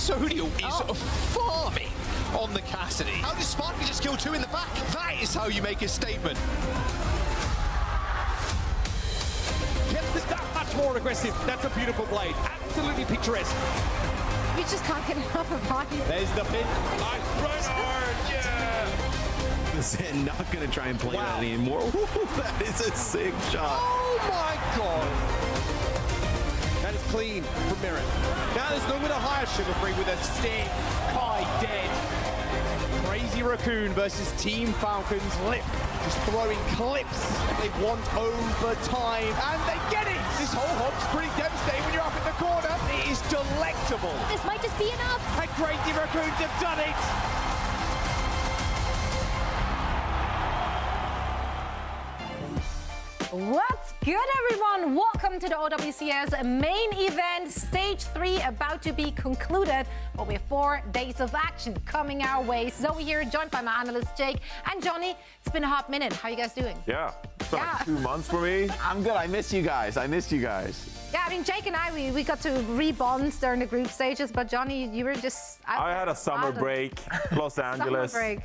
Sodial is farming on the Cassidy. How does Sparky just kill 2 in the back? That is how you make a statement. Kept it that much more aggressive. That's a beautiful blade. Absolutely picturesque. We just can't get enough of Rocky. There's the pin. Nice Reinhardt, yeah! Zen not going to try and play that anymore. That is a sick shot. Oh my god! That is clean from Merritt. Now there's no winner higher Sugar Free with a stick. Kai dead. Crazy Raccoon versus Team Falcon's Lip. Just throwing clips. They want overtime, and they get it! This whole hop's pretty devastating when you're up in the corner. It is delectable. This might just be enough. And Crazy Raccoons have done it! What's good, everyone? Welcome to the OWCS main event, stage 3 about to be concluded. But we have 4 days of action coming our way. Zoe here, joined by my analyst Jake and Johnny. It's been a hot minute. How you guys doing? Yeah, it's been like 2 months for me. I'm good. I miss you guys. Yeah, I mean, Jake and I, we got to rebond during the group stages, but Johnny, you were just... I had a summer break, Los Angeles. Summer break.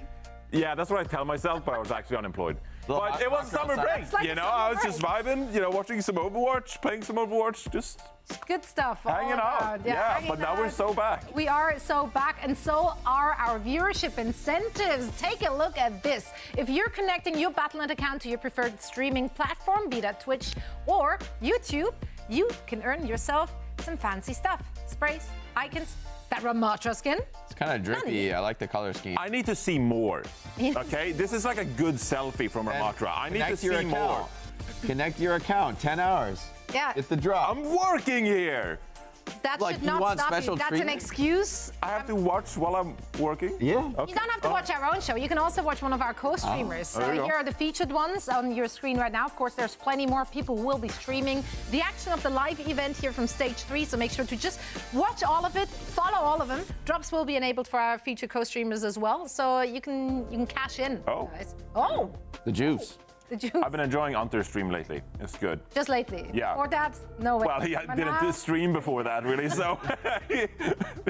Yeah, that's what I tell myself, but I was actually unemployed. But it was summer break, like you know, summer I was break. just vibing, you know, watching some Overwatch, playing some Overwatch, just Good stuff. hanging all out. around. Yeah, hanging but now out. we're so back. We are so back, and so are our viewership incentives. Take a look at this. If you're connecting your Battle.net account to your preferred streaming platform, be that Twitch or YouTube, you can earn yourself some fancy stuff. Sprays, icons, that Ramatra skin. It's kind of drippy. I like the color scheme. I need to see more, okay? This is like a good selfie from Ramatra. I need to see more. Connect your account. 10 hours. Yeah. It's the drop. I'm working here. That Like, should you not want stop you. special That's an treatment? excuse. I have to watch while I'm working? Yeah. Okay. You don't have to watch our own show. You can also watch one of our co-streamers. there you go. Here are the featured ones on your screen right now. Of course, there's plenty more people who will be streaming the action of the live event here from stage 3. So make sure to just watch all of it, follow all of them. Drops will be enabled for our featured co-streamers as well. So you can cash in, guys. Oh, The juice. did you? I've been enjoying Hunter's stream lately. It's good. Just lately. Yeah. Before that, no way. Well, he But didn't now- stream before that, really, so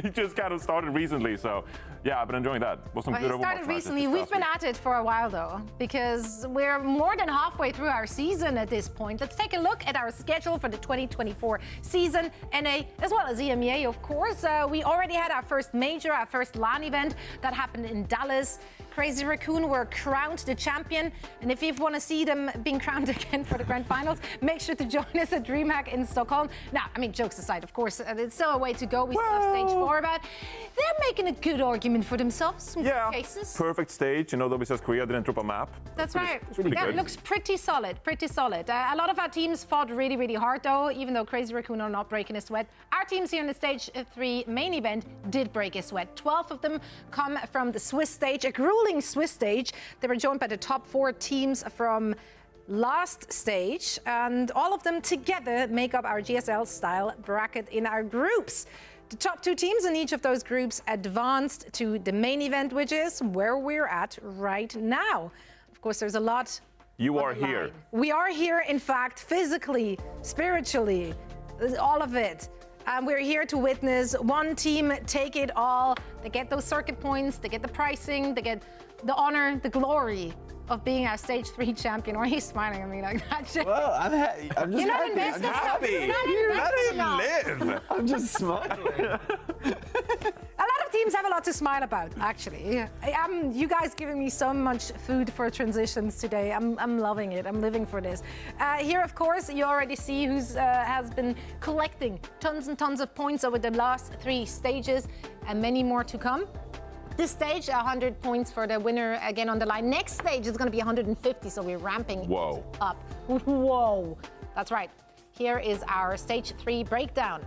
he just kind of started recently. So, yeah, I've been enjoying that. Was some Well, good he Overwatch started matches recently. this We've past been week. at it for a while, though, because we're more than halfway through our season at this point. Let's take a look at our schedule for the 2024 season, NA, as well as EMEA, of course. We already had our first major, our first LAN event that happened in Dallas. Crazy Raccoon were crowned the champion, and if you want to see them being crowned again for the grand finals, make sure to join us at DreamHack in Stockholm. Now, I mean, jokes aside, of course, it's still a way to go. We still have stage 4, but they're making a good argument for themselves. Some good Yeah, cases. perfect stage. You know, WCS Korea didn't drop a map. That's right. It's really Yeah, good. it looks pretty solid, pretty solid. A lot of our teams fought really, really hard, though, even though Crazy Raccoon are not breaking a sweat. Our teams here in the Stage 3 main event did break a sweat. 12 of them come from the Swiss stage, a grueling Swiss stage. They were joined by the top 4 teams from last stage, and all of them together make up our GSL-style bracket in our groups. The top 2 teams in each of those groups advanced to the main event, which is where we're at right now. Of course, there's a lot. You on are the here. line. We are here, in fact, physically, spiritually, all of it. We're here to witness one team take it all. They get those circuit points, they get the pricing, they get the honor, the glory of being our stage 3 champion. Why are you smiling at me like that? Well, I'm just You're not happy. invested enough. Happy. You're not Let invested him enough. live. I'm just smiling. A lot of teams have a lot to smile about, actually. You guys giving me so much food for transitions today. I'm loving it. I'm living for this. Here, of course, you already see who's has been collecting tons and tons of points over the last 3 stages, and many more to come. This stage, 100 points for the winner again on the line. Next stage is going to be 150, so we're ramping Whoa. it up. Whoa. That's right. Here is our stage 3 breakdown.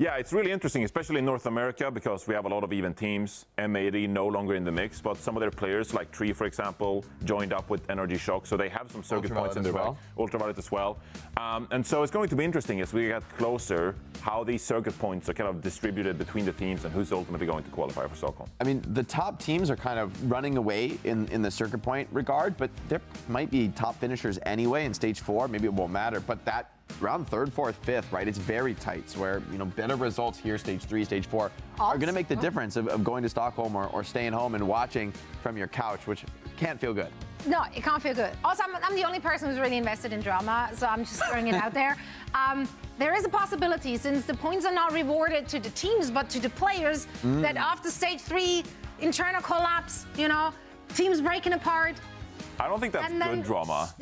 Yeah, it's really interesting, especially in North America, because we have a lot of even teams. M80 no longer in the mix, but some of their players, like Tree, for example, joined up with Energy Shock, so they have some circuit points in their back. Ultraviolet as well. And so it's going to be interesting as we get closer how these circuit points are kind of distributed between the teams and who's ultimately going to qualify for Stockholm. I mean, the top teams are kind of running away in the circuit point regard, but there might be top finishers anyway in stage 4. Maybe it won't matter, but that round 3rd, 4th, 5th, right? It's very tight. So where, better results here, stage 3, stage 4, are going to make the difference of going to Stockholm or staying home and watching from your couch, which can't feel good. No, it can't feel good. Also, I'm the only person who's really invested in drama, so I'm just throwing it out there. There is a possibility, since the points are not rewarded to the teams, but to the players, that after stage 3, internal collapse, teams breaking apart. I don't think that's good drama.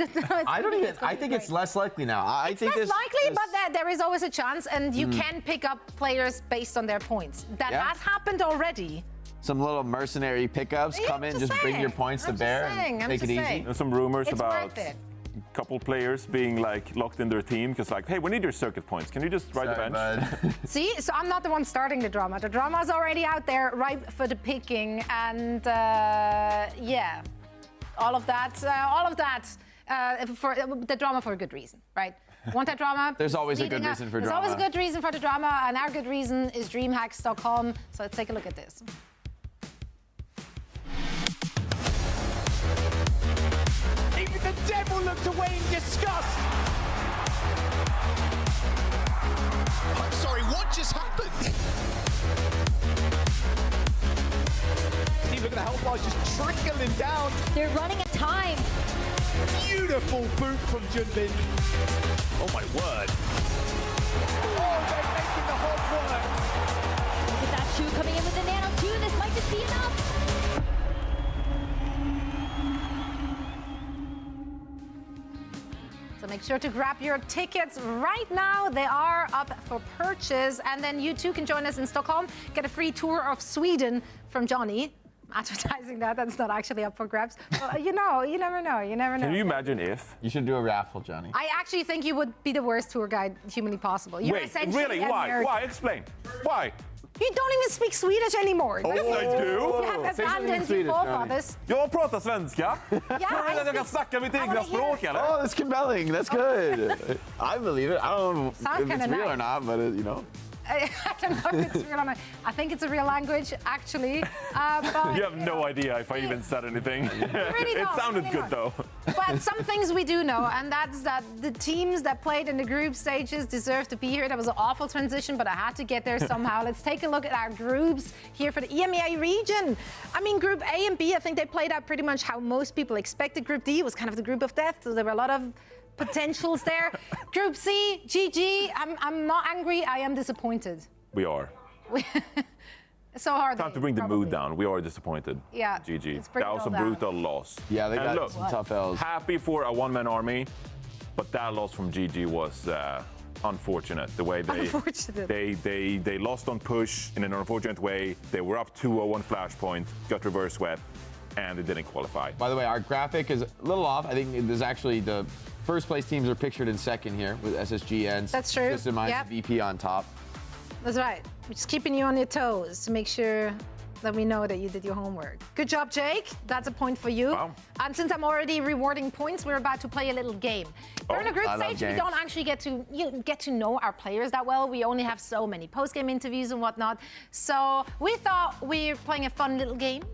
I think it's less likely now. It's less likely, but there is always a chance, and you can pick up players based on their points. That has happened already. Some little mercenary pickups come in, just bring your points to bear and make it easy. There's some rumors about a couple players being locked in their team because hey, we need your circuit points. Can you just ride the bench? See, so I'm not the one starting the drama. The drama's already out there, ripe for the picking, and yeah, all of that for the drama for a good reason, right? Want that drama? There's always a good reason for drama. There's always a good reason for the drama, and our good reason is DreamHack Stockholm. So let's take a look at this. Even the devil looked away in disgust. I'm sorry, what just happened? See, look at the health bars just trickling down. They're running at time. Beautiful boot from Junbin. Oh my word. Oh, they're making the hard work. Look at that shoe coming in with the nano 2. This might just be enough. So make sure to grab your tickets right now. They are up for purchase. And then you too can join us in Stockholm. Get a free tour of Sweden from Johnny. Advertising that's not actually up for grabs. But, you never know. Can you imagine if? You should do a raffle, Johnny. I actually think you would be the worst tour guide humanly possible. You're Wait, really? Why? Why? Explain. Why? You don't even speak Swedish anymore. Yes, I do. You have abandoned your forefathers. Jag pratar svenska. Tror du att jag kan snacka mitt egna språk eller? Oh, that's compelling. That's good. I believe it. I don't know if it's real or not, but I don't know if it's real or not. I think it's a real language, actually. But, you have no idea if I even said anything. Really it sounded really good, though. But some things we do know, and that's that the teams that played in the group stages deserve to be here. That was an awful transition, but I had to get there somehow. Let's take a look at our groups here for the EMEA region. I mean, Group A and B, I think they played out pretty much how most people expected. Group D was kind of the group of death, so there were a lot of potentials there. Group C, GG. I'm not angry. I am disappointed. We are. So hard. Time to bring the mood down. We are disappointed. Yeah. GG. That was a brutal loss. Yeah, they got some tough L's. Happy for a one-man army, but that loss from GG was unfortunate. The way they lost on push in an unfortunate way. They were up 2-0 on Flashpoint, got reverse swept, and they didn't qualify. By the way, our graphic is a little off. I think there's actually the first place teams are pictured in second here with SSG and That's true. System Minds VP on top. That's right. We're just keeping you on your toes to make sure that we know that you did your homework. Good job, Jake. That's a point for you. Wow. And since I'm already rewarding points, we're about to play a little game. During the group stage, we don't actually get to know our players that well. We only have so many post-game interviews and whatnot. So we thought we're playing a fun little game,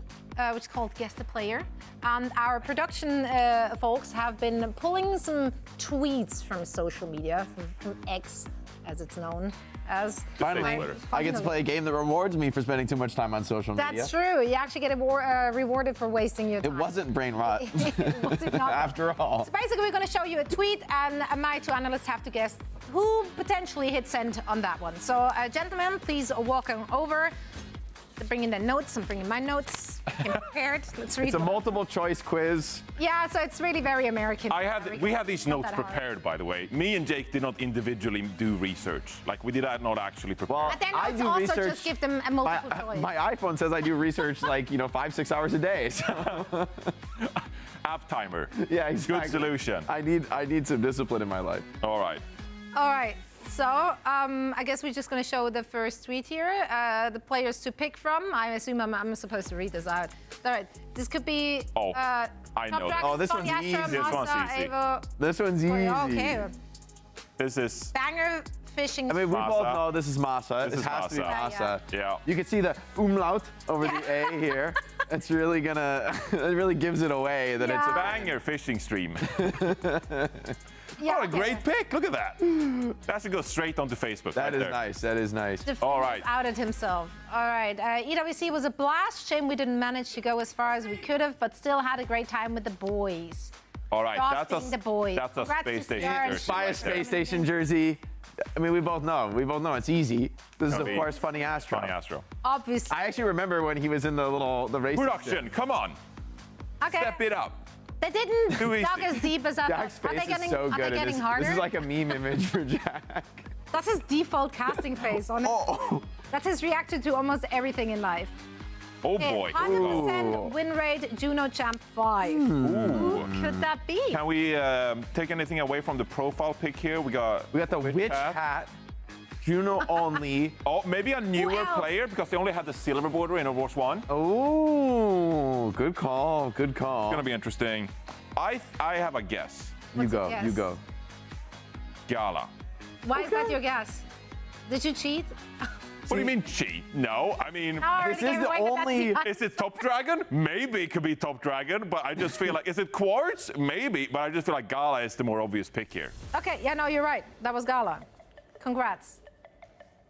which is called Guess the Player. And our production folks have been pulling some tweets from social media, from X, as it's known as. Finally, I get to play a game that rewards me for spending too much time on social media. That's true. You actually get rewarded for wasting your time. It wasn't brain rot. Was it not? After all. So basically, we're going to show you a tweet, and my two analysts have to guess who potentially hit send on that one. So, gentlemen, please walk on over. They're bringing their notes. I'm bringing my notes. I'm prepared. Let's read. It's a multiple choice quiz. Yeah, so it's really very American. We had these notes prepared, by the way. Me and Jake did not individually do research. Like, we did not actually prepare. Well, But then I let's do also research. just give them a multiple choice. My iPhone says I do research like 5-6 hours a day. So. App timer. Yeah, exactly. Good solution. I need some discipline in my life. All right. All right. So I guess we're just going to show the first tweet here, the players to pick from. I assume I'm supposed to read this out. All right, this could be. I know that. Oh, this one's easy. This one's easy. This one's easy. Okay. This is. Banger fishing. I mean, we Masa. both know this is Masa. This it is has to be Masa. Masa. Yeah. You can see the umlaut over the A here. It's really gonna. It really gives it away that it's a Banger fishing stream. Yeah, What a great pick. Look at that. That should go straight onto Facebook. That right is there. nice. That is nice. All right. Outed himself. All right. EWC was a blast. Shame we didn't manage to go as far as we could have, but still had a great time with the boys. All right. Frosting the boys. That's a Congrats space to station Sierra. jersey. Buy a right there. space station jersey. I mean, we both know. It's easy. This is, of be course, Funny Astro. Funny Astro. Obviously. I actually remember when he was in the race. Production, come on. Okay. Step it up. They didn't Too easy. dug as deep as that. Jack's Are they face getting, is so are good. they getting harder? This is like a meme image for Jack. That's his default casting face, honestly. Oh, That's his reaction to almost everything in life. Oh Okay, boy. 100% win rate, Juno Champ 5. Who could that be? Can we take anything away from the profile pick here? We got the witch hat. Juno only. Oh, maybe a newer else? player because they only had the silver border in Overwatch 1. Oh, good call. Good call. It's gonna be interesting. I have a guess. You What's your go. guess? You go. Gala. Why is that your guess? Did you cheat? What do you mean cheat? No, I mean, This is the only- is it Top Dragon? Maybe it could be Top Dragon, but I just feel like, is it Quartz? Maybe, but I just feel like Gala is the more obvious pick here. Okay, yeah, no, you're right. That was Gala. Congrats.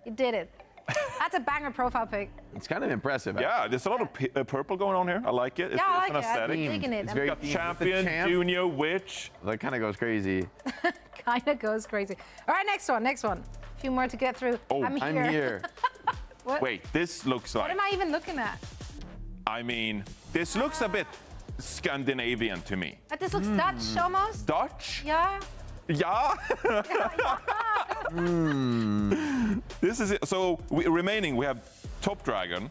You did it. That's a banger profile pic. It's kind of impressive. Yeah, there's a lot of purple going on here. I like it. It's, Yeah, I it's like an it. I'm aesthetic. digging it. It's I'm very Got themed. champion, The champ. junior, witch. That kind of goes crazy. kind of goes crazy. All right, next one. A few more to get through. Oh, I'm I'm here. What? Wait, this looks What like, am I even looking at? I mean, this looks a bit Scandinavian to me. This looks Dutch almost. Dutch? Yeah. Yeah. This is it. So remaining, we have Top Dragon,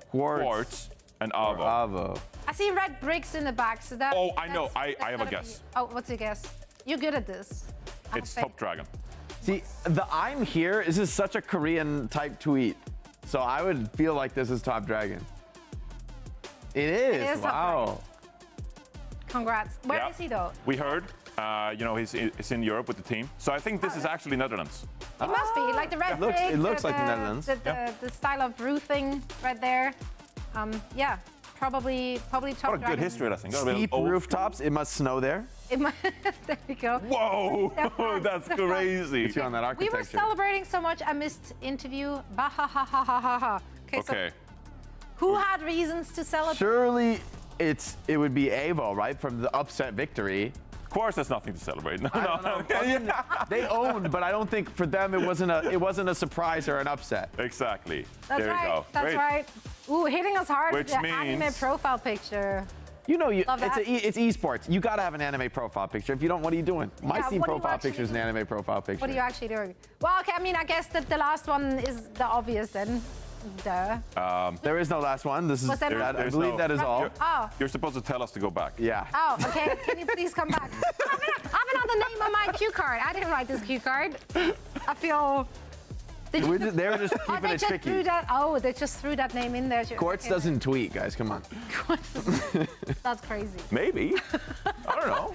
Quartz, and Avo. Bravo. I see red bricks in the back, so that. Oh, I know. that's I have a gotta guess. be- Oh, what's your guess? You're good at this. I have It's faith. Top Dragon. See, the I'm here, this is such a Korean type tweet. So I would feel like this is Top Dragon. It is. is Top Wow. Congrats. Where Yeah. is he though? We heard, he's in Europe with the team. So I think this is actually Netherlands. It must be like the red It looks- brick. it looks like the Netherlands. The style of roofing right there. Yeah, probably Top What a Dragon. good history lesson. Got a bit Steep old- rooftops. It must snow there. It might- there we go. Whoa, that's crazy. It's on that We architecture. were celebrating so much. I missed interview. Bah ha ha ha ha ha ha. Okay, so Okay. who had reasons to celebrate? Surely it would be Avo, right? From the upset victory. Of course, there's nothing to celebrate. No, They owned, but I don't think for them it wasn't a surprise or an upset. Exactly. That's there right. you go. That's Great. right. Ooh, hitting us hard Which with the anime means- profile picture. You know, Love that. it's esports. You gotta have an anime profile picture. If you don't, what are you doing? My Yeah, team what are you profile actually picture is an anime profile picture. What are you actually doing? Well, okay, I mean, I guess that the last one is the obvious then. Duh. There is no last one. This is. Was there not? I There's believe no- that is all. Oh. You're supposed to tell us to go back. Yeah. Oh, okay. Can you please come back? I have another name on my cue card. I didn't write this cue card. I feel. Did you- They were just Oh, keeping they it just tricky. threw that. Oh, they just threw that name in there. Quartz Okay. doesn't tweet, guys. Come on. That's crazy. Maybe. I don't know.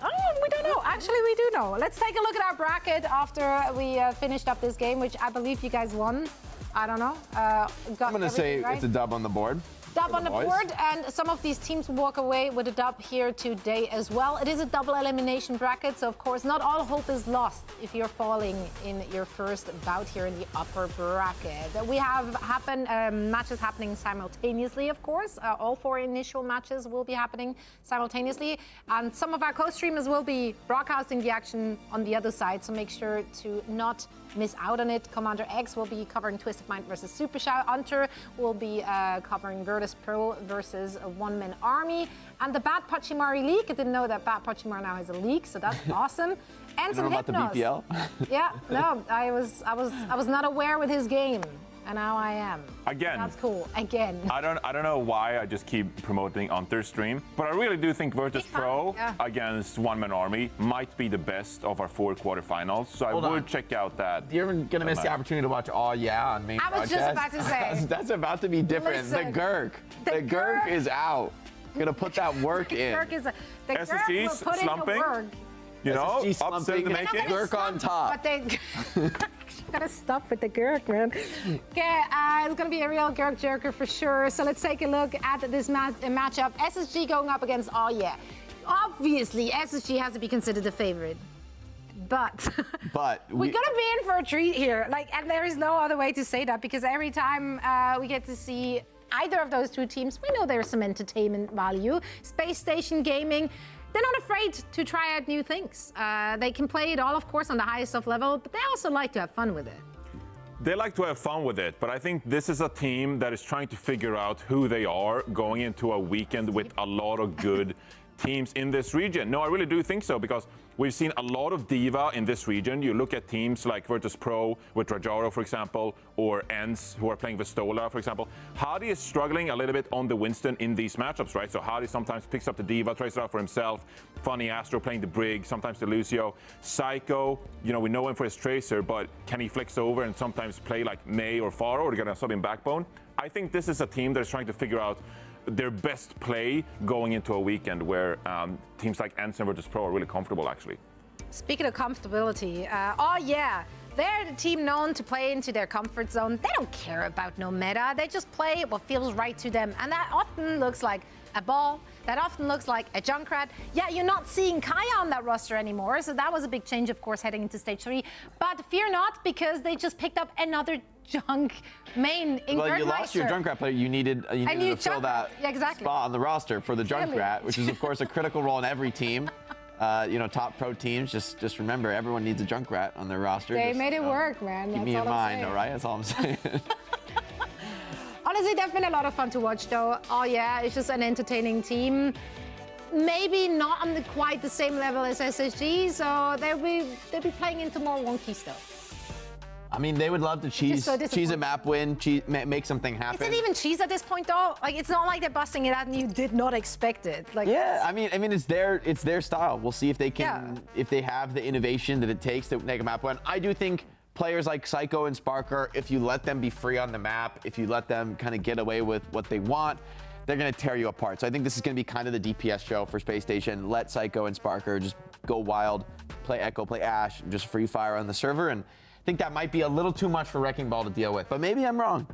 Oh, we don't know. Actually, we do know. Let's take a look at our bracket after we finished up this game, which I believe you guys won. I don't know. I'm gonna say right? it's a dub on the board. Dub for on the boys. board, and some of these teams walk away with a dub here today as well. It is a double elimination bracket, so of course not all hope is lost if you're falling in your first bout here in the upper bracket. We have matches happening simultaneously, of course. All 4 initial matches will be happening simultaneously, and some of our co-streamers will be broadcasting the action on the other side, so make sure to not miss out on it. Commander X will be covering Twisted Mind versus Super Shout. Hunter will be covering Virtus Pro versus a one-man army. And the Bad Pachimari League, I didn't know that Bad Pachimari now has a league, so that's awesome. And You know some about the Hypnos. BPL? Yeah, no, I was not aware with his game, and now I am. Again. That's cool. Again. I don't know why I just keep promoting Hunter's stream, but I really do think Virtus Big fan, Pro yeah. against One Man Army might be the best of our 4 quarterfinals. So Hold I would on. check out that. You're gonna miss the opportunity to watch Oh Yeah on main I was just broadcast. about to say. That's about to be different. Listen, the Gurk. the The Gurk Gurk- is out. Gonna put that work in. Gurk is the Gurk SSG's will put in the slumping. work. You know, SSG upset slumping. the They're not making. gonna Gurk on top. But they gotta stop with the Gurk, man. Okay, it's gonna be a real Gurk jerker for sure. So let's take a look at this matchup. SSG going up against Oh Yeah. Obviously, SSG has to be considered the favorite. But we're gonna be in for a treat here. Like, and there is no other way to say that, because every time we get to see either of those two teams, we know there's some entertainment value. Space Station Gaming, they're not afraid to try out new things. They can play it all, of course, on the highest of level, but they also like to have fun with it. They like to have fun with it, but I think this is a team that is trying to figure out who they are going into a weekend with a lot of good teams in this region. No, I really do think so, because we've seen a lot of diva in this region. You look at teams like Virtus Pro with Rajaro, for example, or ENCE, who are playing Vistola, for example. Hadi is struggling a little bit on the Winston in these matchups, right? So Hadi sometimes picks up the diva, tries it out for himself. Funny Astro playing the Brig, sometimes the Lucio. Psycho, you know, we know him for his Tracer, but can he flex over and sometimes play like May or Faro, or gonna sub in Backbone? I think this is a team that is trying to figure out their best play going into a weekend where teams like ENCE and Virtus Pro are really comfortable, actually. Speaking of comfortability, oh yeah, they're the team known to play into their comfort zone. They don't care about no meta. They just play what feels right to them. And that often looks like a ball. That often looks like a Junkrat. Yeah, you're not seeing Kaya on that roster anymore. So that was a big change, of course, heading into stage 3. But fear not, because they just picked up another junk main in Well, you lost your Junkrat player. You needed to fill that spot on the roster for the Junkrat, which is, of course, a critical role in every team. You know, top pro teams, just remember, everyone needs a Junkrat on their roster. They made it work, man. Keep me in mind, all right? That's all I'm saying. Honestly, they've been a lot of fun to watch, though. Oh yeah, it's just an entertaining team. Maybe not on quite the same level as SSG, so they'll be playing into more wonky stuff. I mean, they would love to cheese a map win, make something happen. Is it even cheese at this point, though? Like, it's not like they're busting it out and you did not expect it. Like, yeah, I mean, it's their style. We'll see if they can, if they have the innovation that it takes to make a map win. I do think players like Psycho and Sparker, if you let them be free on the map, if you let them kind of get away with what they want, they're going to tear you apart. So I think this is going to be kind of the DPS show for Space Station. Let Psycho and Sparker just go wild, play Echo, play Ashe, just free fire on the server. And I think that might be a little too much for Wrecking Ball to deal with. But maybe I'm wrong.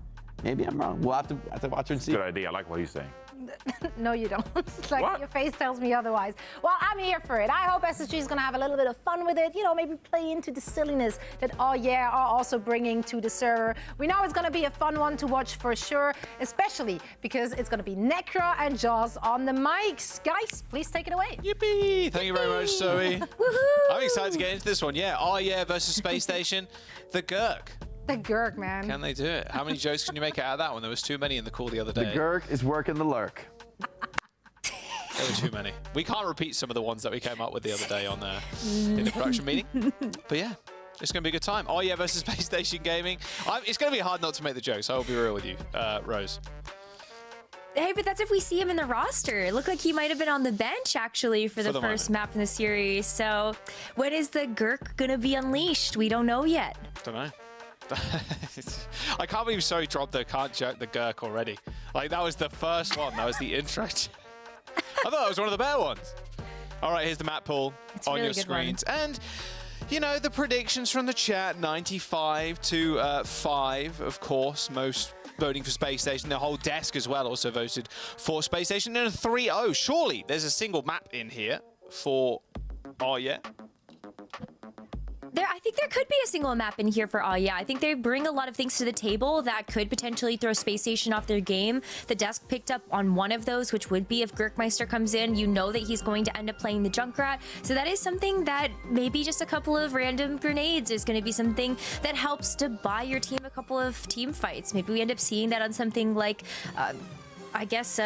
Maybe I'm wrong. We'll have to watch and see. Good idea. I like what he's saying. No, you don't. Like, what? Your face tells me otherwise. Well, I'm here for it. I hope SSG is going to have a little bit of fun with it. You know, maybe play into the silliness that Oh Yeah are also bringing to the server. We know it's going to be a fun one to watch for sure, especially because it's going to be Necra and Jaws on the mics. Guys, please take it away. Yippee! Thank you very much, Zoe. I'm excited to get into this one. Yeah, Oh Yeah versus Space Station. The Gurk. The Gurk, man. Can they do it? How many jokes can you make out of that one? There was too many in the call the other day. The Gurk is working the lurk. There were too many. We can't repeat some of the ones that we came up with the other day on in the production meeting. But yeah, it's going to be a good time. Oh Yeah versus Space Station Gaming. It's going to be hard not to make the jokes. I will be real with you, Rose. Hey, but that's if we see him in the roster. It looked like he might have been on the bench, actually, for the first map in the series. So when is the Gurk going to be unleashed? We don't know yet. Don't know. I can't believe Zoe dropped the can't joke the Gurk already. Like, that was the first one. That was the intro. I thought that was one of the better ones. All right, here's the map pool on your screens. And, you know, the predictions from the chat, 95 to 5, of course, most voting for Space Station. The whole desk as well also voted for Space Station. And a 3-0. Surely there's a single map in here for Oh Yeah. I think there could be a single map in here for Oh Yeah. I think they bring a lot of things to the table that could potentially throw Space Station off their game. The desk picked up on one of those, which would be if Gurkmeister comes in, you know that he's going to end up playing the Junkrat. So that is something that maybe just a couple of random grenades is going to be something that helps to buy your team a couple of team fights. Maybe we end up seeing that on something like I guess,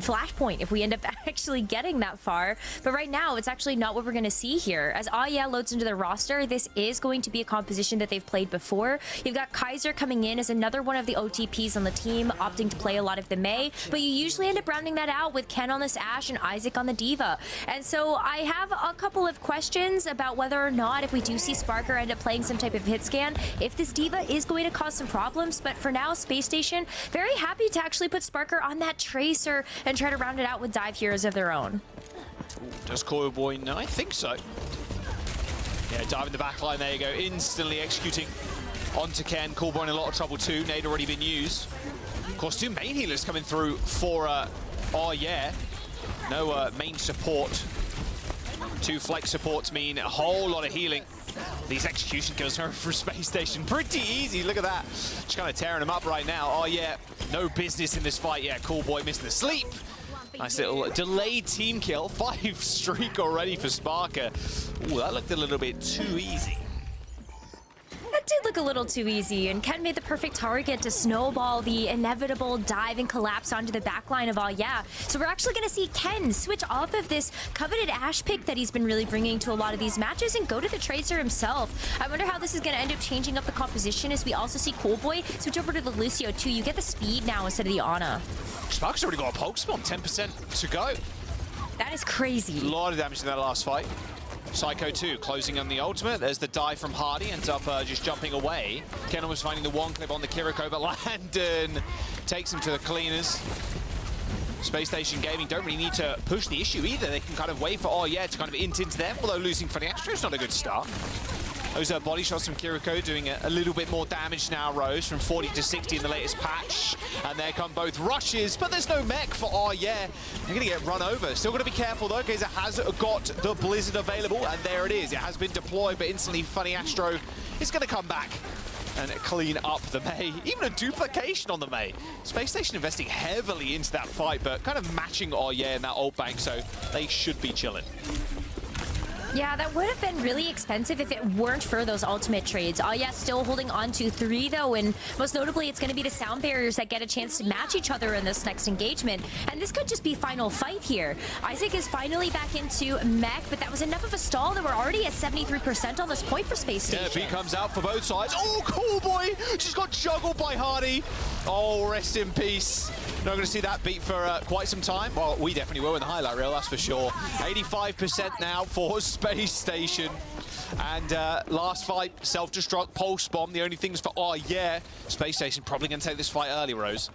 Flashpoint if we end up actually getting that far. But right now, it's actually not what we're going to see here. As Oh Yeah loads into the roster, this is going to be a composition that they've played before. You've got Kaiser coming in as another one of the OTPs on the team, opting to play a lot of the May, but you usually end up rounding that out with Ken on this Ashe and Isaac on the Diva. And so I have a couple of questions about whether or not, if we do see Sparker end up playing some type of hit scan, if this Diva is going to cause some problems. But for now, Space Station, very happy to actually put Sparker on that Tracer and try to round it out with dive heroes of their own. Does Coil Boy know? I think so. Yeah, dive in the back line, there you go. Instantly executing onto Ken. Coil Boy in a lot of trouble too. Nade already been used. Of course, 2 main healers coming through for Oh Yeah. No main support. 2 flex supports mean a whole lot of healing These execution kills are for Space Station. Pretty easy, look at that. Just kind of tearing them up right now. Oh yeah, no business in this fight. Yeah, Cool Boy missing the sleep. Nice little delayed team kill. 5 streak already for Sparker. Ooh, that looked a little bit too easy. That did look a little too easy, and Ken made the perfect target to snowball the inevitable dive and collapse onto the backline of All Yeah. So we're actually going to see Ken switch off of this coveted Ashe pick that he's been really bringing to a lot of these matches and go to the Tracer himself. I wonder how this is going to end up changing up the composition as we also see Cool Boy switch over to the Lucio too. You get the speed now instead of the Ana. Sparker's already got a pulse bomb, 10% to go. That is crazy. A lot of damage in that last fight. Psycho 2 closing on the ultimate. There's the dive from Hardy, ends up just jumping away. Kenan was finding the one clip on the Kiriko, but Landon takes him to the cleaners. Space Station Gaming don't really need to push the issue either. They can kind of wait for to kind of int into them, although losing Funny Extra is not a good start. Those are body shots from Kiriko doing a little bit more damage now, Rose, from 40 to 60 in the latest patch. And there come both rushes, but there's no mech for They're going to get run over. Still got to be careful, though, because it has got the Blizzard available, and there it is. It has been deployed, but instantly Funny Astro is going to come back and clean up the Mei. Even a duplication on the Mei. Space Station investing heavily into that fight, but kind of matching in that old bank, so they should be chilling. Yeah, that would have been really expensive if it weren't for those ultimate trades. Still holding on to 3, though, and most notably, it's going to be the sound barriers that get a chance to match each other in this next engagement. And this could just be final fight here. Isaac is finally back into mech, but that was enough of a stall that we're already at 73% on this point for Space Station. Yeah, beat comes out for both sides. Oh, Cool Boy just got juggled by Hardy. Oh, rest in peace. Not going to see that beat for quite some time. Well, we definitely will in the highlight reel, that's for sure. 85% now for Space Station. And last fight, self-destruct, pulse bomb. The only things for Space Station probably going to take this fight early, Rose.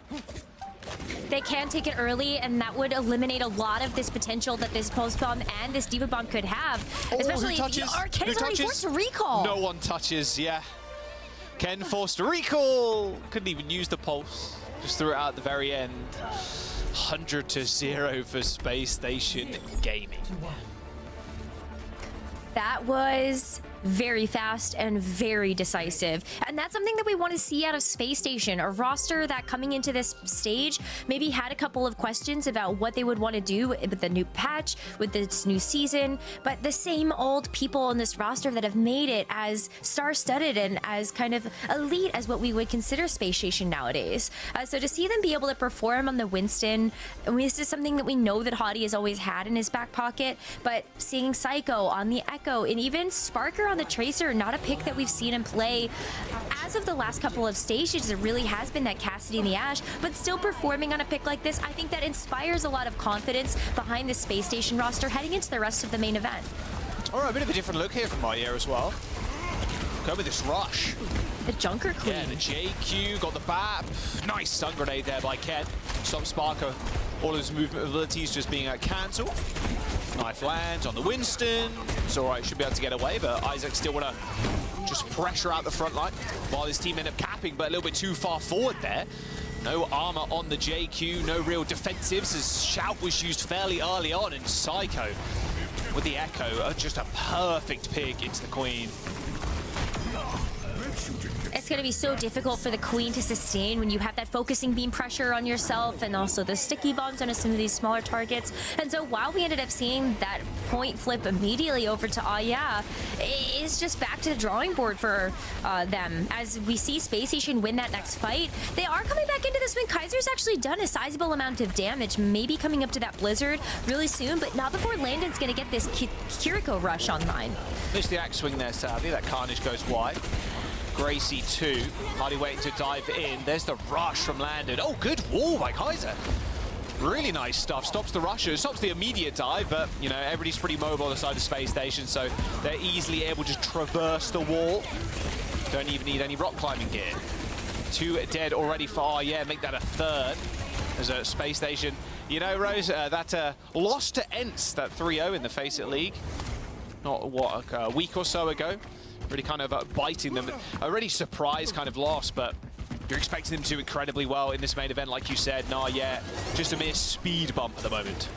They can take it early, and that would eliminate a lot of this potential that this pulse bomb and this diva bomb could have. Especially if you are Ken is already forced to recall. No one touches, yeah. Ken forced to recall. Couldn't even use the pulse. Just threw it out at the very end. 100-0 for Space Station Gaming. That was very fast and very decisive. And that's something that we want to see out of Space Station, a roster that coming into this stage maybe had a couple of questions about what they would want to do with the new patch, with this new season, but the same old people on this roster that have made it as star-studded and as kind of elite as what we would consider Space Station nowadays. So to see them be able to perform on the Winston, I mean, this is something that we know that Hottie has always had in his back pocket, but seeing Psycho on the Echo and even Sparker on the Tracer, not a pick that we've seen him play as of the last couple of stages. It really has been that Cassidy and the Ashe, but still performing on a pick like this, I think that inspires a lot of confidence behind the Space Station roster heading into the rest of the main event. All right, a bit of a different look here from Maia as well. Go with this rush. The Junker Queen. Yeah, the JQ got the BAP. Nice stun grenade there by Ken. Stops Sparker. All of his movement abilities just being cancelled. Knife lands on the Winston. It's all right, should be able to get away, but Isaac still want to just pressure out the front line while his team end up capping, but a little bit too far forward there. No armor on the JQ, no real defensives as Shout was used fairly early on, and Psycho with the Echo, just a perfect pick into the Queen. It's going to be so difficult for the Queen to sustain when you have that focusing beam pressure on yourself and also the sticky bombs on some of these smaller targets. And so while we ended up seeing that point flip immediately over to it's just back to the drawing board for them. As we see Space Station win that next fight, they are coming back into this win. Kaiser's actually done a sizable amount of damage, maybe coming up to that Blizzard really soon, but not before Landon's going to get this Kiriko rush online. Missed the axe swing there, sadly. That Carnage goes wide. Gracie 2. Hardy waiting to dive in. There's the rush from Landon. Oh, good wall by Kaiser. Really nice stuff. Stops the rusher, stops the immediate dive, but, you know, everybody's pretty mobile on the side of Space Station, so they're easily able to traverse the wall. Don't even need any rock climbing gear. 2 dead already for make that a third. There's a Space Station. You know, Rose, that loss to Ents, that 3-0 in the Face It League. Not, what, a week or so ago. Really kind of biting them. A really surprise kind of loss, but you're expecting them to do incredibly well in this main event, like you said. Just a mere speed bump at the moment.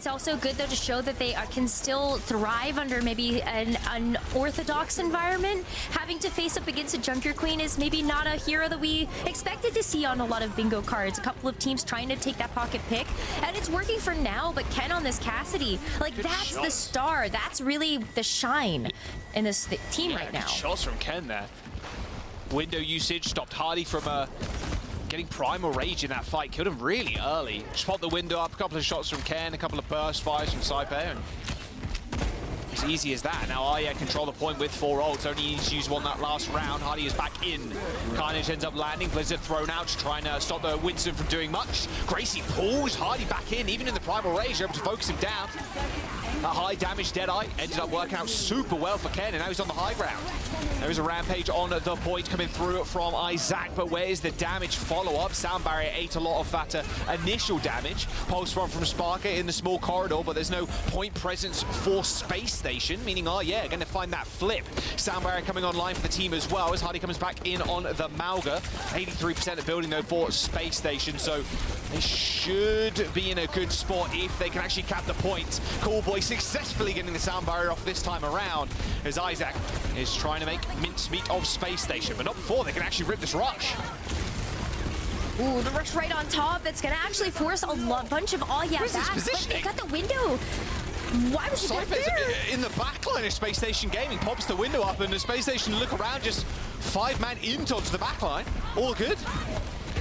It's also good, though, to show that they can still thrive under maybe an unorthodox environment. Having to face up against a Junker Queen is maybe not a hero that we expected to see on a lot of bingo cards. A couple of teams trying to take that pocket pick, and it's working for now, but Ken on this Cassidy, like, that's the star. That's really the shine in this team right now. Good shots from Ken there. Window usage stopped Hardy from getting Primal Rage in that fight. Killed him really early. Just popped the window up, a couple of shots from Ken, a couple of burst fires from Saipe, and as easy as that. Now Arya control the point with 4 ults. Only needs to use one that last round. Hardy is back in. Carnage ends up landing. Blizzard thrown out to try and stop the Winston from doing much. Gracie pulls Hardy back in. Even in the Primal Rage, able to focus him down. That high damage Deadeye ended up working out super well for Ken, and now he's on the high ground. There is a rampage on the point coming through from Isaac, but where is the damage follow-up? Sound Barrier ate a lot of that initial damage. Pulse bomb from Sparker in the small corridor, but there's no point presence for Space Station, meaning, oh yeah, going to find that flip. Sound Barrier coming online for the team as well, as Hardy comes back in on the Mauga. 83% of building, though, for Space Station, so they should be in a good spot if they can actually cap the point. Callboy successfully getting the Sound Barrier off this time around, as Isaac is trying to make mincemeat of Space Station, but not before they can actually rip this rush. Ooh, the rush right on top. That's going to actually force a bunch of back, but they got the window. Why was he there? In the backline of Space Station Gaming, pops the window up, and the Space Station look around, just 5-man into the backline. All good.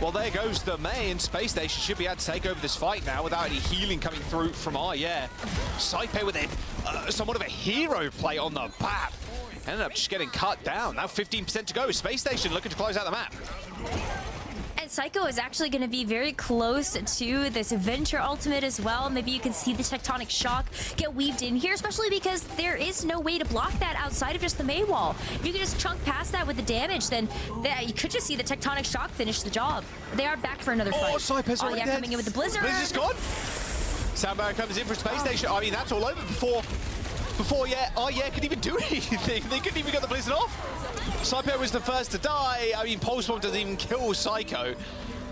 Well, there goes the May, and Space Station should be able to take over this fight now without any healing coming through from Saipe with somewhat of a hero play on the BAP. Ended up just getting cut down. Now 15% to go. Space Station looking to close out the map. And Psycho is actually going to be very close to this Venture ultimate as well. Maybe you can see the Tectonic Shock get weaved in here, especially because there is no way to block that outside of just the May wall. If you can just chunk past that with the damage, then you could just see the Tectonic Shock finish the job. They are back for another fight. Saipe's already dead. Coming in with the Blizzard. Blizzard's gone. Sound Barrier comes in for Space Station. I mean, that's all over before could even do anything. They couldn't even get the Blizzard off. Saipe was the first to die. I mean, Pulse Bomb doesn't even kill Psycho.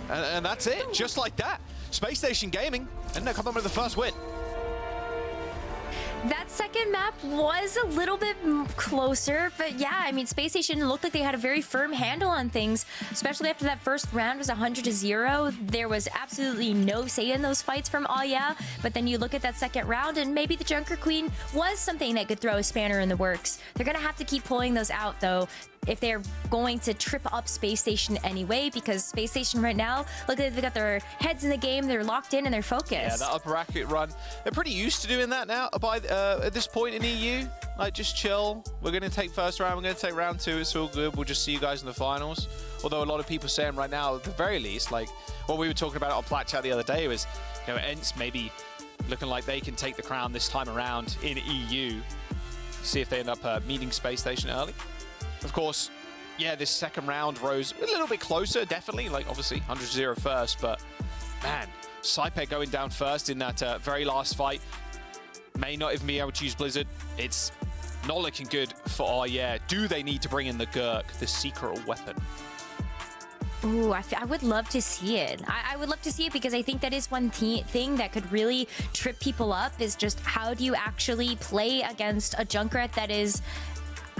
And that's it, just like that. Space Station Gaming, and they're coming with the first win. That second map was a little bit closer, but yeah, I mean, Space Station looked like they had a very firm handle on things, especially after that first round was 100-0. There was absolutely no say in those fights from but then you look at that second round, and maybe the Junker Queen was something that could throw a spanner in the works. They're going to have to keep pulling those out, though, if they're going to trip up Space Station anyway, because Space Station right now, look, they've got their heads in the game, they're locked in and they're focused. Yeah, that upper bracket run, they're pretty used to doing that now at this point in EU. Like, just chill. We're going to take first round, we're going to take round 2, it's all good. We'll just see you guys in the finals. Although a lot of people saying right now, at the very least, like what we were talking about on Plat Chat the other day was, you know, ENCE maybe looking like they can take the crown this time around in EU. See if they end up meeting Space Station early. Of course, yeah, this second round rose a little bit closer, definitely. Like, obviously, 100-0 first, but man, Saipe going down first in that very last fight. May not even be able to use Blizzard. It's not looking good for Do they need to bring in the Gurk, the secret weapon? Ooh, I would love to see it. I would love to see it because I think that is one thing that could really trip people up, is just how do you actually play against a Junkrat that is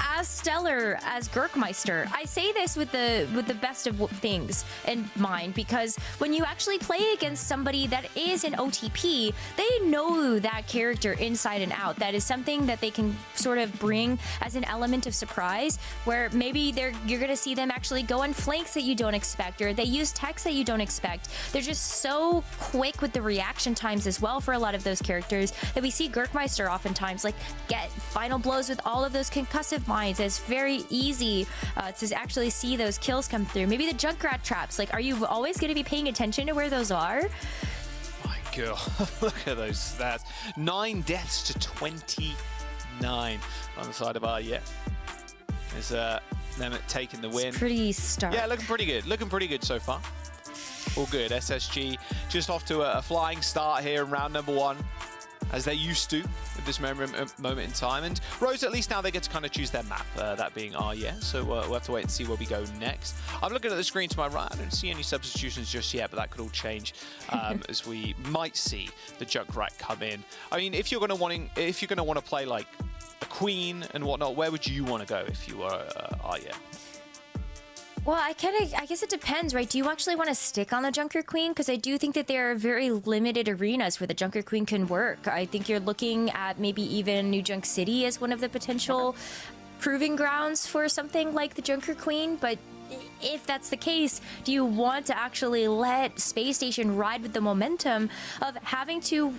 as stellar as Gurkmeister. I say this with the best of things in mind, because when you actually play against somebody that is an OTP, they know that character inside and out. That is something that they can sort of bring as an element of surprise, where maybe you're gonna see them actually go on flanks that you don't expect, or they use techs that you don't expect. They're just so quick with the reaction times as well for a lot of those characters that we see Gurkmeister oftentimes like get final blows with all of those concussive mines. It's very easy to actually see those kills come through. Maybe the Junkrat traps. Like, are you always going to be paying attention to where those are? My God, look at those stats. 9 deaths to 29 on the side of Is them taking the win. It's pretty stark. Yeah, looking pretty good. Looking pretty good so far. All good. SSG just off to a flying start here in round number 1. as they're used to at this moment in time. And Rose, at least now they get to kind of choose their map, that being yeah. So we'll have to wait and see where we go next. I'm looking at the screen to my right. I don't see any substitutions just yet, but that could all change as we might see the Junkrat come in. I mean, if you're going to want to play like a Queen and whatnot, where would you want to go if you were yeah? Well, I guess it depends, right? Do you actually want to stick on the Junker Queen? Because I do think that there are very limited arenas where the Junker Queen can work. I think you're looking at maybe even New Junk City as one of the potential proving grounds for something like the Junker Queen. But if that's the case, do you want to actually let Space Station ride with the momentum of having to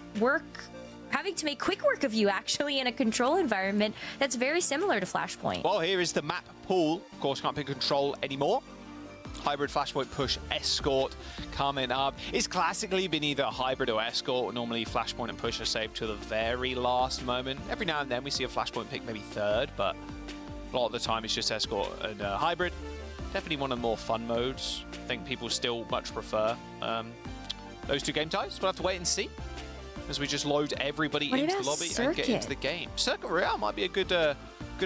make quick work of you actually in a control environment that's very similar to Flashpoint? Well, here is the map pool. Of course, can't pick control anymore. Hybrid, Flashpoint, Push, Escort coming up. It's classically been either a hybrid or Escort. Normally, Flashpoint and Push are saved to the very last moment. Every now and then, we see a Flashpoint pick maybe third, but a lot of the time, it's just Escort and Hybrid. Definitely one of the more fun modes. I think people still much prefer those two game types. We'll have to wait and see as we just load everybody into the lobby and get into the game. Circuit Royale might be a good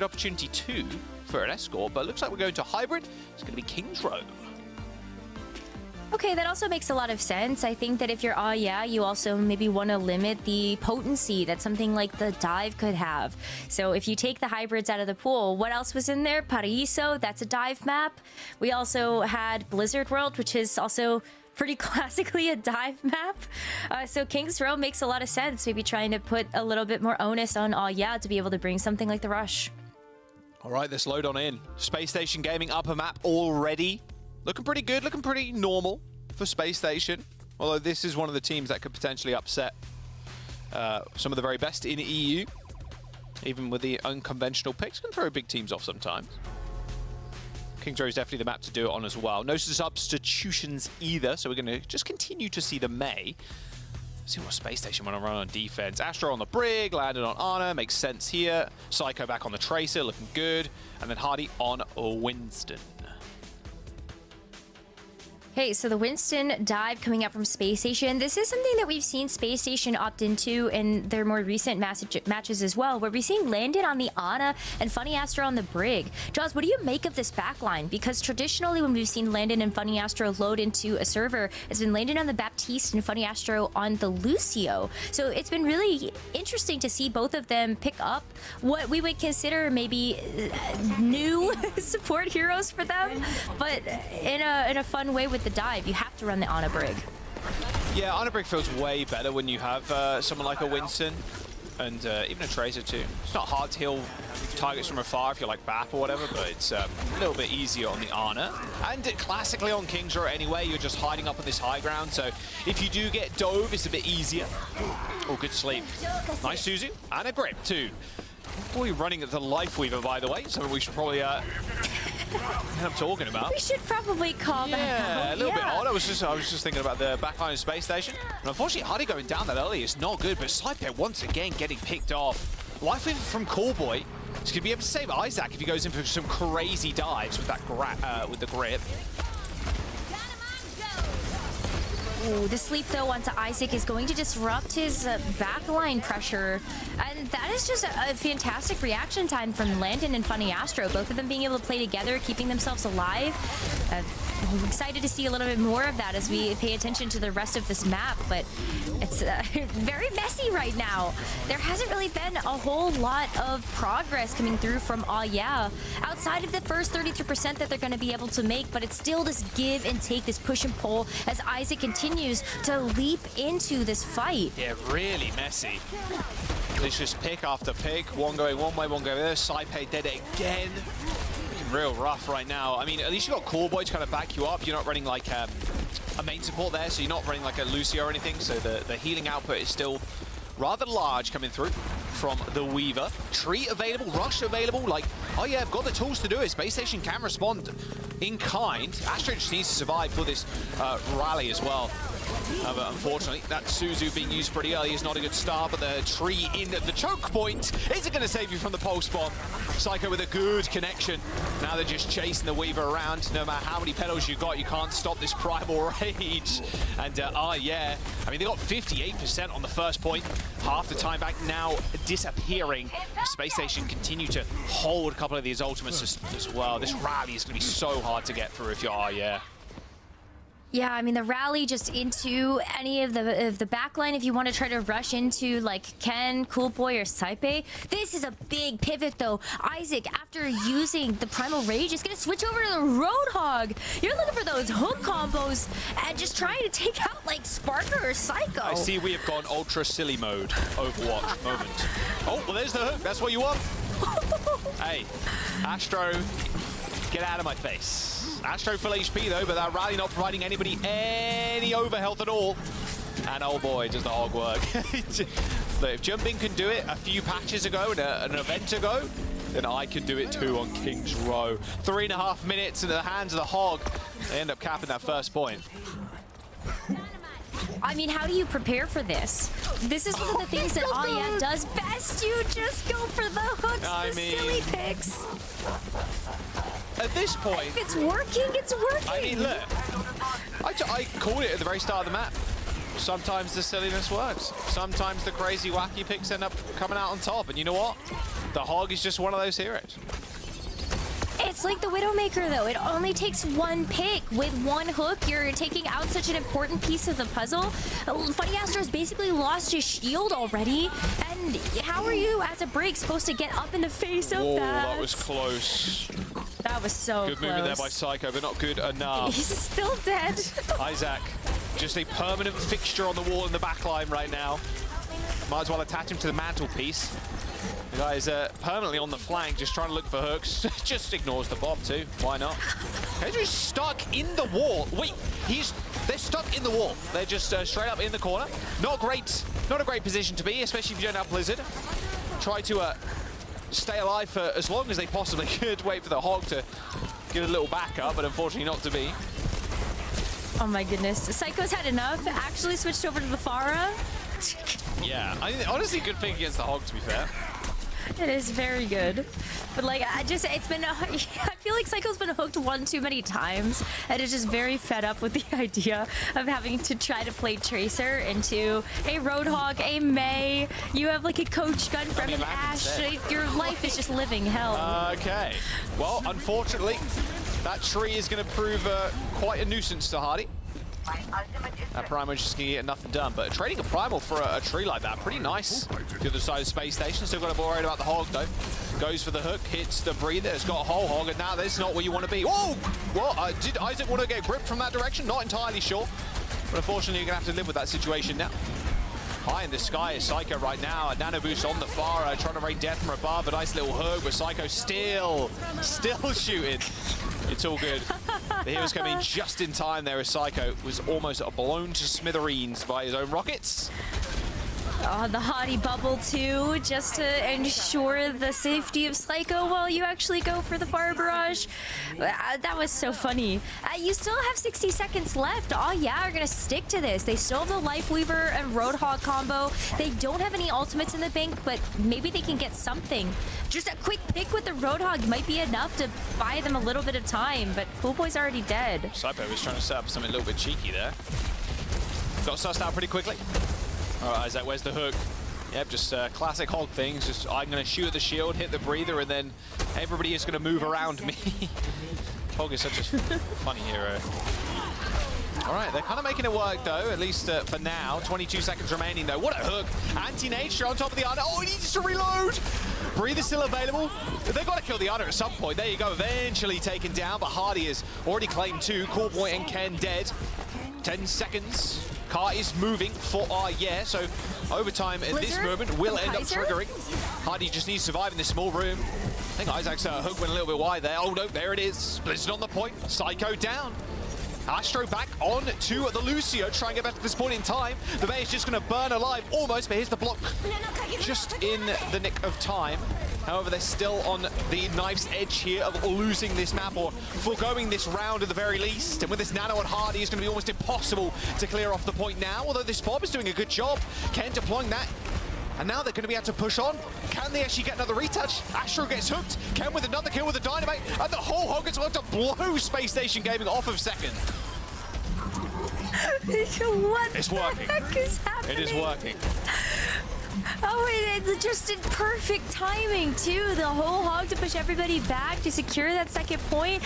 opportunity too for an Escort, but it looks like we're going to Hybrid. It's going to be King's Row. Okay, that also makes a lot of sense. I think that if you're yeah, you also maybe want to limit the potency that something like the Dive could have. So if you take the hybrids out of the pool, what else was in there? Paraiso, that's a dive map. We also had Blizzard World, which is also pretty classically a dive map. So King's Row makes a lot of sense. Maybe trying to put a little bit more onus on yeah to be able to bring something like the Rush. All right, let's load on in. Space Station Gaming upper map already. Looking pretty good, looking pretty normal for Space Station. Although this is one of the teams that could potentially upset some of the very best in EU. Even with the unconventional picks, can throw big teams off sometimes. King's Row is definitely the map to do it on as well. No substitutions either, so we're going to just continue to see the May. See what Space Station want to run on defense. Astro on the Brig, landed on Ana, makes sense here. Psycho back on the Tracer, looking good. And then Hardy on Winston. Okay, so the Winston dive coming out from Space Station. This is something that we've seen Space Station opt into in their more recent matches as well, where we've seen Landon on the Ana and Funny Astro on the Brig. Jaws, what do you make of this backline? Because traditionally when we've seen Landon and Funny Astro load into a server, it's been Landon on the Baptiste and Funny Astro on the Lucio. So it's been really interesting to see both of them pick up what we would consider maybe new support heroes for them, but in a fun way with the dive. You have to run the Ana Brig. Yeah, Ana Brig feels way better when you have someone like a Winston and even a Tracer too. It's not hard to heal targets from afar if you're like BAP or whatever, but it's a little bit easier on the Ana. And classically on King's Row anyway, you're just hiding up on this high ground, so if you do get dove, it's a bit easier. Oh, good sleep. Nice Suzu. And a grip too. Boy, running at the Life Weaver, by the way, something we should probably I'm talking about. We should probably call that out. Yeah, a little bit odd. I was just thinking about the backline of Space Station. And unfortunately, Hardy going down that early is not good, but Slipe once again getting picked off. Life Weaver from Callboy. He's going to be able to save Isaac if he goes in for some crazy dives with that with the grip. Ooh, the sleep though onto Isaac is going to disrupt his backline pressure, and that is just a fantastic reaction time from Landon and Funny Astro, both of them being able to play together, keeping themselves alive. I'm excited to see a little bit more of that as we pay attention to the rest of this map, but it's very messy right now. There hasn't really been a whole lot of progress coming through from yeah outside of the first 33% that they're going to be able to make, but it's still this give and take, this push and pull as Isaac continues to leap into this fight. Yeah, really messy. It's just pick after pick, one going one way, one going the other. Saipe dead again. Real rough right now. I mean, at least you got Callboy to kind of back you up. You're not running like a main support there, so you're not running like a Lucio or anything. So the healing output is still rather large coming through from the Weaver. Tree available, Rush available. Like, oh yeah, I've got the tools to do it. Space Station can respond in kind. Astro just needs to survive for this rally as well. But unfortunately, that Suzu being used pretty early is not a good start, but the tree in the choke point isn't going to save you from the pulse bomb. Psycho with a good connection. Now they're just chasing the Weaver around. No matter how many petals you got, you can't stop this primal rage. And yeah, I mean, they got 58% on the first point. Half the time back now disappearing. Space Station continue to hold a couple of these ultimates as well. This rally is going to be so hard to get through if you're yeah. Yeah, I mean, the rally just into any of the backline, if you want to try to rush into, like, Ken, Coolboy, or Saipe. This is a big pivot, though. Isaac, after using the Primal Rage, is going to switch over to the Roadhog. You're looking for those hook combos and just trying to take out, like, Sparker or Psycho. I see we have gone ultra silly mode, Overwatch moment. Oh, well, there's the hook. That's what you want. Hey, Astro, get out of my face. Astro full HP though, but that rally not providing anybody any overhealth at all. And oh boy, does the hog work. Look, if Jumping can do it a few patches ago and an event ago, then I can do it too on King's Row. 3.5 minutes into the hands of the hog. They end up capping that first point. I mean, how do you prepare for this? This is one of the things that Aya does best. You just go for the hooks, silly picks. At this point, if it's working, it's working. I mean, look, I called it at the very start of the map. Sometimes the silliness works. Sometimes the crazy, wacky picks end up coming out on top. And you know what? The hog is just one of those heroes. It's like the Widowmaker, though. It only takes one pick. With one hook, you're taking out such an important piece of the puzzle. Funny Astro's basically lost his shield already. And how are you, as a break, supposed to get up in the face of that? That was close. That was so good close. movement there by Psycho, but not good enough. He's still dead. Isaac, just a permanent fixture on the wall in the backline right now. Might as well attach him to the mantelpiece. The guy is permanently on the flank, just trying to look for hooks. Just ignores the bomb too. Why not? They're just stuck in the wall. Wait, they're stuck in the wall. They're just straight up in the corner. Not a great position to be, especially if you don't have Blizzard. Try to stay alive for as long as they possibly could. Wait for the hog to give it a little backup, but unfortunately not to be. Oh my goodness. Psycho's had enough. Actually switched over to the Pharah. Yeah, I mean, honestly, good thing against the hog, to be fair. It is very good. But like, it's been, I feel like Psycho's been hooked one too many times, and is just very fed up with the idea of having to try to play Tracer into a Roadhog, a Mei. You have like a Coach Gun from an Ashe. Your life is just living hell. Okay. Well, unfortunately, that tree is going to prove quite a nuisance to Hardy. That Primal just going to get nothing done, but trading a Primal for a tree like that, pretty nice. The other side of Space Station, still got to be worried about the hog though. Goes for the hook, hits the breather, it's got a whole hog, and now that's not where you want to be. Whoa! What? Did Isaac want to get gripped from that direction? Not entirely sure, but unfortunately you're going to have to live with that situation now. High in the sky is Psycho right now. A nano boost on the Pharah, trying to rain death from above. A nice little hook, but Psycho still shooting. It's all good. The hero's coming just in time there as Psycho was almost blown to smithereens by his own rockets. Oh, the Hardy bubble too, just to ensure the safety of Psycho while you actually go for the fire barrage. That was so funny. You still have 60 seconds left. Oh yeah, are gonna stick to this. They still have the Life Weaver and Roadhog combo. They don't have any ultimates in the bank, but maybe they can get something. Just a quick pick with the Roadhog might be enough to buy them a little bit of time, but Foolboy's already dead. Psycho was trying to set up something a little bit cheeky there. Got sussed out pretty quickly. All right, Isaac, where's the hook? Yep, just classic hog things. Just I'm going to shoot at the shield, hit the breather, and then everybody is going to move around me. Hog is such a funny hero. All right, they're kind of making it work, though, at least for now. 22 seconds remaining, though. What a hook. Anti-nature on top of the Ana. Oh, he needs to reload. Breather still available. They've got to kill the Ana at some point. There you go, eventually taken down, but Hardy has already claimed 2. Coolboy and Ken dead. 10 seconds. Car is moving for yeah, so overtime at this moment will end up triggering. Hardy just needs to survive in this small room. I think Isaac's hook went a little bit wide there. Oh no, there it is. Blizzard on the point. Psycho down. Astro back on to the Lucio, trying to get back to this point in time. The Bay is just going to burn alive almost, but here's the block just in the nick of time. However, they're still on the knife's edge here of losing this map or foregoing this round at the very least. And with this nano on Hardy, it's going to be almost impossible to clear off the point now, although this Bob is doing a good job. Ken deploying that. And now they're going to be able to push on. Can they actually get another retouch? Astro gets hooked. Ken with another kill with the dynamite. And the whole hog is going to blow Space Station Gaming off of second. What It's the working. heck is happening? It is working. Oh, it's just in perfect timing, too. The whole hog to push everybody back to secure that second point.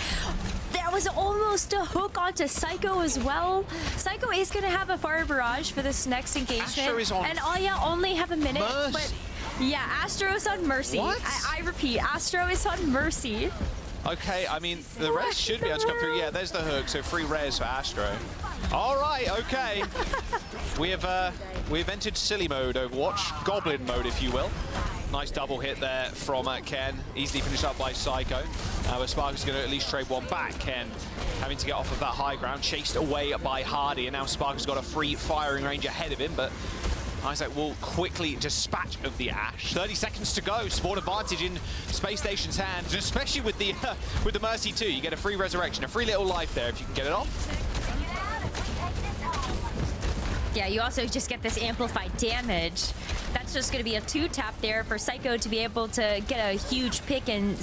That was almost a hook onto Psycho as well. Psycho is going to have a fire barrage for this next engagement. Astro is on and only have a minute. Mercy. But yeah, Astro is on Mercy. What? I repeat, Astro is on Mercy. Okay, I mean, the rest should be able to come through. Yeah, there's the hook, so free rares for Astro. All right, okay. We've entered silly mode, Overwatch. Goblin mode, if you will. Nice double hit there from Ken. Easily finished up by Psycho. But Spark is going to at least trade one back. Ken having to get off of that high ground, chased away by Hardy, and now Spark has got a free firing range ahead of him, but Isaac will quickly dispatch of the Ash. 30 seconds to go. Spawn advantage in Space Station's hands, especially with the Mercy too. You get a free resurrection, a free little life there if you can get it off. Yeah, you also just get this amplified damage. That's just going to be a 2-tap there for Psycho to be able to get a huge pick and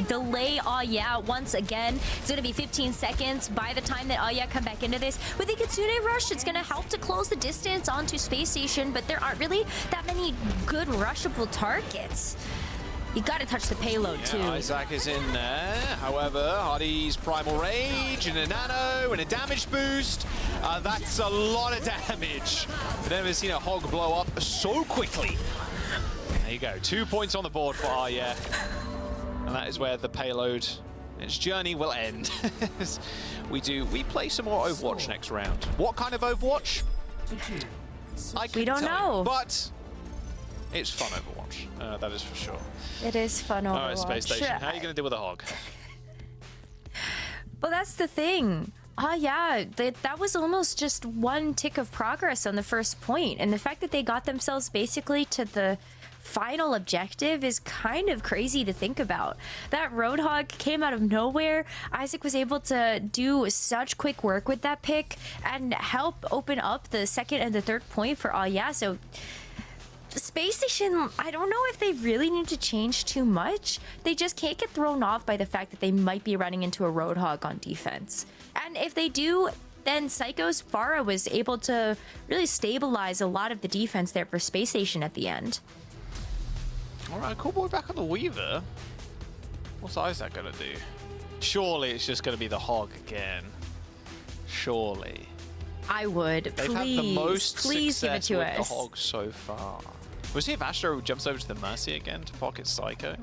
delay Oh Yeah once again. It's going to be 15 seconds by the time that Oh Yeah come back into this. With the Kitsune Rush, it's going to help to close the distance onto Space Station, but there aren't really that many good rushable targets. You got to touch the payload, too. Isaac is in there. However, Hardy's Primal Rage and a Nano and a damage boost. That's a lot of damage. I've never seen a hog blow up so quickly. There you go. 2 points on the board for Arya. And that is where the payload, its journey will end. We play some more Overwatch next round. What kind of Overwatch? We don't know. But it's fun Overwatch. That is for sure. It is fun Overwatch. All right, Space Station. How are you going to deal with a hog? Well, that's the thing. Oh, yeah, that was almost just one tick of progress on the first point. And the fact that they got themselves basically to the final objective is kind of crazy to think about. That Roadhog came out of nowhere. Isaac was able to do such quick work with that pick and help open up the second and the third point for Oh Yeah. So Space Station, I don't know if they really need to change too much. They just can't get thrown off by the fact that they might be running into a Roadhog on defense. And if they do, then Psycho's Pharah was able to really stabilize a lot of the defense there for Space Station at the end. All right, cool boy back on the Weaver. What's Isaac going to do? Surely it's just going to be the hog again. Surely. I would. They've had the most please give it success to with us. the hog so far. We'll see if Astro jumps over to the Mercy again to pocket Psycho.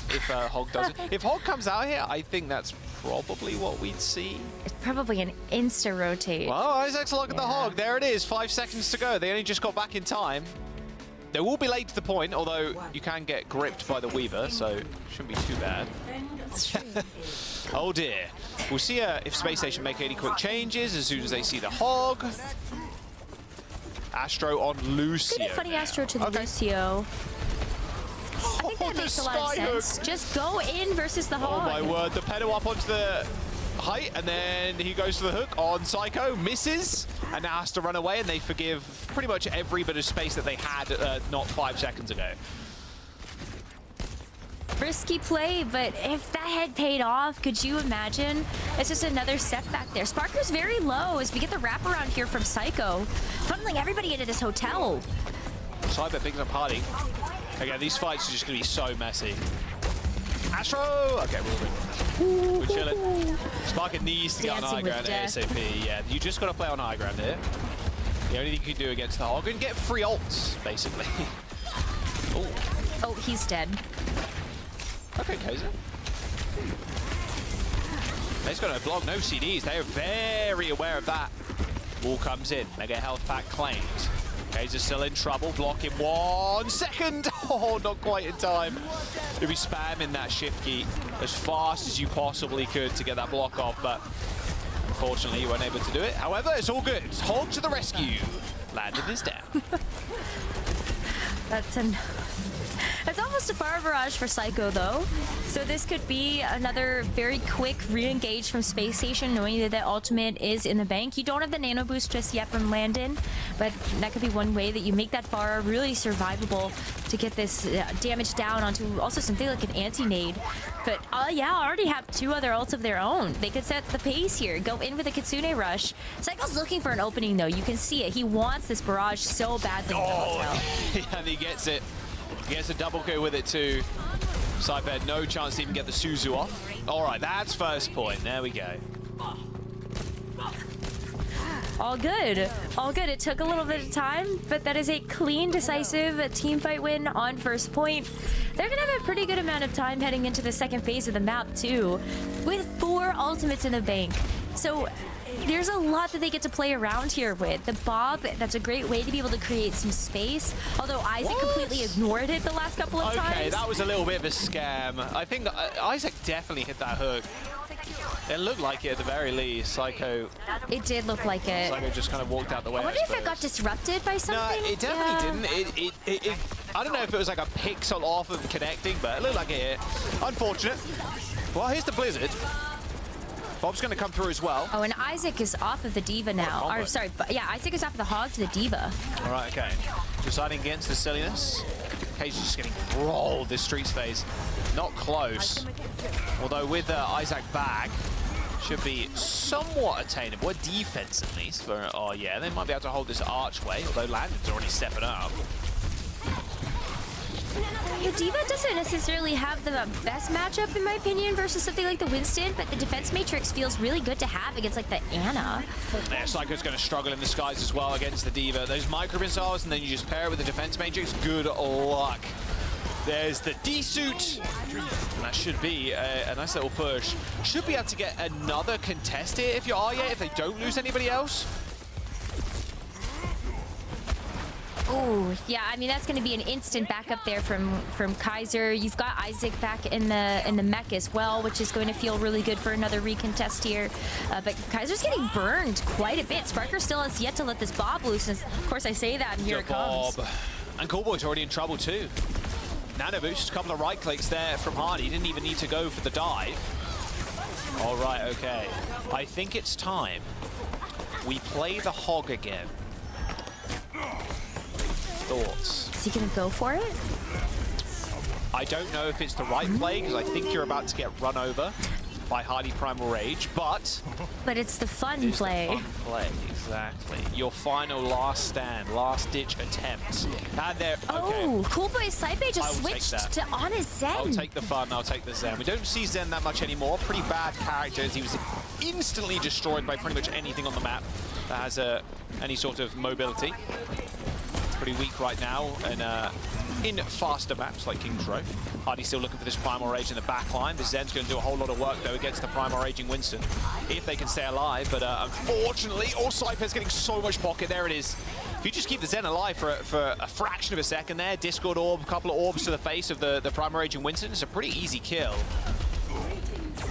If Hog does it. If Hog comes out here, I think that's probably what we'd see. It's probably an insta-rotate. Well, Isaac's looking at the Hog. There it is. 5 seconds to go. They only just got back in time. They will be late to the point, although you can get gripped by the Weaver, so shouldn't be too bad. Oh dear. We'll see if Space Station make any quick changes as soon as they see the Hog. Astro on Lucio. Pretty funny now. Astro to the Lucio. I think that makes a lot of sense. Just go in versus the Hog. Oh my word, the pedal up onto the height, and then he goes to the hook on Psycho, misses, and now has to run away, and they forgive pretty much every bit of space that they had not 5 seconds ago. Risky play, but if that had paid off, could you imagine? It's just another setback there. Sparker's very low as we get the wraparound here from Psycho, funneling everybody into this hotel. Cyber picks up Hardy. Again, these fights are just going to be so messy. Astro! Okay, we're chilling. Sparker needs to get on high ground ASAP. Yeah, you just got to play on high ground here. The only thing you can do against the Hog and get free ults, basically. Oh, he's dead. Okay, Kaiser. They've got a block, no CDs. They are very aware of that. Wall comes in. Mega health pack claimed. Kaiser's still in trouble. Block in 1 second. Oh, not quite in time. You'll be spamming that shift key as fast as you possibly could to get that block off, but unfortunately you weren't able to do it. However, it's all good. Hog to the rescue. Landon is down. That's almost a fire barrage for Psycho, though. So this could be another very quick re-engage from Space Station, knowing that the ultimate is in the bank. You don't have the nano boost just yet from Landon, but that could be one way that you make that fire really survivable to get this damage down onto also something like an anti-nade. But yeah, already have 2 other ults of their own. They could set the pace here, go in with a Kitsune rush. Psycho's looking for an opening, though. You can see it. He wants this barrage so badly. And he gets it. He gets a double kill with it too. Saipe had no chance to even get the Suzu off. All right, that's first point. There we go. All good. All good. It took a little bit of time, but that is a clean, decisive team fight win on first point. They're going to have a pretty good amount of time heading into the second phase of the map, too, with 4 ultimates in the bank. So there's a lot that they get to play around here with. The Bob, that's a great way to be able to create some space, although Isaac completely ignored it the last couple of times. Okay, that was a little bit of a scam. I think Isaac definitely hit that hook. It looked like it at the very least. Psycho. It did look like it. Psycho just kind of walked out the way. I wonder if it got disrupted by something. No, it definitely didn't. I don't know if it was like a pixel off of connecting, but it looked like it hit. Unfortunate. Well, here's the Blizzard. Bob's going to come through as well. Oh, and Isaac is off of the Diva now. Or, sorry, yeah, Isaac is off of the Hog to the Diva. All right, okay. Deciding against the silliness. Cage is just getting rolled this Streets phase. Not close. Although with Isaac back, should be somewhat attainable. A defense at least. For, oh yeah, they might be able to hold this archway, although Landon's already stepping up. The Diva doesn't necessarily have the best matchup, in my opinion, versus something like the Winston, but the defense matrix feels really good to have against, like, the Ana. Yeah, Psycho's going to struggle in the skies as well against the Diva. Those micro missiles, and then you just pair it with the defense matrix. Good luck. There's the D-suit. And that should be a nice little push. Should be able to get another contest here if you are yet, if they don't lose anybody else. Oh, yeah, I mean, that's going to be an instant backup there from Kaiser. You've got Isaac back in the mech as well, which is going to feel really good for another recontest here. But Kaiser's getting burned quite a bit. Sparker still has yet to let this Bob loose. And of course, I say that, and here it comes. Bob. And Coolboy's already in trouble, too. Nano boost, a couple of right clicks there from Hardy. He didn't even need to go for the dive. All right, okay. I think it's time we play the Hog again. Thoughts? Is he gonna go for it? I don't know if it's the right play, because I think you're about to get run over by Hardy Primal Rage, but it's the fun play. The fun play, exactly. Your final last stand, last ditch attempt. And there. Oh, okay. Coolboy Saipe just switched to on his Zen. I'll take the fun, I'll take the Zen. We don't see Zen that much anymore. Pretty bad characters. He was instantly destroyed by pretty much anything on the map that has any sort of mobility. Pretty weak right now, and in faster maps like King's Row. Hardy's still looking for this Primal Rage in the back line. The Zen's going to do a whole lot of work, though, against the Primal Raging Winston, if they can stay alive. But unfortunately, Saipe's getting so much pocket. There it is. If you just keep the Zen alive for a fraction of a second there, Discord Orb, a couple of orbs to the face of the Primal Raging Winston, it's a pretty easy kill.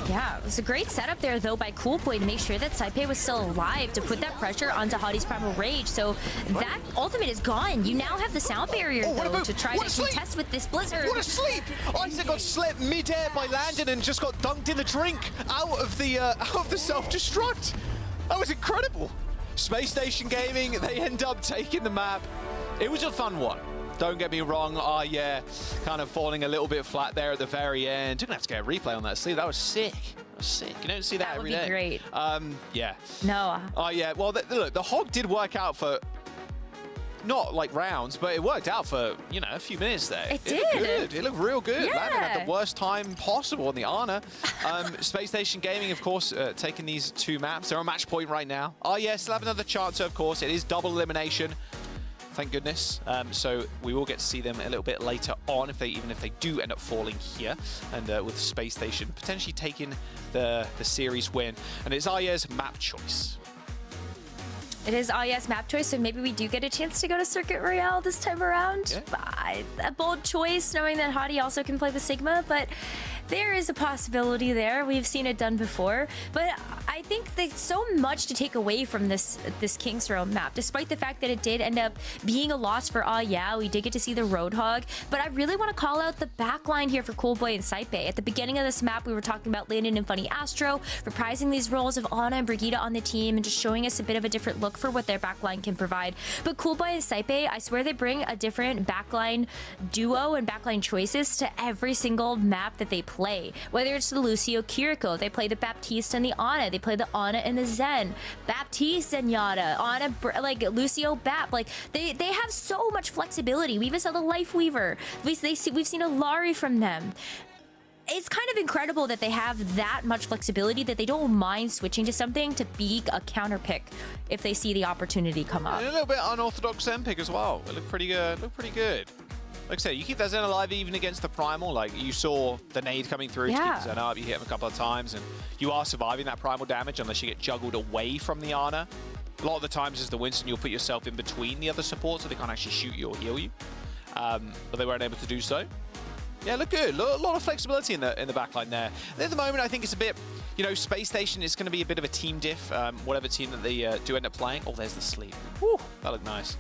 Yeah, it was a great setup there, though, by Coolboy to make sure that Saipe was still alive to put that pressure onto Hardy's Primal Rage. So that ultimate is gone. You now have the sound barrier, though, to try to contest with this Blizzard. What a sleep! Isaac got slept mid-air by Landon and just got dunked in the drink out of the self-destruct. That was incredible. Space Station Gaming, they end up taking the map. It was a fun one. Don't get me wrong, yeah, kind of falling a little bit flat there at the very end. Didn't have to get a replay on that sleeve. That was sick. That was sick. You don't see that every day. That would be great. Yeah. No. Oh, yeah. Well, look, the Hog did work out for not like rounds, but it worked out for, you know, a few minutes there. It did. Looked good. It looked real good. Yeah. Landon at the worst time possible on the Ana. Space Station Gaming, of course, taking these 2 maps. They're on match point right now. Oh, yeah, still have another chance, of course. It is double elimination. Thank goodness. So we will get to see them a little bit later on, even if they do end up falling here, and with Space Station potentially taking the series win. And it's Aya's map choice. It is Aya's map choice, so maybe we do get a chance to go to Circuit Royale this time around. Yeah. A bold choice, knowing that Hardy also can play the Sigma, but there is a possibility there. We've seen it done before, but I think there's so much to take away from this King's Row map, despite the fact that it did end up being a loss for yeah, we did get to see the Roadhog, but I really want to call out the backline here for Coolboy and Saipe. At the beginning of this map, we were talking about Landon and Funny Astro, reprising these roles of Ana and Brigitte on the team and just showing us a bit of a different look for what their backline can provide. But Coolboy and Saipe, I swear they bring a different backline duo and backline choices to every single map that they play. Whether it's the Lucio Kiriko, they play the Baptiste and the Ana, they play the Ana and the Zen, Baptiste and Yada, Ana, like Lucio Bap, like they have so much flexibility. We even saw the Life Weaver. We've seen a Lari from them. It's kind of incredible that they have that much flexibility that they don't mind switching to something to be a counter pick if they see the opportunity come up. And a little bit unorthodox Zen pick as well. It looked pretty good. Like I said, you keep that Zen alive even against the Primal. Like you saw the nade coming through to keep the Zen up. You hit him a couple of times and you are surviving that Primal damage unless you get juggled away from the Ana. A lot of the times as the Winston, you'll put yourself in between the other supports so they can't actually shoot you or heal you. But they weren't able to do so. Yeah, look good. A lot of flexibility in the backline there. And at the moment, I think it's a bit, you know, Space Station is going to be a bit of a team diff, whatever team that they do end up playing. Oh, there's the sleep. Whew, that looked nice.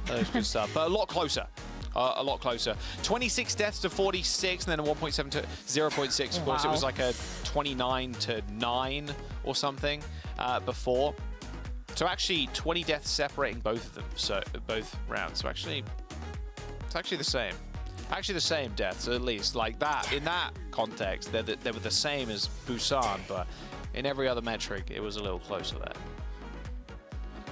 That was good stuff. But a lot closer. A lot closer. 26 deaths to 46, and then a 1.7 to 0.6. Of course, it was like a 29 to 9 or something before. So actually, 20 deaths separating both of them. So both rounds. So actually, it's actually the same. Actually, the same deaths, at least. Like that, in that context, they were the same as Busan, but in every other metric, it was a little closer there.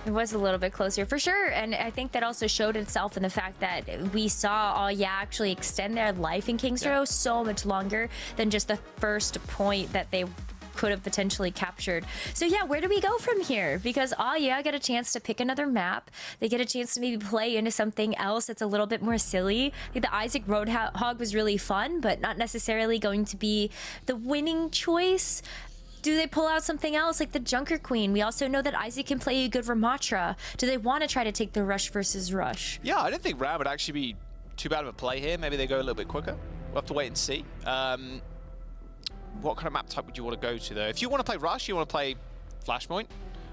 It was a little bit closer for sure, and I think that also showed itself in the fact that we saw actually extend their life in King's Row so much longer than just the first point that they could have potentially captured. So yeah, where do we go from here? Because get a chance to pick another map. They get a chance to maybe play into something else that's a little bit more silly. I think the Isaac Roadhog was really fun, but not necessarily going to be the winning choice. Do they pull out something else like the Junker Queen? We also know that Isaac can play a good Ramatra. Do they want to try to take the Rush versus Rush? Yeah, I don't think Ram would actually be too bad of a play here. Maybe they go a little bit quicker. We'll have to wait and see. What kind of map type would you want to go to, though? If you want to play Rush, you want to play Flashpoint,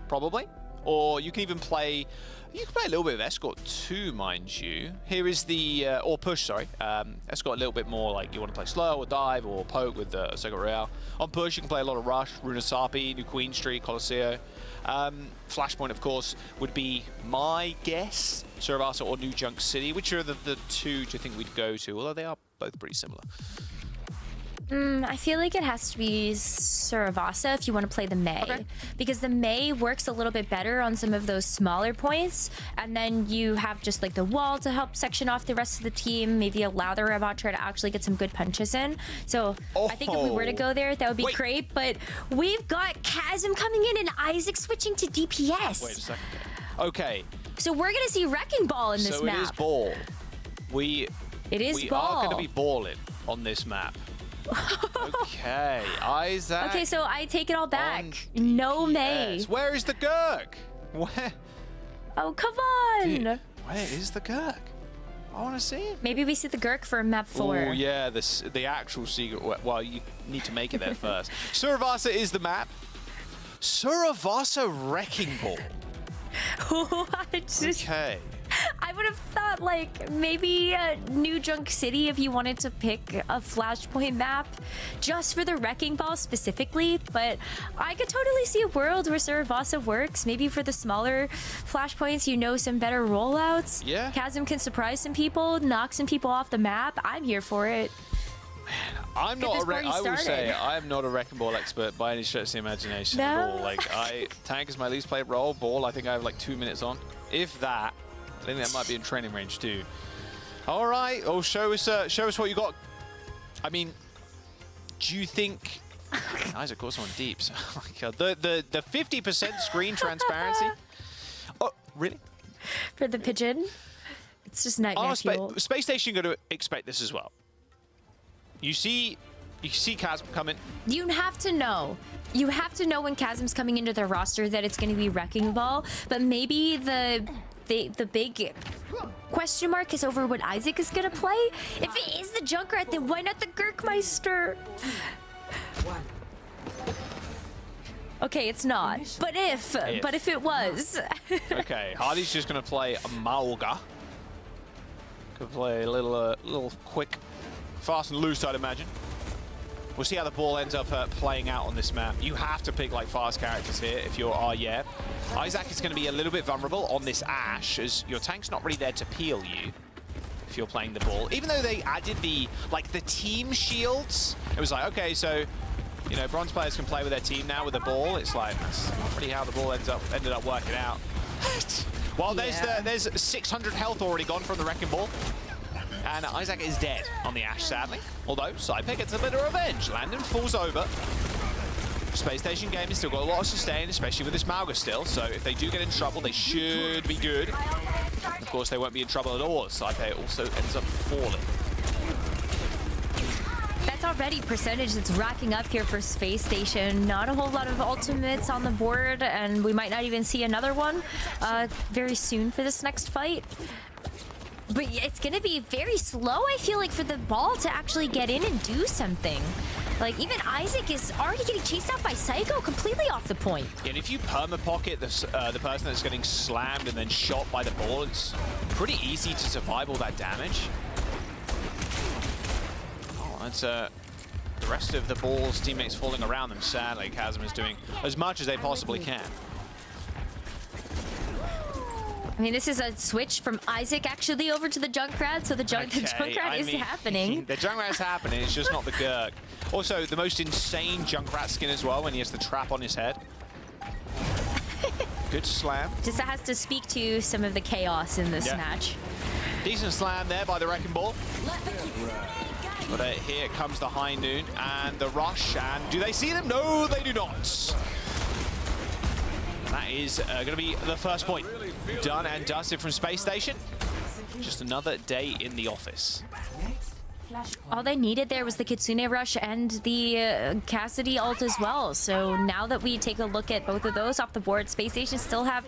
probably. Or you can even play... You can play a little bit of Escort too, mind you. Here is the... or Push, sorry. Escort a little bit more like you want to play Slow or Dive or Poke with Circuit Royale. On Push, you can play a lot of Rush, Runasapi, New Queen Street, Colosseo. Flashpoint, of course, would be my guess. Suravasa or New Junk City. Which are the two do you think we'd go to? Although they are both pretty similar. I feel like it has to be Suravasa if you want to play the May. Because the May works a little bit better on some of those smaller points. And then you have just like the wall to help section off the rest of the team. Maybe allow the Ramatra to actually get some good punches in. So I think if we were to go there, that would be great. But we've got Chasm coming in and Isaac switching to DPS. Wait a second. Okay. So we're going to see Wrecking Ball in this map. So it is ball. We are going to be balling on this map. Okay, Isaac. Okay, so I take it all back. No May. Where is the Gurk? Where? Oh, come on. Dude, where is the Gurk? I want to see it. Maybe we see the Gurk for map 4. Oh, yeah, the actual secret. Well, you need to make it there first. Suravasa is the map. Suravasa Wrecking Ball. Okay. I would have thought like maybe New Junk City if you wanted to pick a Flashpoint map just for the Wrecking Ball specifically, but I could totally see a world where Suravasa works. Maybe for the smaller Flashpoints, you know, some better rollouts. Yeah. Chasm can surprise some people, knock some people off the map. I'm here for it. I will say I am not a Wrecking Ball expert by any stretch of the imagination at all. Like Tank is my least played role. Ball, I think I have like 2 minutes on, if that. I think that might be in training range too. All right. Oh, show us what you got. I mean, do you think? Isaac got someone deep. So, oh my God. The 50% screen transparency. Oh, really? For the pigeon, it's just nightmare fuel. Space Station going to expect this as well. You see Chasm coming. You have to know. You have to know when Chasm's coming into their roster that it's going to be Wrecking Ball, but maybe the the big question mark is over what Isaac is gonna play. If it is the Junkrat, then why not the Gurkmeister? Okay, it's not. But if it was. Okay, Hardy's just gonna play a Mauga. Could play a little quick, fast and loose, I'd imagine. We'll see how the ball ends up playing out on this map. You have to pick like fast characters here if you're yeah. Isaac is going to be a little bit vulnerable on this Ashe, as your tank's not really there to peel you if you're playing the ball. Even though they added the team shields, it was like, okay, so you know, bronze players can play with their team now with the ball. It's like that's not really how the ball ended up working out. Well, there's 600 health already gone from the Wrecking Ball. And Isaac is dead on the Ashe, sadly. Although, Saipe gets a bit of revenge. Landon falls over. Space Station game has still got a lot of sustain, especially with this Mauga still. So if they do get in trouble, they should be good. Of course, they won't be in trouble at all. Saipe also ends up falling. That's already percentage that's racking up here for Space Station. Not a whole lot of ultimates on the board, and we might not even see another one very soon for this next fight. But it's going to be very slow, I feel like, for the ball to actually get in and do something. Like, even Isaac is already getting chased out by Psycho, completely off the point. Yeah, and if you perma-pocket the person that's getting slammed and then shot by the ball, it's pretty easy to survive all that damage. Oh, that's the rest of the ball's teammates falling around them, sadly. Chasm is doing as much as they possibly can. I mean, this is a switch from Isaac actually over to the Junkrat, so the Junkrat is happening. The Junkrat is happening, it's just not the Gurk. Also, the most insane Junkrat skin as well when he has the trap on his head. Good slam. Just has to speak to some of the chaos in this match. Decent slam there by the Wrecking Ball. But here comes the High Noon and the rush, and do they see them? No, they do not. That is going to be the first point. Done and dusted from Space Station. Just another day in the office. All they needed there was the Kitsune Rush and the Cassidy ult as well. So now that we take a look at both of those off the board, Space Station still have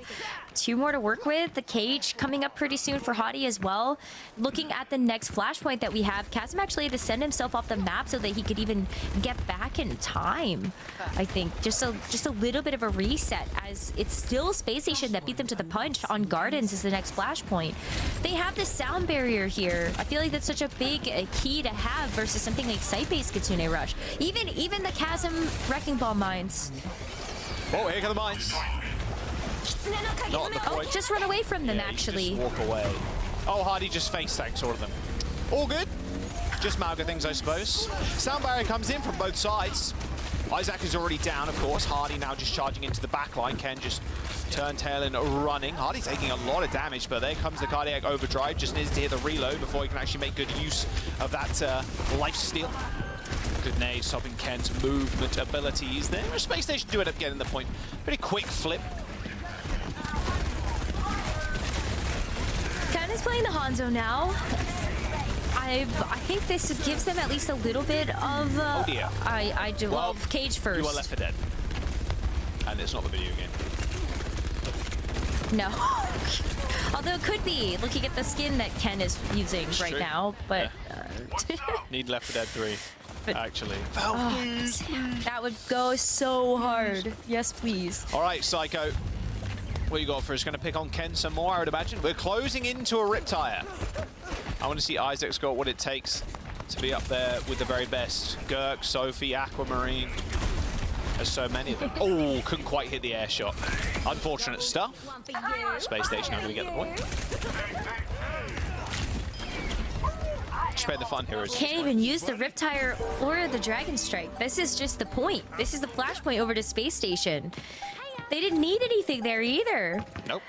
2 more to work with. The Cage coming up pretty soon for Hottie as well. Looking at the next flashpoint that we have, Chasm actually had to send himself off the map so that he could even get back in time. I think just a little bit of a reset, as it's still Space Station that beat them to the punch on Gardens is the next flashpoint. They have this sound barrier here. I feel like that's such a big key to have versus something like Saipe's Kitsune Rush. Even the Chasm Wrecking Ball mines. Oh, here come the mines. Not at the point. Oh, just run away from them, actually. Just walk away. Oh, Hardy just face tanks all of them. All good. Just Mauga things, I suppose. Sound barrier comes in from both sides. Isaac is already down, of course. Hardy now just charging into the back line. Ken just turn tail and running. Hardy taking a lot of damage, but there comes the cardiac overdrive. Just needs to hear the reload before he can actually make good use of that life steal. Good nade, stopping Ken's movement abilities there. Space Station do end up getting the point. Pretty quick flip. Ken is playing the Hanzo now. I think this gives them at least a little bit of... oh dear. I do. Well, Cage first. You are Left 4 Dead. And it's not the video game. No. Although it could be, looking at the skin that Ken is using right now, but... Yeah. Need Left 4 Dead 3, but, actually. That would go so hard. Yes, please. All right, Psycho. What you got for us? Going to pick on Ken some more, I would imagine. We're closing into a Riptire. I want to see Isaac's got what it takes to be up there with the very best. Gurk, Sophie, Aquamarine. There's so many of them. Oh, couldn't quite hit the air shot. Unfortunate stuff. Space Station not going to get the point. Spend the fun heroes. Can't even use the Riptire or the Dragon Strike. This is just the point. This is the flashpoint over to Space Station. They didn't need anything there either. Nope,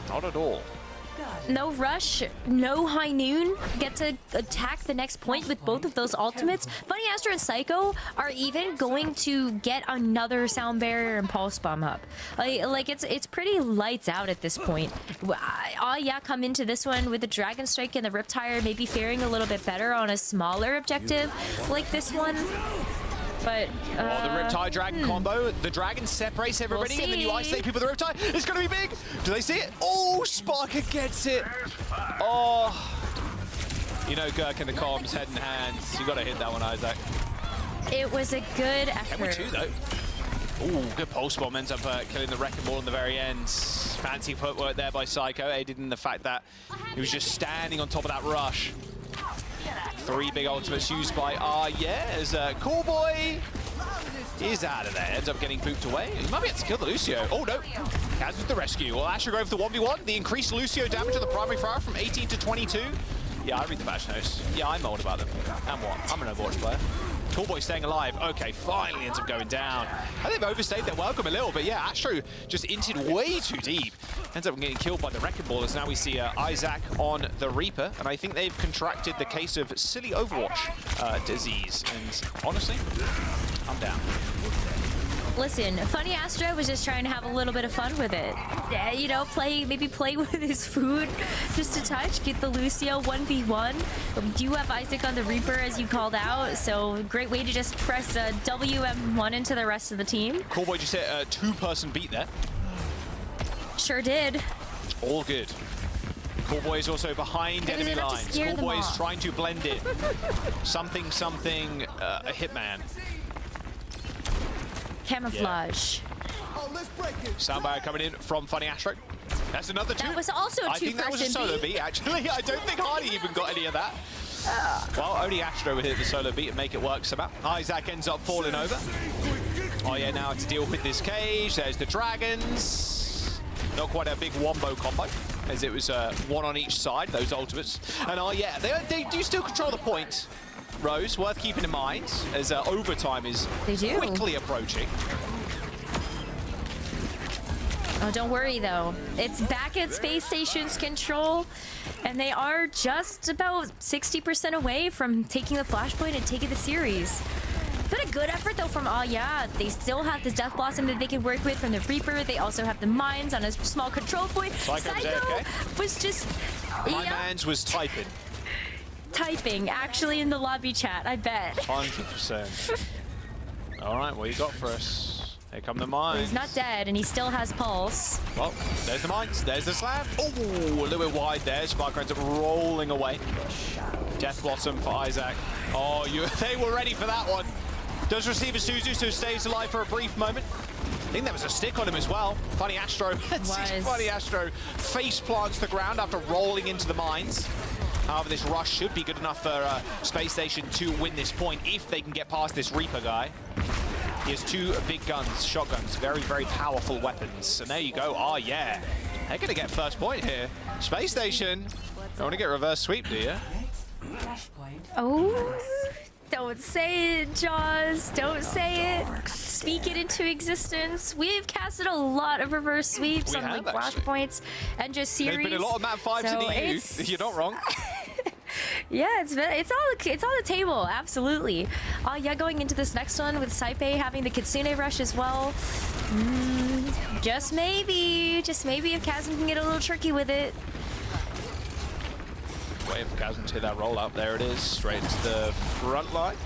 not at all. No rush, no High Noon. Get to attack the next point with both of those ultimates. Bunny Astro and Psycho are even going to get another sound barrier and pulse bomb up. Like it's pretty lights out at this point. Yeah, come into this one with the Dragon Strike and the Riptire, maybe faring a little bit better on a smaller objective like this one. But the Riptide Dragon combo. The Dragon separates everybody, and then you isolate people with the Riptide. It's going to be big. Do they see it? Oh, Sparker gets it. Oh. You know, Gurk and the comms, head and hands. You got to hit that one, Isaac. it was a good effort. Two, though. Ooh, good pulse bomb ends up killing the Wrecking Ball in the very end. Fancy footwork there by Psycho, aided in the fact that he was just standing on top of that rush. 3 big ultimates used by as Callboy is out of there. Ends up getting booped away. He might be able to kill the Lucio. Oh no, Kaz with the rescue. Well, Asher go for the 1v1. The increased Lucio damage to the primary fire from 18 to 22. Yeah, I read the patch notes. Yeah, I'm old about them. And what? I'm an Overwatch player. Callboy staying alive. Okay, finally ends up going down. I think they've overstayed their welcome a little, but yeah, Astro just inted way too deep. Ends up getting killed by the Wrecking Ball, as now we see Isaac on the Reaper, and I think they've contracted the case of silly Overwatch disease. And honestly, I'm down. Listen, Funny Astro was just trying to have a little bit of fun with it. You know, maybe play with his food just a touch, get the Lucio 1v1. But we do have Isaac on the Reaper, as you called out, so great way to just press WM1 into the rest of the team. Callboy just hit a 2-person beat there. Sure did. All good. Callboy is also behind enemy lines. Callboy is trying to blend it. something, a hitman. Camouflage. Yeah. Soundbite coming in from Funny Astro. That's another 2. That was also a 2-person I think that was a solo beat, actually. I don't think Hardy even got any of that. Well, only Astro would hit the solo beat and make it work somehow. Isaac ends up falling over. Oh yeah, now to deal with this cage. There's the Dragons. Not quite a big wombo combo, as it was 1 on each side, those ultimates. And they do still control the point. Rose, worth keeping in mind, as overtime is quickly approaching. Oh, don't worry, though. It's back at Space Station's control, and they are just about 60% away from taking the Flashpoint and taking the series. But a good effort, though, from They still have this Death Blossom that they can work with from the Reaper. They also have the Mines on a small control point. Psycho was just... My man's was typing. Actually, in the lobby chat, I bet. 100%. All right, what you got for us? Here come the mines. He's not dead, and he still has pulse. Well, there's the mines. There's the slam. Oh, a little bit wide there. Sparker ends up rolling away. Death Blossom for Isaac. Oh, they were ready for that one. Does receive a Suzu, so stays alive for a brief moment. I think there was a stick on him as well. Funny Astro. Funny Astro face plants the ground after rolling into the mines. However, this rush should be good enough for Space Station to win this point if they can get past this Reaper guy. He has 2 big guns, shotguns, very, very powerful weapons. And there you go. Oh, yeah. They're going to get first point here. Space Station. I want to get reverse sweep, do you? Oh, don't say it, Jaws. Don't say it. Speak it into existence. We've casted a lot of reverse sweeps on like Flashpoints and just series. There's been a lot of map 5s in the EU. You're not wrong. Yeah, it's on the table, absolutely. Going into this next one with Saipei having the Kitsune rush as well. Just maybe if Chasm can get a little tricky with it. Waiting for Chasm to hit that roll up. There it is, straight into the front line.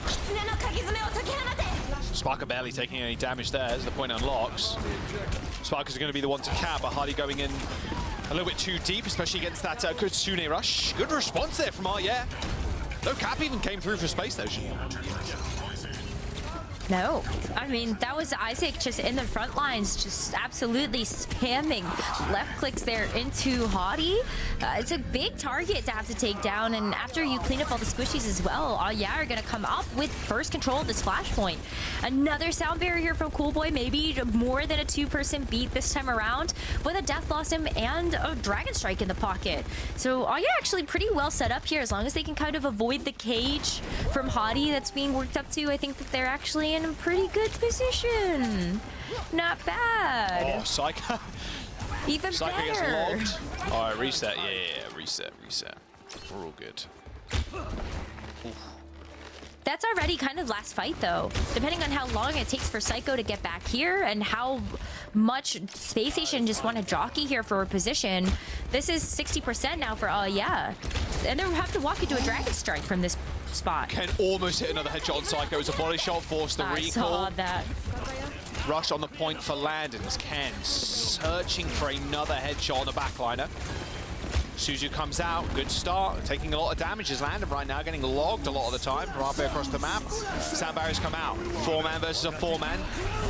Sparker barely taking any damage there as the point unlocks. Sparker's going to be the one to cap, but Hardy going in a little bit too deep, especially against that Kitsune rush. Good response there from No cap even came through for Space Station. No, I mean, that was Isaac just in the front lines, just absolutely spamming left clicks there into Hottie. It's a big target to have to take down, and after you clean up all the squishies as well, are going to come up with first control of this Flashpoint. Another sound barrier here from Callboy, maybe more than a 2-person beat this time around, with a Death Blossom and a Dragon Strike in the pocket. So actually pretty well set up here, as long as they can kind of avoid the cage from Hottie that's being worked up to. I think that they're actually in a pretty good position. Not bad. Oh, Psycho. Even Psycho better. gets logged. All right, reset. Yeah, reset. We're all good. Oof. That's already kind of last fight, though. Depending on how long it takes for Psycho to get back here and how much Space Station just want to jockey here for a position, this is 60% now for And they'll have to walk into a Dragon Strike from this spot. Ken almost hit another headshot on Psycho. It was a body shot, forced the I recall. saw that. Rush on the point for Landon as Ken searching for another headshot on the backliner. Suzu comes out, good start, taking a lot of damage as Landon right now, getting logged a lot of the time from halfway across the map. Sound barriers come out, 4-man versus a 4-man.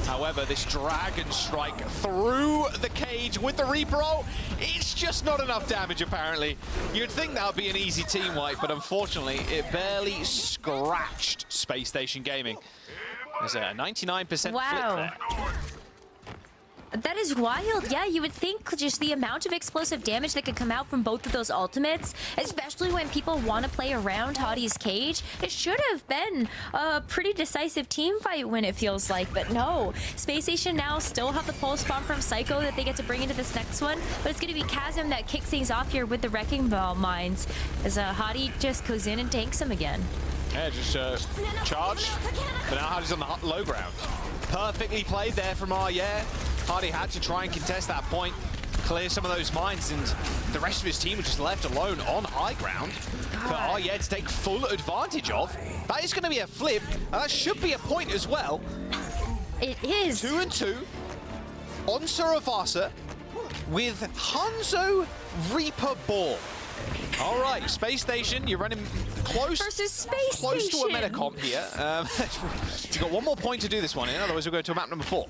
However, this Dragon Strike through the cage with the Reaper ult, it's just not enough damage apparently. You'd think that would be an easy team wipe, but unfortunately, it barely scratched Space Station Gaming. There's a 99% flip there. That is wild. Yeah, you would think just the amount of explosive damage that could come out from both of those ultimates, especially when people want to play around Hottie's cage. It should have been a pretty decisive team fight win, it feels like, but no. Space Station now still have the pulse bomb from Psycho that they get to bring into this next one, but it's going to be Chasm that kicks things off here with the Wrecking Ball mines as Hottie just goes in and tanks him again. Yeah, just charge, but now Hottie's on the low ground. Perfectly played there from Arya. Hottie had to try and contest that point, clear some of those mines, and the rest of his team was just left alone on high ground for Arya to take full advantage of. That is going to be a flip, and that should be a point as well. It is. 2-2 on Suravasa with Hanzo Reaper Ball. All right, Space Station, you're running close versus Space close Station. to a meta comp here. You've got one more point to do this one in, otherwise we'll go to map number 4.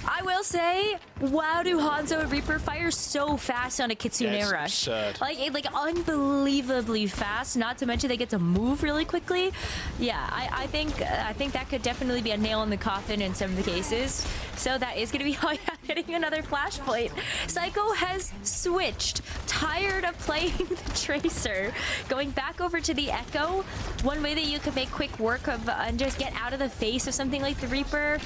I will say, wow, do Hanzo and Reaper fire so fast on a Kitsune Yeah, it's rush. absurd. Like unbelievably fast, not to mention they get to move really quickly. Yeah, I think that could definitely be a nail in the coffin in some of the cases. So that is going to be hitting another flashpoint. Psycho has switched, tired of playing the Tracer, going back over to the Echo. One way that you could make quick work of and just get out of the face of something like the Reaper.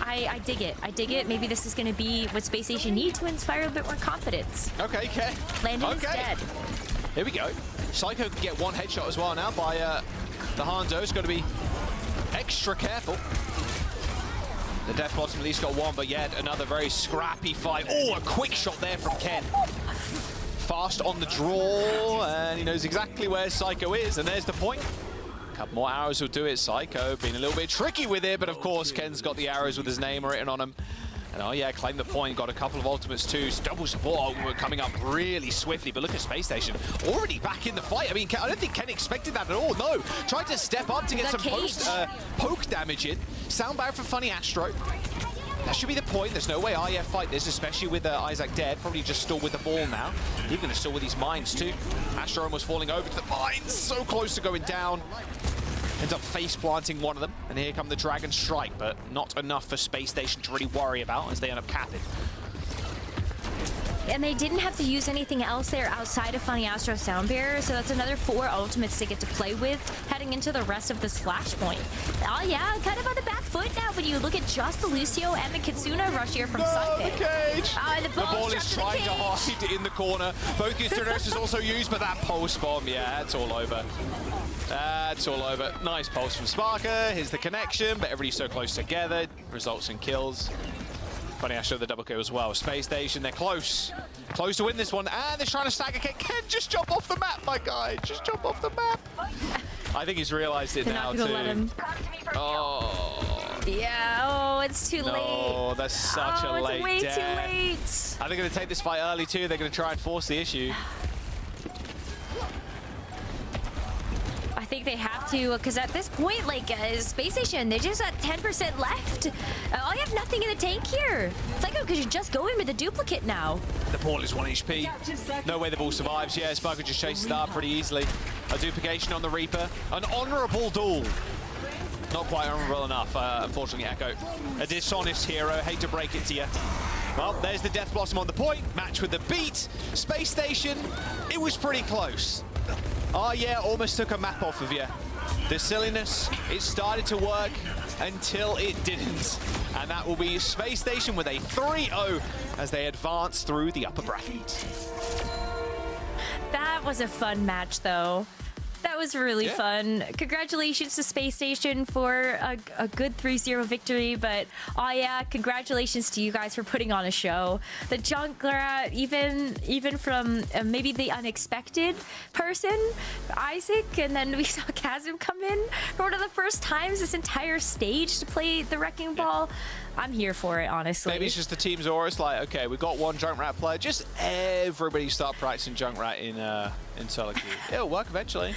I dig it. I dig it. Maybe this is going to be what Space Station need to inspire a bit more confidence. Okay, okay. Landon is dead. Here we go. Psycho can get one headshot as well now by the Hanzo. It's got to be extra careful. The Death Bottom at least got one, but yet another very scrappy fight. Oh, a quick shot there from Ken. Fast on the draw, and he knows exactly where Psycho is, and there's the point. A couple more arrows will do it. Psycho being a little bit tricky with it, but of course Ken's got the arrows with his name written on them. And oh yeah, claimed the point, got a couple of ultimates too. Double support coming up really swiftly, but look at Space Station already back in the fight. I mean, I don't think Ken expected that at all. No, tried to step up to get some poke damage in. Sound bad for Funny Astro. That should be the point. There's no way IF fight this, especially with Isaac dead. Probably just still with the ball now. He's going to still with these mines too. Astro almost falling over to the mines. So close to going down. Ends up face planting one of them. And here come the Dragon Strike, but not enough for Space Station to really worry about as they end up capping. And they didn't have to use anything else there outside of Funny Astro Sound Barrier, so that's another 4 ultimates to get to play with heading into the rest of this flashpoint. Oh yeah, kind of on the back foot now when you look at just the Lucio and the Kitsune rush here from Sunday. The cage! The ball is trying to hide in the corner. Both Kitsune is also used, but that pulse bomb, yeah, it's all over. That's all over. Nice pulse from Sparker. Here's the connection, but everybody's so close together. Results in kills. Funny, I showed the double kill as well. Space Station, they're close. Close to win this one, and they're trying to stagger Ken. Ken, just jump off the map, my guy. Just jump off the map. I think he's realized it now, too. Let him. Oh. Yeah, oh, it's too late. Oh, that's such a late way death. too late. Are they going to take this fight early, too? They're going to try and force the issue. I think they have to, because at this point, like, Space Station, they just got 10% left. I have nothing in the tank here. Psycho could just go in with a duplicate now. The ball is 1 HP. No way the ball survives. Yeah, Sparker just chases that pretty easily. A duplication on the Reaper. An honorable duel. Not quite honorable enough, unfortunately, Echo. A dishonest hero. Hate to break it to you. Well, there's the Death Blossom on the point. Match with the beat. Space Station, it was pretty close. Oh yeah, almost took a map off of you. The silliness, it started to work until it didn't. And that will be Space Station with a 3-0 as they advance through the upper bracket. That was a fun match, though. That was really fun. Congratulations to Space Station for a good 3-0 victory. But congratulations to you guys for putting on a show. The Junkrat, even from maybe the unexpected person, Isaac, and then we saw Chasm come in for one of the first times this entire stage to play the Wrecking Ball. I'm here for it, honestly. Maybe it's just the team's aura. It's like, okay, we've got one Junkrat player. Just everybody start practicing Junkrat in solo queue. It'll work eventually.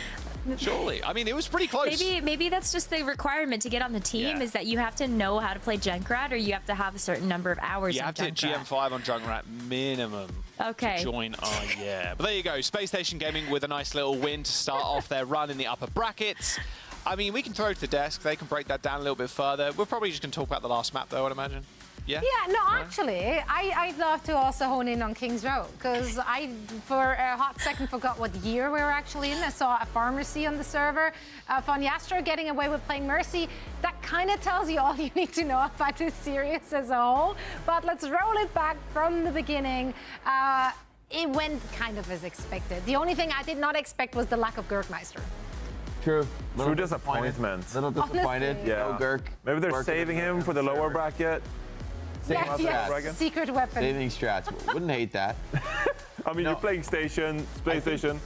Surely. I mean, it was pretty close. Maybe that's just the requirement to get on the team is that you have to know how to play Junkrat, or you have to have a certain number of hours. You have to hit GM5 on Junkrat minimum. Okay. To join But there you go. Space Station Gaming with a nice little win to start off their run in the upper brackets. I mean, we can throw to the desk. They can break that down a little bit further. We're probably just going to talk about the last map, though, I'd imagine. Yeah? Yeah, no, actually, I'd love to also hone in on King's Row, because I, for a hot second, forgot what year we were actually in. I saw a Pharmacy on the server. Foniastro getting away with playing Mercy. That kind of tells you all you need to know about this series as a whole. But let's roll it back from the beginning. It went kind of as expected. The only thing I did not expect was the lack of Gurkmeister. True. True disappointment. Little disappointed. Honestly. Yeah. No Gurk. Maybe they're Working saving him for the lower bracket. Yes, secret weapon. Saving strats. Wouldn't hate that. I mean, you're playing Station, Space Station.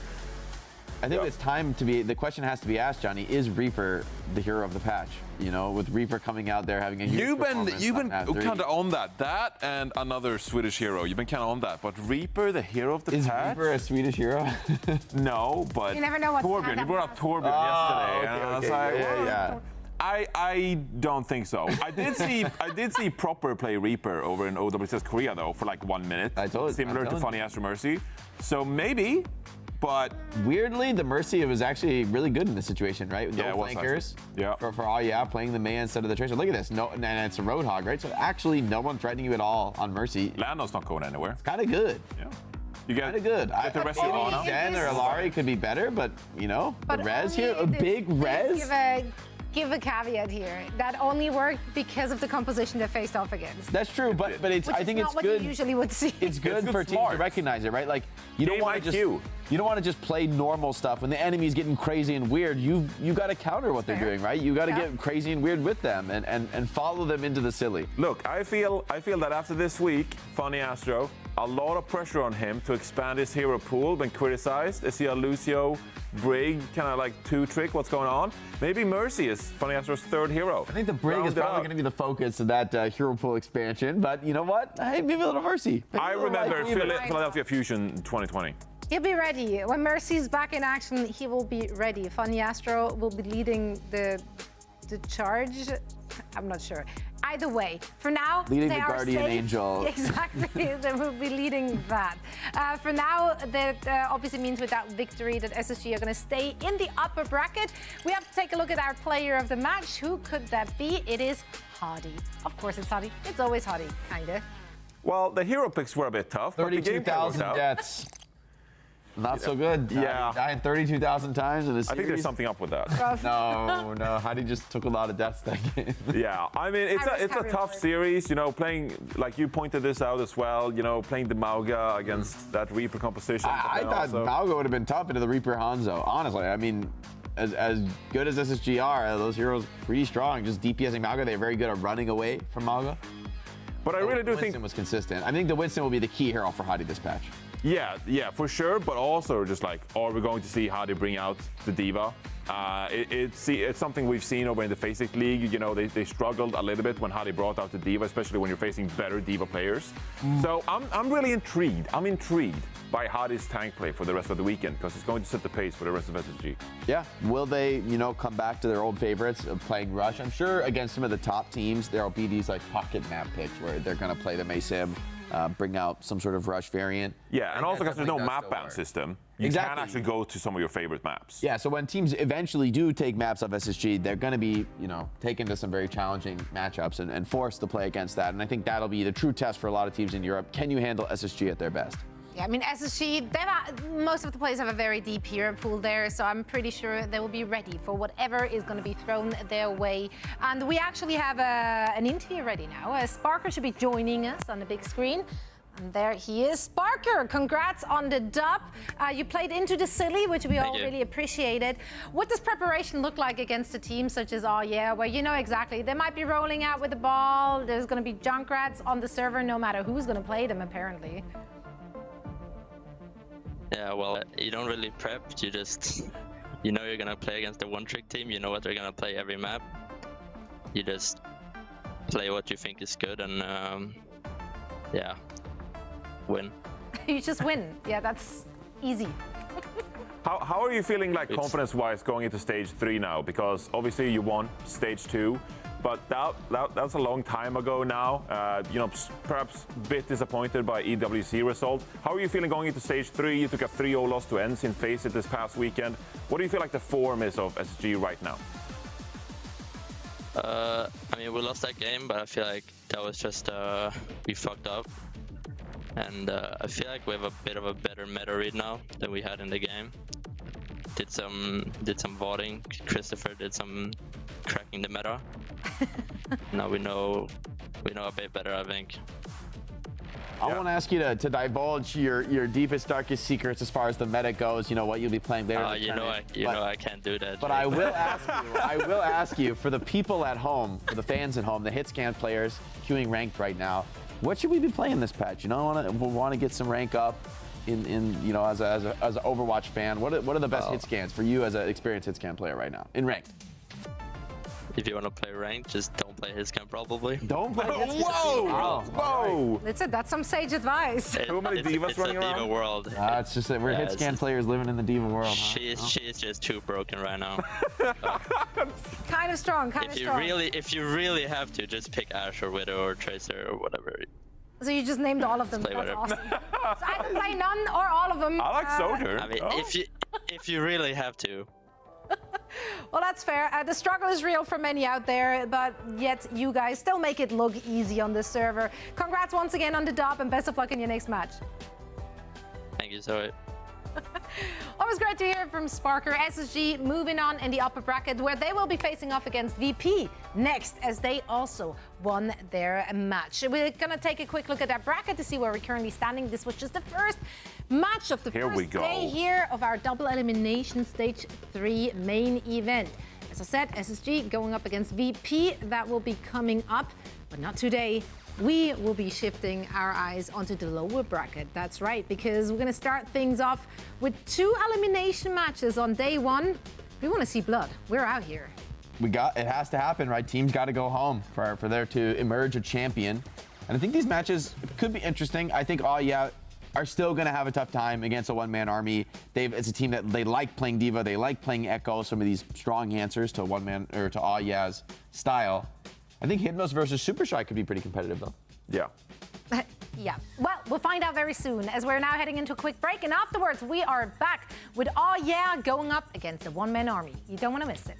I think it's time to be. The question has to be asked, Johnny. Is Reaper the hero of the patch? You know, with Reaper coming out there having a huge You've been performance kind of on that and another Swedish hero. You've been kind of on that, but Reaper, the hero of the Is patch? Reaper a Swedish hero? No, but You never know what Torbjorn. You brought up Torbjorn yesterday, and I was like, yeah. I don't think so. I did see Proper play Reaper over in OWCS Korea though for like 1 minute. Similar to Funny Astro Mercy. So maybe, but Weirdly, the Mercy was actually really good in this situation, right? No it was flankers. actually. Yeah. For playing the Mei instead of the Tracer. Look at this. No, and it's a Roadhog, right? So actually, no one threatening you at all on Mercy. Lando's not going anywhere. Kind of good. Yeah. You get Kind of good. Get the rest of Maybe Anna. Zen or Alari could be better, but you know, the res only here, a big res. Give a caveat here. That only worked because of the composition they faced off against. That's true, but it's. Which I think is it's not good. What you usually would see. It's good It's for teams smart. to recognize it, right? Like you don't Game want to just IQ. you don't want to just play normal stuff when the enemy's getting crazy and weird. You got to counter what they're doing, right? You got to get crazy and weird with them and follow them into the silly. Look, I feel that after this week, Funny Astro, a lot of pressure on him to expand his hero pool. Been criticized. Is he a Lucio Brig kind of like two-trick? What's going on? Maybe Mercy is Funny Astro's third hero. I think the Brig is probably going to be the focus of that hero pool expansion, but you know what? Hey, maybe a little Mercy. I remember Philadelphia Fusion 2020. He'll be ready. When Mercy's back in action, he will be ready. Funny Astro will be leading the charge. I'm not sure. Either way, for now, Leading they the are Guardian safe. Angel. Exactly, they will be leading that. For now, that obviously means with that victory that SSG are going to stay in the upper bracket. We have to take a look at our player of the match. Who could that be? It is Hardy. Of course it's Hardy. It's always Hardy, kind of. Well, the hero picks were a bit tough, but the gameplay worked 32,000 out. deaths. Not so good. Yeah. Dying 32,000 times in a series. I think there's something up with that. No. Hardy just took a lot of deaths that game. Yeah, I mean, it's a tough series, you know, playing, like you pointed this out as well, you know, playing the Mauga against that Reaper composition. I thought Mauga would have been tough into the Reaper Hanzo. Honestly, I mean, as good as SSG are, those heroes pretty strong. Just DPSing Mauga, they're very good at running away from Mauga. But I really do think Winston was consistent. I think the Winston will be the key hero for Hardy this patch. Yeah, for sure. But also, just like, are we going to see how they bring out the Diva? It's something we've seen over in the FACEIT League. You know, they struggled a little bit when Hardy brought out the Diva, especially when you're facing better Diva players. So I'm really intrigued. I'm intrigued by Hardy's tank play for the rest of the weekend because it's going to set the pace for the rest of SSG. Yeah. Will they, come back to their old favorites of playing Rush? I'm sure against some of the top teams, there'll be these like pocket map picks where they're going to play the Maysim. Bring out some sort of Rush variant. Yeah, and also because there's no map ban system, you can actually go to some of your favorite maps. Yeah, so when teams eventually do take maps off SSG, they're going to be, taken to some very challenging matchups and forced to play against that. And I think that'll be the true test for a lot of teams in Europe. Can you handle SSG at their best? Yeah, I mean, SSG, most of the players have a very deep hero pool there, so I'm pretty sure they will be ready for whatever is going to be thrown their way. And we actually have an interview ready now. Sparker should be joining us on the big screen. And there he is, Sparker. Congrats on the dub. You played into the silly, which we all really appreciated. What does preparation look like against a team such as Oh Yeah, where you know exactly they might be rolling out with the ball, there's going to be Junkrats on the server no matter who's going to play them, apparently? Yeah, well, you don't really prep, you know you're going to play against a one-trick team, you know what they're going to play every map. You just play what you think is good and, yeah, win. You just win. Yeah, that's easy. How are you feeling like confidence-wise going into stage 3 now? Because obviously you won stage 2, but that's a long time ago now. You know, perhaps a bit disappointed by EWC result. How are you feeling going into stage 3? You took a 3-0 loss to Ensign in Face It this past weekend. What do you feel like the form is of SSG right now? I mean, we lost that game, but I feel like that was just we fucked up. And I feel like we have a bit of a better meta read now than we had in the game. Did some voting. Christopher did some cracking the meta. Now we know a bit better, I think. I want to ask you to divulge your deepest, darkest secrets as far as the meta goes. You know what you'll be playing later. You know I can't do that. But Jake. I will ask you for the people at home, for the fans at home, the Hitscan players queuing ranked right now. What should we be playing this patch? You know, we want to get some rank up in you know, as an Overwatch fan. What are the best hit scans for you as an experienced hit scan player right now in ranked? If you want to play ranked, just don't play Hitscan probably. Don't play Hitscan. Whoa! Whoa! That's some sage advice. Too many divas running around. It's a diva world. It's just that we're Hitscan players living in the diva world. She is just too broken right now. Kind of strong. If you really have to, just pick Ashe or Widow or Tracer or whatever. So you just named all of them. That's awesome. So either play none or all of them. I like Soldier. I mean, if you really have to. Well, that's fair. The struggle is real for many out there, but yet you guys still make it look easy on this server. Congrats once again on the dub and best of luck in your next match. Thank you, Zoe. Always great to hear from Sparker. SSG moving on in the upper bracket where they will be facing off against VP next as they also won their match. We're going to take a quick look at that bracket to see where we're currently standing. This was just the first match of the first day here of our double elimination stage 3 main event. As I said, SSG going up against VP. That will be coming up, but not today. We will be shifting our eyes onto the lower bracket. That's right, because we're going to start things off with 2 elimination matches on day 1. We want to see blood. We're out here. It has to happen, right? Teams got to go home for there to emerge a champion. And I think these matches could be interesting. I think Oh Yeah are still going to have a tough time against a one-man army. It's a team that they like playing Diva, they like playing Echo, some of these strong answers to one-man or to Oh Yeah's style. I think Hypnos versus Super Shy could be pretty competitive, though. Yeah. Yeah. Well, we'll find out very soon as we're now heading into a quick break. And afterwards, we are back with Oh Yeah going up against the one-man army. You don't want to miss it.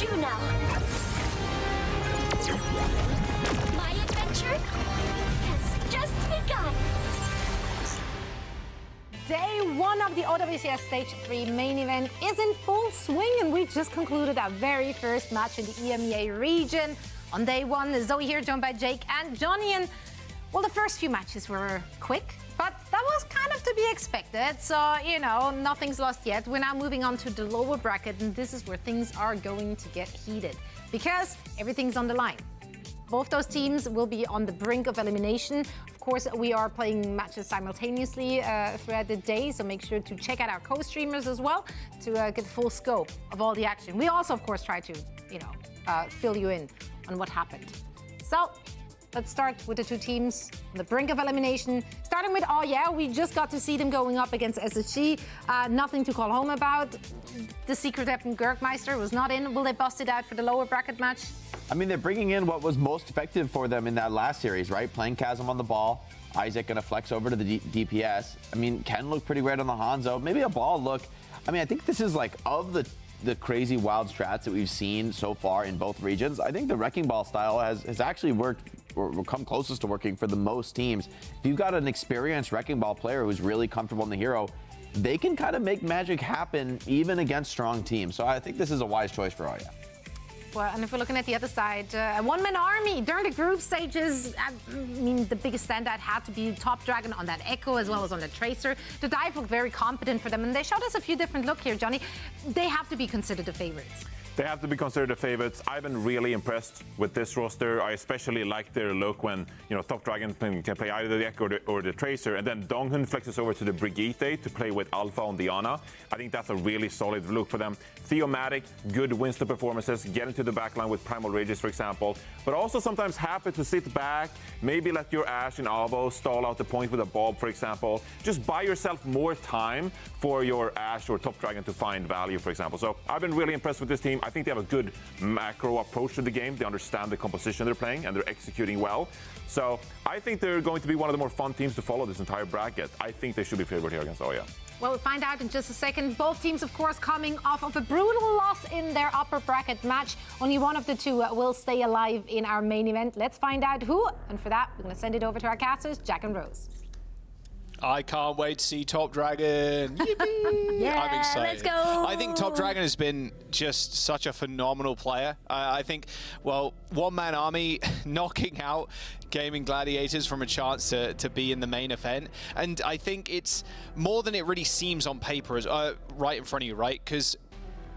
Juno. My adventure has just begun. Day one of the OWCS Stage 3 main event is in full swing, and we just concluded our very first match in the EMEA region. On day one, Zoe here, joined by Jake and Johnny, and well, the first few matches were quick, but that was kind of to be expected. So, you know, nothing's lost yet. We're now moving on to the lower bracket, and this is where things are going to get heated because everything's on the line. Both those teams will be on the brink of elimination. Of course, we are playing matches simultaneously throughout the day, so make sure to check out our co-streamers as well to get the full scope of all the action. We also, of course, try to, fill you in on what happened. So let's start with the two teams on the brink of elimination. Starting with, we just got to see them going up against SSG. Nothing to call home about. The secret weapon Gurkmeister was not in. Will they bust it out for the lower bracket match? I mean, they're bringing in what was most effective for them in that last series, right? Playing Chasm on the ball. Isaac gonna flex over to the DPS. I mean, Ken looked pretty great on the Hanzo. Maybe a ball look. I mean, I think this is like of the crazy wild strats that we've seen so far in both regions. I think the Wrecking Ball style has actually worked or come closest to working for the most teams. If you've got an experienced Wrecking Ball player who's really comfortable in the hero, they can kind of make magic happen even against strong teams. So I think this is a wise choice for Aya. Well, and if we're looking at the other side, a one-man army during the group stages, I mean, the biggest standout had to be Top Dragon on that Echo as well as on the Tracer. The dive looked very competent for them, and they showed us a few different looks here, Johnny. They have to be considered the favorites. They have to be considered the favorites. I've been really impressed with this roster. I especially like their look when, Top Dragon can play either the Echo or the Tracer, and then Donghun flexes over to the Brigitte to play with Alpha on Diana. I think that's a really solid look for them. Theomatic, good Winston performances, get into the backline with Primal Rages, for example, but also sometimes happy to sit back, maybe let your Ashe and Avo stall out the point with a Bob, for example. Just buy yourself more time for your Ashe or Top Dragon to find value, for example. So I've been really impressed with this team. I think they have a good macro approach to the game. They understand the composition they're playing, and they're executing well. So I think they're going to be one of the more fun teams to follow this entire bracket. I think they should be favored here against Oya. Well, we'll find out in just a second. Both teams, of course, coming off of a brutal loss in their upper bracket match. Only one of the two will stay alive in our main event. Let's find out who. And for that, we're going to send it over to our casters, Jack and Rose. I can't wait to see Top Dragon. Yippee! Yeah, I'm excited. let's go. I think Top Dragon has been just such a phenomenal player. I think, well, one-man army knocking out Gaming Gladiators from a chance to be in the main event. And I think it's more than it really seems on paper, as right in front of you, right? Because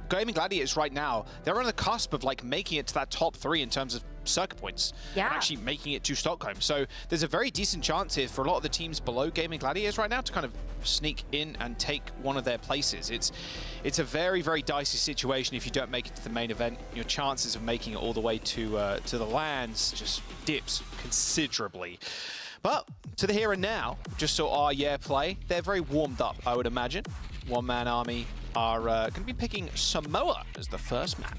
Gaming Gladiators right now, they're on the cusp of like making it to that top 3 in terms of circuit points, and actually making it to Stockholm. So there's a very decent chance here for a lot of the teams below Gaming Gladiators right now to kind of sneak in and take one of their places. It's a very, very dicey situation. If you don't make it to the main event, your chances of making it all the way to the lands just dips considerably. But to the here and now, just saw play. They're very warmed up, I would imagine. One-man army are going to be picking Samoa as the first map.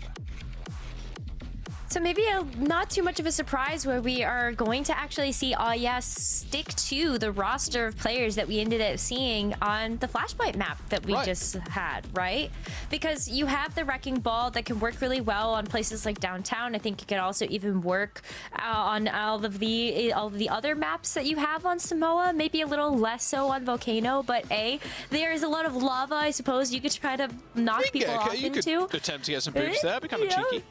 So maybe not too much of a surprise where we are going to actually see stick to the roster of players that we ended up seeing on the Flashpoint map that we just had, right? Because you have the Wrecking Ball that can work really well on places like downtown. I think it could also even work on all of the other maps that you have on Samoa. Maybe a little less so on Volcano, but there is a lot of lava. I suppose you could try to knock people off you into. Could attempt to get some boosts there. Be kind of cheeky.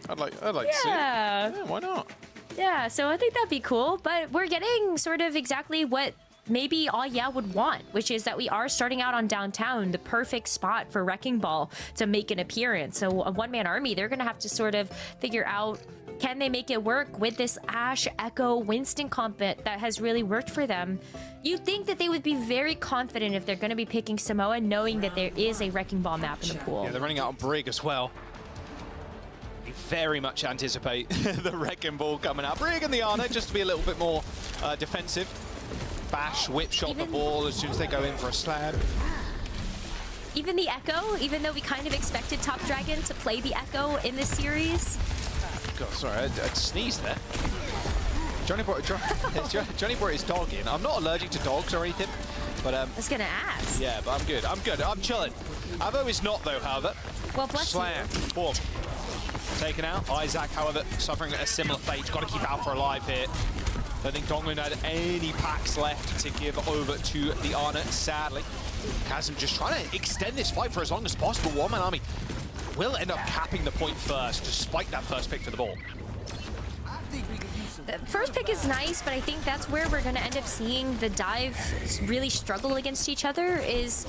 I'd like to see it. Yeah, why not? Yeah, so I think that'd be cool. But we're getting sort of exactly what maybe would want, which is that we are starting out on downtown, the perfect spot for Wrecking Ball to make an appearance. So a one-man army, they're going to have to sort of figure out, can they make it work with this Ashe, Echo, Winston comp that has really worked for them? You'd think that they would be very confident if they're going to be picking Samoa, knowing that there is a Wrecking Ball map in the pool. Yeah, they're running out on Brig as well. Very much anticipate the Wrecking Ball coming out. Brig and the Ana just to be a little bit more defensive. Bash, whip shot the ball as soon as they go in for a slam. Even the Echo, even though we kind of expected Top Dragon to play the Echo in this series. God, sorry, I sneezed there. Johnny brought his dog in. I'm not allergic to dogs or anything, but I was gonna ask. Yeah, but I'm good. I'm chilling. Avo is not though, however. Well, bless Slam. Boom. taken out. Isaac, however, suffering a similar fate. Got to keep Alpha alive here. I don't think Donglin had any packs left to give over to the Ana, sadly. Chasm just trying to extend this fight for as long as possible. One Man Army will end up capping the point first, despite that first pick to the ball. The first pick is nice, but I think that's where we're going to end up seeing the dive really struggle against each other. It's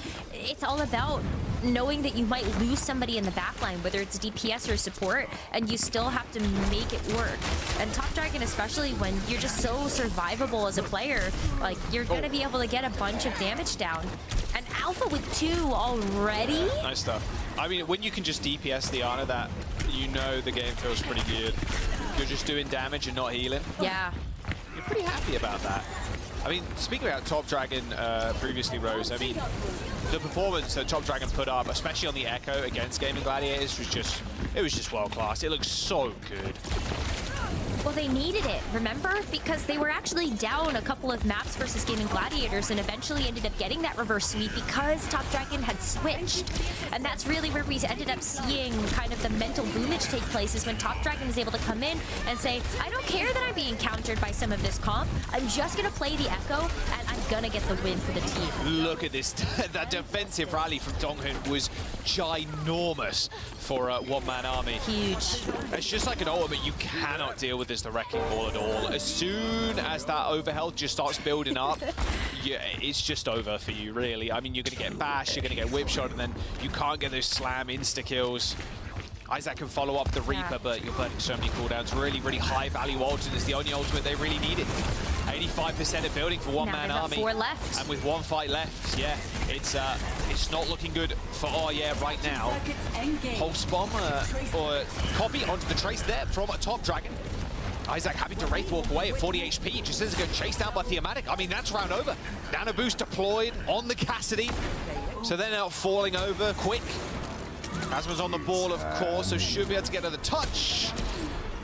all about knowing that you might lose somebody in the backline, whether it's DPS or support, and you still have to make it work. And Top Dragon, especially when you're just so survivable as a player, like you're going to be able to get a bunch of damage down. And Alpha with 2 already? Nice stuff. I mean, when you can just DPS the Ana, that you know the game feels pretty good. You're just doing damage and not healing. Yeah. You're pretty happy about that. I mean, speaking about Top Dragon previously, Rose, I mean, the performance that Top Dragon put up, especially on the Echo against Gaming Gladiators, was just world class. It looks so good. Well, they needed it, remember? Because they were actually down a couple of maps versus Gaming Gladiators and eventually ended up getting that reverse sweep because Top Dragon had switched. And that's really where we ended up seeing kind of the mental boomage take place, is when Top Dragon is able to come in and say, I don't care that I'm being countered by some of this comp. I'm just going to play the Echo and I'm going to get the win for the team. Look at this. That defensive rally from Donghun was ginormous for One Man Army. Huge. It's just like an ultimate. You cannot deal with this, the Wrecking Ball, at all. As soon as that overhealth just starts building up, yeah, it's just over for you, really. I mean, you're going to get bashed, you're going to get whip shot, and then you can't get those slam insta-kills. Isaac can follow up the Reaper, but you're burning so many cooldowns. Really, really high value ultimate is the only ultimate they really needed. 85% of building for One Man Army. 4 left. And with 1 fight left, yeah, it's not looking good for right now. Pulse bomb or copy onto the trace there from a Top Dragon. Isaac having to Wraith walk away at 40 HP, just isn't going to chase down by Thematic. I mean, that's round over. Nano boost deployed on the Cassidy, so they're now falling over quick. Asma's on the ball, of course, so should be able to get another touch.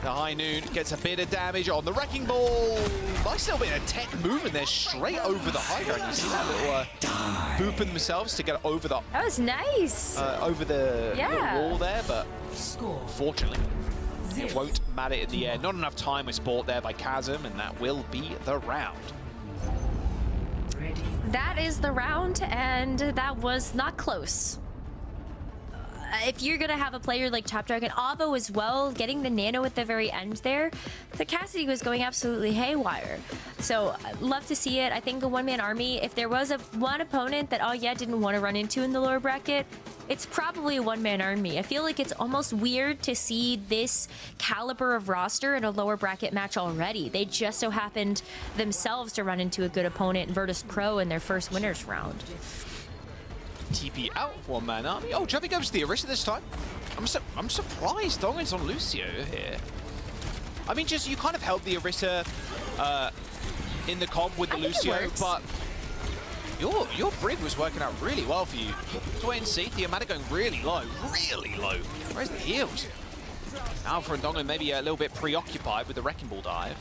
The High Noon gets a bit of damage on the Wrecking Ball. Nice little bit of tech movement there, straight over the Hydra. And you see that little booping themselves to get over the... That was nice. Over the little wall there, but fortunately, it won't matter in the end. Not enough time was bought there by Chasm, and that will be the round. That is the round, and that was not close. If you're going to have a player like Top Dragon, Avo as well, getting the nano at the very end there, the Cassidy was going absolutely haywire. So, love to see it. I think a one-man army, if there was one opponent that didn't want to run into in the lower bracket, it's probably a one-man army. I feel like it's almost weird to see this caliber of roster in a lower bracket match already. They just so happened themselves to run into a good opponent, Virtus Pro, in their first winners round. TP out, One Man Army. Oh, Jeffy goes to the Orisa this time. I'm surprised Dongin's on Lucio here. I mean, just you kind of help the Orisa in the comp with the Lucio, but your Brig was working out really well for you. Let's wait and see. Thematic going really low, really low. Where's the heals? Alpha and Dongin maybe a little bit preoccupied with the Wrecking Ball dive.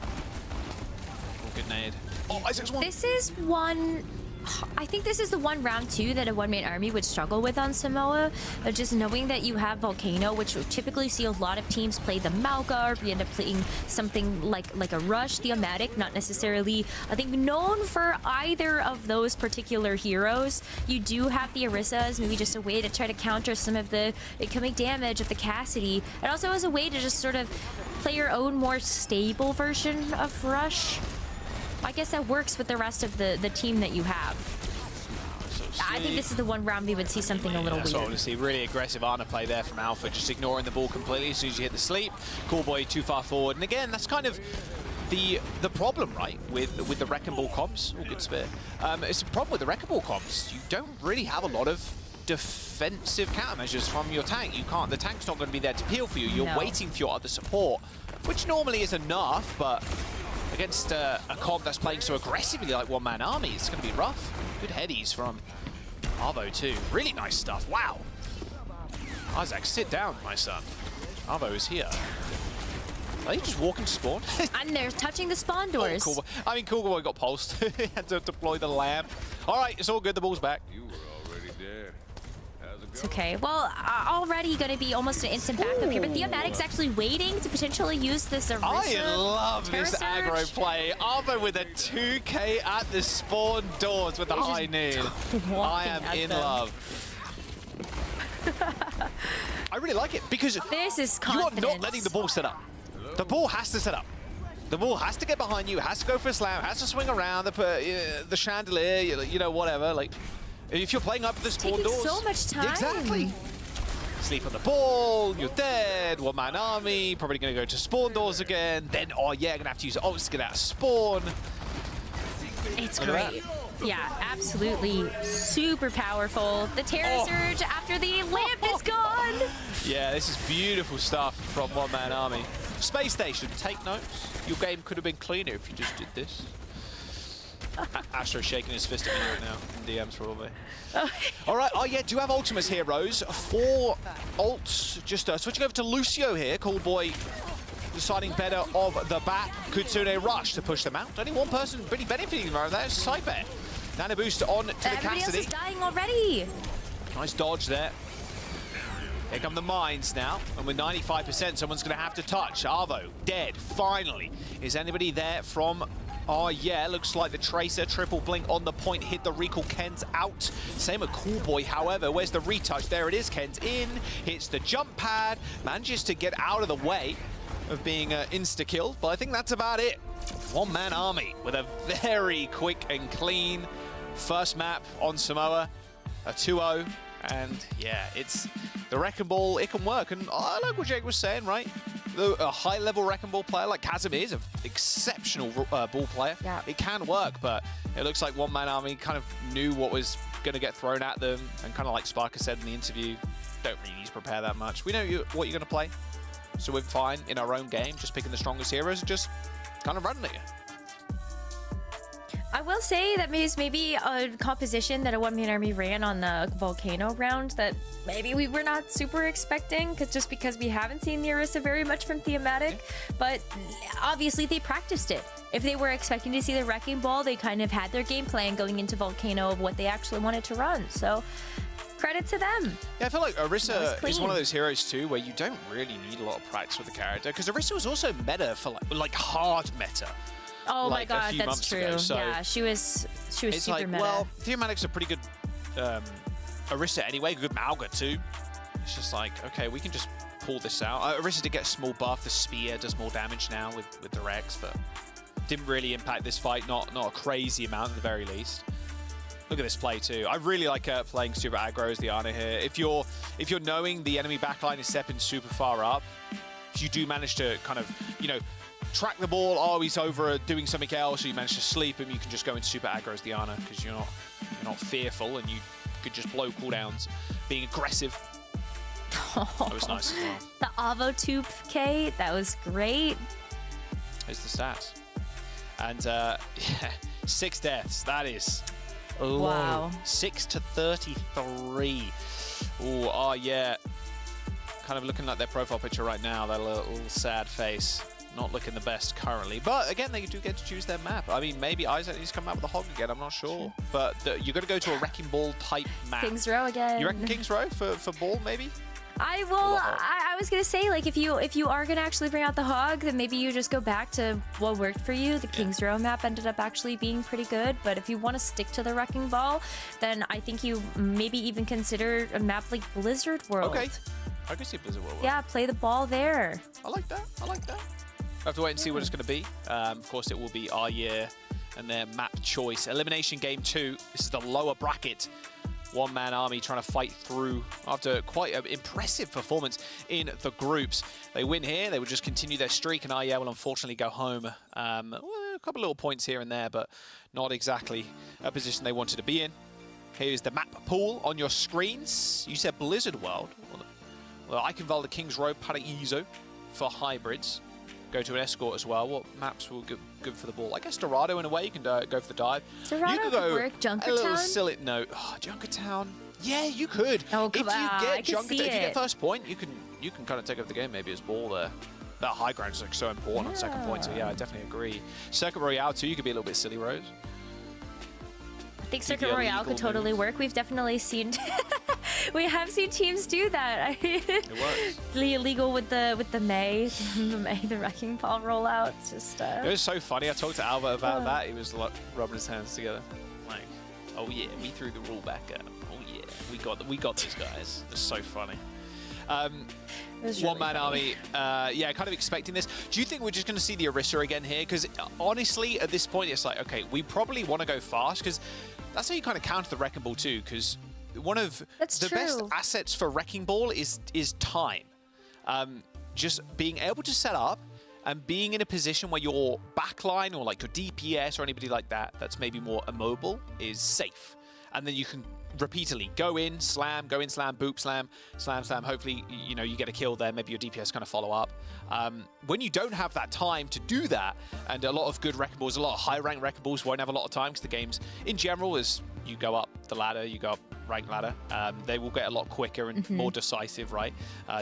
Oh, good nade. Oh, Isaac's one. This is one... I think this is the one round two that a one-man army would struggle with on Samoa. Just knowing that you have Volcano, which would typically see a lot of teams play the Malgarb. We end up playing something like a Rush, Thematic, not necessarily, I think, known for either of those particular heroes. You do have the Orisa as maybe just a way to try to counter some of the incoming damage of the Cassidy. And also as a way to just sort of play your own more stable version of Rush. I guess that works with the rest of the team that you have. I think this is the one round we would see something a little weird. weird. Honestly, really aggressive Ana play there from Alpha, just ignoring the ball completely as soon as you hit the sleep. Cool boy too far forward. And again, that's kind of the problem, right, with the Wrecking Ball comps. Oh, good spear. It's a problem with the Wrecking Ball comps. You don't really have a lot of defensive countermeasures from your tank. You can't. The tank's not going to be there to peel for you. You're waiting for your other support, which normally is enough, but against a comp that's playing so aggressively like One Man Army, it's going to be rough. Good headies from Arvo too. Really nice stuff. Wow. Isaac, sit down, my son. Arvo is here. Are they just walking to spawn? And they're touching the spawn doors. Oh, cool boy. I mean, Cool Boy got pulsed. He had to deploy the lamp. All right, it's all good. The ball's back. You were already there. How's it It's okay. Well, already going to be almost an instant backup here, but Theomatic's actually waiting to potentially use this Arisa. I love Terra this Surge. aggro play. Arvo with a 2K at the spawn doors with the high need. I am in love. I really like it because This is you are confidence. not letting the ball set up. The ball has to set up. The ball has to get behind you, has to go for a slam, has to swing around the chandelier, you know, whatever. Like, if you're playing up the spawn taking doors, so much time. Exactly. Sleep on the ball, you're dead. One-man army, probably going to go to spawn doors again. Then, oh yeah, going to have to use OWCS to get out of spawn. It's Look at great. Yeah, absolutely super powerful. The Terra Surge after the lamp is gone. Yeah, this is beautiful stuff from One-Man Army. Space Station, take notes. Your game could have been cleaner if you just did this. Astro's shaking his fist at me right now. In DMs probably. All right, oh yeah, do you have Ultima's heroes? 4 ults, just switching over to Lucio here. Cool boy deciding better of the bat. Kutsune rush to push them out. Only one person really benefiting right there, Cyber. Nano boost on to the Everybody else Cassidy. is dying already. Nice dodge there. Here come the mines now, and with 95%, someone's going to have to touch. Arvo, dead, finally. Is anybody there from... Oh, yeah, looks like the Tracer, triple blink on the point, hit the recall, Ken's out. Same with Cool Boy, however, where's the retouch? There it is, Ken's in, hits the jump pad, manages to get out of the way of being insta-killed, but I think that's about it. One-man army with a very quick and clean first map on Samoa, a 2-0. And yeah, it's the Wrecking Ball, it can work. And I like what Jake was saying, right? A high-level Wrecking Ball player like Casimir is an exceptional ball player. Yeah. It can work, but it looks like One Man Army kind of knew what was going to get thrown at them. And kind of like Sparker said in the interview, don't really need to prepare that much. We know what you're going to play. So we're fine in our own game, just picking the strongest heroes and just kind of running it. I will say that is maybe a composition that a one-man army ran on the Volcano round that maybe we were not super expecting, because we haven't seen the Orisa very much from Thematic, but obviously they practiced it. If they were expecting to see the Wrecking Ball, they kind of had their game plan going into Volcano of what they actually wanted to run. So credit to them. Yeah, I feel like Orisa is one of those heroes too where you don't really need a lot of practice with the character, because Orisa was also meta for like hard meta. Oh like my god, that's true. Ago, so yeah, she was super like, meta. well, Thematic's a pretty good Orisa anyway, good Malga too. It's just like, okay, we can just pull this out. Orisa did get a small buff, the spear does more damage now with the Rex, but didn't really impact this fight, not a crazy amount at the very least. Look at this play too. I really like playing super aggro as the Ana here. If you're knowing the enemy backline is stepping super far up, if you do manage to kind of, you know, track the ball, oh, he's over doing something else, or you manage to sleep him, you can just go in super aggro as the Ana, because you're not fearful, and you could just blow cooldowns being aggressive. That was nice as well. The Avo 2K, that was great. Here's the stats. And yeah, 6 deaths, that is low. Wow. 6 to 33. Oh, yeah. Kind of looking like their profile picture right now, that little sad face. Not looking the best currently, but again, they do get to choose their map. I mean, maybe Isaac needs to come out with a hog again, I'm not sure. But you're going to go to a Wrecking Ball type map. Kings Row again. You reckon Kings Row for ball, maybe? I was gonna say, like, if you are gonna actually bring out the hog, then maybe you just go back to what worked for you. The Kings Row map ended up actually being pretty good, but if you want to stick to the Wrecking Ball, then I think you maybe even consider a map like Blizzard World. Okay, I can see Blizzard World. Yeah, play the ball there. I like that. I like that. I have to wait and see what it's going to be. Of course, it will be our year and their map choice. Elimination Game 2. This is the lower bracket. One-man army trying to fight through after quite an impressive performance in the groups. They win here. They will just continue their streak, and REA will unfortunately go home. Well, a couple little points here and there, but not exactly a position they wanted to be in. Here's the map pool on your screens. You said Blizzard World. Well, I can value the Kings Row, Paraiso for hybrids. Go to an escort as well. What maps will be good for the ball? I guess Dorado in a way. You can go for the dive. Dorado you could go work. Junkertown? a little silly. No, Junkertown. Yeah, you could. Oh, come on. I can see If you it. get first point, you can kind of take over the game maybe as ball there. That high ground is like so important on second point. So yeah, I definitely agree. Circuit Royale too. You could be a little bit silly, Rose. I think Circuit Royale could totally work. We've definitely seen We have seen teams do that. It works. Illegal with the May, the wrecking ball rollout. Just It was so funny. I talked to Albert about that. He was like rubbing his hands together, like, "Oh yeah, we threw the rule back up. Oh yeah, we got these guys." It's so funny. One-man army, yeah, kind of expecting this. Do you think we're just going to see the Orisa again here? Because honestly, at this point, it's like, okay, we probably want to go fast because that's how you kind of counter the Wrecking Ball too. Because one of the best assets for Wrecking Ball is time. Just being able to set up and being in a position where your backline or like your DPS or anybody like that that's maybe more immobile is safe. And then you can repeatedly go in, slam, boop, slam, slam. Hopefully, you know, you get a kill there. Maybe your DPS kind of follow up. When you don't have that time to do that, and a lot of good Wrecking Balls, a lot of high-rank Wrecking Balls won't have a lot of time because the games, in general, as you go up the ladder, you go up rank ladder, they will get a lot quicker and more decisive, right?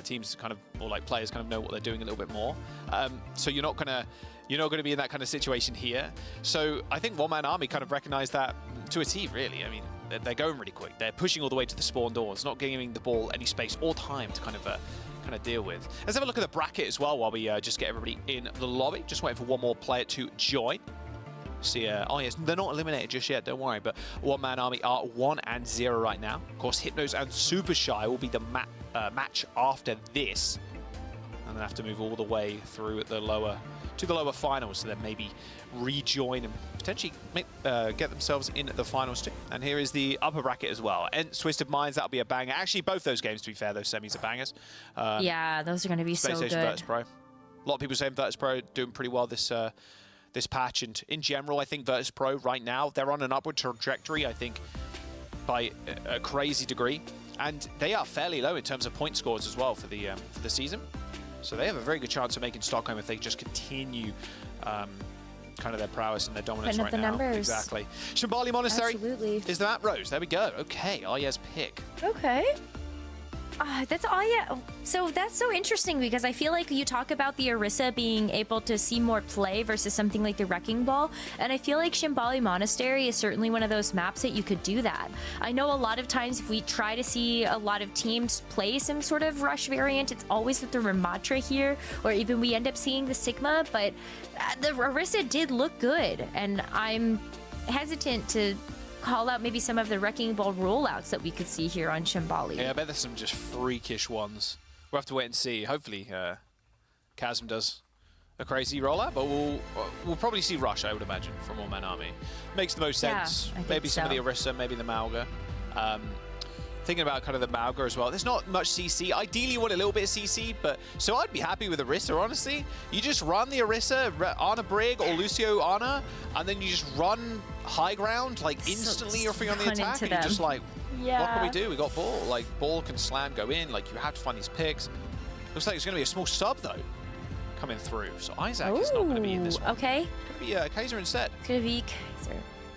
Teams kind of, or like players kind of know what they're doing a little bit more. So you're not gonna be in that kind of situation here. So I think One-Man Army kind of recognized that to a T, really. I mean, they're going really quick. They're pushing all the way to the spawn doors, not giving the ball any space or time to kind of deal with. Let's have a look at the bracket as well while we just get everybody in the lobby. Just waiting for one more player to join. See, oh yes, they're not eliminated just yet, don't worry, but One-Man Army are 1-0 right now. Of course, Hypnos and Super Shy will be the match after this. And then have to move all the way through to the lower finals, so then maybe rejoin and potentially get themselves in the finals too. And here is the upper bracket as well. And Twisted Minds, that'll be a banger. Actually, both those games, to be fair, those semis are bangers. Yeah, those are going to be so good. Virtus Pro. A lot of people saying Virtus Pro doing pretty well this patch, and in general, I think Virtus Pro right now, they're on an upward trajectory, I think, by a crazy degree. And they are fairly low in terms of point scores as well for the season. So they have a very good chance of making Stockholm if they just continue kind of their prowess and their dominance right now. Numbers. Exactly. Shambali Monastery is the map, Rose. There we go. Okay, Arya's pick. Okay. That's all, yeah. So that's so interesting because I feel like you talk about the Orisa being able to see more play versus something like the Wrecking Ball, and I feel like Shambali Monastery is certainly one of those maps that you could do that. I know a lot of times if we try to see a lot of teams play some sort of rush variant, it's always with the Ramatra here, or even we end up seeing the Sigma, but the Orisa did look good, and I'm hesitant to call out maybe some of the Wrecking Ball rollouts that we could see here on Shambali. Yeah, I bet there's some just freakish ones. We'll have to wait and see. Hopefully, Chasm does a crazy rollout, but we'll probably see Rush, I would imagine, from One-Man Army. Makes the most sense. Yeah, maybe some of the Orisa, maybe the Mauga. Thinking about kind of the Mauga as well. There's not much CC. Ideally, you want a little bit of CC, but so I'd be happy with Orisa, honestly. You just run the Orisa, Ana Brig or Lucio Ana, and then you just run high ground, like instantly you're free on the attack, and you're just like, what can we do? We got Ball. Like, Ball can slam, go in. Like, you have to find these picks. Looks like it's going to be a small sub, though, coming through. So Isaac is not going to be in this one. Okay. It's going to be Kaiser instead. It's going to be Kaiser.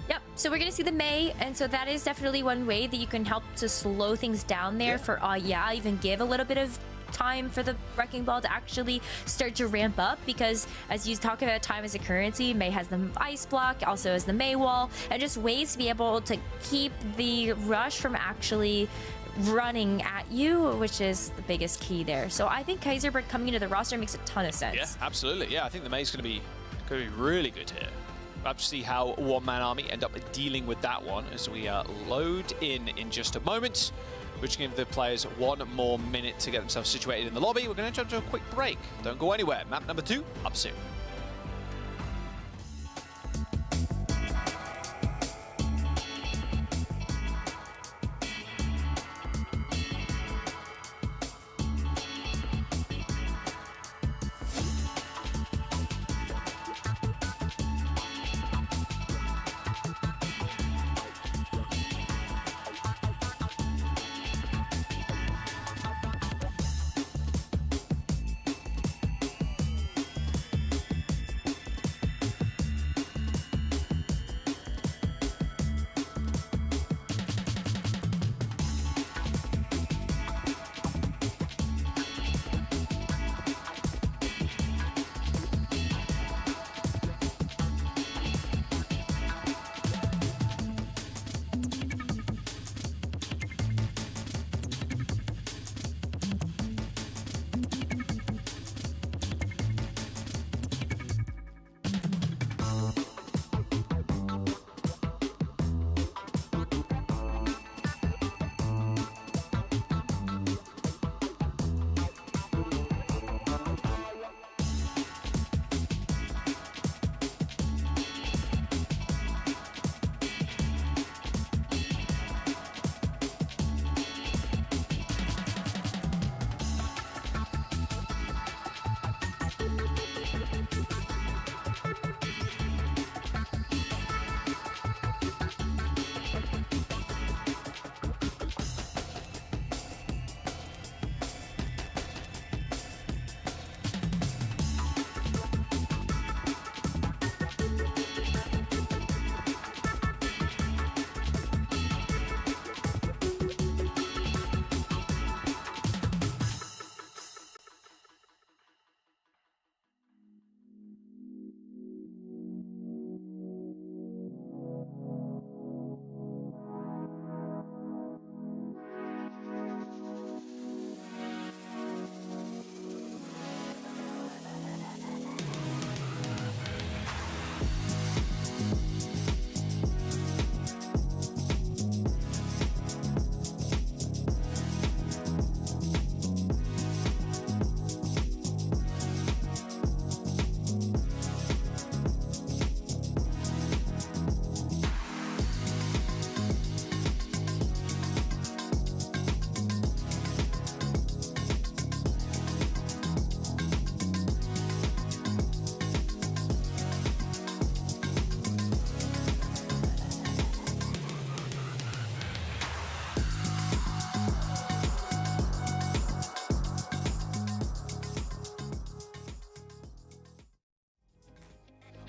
Yep, so we're going to see the May, and so that is definitely one way that you can help to slow things down there for, even give a little bit of time for the Wrecking Ball to actually start to ramp up, because as you talk about time as a currency, May has the Ice Block, also has the May Wall, and just ways to be able to keep the rush from actually running at you, which is the biggest key there. So I think Kaiserberg coming into the roster makes a ton of sense. Yeah, absolutely. Yeah, I think the May's going to be really good here. We'll have to see how One-Man Army end up dealing with that one as we load in just a moment, which can give the players one more minute to get themselves situated in the lobby. We're going to jump to a quick break. Don't go anywhere. Map number 2 up soon.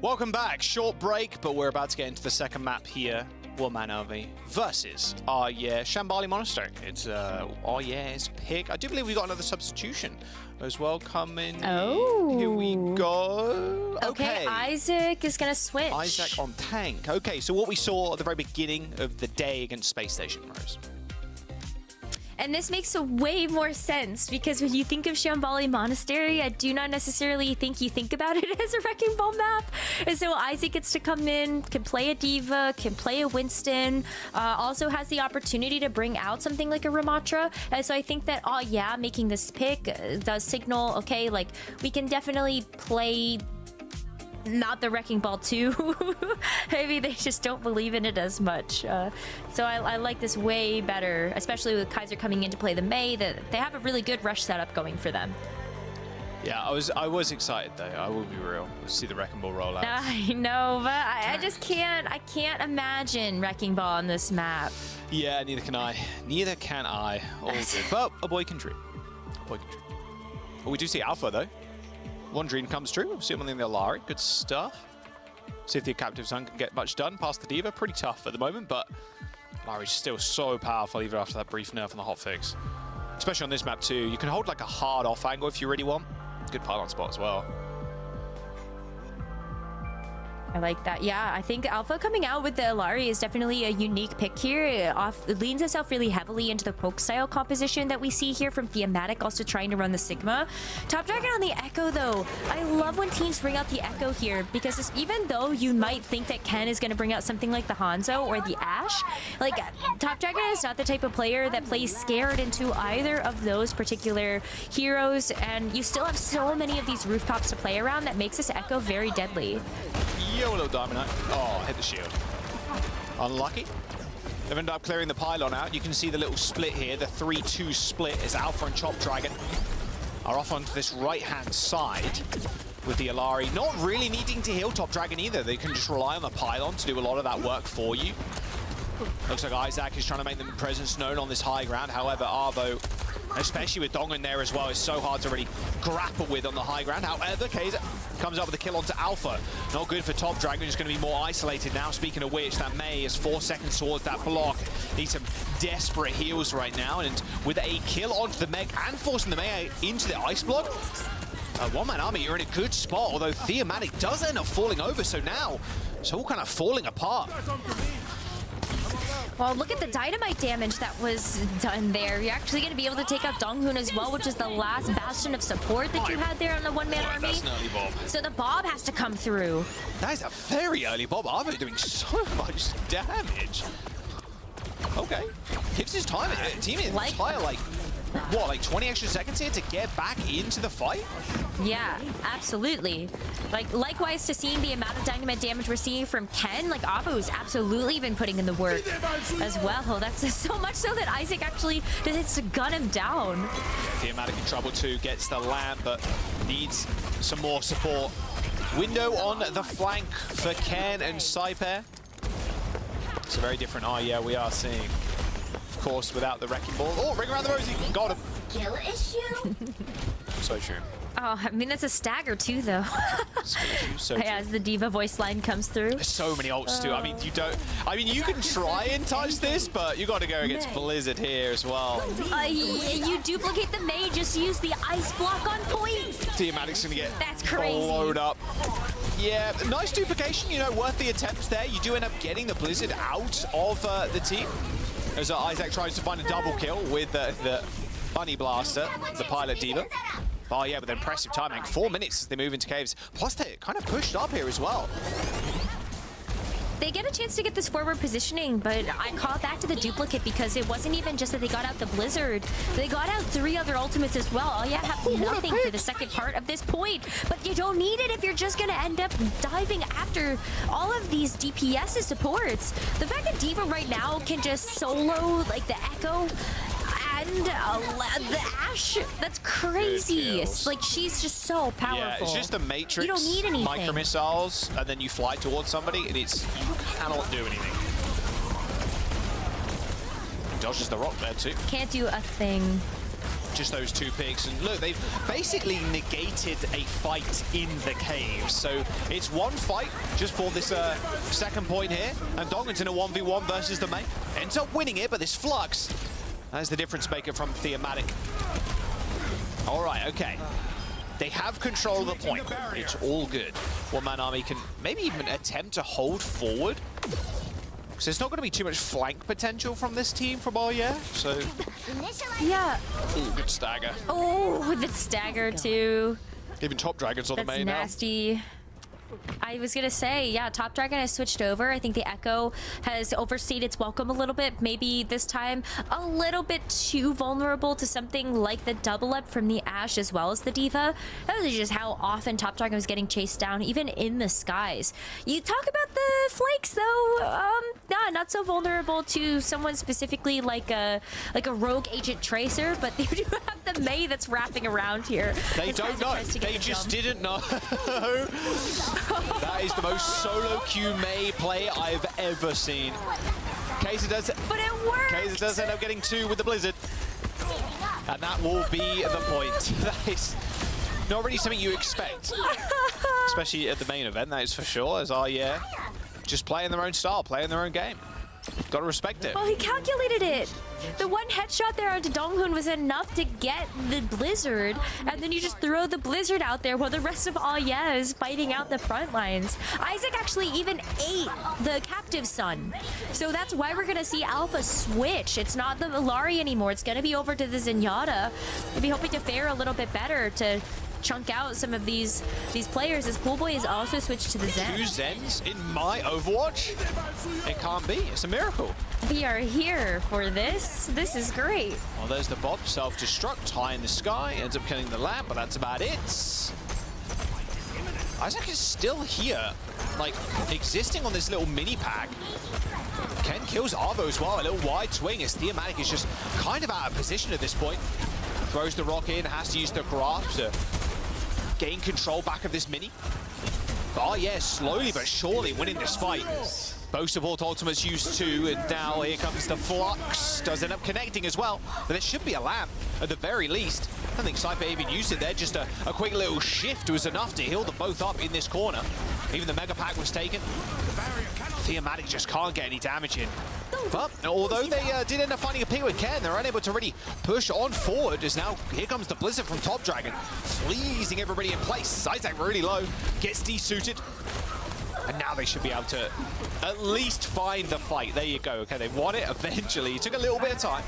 Welcome back. Short break, but we're about to get into the second map here. One-man army versus Shambali Monastery. It's it's pick. I do believe we got another substitution as well coming. Oh, here we go. Okay, Isaac is gonna switch. Isaac on tank. Okay, so what we saw at the very beginning of the day against Space Station, Rose. And this makes way more sense because when you think of Shambali Monastery, I do not necessarily think you think about it as a Wrecking Ball map. And so Isaac gets to come in, can play a D.Va, can play a Winston, also has the opportunity to bring out something like a Ramatra. And so I think that, making this pick does signal, okay, like we can definitely play not the Wrecking Ball 2. Maybe they just don't believe in it as much. So I like this way better, especially with Kaiser coming in to play the Mei. That they have a really good rush setup going for them. Yeah, I was excited though. I will be real. We'll see the Wrecking Ball roll out. I know, but I just can't. I can't imagine Wrecking Ball on this map. Yeah, neither can I. Neither can I. All good. But a boy can dream. A boy can dream. Well, we do see Alpha though. One dream comes true. We'll see him on the Alari. Good stuff. See if the Captive Son can get much done past the D.Va. Pretty tough at the moment, but Alari's still so powerful even after that brief nerf on the hotfix. Especially on this map too. You can hold like a hard off angle if you really want. Good pylon spot as well. I like that. Yeah, I think Alpha coming out with the Alari is definitely a unique pick here. It leans itself really heavily into the poke style composition that we see here from Thematic, also trying to run the Sigma. Top Dragon on the Echo though. I love when teams bring out the Echo here because even though you might think that Ken is going to bring out something like the Hanzo or the Ashe, like Top Dragon is not the type of player that plays scared into either of those particular heroes, and you still have so many of these rooftops to play around that makes this Echo very deadly. Yo, little Diamond Knight. Oh, hit the shield. Unlucky. They've ended up clearing the pylon out. You can see the little split here, the 3-2 split as Alpha and Top Dragon are off onto this right-hand side with the Alari. Not really needing to heal Top Dragon either. They can just rely on the pylon to do a lot of that work for you. Looks like Isaac is trying to make them presence known on this high ground. However, Arvo, especially with Dong in there as well, is so hard to really grapple with on the high ground. However, Kaiser comes up with a kill onto Alpha. Not good for Top Dragon, who's going to be more isolated now. Speaking of which, that Mei is 4 seconds towards that block. Needs some desperate heals right now. And with a kill onto the Meg and forcing the Mei into the ice block, one-man army, you're in a good spot. Although Thematic does end up falling over, so now it's all kind of falling apart. Well, look at the dynamite damage that was done there. You're actually going to be able to take out Donghoon as well, which is the last bastion of support that you had there on the one-man army. That's an early Bob. So the Bob has to come through. That is a very early Bob. Arvo doing so much damage. Okay. Gives his time, team entire, like 20 extra seconds here to get back into the fight? Yeah, absolutely. Likewise to seeing the amount of dynamite damage we're seeing from Ken, Abu's absolutely been putting in the work as well. That's so much so that Isaac actually decides to gun him down. Thematic in trouble too, gets the lamp, but needs some more support. Window on the flank for Ken and Saiper. It's a very different we are seeing. Of course, without the Wrecking Ball. Oh, ring around the rosy. Got him. Skill issue? So true. Oh, I mean, that's a stagger too, though. So as the D.Va voice line comes through. There's so many ults too. I mean, you can try and touch this, but you got to go against Blizzard here as well. You duplicate the Mei, just use the ice block on point. Thematic's gonna get That's crazy. Blown up. Yeah, nice duplication, worth the attempt there. You do end up getting the Blizzard out of the team. As Isaac tries to find a double kill with the Bunny Blaster, the Pilot D.Va. Oh yeah, with impressive timing. 4 minutes as they move into caves. Plus they're kind of pushed up here as well. They get a chance to get this forward positioning, but I call back to the duplicate because it wasn't even just that they got out the Blizzard. They got out 3 other ultimates as well. All you have nothing for the second part of this point, but you don't need it if you're just going to end up diving after all of these DPS supports. The fact that D.Va right now can just solo the Echo and the Ashe, that's crazy. She's just so powerful. Yeah, it's just the Matrix. You don't need anything. Micro missiles, and then you fly towards somebody, and you cannot do anything. Dodges the rock there too. Can't do a thing. just those 2 picks. And look, they've basically negated a fight in the cave. So it's 1 fight just for this second point here. And Dongan's in a 1v1 versus the main. Ends up winning it, but this Flux, that's the difference maker from Thematic. All right, okay. They have control of the point. It's all good. One-man army can maybe even attempt to hold forward. Because there's not going to be too much flank potential from this team from all year. So, Yeah. ooh, good stagger. Oh, the stagger too. Even Top Dragon's on the That's main nasty. I was gonna say, yeah, Top Dragon has switched over. I think the Echo has overstayed its welcome a little bit. Maybe this time a little bit too vulnerable to something like the double up from the Ashe as well as the D.Va. That was just how often Top Dragon was getting chased down, even in the skies. You talk about the flanks though, nah, not so vulnerable to someone specifically like a rogue agent Tracer, but they do have the Mei that's wrapping around here. They don't know. They just didn't know. That is the most solo queue Mei play I've ever seen. Kaiser does it. But it worked! Kaiser does end up getting 2 with the Blizzard. And that will be the point. That is not really something you expect. Especially at the main event, that is for sure. As yeah, just playing their own style, playing their own game. Gotta respect it. Well, he calculated it. The 1 headshot there onto Donghun was enough to get the Blizzard, and then you just throw the Blizzard out there while the rest of yeah is fighting out the front lines. Isaac actually even ate the captive son. So that's why we're gonna see Alpha switch. It's not the Illari anymore. It's gonna be over to the Zenyatta. We'll be hoping to fare a little bit better to chunk out some of these players, as Poolboy has also switched to the Zen. 2 Zens in my Overwatch? It can't be. It's a miracle. We are here for this. This is great. Well, there's the Bob. Self-destruct. High in the sky. Ends up killing the lamp, but that's about it. Isaac is still here, like, existing on this little mini-pack. Ken kills Arvo as well. A little wide swing as Thematic is just kind of out of position at this point. Throws the rock in. Has to use the grasp to gain control back of this mini. But yeah, slowly but surely winning this fight. Both support ultimates used 2, and now here comes the Flux. Does end up connecting as well, but there should be a lamp at the very least. I don't think Cypher even used it there. Just a quick little shift was enough to heal them both up in this corner. Even the Mega Pack was taken. Thematic just can't get any damage in. But although they did end up finding a pick with Ken, they're unable to really push on forward, as now here comes the Blizzard from Top Dragon, freezing everybody in place. Isaac really low, gets desuited, and now they should be able to at least find the fight. There you go. Okay, they won it eventually. It took a little bit of time.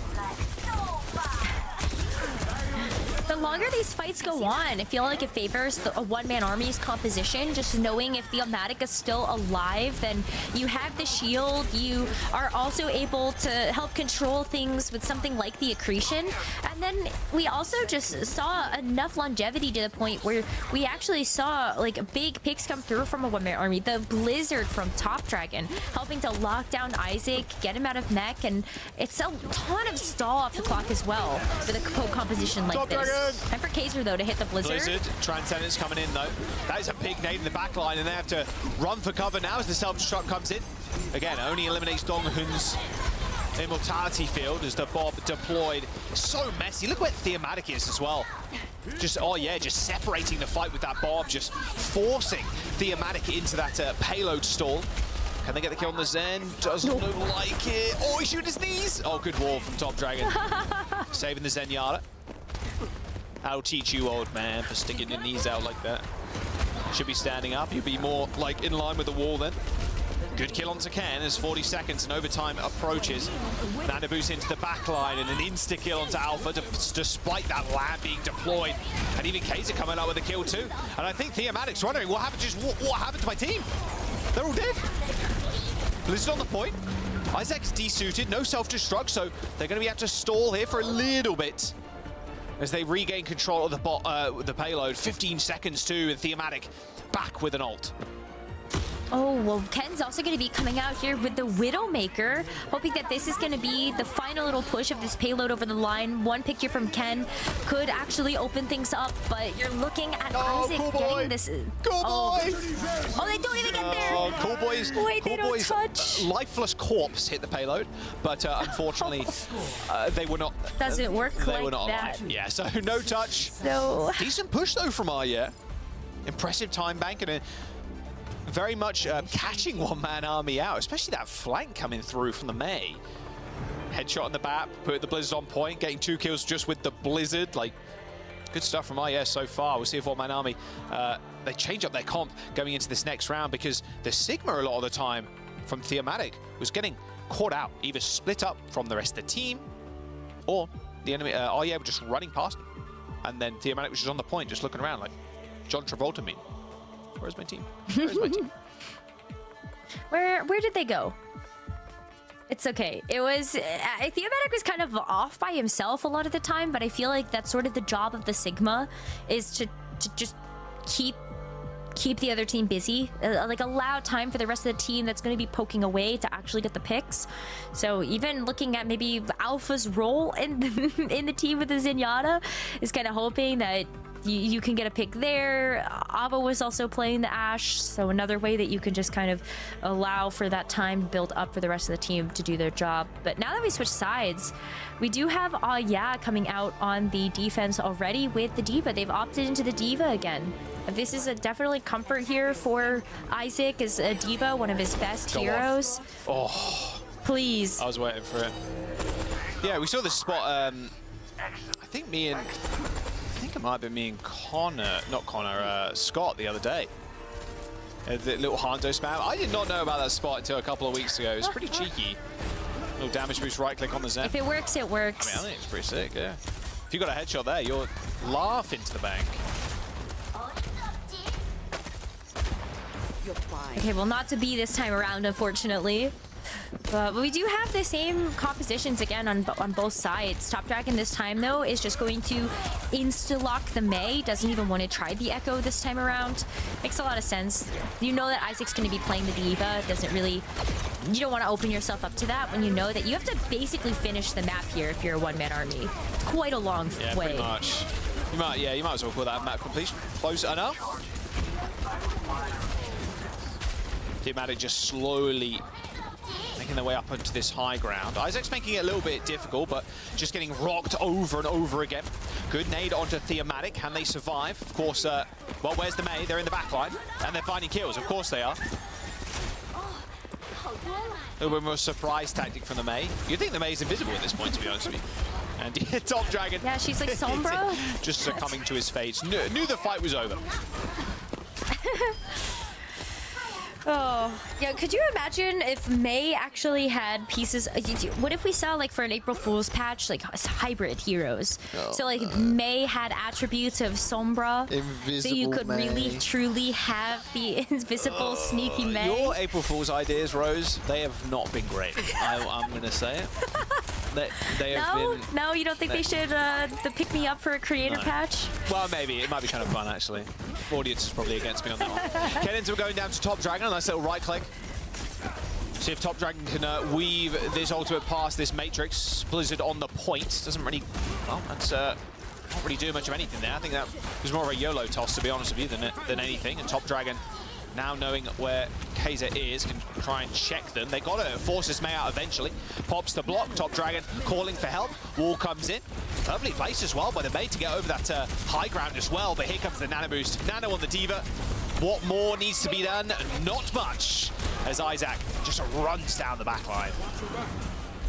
The longer these fights go on, I feel like it favors a one-man army's composition. Just knowing if the Omatic is still alive, then you have the shield. You are also able to help control things with something like the accretion. And then we also just saw enough longevity to the point where we actually saw like big picks come through from a one-man army. The Blizzard from Top Dragon helping to lock down Isaac, get him out of mech, and it's a ton of stall off the clock as well for the composition like Top this. Dragon. Time for Kaiser, though, to hit the Blizzard. Blizzard, Transcendence coming in, though. That is a big nade in the back line, and they have to run for cover now as the self-destruct comes in. Again, only eliminates Donghun's immortality field as the Bob deployed. So messy. Look where Thematic is as well. Just, oh yeah, just separating the fight with that Bob, just forcing Thematic into that payload stall. Can they get the kill on the Zen? Doesn't look like it. Oh, he shooting his knees. Oh, good wall from Top Dragon. Saving the Zenyatta. I'll teach you, old man, for sticking your knees out like that. Should be standing up. You'll be more like in line with the wall then. Good kill onto Ken as 40 seconds and overtime approaches. Nandabu's into the back line and an insta-kill onto Alpha despite that lamp being deployed. And even Kaiser coming out with a kill too. And I think Thematic's wondering what happened, what happened to my team? They're all dead. Blizzard on the point. Isaac's desuited, no self-destruct, so they're going to be able to stall here for a little bit as they regain control of the payload. 15 seconds too, and Thematic back with an ult. Oh, well, Ken's also going to be coming out here with the Widowmaker, hoping that this is going to be the final little push of this payload over the line. One pick here from Ken could actually open things up, but you're looking at Isaac Cool Boy. getting this. Cool Boy! Oh, they don't even get there. Oh, Cool Boy's, Wait, they cool don't Boy's touch. lifeless corpse hit the payload, but unfortunately, they were not. Doesn't work They like were not that. alive. Yeah, so no touch. So Decent push though from Arya. Impressive time bank and a very much catching one-man army out, especially that flank coming through from the Mei. Headshot on the back, put the Blizzard on point, getting 2 kills just with the Blizzard. Like, good stuff from IS so far. We'll see if one-man army, they change up their comp going into this next round, because the Sigma a lot of the time from Theomatic was getting caught out, either split up from the rest of the team, or the enemy, REA were just running past them. And then Theomatic was just on the point, just looking around like, John Travolta meme. Where's my team? Where's my team? where did they go? It's okay. It was Theomatic was kind of off by himself a lot of the time, but I feel like that's sort of the job of the Sigma, is to just keep the other team busy, like allow time for the rest of the team that's going to be poking away to actually get the picks. So even looking at maybe Alpha's role in the team with the Zenyatta is kind of hoping that you can get a pick there. Ava was also playing the Ashe, so another way that you can just kind of allow for that time built up for the rest of the team to do their job. But now that we switch sides, we do have coming out on the defense already with the D.Va. They've opted into the D.Va again. This is a definitely comfort here for Isaac, as a D.Va, one of his best heroes. Oh, please. I was waiting for it. Yeah, we saw this spot. I think it might have been me and Scott the other day. The little Hanzo spam. I did not know about that spot until a couple of weeks ago. It was pretty cheeky. Little damage boost, right click on the Zen. If it works, it works. I mean, I think it's pretty sick, yeah. If you got a headshot there, you're laughing to the bank. Okay, well, not to be this time around, unfortunately. But we do have the same compositions again on both sides. Top Dragon this time, though, is just going to insta-lock the Mei. Doesn't even want to try the Echo this time around. Makes a lot of sense. You know that Isaac's going to be playing the D.Va. Doesn't really... You don't want to open yourself up to that when you know that you have to basically finish the map here if you're a one-man army. It's quite a long way. Yeah, pretty much. You might as well call that map completion. Close enough. Theomatic just slowly making their way up onto this high ground. Isaac's making it a little bit difficult, but just getting rocked over and over again. Good nade onto Theomatic. Can they survive? Of course, well, where's the Mei? They're in the back line, and they're finding kills. Of course they are. A little bit more surprise tactic from the Mei. You'd think the Mei's invisible at this point, to be honest with you. And Top Dragon. Yeah, she's like Sombra. Just succumbing to his fate. Knew the fight was over. Oh, yeah, could you imagine if Mei actually had pieces? What if we saw, like, for an April Fool's patch, like, hybrid heroes? Oh, so, like, Mei had attributes of Sombra. Invisible so you could Mei. really, truly have the invisible, sneaky Mei. Your April Fool's ideas, Rose, they have not been great. I'm going to say it. They have been... No, you don't think they should pick me up for a creator patch? Well, maybe. It might be kind of fun, actually. Audience is probably against me on that one. Cannons are going down to Top Dragon. A nice little right click. See if Top Dragon can weave this ultimate past this Matrix. Blizzard on the point. Doesn't really... Well, that's... not really doing much of anything there. I think that was more of a YOLO toss, to be honest with you, than anything. And Top Dragon, now knowing where Kaiser is, can try and check them. They got to force this Mei out eventually. Pops the block. Top Dragon calling for help. Wall comes in. Lovely placed as well by the Mei to get over that high ground as well. But here comes the Nano boost. Nano on the D.Va. What more needs to be done? Not much, as Isaac just runs down the back line.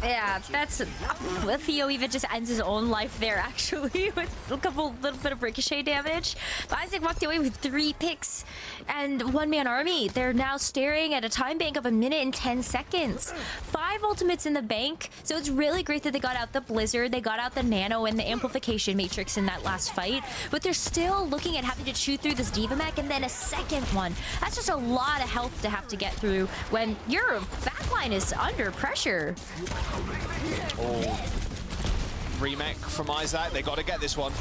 Yeah, that's... Theo even just ends his own life there, actually, with a little bit of ricochet damage. But Isaac walked away with 3 picks and one-man army. They're now staring at a time bank of 1 minute and 10 seconds. 5 ultimates in the bank, so it's really great that they got out the Blizzard, they got out the Nano and the Amplification Matrix in that last fight, but they're still looking at having to chew through this D.Va mech and then a second one. That's just a lot of health to have to get through when your backline is under pressure. Oh. Remake from Isaac. They got to get this one.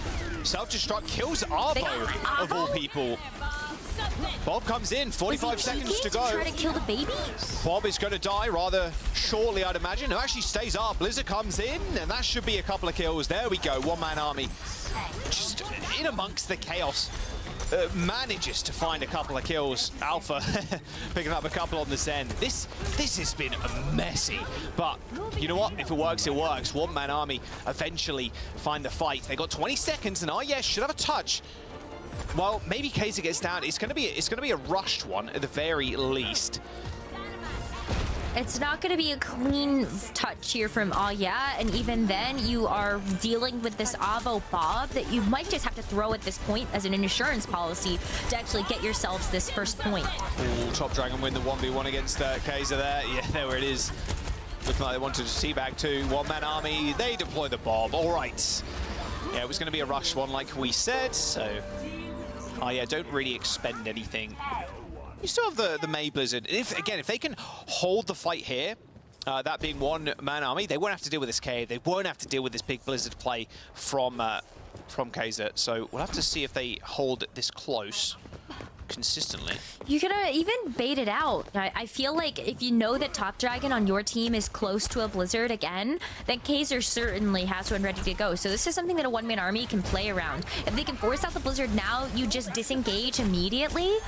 Self-destruct kills Arvo, of all people. Bob comes in, 45 seconds to go. Try to kill the baby? Bob is going to die rather shortly, I'd imagine. No, actually stays up. Blizzard comes in, and that should be a couple of kills. There we go, one-man army. Just in amongst the chaos. Manages to find a couple of kills. Alpha picking up a couple on the Zen. This has been messy, but you know what? If it works, it works. One-man army eventually find the fight. They got 20 seconds, and yes, should have a touch. Well, maybe Kaiser gets down. It's gonna be a rushed one at the very least. It's not going to be a clean touch here from Aya, and even then, you are dealing with this Avo Bob that you might just have to throw at this point as an insurance policy to actually get yourselves this first point. Ooh, Top Dragon win the 1v1 against Kaiser there. Yeah, there it is. Looking like they wanted to teabag too. One-man army, they deploy the Bob. All right. Yeah, it was going to be a rush one like we said, so... don't really expend anything. You still have the May Blizzard. If they can hold the fight here, that being one-man army, they won't have to deal with this cave. They won't have to deal with this big Blizzard play from Kaiser. So we'll have to see if they hold this close consistently. You could even bait it out. I feel like if you know that Top Dragon on your team is close to a Blizzard again, then Kaiser certainly has one ready to go. So this is something that a one-man army can play around. If they can force out the Blizzard now, you just disengage immediately.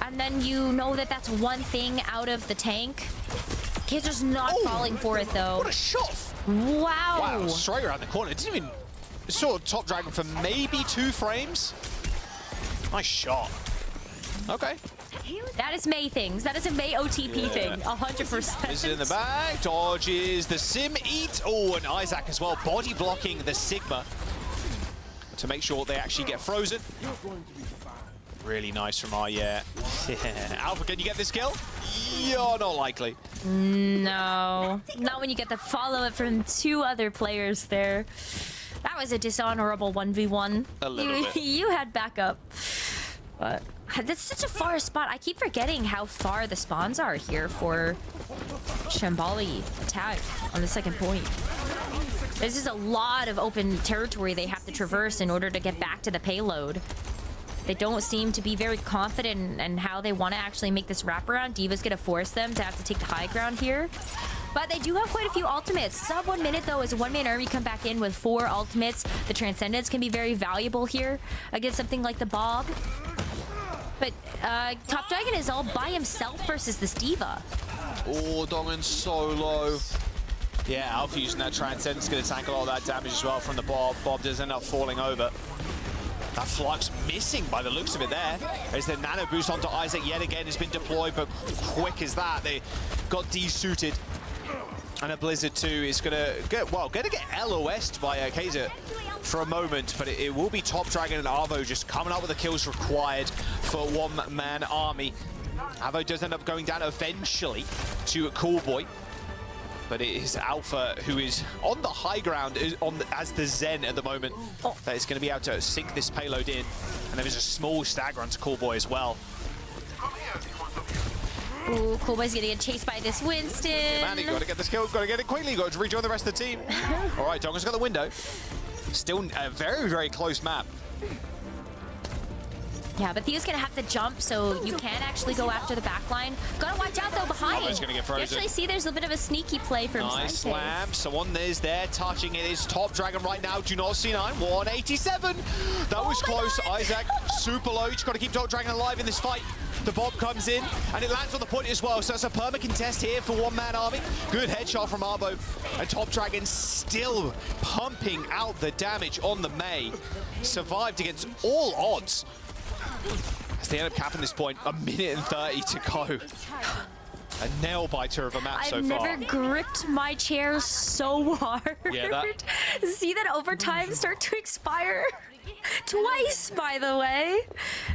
And then you know that that's one thing out of the tank. Kaiser's not falling for it, though. What a shot! Wow. Wow, straight around the corner. It didn't even... saw Top Dragon for maybe 2 frames. Nice shot. Okay. That is May things. That is a May OTP thing. 100%. Is it in the bag? Dodges the Sim Eat. Oh, and Isaac as well. Body blocking the Sigma to make sure they actually get frozen. Really nice from Arya. Alpha, can you get this kill? You're not likely. No. Not when you get the follow-up from 2 other players there. That was a dishonorable 1v1. A little bit. You had backup. But that's such a far spot. I keep forgetting how far the spawns are here for Shambali attack on the second point. This is a lot of open territory they have to traverse in order to get back to the payload. They don't seem to be very confident in how they want to actually make this wraparound. D.Va's going to force them to have to take the high ground here. But they do have quite a few ultimates. Sub 1 minute, though, as a one-man army come back in with 4 ultimates. The Transcendence can be very valuable here against something like the Bob. But Top Dragon is all by himself versus this D.Va. Oh, Dongan so low. Yeah, Alpha using that Transcendence is going to tank a lot of that damage as well from the Bob. Bob does end up falling over. That Flux missing by the looks of it there. As the nano boost onto Isaac yet again has been deployed, but quick as that, they got de-suited. And a Blizzard 2 is gonna get LOS'd by Kaiser for a moment, but it will be Top Dragon and Avo just coming up with the kills required for one-man army. Avo does end up going down eventually to Coolboy. But it is Alpha who is on the high ground as the Zen at the moment. That is going to be able to sink this payload in. And there is a small stagger onto Coolboy as well. Ooh, Coolboy's going to get chased by this Winston. Yeah, man, you got to get this kill. Got to get it quickly. Got to rejoin the rest of the team. All right, Dongan's got the window. Still a very, very close map. Yeah, but Theo's gonna have to jump, so you can actually go after the back line. Gotta watch out though behind. Avo's gonna get frozen. You actually see there's a bit of a sneaky play from Nice Sante. slam. Someone is there touching it. Is Top Dragon right now. Do not see 9. 187. That was close. God. Isaac super low. Just got to keep Top Dragon alive in this fight. The Bob comes in and it lands on the point as well. So it's a perma contest here for one-man army. Good headshot from Arbo. And Top Dragon still pumping out the damage on the May. Survived against all odds. As they end up capping this point, 1 minute and 30 to go. A nail biter of a map so far. I've never gripped my chair so hard. Yeah, that. See that overtime start to expire? Twice, by the way.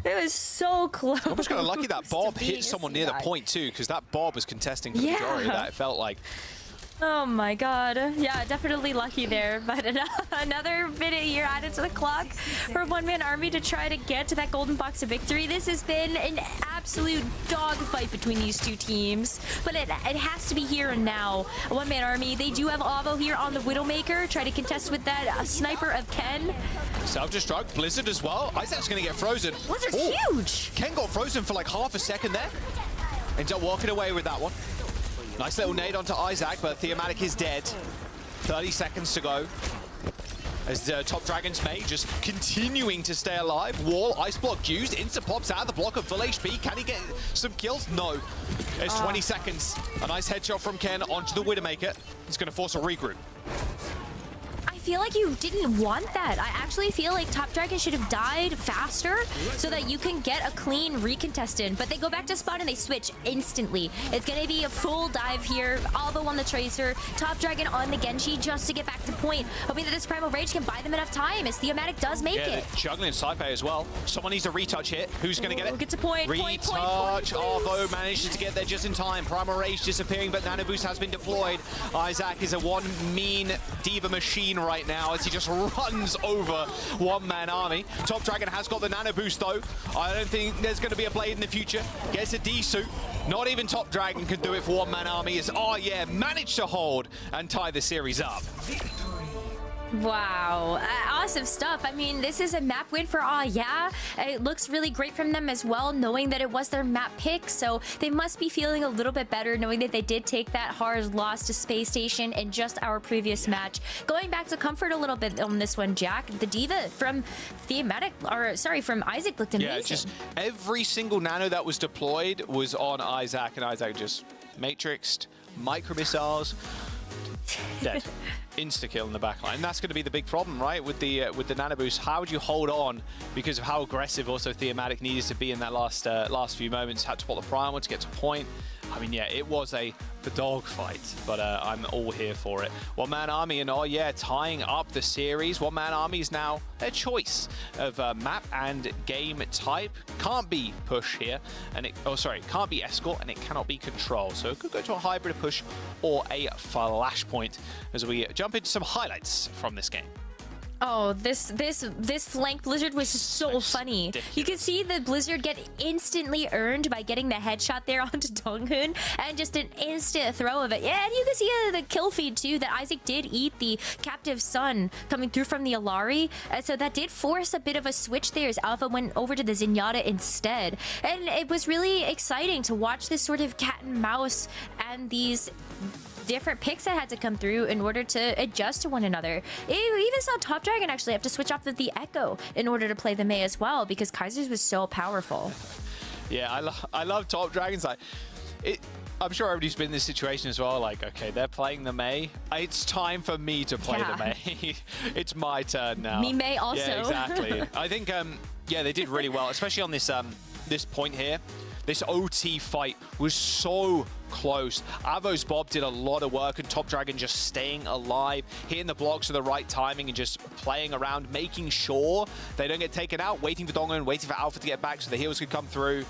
It was so close. Almost got lucky that Bob hit someone near the point too, because that Bob was contesting for the majority of that, it felt like. Oh my god. Yeah, definitely lucky there. But another minute here added to the clock for One Man Army to try to get to that golden box of victory. This has been an absolute dogfight between these two teams. But it has to be here and now. One Man Army, they do have Avo here on the Widowmaker. Try to contest with that sniper of Ken. Self-destruct, Blizzard as well. Isaac's going to get frozen. Blizzard's huge. Ken got frozen for like half a second there. Ends up walking away with that one. Nice little nade onto Isaac, but Thematic is dead. 30 seconds to go. As the Top Dragon's May just continuing to stay alive. Wall, Ice Block used. Insta pops out of the block of full HP. Can he get some kills? No. There's 20 seconds. A nice headshot from Ken onto the Widowmaker. It's going to force a regroup. I feel like you didn't want that. I actually feel like Top Dragon should have died faster so that you can get a clean recontestant. But they go back to spawn and they switch instantly. It's going to be a full dive here. Albo on the Tracer. Top Dragon on the Genji just to get back to point. Hoping that this Primal Rage can buy them enough time as Thematic does make it. Juggling Saipe as well. Someone needs a retouch hit. Who's going to get it? Get to point. Retouch. Arvo manages to get there just in time. Primal Rage disappearing, but Nano Boost has been deployed. Isaac is a one mean diva machine right now as he just runs over One Man Army. Top Dragon has got the Nano Boost though. I don't think there's going to be a blade in the future. Gets a D-suit. Not even Top Dragon can do it for One Man Army as managed to hold and tie the series up. Wow, awesome stuff. I mean, this is a map win for It looks really great from them as well, knowing that it was their map pick. So they must be feeling a little bit better, knowing that they did take that hard loss to Space Station in just our previous match. Going back to comfort a little bit on this one, Jack, the diva from from Isaac looked amazing. Yeah, just every single nano that was deployed was on Isaac, and Isaac just matrixed, micro missiles, dead. Insta-kill in the backline. And that's going to be the big problem, right? With the nano boost, how would you hold on because of how aggressive also Thematic needed to be in that last few moments? Had to spot the primal to get to point. I mean, yeah, it was the dog fight, but I'm all here for it. One Man Army and tying up the series. One Man Army is now their choice of map and game type. Can't be push here, and can't be escort, and it cannot be control. So it could go to a hybrid push or a flashpoint as we jump into some highlights from this game. Oh, this flank Blizzard was so funny. Ridiculous. You can see the Blizzard get instantly earned by getting the headshot there onto Donghoon and just an instant throw of it. Yeah, and you can see the kill feed too, that Isaac did eat the captive son coming through from the Alari. So that did force a bit of a switch there as Alpha went over to the Zenyatta instead. And it was really exciting to watch this sort of cat and mouse and these different picks that had to come through in order to adjust to one another. You even saw Top Dragon actually have to switch off of the Echo in order to play the Mei as well, because Kaiser's was so powerful. Yeah, I love Top Dragons. I'm sure everybody's been in this situation as well. Like, okay, they're playing the Mei. It's time for me to play the Mei. It's my turn now. Me Mei also. Yeah, exactly. I think, they did really well, especially on this this point here. This OT fight was so close. Avo's Bob did a lot of work, and Top Dragon just staying alive, hitting the blocks at the right timing and just playing around, making sure they don't get taken out, waiting for Donghoon, waiting for Alpha to get back so the heals could come through.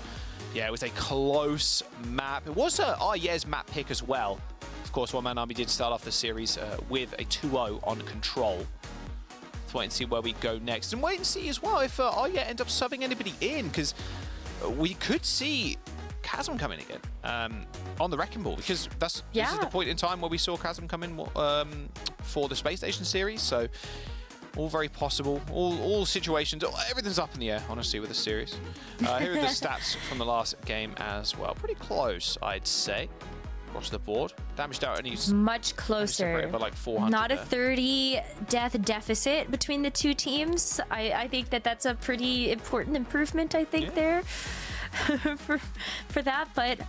Yeah, it was a close map. It was Ye's map pick as well. Of course, One Man Army did start off the series with a 2-0 on control. Let's wait and see where we go next. And wait and see as well if Ye end up subbing anybody in, because we could see Chasm come in again on the Wrecking Ball, because this is the point in time where we saw Chasm come in for the Space Station series. So all very possible, all situations, everything's up in the air, honestly, with the series. Here are the stats from the last game as well. Pretty close, I'd say, across the board. Damage out only much closer, by like 400. Not a 30 death deficit between the two teams. I think that's a pretty important improvement, I think, there. for that. But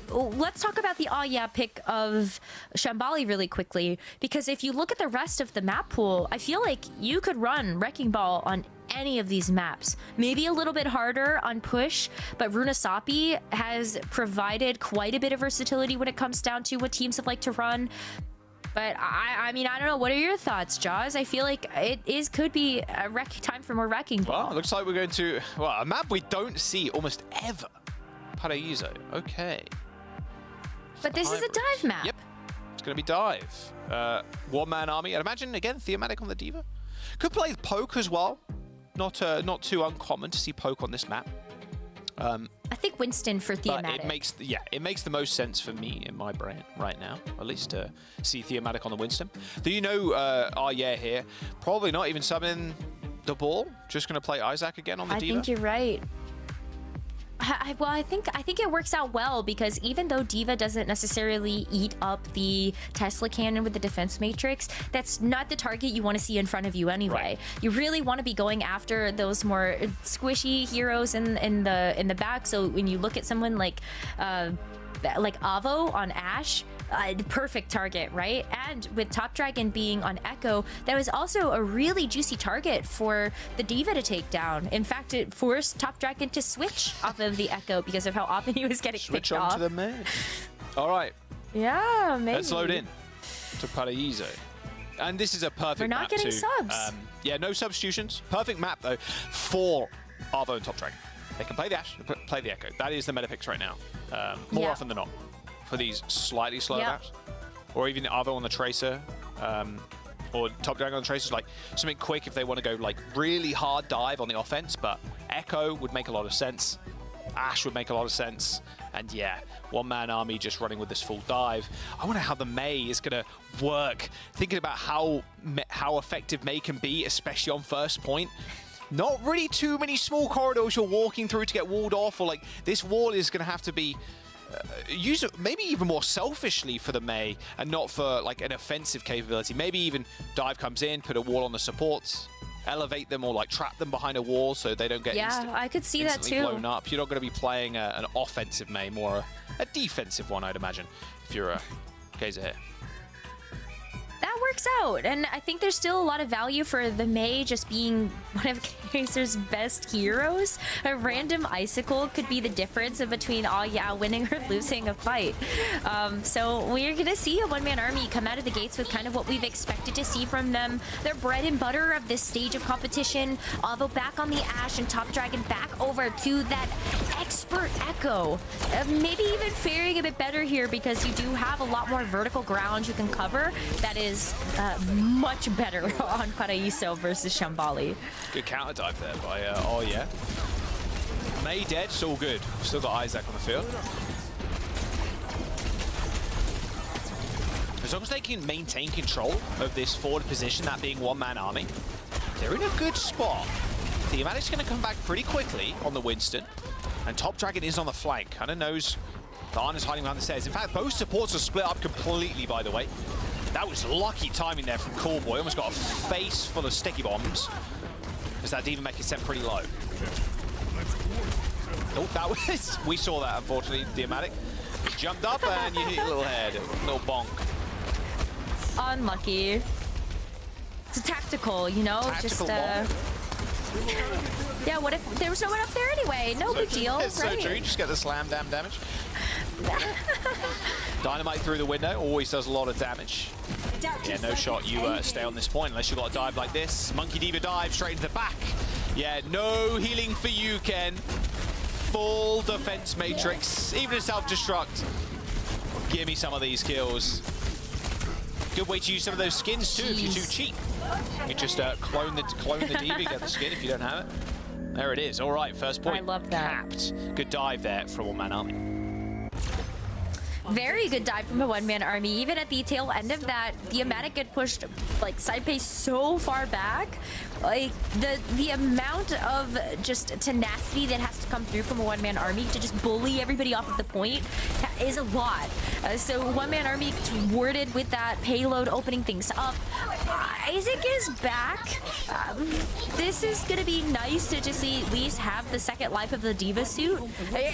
let's talk about the pick of Shambali really quickly, because if you look at the rest of the map pool, I feel like you could run Wrecking Ball on any of these maps. Maybe a little bit harder on push, but Runasapi has provided quite a bit of versatility when it comes down to what teams have liked to run. But I mean, I don't know. What are your thoughts, Jaws? I feel like could be a time for more Wrecking Ball. Well, it looks like we're going to a map we don't see almost ever. Paraiso. Okay. But this is a dive map. Yep. going to be Dive. One-man army. I'd imagine, again, Thematic on the Diva. Could play Poke as well. Not too uncommon to see Poke on this map. I think Winston for Thematic. But it makes the most sense for me in my brain right now, at least to see Thematic on the Winston. Do you know, here, probably not even summon the ball. Just going to play Isaac again on the Diva. I think you're right. Well, I think it works out well because even though Diva doesn't necessarily eat up the Tesla cannon with the defense matrix, that's not the target you want to see in front of you anyway. Right. You really want to be going after those more squishy heroes in the back. So when you look at someone like Avo on Ashe, perfect target, right? And with Top Dragon being on Echo, that was also a really juicy target for the Diva to take down. In fact, it forced Top Dragon to switch off of the Echo because of how often he was getting picked off. Switch on to the mid. All right. Yeah, maybe. Let's load in to Paraiso. And this is a perfect map too. We're not getting subs. Yeah, no substitutions. Perfect map though for Avo and Top Dragon. They can play the Ashe, play the Echo. That is the meta picks right now. More often than not. For these slightly slow maps. Or even Avo on the Tracer. Or Top Dragon on the Tracer. Like something quick if they want to go like really hard dive on the offense. But Echo would make a lot of sense. Ashe would make a lot of sense. And yeah, one-man army just running with this full dive. I wonder how the Mei is going to work. Thinking about how effective Mei can be, especially on first point. Not really too many small corridors you're walking through to get walled off, or like this wall is going to have to be used maybe even more selfishly for the Mei and not for like an offensive capability. Maybe even dive comes in, put a wall on the supports, elevate them or like trap them behind a wall so they don't get I could see that too. blown up. You're not going to be playing an offensive Mei, more a defensive one, I'd imagine, if you're a Kaiser here. That works out, and I think there's still a lot of value for the Mei just being one of Kaiser's best heroes. A random icicle could be the difference between winning or losing a fight. So we're gonna see a one-man army come out of the gates with kind of what we've expected to see from them. Their bread and butter of this stage of competition. Avo back on the Ashe and Top Dragon back over to that expert Echo. Maybe even faring a bit better here because you do have a lot more vertical ground you can cover. That is much better on Paraiso versus Shambali. Good counter dive there by Mei dead, it's all good. Still got Isaac on the field. As long as they can maintain control of this forward position, that being one-man army, they're in a good spot. Thematic's going to come back pretty quickly on the Winston, and Top Dragon is on the flank. Kind of knows Darn is hiding behind the stairs. In fact, both supports are split up completely, by the way. That was lucky timing there from Callboy. Almost got a face full of sticky bombs. As that Diva mech is set pretty low. Oh, that was... We saw that, unfortunately, Thematic. You jumped up and you hit your little head. A little bonk. Unlucky. It's a tactical, you know? Tactical Yeah, what if there was no one up there anyway? No big deal, It's right? so true. You just get the slam damage. Dynamite through the window always does a lot of damage. Yeah, no shot. You stay on this point unless you've got a dive like this. Monkey Diva dive straight into the back. Yeah, no healing for you, Ken. Full defense matrix. Even a self-destruct. Give me some of these kills. Good way to use some of those skins too if you're too cheap. You just clone the Diva, get the skin if you don't have it. There it is. All right, first point. I love that. Capped. Good dive there from One Man Army. Very good dive from a one-man army. Even at the tail end of that, the Thematic get pushed like side base so far back. Like the amount of just tenacity that has to come through from a one-man army to just bully everybody off of the point is a lot. So one-man army thwarted with that payload opening things up. Isaac is back. This is gonna be nice to just at least have the second life of the Diva suit.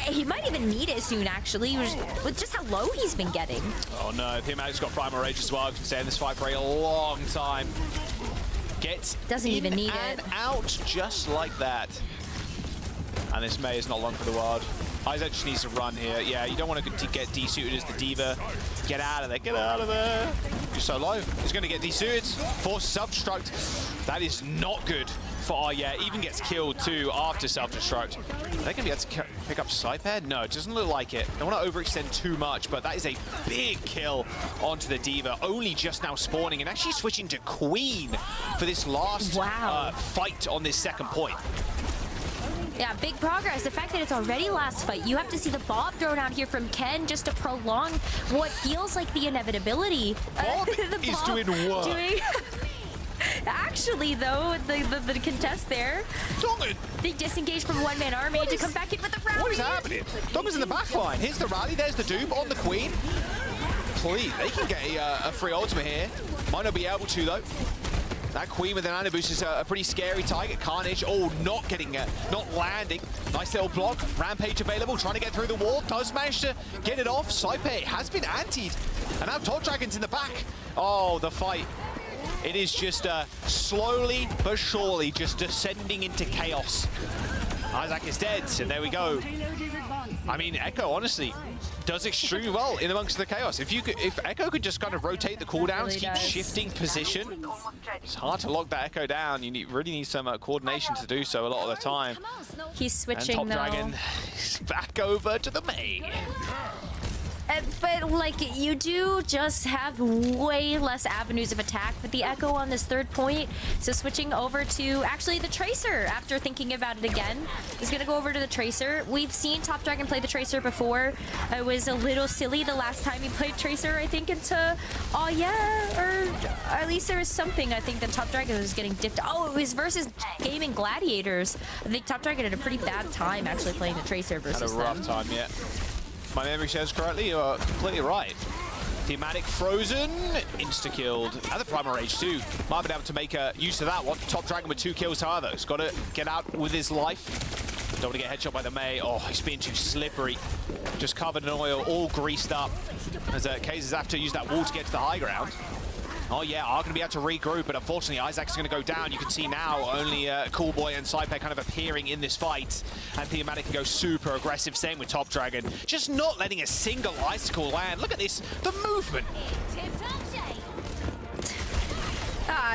He might even need it soon, actually, with just how low he's been getting. Oh no, Thematic's got Primal Rage as well. I've been saying this fight for a long time. Gets Doesn't even need and it. out just like that. And this Mei is not long for the world. Isaac just needs to run here. Yeah, you don't want to get desuited as the Diva. Get out of there, get out of there. You're so low. He's going to get desuited. Force self-destruct. That is not good for yeah, even gets killed too after self-destruct. Are they going to be able to pick up Cypher? No, it doesn't look like it. They want to overextend too much, but that is a big kill onto the Diva. Only just now spawning and actually switching to Queen for this last fight on this second point. Yeah, big progress. The fact that it's already last fight, you have to see the bomb thrown out here from Ken just to prolong what feels like the inevitability. Bob is doing work. Actually, though, the contest there, they disengage from one-man army to come back in with the rally. What is happening? Dogger's in the back line. Here's the rally. There's the dupe on the Queen. Please, they can get a free ultimate here. Might not be able to, though. That Queen with an Nano Boost is a pretty scary target. Carnage, not getting, not landing. Nice little block. Rampage available, trying to get through the wall. Does manage to get it off. Saipe has been antied. And now Top Dragon's in the back. Oh, the fight. It is just slowly but surely just descending into chaos. Isaac is dead, and there we go. I mean, Echo, honestly, does extremely well in amongst the chaos. If Echo could just kind of rotate the cooldowns, keep shifting position, it's hard to lock that Echo down. You really need some coordination to do so a lot of the time. He's switching, and Top Dragon is back over to the main. But, like, you do just have way less avenues of attack with the Echo on this third point. So switching over to, actually, the Tracer, after thinking about it again, is going to go over to the Tracer. We've seen Top Dragon play the Tracer before. It was a little silly the last time he played Tracer, I think, into or at least there was something, I think, that Top Dragon was getting dipped. Oh, it was versus Gaming Gladiators. I think Top Dragon had a pretty bad time actually playing the Tracer versus them. Had a rough time, yeah. My memory says correctly, you're completely right. Thematic frozen, insta-killed. And the Primal Rage too. Might have been able to make use of that one. Top Dragon with 2 kills, however. He's got to get out with his life. Don't want to get headshot by the Mei. Oh, he's being too slippery. Just covered in oil, all greased up. As Kazers have to use that wall to get to the high ground. Oh yeah, are going to be able to regroup, but unfortunately Isaac's going to go down. You can see now only Coolboy and Saipe kind of appearing in this fight. And Thematic can go super aggressive, same with Top Dragon. Just not letting a single icicle land. Look at this, the movement.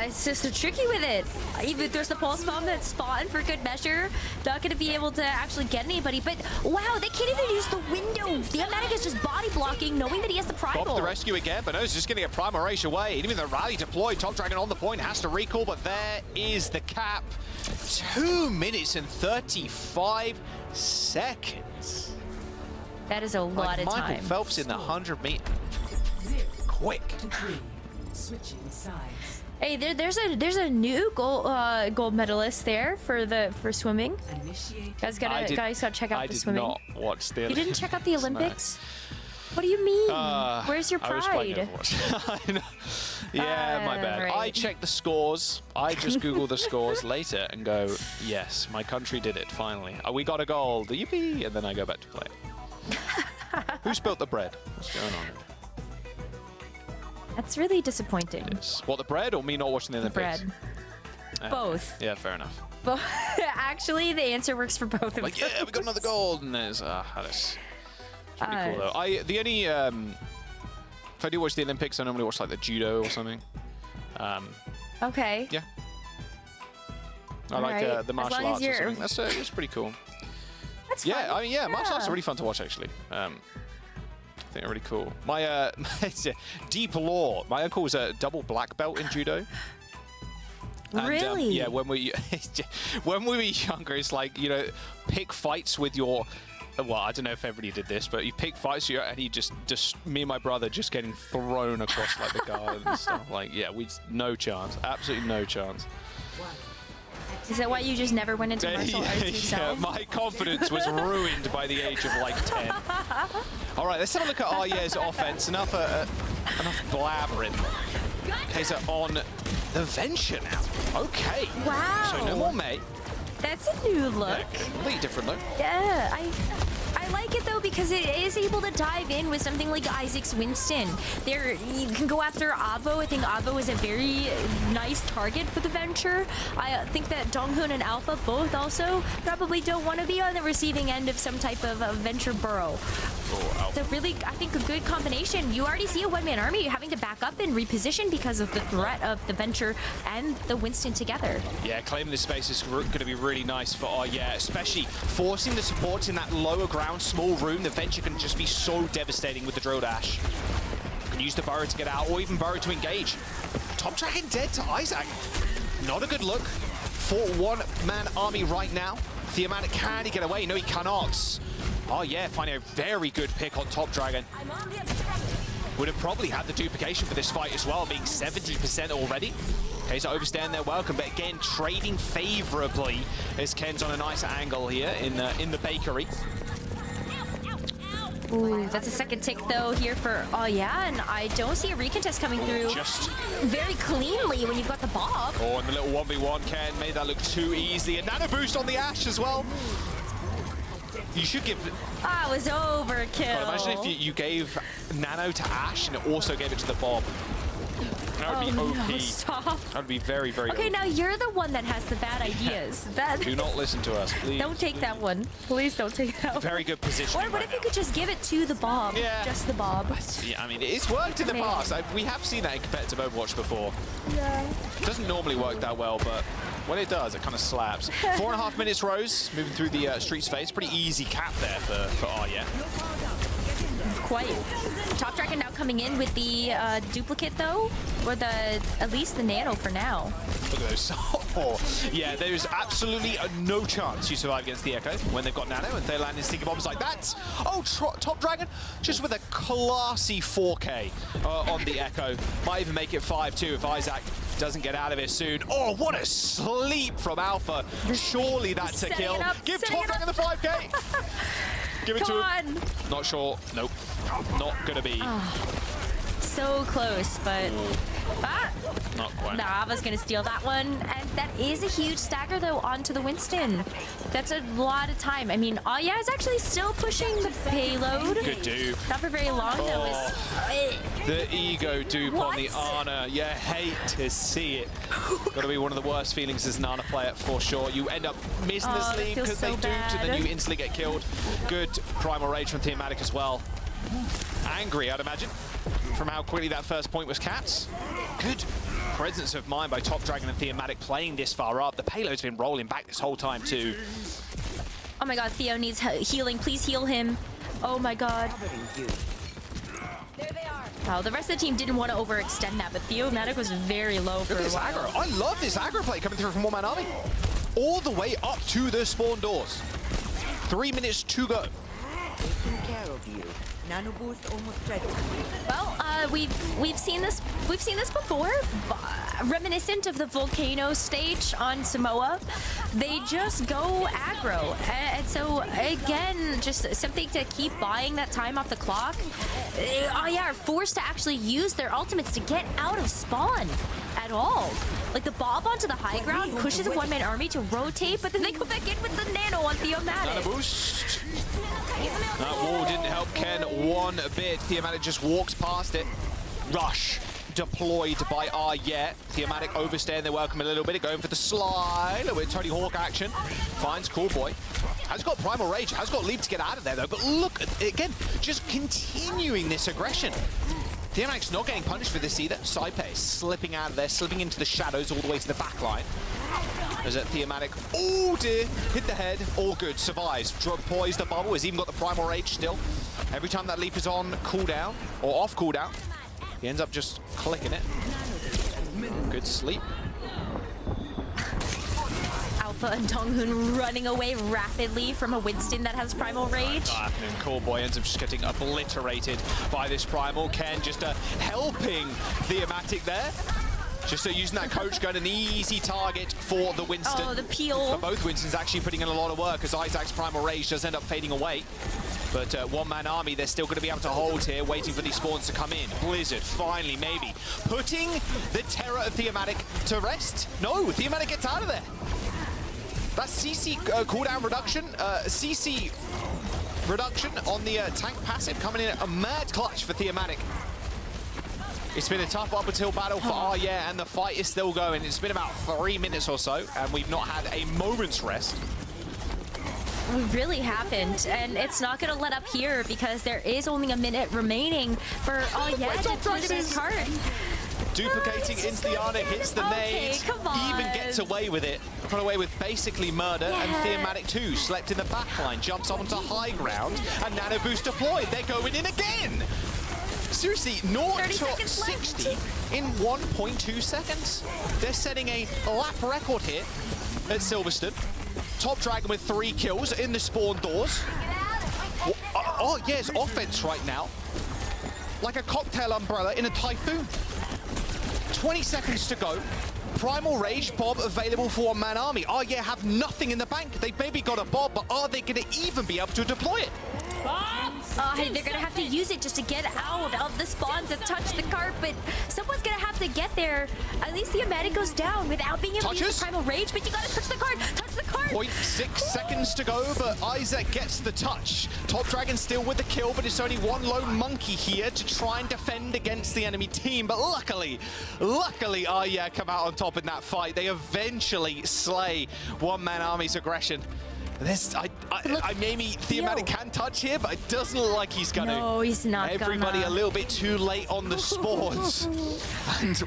It's just so tricky with it. Even there's the pulse bomb that's spawning for good measure. Not going to be able to actually get anybody. But wow, they can't even use the window. Thematic is just body blocking, knowing that he has the primal. Bob the rescue again, but no, he's just going to get Primal Rage away. Even the rally deployed, Top Dragon on the point, has to recall, but there is the cap. 2 minutes and 35 seconds. That is a lot of time. Michael Phelps in the 100 meter. Quick. Switching sides. Hey, there's a new gold medalist there for swimming. Guys gotta check out the swimming. I did not watch the You didn't check out the Olympics? What do you mean? Where's your pride? I was playing Overwatch. Yeah, my bad. Right. I check the scores. I just Google the scores later and go, yes, my country did it finally. We got a gold, yippee! And then I go back to play. Who spilt the bread? What's going on? That's really disappointing. What, the bread or me not watching the Olympics? Bread. Both. Yeah, fair enough. But actually, the answer works for both of them. Like, yeah, we got another gold, and there's that's pretty cool though. The only if I do watch the Olympics, I normally watch like the judo or something. Okay. Yeah. I like the martial arts or something. That's pretty cool. That's yeah, fun. I mean, yeah, martial arts are really fun to watch actually. I think they're really cool. My deep lore. My uncle was a double black belt in judo. And, really? Yeah, when we were younger, it's like, you know, pick fights with your. Well, I don't know if everybody did this, but you pick fights, and you just me and my brother just getting thrown across like the garden and stuff. Like, yeah, no chance, absolutely no chance. Is that why you just never went into martial arts yourself? Yeah, my confidence was ruined by the age of like 10. All right, let's have a look at Arye's offense. Enough blabbering. Kaiser on the Venture now. Okay. Wow. So no more Mei. That's a new look. Yeah, completely different look. Yeah, I like it though because it is able to dive in with something like Isaac's Winston. You can go after Avo. I think Avo is a very nice target for the Venture. I think that Donghoon and Alpha both also probably don't want to be on the receiving end of some type of Venture burrow. It's a really, I think, a good combination. You already see a one-man army having having to back up and reposition because of the threat of the Venture and the Winston together. Yeah, claiming this space is going to be really nice for yeah, especially forcing the supports in that lower ground, small room. The Venture can just be so devastating with the drill dash. Can use the burrow to get out, or even burrow to engage. Top Dragon dead to Isaac. Not a good look for one-man army right now. Thematic, can he get away? No, he cannot. Oh yeah, finding a very good pick on Top Dragon. Would have probably had the duplication for this fight as well, being 70% already. Okay, so overstaying their welcome, but again, trading favorably as Ken's on a nice angle here in the bakery. Ooh, that's a second tick though here for yeah, and I don't see a recontest coming through Just very cleanly when you've got the Bob. Oh, and the little 1v1, Ken made that look too easy. A nano boost on the Ashe as well. You should give... That was overkill. God, imagine if you gave nano to Ashe and it also gave it to the Bob. That would be OP. No, stop. That would be very, very Okay, OP. now you're the one that has the bad ideas. Do not listen to us, please. Don't take that one. Please don't take that one. Very good position. What if you could just give it to the Bob? Yeah. Just the Bob. Yeah, I mean, it's worked in the past. We have seen that in competitive Overwatch before. Yeah. It doesn't normally work that well, but when it does, it kind of slaps. 4.5 minutes, Rose, moving through the Streets phase. Pretty easy cap there for Arya. Quite. Top Dragon now coming in with the duplicate though, or at least the nano for now. Look at those. Oh, yeah, there's absolutely no chance you survive against the Echo when they've got nano and they land in sticky bombs like that. Oh, Top Dragon just with a classy 4K on the Echo. Might even make it 5-2 if Isaac doesn't get out of it soon. Oh, what a sleep from Alpha. Surely that's a kill. Give Top Dragon the 5K. Give it to him. Not sure. Nope. Not gonna be. So close, but not quite. Nava's gonna steal that one, and that is a huge stagger though onto the Winston. That's a lot of time. I mean, yeah, is actually still pushing the payload. Good dupe. Not for very long though. The ego dupe on the Ana. You hate to see it. Gotta be one of the worst feelings as an Ana player for sure. You end up missing the sleeve because they duped and then you instantly get killed. Good primal rage from Thematic as well. Angry, I'd imagine, from how quickly that first point was capped. Good presence of mind by Top Dragon and Thematic playing this far up. The payload's been rolling back this whole time too. Oh my god, Theo needs healing. Please heal him. Oh my god. Oh, the rest of the team didn't want to overextend that, but Thematic was very low for a while. Aggro. I love this aggro play coming through from One Man Army. All the way up to the spawn doors. 3 minutes to go. Taking care of you. Nano boost almost ready. Well, we've seen this before, reminiscent of the Volcano stage on Samoa. They just go aggro, and so again, just something to keep buying that time off the clock. Are forced to actually use their ultimates to get out of spawn at all. Like the Bob onto the high ground pushes a one-man army to rotate, but then they go back in with the nano on Thematic. Nano boost. That wall didn't help Ken one bit. Thematic just walks past it. Rush deployed by Arya. Thematic overstaying their welcome a little bit, going for the slide with Tony Hawk action. Finds Cool Boy. Has got Primal Rage, has got Leap to get out of there though, but look, again, just continuing this aggression. Thematic's not getting punished for this either. Saipe is slipping out of there, slipping into the shadows all the way to the back line. As at Thematic, oh dear, hit the head, all good, survives. Poised the bubble, has even got the Primal Rage still. Every time that leap is on cooldown, or off cooldown, he ends up just clicking it. Good sleep. Alpha and Donghoon running away rapidly from a Winston that has Primal Rage. And Cool Boy ends up just getting obliterated by this Primal. Ken just helping Thematic there. Just using that coach gun, an easy target for the Winston. Oh, the peel. For both Winstons actually putting in a lot of work as Isaac's Primal Rage does end up fading away. But one-man army, they're still going to be able to hold here, waiting for these spawns to come in. Blizzard, finally, maybe, putting the terror of Thematic to rest. No, Thematic gets out of there. That CC cooldown reduction, CC reduction on the tank passive coming in a mad clutch for Thematic. It's been a tough up until battle for Arya, and the fight is still going. It's been about 3 minutes or so, and we've not had a moment's rest. We really haven't, and it's not going to let up here because there is only a minute remaining for to push this card. Duplicating into the Ana, hits the nade, even gets away with it. Got away with basically murder, and Thematic 2 slept in the backline, jumps onto high ground, and Nano Boost deployed. They're going in again! Seriously, 0 to 60 in 1.2 seconds. They're setting a lap record here at Silverstone. Top Dragon with 3 kills in the spawn doors. Oh, yes, offense right now. Like a cocktail umbrella in a typhoon. 20 seconds to go. Primal Rage, Bob available for one-man army. Oh yeah, have nothing in the bank. They've maybe got a Bob, but are they going to even be able to deploy it? They're going to have to use it just to get out of the spawns and touch the cart, but someone's going to have to get there. At least the Amatic goes down without being able to use Primal Rage, but you got to touch the cart. Touch the cart. 0.6 seconds to go, but Isaac gets the touch. Top Dragon still with the kill, but it's only one lone monkey here to try and defend against the enemy team. But luckily, Arya come out on top in that fight. They eventually slay one-man army's aggression. This, maybe Thematic can touch here, but it doesn't look like he's gonna. No, he's not Everybody gonna. a little bit too late on the spawns. And,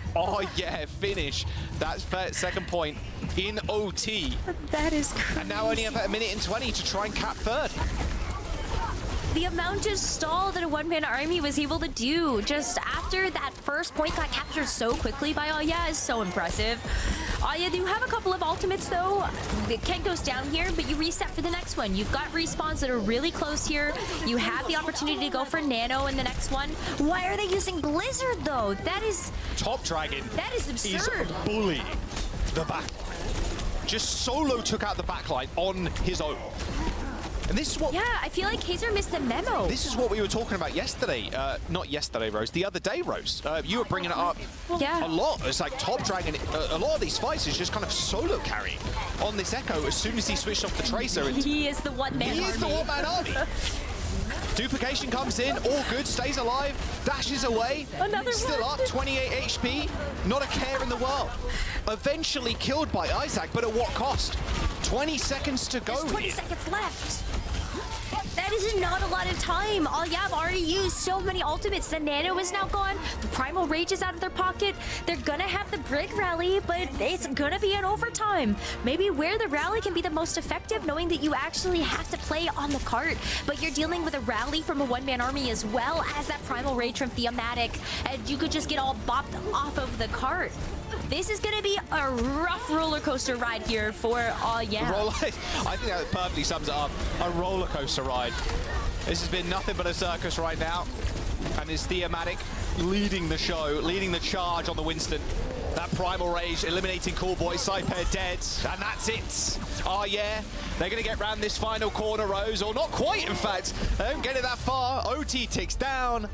finish. That's second point in OT. That is crazy. And now only about a minute and 20 to try and cap third. The amount of stall that a one-man army was able to do just after that first point got captured so quickly by Aya is so impressive. Aya do have a couple of ultimates though. The Ken goes down here, but you reset for the next one. You've got respawns that are really close here. You have the opportunity to go for Nano in the next one. Why are they using Blizzard though? That is... Top Dragon. That is absurd. Is bullying the back. Just solo took out the backline on his own. And this is what... Yeah, I feel like Hazer missed the memo. This is what we were talking about yesterday. Not yesterday, Rose. The other day, Rose. You were bringing it up a lot. It's like Top Dragon, a lot of these fights is just kind of solo carrying on this Echo as soon as he switched off the Tracer. And he is the one-man army. He is the one-man army. Duplication comes in, all good, stays alive, dashes away. Another still one. up, 28 HP. Not a care in the world. Eventually killed by Isaac, but at what cost? 20 seconds to go. There's 20 seconds left. That is not a lot of time. I've already used so many ultimates. The Nano is now gone. The Primal Rage is out of their pocket. They're gonna have the Brig Rally, but it's gonna be an overtime. Maybe where the rally can be the most effective, knowing that you actually have to play on the cart, but you're dealing with a rally from a one-man army as well as that Primal Rage from Thematic, and you could just get all bopped off of the cart. This is going to be a rough roller coaster ride here for I think that perfectly sums it up. A roller coaster ride. This has been nothing but a circus right now. And it's Thematic leading the show, leading the charge on the Winston. That Primal Rage eliminating Coolboy, Cyper dead, and that's it. Oh yeah, they're going to get round this final corner, Rose, or not quite, in fact. They don't get it that far. OT ticks down,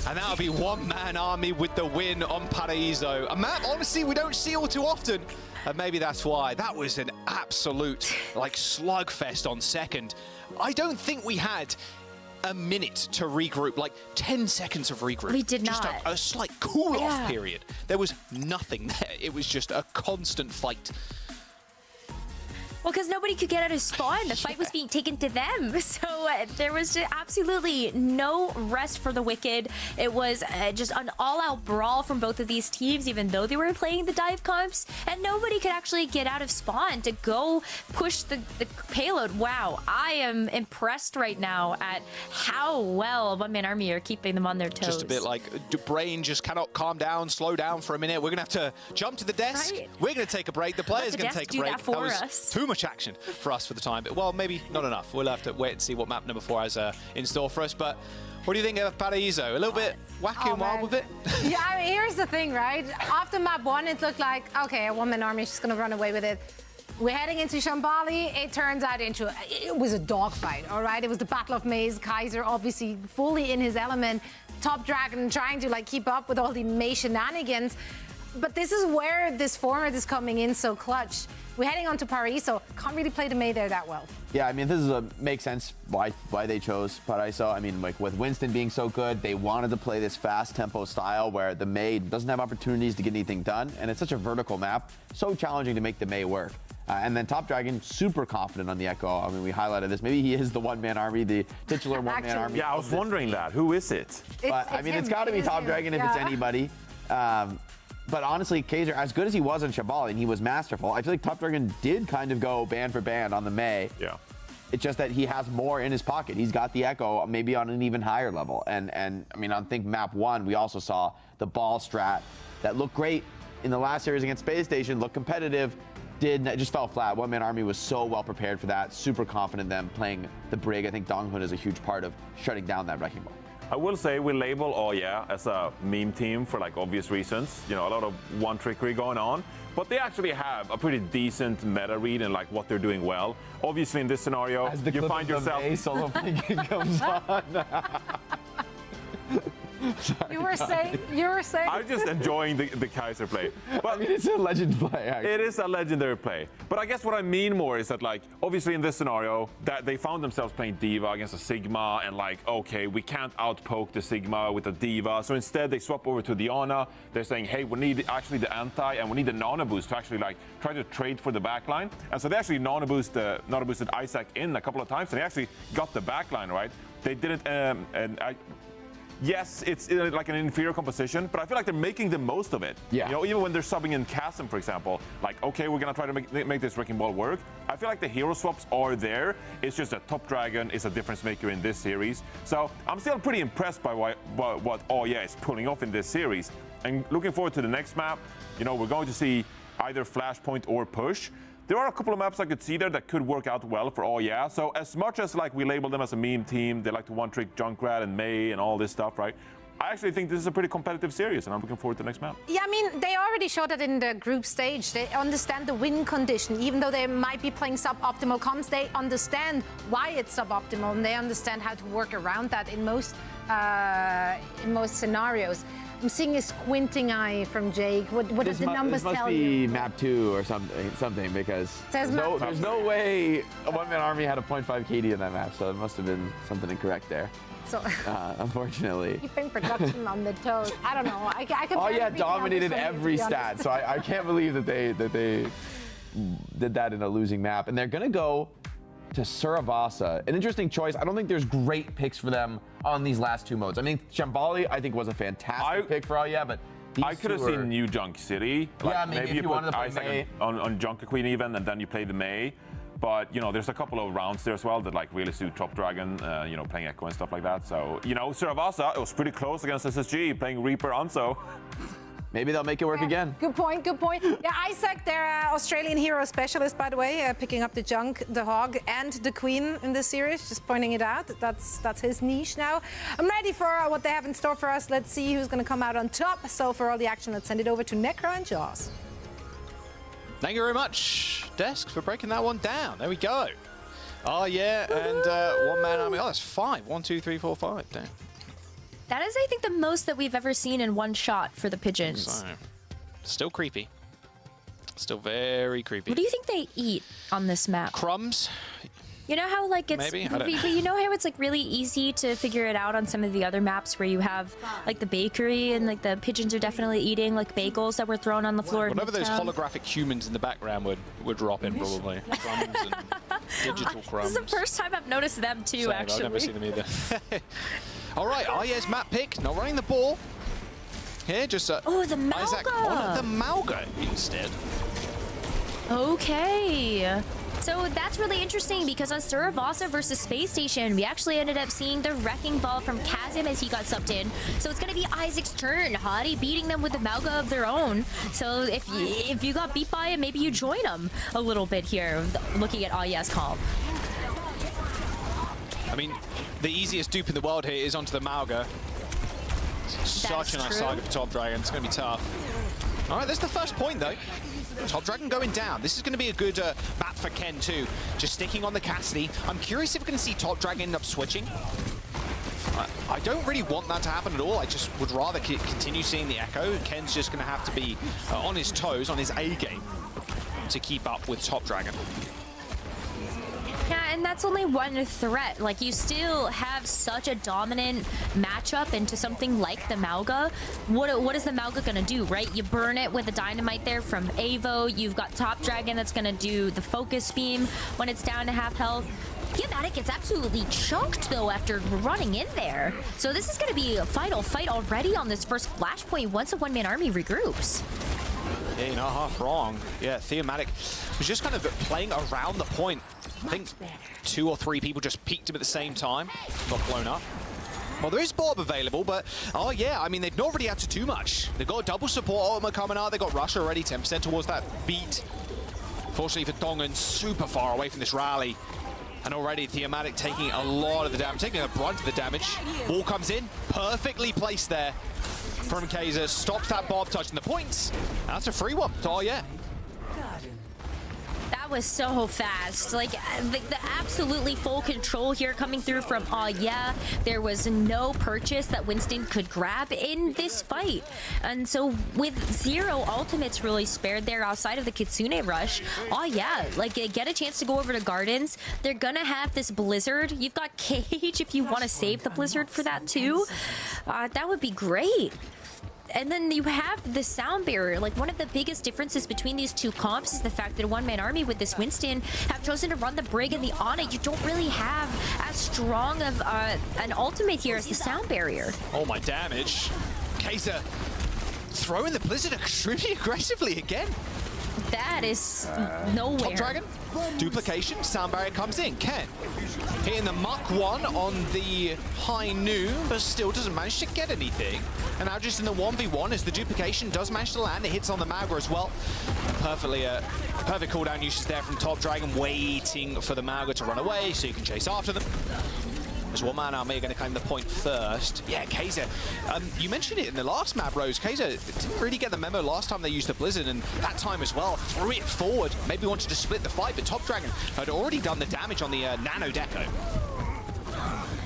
and that'll be one-man army with the win on Paraiso. A map, honestly, we don't see all too often, and maybe that's why. That was an absolute, slugfest on second. I don't think we had a minute to regroup, 10 seconds of regroup. We did just not. a slight cool-off period. There was nothing there. It was just a constant fight. Well, because nobody could get out of spawn. The fight was being taken to them. So there was absolutely no rest for the Wicked. It was just an all-out brawl from both of these teams, even though they were playing the dive comps. And nobody could actually get out of spawn to go push the payload. Wow, I am impressed right now at how well One-Man Army are keeping them on their toes. Just a bit like, brain just cannot calm down, slow down for a minute. We're going to have to jump to the desk. Right. We're going to take a break. The player's going to take a break. That was too much action for us for the time. Well, maybe not enough. We'll have to wait and see what map number 4 has in store for us. But what do you think of Paraiso? A little bit wacky and wild with it? Yeah, I mean, here's the thing, right? After map 1, it looked like, okay, a one-man army is just going to run away with it. We're heading into Shambali. It turns out it was a dogfight, all right? It was the Battle of Maze. Kaiser obviously fully in his element. Top Dragon trying to keep up with all the May shenanigans. But this is where this format is coming in so clutch. We're heading on to Paraiso. Can't really play the May there that well. Yeah, I mean, this makes sense why they chose Paraiso. I mean, with Winston being so good, they wanted to play this fast tempo style where the May doesn't have opportunities to get anything done, and it's such a vertical map, so challenging to make the May work. And then Top Dragon, super confident on the Echo. I mean, we highlighted this. Maybe he is the one-man army, the titular one-man army. Yeah, I was wondering that. Who is it? But, I mean, it's got to be Top Dragon if it's anybody. But honestly, Kaiser, as good as he was on Shambali, and he was masterful, I feel like Top Dragon did kind of go band for band on the May. Yeah. It's just that he has more in his pocket. He's got the Echo maybe on an even higher level. And I mean, I think map 1, we also saw the ball strat that looked great in the last series against Space Station, looked competitive, just fell flat. One-man army was so well prepared for that, super confident them playing the Brig. I think Donghun is a huge part of shutting down that wrecking ball. I will say we label Oh Yeah as a meme team for like obvious reasons. You know, a lot of one trickery going on. But they actually have a pretty decent meta read and like what they're doing well. Obviously in this scenario, As the you find yourself... solo thinking comes on. You were saying. I'm just enjoying the Kaiser play. But I mean, it's a legend play, actually. It is a legendary play. But I guess what I mean more is that, like, obviously in this scenario, that they found themselves playing Diva against a Sigma, and like, okay, we can't outpoke the Sigma with a Diva. So instead, they swap over to the Ana. They're saying, hey, we need actually the anti, and we need the Nana boost to actually like try to trade for the backline. And so they actually Nana boosted Isaac in a couple of times, and they actually got the backline right. They didn't, yes, it's like an inferior composition, but I feel like they're making the most of it. Yeah. You know, even when they're subbing in Chasm, for example, like, okay, we're gonna try to make this wrecking ball work. I feel like the hero swaps are there. It's just that Top Dragon is a difference maker in this series. So I'm still pretty impressed by what Oh Yeah is pulling off in this series. And looking forward to the next map, you know, we're going to see either Flashpoint or Push. There are a couple of maps I could see there that could work out well for Oh Yeah. So as much as like we label them as a meme team, they like to one-trick Junkrat and May and all this stuff, right? I actually think this is a pretty competitive series, and I'm looking forward to the next map. Yeah, I mean, they already showed it in the group stage. They understand the win condition. Even though they might be playing suboptimal comps, they understand why it's suboptimal, and they understand how to work around that in most scenarios. I'm seeing a squinting eye from Jake. What does the numbers tell you? This must be map 2 or something because There's no way a one-man army had a 0.5 KD in that map, so it must have been something incorrect there. So, unfortunately. keeping production on the toes. I don't know. I could Oh yeah, dominated every stat. So I can't believe that they did that in a losing map. And they're gonna go to Suravasa. An interesting choice. I don't think there's great picks for them on these last 2 modes. I mean, Shambali, I think, was a fantastic pick for yeah, but I could have seen New Junk City. Like, yeah, maybe if you wanted to play Isaac May. on Junker Queen even, and then you play the May. But, you know, there's a couple of rounds there as well that, like, really suit Top Dragon, you know, playing Echo and stuff like that. So, you know, Suravasa, it was pretty close against SSG, playing Reaper Anso. Maybe they'll make it work again. Good point, good point. Yeah, Isaac, their Australian hero specialist, by the way, picking up the Junk, the Hog, and the Queen in this series, just pointing it out. That's his niche now. I'm ready for what they have in store for us. Let's see who's going to come out on top. So for all the action, let's send it over to Necro and Jaws. Thank you very much, Desk, for breaking that one down. There we go. Oh, yeah, and one-man army. Oh, that's 5. 1, 2, 3, 4, 5. Damn. That is, I think, the most that we've ever seen in one shot for the Pigeons. So, still creepy. Still very creepy. What do you think they eat on this map? Crumbs. You know how like it's Maybe? but you know how it's like really easy to figure it out on some of the other maps where you have like the bakery and like the pigeons are definitely eating like bagels that were thrown on the floor. Whatever those holographic humans in the background would drop in probably. Crumbs and digital crumbs. This is the first time I've noticed them too. Same, actually, I've never seen them either. All right, Arya's map pick. Not running the ball. Here, just oh, the Malga. Isaac on the Malga instead. Okay. So that's really interesting because on Suravasa versus Space Station, we actually ended up seeing the Wrecking Ball from Chasm as he got subbed in. So it's going to be Isaac's turn. Hottie beating them with the Malga of their own. So if you got beat by it, maybe you join them a little bit here, looking at Aya's comp. I mean, the easiest dupe in the world here is onto the Malga. Such a nice target for Top Dragon. It's going to be tough. All right, that's the first point, though. Top Dragon going down. This is going to be a good map for Ken, too. Just sticking on the Cassidy. I'm curious if we're going to see Top Dragon end up switching. I don't really want that to happen at all. I just would rather continue seeing the Echo. Ken's just going to have to be on his toes, on his A game, to keep up with Top Dragon. Yeah, and that's only one threat. Like, you still have such a dominant matchup into something like the Mauga. What is the Mauga gonna do, right? You burn it with a dynamite there from Avo. You've got Top Dragon that's gonna do the focus beam when it's down to half health. Hypnotic gets absolutely choked, though, after running in there. So this is going to be a final fight already on this first flashpoint once a one-man army regroups. Yeah, you're not half wrong. Yeah, Theomatic was just kind of playing around the point. I think 2 or 3 people just peeked him at the same time. Got blown up. Well, there is Bob available, but oh yeah, I mean, they've not really had to do much. They've got double support ultimate coming out. They've got Rush already, 10% towards that beat. Fortunately for Dongan, super far away from this rally. And already Theomatic taking a lot of the damage, taking a brunt of the damage. Ball comes in, perfectly placed there from Kaiser. Stops that Bob touching the points. That's a free one. Oh yeah. That was so fast. Like, the absolutely full control here coming through from yeah. There was no purchase that Winston could grab in this fight. And so with 0 ultimates really spared there outside of the Kitsune rush, yeah, like, get a chance to go over to Gardens. They're gonna have this Blizzard. You've got Cage if you want to save the Blizzard for that too. That would be great. And then you have the sound barrier. Like, one of the biggest differences between these two comps is the fact that a one-man army with this Winston have chosen to run the Brig and the Ana. You don't really have as strong of an ultimate here as the sound barrier. Oh, my damage. Kaiser throwing the Blizzard extremely aggressively again. That is nowhere. Top Dragon, duplication, sound barrier comes in. Ken hitting the Muck 1 on the high noon, but still doesn't manage to get anything. And now just in the 1v1 as the duplication does manage to land. It hits on the Mauga as well. Perfect cooldown usage there from Top Dragon, waiting for the Mauga to run away so you can chase after them. As one man army are going to claim the point first. Yeah, Kaiser. You mentioned it in the last map, Rose. Kaiser didn't really get the memo last time they used the Blizzard, and that time as well, threw it forward. Maybe wanted to split the fight, but Top Dragon had already done the damage on the Nano Deco.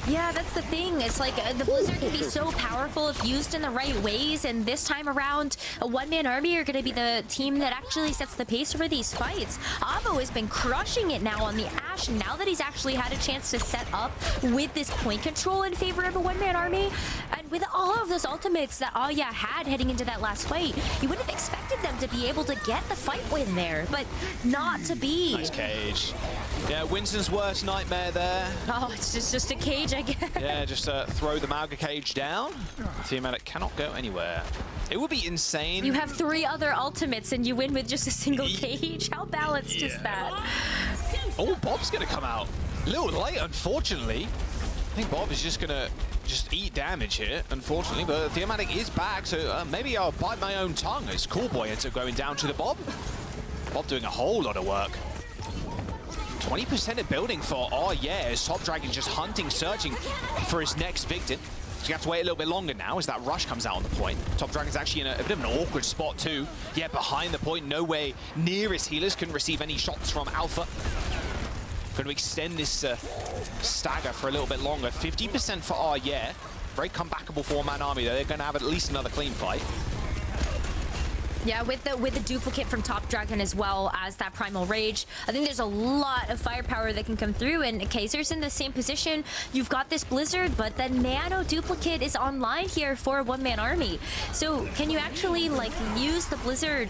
Yeah, that's the thing. It's like the Blizzard can be so powerful if used in the right ways, and this time around, a one-man army are going to be the team that actually sets the pace for these fights. Avo has been crushing it now on the Ashe, now that he's actually had a chance to set up with this point control in favor of a one-man army. And with all of those ultimates that Aya had heading into that last fight, you would have expected them to be able to get the fight win there, but not to be. Nice Cage. Yeah, Winston's worst nightmare there. Oh, it's just a Cage, I guess. Yeah, just throw the Mauga Cage down. Theomatic cannot go anywhere. It would be insane. You have 3 other ultimates and you win with just a single Cage. How balanced is that? Oh, Bob's going to come out. A little late, unfortunately. I think Bob is just going to eat damage here, unfortunately, but Theomatic is back, so maybe I'll bite my own tongue as Coolboy ends up going down to the Bob. Bob doing a whole lot of work. 20% of building for yeah, as Top Dragon just hunting, searching for his next victim. So you have to wait a little bit longer now as that rush comes out on the point. Top Dragon's actually in a bit of an awkward spot too. Yeah, behind the point, no way near his healers, couldn't receive any shots from Alpha. Going to extend this stagger for a little bit longer. 50% for yeah. Very comebackable four-man army though. They're going to have at least another clean fight. Yeah, with the duplicate from Top Dragon as well as that Primal Rage, I think there's a lot of firepower that can come through, and Kaiser's in the same position. You've got this Blizzard, but the Nano duplicate is online here for a one-man army. So can you actually, like, use the Blizzard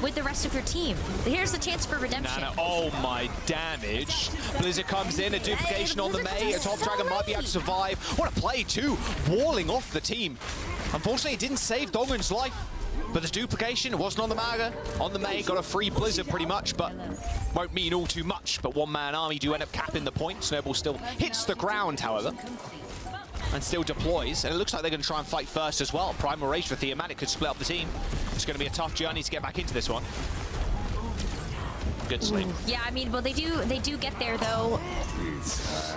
with the rest of your team? Here's the chance for redemption. Nano, oh my damage. Blizzard comes in, a duplication on the May. A Top Dragon might be able to survive. What a play too, walling off the team. Unfortunately, it didn't save Dongan's life. But the duplication wasn't on the Mauga. On the May, got a free Blizzard pretty much, but won't mean all too much. But one-man army do end up capping the point. Snowball still hits the ground, however, and still deploys. And it looks like they're going to try and fight first as well. Primal Rage for Theomatic could split up the team. It's going to be a tough journey to get back into this one. Good sleep. Yeah, I mean, well, they do get there, though.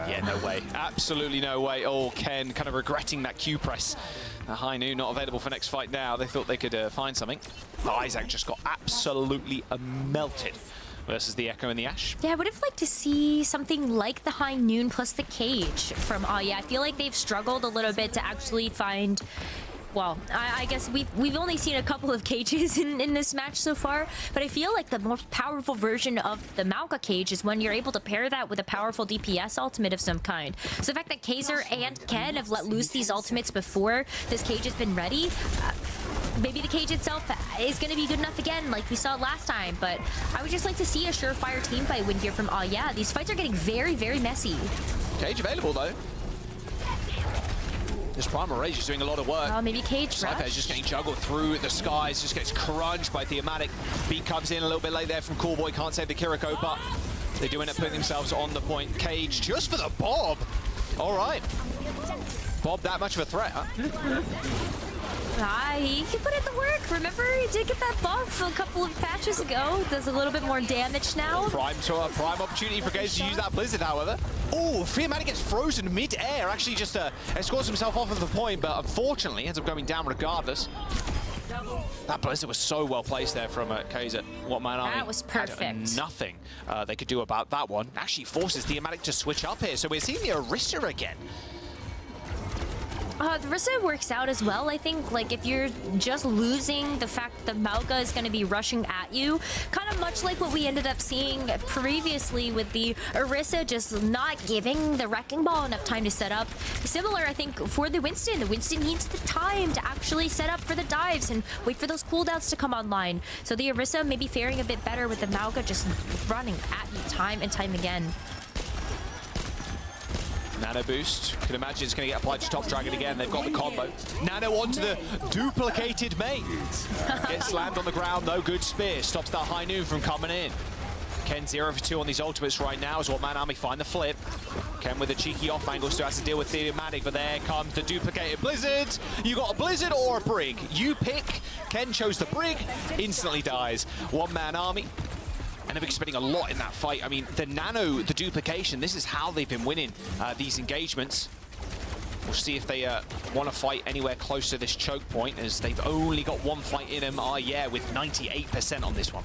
Yeah, no way. Absolutely no way. Oh, Ken kind of regretting that Q press. High noon not available for next fight now. They thought they could find something. Oh, Isaac just got absolutely melted versus the Echo and the Ashe. Yeah, I would have liked to see something like the High Noon plus the Cage from yeah. I feel like they've struggled a little bit to actually find well, I guess we've only seen a couple of cages in this match so far, but I feel like the most powerful version of the Mauka cage is when you're able to pair that with a powerful DPS ultimate of some kind. So the fact that Kaiser and Ken have let loose these ultimates before this cage has been ready, maybe the cage itself is going to be good enough again, like we saw last time, but I would just like to see a surefire team fight win here from yeah. These fights are getting very, very messy. Cage available, though. This Primal Rage is doing a lot of work. Oh, maybe cage Cypher is just getting juggled through the skies, just gets crunched by Theomatic. Beat comes in a little bit late there from Coolboy, can't save the Kiriko, but they do end up putting themselves on the point. Cage just for the Bob. All right. Bob that much of a threat, huh? He can put in the work. Remember, he did get that buff a couple of patches ago. Does a little bit more damage now. Prime opportunity for Cage to use that Blizzard, however. Oh, Theomatic gets frozen mid-air. Actually just escorts himself off of the point, but unfortunately ends up going down regardless. That Blizzard was so well placed there from Kaiser. What man army? That was perfect. Nothing they could do about that one. Actually forces Theomatic to switch up here. So we're seeing the Orisa again. The Orisa works out as well. I think, like, if you're just losing the fact that Mauka is going to be rushing at you, kind of much like what we ended up seeing previously with the Orisa just not giving the Wrecking Ball enough time to set up. Similar, I think, for the Winston. The Winston needs the time to actually set up for the dives and wait for those cooldowns to come online. So the Orisa may be faring a bit better with the Mauka just running at you time and time again. Nano boost. Could imagine it's going to get applied to Top Dragon again. They've got the combo. Nano onto the duplicated mate. Gets slammed on the ground, though. Good spear. Stops that High Noon from coming in. Ken 0 for 2 on these ultimates right now as What Man Army find the flip. Ken with a cheeky off angle still has to deal with Theomatic, but there comes the duplicated Blizzard. You got a Blizzard or a Brig. You pick. Ken chose the Brig. Instantly dies. One Man Army. End up expending a lot in that fight. I mean, the Nano, the duplication, this is how they've been winning these engagements. We'll see if they want to fight anywhere close to this choke point, as they've only got one fight in them. Yeah, with 98% on this one.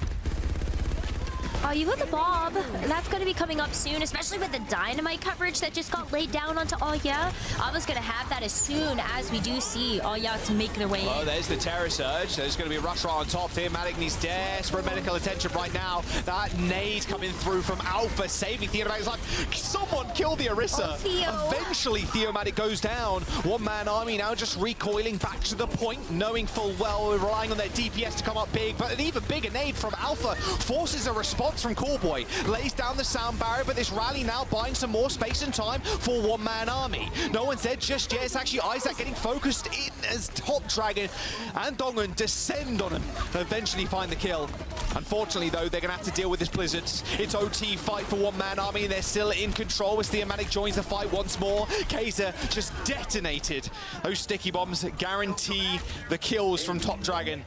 You got the Bob. That's going to be coming up soon, especially with the Dynamite coverage that just got laid down onto yeah. I was going to have that as soon as we do see yeah to make their way in. Oh, there's the Terror Surge. There's going to be a rush right on top. Theomatic needs desperate medical attention right now. That nade coming through from Alpha, saving Theomatic's life. Someone kill the Orisa. Oh, eventually, Theomatic goes down. One Man Army now just recoiling back to the point, knowing full well, relying on their DPS to come up big. But an even bigger nade from Alpha forces a response from Coolboy, lays down the sound barrier, but this rally now buying some more space and time for One Man Army. No one's dead just yet. It's actually Isaac getting focused in as Top Dragon and Dongun descend on him and eventually find the kill. Unfortunately, though, they're going to have to deal with this Blizzard. It's OT fight for One Man Army, and they're still in control as Theomatic joins the fight once more. Kaiser just detonated. Those sticky bombs guarantee the kills from Top Dragon.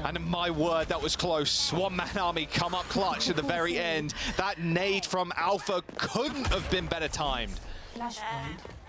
And my word, that was close. One Man Army come up clutch at the very end. That nade from Alpha couldn't have been better timed.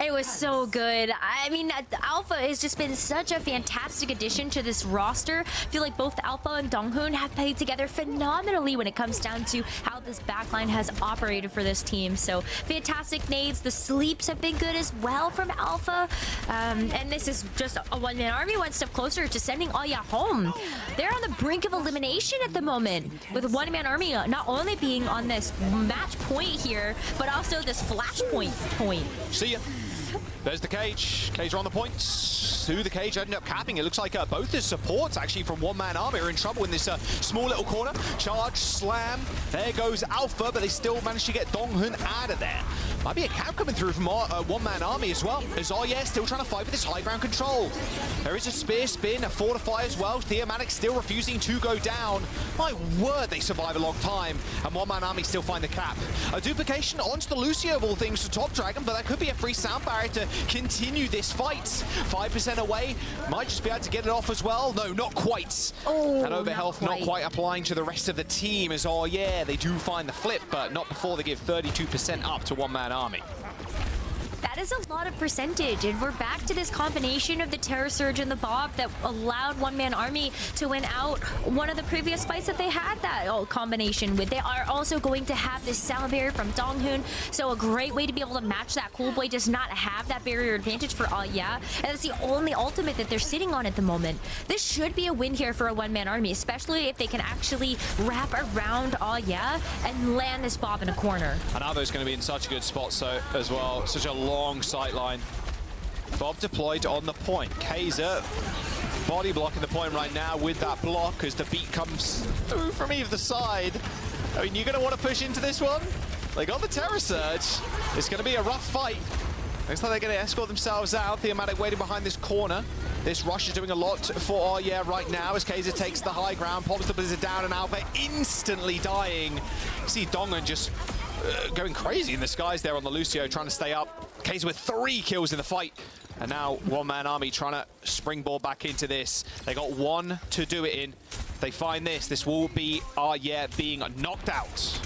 It was so good. I mean, Alpha has just been such a fantastic addition to this roster. I feel like both Alpha and Donghoon have played together phenomenally when it comes down to how this backline has operated for this team. So fantastic nades. The sleeps have been good as well from Alpha. And this is just a one-man army one step closer to sending yeah home. They're on the brink of elimination at the moment, with one-man army not only being on this match point here, but also this flashpoint point. See ya. There's the Cage. Cage are on the points. Who the Cage ended up capping. It looks like both the supports actually from One Man Army are in trouble in this small little corner. Charge, slam. There goes Alpha, but they still managed to get Donghun out of there. Might be a cap coming through from One Man Army as well. As yeah, still trying to fight with this high ground control. There is a spear spin, a fortify as well. Theomatic still refusing to go down. My word, they survive a long time. And One Man Army still find the cap. A duplication onto the Lucio of all things to Top Dragon, but that could be a free sound barrier to continue this fight. 5% away. Might just be able to get it off as well. No, not quite. Oh, and Overhealth not quite applying to the rest of the team as yeah, they do find the flip, but not before they give 32% up to One Man Army. That is a lot of percentage, and we're back to this combination of the Terror Surge and the Bob that allowed One Man Army to win out one of the previous fights that they had that combination with. They are also going to have this sound barrier from Donghoon, so a great way to be able to match that. Cool Boy does not have that barrier advantage for Alya, and that's the only ultimate that they're sitting on at the moment. This should be a win here for a One Man Army, especially if they can actually wrap around Alya and land this Bob in a corner. And Avo's going to be in such a good spot as well. Such a long sight line. Bob deployed on the point. Kaiser body blocking the point right now with that block as the beat comes through from either side. I mean, you're going to want to push into this one. They got the Terror Surge. It's going to be a rough fight. Looks like they're going to escort themselves out. Theomatic waiting behind this corner. This rush is doing a lot for Arya right now as Kaiser takes the high ground, pops the Blizzard down, and Alpha instantly dying. You see Dongan just going crazy in the skies there on the Lucio, trying to stay up. Kaiser with 3 kills in the fight. And now One Man Army trying to springboard back into this. They got 1 to do it in. If they find this, this will be Arya being knocked out.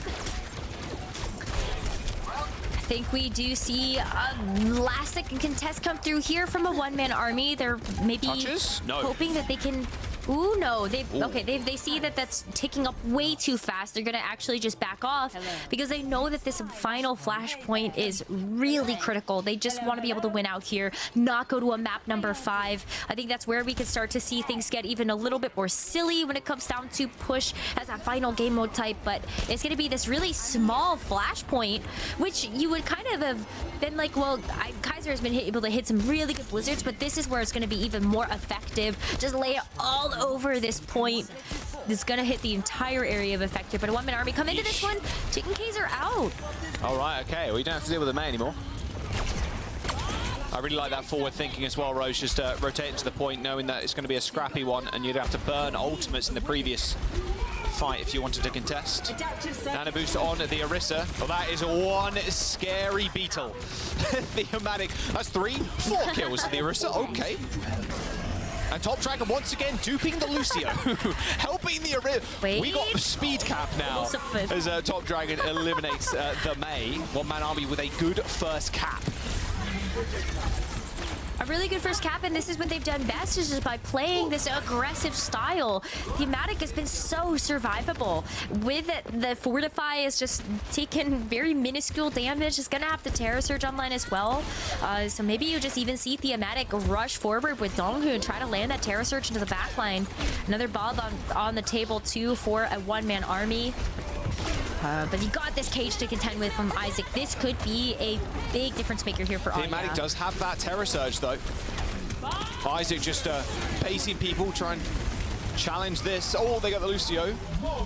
I think we do see a last second contest come through here from a One Man Army. They're maybe hoping that they can... Ooh, no. They see that that's ticking up way too fast. They're going to actually just back off because they know that this final flashpoint is really critical. They just want to be able to win out here, not go to a map number 5. I think that's where we can start to see things get even a little bit more silly when it comes down to push as that final game mode type. But it's going to be this really small flashpoint, which you would kind of have been like, well, Kaiser has been able to hit some really good blizzards, but this is where it's going to be even more effective. Just lay it all over this point. It's gonna hit the entire area of effective, but a One Man Army come into this one, taking Kaiser out. All right, okay, well, you don't have to deal with the May anymore. I really like that forward thinking as well, Rose, just rotating to the point, knowing that it's going to be a scrappy one, and you'd have to burn ultimates in the previous fight if you wanted to contest. Nano boost on the Orisa. Well, that is one scary beetle. Theomatic, that's 3-4 kills for the Orisa, okay. And Top Dragon once again duping the Lucio, helping the Orisa. We got speed cap now as Top Dragon eliminates the May. One Man Army with a good first cap. A really good first cap, and this is what they've done best, is just by playing this aggressive style. Thematic has been so survivable. With it, the Fortify is just taken very minuscule damage. It's gonna have the Terror Surge online as well. So maybe you just even see Thematic rush forward with Donghoon and try to land that Terror Surge into the backline. Another Bob on the table too for a One Man Army. But you got this cage to contend with from Isaac. This could be a big difference maker here for Arya. Thematic does have that Terror Surge though. Isaac just pacing people, trying to challenge this. Oh, they got the Lucio.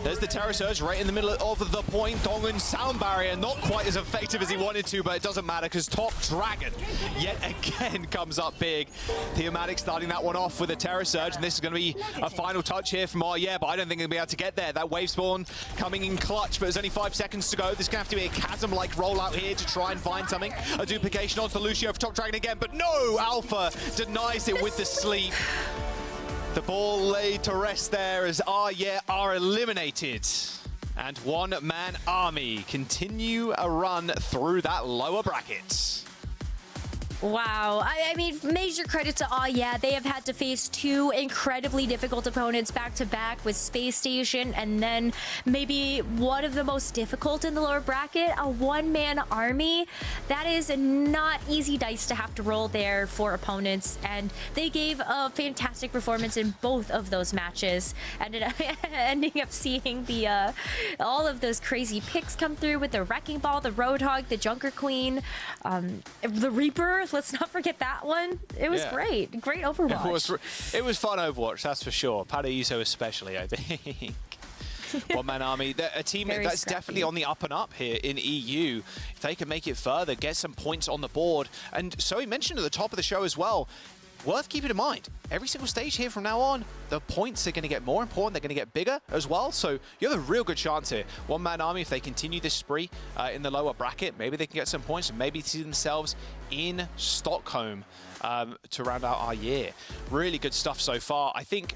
There's the Terror Surge right in the middle of the point. Dongan sound barrier, not quite as effective as he wanted to, but it doesn't matter because Top Dragon yet again comes up big. Theomatic starting that one off with a Terror Surge, and this is going to be a final touch here from Arya, but I don't think they'll be able to get there. That wave spawn coming in clutch, but there's only 5 seconds to go. There's going to have to be a chasm-like rollout here to try and find something. A duplication onto Lucio for Top Dragon again, but no! Alpha denies it with the sleep. The ball laid to rest there as Arya are eliminated. And One Man Army continue a run through that lower bracket. Wow. I mean, major credit to Arya. They have had to face 2 incredibly difficult opponents back-to-back with Space Station, and then maybe one of the most difficult in the lower bracket, a One-Man Army. That is not easy dice to have to roll there for opponents, and they gave a fantastic performance in both of those matches. Ended up ending up seeing the all of those crazy picks come through with the Wrecking Ball, the Roadhog, the Junker Queen, the Reaper. Let's not forget that one. It was great. Great Overwatch. It was fun Overwatch, that's for sure. Paraiso especially, I think. One Man Army, a team that's definitely on the up and up here in EU. If they can make it further, get some points on the board. And so he mentioned at the top of the show as well, worth keeping in mind, every single stage here from now on, the points are going to get more important, they're going to get bigger as well, so you have a real good chance here. One Man Army, if they continue this spree in the lower bracket, maybe they can get some points and maybe see themselves in Stockholm to round out our year. Really good stuff so far. I think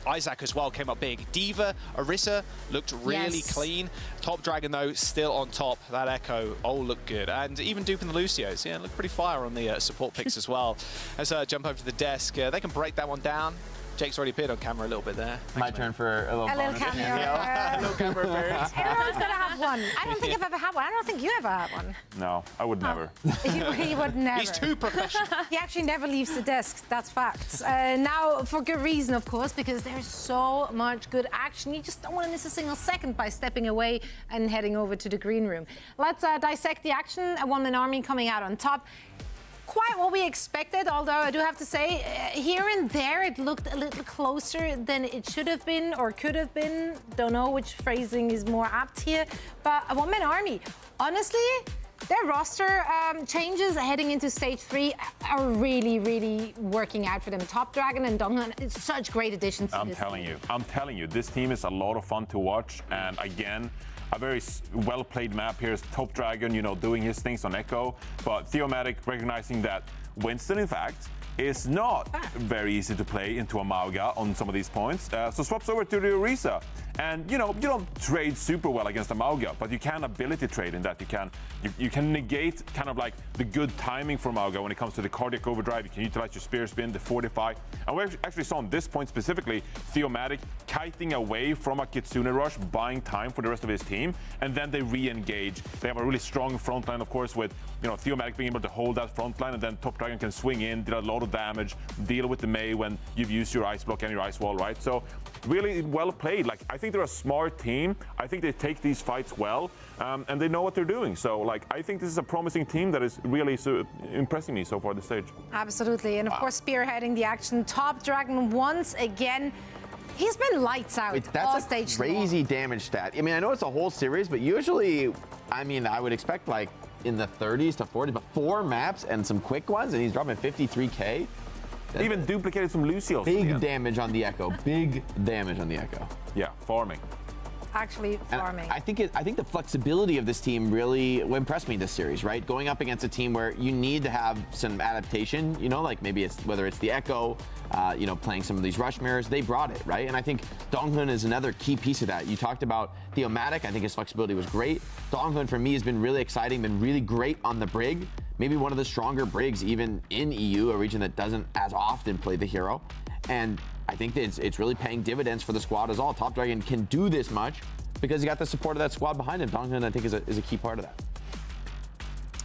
Isaac as well came up big. Diva, Orisa looked really clean. Top Dragon, though, still on top. That Echo all looked good. And even duping the Lucios, yeah, looked pretty fire on the support picks as well. Let's jump over to the desk. They can break that one down. Jake's already appeared on camera a little bit there. My turn for a little bonus. cameo. A little camera appearance. Everyone's got to have one. I don't think I've ever had one. I don't think you ever had one. No, I would never. He would never. He's too professional. He actually never leaves the desk. That's facts. Now, for good reason, of course, because there's so much good action. You just don't want to miss a single second by stepping away and heading over to the green room. Let's dissect the action. A one-man army coming out on top. Quite what we expected, although I do have to say, here and there it looked a little closer than it should have been or could have been. Don't know which phrasing is more apt here, but a one-man army. Honestly, their roster changes heading into stage 3 are really, really working out for them. Top Dragon and Donghan, it's such great additions to this team. I'm telling you, this team is a lot of fun to watch, and again, a very well-played map here is Top Dragon, you know, doing his things on Echo, but Theomatic recognizing that Winston, in fact, is not very easy to play into a Mauga on some of these points. So swaps over to the Orisa. And, you know, you don't trade super well against a Mauga, but you can ability trade in that. You can negate kind of like the good timing for Mauga when it comes to the cardiac overdrive. You can utilize your spear spin, the fortify. And we actually saw on this point specifically, Theomatic kiting away from a Kitsune rush, buying time for the rest of his team, and then they re-engage. They have a really strong front line, of course, with, you know, Theomatic being able to hold that front line, and then Top Dragon can swing in, did a lot of damage, deal with the Mei when you've used your ice block and your ice wall, right? So really well played. Like, I think they're a smart team. I think they take these fights well, and they know what they're doing. So, like, I think this is a promising team that is really impressing me so far this stage. Absolutely, and of course, spearheading the action. Top Dragon once again. He's been lights out all stage. That's a crazy damage stat. I mean, I know it's a whole series, but usually, I mean, I would expect like in the 30s to 40s, but 4 maps and some quick ones, and he's dropping 53K. Even duplicated some Lucios. Big damage on the Echo. Big damage on the Echo. Yeah, farming. Actually farming. I think the flexibility of this team really impressed me this series, right? Going up against a team where you need to have some adaptation, you know, like maybe it's whether it's the Echo, you know, playing some of these rush mirrors, they brought it, right? And I think Donghun is another key piece of that. You talked about Theomatic. I think his flexibility was great. Donghun for me has been really exciting, been really great on the Brig. Maybe one of the stronger Brigs even in EU, a region that doesn't as often play the hero. And I think that it's really paying dividends for the squad as all. Top Dragon can do this much because he got the support of that squad behind him. Donghun, I think, is a key part of that.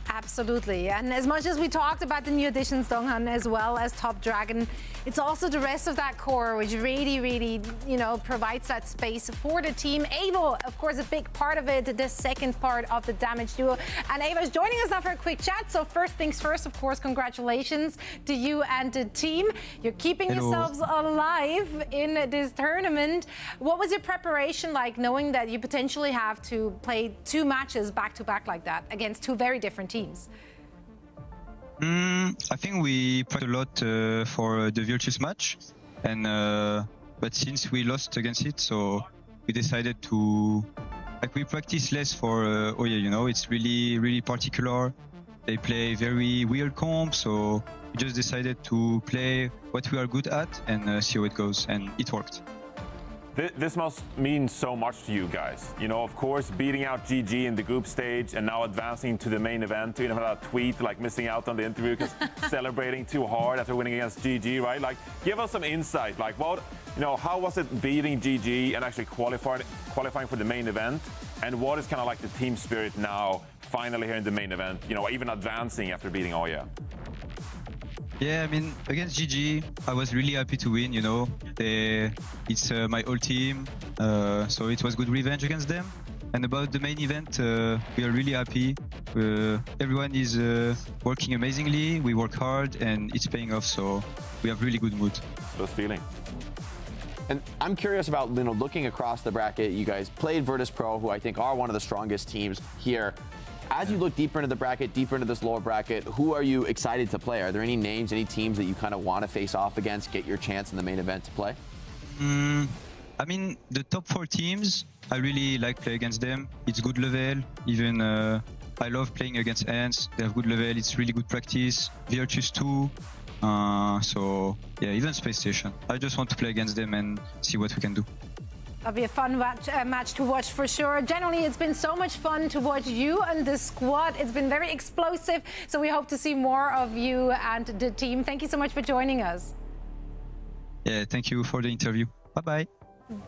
Absolutely, and as much as we talked about the new additions, Donghan, as well as Top Dragon, it's also the rest of that core which really, really, you know, provides that space for the team. Avo, of course, a big part of it, the second part of the damage duo. And Avo is joining us now for a quick chat. So first things first, of course, congratulations to you and the team. You're keeping yourselves alive in this tournament. What was your preparation like, knowing that you potentially have to play 2 matches back-to-back like that against 2 very different teams? I think we practiced a lot for the Virtus match, and but since we lost against it, so we decided to we practice less for Oya. You know, it's really particular. They play very weird comp, so we just decided to play what we are good at and see how it goes, and it worked. This must mean so much to you guys. You know, of course, beating out GG in the group stage and now advancing to the main event. You know, a tweet like missing out on the interview because celebrating too hard after winning against GG, right? Like, give us some insight. Like, what, you know, how was it beating GG and actually qualifying for the main event? And what is kind of like the team spirit now, finally here in the main event? You know, even advancing after beating Oya. Yeah, I mean, against GG, I was really happy to win, you know. It's my whole team, so it was good revenge against them. And about the main event, we are really happy. Everyone is working amazingly, we work hard, and it's paying off, so we have really good mood. Those feeling. And I'm curious about, you know, looking across the bracket, you guys played Virtus Pro, who I think are one of the strongest teams here. As you look deeper into the bracket, deeper into this lower bracket, who are you excited to play? Are there any names, any teams that you kind of want to face off against, get your chance in the main event to play? I mean, the top 4 teams, I really like play against them. It's good level. Even I love playing against Ants. They have good level. It's really good practice. Virtus 2, So yeah, even Space Station. I just want to play against them and see what we can do. That'll be a fun match to watch for sure. Generally, it's been so much fun to watch you and the squad. It's been very explosive. So we hope to see more of you and the team. Thank you so much for joining us. Yeah, thank you for the interview. Bye-bye.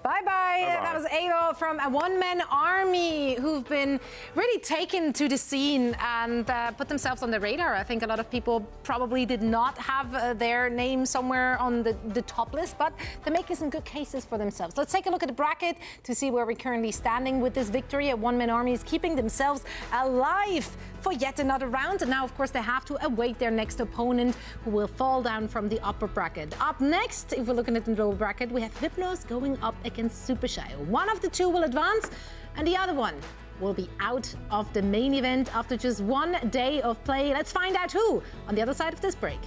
Bye-bye. That was Adol from a one-man army who've been really taken to the scene and put themselves on the radar. I think a lot of people probably did not have their name somewhere on the top list, but they're making some good cases for themselves. Let's take a look at the bracket to see where we're currently standing with this victory. A one-man army is keeping themselves alive for yet another round. And now, of course, they have to await their next opponent who will fall down from the upper bracket. Up next, if we're looking at the lower bracket, we have Hypnos going up against Super Shy. One of the two will advance and the other one will be out of the main event after just one day of play. Let's find out who on the other side of this break.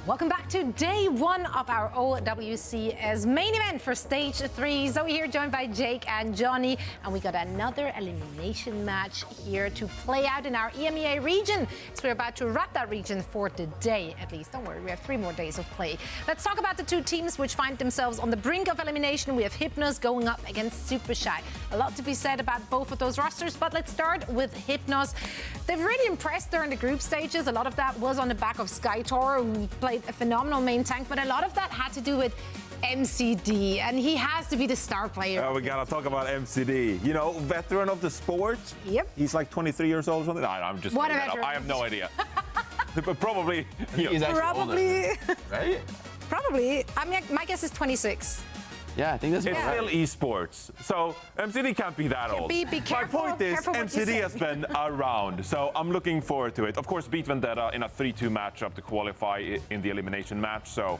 Welcome back to day one of our OWCS main event for stage 3. Zoe here, joined by Jake and Johnny, and we got another elimination match here to play out in our EMEA region. So we're about to wrap that region for the day, at least. Don't worry, we have 3 more days of play. Let's talk about the 2 teams which find themselves on the brink of elimination. We have Hypnos going up against Super Shy. A lot to be said about both of those rosters, but let's start with Hypnos. They've really impressed during the group stages. A lot of that was on the back of Skytor, who played a phenomenal main tank, but a lot of that had to do with MCD, and he has to be the star player. We gotta talk about MCD. You know, veteran of the sport. Yep. He's like 23 years old or something. No, I'm just making that up. I have no idea. But probably. He's actually probably. older, right? Probably. I mean, my guess is 26. Yeah, I think that's It's still esports, so MCD can't be that old. Be careful, My point is, careful what you say. MCD has been around, so I'm looking forward to it. Of course, beat Vendetta in a 3-2 matchup to qualify in the elimination match, so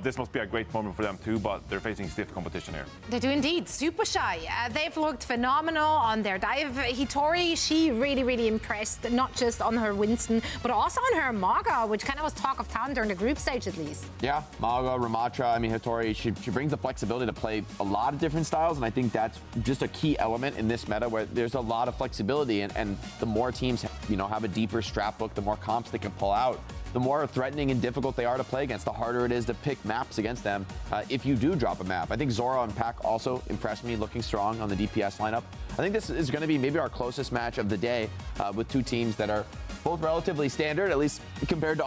this must be a great moment for them too, but they're facing stiff competition here. They do indeed. Super Shy. They've looked phenomenal on their dive. Hitori, she really impressed, not just on her Winston, but also on her Maga, which kind of was talk of town during the group stage at least. Yeah, Maga, Ramatra, I mean, Hitori, she brings the flexibility to play a lot of different styles, and I think that's just a key element in this meta where there's a lot of flexibility, and the more teams, have a deeper strat book, the more comps they can pull out, the more threatening and difficult they are to play against, the harder it is to pick maps against them if you do drop a map. I think Zora and Pac also impressed me, looking strong on the DPS lineup. I think this is going to be maybe our closest match of the day with two teams that are both relatively standard, at least compared to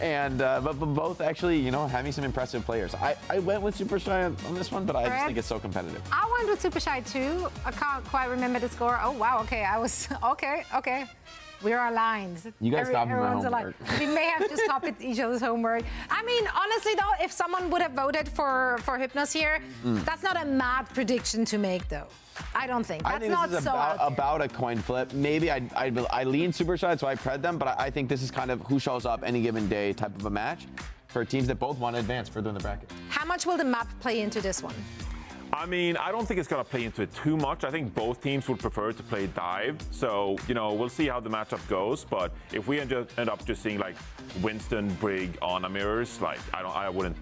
and but both actually, having some impressive players. I went with Super Shy on this one, but I just think it's so competitive. I went with Super Shy too. I can't quite remember the score. Oh, wow, okay, okay. We're aligned. You guys copied my homework. Aligned. We may have just copied each other's homework. I mean, honestly though, if someone would have voted for Hypnos here, that's not a mad prediction to make though. I don't think. That's think this is about a coin flip. Maybe I lean Super Shy, so I pred them, but I think this is kind of who shows up any given day type of a match for teams that both want to advance further in the bracket. How much will the map play into this one? I mean, I don't think it's going to play into it too much. I think both teams would prefer to play dive. So, we'll see how the matchup goes. But if we end up just seeing like Winston, Brig, Ana mirrors, I wouldn't,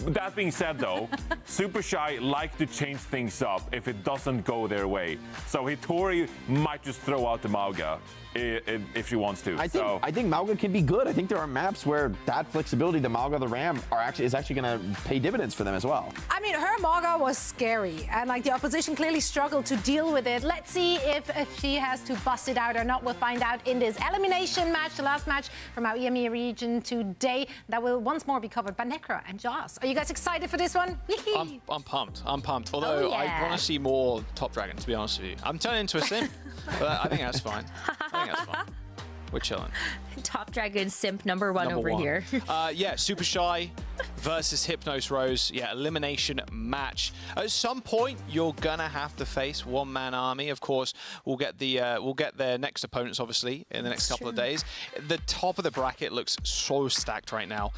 That being said, though, Super Shy like to change things up if it doesn't go their way. So Hitori might just throw out the Mauga if she wants to. I think Mauga can be good. I think there are maps where that flexibility, the Mauga, the Ram, is actually going to pay dividends for them as well. I mean, her Mauga was scary, and the opposition clearly struggled to deal with it. Let's see if she has to bust it out or not. We'll find out in this elimination match, the last match from our EMEA region today. That will once more be covered by Necro and Joss. Are you guys excited for this one? I'm pumped. Although I want to see more Top Dragon, to be honest with you. I'm turning into a simp, but I think that's fine. We're chilling. Top Dragon simp number one over here. Yeah, Super Shy versus Hypnos Rose. Yeah, elimination match. At some point, you're gonna have to face one-man army. Of course, we'll get their next opponents, obviously, in the next couple of days. The top of the bracket looks so stacked right now.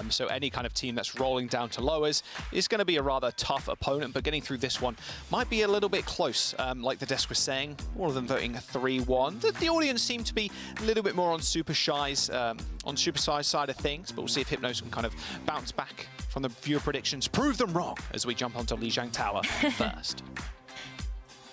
So any kind of team that's rolling down to lowers is going to be a rather tough opponent. But getting through this one might be a little bit close. Like the desk was saying, all of them voting 3-1. The audience seemed to be a little bit more on Super Shy's side of things, but we'll see if Hypnos can kind of bounce back from the viewer predictions, prove them wrong as we jump onto Lijiang Tower first.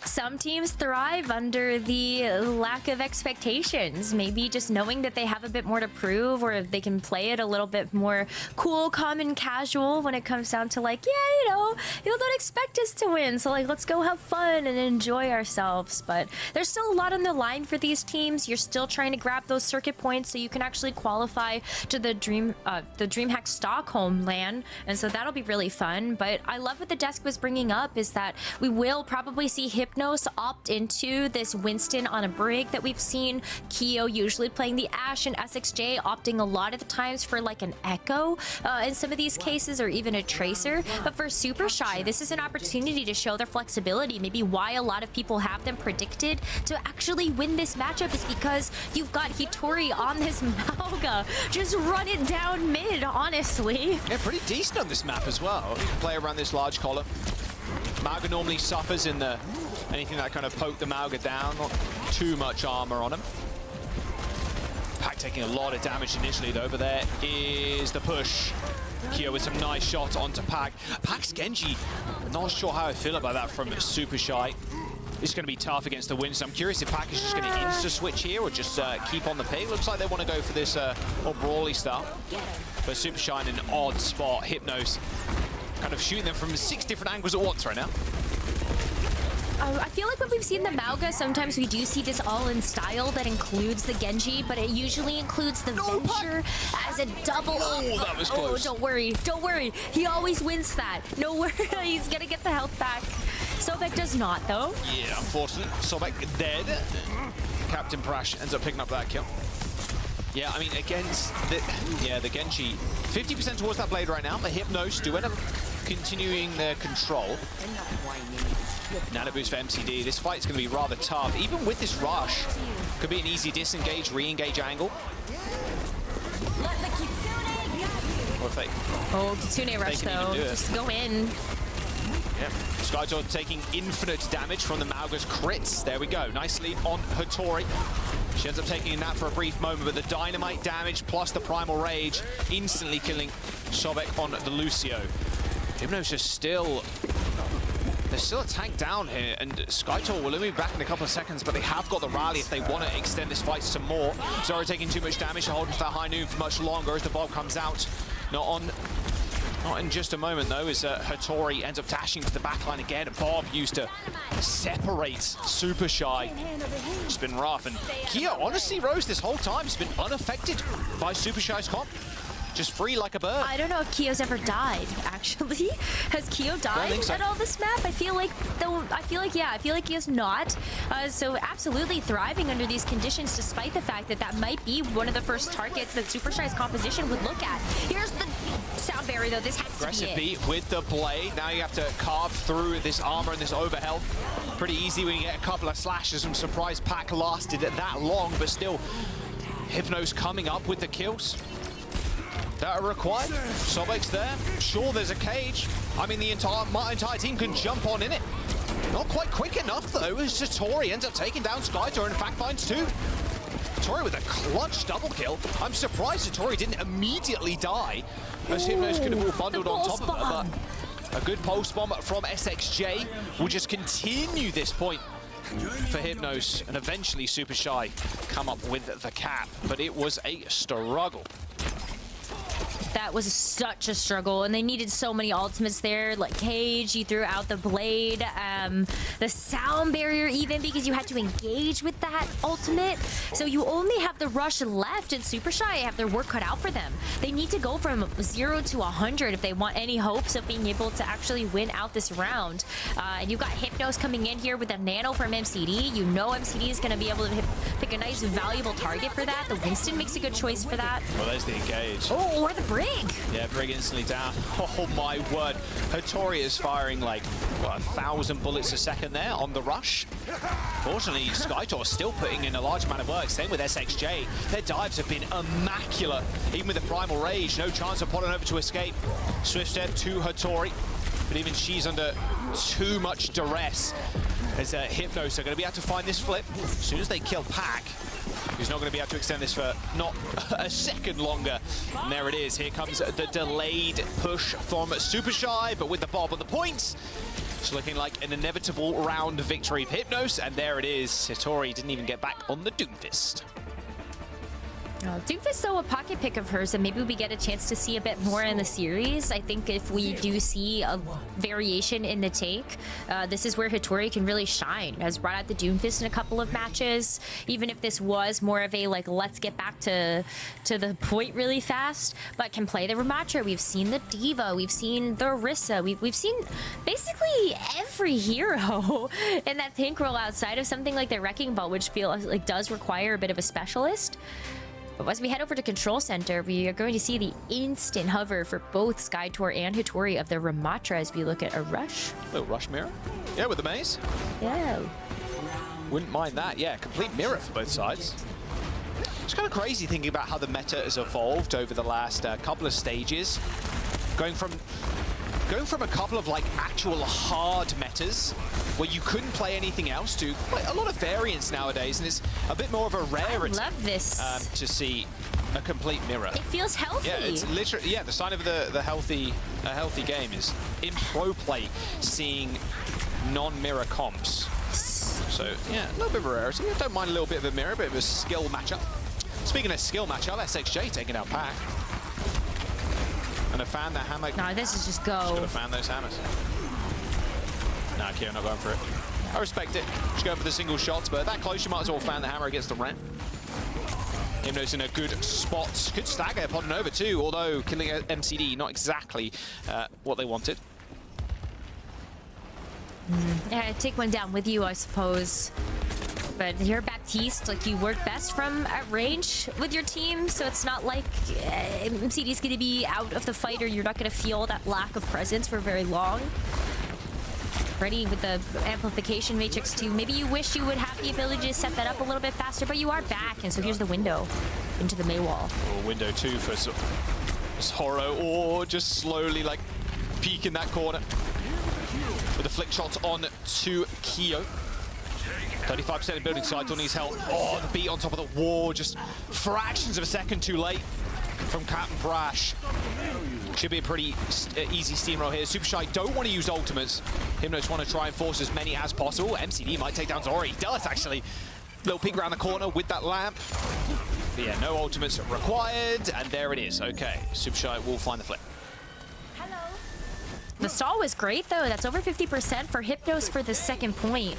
Some teams thrive under the lack of expectations. Maybe just knowing that they have a bit more to prove, or they can play it a little bit more cool, calm, and casual when it comes down to people don't expect us to win. So let's go have fun and enjoy ourselves. But there's still a lot on the line for these teams. You're still trying to grab those circuit points so you can actually qualify to the DreamHack Stockholm LAN. And so that'll be really fun. But I love what the desk was bringing up is that we will probably see Hypnos opt into this Winston on a Brig that we've seen. Keo usually playing the Ashe, and SXJ opting a lot of the times for an Echo in some of these cases, or even a Tracer. But for Super Shy, this is an opportunity to show their flexibility. Maybe why a lot of people have them predicted to actually win this matchup is because you've got Hitori on this Mauga. Just run it down mid, honestly. Yeah, pretty decent on this map as well. You can play around this large column. Mauga normally suffers in anything that kind of poke the Mauga down. Not too much armor on him. Pac taking a lot of damage initially though, but there is the push. Keo with some nice shots onto Pac. Pac's Genji, not sure how I feel about that from Super Shy. It's going to be tough against the Winston. I'm curious if Pac is just going to insta-switch here or just keep on the pick. Looks like they want to go for this more brawly stuff. But Super Shy in an odd spot. Hypnos kind of shooting them from 6 different angles at once right now. I feel like when we've seen the Mauga, sometimes we do see this all-in style that includes the Genji, but it usually includes the Venture as a double. Oh, that was close. Oh, don't worry. He always wins that. No worry, he's gonna get the health back. Sobek does not, though. Yeah, unfortunately. Sobek dead. Captain Prash ends up picking up that kill. Yeah, I mean, against the Genji, 50% towards that blade right now. The Hypnos do end up continuing their control. Nano boost for MCD. This fight's going to be rather tough. Even with this rush, could be an easy disengage, re-engage angle. Or if they, Kitsune rush though. Just go in. Yep. Skytor taking infinite damage from the Mauga's crits. There we go. Nice lead on Hattori. She ends up taking that for a brief moment, but the dynamite damage plus the primal rage instantly killing Sobek on the Lucio. Hypnos is still... There's still a tank down here, and Skytor will only be back in a couple of seconds, but they have got the rally if they want to extend this fight some more. Zoro taking too much damage to hold into that high noon for much longer as the Bob comes out. Not in just a moment, though, as Hattori ends up dashing to the backline again. Bob used to separate Super Shy. It's been rough, and Kia, honestly, Rose, this whole time has been unaffected by Super Shy's comp. Just free like a bird. I don't know if Kyo's ever died, actually. Has Kyo died at all this map? I feel like Kyo's not. So absolutely thriving under these conditions, despite the fact that that might be one of the first targets that Super Shy's composition would look at. Here's the sound barrier, though. This has aggressive to be it. beat with the blade. Now you have to carve through this armor and this overhealth. Pretty easy when you get a couple of slashes. I'm surprised Pack lasted that long, but still, Hypnos coming up with the kills that are required. Sobek's there. Sure, there's a cage. I mean, the entire team can jump on in it. Not quite quick enough, though, as Hattori ends up taking down Skytor and in fact finds two. Hattori with a clutch double kill. I'm surprised Hattori didn't immediately die, as Hypnos could have all bundled on top of her, but a good pulse bomb from SXJ will just continue this point for Hypnos, and eventually Super Shy come up with the cap, but it was a struggle. That was such a struggle, and they needed so many ultimates there, like Cage, you threw out the blade, the sound barrier even, because you had to engage with that ultimate. So you only have the rush left, and Super Shy have their work cut out for them. They need to go from 0 to 100 if they want any hopes of being able to actually win out this round. And you've got Hypnos coming in here with a nano from MCD. You know MCD is going to be able to pick a nice, valuable target for that. The Winston makes a good choice for that. Well, there's the engage. Oh, or the Brig. Yeah, Brig instantly down. Oh my word. Hattori is firing like, what, 1,000 bullets a second there on the rush. Fortunately, Skytor still putting in a large amount of work. Same with SXJ. Their dives have been immaculate. Even with the primal rage, no chance of pulling over to escape. Swift step to Hattori, but even she's under too much duress. As Hypnos are going to be able to find this flip. As soon as they kill Pack, he's not going to be able to extend this for not a second longer. And there it is. Here comes the delayed push from Super Shy, but with the Bob on the points. It's looking like an inevitable round victory for Hypnos, and there it is. Hattori didn't even get back on the Doomfist. Doomfist, though, a pocket pick of hers, and maybe we get a chance to see a bit more in the series. I think if we do see a variation in the take, this is where Hattori can really shine. Has brought out the Doomfist in a couple of matches. Even if this was more of a, like, let's get back to the point really fast, but can play the Ramatra. We've seen the Diva. We've seen the Orisa. We've seen basically every hero in that tank role outside of something like the Wrecking Ball, which feels like does require a bit of a specialist. But as we head over to Control Center, we are going to see the instant hover for both Skytor and Hattori of the Ramatra as we look at a rush. Little rush mirror. Yeah, with the maze. Yeah. Wouldn't mind that. Yeah, complete mirror for both sides. It's kind of crazy thinking about how the meta has evolved over the last couple of stages. Going from a couple of like actual hard metas where you couldn't play anything else to a lot of variance nowadays, and it's a bit more of a rarity. I love this. To see a complete mirror. It feels healthy. Yeah, it's literally, yeah, the sign of a healthy game is in pro play seeing non-mirror comps. So yeah, a little bit of a rarity. I don't mind a little bit of a mirror, bit of a skill matchup. Speaking of skill matchup, SXJ taking out Pack. And a fan that hammer. No, this is just go. Just gotta fan those hammers. Nah, Kyo not going for it. I respect it. Just going for the single shots, but that close, you might as well fan the hammer against the Ren. Hypnos in a good spot. Good stagger upon an over too, although killing MCD, not exactly what they wanted. Yeah, take one down with you, I suppose. But here, Baptiste, like, you work best from at range with your team, so it's not like MCD's going to be out of the fight, or you're not going to feel that lack of presence for very long. Ready with the amplification matrix too. Maybe you wish you would have the ability to set that up a little bit faster, but you are back, and so here's the window into the May wall. Oh, window 2 for Zorro, or just slowly like peek in that corner with the flick shots on to Keo. 35% of building side, don't need help. Oh, the beat on top of the wall, just fractions of a second too late from Captain Brash. Should be a pretty easy steamroll here. Super Shy don't want to use ultimates. Hypnos want to try and force as many as possible. MCD might take down Zorro. He does, actually. Little peek around the corner with that lamp. But yeah, no ultimates required, and there it is. Okay, Super Shy will find the flip. The stall was great, though. That's over 50% for Hypnos for the second point.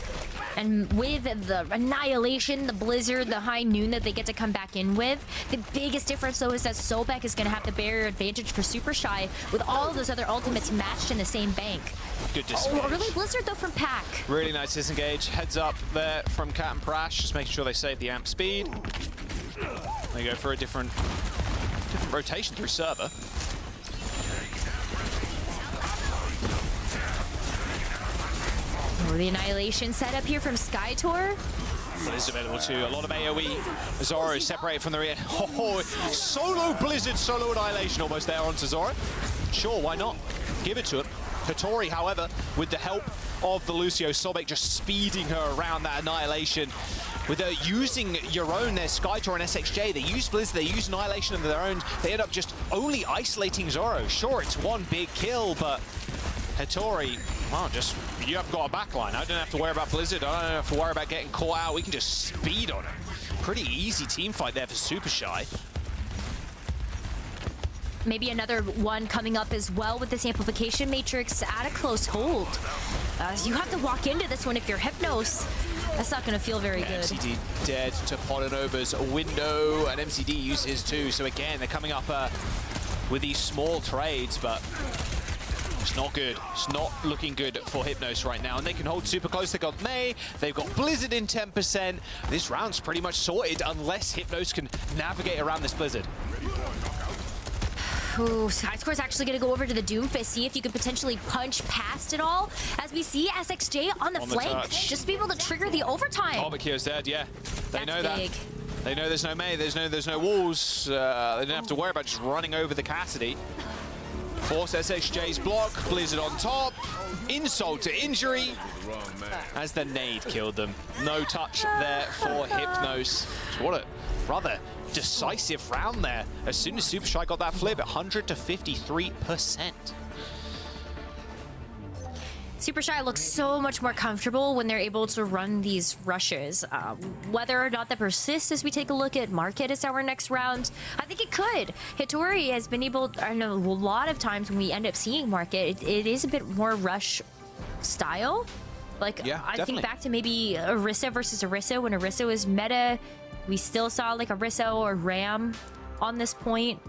And with the Annihilation, the Blizzard, the High Noon that they get to come back in with, the biggest difference, though, is that Sobek is going to have the barrier advantage for Super Shy with all of those other ultimates matched in the same bank. Good disengage. Oh, early Blizzard, though, from Pack. Really nice disengage. Heads up there from Cat and Brash, just making sure they save the amp speed. They go for a different rotation through server. Oh, the Annihilation setup here from Skytor. Blizzard available too. A lot of AoE. Zorro is separated from the rear. Oh, solo Blizzard, solo Annihilation almost there onto Zorro. Sure, why not? Give it to him. Hattori, however, with the help of the Lucio, Sobek just speeding her around that Annihilation. With using your own, there's Skytor and SXJ. They use Blizzard, they use Annihilation of their own. They end up just only isolating Zorro. Sure, it's one big kill, but Hattori, well, just, you haven't got a backline. I don't have to worry about Blizzard. I don't have to worry about getting caught out. We can just speed on it. Pretty easy team fight there for Super Shy. Maybe another one coming up as well with this amplification matrix at a close hold. You have to walk into this one if you're Hypnos. That's not going to feel very good. MCD dead to Potinova's window, and MCD used his too. So again, they're coming up with these small trades, but it's not good. It's not looking good for Hypnos right now. And they can hold super close. They've got May. They've got Blizzard in 10%. This round's pretty much sorted unless Hypnos can navigate around this Blizzard. Ooh, Skycore's actually going to go over to the Doomfist, see if you could potentially punch past it all. As we see SXJ on the flank, just be able to trigger the overtime. Oh, but Kyo's dead, yeah. They know big. that. They know there's no May, there's no walls. They don't have to worry about just running over the Cassidy. Force SXJ's block, Blizzard on top, insult to injury, as the nade killed them. No touch there for Hypnos. What a rather decisive round there. As soon as Super Shy got that flip, 100 to 53%. Super Shy looks so much more comfortable when they're able to run these rushes. Whether or not that persists as we take a look at Market as our next round, I think it could. Hattori has been able, I know a lot of times when we end up seeing Market, it is a bit more rush style. Like, yeah, I definitely. think back to maybe Orisa versus Orisa. When Orisa was meta, we still saw like Orisa or Ram on this point.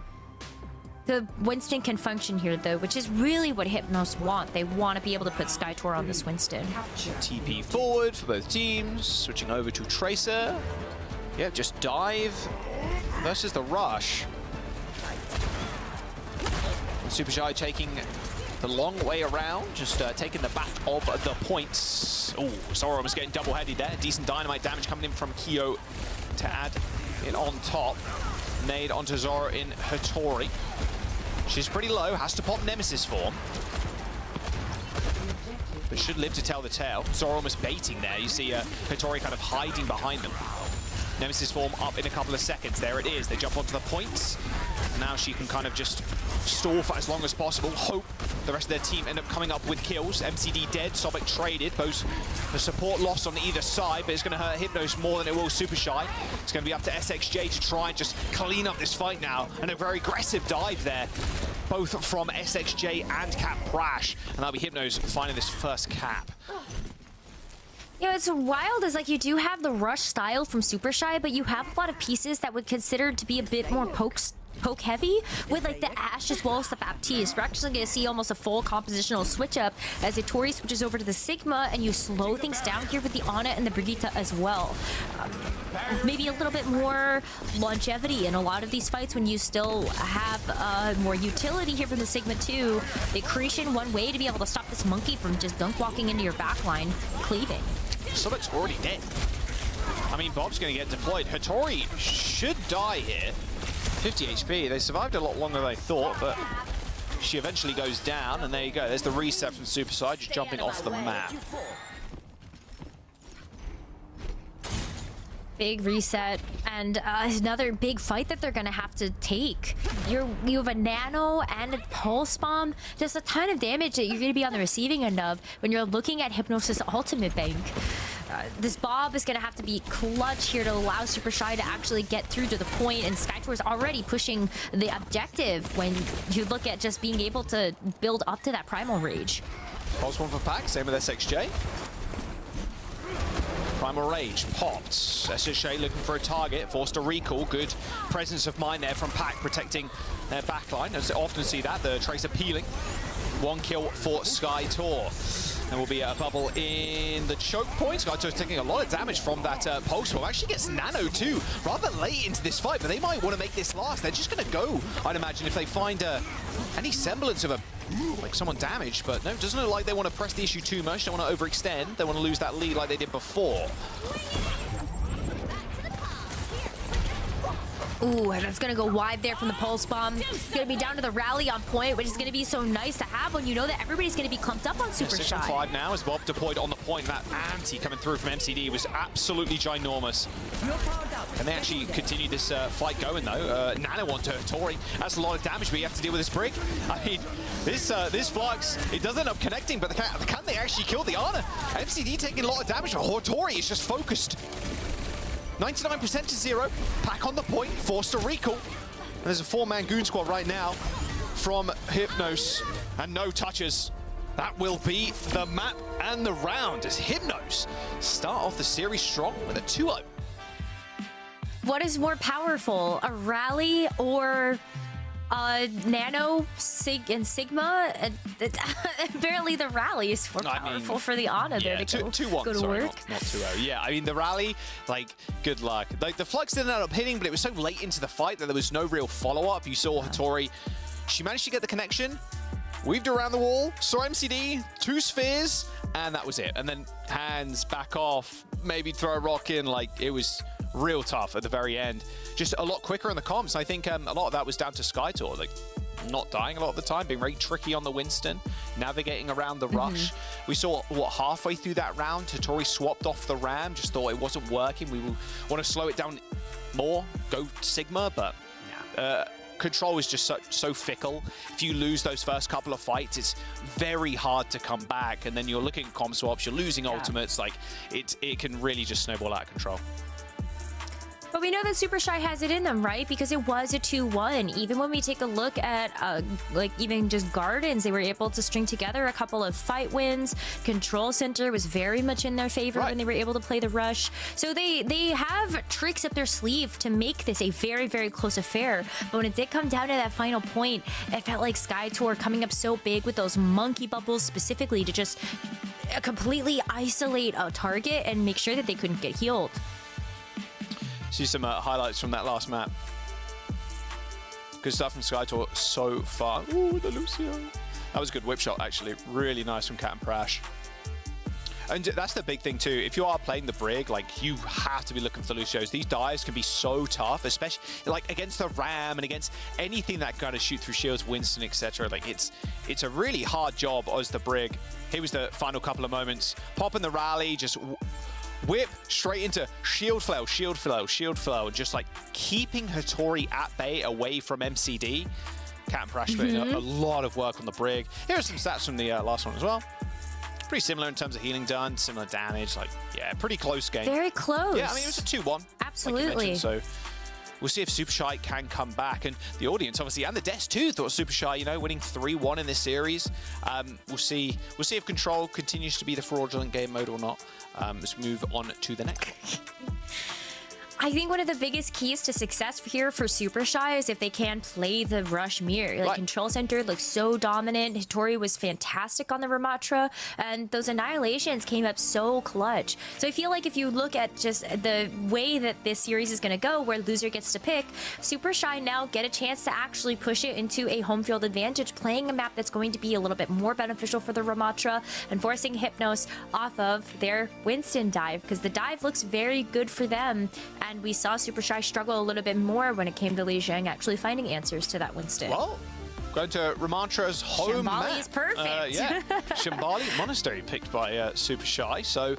The Winston can function here, though, which is really what Hypnos want. They want to be able to put Skytor on this Winston. TP forward for both teams. Switching over to Tracer. Yeah, just dive versus the rush. And Super Shy taking the long way around, just taking the back of the points. Oh, Zorro was getting double-headed there. Decent dynamite damage coming in from Kyo to add in on top. Nade onto Zorro in Hattori. She's pretty low, has to pop Nemesis form. But should live to tell the tale. Zorro almost baiting there. You see Hattori kind of hiding behind them. Nemesis form up in a couple of seconds. There it is. They jump onto the points. Now she can kind of just stall for as long as possible. Hope the rest of their team end up coming up with kills. MCD dead, Sobek traded. Both the support lost on either side, but it's going to hurt Hypnos more than it will Super Shy. It's going to be up to SXJ to try and just clean up this fight now. And a very aggressive dive there, both from SXJ and Cap Brash. And that'll be Hypnos finding this first cap. You know, it's wild is like you do have the rush style from Super Shy, but you have a lot of pieces that would consider to be a bit more poke poke heavy with like the Ashe as well as the Baptiste. We're actually going to see almost a full compositional switch up as Hattori switches over to the Sigma, and you slow things down here with the Ana and the Brigitte as well. Maybe a little bit more longevity in a lot of these fights when you still have more utility here from the Sigma too. The Accretion, one way to be able to stop this monkey from just dunk walking into your backline, cleaving. Summit's already dead. I mean, Bob's going to get deployed. Hattori should die here. 50 HP. They survived a lot longer than they thought, but she eventually goes down, and there you go. There's the reset from Superside, just jumping off the map. Big reset, and another big fight that they're gonna have to take. You have a nano and a pulse bomb. Just a ton of damage that you're gonna be on the receiving end of when you're looking at Hypnos' ultimate bank. This Bob is gonna have to be clutch here to allow Super Shy to actually get through to the point, and Skytour is already pushing the objective when you look at just being able to build up to that Primal Rage. Pulse one for Pack, same with SXJ. Primal Rage popped. SSJ looking for a target, forced a recall. Good presence of mind there from Pack, protecting their backline. As I often see that, the Tracer peeling. 1 kill for Skytour. There will be a bubble in the choke point. Skytour's taking a lot of damage from that pulse bomb. Actually gets nano too, rather late into this fight, but they might want to make this last. They're just going to go, I'd imagine, if they find any semblance of like someone damaged, but no, it doesn't look like they want to press the issue too much. They want to overextend. They want to lose that lead like they did before. Ooh, and that's going to go wide there from the Pulse Bomb. It's going to be down to the rally on point, which is going to be so nice to have when you know that everybody's going to be clumped up on Super Shy. 6 on 5 now as Bob deployed on the point. That anti coming through from MCD was absolutely ginormous. And they actually continue this fight going though. Nano onto Hattori. That's a lot of damage, but you have to deal with this Brig. I mean, this Flux, it does end up connecting, but can they actually kill the Ana? MCD taking a lot of damage, but Hattori is just focused. 99% to 0. Pack on the point, forced a recall. And there's a 4-man goon squad right now from Hypnos, and no touches. That will be the map and the round as Hypnos start off the series strong with a 2-0. What is more powerful, a rally or Nano, Sig, and Sigma? Apparently the rally is more powerful for the Ana there to go 2-1, to sorry, work. not 2-0. Yeah, I mean, the rally, like, good luck. Like, the Flux didn't end up hitting, but it was so late into the fight that there was no real follow-up. You saw Hattori, she managed to get the connection, weaved around the wall, saw MCD, 2 spheres, and that was it. And then hands back off, maybe throw a rock in, like, it was real tough at the very end. Just a lot quicker in the comps. I think a lot of that was down to Skytour, like not dying a lot of the time, being very tricky on the Winston, navigating around the rush. We saw, what, halfway through that round, Hattori swapped off the Ram, just thought it wasn't working. We will want to slow it down more, go Sigma, but control is just so fickle. If you lose those first couple of fights, it's very hard to come back, and then you're looking at comp swaps, you're losing ultimates, like it can really just snowball out of control. But we know that Super Shy has it in them, right? Because it was a 2-1. Even when we take a look at, like, even just Gardens, they were able to string together a couple of fight wins. Control Center was very much in their favor when they were able to play the rush. So they have tricks up their sleeve to make this a very, very close affair. But when it did come down to that final point, it felt like Skytour coming up so big with those monkey bubbles specifically to just completely isolate a target and make sure that they couldn't get healed. See some highlights from that last map. Good stuff from Skytour so far. Ooh, the Lucio. That was a good whip shot, actually. Really nice from Cat and Prash. And that's the big thing, too. If you are playing the Brig, like, you have to be looking for the Lucios. These dives can be so tough, especially, like, against the Ram and against anything that kind of shoot through shields, Winston, etc. Like, it's a really hard job as the Brig. Here was the final couple of moments. Popping the rally, just whip straight into shield flail, shield flail, shield flail, and just like keeping Hattori at bay away from MCD. Cat and Prash putting a lot of work on the Brig. Here are some stats from the last one as well. Pretty similar in terms of healing done, similar damage. Like, yeah, pretty close game. Very close. Yeah, I mean, it was a 2-1. Absolutely. Like so we'll see if Super Shy can come back. And the audience, obviously, and the Des too, thought Super Shy, you know, winning 3-1 in this series. We'll see if Control continues to be the fraudulent game mode or not. Let's move on to the next. I think one of the biggest keys to success here for Super Shy is if they can play the rush mirror. Like, Control Center looks so dominant. Hitori was fantastic on the Ramatra, and those annihilations came up so clutch. So I feel like if you look at just the way that this series is going to go, where loser gets to pick, Super Shy now get a chance to actually push it into a home field advantage, playing a map that's going to be a little bit more beneficial for the Ramatra and forcing Hypnos off of their Winston dive, because the dive looks very good for them. And we saw Super Shy struggle a little bit more when it came to Li Zhang actually finding answers to that Winston. Well, going to Ramatra's home Shambali is perfect. Yeah, Shambali Monastery picked by Super Shy. So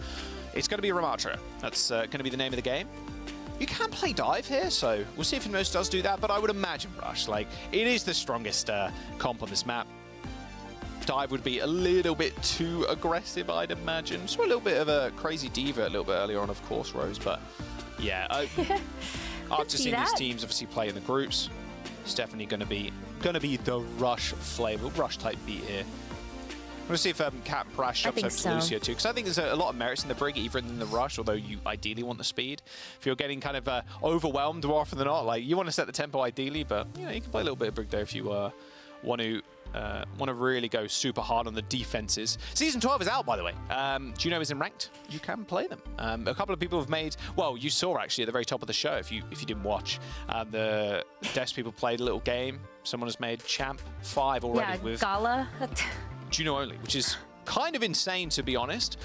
it's going to be Ramatra. That's going to be the name of the game. You can play dive here, so we'll see if Hypnos does do that. But I would imagine rush. Like, it is the strongest comp on this map. Dive would be a little bit too aggressive, I'd imagine. So a little bit of a crazy diva a little bit earlier on, of course, Rose, but yeah. After seeing these teams obviously play in the groups, it's definitely going to be the rush flavor, rush type beat here. We'll see if Cat and Prash jumps over to Lucio too, because I think there's a lot of merits in the Brig, even in the rush, although you ideally want the speed. If you're getting kind of overwhelmed more often than not, like, you want to set the tempo ideally, but you know, you can play a little bit of Brig there if you want to really go super hard on the defenses. Season 12 is out, by the way. Juno is in ranked. You can play them. A couple of people have made, well, you saw actually at the very top of the show, if you didn't watch, the desk people played a little game. Someone has made Champ 5 already with Gala. Juno only, which is kind of insane, to be honest.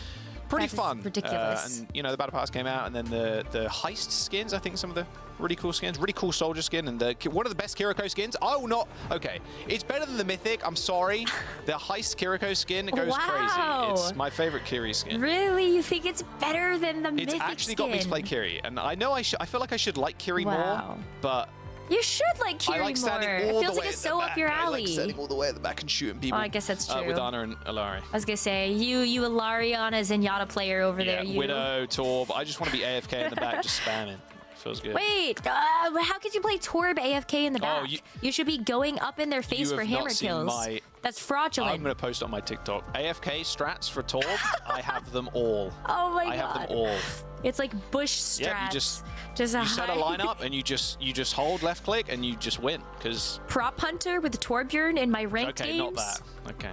Pretty fun. Ridiculous. And, you know, the Battle Pass came out, and then the Heist skins, I think some of the really cool skins. Really cool Soldier skin, and one of the best Kiriko skins. I will not... Okay, it's better than the Mythic. I'm sorry. The Heist Kiriko skin goes crazy. It's my favorite Kiri skin. Really? You think it's better than the Mythic It's actually skin? got me to play Kiri, and I know I feel like I should like Kiri more, but... You should like Kiri more. It feels like it's so up your alley. I like standing all the way at the back and shooting people. Oh, I guess that's true. With Ana and Alari. I was going to say, you Alariana Zenyatta player over there. You. Widow, Torb. I just want to be AFK in the back, just spamming. Feels good. Wait, how could you play Torb AFK in the back? Oh, you should be going up in their face for hammer kills. That's fraudulent. I'm going to post on my TikTok. AFK strats for Torb, I have them all. Oh my god. I have them all. It's like bush strats. Yeah, you set a lineup and you just hold left click and you just win, because Prop Hunter with Torbjorn in my ranked games. Okay, not that. Okay.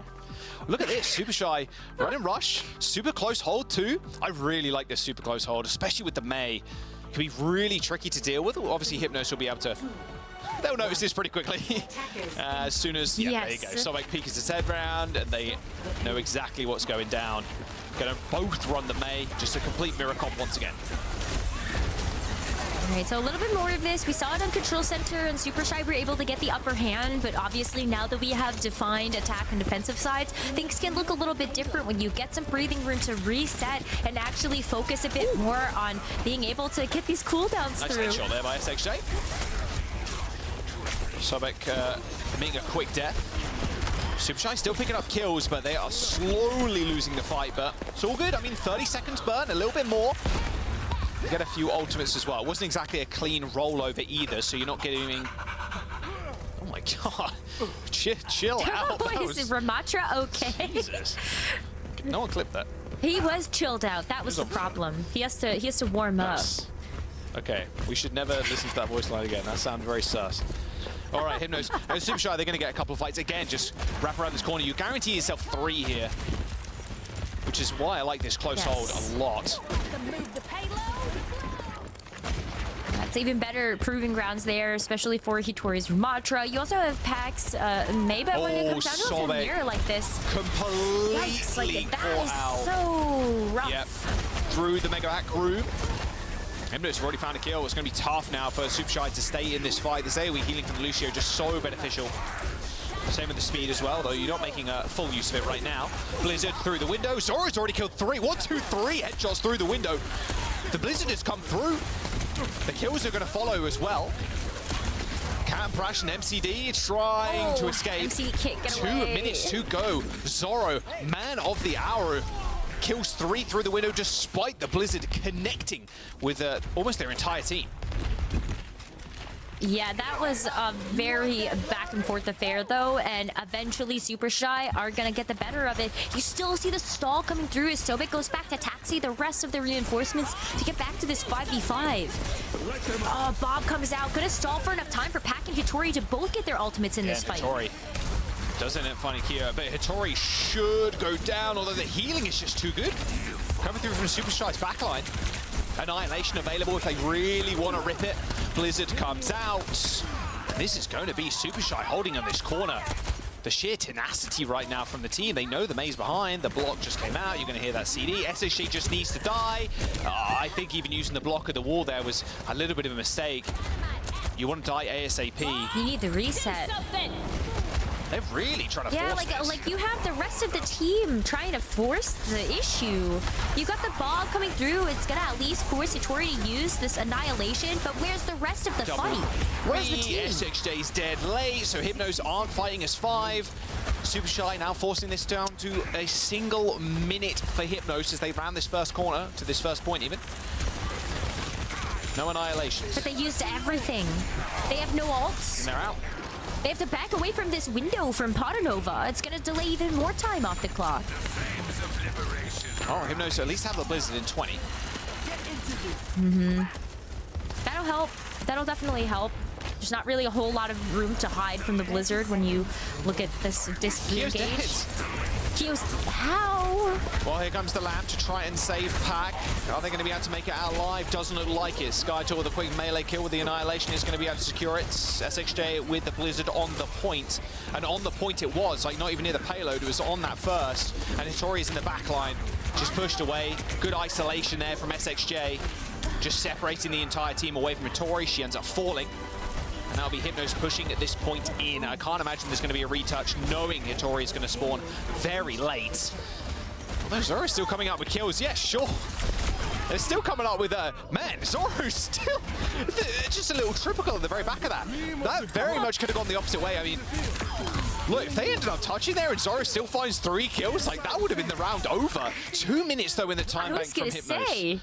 Look at this, Super Shy running rush, super close hold too. I really like this super close hold, especially with the Mei. It can be really tricky to deal with. Obviously, Hypnos will be able to. They'll notice this pretty quickly. As soon as, there you go. Sobek peeks his head round, and they know exactly what's going down. Gonna both run the Mei, just a complete mirror comp once again. All right, so a little bit more of this. We saw it on Control Center, and Super Shy were able to get the upper hand, but obviously now that we have defined attack and defensive sides, things can look a little bit different when you get some breathing room to reset and actually focus a bit more on being able to get these cooldowns through. Nice headshot there by SXJ. Sobek making a quick death. Super Shy still picking up kills, but they are slowly losing the fight, but it's all good. I mean, 30 seconds burn, a little bit more. You get a few ultimates as well. It wasn't exactly a clean rollover either, so you're not getting... Oh my god. Chill out. Is Ramatra okay? Jesus. No one clipped that. He was chilled out. That was the problem. He has to warm up. Okay, we should never listen to that voice line again. That sounded very sus. All right, Hypnos. Super Shy, they're going to get a couple of fights. Again, just wrap around this corner. You guarantee yourself 3 here, which is why I like this close hold a lot. That's even better proving grounds there, especially for Hitori's Ramatra. You also have Pax, Maybe when it comes down to a mirror like this. Completely that is so rough. Yep, through the Mega Hack room. Hypnos already found a kill. It's going to be tough now for Super Shy to stay in this fight. This AoE healing from the Lucio just so beneficial. Same with the speed as well, though you're not making a full use of it right now. Blizzard through the window. Zoro's already killed 3. 1, 2, 3 headshots through the window. The Blizzard has come through. The kills are going to follow as well. Cat and Prash and MCD trying to escape. MCD can't get 2 away. minutes to go. Zoro, man of the hour, kills 3 through the window despite the Blizzard connecting with almost their entire team. Yeah, that was a very back and forth affair though, and eventually Super Shy are gonna get the better of it. You still see the stall coming through as Sobek goes back to taxi the rest of the reinforcements to get back to this 5v5. Oh, Bob comes out, gonna stall for enough time for Pac and Hittori to both get their ultimates in this fight. Hittori doesn't it find Kia, but Hittori should go down, although the healing is just too good. Coming through from Super Shy's backline. Annihilation available if they really want to rip it. Blizzard comes out. This is going to be Super Shy holding on this corner. The sheer tenacity right now from the team. They know the maze behind. The block just came out. You're going to hear that CD. SHG just needs to die. I think even using the block of the wall there was a little bit of a mistake. You want to die ASAP. You need the reset. They're really trying to force this. Like you have the rest of the team trying to force the issue. You got the ball coming through. It's gonna at least force Hittori to use this annihilation. But where's the rest of the fight? Where's the team? SXJ's dead late, so Hypnos aren't fighting as 5. Super Shy now forcing this down to a single minute for Hypnos as they ran this first corner to this first point even. No annihilations. But they used everything. They have no ults. And they're out. They have to back away from this window from Paranova. It's going to delay even more time off the clock. Oh, Hypnos at least have the Blizzard in 20. That'll help. That'll definitely help. There's not really a whole lot of room to hide from the Blizzard when you look at this disengage. Kyo's how? Well, here comes the Lamb to try and save Pac. Are they going to be able to make it out alive? Doesn't look like it. Skytor with a quick melee kill with the Annihilation is going to be able to secure it. SXJ with the Blizzard on the point. And on the point it was, like not even near the payload. It was on that first. And Hittori's in the back line. Just pushed away. Good isolation there from SXJ. Just separating the entire team away from Hittori. She ends up falling. And that'll be Hypnos pushing at this point in. I can't imagine there's going to be a retouch, knowing Hittori is going to spawn very late. Although Zoro's still coming up with kills. Yeah, sure. They're still coming up with man, Zoro's still just a little triple kill at the very back of that. That very much could have gone the opposite way. I mean, look, if they ended up touching there and Zoro still finds 3 kills, like that would have been the round over. 2 minutes though in the time bank from Hypnos.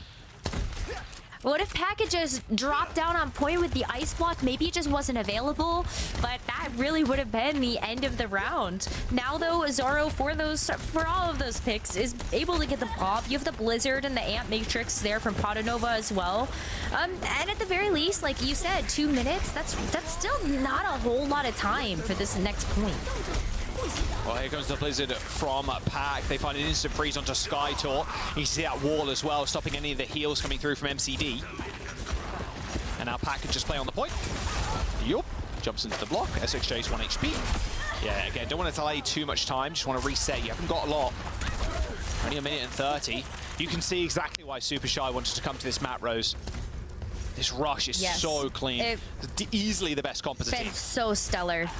What if Pac had just dropped down on point with the ice block? Maybe it just wasn't available, but that really would have been the end of the round. Now though, Zoro for all of those picks is able to get the pop. You have the Blizzard and the Amp Matrix there from Padanova as well. And at the very least, like you said, 2 minutes, that's still not a whole lot of time for this next point. Well, here comes the Blizzard from Pac. They find an instant freeze onto Skytor. You see that wall as well, stopping any of the heals coming through from MCD. And now Pac can just play on the point. Yup, jumps into the block. SXJ's 1 HP. Yeah, again, don't want to delay too much time. Just want to reset. You haven't got a lot. Only a minute and 30. You can see exactly why Super Shy wanted to come to this map, Rose. This rush is so clean. Easily the best comp as a team. It's so stellar.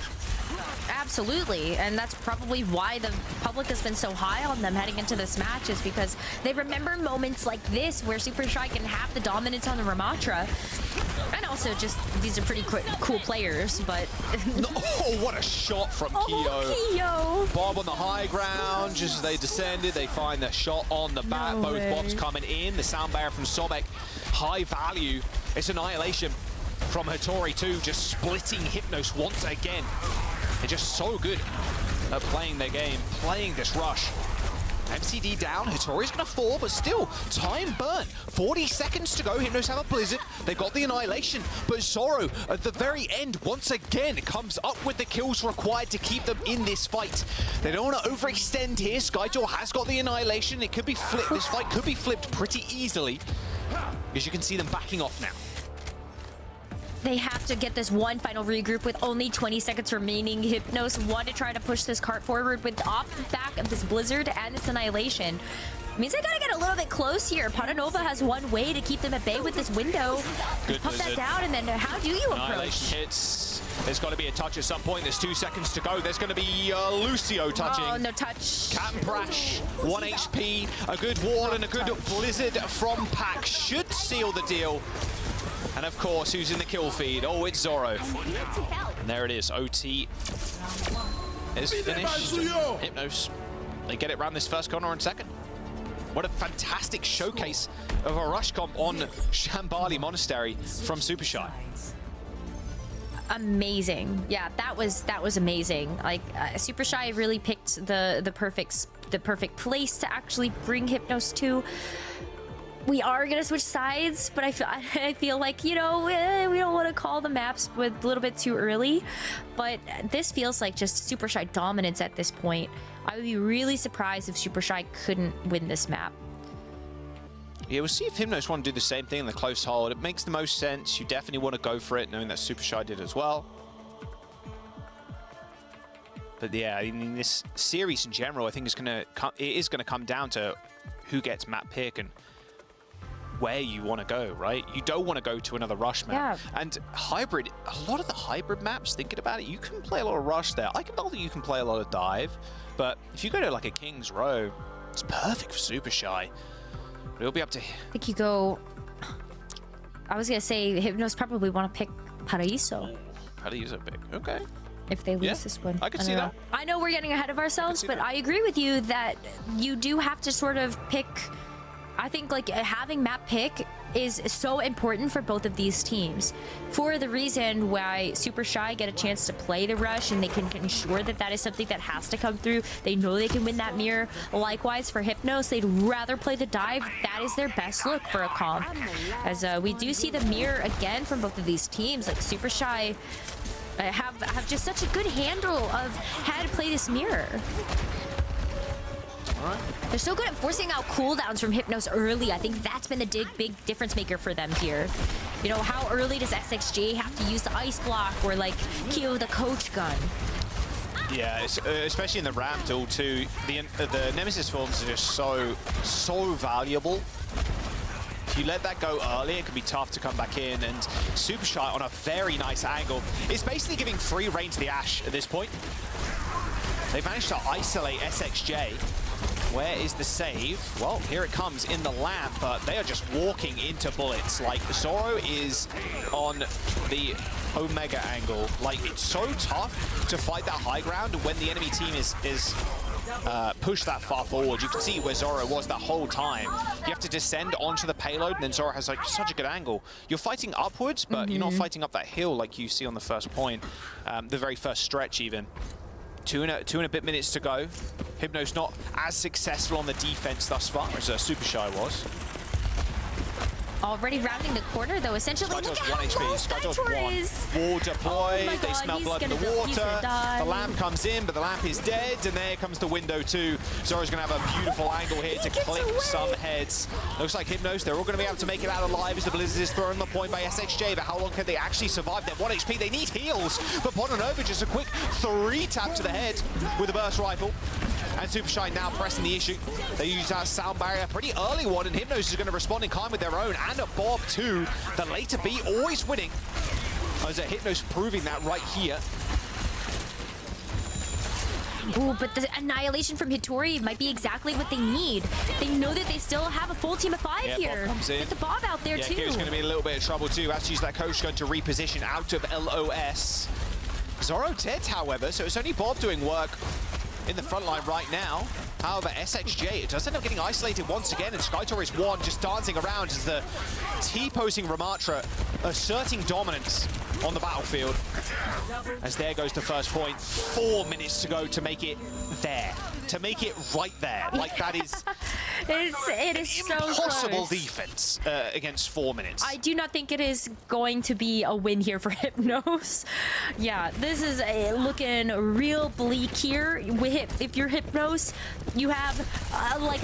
Absolutely, and that's probably why the public has been so high on them heading into this match, is because they remember moments like this where Super Shy can have the dominance on the Ramatra. And also just, these are pretty cool players, but... Oh, what a shot from Kyo. Bob on the high ground, just as they descended, they find the shot on the back. Both bombs coming in. The sound barrier from Sobek, high value. It's annihilation from Hittori too, just splitting Hypnos once again. They're just so good at playing their game, playing this rush. MCD down, Hittori's gonna fall, but still, time burn. 40 seconds to go, Hypnos have a Blizzard. They've got the annihilation, but Zoro, at the very end, once again, comes up with the kills required to keep them in this fight. They don't want to overextend here. Skytor has got the annihilation. It could be flipped. This fight could be flipped pretty easily, because you can see them backing off now. They have to get this one final regroup with only 20 seconds remaining. Hypnos want to try to push this cart forward with off the back of this Blizzard and this annihilation. Means they gotta get a little bit close here. Padanova has one way to keep them at bay with this window. Good Pump that down, and then how do you approach? Annihilation hits. There's got to be a touch at some point. There's 2 seconds to go. There's going to be Lucio touching. Oh, no touch. Captain Prash, 1 HP. A good wall and a good Blizzard from Pac should seal the deal. And of course, who's in the kill feed? Oh, it's Zoro. And there it is. OT is finished. Hypnos, they get it around this first corner in second. What a fantastic showcase of a rush comp on Shambali Monastery from Super Shy. amazing. Yeah, that was amazing. Like Super Shy really picked the perfect place to actually bring Hypnos to. We are gonna switch sides, but I feel like, you know, we don't want to call the maps with a little bit too early, but this feels like just Super Shy dominance at this point. I would be really surprised if Super Shy couldn't win this map. Yeah, we'll see if Hypnos want to do the same thing in the close hold. It makes the most sense. You definitely want to go for it, knowing that Super Shy did as well. But yeah, I mean, this series in general, I think it is gonna come down to who gets map pick and where you want to go, right? You don't want to go to another rush map. Yeah. And hybrid, a lot of the hybrid maps, thinking about it, you can play a lot of rush there. I can tell that you can play a lot of dive, but if you go to like a King's Row, it's perfect for Super Shy. But it'll be up to him. I think you go... I was gonna say Hypnos probably want to pick Paraiso. Paraiso pick, okay. If they lose this one. I can see that. I know we're getting ahead of ourselves, but I agree with you that you do have to sort of pick... I think like having map pick is so important for both of these teams, for the reason why Super Shy get a chance to play the rush and they can ensure that that is something that has to come through. They know they can win that mirror. Likewise for Hypnos, they'd rather play the dive. That is their best look for a comp, as we do see the mirror again from both of these teams. Like Super Shy have just such a good handle of how to play this mirror. They're so good at forcing out cooldowns from Hypnos early. I think that's been the big difference maker for them here. You know, how early does SXJ have to use the ice block or like kill the coach gun? Yeah, especially in the ramp duel too. The Nemesis forms are just so valuable. If you let that go early, it can be tough to come back in. And Super Shy on a very nice angle. It's basically giving free reign to the Ashe at this point. They've managed to isolate SXJ. Where is the save? Well, here it comes in the lamp, but they are just walking into bullets. Like, Zoro is on the Omega angle. Like, it's so tough to fight that high ground when the enemy team is pushed that far forward. You can see where Zoro was that whole time. You have to descend onto the payload, and then Zoro has like such a good angle. You're fighting upwards, but you're not fighting up that hill like you see on the first point, the very first stretch even. Two and a bit minutes to go. Hypnos not as successful on the defense thus far as Super Shy was. Already rounding the corner though, essentially. Look at how low Skytor is. Wall deploy, oh they smell blood in the water. The lamp comes in, but the lamp is dead, and there comes the window too. Zoro's gonna have a beautiful angle here to clip some heads. Looks like Hypnos, they're all gonna be able to make it out alive as the Blizzard is thrown the point by SXJ, but how long can they actually survive? They're 1 HP, they need heals, but Bonanova just a quick 3-tap to the head with a burst rifle. And Super Shy now pressing the issue. They use that sound barrier, pretty early one, and Hypnos is going to respond in kind with their own, and a Bob too. The later B always winning. As Hypnos proving that right here. Ooh, but the annihilation from Hitori might be exactly what they need. They know that they still have a full team of 5 here. Bob comes in. Get the Bob out there too. Kira's going to be in a little bit of trouble too. Has to use that coach gun to reposition out of LOS. Zoro dead, however, so it's only Bob doing work in the front line right now. However, SXJ, it does end up getting isolated once again, and Skytor is one, just dancing around as the T-posing Ramatra asserting dominance on the battlefield. As there goes the first point. 4 minutes to go to make it there. To make it right there. Like, that is... it is so impossible close. defense against 4 minutes. I do not think it is going to be a win here for Hypnos. Yeah, this is looking real bleak here. If you're Hypnos, you have like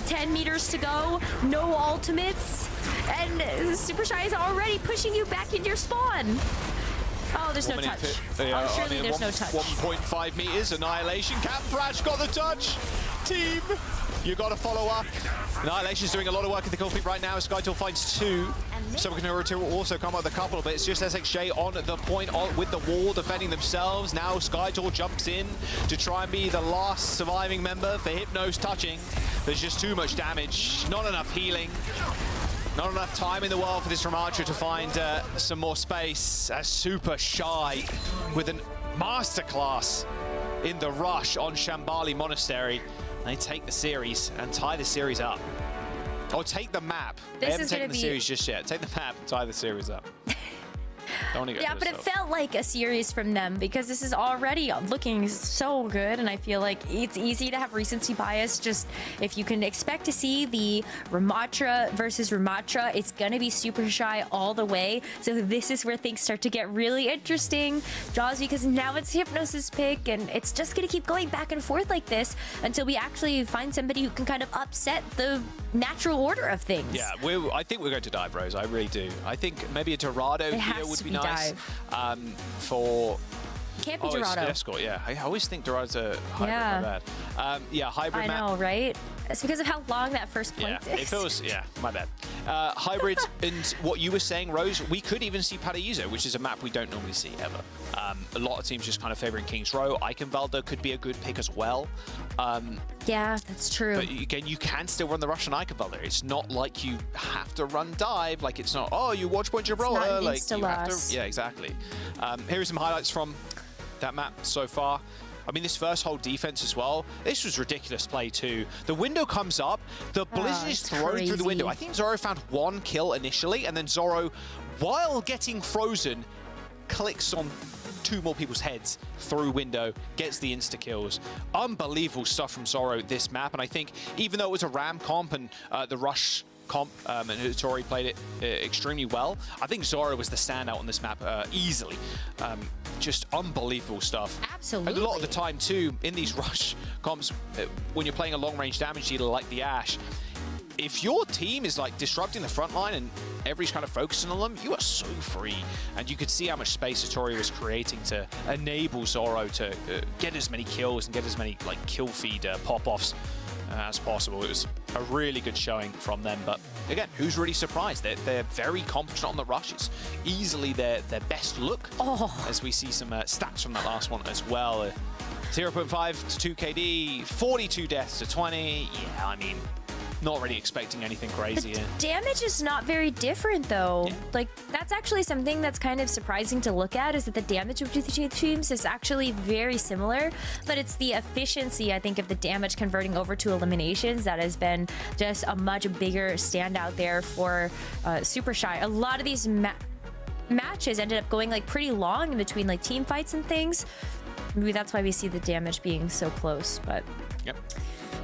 10 meters to go, no ultimates, and Super Shy is already pushing you back into your spawn. Oh, there's no touch. Surely there's no touch. 1.5 meters, Annihilation. Captain Brash got the touch. Team, you got to follow up. Annihilation's doing a lot of work in the kill feed right now. Skytor finds 2. Somakanura will also come up with a couple, but it's just SXJ on the point with the wall defending themselves. Now Skytor jumps in to try and be the last surviving member for Hypnos touching. There's just too much damage, not enough healing. Not enough time in the world for this Ramatra to find some more space. As Super Shy with a masterclass in the rush on Shambali Monastery. They take the series and tie the series up. Or take the map. They haven't taken the series just yet. Take the map and tie the series up. Don't want to get Yeah, ahead but of it ourselves. felt like a series from them because this is already looking so good, and I feel like it's easy to have recency bias. Just if you can expect to see the Ramatra versus Ramatra, it's gonna be super shy all the way. So this is where things start to get really interesting, Jaws, because now it's Hypnos' pick, and it's just gonna keep going back and forth like this until we actually find somebody who can kind of upset the natural order of things. Yeah, I think we're going to dive, Rose. I really do. I think maybe a Dorado here would be nice. For Can't be it's Dorado. Escort, yeah. I always think Dorado's a hybrid, Yeah. my bad. Yeah, hybrid I map. know, right? It's because of how long that first point Yeah, is. it feels, yeah, my bad. Hybrid, and what you were saying, Rose, we could even see Paraiso, which is a map we don't normally see ever. A lot of teams just kind of favoring King's Row. Eichenwalde could be a good pick as well. Yeah, that's true. But again, you can still run the Russian Eichenwalde. It's not like you have to run dive. Like, it's not, oh, you watch point Gibraltar. It's not an like, you have insta-loss. to, yeah, exactly. Here are some highlights from that map so far. I mean, this first whole defense as well, this was ridiculous play too. The window comes up, the Blizzard is thrown through the window. I think Zoro found one kill initially, and then Zoro, while getting frozen, clicks on two more people's heads through window, gets the insta-kills. Unbelievable stuff from Zoro this map, and I think even though it was a Ram comp and the Rush comp, and Hattori played it extremely well, I think Zoro was the standout on this map easily. Just unbelievable stuff. Absolutely. And a lot of the time too, in these Rush comps, when you're playing a long-range damage dealer like the Ashe, if your team is like disrupting the front line and everybody's kind of focusing on them, you are so free. And you could see how much space Hattori was creating to enable Zoro to get as many kills and get as many like kill feed pop-offs as possible. It was a really good showing from them. But again, who's really surprised? They're very competent on the rushes. Easily their best look. As we see some stats from that last one as well. 0.5 to 2 KD, 42 deaths to 20. Yeah, I mean, not really expecting anything crazy here. Damage is not very different though. Yeah. Like, that's actually something that's kind of surprising to look at, is that the damage between the two teams is actually very similar, but it's the efficiency, I think, of the damage converting over to eliminations that has been just a much bigger standout there for Super Shy. A lot of these matches ended up going like pretty long in between like team fights and things. Maybe that's why we see the damage being so close, but Yep.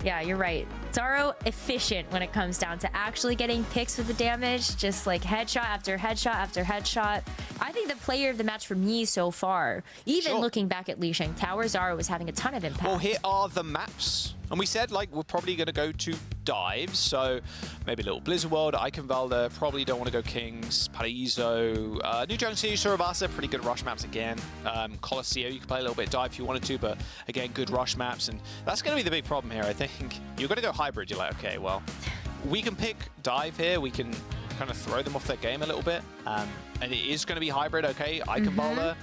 yeah, you're right. Zoro efficient when it comes down to actually getting picks with the damage, just like headshot after headshot after headshot. I think the player of the match for me so far, even looking back at Li Sheng Tower, Zoro was having a ton of impact. Well, here are the maps. And we said, like, we're probably going to go to dives. So maybe a little Blizzard World, Eichenwalde, probably don't want to go Kings, Paraiso, New Junction, Suravasa, pretty good rush maps again. Colosseo, you can play a little bit of dive if you wanted to, but again, good rush maps. And that's going to be the big problem here, I think. You're going to go hybrid. You're like, okay, well, we can pick dive here. We can kind of throw them off their game a little bit. And it is going to be hybrid, okay? Eichenwalde.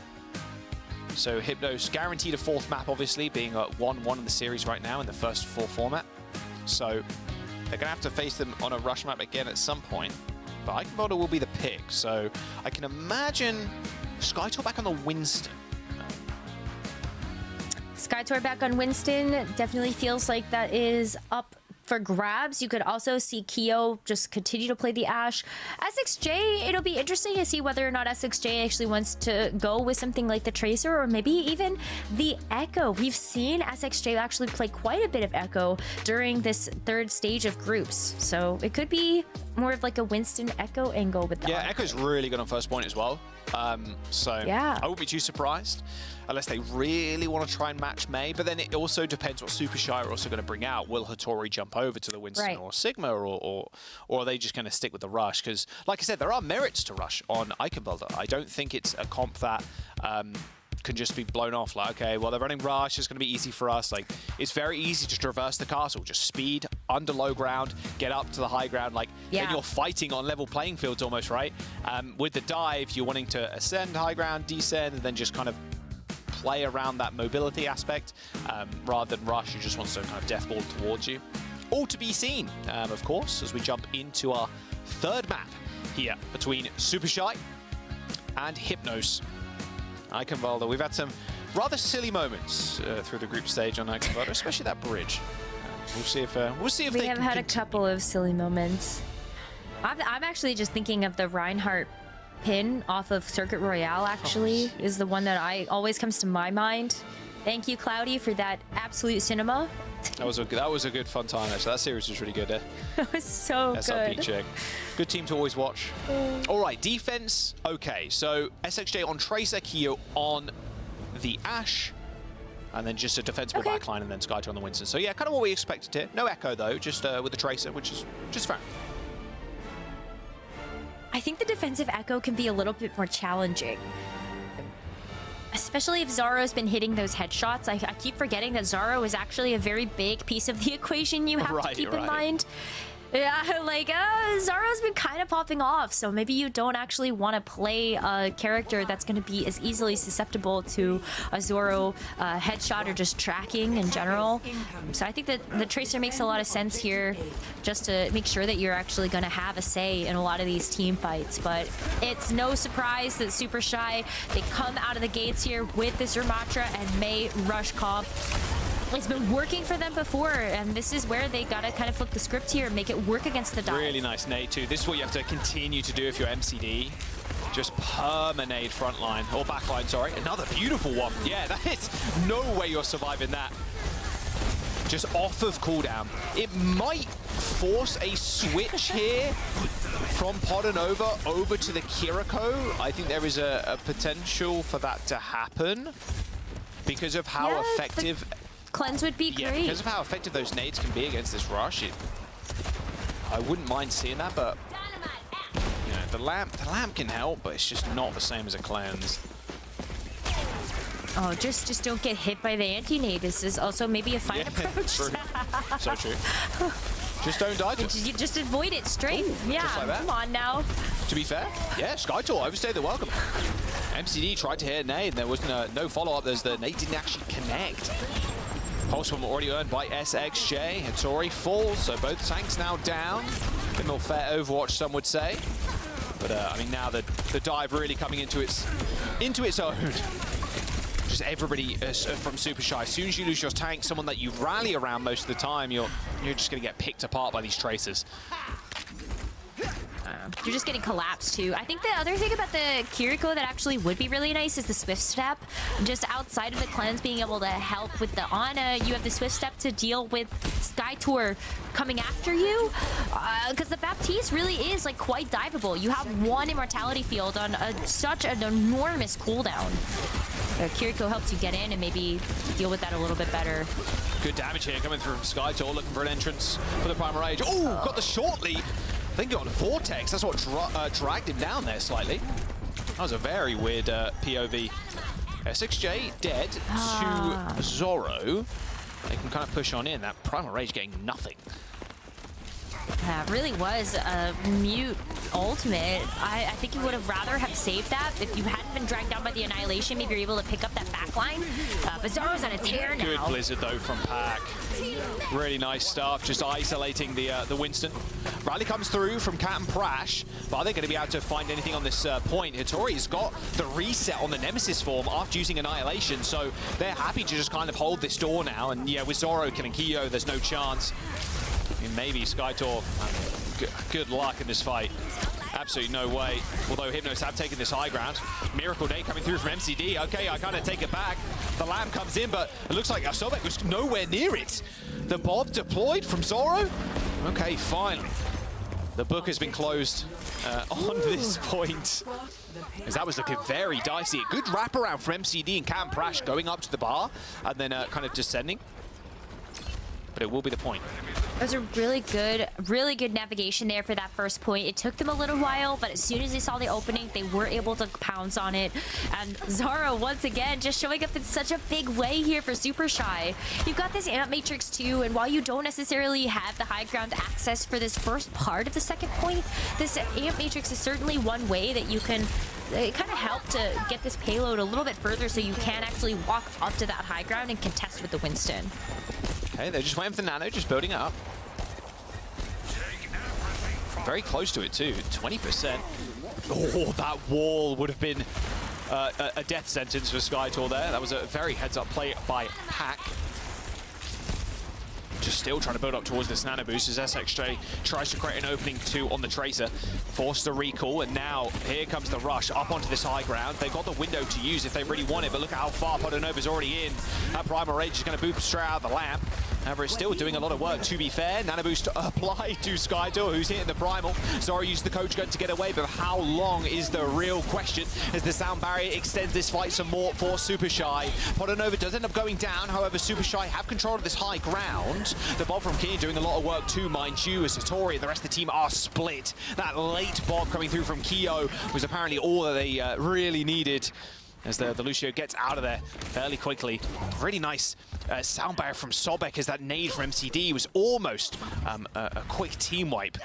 So Hypnos guaranteed a fourth map, obviously, being 1-1 in the series right now in the first 4 format. So they're going to have to face them on a rush map again at some point. But Eichenwalde will be the pick. So I can imagine Skytor back on the Winston. Skytor back on Winston definitely feels like that is up for grabs. You could also see Keo just continue to play the Ashe. SXJ, it'll be interesting to see whether or not SXJ actually wants to go with something like the Tracer or maybe even the Echo. We've seen SXJ actually play quite a bit of Echo during this 3rd stage of groups. So it could be more of like a Winston Echo angle with that. Yeah, Echo's really good on first point as well. So yeah. I wouldn't be too surprised unless they really want to try and match May. But then it also depends what Super Shy are also going to bring out. Will Hattori jump over to the Winston or Sigma, or are they just going to stick with the Rush? Because, like I said, there are merits to Rush on Eichenwalde. I don't think it's a comp that can just be blown off. Like, okay, well, they're running Rush. It's going to be easy for us. Like, it's very easy to traverse the castle. Just speed under low ground, get up to the high ground. Like, then you're fighting on level playing fields almost, right? With the dive, you're wanting to ascend high ground, descend, and then just kind of play around that mobility aspect rather than Rush, who just wants to kind of death ball towards you. All to be seen, of course, as we jump into our 3rd map here between Super Shy and Hypnos. Eichenwalde, we've had some rather silly moments through the group stage on Eichenwalde, especially that bridge. We'll see if we have had a couple of silly moments. I'm actually just thinking of the Reinhardt pin off of Circuit Royale, actually, is the one that always comes to my mind. Thank you, Cloudy, for that absolute cinema. That was a good fun time, actually. That series was really good. It was so SRP good. check. Good team to always watch. All right, defense. Okay, so SXJ on Tracer, Kyo on the Ashe, and then just a defensible backline, and then Skytor on the Winston. So yeah, kind of what we expected here. No Echo though, just with the Tracer, which is just fair. I think the defensive Echo can be a little bit more challenging. Especially if Zoro's been hitting those headshots. I keep forgetting that Zoro is actually a very big piece of the equation you have to keep in mind. Yeah, like, Zoro's been kind of popping off, so maybe you don't actually want to play a character that's going to be as easily susceptible to a Zoro headshot or just tracking in general. So I think that the Tracer makes a lot of sense here, just to make sure that you're actually going to have a say in a lot of these team fights. But it's no surprise that Super Shy, they come out of the gates here with this Ramatra and Mei rush comp. It's been working for them before, and this is where they gotta kind of flip the script here and make it work against the dive. Really nice nade too. This is what you have to continue to do if you're MCD. Just permanate frontline, or backline, sorry. Another beautiful one. Yeah, that is no way you're surviving that. Just off of cooldown. It might force a switch here from Podanova over to the Kiriko. I think there is a potential for that to happen because of how effective... Cleanse would be great. Yeah, because of how effective those nades can be against this rush, I wouldn't mind seeing that, but you know, the lamp can help, but it's just not the same as a cleanse. Oh, just don't get hit by the anti-nade. This is also maybe a fine approach. True. So true. Just don't die to it. You just avoid it straight. Yeah, just like that. Come on now. To be fair, yeah, Skytor overstayed the welcome. MCD tried to hit a nade, and there was no follow-up. The nade didn't actually connect. Pulse bomb already earned by SXJ. Hattori falls, so both tanks now down. A bit more fair Overwatch, some would say. But I mean, now the dive really coming into its own. Just everybody from Super Shy. As soon as you lose your tank, someone that you rally around most of the time, you're just going to get picked apart by these Tracers. You're just getting collapsed too. I think the other thing about the Kiriko that actually would be really nice is the Swift Step. Just outside of the cleanse, being able to help with the Ana, you have the Swift Step to deal with Skytor coming after you. Because the Baptiste really is like quite diveable. You have one immortality field on such an enormous cooldown. Kiriko helps you get in and maybe deal with that a little bit better. Good damage here coming through from Skytor, looking for an entrance for the Primal Rage. Oh, got the short lead. I think he got a Vortex. That's what dragged him down there slightly. That was a very weird POV. SXJ dead to Zoro. They can kind of push on in. That Primal Rage getting nothing. That really was a mute ultimate. I think you would have rather have saved that. If you hadn't been dragged down by the Annihilation, maybe you're able to pick up that backline. But Zoro's on a tear now. Good Blizzard though from Pack. Really nice stuff, just isolating the Winston. Rally comes through from Cat and Prash, but are they going to be able to find anything on this point? Hattori's got the reset on the Nemesis form after using Annihilation, so they're happy to just kind of hold this door now. And yeah, with Zoro killing Kyo, there's no chance. I mean, maybe Skytor, good luck in this fight. Absolutely no way. Although Hypnos have taken this high ground. Miracle Day coming through from MCD. Okay, I kind of take it back. The Lamb comes in, but it looks like Sobek was nowhere near it. The Bob deployed from Zoro. Okay, finally. The book has been closed on this point. As that was looking very dicey. A good wraparound from MCD and Cam Prash going up to the bar and then kind of descending. But it will be the point. It was a really good navigation there for that first point. It took them a little while, but as soon as they saw the opening, they were able to pounce on it. And Zoro, once again, just showing up in such a big way here for Super Shy. You've got this Amp Matrix too, and while you don't necessarily have the high ground access for this first part of the second point, this Amp Matrix is certainly one way that you can kind of help to get this payload a little bit further so you can actually walk up to that high ground and contest with the Winston. Okay, they're just waiting for the Nano, just building up. Very close to it too, 20%. Oh, that wall would have been a death sentence for Skytor there. That was a very heads-up play by Pack. Just still trying to build up towards this nano boost as SXJ tries to create an opening two on the Tracer. Force the recall, and now here comes the rush up onto this high ground. They've got the window to use if they really want it, but look at how far Podonova's already in. That Primal Rage is going to boop straight out of the lamp. However, it's still doing a lot of work, to be fair. Nano boost applied to Skydoor, who's hitting the Primal. Zoro used the coach gun to get away, but how long is the real question as the sound barrier extends this fight some more for Super Shy. Podonova does end up going down, however, Super Shy have control of this high ground. The bomb from Kian doing a lot of work too, mind you, as Satori and the rest of the team are split. That late bomb coming through from Kyo was apparently all that they really needed, as the Lucio gets out of there fairly quickly. Really nice sound barrier from Sobek as that nade from MCD was almost a quick team wipe.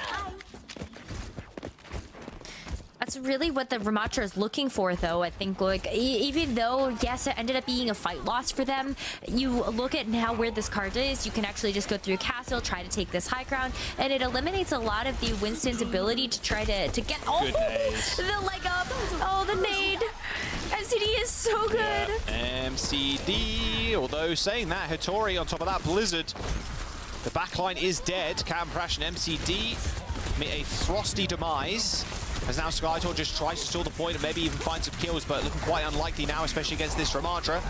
That's really what the Ramatra is looking for, though. I think, like, even though, yes, it ended up being a fight loss for them, you look at now where this card is, you can actually just go through castle, try to take this high ground, and it eliminates a lot of the Winston's ability to try to get the leg up. Oh, the nade. MCD is so good. Yeah. MCD, although saying that, Hattori on top of that, Blizzard. The backline is dead. Cam Prash and MCD meet a frosty demise. As now Skytor just tries to stall the point and maybe even find some kills, but looking quite unlikely now, especially against this Ramatra.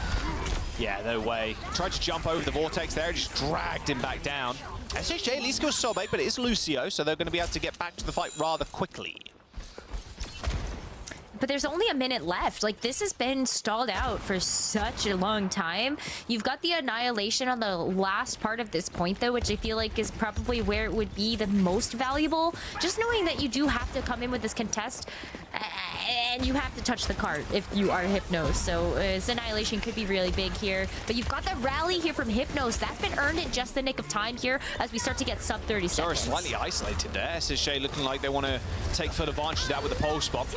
Yeah, no way. Tried to jump over the Vortex there, just dragged him back down. SHJ at least goes Sobek, but it is Lucio, so they're going to be able to get back to the fight rather quickly. But there's only a minute left. Like, this has been stalled out for such a long time. You've got the Annihilation on the last part of this point, though, which I feel like is probably where it would be the most valuable. Just knowing that you do have to come in with this contest, and you have to touch the cart if you are Hypnos. So this Annihilation could be really big here. But you've got the rally here from Hypnos. That's been earned in just the nick of time here as we start to get sub 30 seconds. Slightly isolated there. SSJ looking like they want to take full advantage of that with the pulse bomb.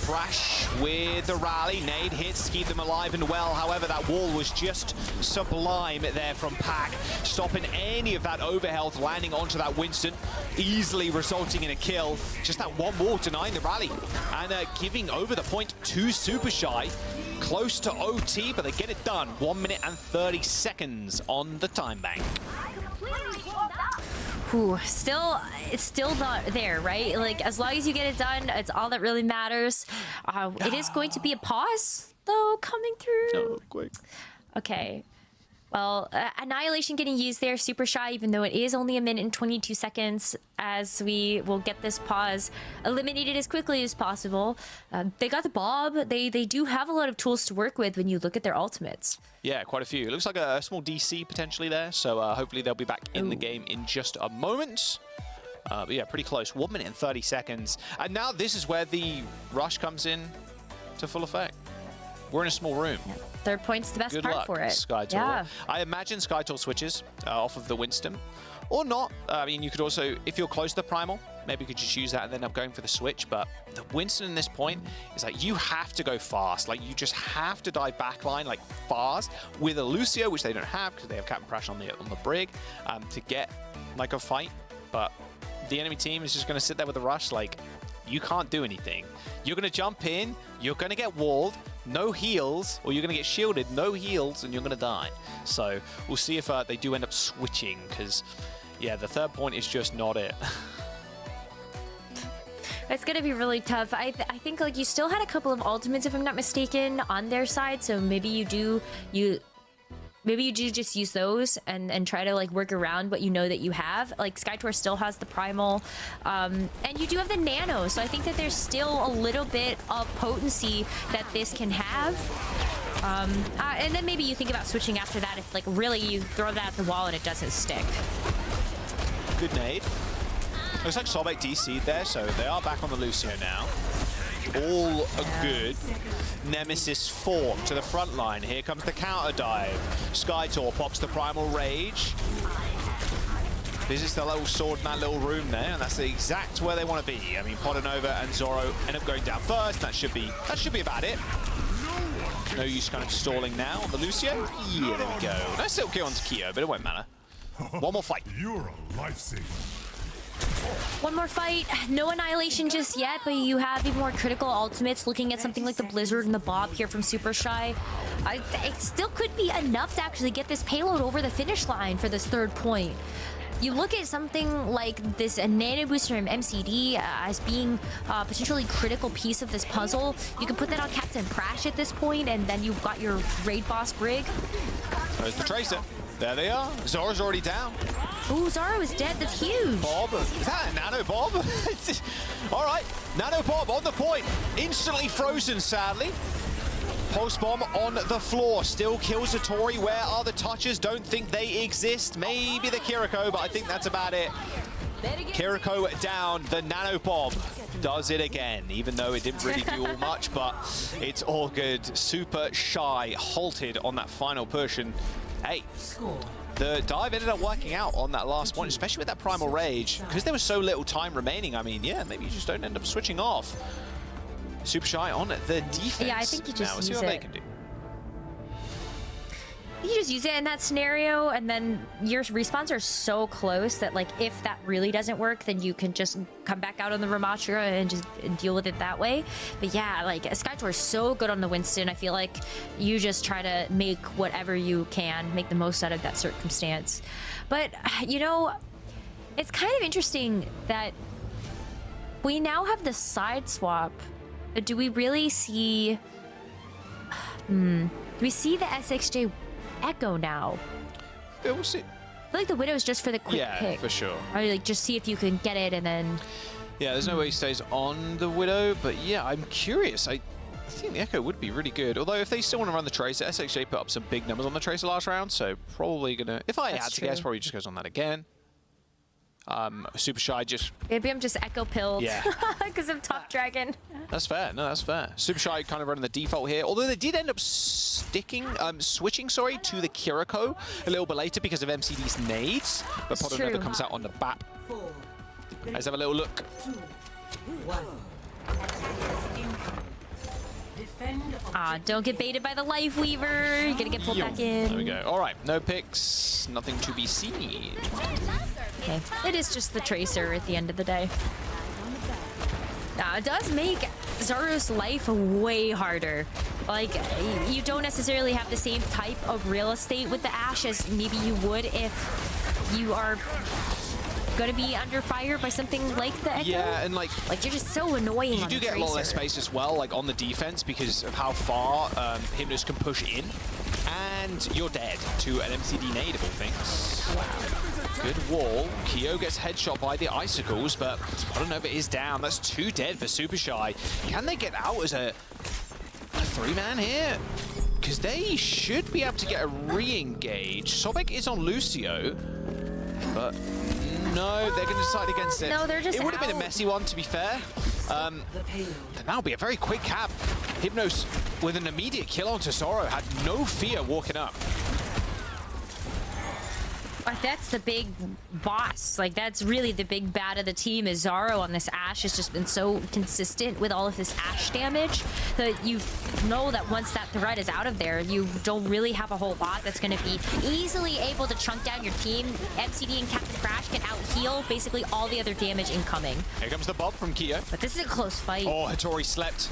Brash with the rally. Nade hits, keep them alive and well. However, that wall was just sublime there from Pack, stopping any of that overhealth, landing onto that Winston, easily resulting in a kill. Just that one wall denying the rally and giving over the point to Super Shy. Close to OT, but they get it done. 1 minute and 30 seconds on the time bank. Ooh, it's still not there, right? Like, as long as you get it done, it's all that really matters. It is going to be a pause, though, coming through. Oh, quick. Okay. Well, Annihilation getting used there, Super Shy, even though it is only a minute and 22 seconds, as we will get this pause eliminated as quickly as possible. They got the Bob. They do have a lot of tools to work with when you look at their ultimates. Yeah, quite a few. It looks like a small DC potentially there, so hopefully they'll be back in the game in just a moment. But yeah, pretty close. 1 minute and 30 seconds. And now this is where the rush comes in to full effect. We're in a small room. Yeah. Third point's the best Good part luck, for it. Skytor. Yeah. I imagine Skytor switches off of the Winston. Or not. I mean, you could also, if you're close to the Primal, maybe you could just use that and then end up going for the switch. But the Winston in this point is like, you have to go fast. Like, you just have to dive backline, like, fast. With a Lucio, which they don't have because they have Captain Prash on the Brig, to get, like, a fight. But the enemy team is just going to sit there with a rush. Like, you can't do anything. You're going to jump in, you're going to get walled, no heals, or you're going to get shielded, no heals, and you're going to die. So we'll see if they do end up switching, because, yeah, the third point is just not it. It's going to be really tough. I think, like, you still had a couple of ultimates, if I'm not mistaken, on their side, so maybe you do just use those and try to, like, work around what you know that you have. Like, Skytor still has the Primal, and you do have the Nano, so I think that there's still a little bit of potency that this can have. And then maybe you think about switching after that if, like, really you throw that at the wall and it doesn't stick. Good nade. Looks like Sobek DC'd there, so they are back on the Lucio now. All good. Nemesis 4 to the front line. Here comes the counter dive. Skytor pops the Primal Rage. Visits the little sword in that little room there, and that's the exact where they want to be. I mean, Podonova and Zoro end up going down first. That should be about it. No use kind of stalling now on the Lucio. Yeah, there we go. Nice little kill onto Kyo, but it won't matter. One more fight. You're a lifesaver. One more fight. No annihilation just yet, but you have even more critical ultimates. Looking at something like the Blizzard and the Bob here from Super Shy, it still could be enough to actually get this payload over the finish line for this 3rd point. You look at something like this nano booster from MCD as being a potentially critical piece of this puzzle. You can put that on Captain Crash at this point, and then you've got your raid boss Brig. There's the Tracer. There they are. Zora's already down. Ooh, Zara was dead. That's huge. Bob. Is that a Nano Bob? All right. Nano Bob on the point. Instantly frozen, sadly. Pulse bomb on the floor. Still kills Satori. Where are the touches? Don't think they exist. Maybe the Kiriko, but I think that's about it. Kiriko down. The Nano Bob does it again, even though it didn't really do all much, but it's all good. Super Shy halted on that final push, and hey, the dive ended up working out on that last one, especially with that Primal Rage. Because there was so little time remaining, I mean, yeah, maybe you just don't end up switching off. Super Shy on the defense. Yeah, I think you just now, let's see what they can do. You just use it in that scenario, and then your respawns are so close that, like, if that really doesn't work, then you can just come back out on the Ramatra and just deal with it that way. But yeah, like, Skytor is so good on the Winston. I feel like you just try to make whatever you can, make the most out of that circumstance. But, you know, it's kind of interesting that we now have the side swap. Do we really see... do we see the SXJ Echo now? Yeah, we'll see. I feel like the Widow is just for the quick pick. Yeah, for sure. Or like just see if you can get it and then... Yeah, there's no way he stays on the Widow, but yeah, I'm curious. I think the Echo would be really good. Although if they still want to run the Tracer, SXJ put up some big numbers on the Tracer last round, so probably gonna... If I had to guess, probably just goes on that again. Super Shy just... Maybe I'm just Echo pilled. Yeah. Because of Top Dragon. That's fair. No, that's fair. Super Shy kind of running the default here. Although they did end up switching, to the Kiriko a little bit later because of MCD's nades. But Potter never comes out on the BAP. Let's have a little look. Don't get baited by the Life Weaver. You're gonna get pulled back in. There we go. All right, no picks, nothing to be seen. Okay. It is just the Tracer at the end of the day. It does make Zara's life way harder. Like, you don't necessarily have the same type of real estate with the Ashe as maybe you would if you are gonna be under fire by something like the Echo. Yeah, and like you're just so annoying. You do get a lot less space as well, like on the defense, because of how far Hypnos can push in, and you're dead to an MCD nade of all things. Wow. Good wall. Kyo gets headshot by the icicles, but Spotanova is down. That's 2 dead for Super Shy. Can they get out as a 3-man here? Because they should be able to get a re-engage. Sobek is on Lucio, but no, they're going to decide against it. No, they're just It would have been a messy one, to be fair. That'll be a very quick cap. Hypnos with an immediate kill on Tesoro had no fear walking up. That's the big boss. Like, that's really the big bad of the team is Zaro on this Ashe has just been so consistent with all of this Ashe damage that you know that once that threat is out of there, you don't really have a whole lot that's going to be easily able to chunk down your team. MCD and Captain Crash can out-heal basically all the other damage incoming. Here comes the Bob from Kyo. But this is a close fight. Oh, Hattori slept.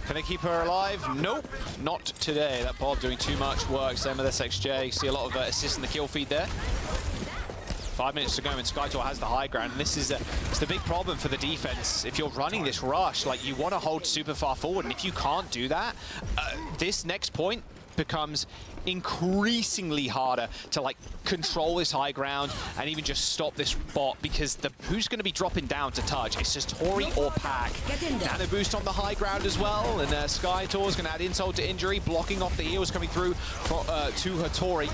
Can they keep her alive? Nope, not today. That Bob doing too much work. Same with SXJ. See a lot of assists in the kill feed there. 5 minutes to go and Skytor has the high ground. And this is it's the big problem for the defense. If you're running this rush, like, you want to hold super far forward, and if you can't do that, this next point becomes increasingly harder to, like, control this high ground and even just stop this bot, because who's going to be dropping down to touch? It's just Tori or Pack. Nano boost on the high ground as well, and Skytor's going to add insult to injury, blocking off the heals coming through to Hattori.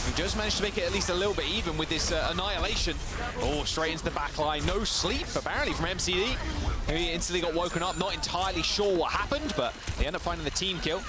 Who just managed to make it at least a little bit even with this annihilation. Oh, straight into the back line. No sleep, apparently, from MCD. He instantly got woken up. Not entirely sure what happened, but they end up finding the team kill.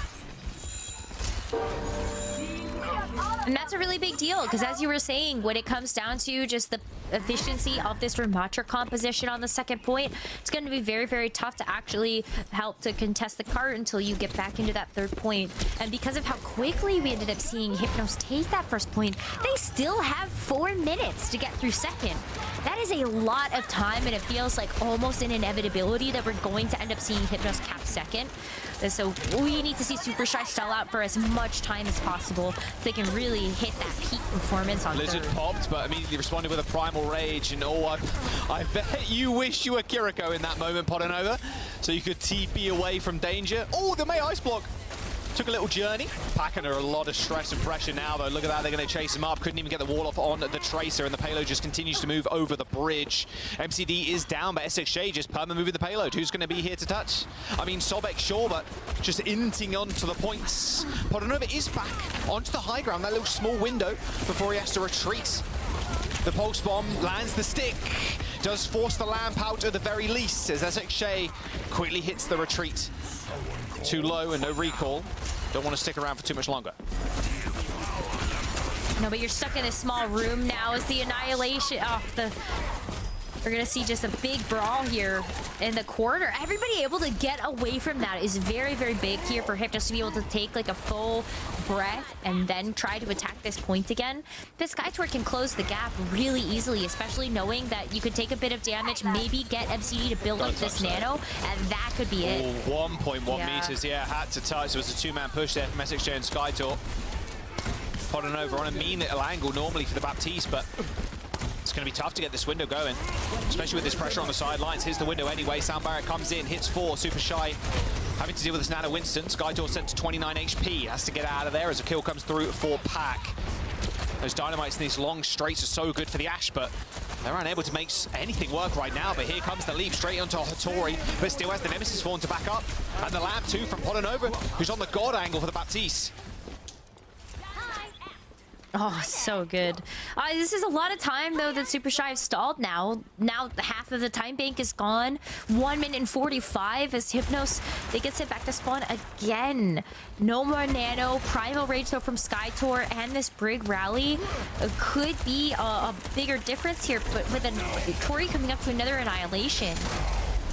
And that's a really big deal, because as you were saying, when it comes down to just the efficiency of this Ramatra composition on the second point, it's going to be very, very tough to actually help to contest the cart until you get back into that third point. And because of how quickly we ended up seeing Hypnos take that first point, they still have 4 minutes to get through second. That is a lot of time, and it feels like almost an inevitability that we're going to end up seeing Hypnos cap second. So we need to see Super Shy stall out for as much time as possible so they can really hit that peak performance on Blizzard third. popped, but immediately responded with a Primal Rage, and I bet you wish you were Kiriko in that moment, Podanova, so you could TP away from danger. Oh, the May Ice Block! Took a little journey. Pack under a lot of stress and pressure now, though. Look at that, they're going to chase him up. Couldn't even get the wall off on the Tracer, and the payload just continues to move over the bridge. MCD is down, but SXJ just perma moving the payload. Who's going to be here to touch? I mean, Sobek, sure, but just inting onto the points. Podanova is back onto the high ground, that little small window before he has to retreat. The Pulse Bomb lands the stick. Does force the lamp out at the very least, as SXJ quickly hits the retreat. Too low and no recall. Don't want to stick around for too much longer. No, but you're stuck in this small room now as the Annihilation. Oh, we're going to see just a big brawl here in the corner. Everybody able to get away from that is very, very big here for Hypnos to be able to take like a full breath and then try to attack this point again. This Skytour can close the gap really easily, especially knowing that you could take a bit of damage, maybe get MCD to build up this nano, and that could be it. 1.1 meters, yeah, had to touch. It was a two-man push there from SXJ and Skytour. Podanova on a mean little angle normally for the Baptiste, but it's going to be tough to get this window going, especially with this pressure on the sidelines. Here's the window anyway. Sound Barrett comes in, hits 4. Super Shy having to deal with this Nano Winston. Skydoor sent to 29 HP. Has to get out of there as a kill comes through for Pack. Those dynamites in these long straights are so good for the Ashe, but they're unable to make anything work right now. But here comes the leap straight onto Hattori, but still has the Nemesis form to back up. And the lamp too from Podanova, who's on the God angle for the Baptiste. Oh, so good. This is a lot of time, though, that Super Shy have stalled now. Now half of the time bank is gone. 1 minute and 45 as Hypnos, they get sent back to spawn again. No more Nano. Primal Rage, though, from Skytour and this Brig Rally could be a bigger difference here, but with a Tori coming up to another Annihilation.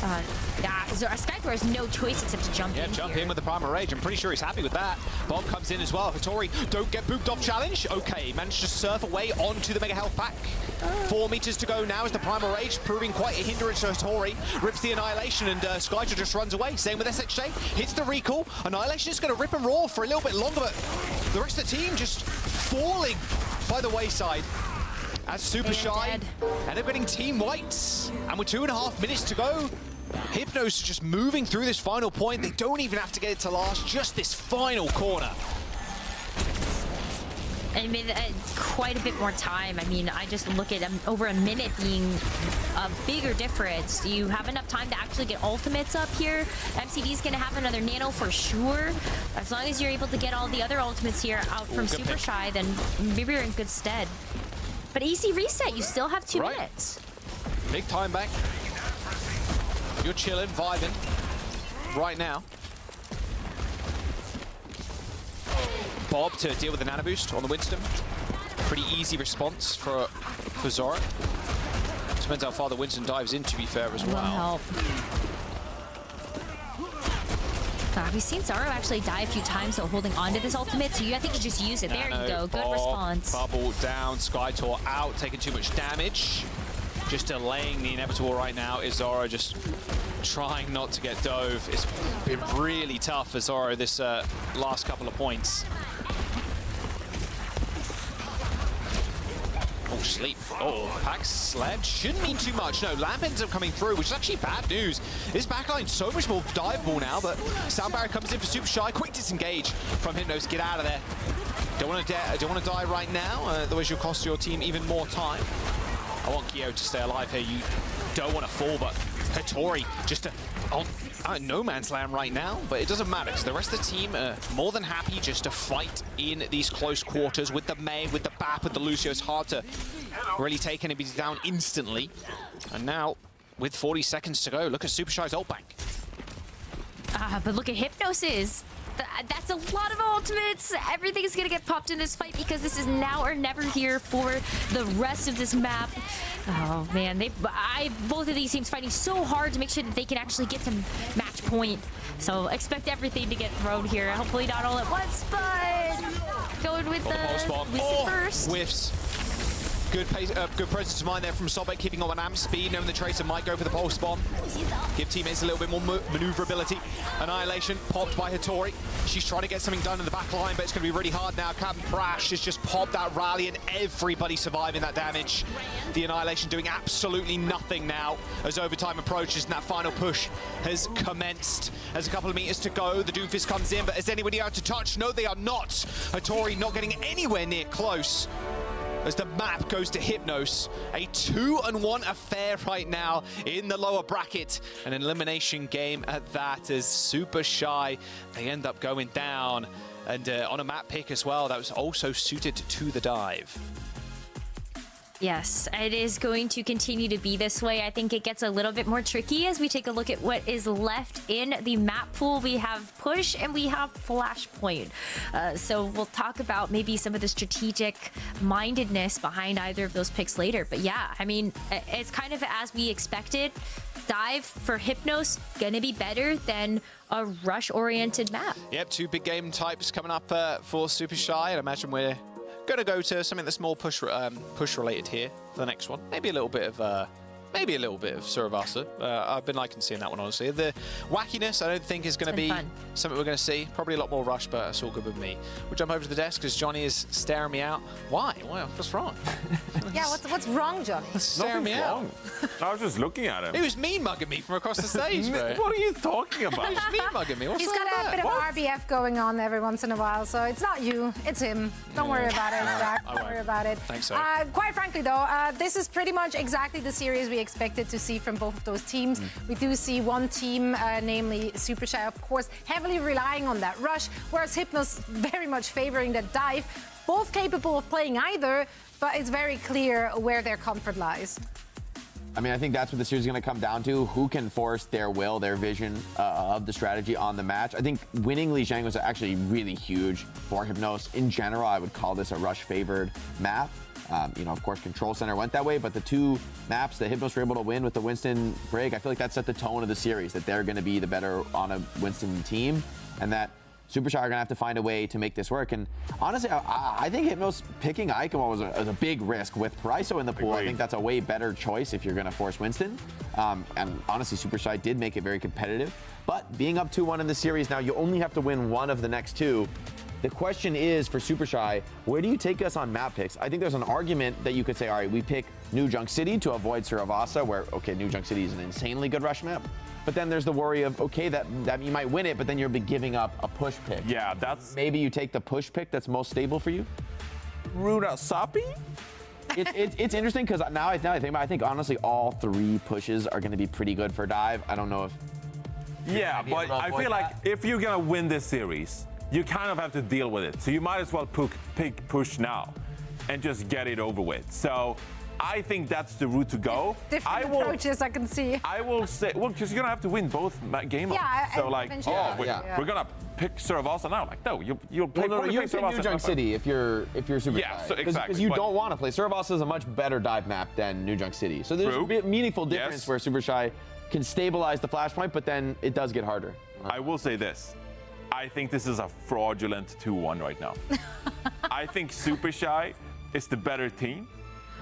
Skytour has no choice except to jump in. Yeah, jump in with the Primal Rage. I'm pretty sure he's happy with that. Bob comes in as well. Hattori, don't get booped off challenge. Okay, managed to surf away onto the Mega Health Pack. 4 meters to go now as the Primal Rage proving quite a hindrance to Hattori. Rips the Annihilation and Skytour just runs away. Same with SXJ. Hits the recall. Annihilation is going to rip and roar for a little bit longer, but the rest of the team just falling by the wayside. As Super Shy end up getting team wiped. And with 2.5 minutes to go, Hypnos just moving through this final point. They don't even have to get it to last, just this final corner. I mean, quite a bit more time. I mean, I just look at over a minute being a bigger difference. You have enough time to actually get ultimates up here. MCD's going to have another Nano for sure. As long as you're able to get all the other ultimates here out from Super Shy, then maybe you're in good stead. But easy reset, you still have 2 minutes. Big time back. You're chilling, vibing right now. Bob to deal with the Nano Boost on the Winston. Pretty easy response for Zora. Depends how far the Winston dives in, to be fair, as well. We've seen Zaro actually die a few times, so holding on to this ultimate, so I think you just use it. There you go, good response. Bubble down, Skytour out, taking too much damage. Just delaying the inevitable right now is Zoro, just trying not to get dove. It's been really tough for Zoro this last couple of points. Oh, sleep. Oh, Pack's sled shouldn't mean too much. No, Lamp ends up coming through, which is actually bad news. This backline's so much more diveable now, but Sound Barrier comes in for Super Shy. Quick disengage from Hypnos. Get out of there. Don't want to die right now, otherwise you'll cost your team even more time. I want Kyo to stay alive here. You don't want to fall, but Hattori just on no man's land right now, but it doesn't matter because the rest of the team are more than happy just to fight in these close quarters with the May, with the Bap, with the Lucio. It's hard to really take anybody down instantly. And now, with 40 seconds to go, look at Super Shy's ult bank. But look at Hypnos's. That's a lot of ultimates. Everything's gonna get popped in this fight because this is now or never here for the rest of this map. Oh man, both of these teams fighting so hard to make sure that they can actually get to match point. So expect everything to get thrown here. Hopefully not all at once, but going with the first. Whiffs. Good pace, good presence of mind there from Sobek, keeping on amp speed, knowing the Tracer might go for the pulse bomb. Give teammates a little bit more maneuverability. Annihilation popped by Hattori. She's trying to get something done in the back line, but it's going to be really hard now. Captain Brash has just popped that rally and everybody surviving that damage. The Annihilation doing absolutely nothing now as overtime approaches and that final push has commenced. There's a couple of meters to go. The Doomfist comes in, but is anybody out to touch? No, they are not. Hattori not getting anywhere near close. As the map goes to Hypnos. A 2-1 affair right now in the lower bracket. An elimination game at that as Super Shy, they end up going down. And on a map pick as well, that was also suited to the dive. Yes, it is going to continue to be this way. I think it gets a little bit more tricky as we take a look at what is left in the map pool. We have Push and we have Flashpoint. So we'll talk about maybe some of the strategic mindedness behind either of those picks later. But yeah, I mean, it's kind of as we expected. Dive for Hypnos gonna be better than a rush-oriented map. Yep, 2 big game types coming up for Super Shy. I imagine we're going to go to something that's more push related here for the next one. Maybe a little bit of Suravasa. I've been liking seeing that one, honestly. The wackiness, I don't think is going to be something we're going to see. Probably a lot more rush, but it's all good with me. We'll jump over to the desk because Johnny is staring me out. Why? What's wrong? Yeah, what's wrong, Johnny? Staring me out. I was just looking at him. He was mean mugging me from across the stage, bro. What are you talking about? He was mean mugging me. What's He's got a bit of RBF going on every once in a while, so it's not you, it's him. Don't worry about it, Zach. Don't worry about it. Thanks, so. Quite frankly, though, this is pretty much exactly the series we expected to see from both of those teams. We do see one team, namely Super Shy, of course, heavily relying on that rush, whereas Hypnos very much favoring that dive. Both capable of playing either, but it's very clear where their comfort lies. I mean, I think that's what the series is going to come down to. Who can force their will, their vision of the strategy on the match. I think winning Li Zhang was actually really huge for Hypnos. In general, I would call this a rush-favored map. You know, of course, Control Center went that way, but the 2 maps that Hypnos were able to win with the Winston break, I feel like that set the tone of the series, that they're going to be the better on a Winston team, and that Super Shy are going to have to find a way to make this work. And honestly, I think Hypnos picking Icon was a big risk with Paraiso in the pool. I think that's a way better choice if you're going to force Winston. And honestly, Super Shy did make it very competitive. But being up 2-1 in the series now, you only have to win one of the next 2. The question is, for Super Shy, where do you take us on map picks? I think there's an argument that you could say, all right, we pick New Junk City to avoid Suravasa, where, okay, New Junk City is an insanely good rush map. But then there's the worry of, okay, that you might win it, but then you'll be giving up a push pick. Yeah, that's... Maybe you take the push pick that's most stable for you? Runa Sapi? It's interesting because now I think about it, I think honestly all 3 pushes are going to be pretty good for dive. I don't know if... Yeah, but I feel like if you're going to win this series, you kind of have to deal with it. So you might as well pick push now and just get it over with. So I think that's the route to go. Different approaches, I can see. I will say, well, because you're going to have to win both game modes. So like, we're going to pick Suravasa now. Like, no, you'll play you pick New Junk City if you're Super Yeah, Shy. so exactly. Because you don't want to play. Suravasa is a much better dive map than New Junk City. So there's a meaningful difference where Super Shy can stabilize the flashpoint, but then it does get harder. I will say this. I think this is a fraudulent 2-1 right now. I think Super Shy is the better team.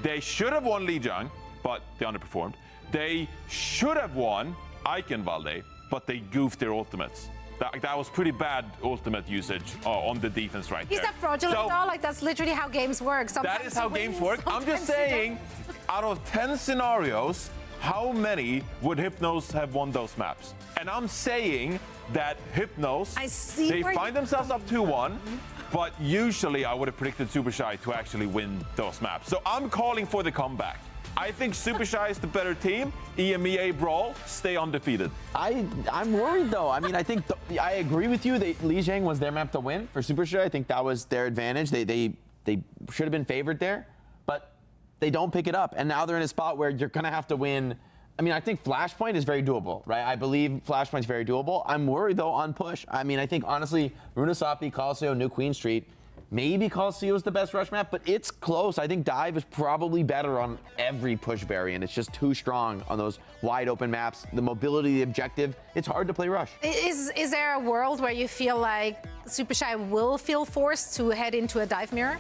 They should have won Li Zhang, but they underperformed. They should have won Eichenwalde, but they goofed their ultimates. That was pretty bad ultimate usage on the defense right there. Is that fraudulent though? Like, that's literally how games work. Sometimes that is how games work. I'm just saying, out of 10 scenarios, how many would Hypnos have won those maps? And I'm saying that Hypnos, they find themselves up 2-1, but usually I would have predicted Super Shy to actually win those maps. So I'm calling for the comeback. I think Super Shy is the better team. EMEA Brawl, stay undefeated. I'm worried though. I mean, I think I agree with you that Li Zhang was their map to win for Super Shy. I think that was their advantage. They should have been favored there, but they don't pick it up. And now they're in a spot where you're going to have to win I mean, I think Flashpoint is very doable, right? I believe Flashpoint's very doable. I'm worried, though, on push. I mean, I think, honestly, Runasapi, Colosseo, New Queen Street, maybe Colosseo is the best rush map, but it's close. I think Dive is probably better on every push variant. It's just too strong on those wide open maps. The mobility, the objective, it's hard to play rush. Is there a world where you feel like Super Shy will feel forced to head into a dive mirror?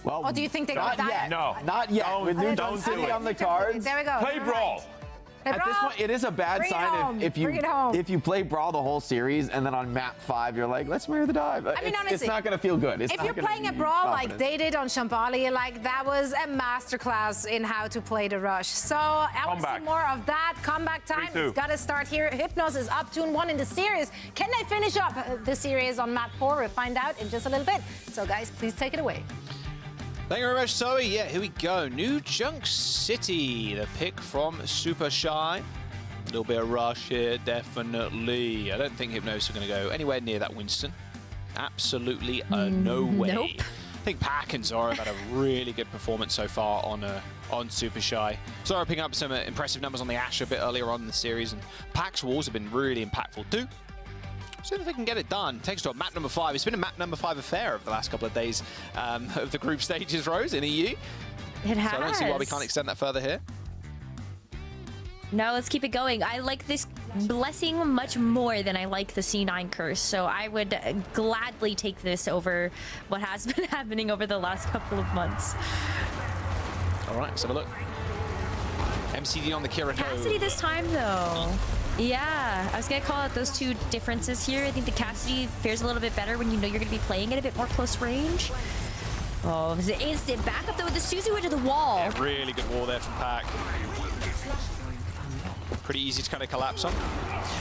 Well, or do you think they got that? No. Not yet. With new don't do City it. on the cards. There we go. Play Brawl. At this point, it is a bad Bring it sign home. if Bring it home. you play Brawl the whole series and then on map 5 you're like, let's mirror the dive. I mean, honestly, it's not going to feel good. It's if not you're gonna playing a be Brawl like confident. they did on Shambali, like that was a masterclass in how to play the rush. So I want to see more of that. Comeback time. It's got to start here. Hypnos is up 2-1 in the series. Can they finish up the series on map 4? We'll find out in just a little bit. So guys, please take it away. Thank you very much, Zoe. Yeah, here we go. New Junk City, the pick from Super Shy. A little bit of rush here, definitely. I don't think Hypnos are going to go anywhere near that Winston. Absolutely no way. Nope. I think Pack and Zora have had a really good performance so far on Super Shy. Zora picking up some impressive numbers on the Ashe a bit earlier on in the series, and Pack's walls have been really impactful too. See if they can get it done. Takes to map number 5. It's been a map number 5 affair over the last couple of days of the group stages, Rose, in EU. It has. So I don't see why we can't extend that further here. No, let's keep it going. I like this blessing much more than I like the C9 curse, so I would gladly take this over what has been happening over the last couple of months. All right, let's have a look. MCD on the Kiriko. Cassidy this time, though. Yeah, I was going to call out those two differences here. I think the Cassidy fares a little bit better when you know you're going to be playing at a bit more close range. Oh, it was an instant backup, though, with the Suzu into the wall. Yeah, really good wall there from Pack. Pretty easy to kind of collapse on.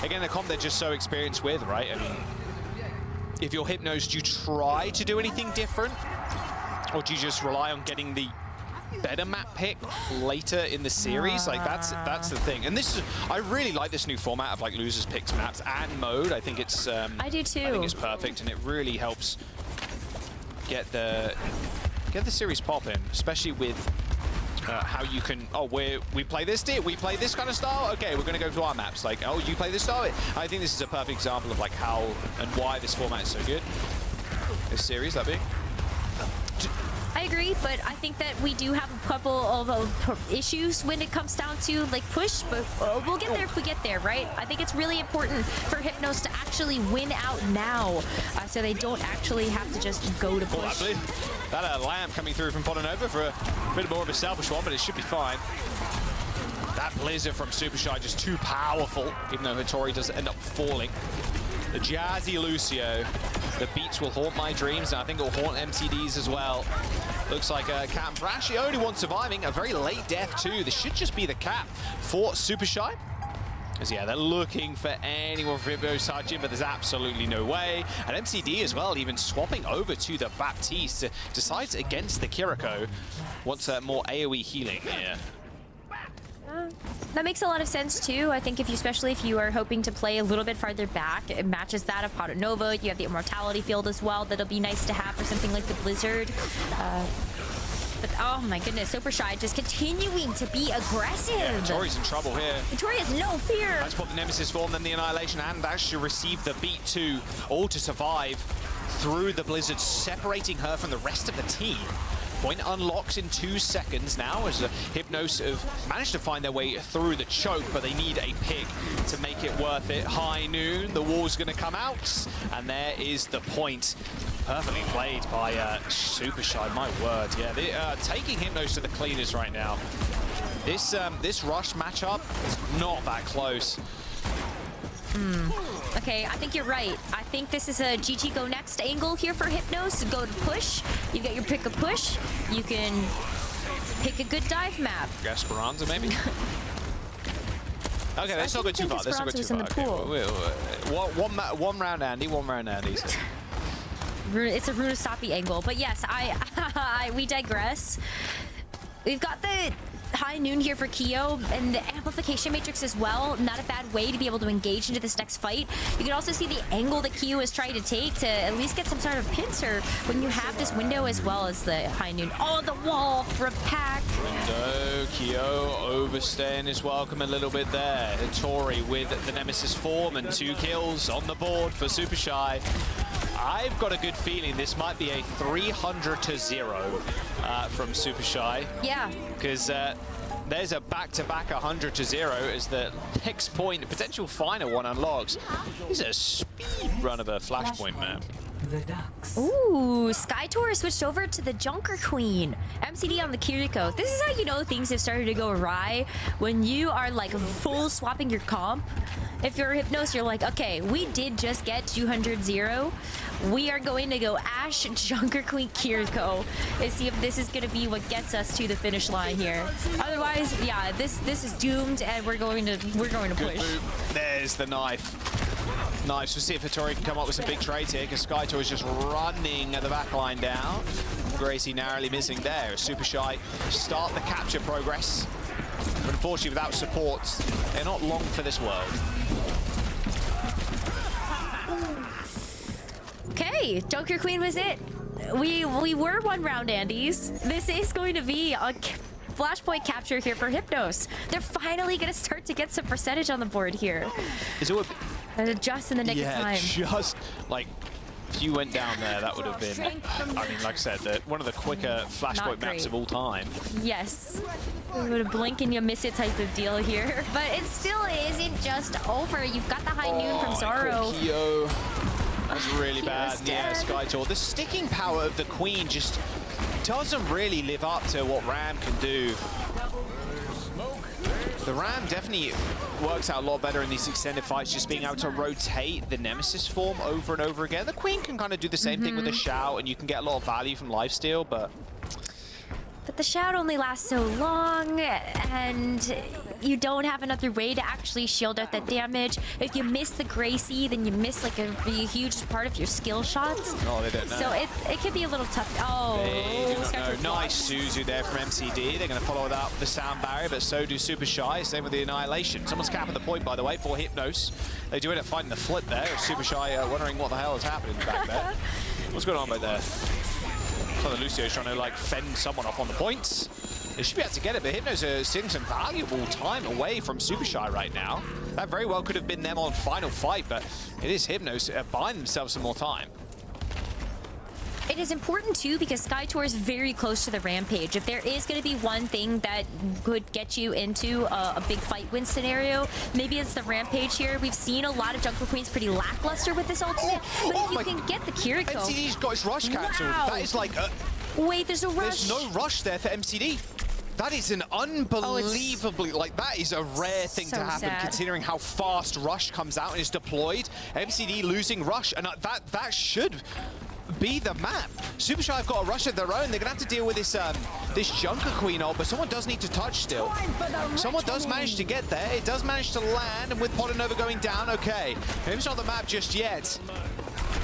Again, the comp they're just so experienced with, right? I mean, if you're Hypnos, do you try to do anything different? Or do you just rely on getting the better map pick later in the series? Like, that's the thing. And this is, I really like this new format of, like, losers picks maps and mode. I think it's... I do too. I think it's perfect, and it really helps get the series popping, especially with... how you can, we play this kind of style, okay, we're going to go to our maps, like, oh, you play this style. I think this is a perfect example of like how and why this format is so good, this series, that big. I agree, but I think that we do have a couple of issues when it comes down to like push, but we'll get there if we get there, right? I think it's really important for Hypnos to actually win out now, so they don't actually have to just go to push. That lamp coming through from Bonanova for a bit more of a selfish one, but it should be fine. That Blizzard from Super Shy just too powerful, even though Hattori does end up falling. The Jazzy Lucio, the beats will haunt my dreams, and I think it will haunt MCDs as well. Looks like Captain Brash, the only one surviving, a very late death too. This should just be the cap for Super Shy. Because yeah, they're looking for anyone for Hypnos Sajin, but there's absolutely no way. And MCD as well, even swapping over to the Baptiste, decides against the Kiriko. Wants more AoE healing here. That makes a lot of sense too. I think especially if you are hoping to play a little bit farther back, it matches that of Nova. You have the Immortality field as well. That'll be nice to have for something like the Blizzard. But oh my goodness, Super Shy just continuing to be aggressive. Yeah, Tori's in trouble here. Tori has no fear. Let's put the Nemesis form, then the Annihilation, and actually receive the beat too, all to survive through the Blizzard, separating her from the rest of the team. Point unlocks in 2 seconds now as Hypnos have managed to find their way through the choke, but they need a pick to make it worth it. High noon, the wall's going to come out, and there is the point. Perfectly played by Super Shy, my word. Yeah, they're taking Hypnos to the cleaners right now. This rush matchup is not that close. Okay, I think you're right. I think this is a GG go next angle here for Hypnos. Go to push. You get your pick of push. You can pick a good dive map. Esperanza, maybe? Okay, let's not go too far. Let's not go too far. In the pool. Okay. One round Andy, So. It's a Runasapi angle, but yes, we digress. We've got the high noon here for Keo, and the amplification matrix as well. Not a bad way to be able to engage into this next fight. You can also see the angle that Keo is trying to take to at least get some sort of pincer when you have this window as well as the high noon. Oh, the wall for a pack. Window, Keo overstaying his welcome a little bit there. Hattori with the Nemesis form and 2 kills on the board for Super Shy. I've got a good feeling this might be a 300-0 from Super Shy. Yeah. Because there's a back-to-back 100-0 as the next point, the potential final one unlocks. This is a speed run of a flashpoint map. Ooh, Skytor switched over to the Junker Queen. MCD on the Kiriko. This is how you know things have started to go awry. When you are like full swapping your comp. If you're Hypnos, you're like, okay, we did just get 200-0. We are going to go Ashe, Junker Queen, Kiriko and see if this is going to be what gets us to the finish line here. Otherwise, yeah, this is doomed, and we're going to push. There's the knife. Nice. We'll see if Hattori can come up with some big trades here, because Skytor is just running the back line down. Gracie narrowly missing there. Super Shy start the capture progress. But unfortunately, without support, they're not long for this world. Okay, Junker Queen was it. We were 1 round Andes. This is going to be a flashpoint capture here for Hypnos. They're finally going to start to get some percentage on the board here. Is it just in the nick of time. Just like if you went down there, that would have been, I mean, like I said, one of the quicker flashpoint maps of all time. Yes. You would blink and you miss it type of deal here. But it still isn't just over. You've got the high noon from Zoro. Keo. That's really bad. Yeah, Skytor. The sticking power of the Queen just doesn't really live up to what Ram can do. The Ram definitely works out a lot better in these extended fights, just being able to rotate the Nemesis form over and over again. The Queen can kind of do the same thing with a shout, and you can get a lot of value from lifesteal, but the shout only lasts so long, and you don't have another way to actually shield out that damage. If you miss the Gracie, then you miss like a huge part of your skill shots. Oh, they don't know. So it can be a little tough. Oh, they do not know. Nice Suzu there from MCD. They're going to follow that up with the sound barrier, but so do Super Shy. Same with the Annihilation. Someone's capping the point, by the way, for Hypnos. They do end up finding the flip there. Super Shy wondering what the hell is happening back there. What's going on back there? So the Lucio's trying to like fend someone off on the points. They should be able to get it, but Hypnos are seeing some valuable time away from Super Shy right now. That very well could have been them on final fight, but it is Hypnos buying themselves some more time. It is important too because Skytor is very close to the Rampage. If there is going to be one thing that could get you into a big fight win scenario, maybe it's the Rampage here. We've seen a lot of Jungle Queens pretty lackluster with this ultimate, but if you can get the Kiriko... MCD's got his rush cancelled. Wow. That is like... Wait, there's a rush? There's no rush there for MCD. That is an unbelievably, like, that is a rare thing to happen, considering how fast Rush comes out and is deployed. MCD losing Rush, and that should be the map. Super Shy have got a Rush of their own. They're gonna have to deal with this this Junker Queen ult, but someone does need to touch still. Someone does manage to get there. It does manage to land, and with Podanova going down, okay. Maybe it's not the map just yet.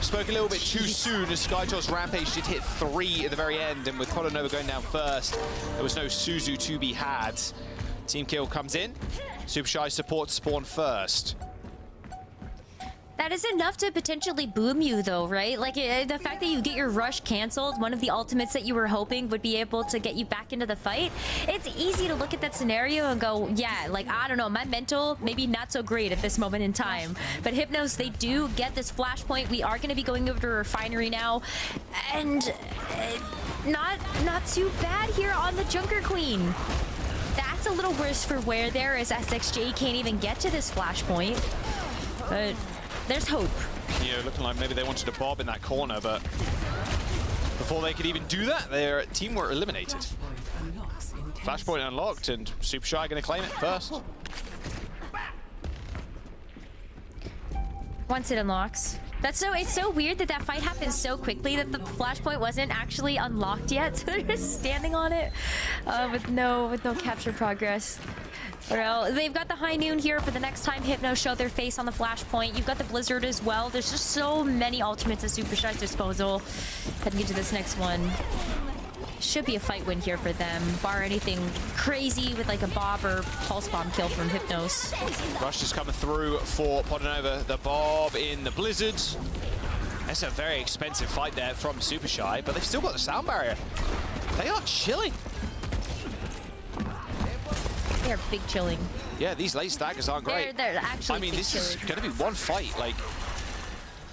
Spoke a little bit too soon as Skytor's Rampage did hit 3 at the very end, and with Podanova going down first, there was no Suzu to be had. Team kill comes in. Super Shy support spawn first. That is enough to potentially boom you though, right? Like the fact that you get your rush canceled, one of the ultimates that you were hoping would be able to get you back into the fight. It's easy to look at that scenario and go, yeah, like, I don't know, my mental, maybe not so great at this moment in time. But Hypnos, they do get this flashpoint. We are going to be going over to Refinery now. And not too bad here on the Junker Queen. That's a little worse for wear there as SXJ can't even get to this flashpoint. But there's hope. Yeah, looking like maybe they wanted to bob in that corner, but before they could even do that, their team were eliminated. Flashpoint unlocked, and Super Shy going to claim it first. Once it unlocks. It's so weird that that fight happened so quickly that the flashpoint wasn't actually unlocked yet. So they're just standing on it with no capture progress. Well, they've got the high noon here for the next time Hypnos show their face on the flashpoint. You've got the Blizzard as well. There's just so many ultimates at Super Shy's disposal. Heading into this next one. should be a fight win here for them, bar anything crazy with like a Bob or Pulse Bomb kill from Hypnos. Rush is coming through for Podinova. The Bob in the Blizzards. That's a very expensive fight there from Super Shy, but they've still got the sound barrier. They are chilling. They're big chilling. Yeah, these late staggers aren't great. They're actually I mean, this is going to be one fight, like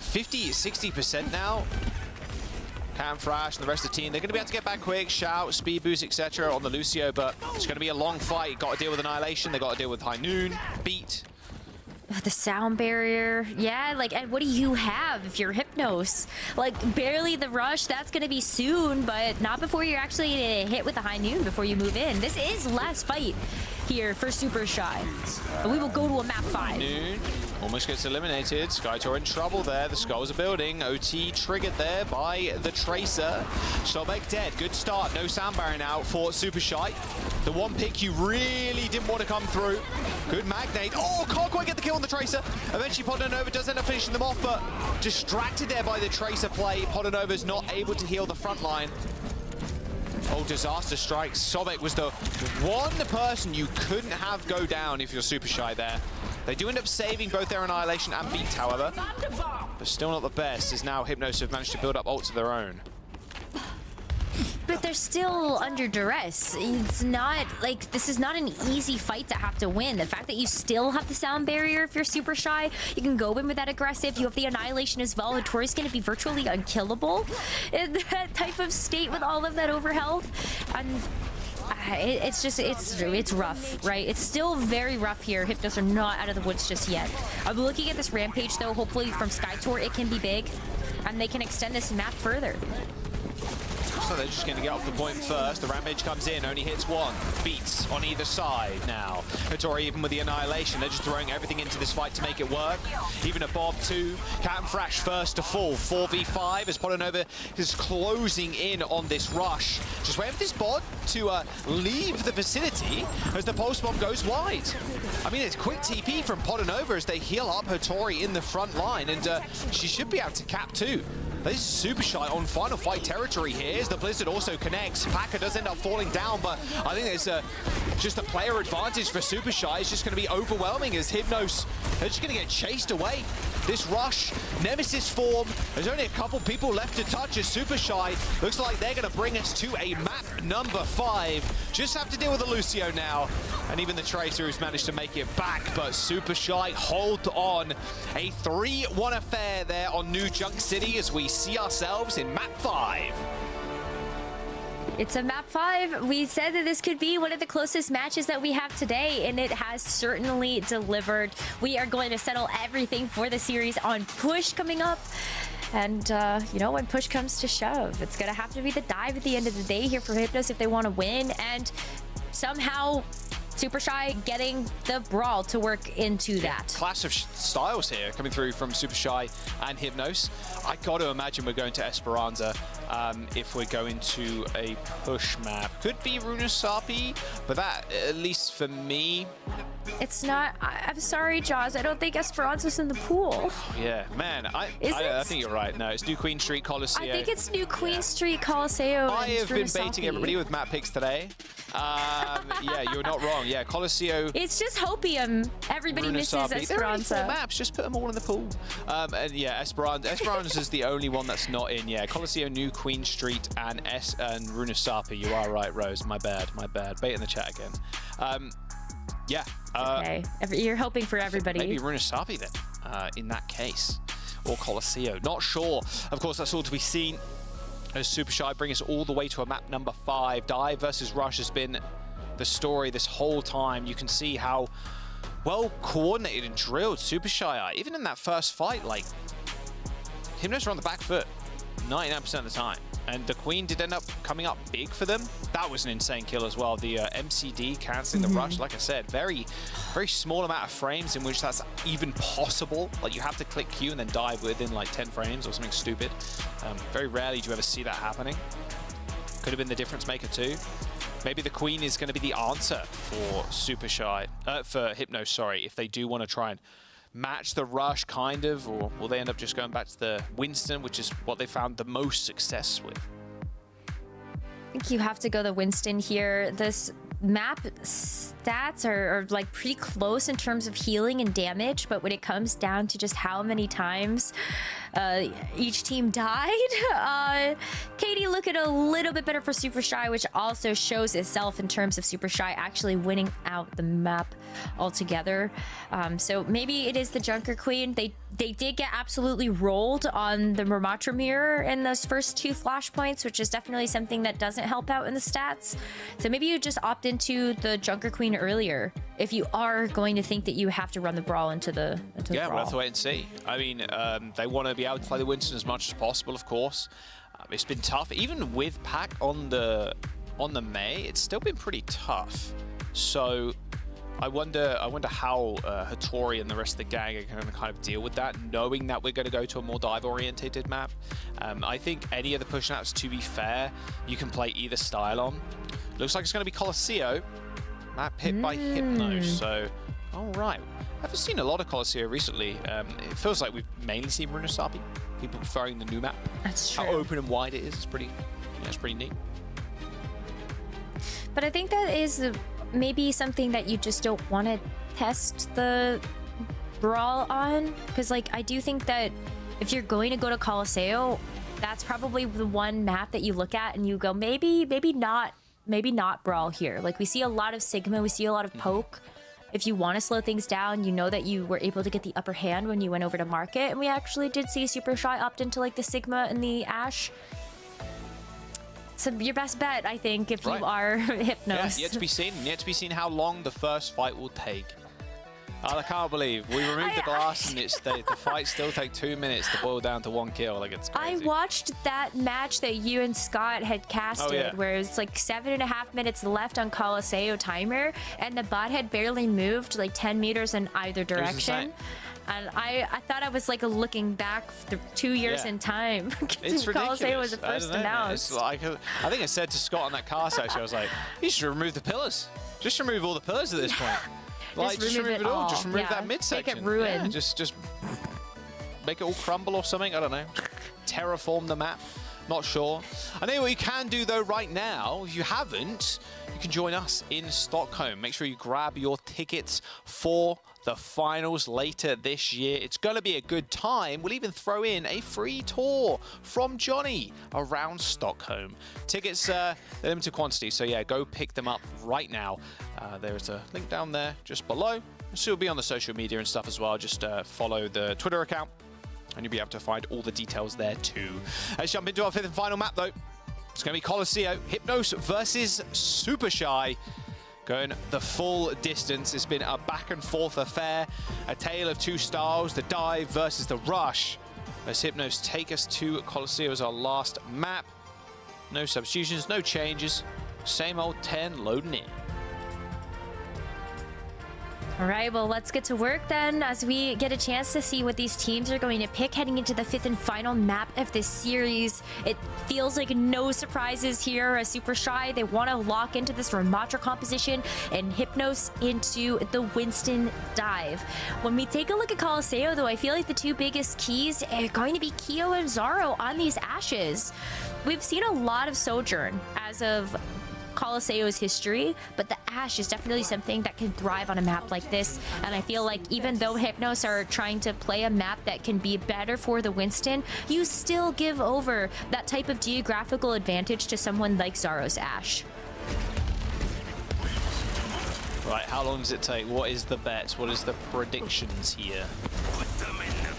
50-60% now. Cam, Thrash, and the rest of the team, they're going to be able to get back quick, shout, speed boost, etc. on the Lucio, but it's going to be a long fight. Got to deal with Annihilation, they got to deal with High Noon, Beat. The sound barrier, yeah, like, and what do you have if you're Hypnos? Like, barely the rush, that's gonna be soon, but not before you're actually hit with the High Noon before you move in. This is last fight here for Super Shy. But we will go to a map 5. Noon almost gets eliminated. Skytor in trouble there. The skulls are building. OT triggered there by the Tracer. Sobek dead. Good start. No sound barrier now for Super Shy. The one pick you really didn't want to come through. Good Magnate. Oh, can't quite get the kill on the Tracer. Eventually Podinova does end up finishing them off, but distracted there by the Tracer play. Podinova's not able to heal the front line. Oh, disaster strikes. Sobek was the one person you couldn't have go down if you're Super Shy there. They do end up saving both their Annihilation and Beat, however. But still not the best, as now Hypnos have managed to build up ults of their own. But they're still under duress. It's not, like, this is not an easy fight to have to win. The fact that you still have the sound barrier if you're Super Shy, you can go in with that aggressive, you have the Annihilation as well. Hattori's going to be virtually unkillable in that type of state with all of that overhealth. And it's just, it's rough, right? It's still very rough here. Hypnos are not out of the woods just yet. I'm looking at this Rampage, though. Hopefully from Skytor, it can be big, and they can extend this map further. So they're just going to get off the point first. The Rampage comes in, only hits one. Beats on either side now. Hattori even with the Annihilation, they're just throwing everything into this fight to make it work. Even a Bob too. Cat and Thrash first to fall. 4v5 as Podinova is closing in on this rush. Just waiting for this bot to leave the vicinity as the Pulse Bomb goes wide. I mean, it's quick TP from Podinova as they heal up Hattori in the front line, and she should be able to cap too. This is Super Shy on final fight territory here as the Blizzard also connects. Packer does end up falling down, but I think there's just a player advantage for Super Shy. It's just going to be overwhelming as Hypnos, they're just going to get chased away. This rush, Nemesis form, there's only a couple people left to touch as Super Shy looks like they're going to bring us to a map number 5. Just have to deal with the Lucio now. And even the Tracer who's managed to make it back, but Super Shy hold on. A 3-1 affair there on New Junk City as we see ourselves in map 5. It's a map 5. We said that this could be one of the closest matches that we have today, and it has certainly delivered. We are going to settle everything for the series on Push coming up. And, you know, when push comes to shove, it's going to have to be the dive at the end of the day here for Hypnos if they want to win. And somehow Super Shy getting the brawl to work into that. Clash of styles here coming through from Super Shy and Hypnos. I got to imagine we're going to Esperanza if we're going to a push map. Could be Runasapi, but that, at least for me... It's not... I'm sorry, Jaws. I don't think Esperanza's in the pool. Yeah, man. I think you're right. No, it's New Queen Street Coliseum. I think it's New Queen Street Coliseum. I have been baiting everybody with map picks today. Yeah, you're not wrong. Yeah, Coliseum. It's just Hopium. Everybody misses Esperanza. There are only 4 maps. Just put them all in the pool. And yeah, Esperanza is the only one that's not in. Yeah, Coliseum, New Queen Street, and Runasapi. You are right, Rose. My bad. My bad. Bait in the chat again. Yeah. Okay. You're hoping for everybody. Maybe Runasapi then, in that case. Or Coliseum. Not sure. Of course, that's all to be seen. As Super Shy bring us all the way to a map number 5. Dive versus Rush has been the story this whole time. You can see how well coordinated and drilled Super Shy are. Even in that first fight, like, Hypnos are on the back foot 99% of the time. And the Queen did end up coming up big for them. That was an insane kill as well. The MCD cancelling the rush, like I said, very, very small amount of frames in which that's even possible. Like, you have to click Q and then dive within like 10 frames or something stupid. Very rarely do you ever see that happening. Could have been the difference maker too. Maybe the Queen is going to be the answer for Super Shy, for Hypnos, sorry, if they do want to try and match the rush, kind of, or will they end up just going back to the Winston, which is what they found the most success with? I think you have to go to Winston here. This map stats are like pretty close in terms of healing and damage, but when it comes down to just how many times each team died, Katie looking a little bit better for Super Shy, which also shows itself in terms of Super Shy actually winning out the map altogether. So maybe it is the Junker Queen. They did get absolutely rolled on the Ramatra mirror in those first 2 flashpoints, which is definitely something that doesn't help out in the stats. So maybe you just opt into the Junker Queen earlier if you are going to think that you have to run the Brawl into the Yeah, Brawl. we'll have to wait and see. I mean, they want to be able to play the Winston as much as possible, of course. It's been tough. Even with Pack on the May, it's still been pretty tough. So I wonder how Hattori and the rest of the gang are going to kind of deal with that, knowing that we're going to go to a more dive-orientated map. I think any of the push maps, to be fair, you can play either style on. Looks like it's going to be Colosseo. Map hit by Hypnos. So, all right. I haven't seen a lot of Colosseo recently. It feels like we've mainly seen Runosapi. People preferring the new map. That's true. How open and wide it is. It's pretty neat. But I think that is maybe something that you just don't want to test the Brawl on, because like I do think that if you're going to go to Colosseo, that's probably the one map that you look at and you go, maybe not Brawl here. Like we see a lot of Sigma, we see a lot of Poke. If you want to slow things down, you know that you were able to get the upper hand when you went over to Market, and we actually did see Super Shy opt into like the Sigma and the Ashe. So your best bet, I think, if you are Hypnos. Yeah, yet to be seen. Yet to be seen how long the first fight will take. I can't believe we removed the glass and the fight still take 2 minutes to boil down to 1 kill. Like it's crazy. I watched that match that you and Scott had casted, where it was like 7.5 minutes left on Colosseo timer, and the bot had barely moved like 10 meters in either direction. And I thought I was like looking back 2 years in time. It's ridiculous. Colosseo was the first announced. It's like, I think I said to Scott on that cast actually, I was like, you should remove the pillars. Just remove all the pillars at this point. Like, just remove it all. Just remove that midsection. Make it ruin. Yeah, just make it all crumble or something. I don't know. Terraform the map. Not sure. I know what you can do though right now. If you haven't, you can join us in Stockholm. Make sure you grab your tickets for the finals later this year. It's going to be a good time. We'll even throw in a free tour from Johnny around Stockholm. Tickets, they're limited quantity, so yeah, go pick them up right now. There's a link down there just below. So it'll be on the social media and stuff as well. Just follow the Twitter account and you'll be able to find all the details there too. Let's jump into our 5th and final map though. It's going to be Colosseo, Hypnos versus Super Shy. Going the full distance. It's been a back and forth affair, a tale of 2 styles, the dive versus the rush. As Hypnos take us to Colosseo as our last map. No substitutions, no changes. Same old 10 loading in. All right, well, let's get to work then as we get a chance to see what these teams are going to pick heading into the 5th and final map of this series. It feels like no surprises here as Super Shy. They want to lock into this Ramatra composition and Hypnos into the Winston dive. When we take a look at Colosseo, though, I feel like the 2 biggest keys are going to be Keo and Zaro on these Ashes. We've seen a lot of Sojourn as of Colosseo's history, but the Ashe is definitely something that can thrive on a map like this. And I feel like even though Hypnos are trying to play a map that can be better for the Winston, you still give over that type of geographical advantage to someone like Zaro's Ashe. Right, how long does it take? What is the bets? What is the predictions here?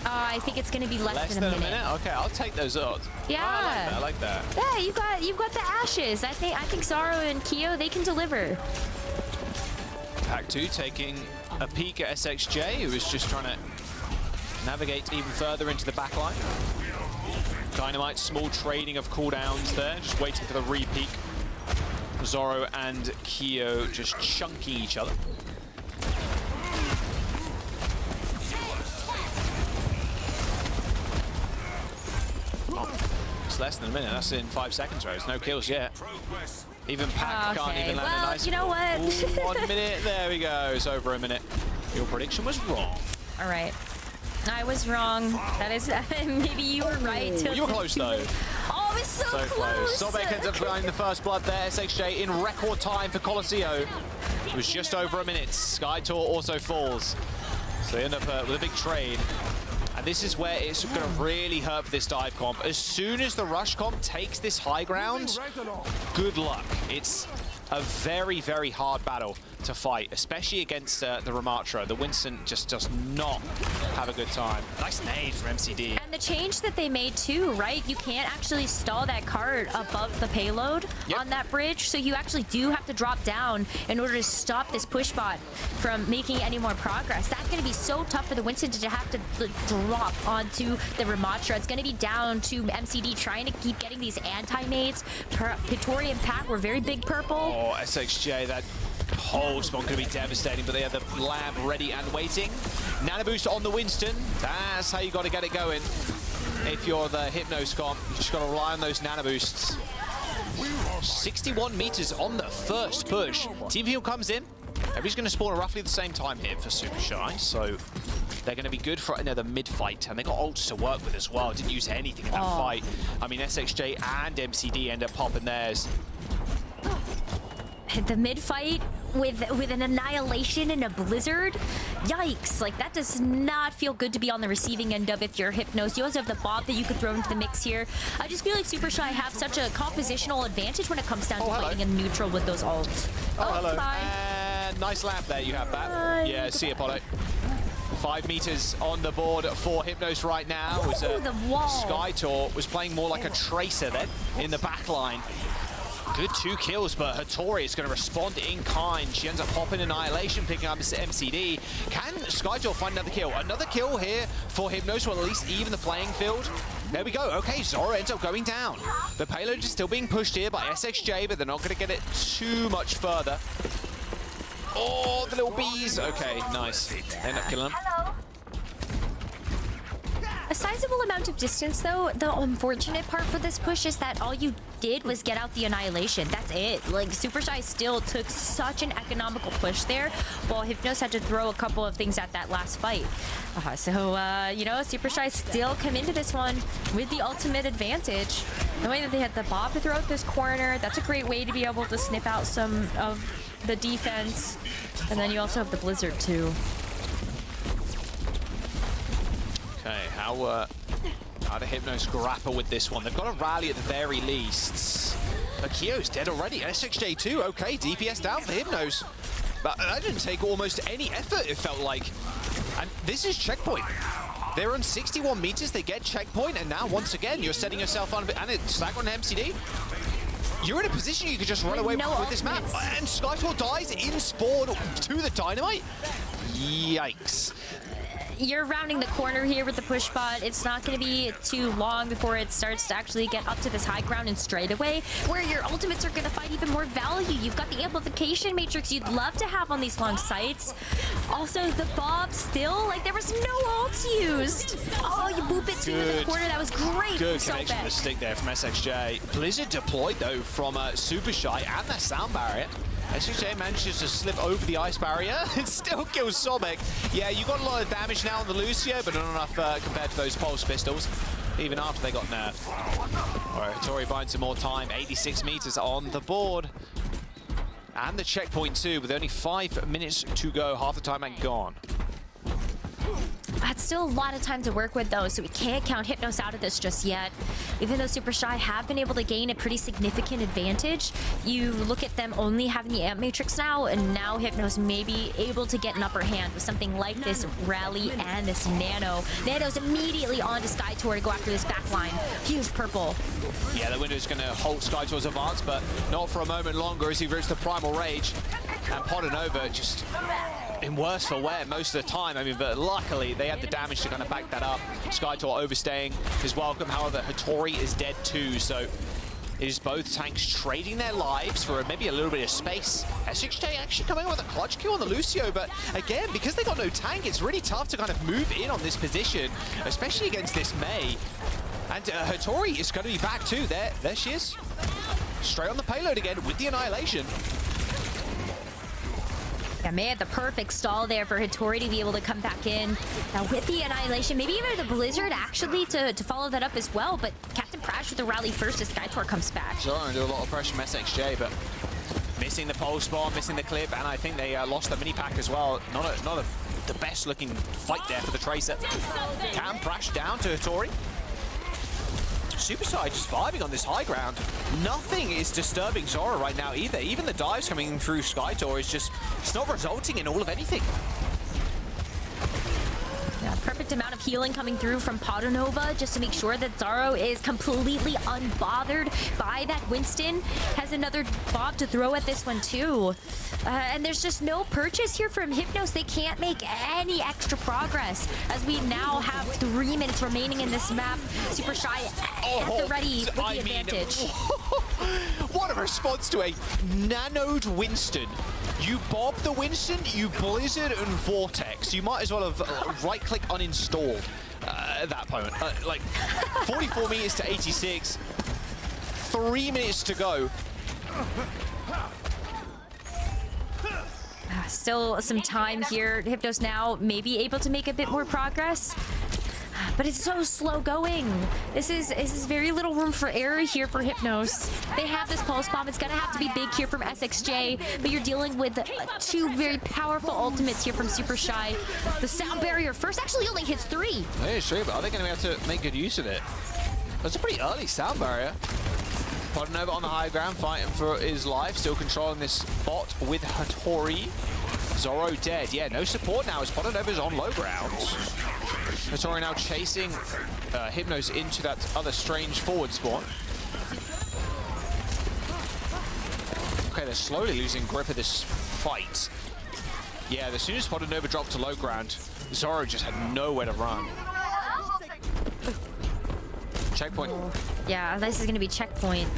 I think it's going to be less than a minute. Okay, I'll take those odds. Yeah, oh, I like that. Yeah, you've got the Ashes. I think Zaro and Keo, they can deliver. Pack 2 taking a peek at SXJ, who is just trying to navigate even further into the backline. Dynamite, small trading of cooldowns there, just waiting for the re-peek. Zoro and Keo just chunking each other. It's less than a minute. That's in 5 seconds, Rose. No kills yet. Even Pack can't even land a nice... you know what? Ooh, 1 minute. There we go. It's over a minute. Your prediction was wrong. All right. I was wrong. That is... maybe you were right. You were close, though. Oh, Oh, it's so close. Sobek ends up finding the first blood there. SXJ in record time for Colosseo. It was just over a minute. Skytor also falls. So they end up with a big trade. And this is where it's going to really hurt for this dive comp. As soon as the rush comp takes this high ground, good luck. It's a very, very hard battle to fight, especially against the Ramatra. The Winston just does not have a good time. Nice nade from MCD. And the change that they made too, right? You can't actually stall that cart above the payload on that bridge, so you actually do have to drop down in order to stop this push bot from making any more progress. That's going to be so tough for the Winston to have to drop onto the Ramatra. It's going to be down to MCD trying to keep getting these anti-nades. Pittori and Pat were very big purple. Oh, SXJ, that whole spawn could be devastating, but they have the lamp ready and waiting. Nano boost on the Winston. That's how you got to get it going. If you're the Hypnos comp, you just got to rely on those nano boosts. 61 meters on the first push. Team Heal comes in. Everybody's going to spawn at roughly the same time here for Super Shy, so they're going to be good for another mid-fight, and they got ults to work with as well. Didn't use anything in that fight. I mean, SXJ and MCD end up popping theirs. The mid-fight with an annihilation and a blizzard, yikes! Like, that does not feel good to be on the receiving end of if you're Hypnos. You also have the Bob that you could throw into the mix here. I just feel like Super Shy have such a compositional advantage when it comes down to fighting in neutral with those ults. Hello. And nice lamp there you have, Bat. Yeah, see you, Apollo. 5 meters on the board for Hypnos right now. The wall. Skytor was playing more like a tracer then in the back line. Good 2 kills, but Hattori is going to respond in kind. She ends up popping Annihilation, picking up MCD. Can Skytor find another kill? Another kill here for Hypnos, or at least even the playing field. There we go. Okay, Zora ends up going down. The payload is still being pushed here by SXJ, but they're not going to get it too much further. Oh, the little bees. Okay, nice. End up killing them. A sizable amount of distance, though. The unfortunate part for this push is that all you did was get out the Annihilation. That's it. Like, Super Shy still took such an economical push there, while Hypnos had to throw a couple of things at that last fight. You know, Super Shy still come into this one with the ultimate advantage. The way that they had the Bob to throw out this corner, that's a great way to be able to snip out some of the defense. And then you also have the Blizzard, too. Okay, how do Hypnos grapple with this one? They've got to rally at the very least. But Kyo's dead already. SXJ too. Okay, DPS down for Hypnos. But that didn't take almost any effort, it felt like. And this is checkpoint. They're on 61 meters, they get checkpoint, and now once again, you're setting yourself on, and it's stack on MCD. You're in a position you could just run away with this map. And Skytor dies in spawn to the dynamite. Yikes. You're rounding the corner here with the push bot. It's not going to be too long before it starts to actually get up to this high ground and straightaway, where your ultimates are going to find even more value. You've got the amplification matrix you'd love to have on these long sights. Also, the Bob still, like, there was no ults used. Oh, you boop it to the corner. That was great. Good connection with the stick there from SXJ. Blizzard deployed, though, from Super Shy and that sound barrier. SXJ manages to slip over the ice barrier. It still kills Sobek. Yeah, you got a lot of damage now on the Lucio, but not enough compared to those pulse pistols, even after they got nerfed. All right, Hattori buying some more time. 86 meters on the board. And the checkpoint too, with only 5 minutes to go. Half the time and gone. That's still a lot of time to work with, though, so we can't count Hypnos out of this just yet. Even though Super Shy have been able to gain a pretty significant advantage, you look at them only having the Amp Matrix now, and now Hypnos may be able to get an upper hand with something like this Rally and this Nano. Nano's immediately on to Skytor to go after this back line. Huge purple. Yeah, the window's going to halt Skytor's advance, but not for a moment longer as he reaches the Primal Rage. And Podinova just in worse for wear most of the time. I mean, but luckily they had the damage to kind of back that up. Skytor overstaying is welcome. However, Hattori is dead too, so it is both tanks trading their lives for maybe a little bit of space. SXJ actually coming up with a clutch kill on the Lucio, but again, because they got no tank, it's really tough to kind of move in on this position, especially against this Mei. And Hattori is going to be back too. There she is. Straight on the payload again with the Annihilation. Yeah, Mei had the perfect stall there for Hattori to be able to come back in. Now with the Annihilation, maybe even the Blizzard actually to follow that up as well, but Captain Pratt Ash with the rally first as Skytor comes back. Zoro and do a lot of pressure from SXJ, but missing the pole spawn, missing the clip, and I think they lost the mini pack as well. Not the best looking fight there for the Tracer. Cam crash down to Hattori. Superside just vibing on this high ground. Nothing is disturbing Zoro right now either. Even the dives coming through Skytor is just, it's not resulting in all of anything. Yeah, perfect amount of healing coming through from Potanova just to make sure that Zaro is completely unbothered by that Winston. Has another bob to throw at this one too. And there's just no purchase here from Hypnos. They can't make any extra progress as we now have 3 minutes remaining in this map. Super Shy at the ready with the advantage. What a response to a nanoed Winston. You bob the Winston, you Blizzard and Vortex. You might as well have right-click uninstalled at that point. Like 44 meters to 86, 3 minutes to go. Still some time here. Hypnos now may be able to make a bit more progress. But it's so slow going. This is very little room for error here for Hypnos. They have this pulse bomb. It's gonna have to be big here from SXJ, but you're dealing with 2 very powerful ultimates here from Super Shy. The sound barrier first actually only hits 3. That is true, but are they gonna be able to make good use of it? That's a pretty early sound barrier. Potanova on the high ground, fighting for his life, still controlling this bot with Hattori. Zoro dead. Yeah, no support now as Potanova's on low ground. Hattori now chasing Hypnos into that other strange forward spawn. Okay, they're slowly losing grip of this fight. Yeah, as soon as Potanova dropped to low ground, Zoro just had nowhere to run. Checkpoint. Yeah, this is going to be checkpoint.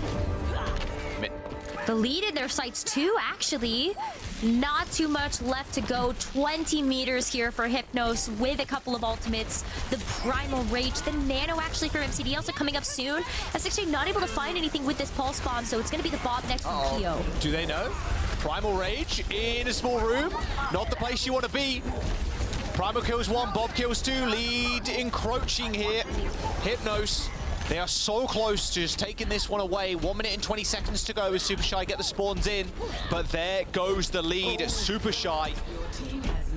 The lead in their sights too, actually. Not too much left to go. 20 meters here for Hypnos with a couple of ultimates. The Primal Rage, the Nano actually from MCD also coming up soon. SXJ not able to find anything with this Pulse Bomb, so it's going to be the Bob next from Kyo. Do they know? Primal Rage in a small room. Not the place you want to be. Primal kills 1, Bob kills 2. Lead encroaching here. Hypnos. They are so close to just taking this one away. 1 minute and 20 seconds to go as Super Shy get the spawns in. But there goes the lead. Super Shy.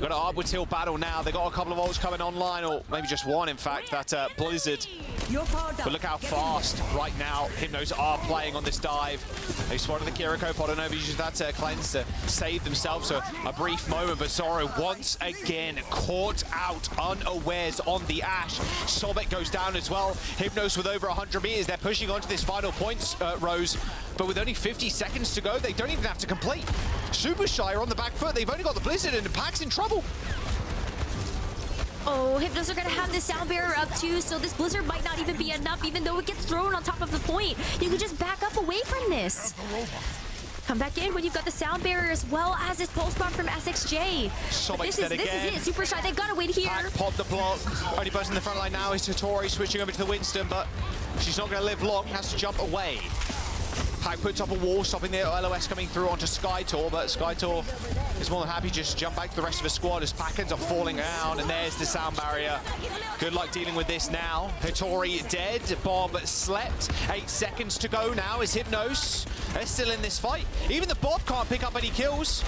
Got an upward tilt battle now. They got a couple of ults coming online, or maybe just one, in fact, that Blizzard. But look how fast right now Hypnos are playing on this dive. They spotted the Kiriko. Potanova uses that cleanse to save themselves a brief moment, but Zoro once again caught out unawares on the Ash. Sobek goes down as well. Hypnos with over 100 meters. They're pushing onto this final points rows, but with only 50 seconds to go, they don't even have to complete. Super Shy are on the back foot. They've only got the Blizzard, and the Pack's in trouble. Oh, Hypnos are going to have this sound barrier up too, so this Blizzard might not even be enough, even though it gets thrown on top of the point. You can just back up away from this. Come back in when you've got the sound barrier as well as this pulse bomb from SXJ. This is it. Super Shy, they've got to wait here. Pack popped the block. Only person in the front line now is Hattori, switching over to the Winston, but she's not going to live long. Has to jump away. Pack puts up a wall, stopping the LOS coming through onto Skytor, but Skytor is more than happy to just jump back to the rest of the squad as pack ends up falling down, and there's the sound barrier. Good luck dealing with this now. Hattori dead, Bob slept. 8 seconds to go now as Hypnos. They're still in this fight. Even the Bob can't pick up any kills.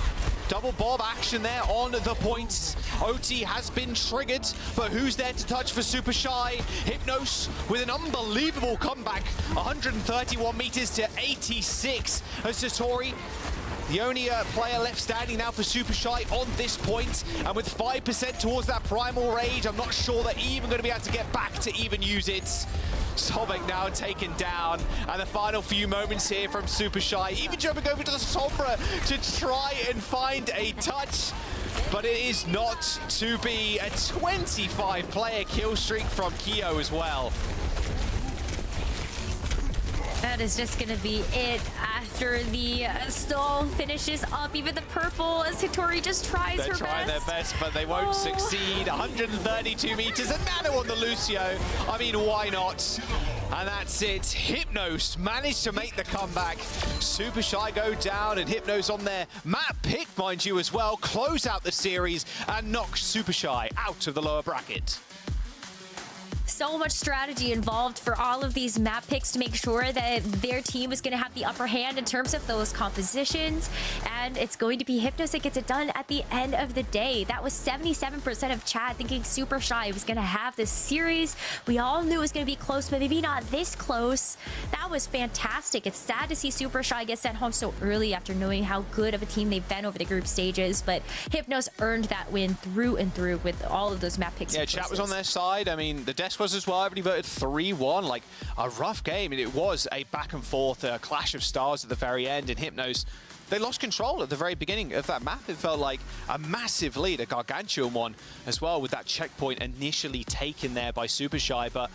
Double Bob action there on the points. OT has been triggered, but who's there to touch for Super Shy? Hypnos with an unbelievable comeback. 131 meters to 86 as Hattori, the only player left standing now for Super Shy on this point, and with 5% towards that Primal Rage, I'm not sure they're even going to be able to get back to even use it. Sobek now taken down, and the final few moments here from Super Shy, even jumping over to the Sombra to try and find a touch, but it is not to be. A 25-player kill streak from Kyo as well. That is just going to be it after the stall finishes up. Even the purple as Hattori just tries her best. They're trying their best, but they won't succeed. 132 meters, a nano on the Lucio. I mean, why not? And that's it. Hypnos managed to make the comeback. Super Shy go down, and Hypnos on their map pick, mind you, as well, close out the series and knock Super Shy out of the lower bracket. so much strategy involved for all of these map picks to make sure that their team is going to have the upper hand in terms of those compositions. And it's going to be Hypnos that gets it done at the end of the day. That was 77% of chat thinking Super Shy was going to have this series. We all knew it was going to be close, but maybe not this close. That was fantastic. It's sad to see Super Shy get sent home so early after knowing how good of a team they've been over the group stages, but Hypnos earned that win through and through with all of those map picks. Yeah, chat was on their side. I mean, the desk was as well. Everybody voted 3-1. Like, a rough game. And it was a back and forth clash of stars at the very end. And Hypnos, they lost control at the very beginning of that map. It felt like a massive lead, a gargantuan one as well, with that checkpoint initially taken there by Super Shy. But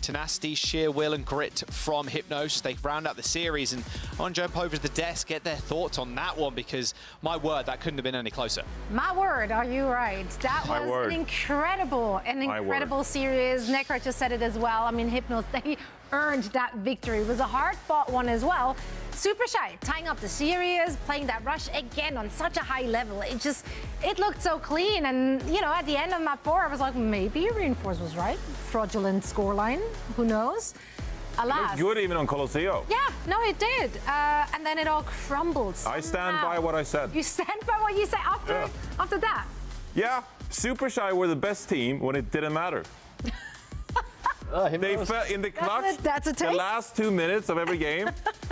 tenacity, sheer will and grit from Hypnos. They round out the series, and I want to jump over to the desk, get their thoughts on that one, because my word, that couldn't have been any closer. My word, are you right? That was an incredible series. Necro just said it as well. I mean, Hypnos, they earned that victory. It was a hard-fought one as well. Super Shy tying up the series, playing that rush again on such a high level. It looked so clean. And, you know, at the end of map 4, I was like, maybe Reinforce was right. Fraudulent scoreline. Who knows? Alas. It looked good even on Colosseo. Yeah, no, it did. And then it all crumbled. I stand by what I said. You stand by what you said after that? Yeah, Super Shy were the best team when it didn't matter. They fell in the clutch. That's a take. The last 2 minutes of every game,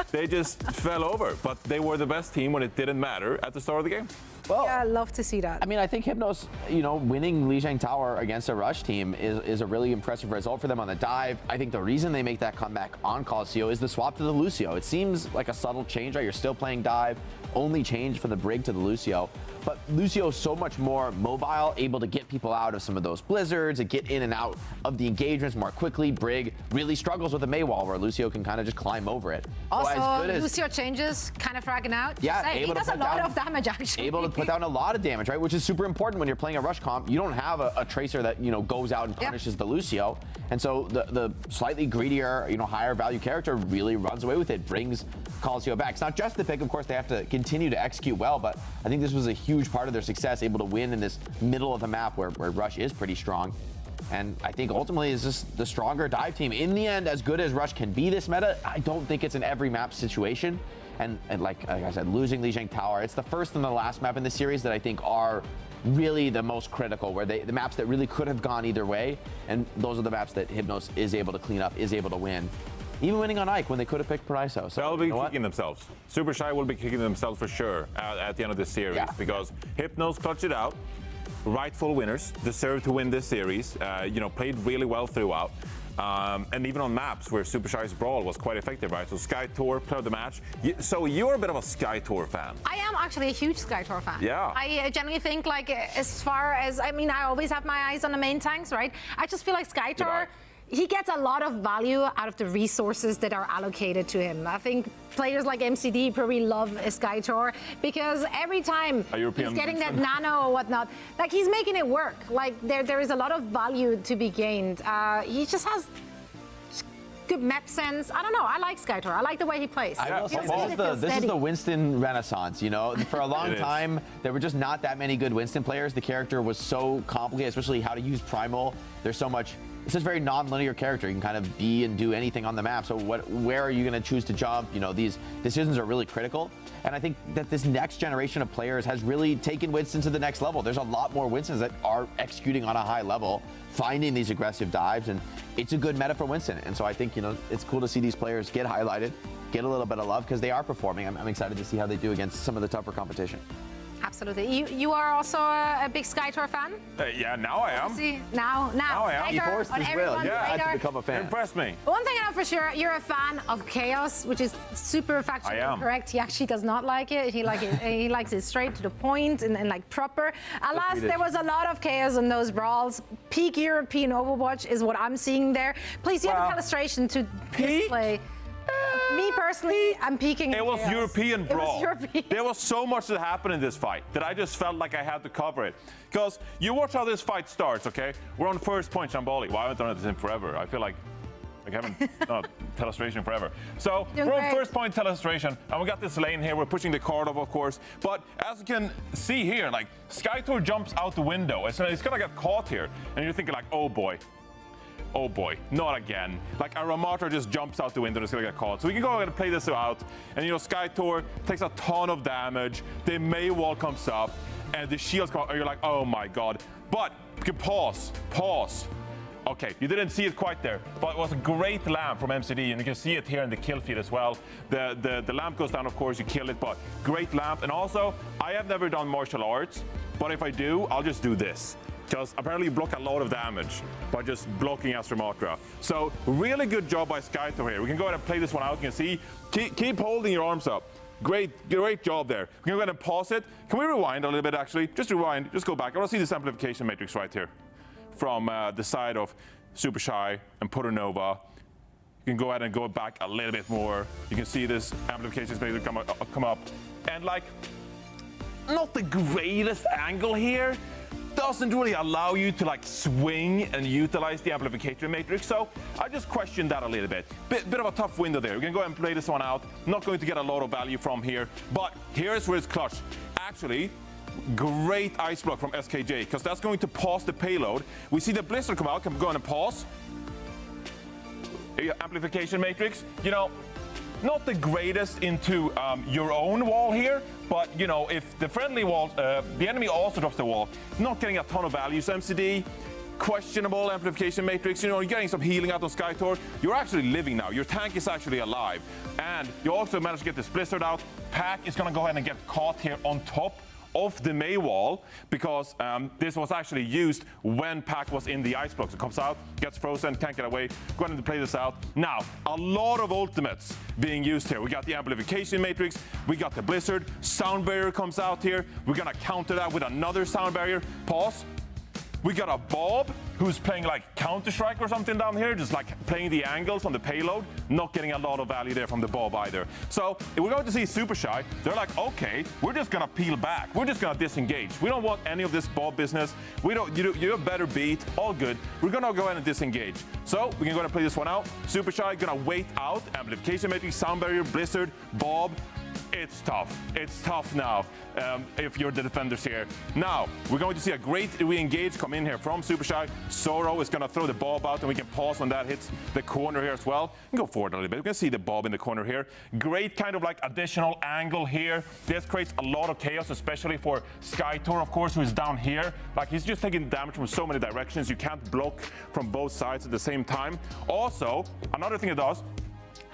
they just fell over. But they were the best team when it didn't matter at the start of the game. Well, yeah, I love to see that. I mean, I think Hypnos, you know, winning Lijiang Tower against a Rush team is a really impressive result for them on the dive. I think the reason they make that comeback on Colosseo is the swap to the Lucio. It seems like a subtle change, right? You're still playing dive, only change from the Brig to the Lucio. But Lucio is so much more mobile, able to get people out of some of those blizzards and get in and out of the engagements more quickly. Brig really struggles with the May wall, where Lucio can kind of just climb over it. Also, Lucio changes, kind of fragging out. Yeah, he does a lot of damage, actually. Able to put down a lot of damage, right? Which is super important when you're playing a rush comp. You don't have a tracer that, you know, goes out and punishes the Lucio. And so the slightly greedier, you know, higher value character really runs away with it, brings Colosseo back. It's not just the pick, of course, they have to continue to execute well, but I think this was a huge part of their success, able to win in this middle of the map where Rush is pretty strong. And I think ultimately is just the stronger dive team. In the end, as good as Rush can be this meta, I don't think it's an every map situation. And like I said, losing Lijiang Tower, it's the first and the last map in the series that I think are really the most critical, where the maps that really could have gone either way, and those are the maps that Hypnos is able to clean up, is able to win. Even winning on Ike when they could have picked Paraiso. So they'll be kicking themselves. Super Shy will be kicking themselves for sure at the end of this series, because Hypnos clutched it out. Rightful winners, deserve to win this series. You know, played really well throughout. And even on maps where Super Shy's brawl was quite effective, right? So Sky Tour played the match. So you're a bit of a Sky Tour fan. I am actually a huge Sky Tour fan. Yeah. I generally think, like, as far as, I mean, I always have my eyes on the main tanks, right? I just feel like Sky Tour, he gets a lot of value out of the resources that are allocated to him. I think players like MCD probably love a Sky Tour, because every time he's getting that nano or whatnot, like, he's making it work. Like, there is a lot of value to be gained. He just has good map sense. I don't know. I like Sky Tour. I like the way he plays. I will say, this is the Winston renaissance, you know? For a long time, there were just not that many good Winston players. The character was so complicated, especially how to use Primal. There's so much. It's just a very non-linear character. You can kind of be and do anything on the map. So where are you going to choose to jump? You know, these decisions are really critical. And I think that this next generation of players has really taken Winston to the next level. There's a lot more Winstons that are executing on a high level, finding these aggressive dives, and it's a good meta for Winston. And so I think, you know, it's cool to see these players get highlighted, get a little bit of love, because they are performing. I'm excited to see how they do against some of the tougher competition. Absolutely. You are also a big Sky Tour fan? Yeah, now I am. Now I am. He forced his will. He had to become a fan. Impress me. One thing I know for sure, you're a fan of Chaos, which is super factually correct. He actually does not like it. He likes it straight to the point and like proper. Alas, there was a lot of chaos in those brawls. Peak European Overwatch is what I'm seeing there. Please, you have an illustration to display. Me personally, I'm peeking. It was European brawl. It was European. There was so much that happened in this fight that I just felt like I had to cover it. Because you watch how this fight starts, okay? We're on first point, Shambali. Well, I haven't done this in forever. I feel like I haven't done Telestration forever. So we're on first point Telestration, and we got this lane here. We're pushing the card off, of course. But as you can see here, like, Sky Tour jumps out the window. It's gonna get caught here. And you're thinking like, oh boy. oh boy, not again. Like a Ramatra just jumps out the window and is gonna get caught. So we can go ahead and play this out. And you know, Skytor takes a ton of damage. The May wall comes up and the shields come up, and you're like, oh my god. But you can pause. Okay, you didn't see it quite there, but it was a great lamp from MCD, and you can see it here in the kill feed as well. The lamp goes down, of course, you kill it, but great lamp. And also, I have never done martial arts, but if I do, I'll just do this. Because apparently you block a lot of damage by just blocking as Ramatra. So really good job by Skytor here. We can go ahead and play this one out. You can see, keep holding your arms up. Great job there. We can go ahead and pause it. Can we rewind a little bit, actually? Just rewind, just go back. I want to see this amplification matrix right here from the side of Super Shy and Putanova. You can go ahead and go back a little bit more. You can see this amplification matrix come up. And like, not the greatest angle here. Doesn't really allow you to like swing and utilize the amplification matrix. So I just questioned that a little bit. Bit of a tough window there. We can go ahead and play this one out. Not going to get a lot of value from here, but here's where it's clutch. Actually, great ice block from SKJ, because that's going to pause the payload. We see the blizzard come out, can go on and pause. Amplification matrix, you know, not the greatest into your own wall here, but you know, if the friendly wall, the enemy also drops the wall, not getting a ton of values. MCD, questionable amplification matrix, you know, you're getting some healing out on Skytor. You're actually living now. Your tank is actually alive. And you also managed to get this blizzard out. Pack is gonna go ahead and get caught here on top of the May wall, because this was actually used when Pack was in the ice block. So it comes out, gets frozen, can't get away. Go ahead and play this out. Now, a lot of ultimates being used here. We got the amplification matrix, we got the blizzard, sound barrier comes out here. We're gonna counter that with another sound barrier. Pause. We got a Bob who's playing like Counter-Strike or something down here, just like playing the angles on the payload, not getting a lot of value there from the Bob either. So if we're going to see Super Shy, they're like, okay, we're just gonna peel back. We're just gonna disengage. We don't want any of this Bob business. We don't, you have better beat, all good. We're gonna go ahead and disengage. So we can go ahead and play this one out. Super Shy gonna wait out, amplification matrix, sound barrier, blizzard, Bob. It's tough. It's tough now if you're the defenders here. Now, we're going to see a great re-engage come in here from Super Shy. Zoro is going to throw the Bob out, and we can pause when that hits the corner here as well. And go forward a little bit. We can see the Bob in the corner here. Great kind of like additional angle here. This creates a lot of chaos, especially for Skytor, of course, who is down here. Like, he's just taking damage from so many directions. You can't block from both sides at the same time. Also, another thing it does,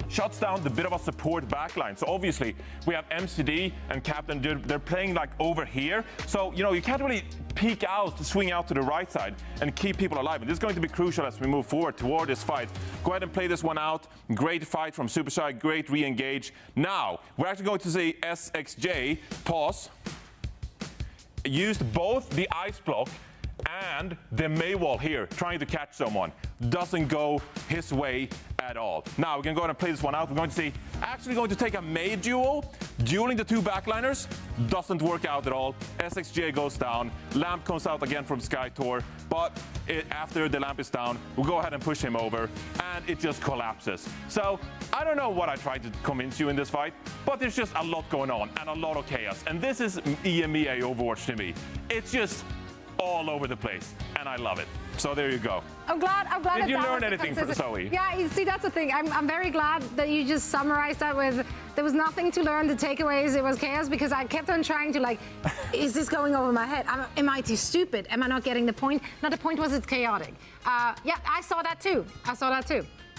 shuts down the bit of a support backline. So obviously we have MCD and Captain, they're playing like over here. So, you know, you can't really peek out, swing out to the right side and keep people alive. And this is going to be crucial as we move forward toward this fight. Go ahead and play this one out. Great fight from Super Shy, great re-engage. Now, we're actually going to see SXJ, pause, used both the ice block and the May wall here, trying to catch someone. Doesn't go his way at all. Now, we can go ahead and play this one out. We're going to see, actually going to take a May duel, dueling the two backliners. Doesn't work out at all. SXJ goes down. Lamp comes out again from Skytor, but after the lamp is down, we'll go ahead and push him over, and it just collapses. So, I don't know what I tried to convince you in this fight, but there's just a lot going on, and a lot of chaos. And this is EMEA Overwatch to me. It's just all over the place, and I love it. So there you go. I'm glad. Did you learn anything from Zoe? Yeah, you see, that's the thing. I'm very glad that you just summarized that with, there was nothing to learn. The takeaways, it was chaos, because I kept on trying to like, is this going over my head? Am I too stupid? Am I not getting the point? No, the point was it's chaotic. Yeah, I saw that too.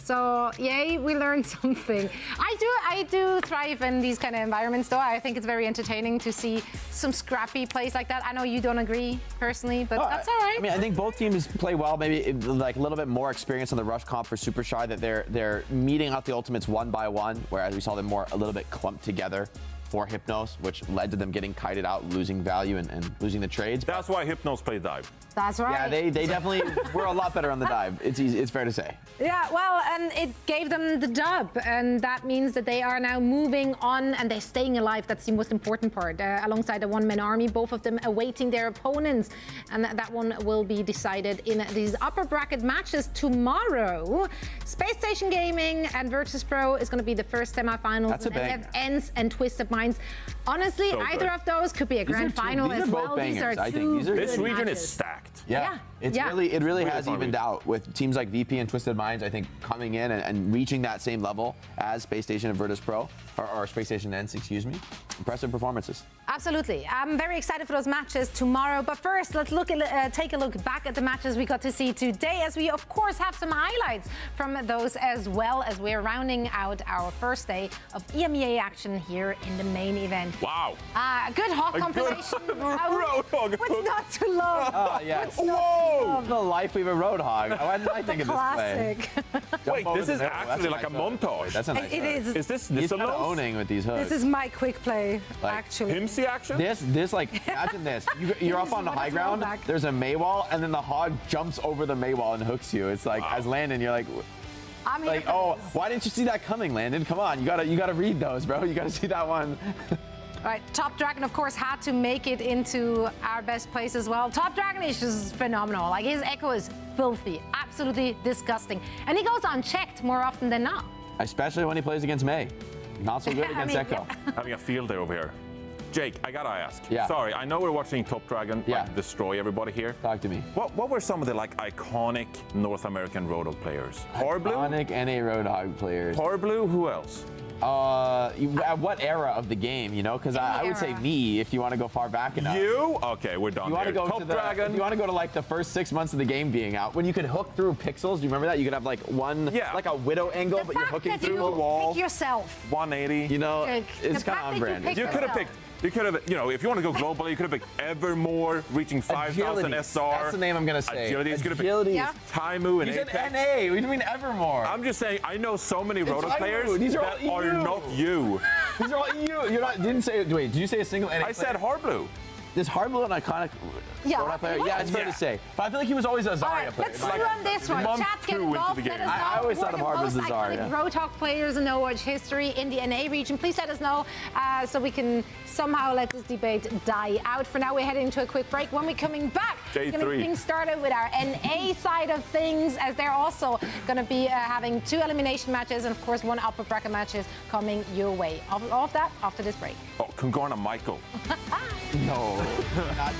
So, yay, we learned something. I do thrive in these kind of environments, though. I think it's very entertaining to see some scrappy plays like that. I know you don't agree personally, but that's all right. I mean, I think both teams play well. Maybe like a little bit more experience on the rush comp for Super Shy, that they're meeting out the ultimates one by one, whereas we saw them a little bit clumped together for Hypnos, which led to them getting kited out, losing value, and losing the trades. That's why Hypnos played dive. That's right. Yeah, they definitely were a lot better on the dive. It's fair to say. Yeah, well, and it gave them the dub, and that means that they are now moving on and they're staying alive. That's the most important part. Alongside the one-man army, both of them awaiting their opponents, and that one will be decided in these upper bracket matches tomorrow. Space Station Gaming and Virtus Pro is going to be the first semifinals. That's a banger. Ends and Twisted Minds. Honestly, so either of those could be a grand final as well. These are both bangers. These are two This region matches. is stacked. Yeah. It really has evened out with teams like VP and Twisted Minds, I think, coming in and reaching that same level as Space Station and Virtus Pro, or Space Station Ends, excuse me. Impressive performances. Absolutely. I'm very excited for those matches tomorrow. But first, let's take a look back at the matches we got to see today, as we, of course, have some highlights from those as well, as we're rounding out our first day of EMEA action here in the main event. Wow. Good hog compilation. What's not to love? Oh, yes. Whoa! The life of a Roadhog. Why didn't I think of this play? Wait, this is actually like a montage. That's a nice It is. Is this He's kind of owning with these hooks. This is my quick play, Like, actually. Himsy action? This like, imagine this. You're up on the high ground, there's a Maywall, and then the hog jumps over the Maywall and hooks you. It's like, as Landon, you're like, I'm here for oh, this. why didn't you see that coming, Landon? Come on, you gotta read those, bro. You gotta see that one. All right, Top Dragon, of course, had to make it into our best place as well. Top Dragon is just phenomenal. Like, his echo is filthy, absolutely disgusting. And he goes unchecked more often than not. Especially when he plays against May. Not so good against Echo. Having a field day over here. Jake, I gotta ask. Yeah. Sorry, I know we're watching Top Dragon like, destroy everybody here. Talk to me. What were some of the like iconic North American Roadhog players? Horblue? Iconic NA Roadhog players. Horblue, who else? At what era of the game, you know? Because I would say me, if you want to go far back enough. You? Okay, we're done. You want to go Top to Dragon? You want to go to like the first 6 months of the game being out, when you could hook through pixels. Do you remember that? You could have like like a widow angle, but you're hooking through the wall. Pick yourself. 180. You know, Jake, it's the kind fact of on that brand. you You could have picked. You could have, you know, if you want to go globally, you could have picked Evermore, reaching 5,000 SR. That's the name I'm gonna say. Agility. Agility. Yeah. Taimu and You said Apex. NA. What do you mean Evermore? I'm just saying, I know so many Roto Taimu. players These are that all are EU. not you. These are all you. You're not. Didn't say. Wait. Did you say a single NA? I said Horblue. Is Horblue an iconic Roadhog player? Yeah, it's fair to say. But I feel like he was always a All Zarya right, player. let's see on this one. month Chat, get 2 into involved. the Let game. us know I always thought of who are Harvard your as most a Zarya. iconic Roadhog players in Overwatch history in the NA region. Please let us know so we can somehow let this debate die out. For now, we're heading into a quick break. When we're coming back, we're going to get things started with our NA side of things, as they're also going to be having 2 elimination matches and, of course, 1 upper bracket matches coming your way. All of that after this break. Oh, Kungorna Michael. No. Not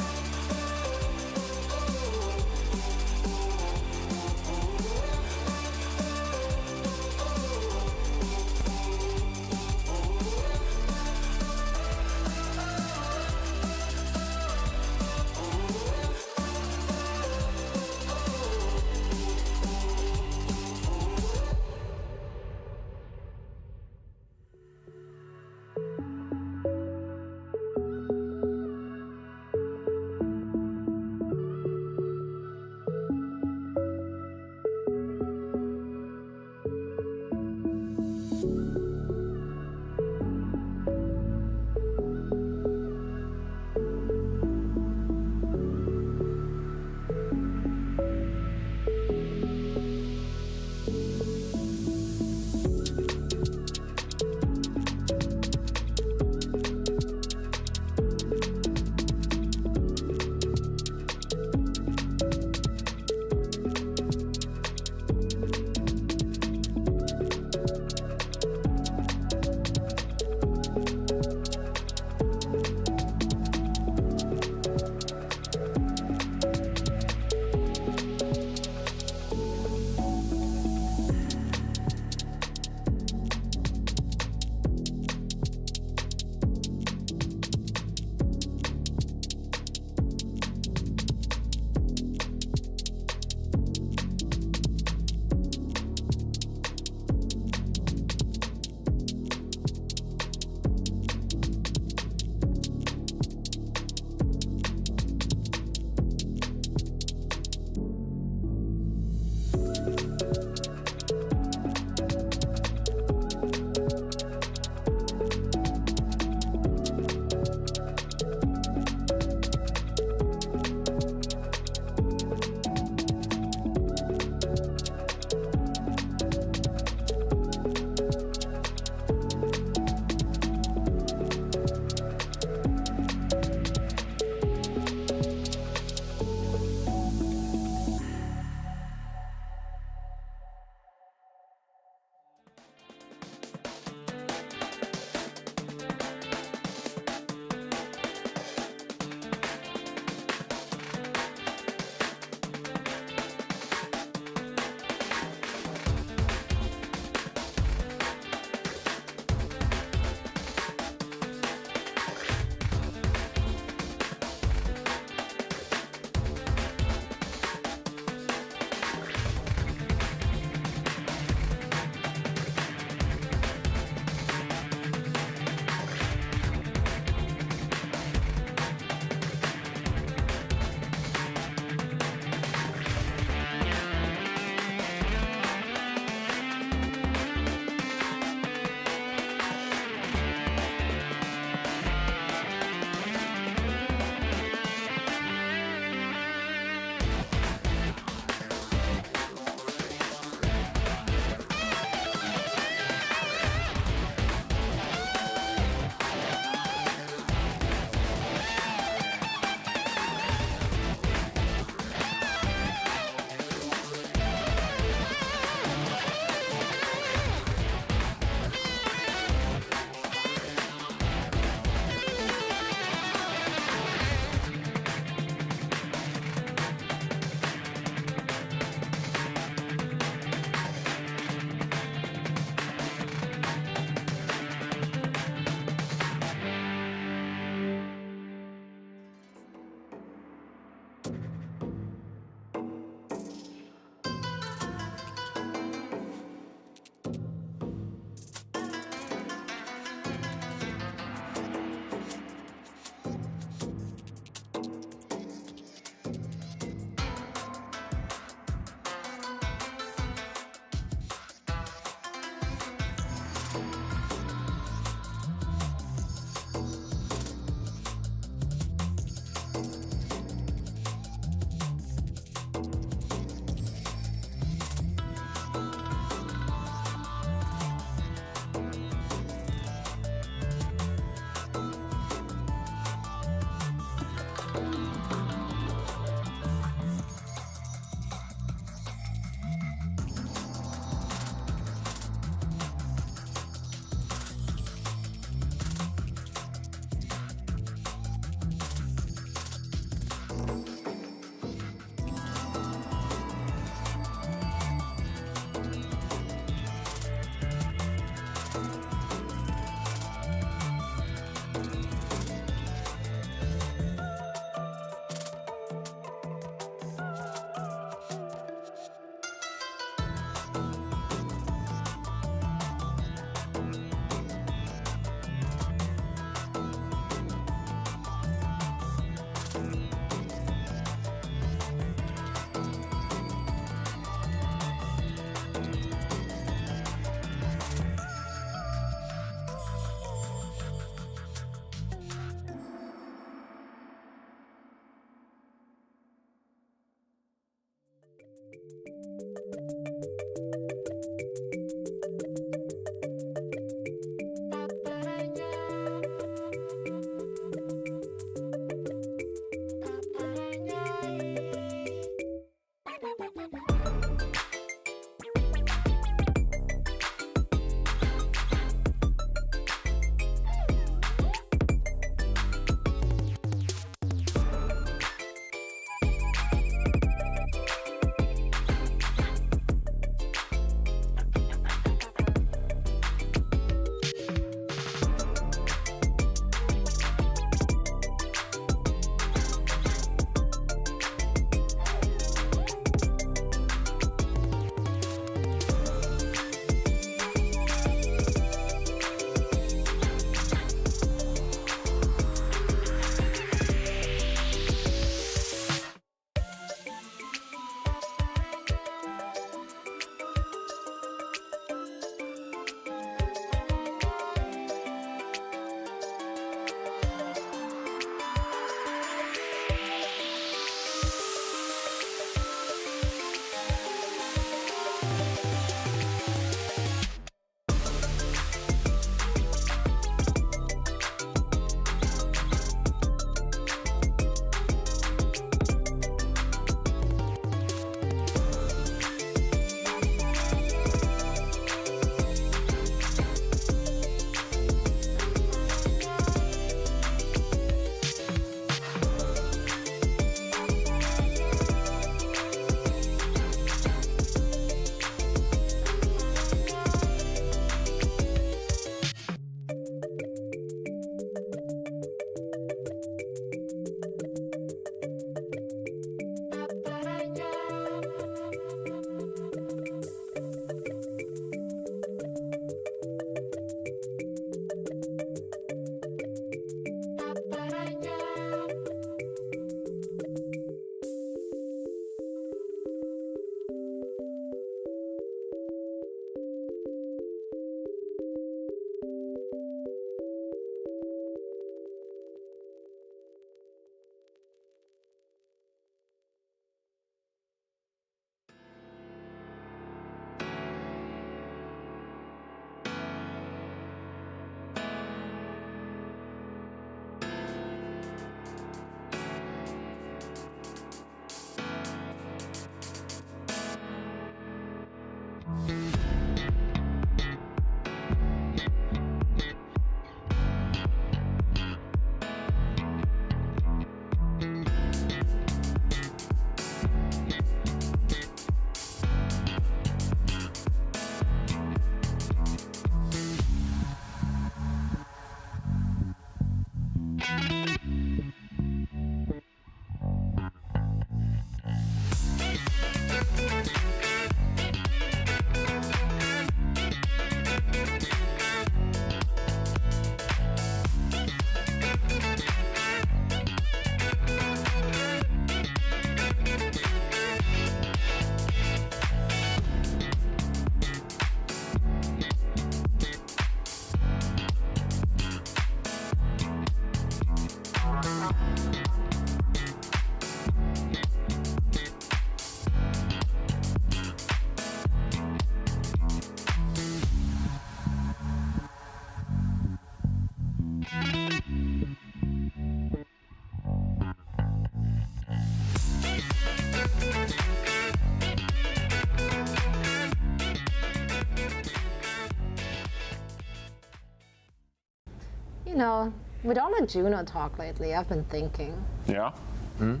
You know, with all the Juno talk lately, I've been thinking. Yeah? You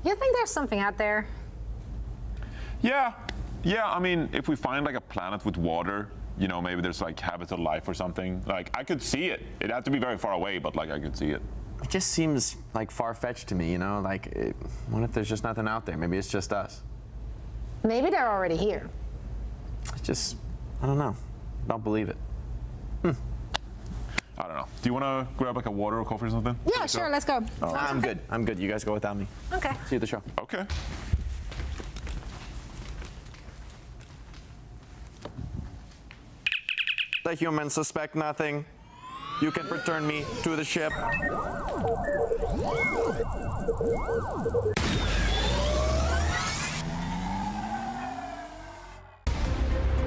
think there's something out there? Yeah. Yeah, I mean, if we find like a planet with water, you know, maybe there's like habitable life or something. Like, I could see it. It'd have to be very far away, but like, I could see it. It just seems like far-fetched to me, you know? Like, what if there's just nothing out there? Maybe it's just us. Maybe they're already here. It's just, I don't know. I don't believe it. I don't know. Do you want to grab like a water or coffee or something? Yeah, sure, let's go. Oh. I'm good. I'm good. You guys go without me. Okay. See you at the show. Okay. The humans suspect nothing. You can return me to the ship.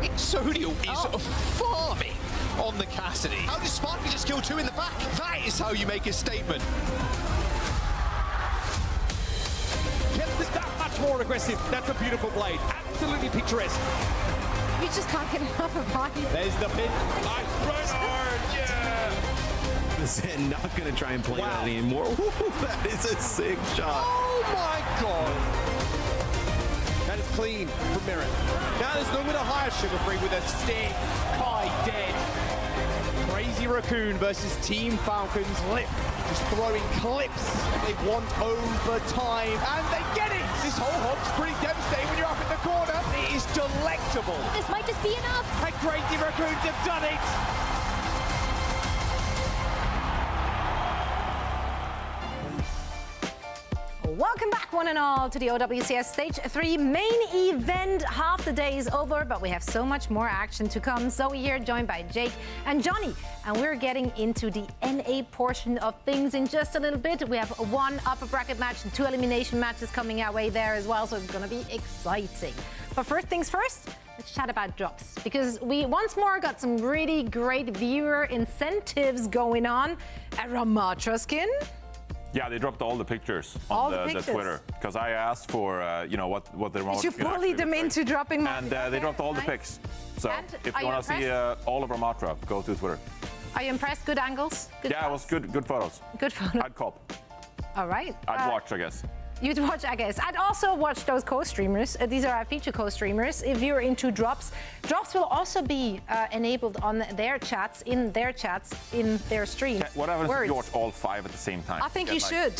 Exodial is farming on the Cassidy. How did Sparky just kill 2 in the back? That is how you make a statement. Kept it that much more aggressive. That's a beautiful blade. Absolutely picturesque. You just can't get enough of Bobby. There's the pin. Nice Reinhardt, yeah! Zen not going to try and play that anymore. That is a sick shot. Oh my god! That is clean from Mirren. Now there's no way to hire Sugar-Free with a stick. Kai dead. Crazy Raccoon versus Team Falcons. Lip just throwing clips. They want overtime, and they get it! This whole hog's pretty devastating when you're up in the corner. It is delectable. This might just be enough. And Crazy Raccoons have done it! Welcome back, one and all, to the OWCS Stage 3 main event. Half the day is over, but we have so much more action to come. Zoe here, joined by Jake and Johnny, and we're getting into the NA portion of things in just a little bit. We have 1 upper bracket match and 2 elimination matches coming our way there as well, so it's going to be exciting. But first things first, let's chat about drops, because we once more got some really great viewer incentives going on at Ramatra skin. Yeah, they dropped all the pictures on the Twitter, because I asked for, you know, what the Ramatra You bullied them into dropping more. And they dropped all the pics. So if you want to see all of Ramatra, go to Twitter. Are you impressed? Good angles? Good yeah, shots? it was good photos. Good photos. I'd cop. All right. I'd watch, I guess. You'd watch, I guess. I'd also watch those co-streamers. These are our feature co-streamers. If you're into drops, drops will also be enabled on their chats, in their streams. What happens if you watch all 5 at the same time? I think you should.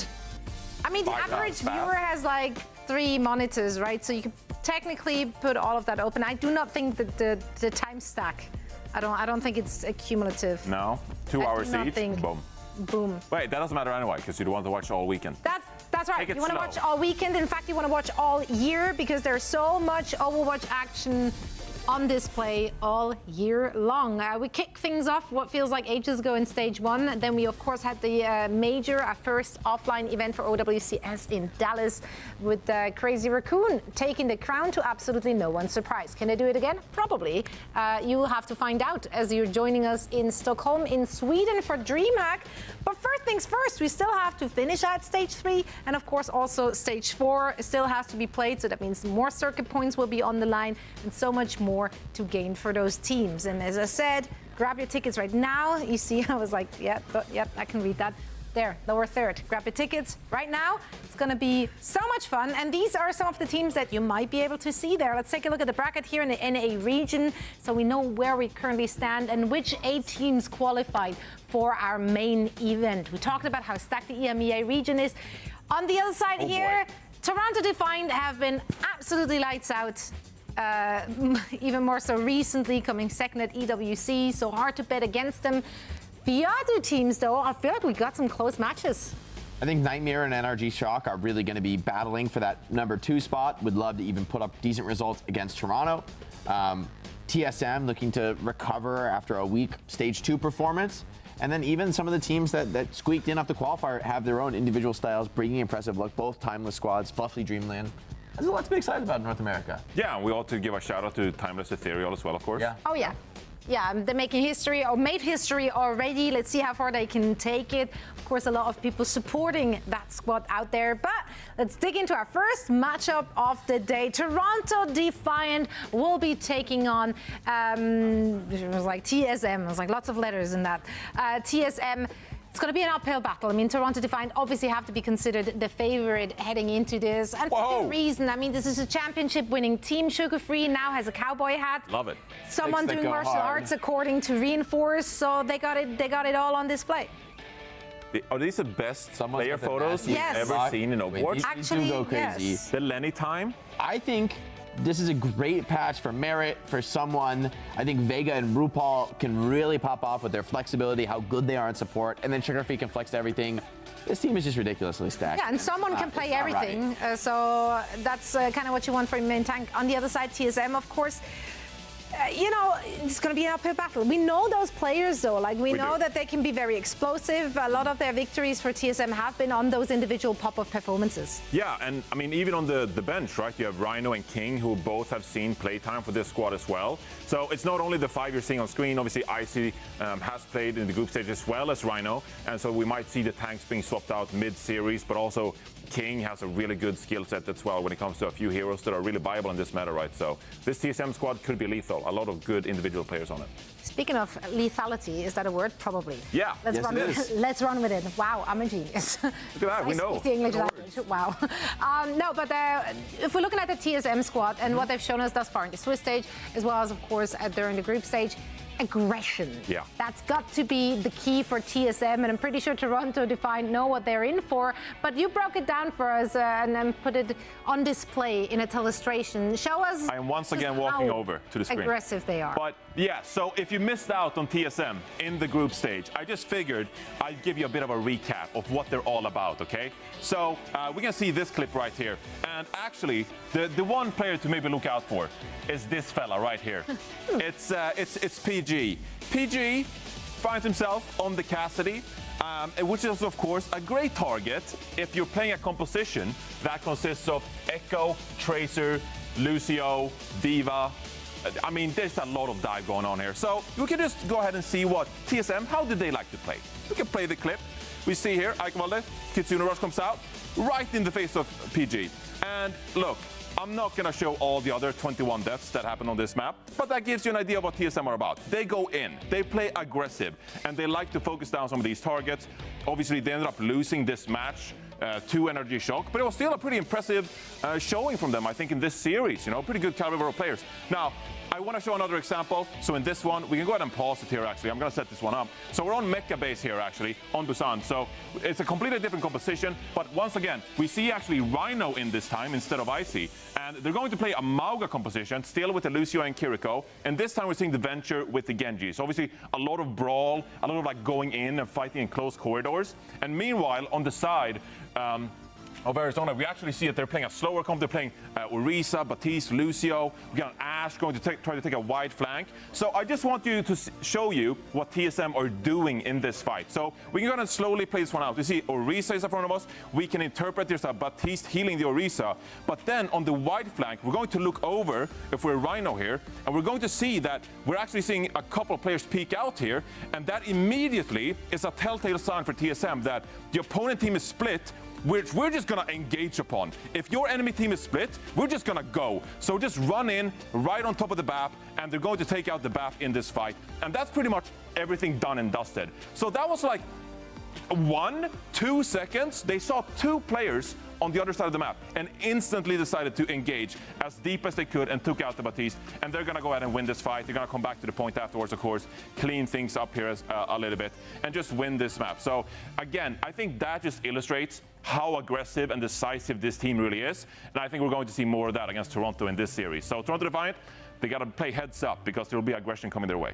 I mean, the average viewer has like 3 monitors, right? So you can technically put all of that open. I do not think that the time stack. I don't think it's cumulative. No, 2 hours each. Boom. Boom. Wait, that doesn't matter anyway, because you don't want to watch all weekend. That's right. You want to watch all weekend. In fact, you want to watch all year, because there's so much Overwatch action on display all year long. We kick things off what feels like ages ago in Stage 1. Then we, of course, had the major first offline event for OWCS in Dallas, with Crazy Raccoon taking the crown to absolutely no one's surprise. Can they do it again? Probably. You will have to find out as you're joining us in Stockholm, in Sweden, for DreamHack. But first things first, we still have to finish at Stage 3, and of course also Stage 4 still has to be played, so that means more circuit points will be on the line and so much more to gain for those teams. And as I said, grab your tickets right now. You see, I was like, yep, I can read that. There, lower third. Grab your tickets right now. It's going to be so much fun. And these are some of the teams that you might be able to see there. Let's take a look at the bracket here in the NA region, so we know where we currently stand and which 8 teams qualified for our main event. We talked about how stacked the EMEA region is. On the other side here, Toronto Defined have been absolutely lights out. Even more so recently, coming second at EWC, so hard to bet against them. The other teams, though, I feel like we got some close matches. I think Nightmare and NRG Shock are really going to be battling for that number 2 spot. Would love to even put up decent results against Toronto. TSM looking to recover after a weak Stage 2 performance. And then even some of the teams that squeaked in off the qualifier have their own individual styles, bringing impressive luck. Both Timeless squads, Fluffy Dreamland. There's a lot to be excited about in North America. Yeah, and we ought to give a shout out to Timeless Ethereal as well, of course. Yeah. Oh, yeah. Yeah, they're making history or made history already. Let's see how far they can take it. Of course, a lot of people supporting that squad out there. But let's dig into our first matchup of the day. Toronto Defiant will be taking on, it was like TSM. It was like lots of letters in that. TSM. It's going to be an uphill battle. I mean, Toronto Defiant obviously have to be considered the favorite heading into this. And for good reason. I mean, this is a championship-winning team. Sugar Free now has a cowboy hat. Love it. Someone doing martial arts according to Reinforce, so they got it all on display. Are these the best player photos you've ever seen in Overwatch? Actually, go crazy. yes. The Lenny time? I think this is a great patch for Merit, for someone. I think Vega and RuPaul can really pop off with their flexibility, how good they are in support, and then Sugar Free can flex everything. This team is just ridiculously stacked. Yeah, and someone can play everything. So that's kind of what you want from main tank. On the other side, TSM, of course. You know, it's going to be an uphill battle. We know those players, though. Like, we know that they can be very explosive. A lot of their victories for TSM have been on those individual pop-up performances. Yeah, and I mean, even on the bench, right? You have Rhino and King, who both have seen playtime for this squad as well. So it's not only the 5 you're seeing on screen. Obviously, Icy has played in the group stage as well as Rhino. And so we might see the tanks being swapped out mid-series, but also King has a really good skill set as well when it comes to a few heroes that are really viable in this meta, right? So this TSM squad could be lethal. A lot of good individual players on it. Speaking of lethality, is that a word? Probably. Yeah, Let's run with it. Wow, I'm a genius. Look at that, we know. The English language. Wow. No, but if we're looking at the TSM squad and what they've shown us thus far in the Swiss stage, as well as, of course, during the group stage, aggression. Yeah. That's got to be the key for TSM, and I'm pretty sure Toronto Defiant know what they're in for. But you broke it down for us and then put it on display in a illustration. Show us. I am once again walking over to the screen. Aggressive they are. But yeah, so if you missed out on TSM in the group stage, I just figured I'd give you a bit of a recap of what they're all about, okay? So we can see this clip right here. And actually, the one player to maybe look out for is this fella right here. It's PG. PG finds himself on the Cassidy, which is, of course, a great target if you're playing a composition that consists of Echo, Tracer, Lucio, Diva. I mean, there's a lot of dive going on here. So we can just go ahead and see what TSM, how did they like to play? We can play the clip. We see here, Ikevalde, Kitsune Rush comes out, right in the face of PG. And look, I'm not going to show all the other 21 deaths that happen on this map, but that gives you an idea of what TSM are about. They go in, they play aggressive, and they like to focus down some of these targets. Obviously, they ended up losing this match to Energy Shock, but it was still a pretty impressive showing from them, I think, in this series. You know, pretty good caliber of players. Now, I want to show another example. So in this one, we can go ahead and pause it here, actually. I'm going to set this one up. So we're on Mecha base here, actually, on Busan. So it's a completely different composition. But once again, we see actually Rhino in this time instead of Icy. And they're going to play a Mauga composition, still with the Lucio and Kiriko. And this time we're seeing the Venture with the Genji. So obviously a lot of brawl, a lot of like going in and fighting in close corridors. And meanwhile, on the side, of Arizona, we actually see that they're playing a slower comp. They're playing Orisa, Batiste, Lucio. We got an Ashe going to try to take a wide flank. So I just want you to show you what TSM are doing in this fight. So we can go and slowly play this one out. You see Orisa is in front of us. We can interpret there's a Batiste healing the Orisa. But then on the wide flank, we're going to look over, if we're Rhino here, and we're going to see that we're actually seeing a couple of players peek out here. And that immediately is a telltale sign for TSM that the opponent team is split, which we're just going to engage upon. If your enemy team is split, we're just going to go. So just run in right on top of the BAP, and they're going to take out the BAP in this fight. And that's pretty much everything done and dusted. So that was like 1-2 seconds. They saw two players on the other side of the map and instantly decided to engage as deep as they could and took out the Batiste. And they're going to go ahead and win this fight. They're going to come back to the point afterwards, of course, clean things up here a little bit and just win this map. So again, I think that just illustrates how aggressive and decisive this team really is. And I think we're going to see more of that against Toronto in this series. So Toronto Defiant, they got to play heads up because there will be aggression coming their way.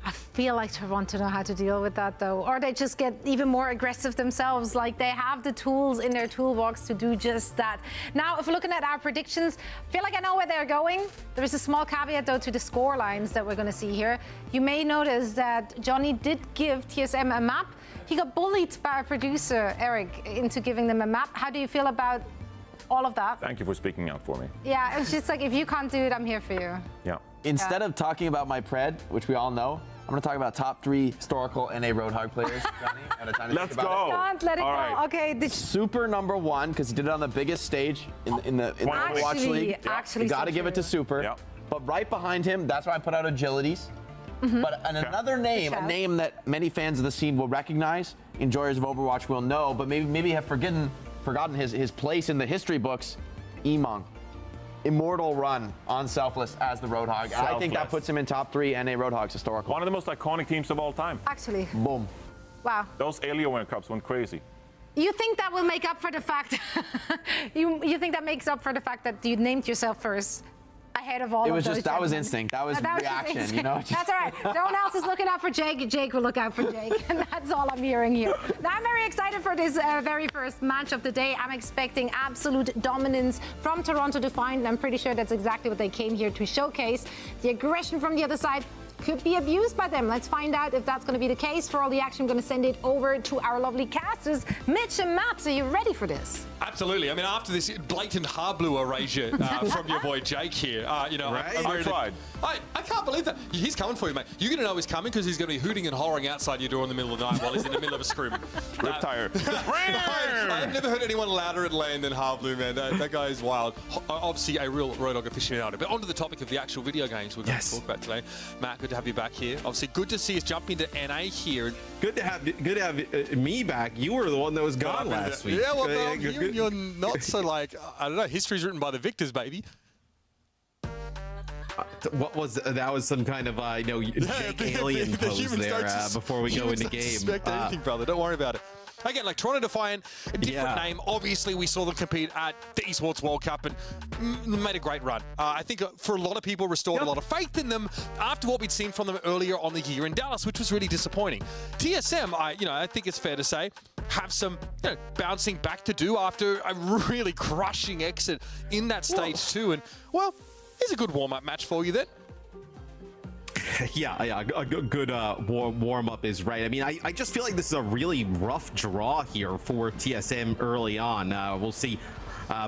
I feel like Toronto know how to deal with that, though. Or they just get even more aggressive themselves. Like, they have the tools in their toolbox to do just that. Now, if we're looking at our predictions, I feel like I know where they're going. There is a small caveat, though, to the score lines that we're going to see here. You may notice that Johnny did give TSM a map. He got bullied by our producer, Eric, into giving them a map. How do you feel about all of that? Thank you for speaking out for me. Yeah, it's just like, if you can't do it, I'm here for you. Yeah. Instead of talking about my pred, which we all know, I'm going to talk about top 3 historical NA Roadhog players. Johnny, out of time to Let's think about go. Can't let it All go. right. Okay, this Super number 1 because he did it on the biggest stage in the Overwatch League. Actually, You got to so give it to true. Super. Yep. But right behind him, that's why I put out Agilities. But another name, a name that many fans of the scene will recognize, enjoyers of Overwatch will know, but maybe have forgotten his place in the history books, Emong. Immortal run on Selfless as the Roadhog. I think that puts him in top 3 NA Roadhogs historical. One of the most iconic teams of all time. Actually, Boom. wow. Those Alienware Cups went crazy. You think that will make up for the fact you think that makes up for the fact that you named yourself first ahead of all It of was those just, that was gentlemen? instinct. That was That just reaction, instinct. you know? That's all right. No one else is looking out for Jake. Jake will look out for Jake. And that's all I'm hearing here. Now, I'm very excited for this very first match of the day. I'm expecting absolute dominance from Toronto Defiant. I'm pretty sure that's exactly what they came here to showcase. The aggression from the other side could be abused by them. Let's find out if that's going to be the case. For all the action, I'm going to send it over to our lovely casters. Mitch and Maps, are you ready for this? Absolutely. I mean, after this blatant Harblu erasure from your boy Jake here, you know, Right? I tried. I can't believe that. He's coming for you, mate. You're going to know he's coming because he's going to be hooting and hollering outside your door in the middle of the night while he's in the middle of a scrim. Riptire. I've never heard anyone louder at lane than Harblu, man. That guy is wild. Obviously, a real Roadhog aficionado. But onto the topic of the actual video games we're going to talk about today. Matt, good to have you back here. Obviously, good to see us jump into NA here. Good to have me back. You were the one that was gone last week. Yeah, well, you're not so like, I don't know, history's written by the victors, baby. What was that? Was some kind of Jake alien pose there before we go into game. Suspect anything, brother. Don't worry about it. Again, like Toronto Defiant, a different name. Obviously, we saw them compete at the Esports World Cup and made a great run. I think for a lot of people, restored a lot of faith in them after what we'd seen from them earlier on the year in Dallas, which was really disappointing. TSM, I think it's fair to say, have some bouncing back to do after a really crushing exit in that stage 2. And, well, here's a good warm-up match for you then. Yeah, a good warm-up is right. I mean, I just feel like this is a really rough draw here for TSM early on. We'll see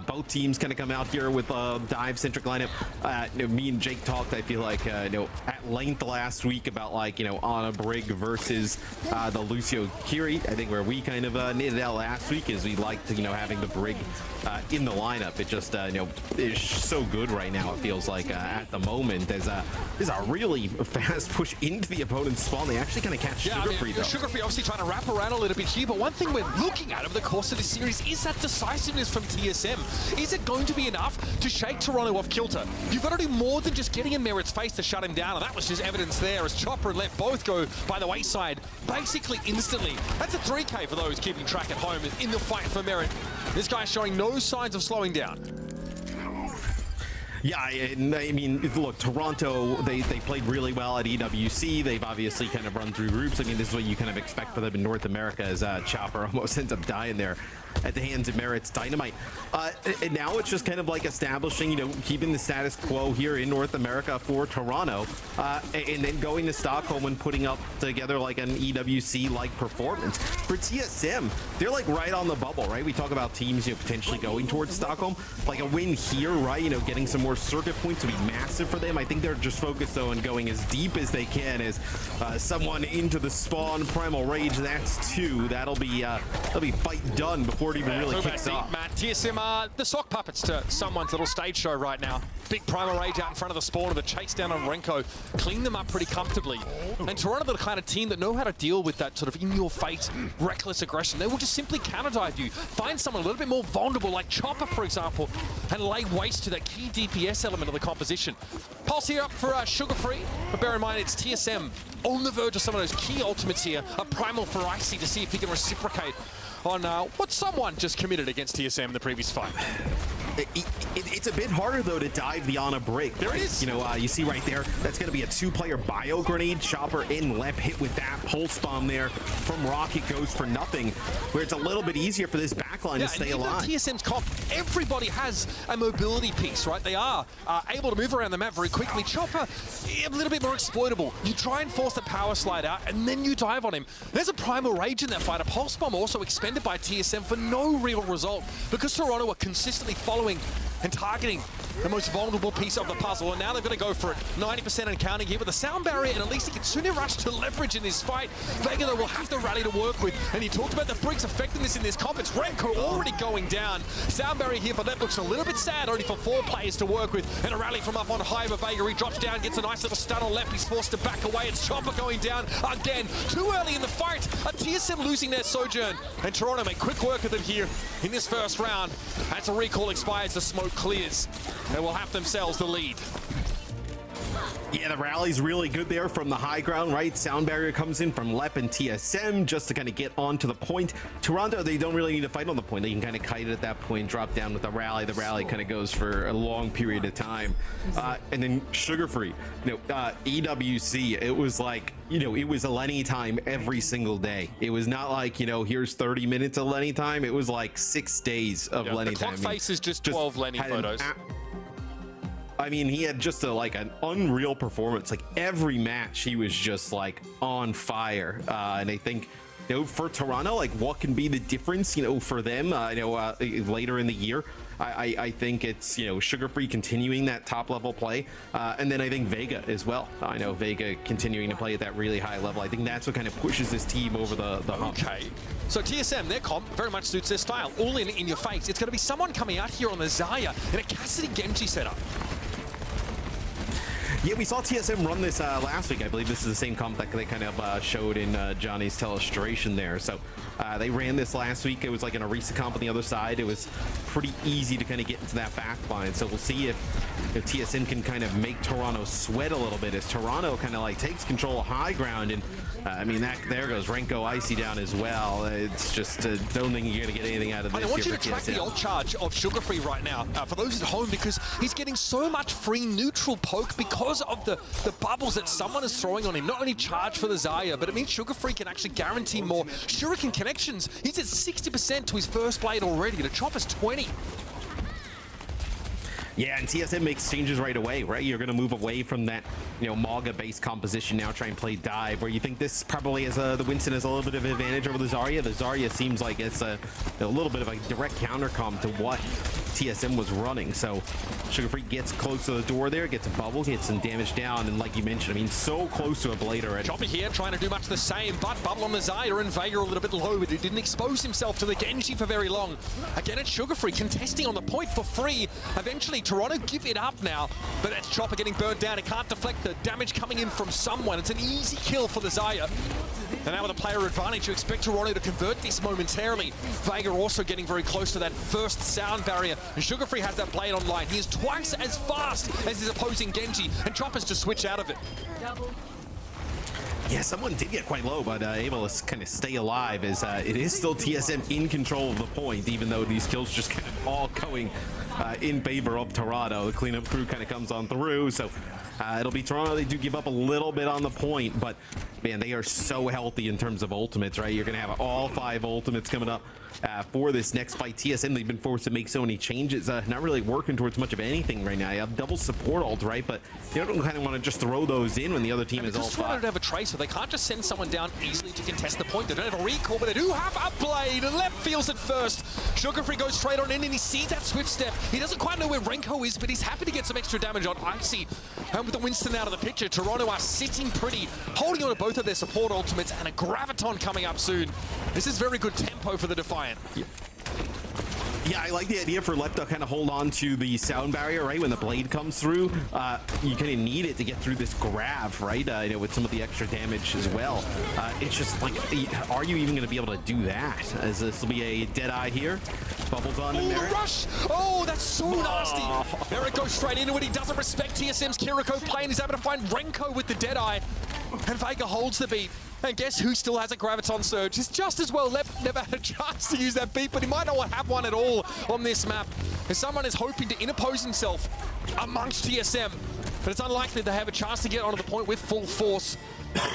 both teams kind of come out here with a dive-centric lineup. Me and Jake talked, I feel like, at length last week about, Ana Brig versus the Lucio Kiri. I think where we kind of knitted out last week is we liked, having the Brig in the lineup. It just, is so good right now, it feels like, at the moment. There's a really fast push into the opponent's spawn. They actually kind of catch Sugar Free, though. Sugar Free obviously trying to wrap around a little bit here, but one thing we're looking at over the course of this series is that decisiveness from TSM. Is it going to be enough to shake Toronto off kilter? You've got to do more than just getting in Merit's face to shut him down, and that was just evidence there as Chopper and Left both go by the wayside basically instantly. That's a 3K for those keeping track at home in the fight for Merit. This guy's showing no signs of slowing down. Yeah, I mean, look, Toronto, they played really well at EWC. They've obviously kind of run through groups. I mean, this is what you kind of expect for them in North America, as Chopper almost ends up dying there at the hands of Merit's Dynamite. And now it's just kind of like establishing, keeping the status quo here in North America for Toronto, and then going to Stockholm and putting up together like an EWC-like performance. For TSM, they're like right on the bubble, right? We talk about teams, potentially going towards Stockholm. Like a win here, right? Getting some more circuit points would be massive for them. I think they're just focused though on going as deep as they can as someone into the spawn. Primal Rage, that's 2. That'll be fight done before it even really kicks off. Matt, TSM are the sock puppets to someone's little stage show right now. Big Primal Rage out in front of the spawn with a chase down on Renko. Clean them up pretty comfortably. And Toronto are the kind of team that know how to deal with that sort of in-your-face, reckless aggression. They will just simply counter-dive you. Find someone a little bit more vulnerable, like Chopper, for example, and lay waste to that key DPS element of the composition. Pulse here up for Sugar Free, but bear in mind it's TSM on the verge of some of those key ultimates here. A Primal for Icy to see if he can reciprocate on what someone just committed against TSM in the previous fight. It's a bit harder, though, to dive the Ana Break. There it is. You see right there, that's going to be a 2-player bio grenade. Chopper in Lep hit with that pulse bomb there from Rocket goes for nothing, where it's a little bit easier for this backline to stay alive. TSM's comp, everybody has a mobility piece, right? They are able to move around the map very quickly. Chopper, a little bit more exploitable. You try and force the power slide out, and then you dive on him. There's a Primal Rage in that fight. A pulse bomb also expended by TSM for no real result, because Toronto are consistently following and targeting the most vulnerable piece of the puzzle, and now they're going to go for it. 90% and counting here with the sound barrier, and at least he can soon rush to leverage in this fight. Vega, though, will have to rally to work with, and he talked about the Briggs' effectiveness in this comp. It's Renko already going down. Sound barrier here for that looks a little bit sad, only for 4 players to work with, and a rally from up on high, but Vega, he drops down, gets a nice little stun on left. He's forced to back away. It's Chopper going down again. Too early in the fight. A TSM losing their Sojourn, and Toronto make quick work of it here in this first round. As a recall expires, the smoke clears. They will have themselves the lead. Yeah, the rally's really good there from the high ground, right? Sound barrier comes in from Lep and TSM just to kind of get onto the point. Toronto, they don't really need to fight on the point. They can kind of kite it at that point, drop down with the rally. The rally kind of goes for a long period of time. And then Sugar Free, EWC, it was like, it was a Lenny time every single day. It was not like, here's 30 minutes of Lenny time. It was like 6 days of Lenny time. The clock face is just 12 Lenny photos. I mean, he had just an unreal performance. Like every match, he was just like on fire. And I think, for Toronto, like what can be the difference, for them, later in the year. I think it's, Sugar Free continuing that top level play. And then I think Vega as well. I know Vega continuing to play at that really high level. I think that's what kind of pushes this team over the hump. Okay. So TSM, their comp very much suits their style. All in your face. It's going to be someone coming out here on the Zarya in a Cassidy Genji setup. Yeah, we saw TSM run this last week. I believe this is the same comp that they kind of showed in Johnny's telestration there. So they ran this last week. It was like an Orisa comp on the other side. It was pretty easy to kind of get into that back line. So we'll see if TSM can kind of make Toronto sweat a little bit as Toronto kind of like takes control of high ground. And I mean, there goes Renko Icy down as well. It's just, don't think you're going to get anything out of this. I want you to track the ult charge of Sugar Free right now for those at home, because he's getting so much free neutral poke because of the bubbles that someone is throwing on him. Not only charge for the Zarya, but it means Sugar Free can actually guarantee more shuriken connections. He's at 60% to his first blade already. The Chopper's 20. Yeah, and TSM makes changes right away, right? You're going to move away from that, Mauga-based composition now, try and play dive, where you think this probably has the Winston has a little bit of advantage over the Zarya. The Zarya seems like it's a little bit of a direct counter comp to what TSM was running. So Sugar Free gets close to the door there, gets a bubble, gets some damage down, and like you mentioned, I mean, so close to a blade already. Chopper here trying to do much the same, but bubble on the Zarya and Vega a little bit low, but he didn't expose himself to the Genji for very long. Again, it's Sugar Free contesting on the point for free. Eventually, Toronto give it up now, but that's Chopper getting burned down. It can't deflect the damage coming in from someone. It's an easy kill for the Zarya. And now with a player advantage, you expect Toronto to convert this momentarily. Vega also getting very close to that first sound barrier. And Sugar Free has that blade online. He is twice as fast as his opposing Genji, and Chopper's just switch out of it. Yeah, someone did get quite low, but able to kind of stay alive as it is still TSM in control of the point, even though these kills just kind of all going in favor of Toronto. The cleanup crew kind of comes on through, so it'll be Toronto. They do give up a little bit on the point, but man, they are so healthy in terms of ultimates, right? You're going to have all 5 ultimates coming up for this next fight. TSM, they've been forced to make so many changes, not really working towards much of anything right now. You have double support ult, right? But you don't kind of want to just throw those in when the other team is all 5. Toronto don't have a tracer. They can't just send someone down easily to contest the point. They don't have a recall, but they do have a blade. And Lep feels it first. Sugar Free goes straight on in, and he sees that swift step. He doesn't quite know where Renko is, but he's happy to get some extra damage on Icy. And with the Winston out of the picture, Toronto are sitting pretty, holding on to both of their support ultimates, and a Graviton coming up soon. This is very good tempo for the Defiant. Yeah, I like the idea for Lep to kind of hold on to the sound barrier, right? When the blade comes through, you kind of need it to get through this grab, right? With some of the extra damage as well. It's just like, are you even going to be able to do that? As this will be a dead eye here. Bubbles on in there. Rush! Oh, that's so nasty. Merrick goes straight into it. He doesn't respect TSM's Kiriko plane. He's able to find Renko with the dead eye. And Vega holds the beat. And guess who still has a Graviton Surge? It's just as well Lep never had a chance to use that beat, but he might not have one at all on this map. And someone is hoping to interpose himself amongst TSM, but it's unlikely they have a chance to get onto the point with full force.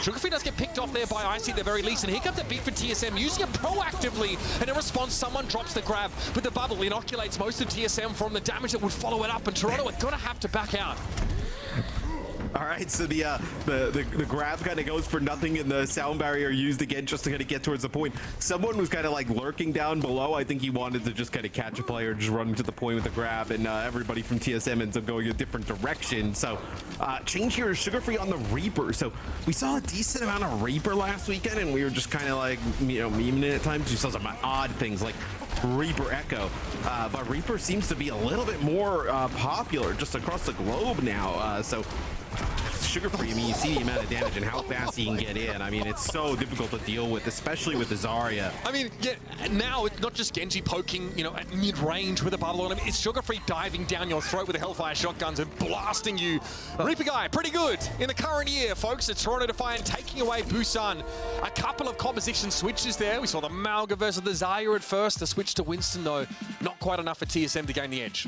Sugar Free does get picked off there by Icy at the very least, and here comes the beat for TSM, using it proactively, and in response, someone drops the grab, but the bubble inoculates most of TSM from the damage that would follow it up, and Toronto are gonna have to back out. All right, so the grab kind of goes for nothing, and the sound barrier used again just to kind of get towards the point. Someone was kind of like lurking down below. I think he wanted to just kind of catch a player, just run to the point with the grab, and everybody from TSM ends up going a different direction. So change here is Sugar Free on the Reaper. So we saw a decent amount of Reaper last weekend, and we were just kind of like, memeing it at times. We saw some odd things like Reaper Echo, but Reaper seems to be a little bit more popular just across the globe now. So Sugar Free, I mean, you see the amount of damage and how fast he can get in. I mean, it's so difficult to deal with, especially with the Zarya. I mean, yeah, now it's not just Genji poking, at mid-range with a bubble on him. It's Sugar Free diving down your throat with the Hellfire shotguns and blasting you. Reaper guy, pretty good in the current year, folks. It's Toronto Defiant taking away Busan. A couple of composition switches there. We saw the Malga versus the Zarya at first. The switch to Winston, though, not quite enough for TSM to gain the edge.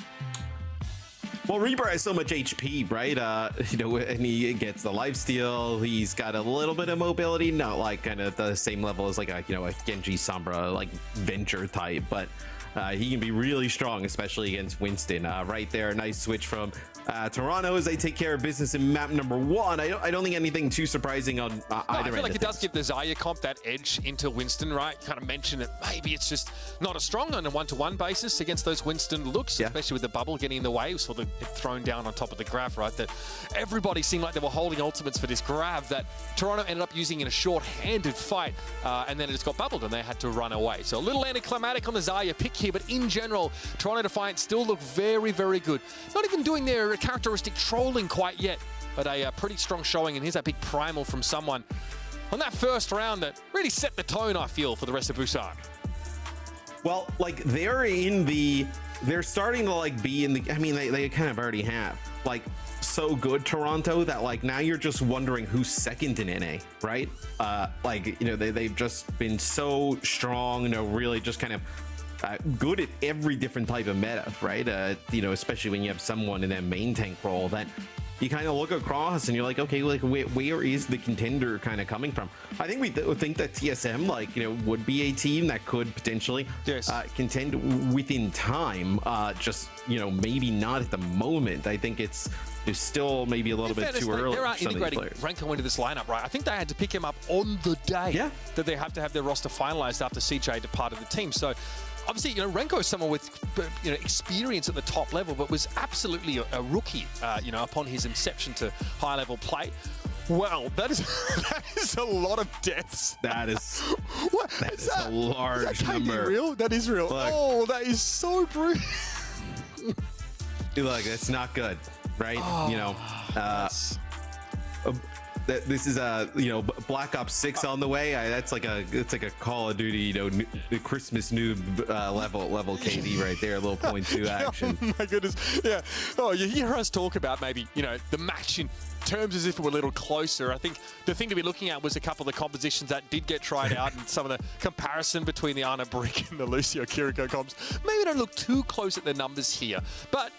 Well, Reaper has so much HP, right? And he gets the lifesteal. He's got a little bit of mobility, not like kind of the same level as like a Genji Sombra, like Venture type, but he can be really strong, especially against Winston. Right there, nice switch from Toronto as they take care of business in map number 1. I don't think anything too surprising on either end. I feel like it does give the Zarya comp that edge into Winston, right? Kind of mention that maybe it's just not as strong on a one-to-one basis against those Winston looks, especially with the bubble getting in the way. We saw it thrown down on top of the grab, right? That everybody seemed like they were holding ultimates for this grab that Toronto ended up using in a short-handed fight, and then it just got bubbled and they had to run away. So a little anticlimactic on the Zarya pick here, but in general, Toronto Defiant still look very, very good. Not even doing their characteristic trolling quite yet, but a pretty strong showing, and here's that big primal from someone on that first round that really set the tone, I feel, for the rest of Busan. Well, like they're starting to like be in the, I mean, they kind of already have like so good Toronto that like now you're just wondering who's second in NA, right? They've just been so strong, really just kind of good at every different type of meta, right? Especially when you have someone in that main tank role that you kind of look across and you're like, okay, like where is the contender kind of coming from? I think we think that TSM would be a team that could potentially contend within time. Just maybe not at the moment. I think it's still maybe a little bit too early. They are integrating Renko into this lineup, right? I think they had to pick him up on the day that they have to have their roster finalized after CJ departed the team. So obviously, Renko is someone with experience at the top level, but was absolutely a rookie, upon his inception to high-level play. Wow, that is a lot of deaths. That is a large number. Real? That is real. Look. Oh, that is so brutal. Look, it's not good, right? This is Black Ops 6 on the way. It's like a Call of Duty, the Christmas noob level KD right there, a little .2 action. Oh my goodness, yeah. Oh, you hear us talk about maybe the match in terms as if it were a little closer. I think the thing to be looking at was a couple of the compositions that did get tried out, and some of the comparison between the Ana Brick and the Lucio Kiriko comps. Maybe don't look too close at the numbers here, but.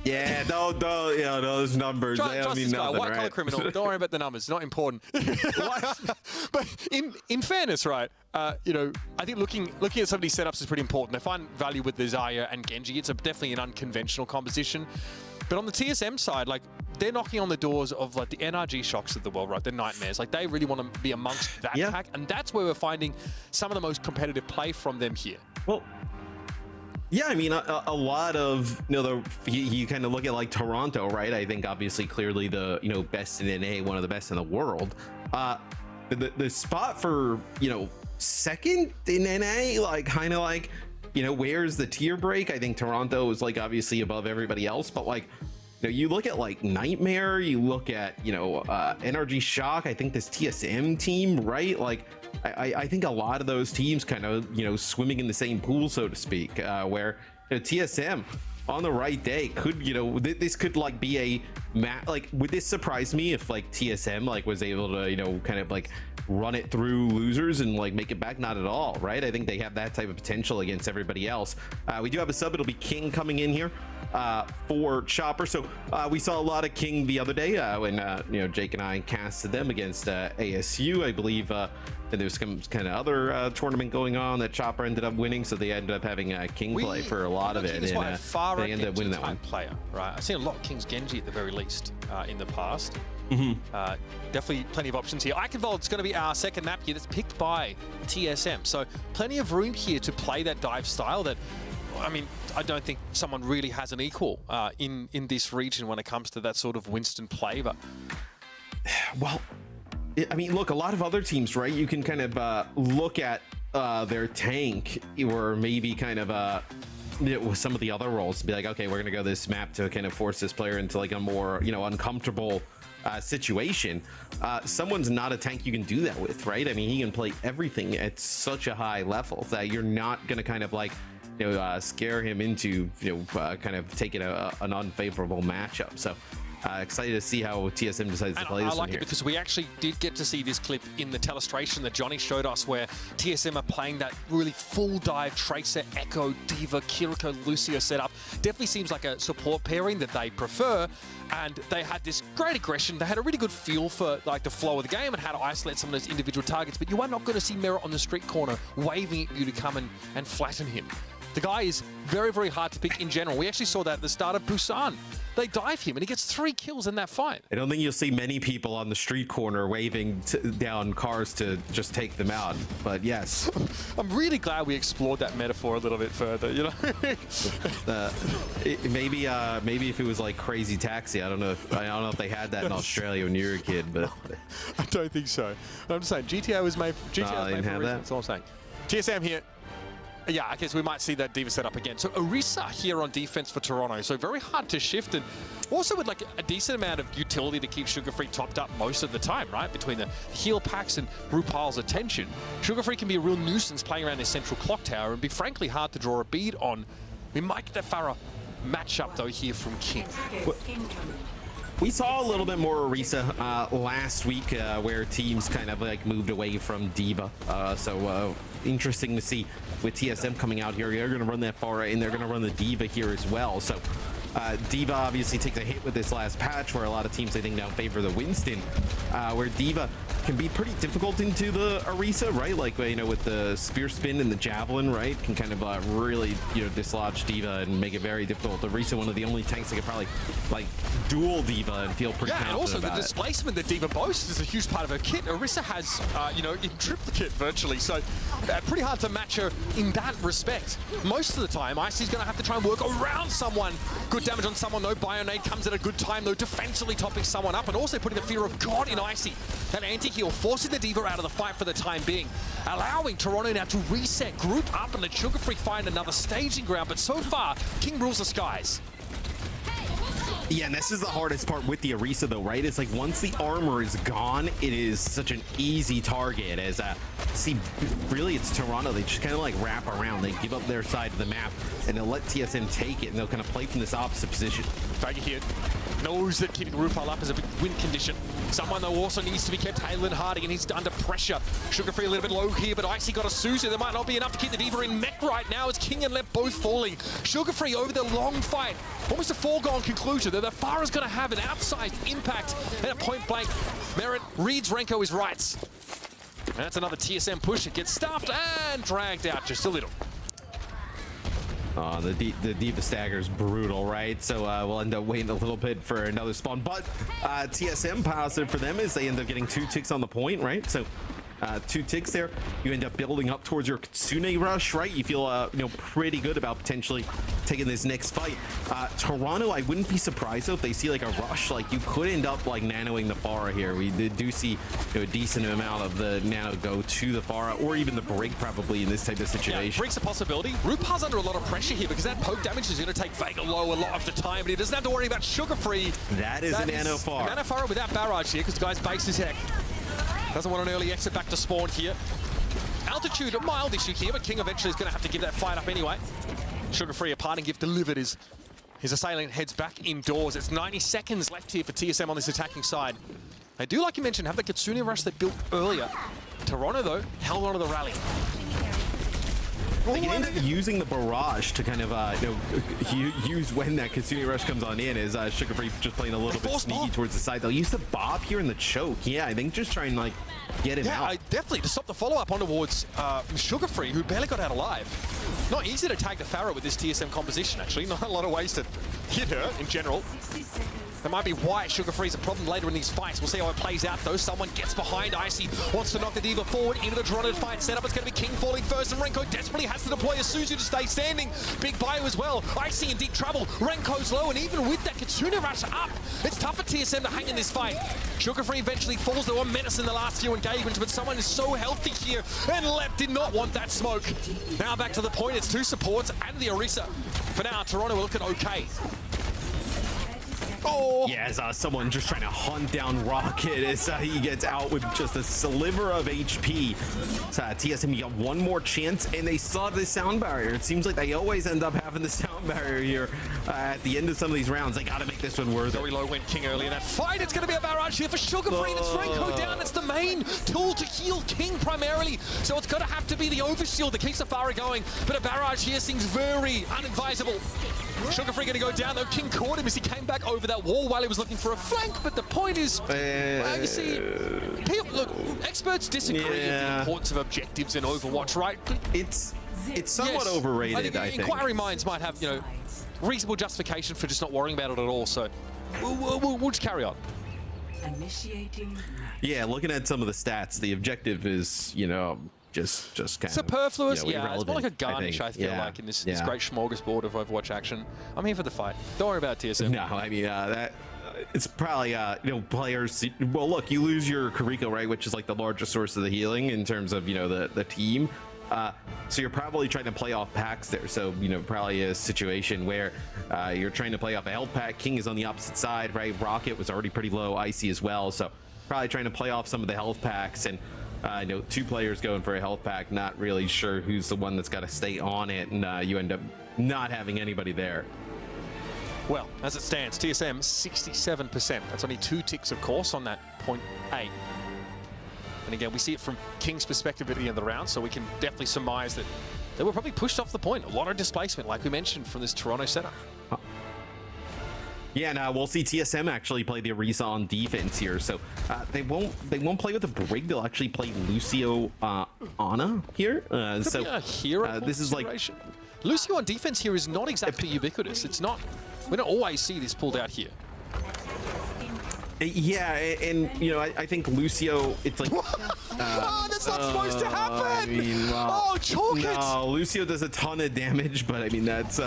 Yeah, those numbers, they don't mean nothing, white collar criminal. Don't worry about the numbers, not important. But in fairness, right, I think looking at some of these setups is pretty important. They find value with the Zarya and Genji. It's definitely an unconventional composition. But on the TSM side, like, they're knocking on the doors of like the NRG Shocks of the world, right? The Nightmares. Like, they really want to be amongst that pack, and that's where we're finding some of the most competitive play from them here. Well, yeah, I mean, a lot of, you kind of look at like Toronto, right? I think obviously clearly the, best in NA, one of the best in the world. The spot for, second in NA, like kind of like, where's the tier break? I think Toronto is like obviously above everybody else, but like, you look at like Nightmare, you look at, NRG Shock, I think this TSM team, right? Like, I think a lot of those teams kind of, swimming in the same pool, so to speak, where TSM on the right day could, this could like be a like, would this surprise me if like TSM like was able to, kind of like run it through losers and like make it back? Not at all, right? I think they have that type of potential against everybody else. We do have a sub. It'll be King coming in here for Chopper. So we saw a lot of King the other day when Jake and I casted them against ASU. I believe And there's some kind of other tournament going on that Chopper ended up winning, so they ended up having King play for a lot of it. King's And they ended up winning that one. Player, right? I've seen a lot of King's Genji at the very least in the past. Definitely plenty of options here. Eichenwald's going to be our second map here that's picked by TSM. So plenty of room here to play that dive style that, I mean, I don't think someone really has an equal in this region when it comes to that sort of Winston play. But well, I mean, look, a lot of other teams, right? You can kind of look at their tank or maybe kind of some of the other roles to be like, okay, we're going to go this map to kind of force this player into like a more, uncomfortable situation. Someone's not a tank you can do that with, right? I mean, he can play everything at such a high level that you're not going to kind of like, scare him into, kind of taking an unfavorable matchup. So excited to see how TSM decides to play this. I like it because we actually did get to see this clip in the telestration that Johnny showed us where TSM are playing that really full dive Tracer, Echo, Diva, Kiriko, Lucio setup. Definitely seems like a support pairing that they prefer. And they had this great aggression. They had a really good feel for like the flow of the game and how to isolate some of those individual targets. But you are not going to see Merit on the street corner waving at you to come and flatten him. The guy is very, very hard to pick in general. We actually saw that at the start of Busan. They dive him and he gets 3 kills in that fight. I don't think you'll see many people on the street corner waving down cars to just take them out, but yes. I'm really glad we explored that metaphor a little bit further, Maybe if it was like Crazy Taxi, I don't know if they had that in Australia when you were a kid, but I don't think so. I'm just saying GTA was made for they didn't have that. That's all I'm saying. TSM here. Yeah, I guess we might see that Diva setup again. So Orisa here on defense for Toronto. So very hard to shift, and also with like a decent amount of utility to keep Sugar Free topped up most of the time, right? Between the heal packs and RuPaul's attention. Sugar Free can be a real nuisance playing around this central clock tower and be frankly hard to draw a bead on. We might get that Farah matchup though here from King. We saw a little bit more Orisa last week where teams kind of like moved away from Diva. So interesting to see with TSM coming out here. They're going to run that far and they're going to run the Diva here as well. So Diva obviously takes a hit with this last patch where a lot of teams I think now favor the Winston, where Diva can be pretty difficult into the Orisa, right? Like, with the spear spin and the javelin, right? Can kind of really, dislodge Diva and make it very difficult. Orisa, one of the only tanks that can probably like duel Diva and feel pretty confident and also about the displacement that Diva boasts is a huge part of her kit. Orisa has, in triplicate virtually, so pretty hard to match her in that respect. Most of the time, Icy's going to have to try and work around someone. Good damage on someone though. Bionade comes at a good time though, defensively topping someone up and also putting the fear of God in Icy. That anti-heal forcing the Diva out of the fight for the time being, allowing Toronto now to reset, group up, and let Sugar Free find another staging ground. But so far, King rules the skies. Yeah, and this is the hardest part with the Orisa though, right? It's like once the armor is gone, it is such an easy target as see, really it's Toronto. They just kind of like wrap around. They give up their side of the map and they'll let TSM take it and they'll kind of play from this opposite position. Baggy here knows that keeping RuPaul up is a big win condition. Someone though also needs to be kept. Halen Harding and he's under pressure. Sugar Free a little bit low here, but Icy got a Suzu. There might not be enough to keep the Diva in mech right now as King and Lep both falling. Sugar Free over the long fight. Almost a foregone conclusion that the Farah's going to have an outsized impact and a point blank. Merit reads Renko his rights. And that's another TSM push. It gets stuffed and dragged out just a little. The Diva stagger is brutal, right? So we'll end up waiting a little bit for another spawn. But TSM positive for them is they end up getting 2 ticks on the point, right? So 2 ticks there. You end up building up towards your Kitsune rush, right? You feel pretty good about potentially taking this next fight. Toronto, I wouldn't be surprised though if they see like a rush. Like you could end up like nanoing the Farah here. We do see a decent amount of the nano go to the Farah or even the break probably in this type of situation. Yeah, break's a possibility. RuPaul's under a lot of pressure here because that poke damage is going to take Vega low a lot of the time, but he doesn't have to worry about Sugar Free. That is a nano Farah. Nano Farah without barrage here because the guy's base is heck. Doesn't want an early exit back to spawn here. Altitude, a mild issue here, but King eventually is going to have to give that fight up anyway. Sugar Free, a parting gift delivered. His assailant heads back indoors. It's 90 seconds left here for TSM on this attacking side. They do, like you mentioned, have the Kitsune rush they built earlier. Toronto, though, held on to the rally. They can end up using the barrage to kind of use when that Kasumi rush comes on in. Is Sugar Free just playing a little bit sneaky towards the side? They'll use the bob here in the choke. Yeah, I think just trying to like get him out. Definitely to stop the follow-up on towards Sugar Free, who barely got out alive. Not easy to tag the Pharaoh with this TSM composition, actually. Not a lot of ways to hit her in general. That might be why Sugar Free's a problem later in these fights. We'll see how it plays out, though. Someone gets behind. Icy wants to knock the D.Va forward into the Toronto fight setup. It's going to be King falling first, and Renko desperately has to deploy a Suzu to stay standing. Big bio as well. Icy in deep trouble. Renko's low, and even with that Kitsune rush up, it's tough for TSM to hang in this fight. Sugar Free eventually falls. They were menace in the last few engagements, but someone is so healthy here, and Lep did not want that smoke. Now back to the point. It's 2 supports and the Orisa. For now, Toronto will look at okay. Oh! Yeah, as someone just trying to hunt down Rocket as he gets out with just a sliver of HP. So TSM, you got one more chance, and they saw the sound barrier. It seems like they always end up having the sound barrier here at the end of some of these rounds. They got to make this one worth it. Very low went King early in that fight. It's going to be a barrage here for Sugar Free. That's Renko down. That's the main tool to heal King primarily. So it's going to have to be the overshield that keeps the Pharaoh going. But a barrage here seems very unadvisable. Sugar Free going to go down, though. King caught him as he came back over that wall while he was looking for a flank. But the point is, you see, look, experts disagree with the importance of objectives in Overwatch, right? It's somewhat overrated, I think. Inquiry minds might have, reasonable justification for just not worrying about it at all. So we'll just carry on. Initiating. Yeah, looking at some of the stats, the objective is, just kind superfluous. of Yeah, it's more like a garnish, I feel like, in this great smorgasbord of Overwatch action. I'm here for the fight. Don't worry about TSM. No, I mean, it's probably, players. Well, look, you lose your Kariko, right, which is like the largest source of the healing in terms of, the team. So you're probably trying to play off packs there. So, probably a situation where you're trying to play off a health pack. King is on the opposite side, right? Rocket was already pretty low, Icy as well. So probably trying to play off some of the health packs. And 2 players going for a health pack, not really sure who's the one that's got to stay on it, and you end up not having anybody there. Well, as it stands, TSM 67%. That's only 2 ticks, of course, on that .8. And again, we see it from King's perspective at the end of the round, so we can definitely surmise that they were probably pushed off the point. A lot of displacement, like we mentioned, from this Toronto setup. Yeah, and we'll see TSM actually play the Orisa on defense here. So they won't play with the Brig. They'll actually play Lucio Ana here. So a hero this is like Lucio on defense here is not exactly ubiquitous. It's not. We don't always see this pulled out here. Yeah, and I think Lucio, it's like that's not supposed to happen. I mean, chalk it. No, Lucio does a ton of damage, but I mean that's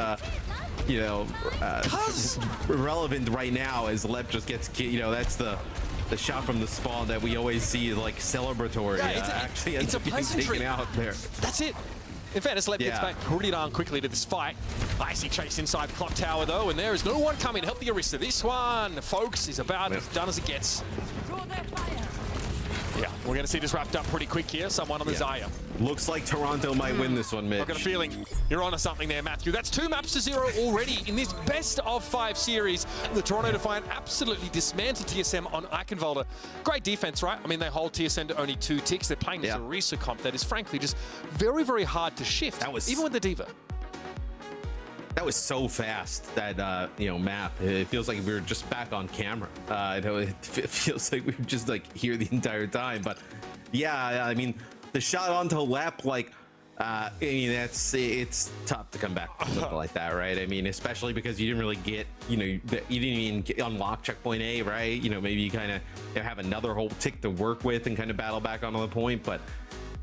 relevant right now as Lep just gets, that's the shot from the spawn that we always see like celebratory. Yeah, it's a pleasantry. Taken out there. That's it. In fairness, Lep gets back pretty darn quickly to this fight. Icy chase inside the clock tower though, and there is no one coming to help the Orisa. This one, folks, is about as done as it gets. Yeah, we're going to see this wrapped up pretty quick here. Someone on the Zaya. Looks like Toronto might win this one, Mitch. I've got a feeling you're onto something there, Matthew. That's 2 maps to 0 already in this best of 5 series. The Toronto Defiant absolutely dismantled TSM on Eichenwalder. Great defense, right? I mean, they hold TSM to only 2 ticks. They're playing this Orisa comp that is frankly just very, very hard to shift, even with the D.Va. That was so fast, that map. It feels like we were just back on camera. It feels like we were just like here the entire time. But yeah, I mean, the shot onto Lep, like, I mean, it's tough to come back like that, right? I mean, especially because you didn't really get, you didn't even unlock checkpoint A, right? Maybe you kind of have another whole tick to work with and kind of battle back onto the point. But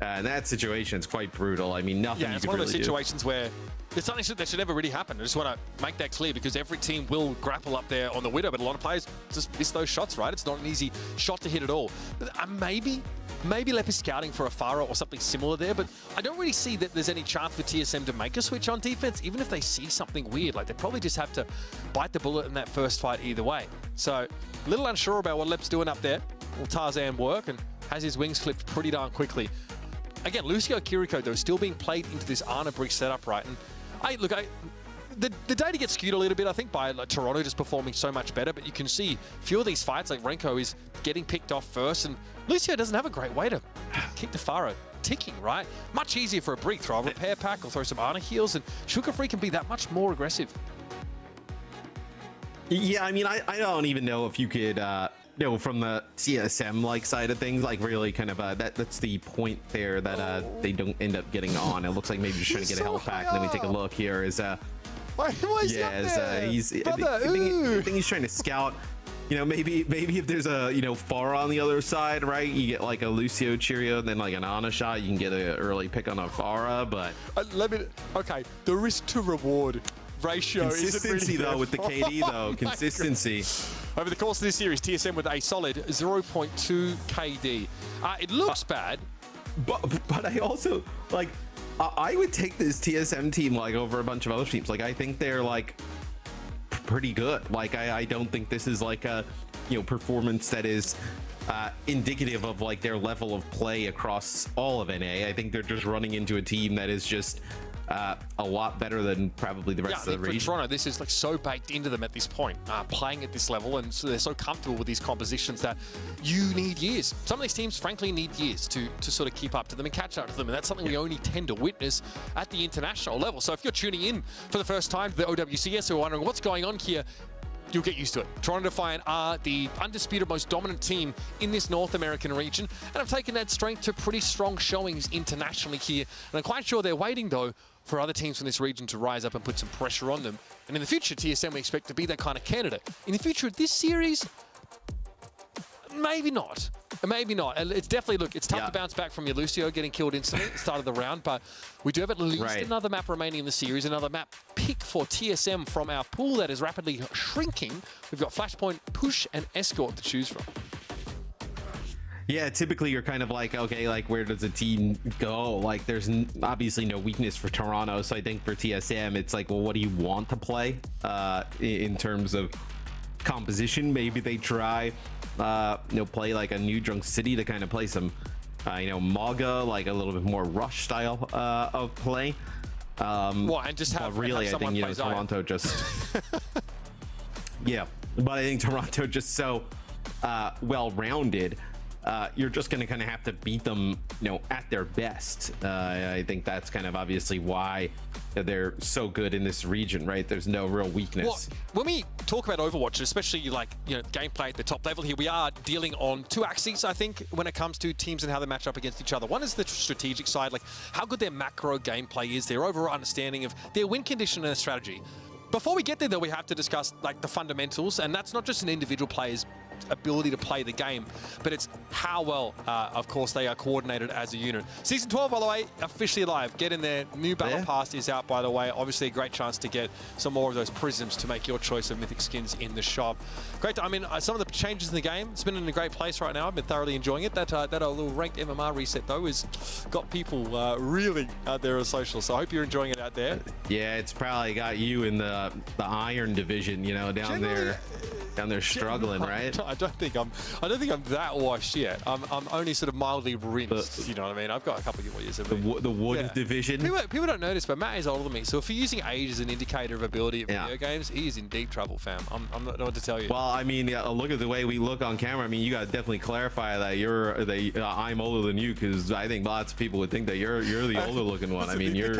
in that situation, it's quite brutal. I mean, nothing. Yeah, it's one of those situations where it's something that should never really happen. I just want to make that clear because every team will grapple up there on the Widow, but a lot of players just miss those shots, right? It's not an easy shot to hit at all. Maybe Lep is scouting for a Pharaoh or something similar there, but I don't really see that there's any chance for TSM to make a switch on defense, even if they see something weird. Like, they probably just have to bite the bullet in that first fight either way. So, a little unsure about what Lep's doing up there. Will Tarzan work and has his wings clipped pretty darn quickly. Again, Lucio Kiriko, though, still being played into this Ana Brick setup, right? And the data gets skewed a little bit, I think, by Toronto just performing so much better, but you can see a few of these fights, like Renko is getting picked off first, and Lucio doesn't have a great way to kick the Pharaoh. ticking, right? Much easier for a Break. Throw a repair pack or throw some Ana heals, and Sugar Free can be that much more aggressive. Yeah, I mean, I don't even know if you could, from the TSM like side of things, like really kind of that's the point there that they don't end up getting on. It looks like maybe just trying to get a health pack. And then we take a look here is why is he up there? I think he's trying to scout. Maybe if there's a Pharah on the other side, right? You get like a Lucio Cheerio, and then like an Ana shot, you can get an early pick on a Pharah, but the risk to reward ratio consistency isn't really though with the KD though. Consistency. Over the course of this series, TSM with a solid 0.2 KD. It looks bad, but I also like. I would take this TSM team like over a bunch of other teams. Like I think they're like pretty good. Like I don't think this is like a performance that is indicative of like their level of play across all of NA. I think they're just running into a team that is just a lot better than probably the rest of the region. For Toronto, this is like so baked into them at this point, playing at this level, and so they're so comfortable with these compositions that you need years. Some of these teams, frankly, need years to sort of keep up to them and catch up to them, and that's something we only tend to witness at the international level. So if you're tuning in for the first time to the OWCS or wondering what's going on here, you'll get used to it. Toronto Defiant are the undisputed most dominant team in this North American region, and have taken that strength to pretty strong showings internationally here. And I'm quite sure they're waiting, though, for other teams from this region to rise up and put some pressure on them. And in the future, TSM we expect to be that kind of candidate. In the future of this series, maybe not. Maybe not. It's definitely, look, it's tough to bounce back from your Lucio getting killed instantly at the start of the round, but we do have at least another map remaining in the series, another map pick for TSM from our pool that is rapidly shrinking. We've got Flashpoint, Push, and Escort to choose from. Yeah, typically you're kind of like, okay, like where does a team go? Like there's obviously no weakness for Toronto, so I think for TSM it's like, well, what do you want to play in terms of composition? Maybe they try play like a New Drunk City to kind of play some Maga, like a little bit more rush style of play. And just have really have I think Toronto just yeah, but I think Toronto just so well-rounded. You're just going to kind of have to beat them, at their best. I think that's kind of obviously why they're so good in this region, right? There's no real weakness. Well, when we talk about Overwatch, especially like gameplay at the top level here, we are dealing on two axes, I think, when it comes to teams and how they match up against each other. One is the strategic side, like how good their macro gameplay is, their overall understanding of their win condition and their strategy. Before we get there, though, we have to discuss like the fundamentals, and that's not just an individual player's ability to play the game, but it's how well, of course, they are coordinated as a unit. Season 12, by the way, officially live. Get in there. New Battle Pass is out, by the way. Obviously, a great chance to get some more of those prisms to make your choice of mythic skins in the shop. Great. I mean, some of the changes in the game, it's been in a great place right now. I've been thoroughly enjoying it. That little ranked MMR reset, though, has got people reeling out there on social. So I hope you're enjoying it out there. Yeah, it's probably got you in the Iron division, down there struggling, right? I don't think I'm that washed yet. I'm only sort of mildly rinsed. You know what I mean? I've got a couple of years of it. The wood division. People don't notice, but Matt is older than me. So if you're using age as an indicator of ability in video games, he is in deep trouble, fam. I'm not know what to tell you. Well, I mean, look at the way we look on camera. I mean, you got to definitely clarify that I'm older than you, because I think lots of people would think that you're the older looking one. I mean, your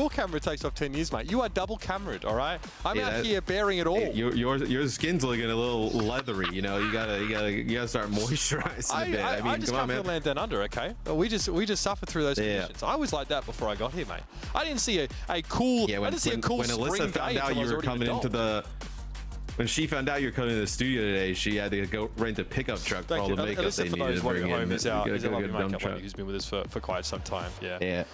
camera takes off 10 years, mate. You are double cameraed, all right? I'm out here bearing it all. Your skin's looking a little leathery. You gotta start moisturizing a bit. I mean, just come on, can't feel land down under, okay? We just suffered through those conditions. I was like that before I got here, mate. I didn't see a cool. Yeah, when Alyssa found out you were coming into the. When she found out you're coming to the studio today, she had to go rent a pickup truck for all the makeup they needed to bring in. He's a lovely makeup lady who's been with us for quite some time. Yeah.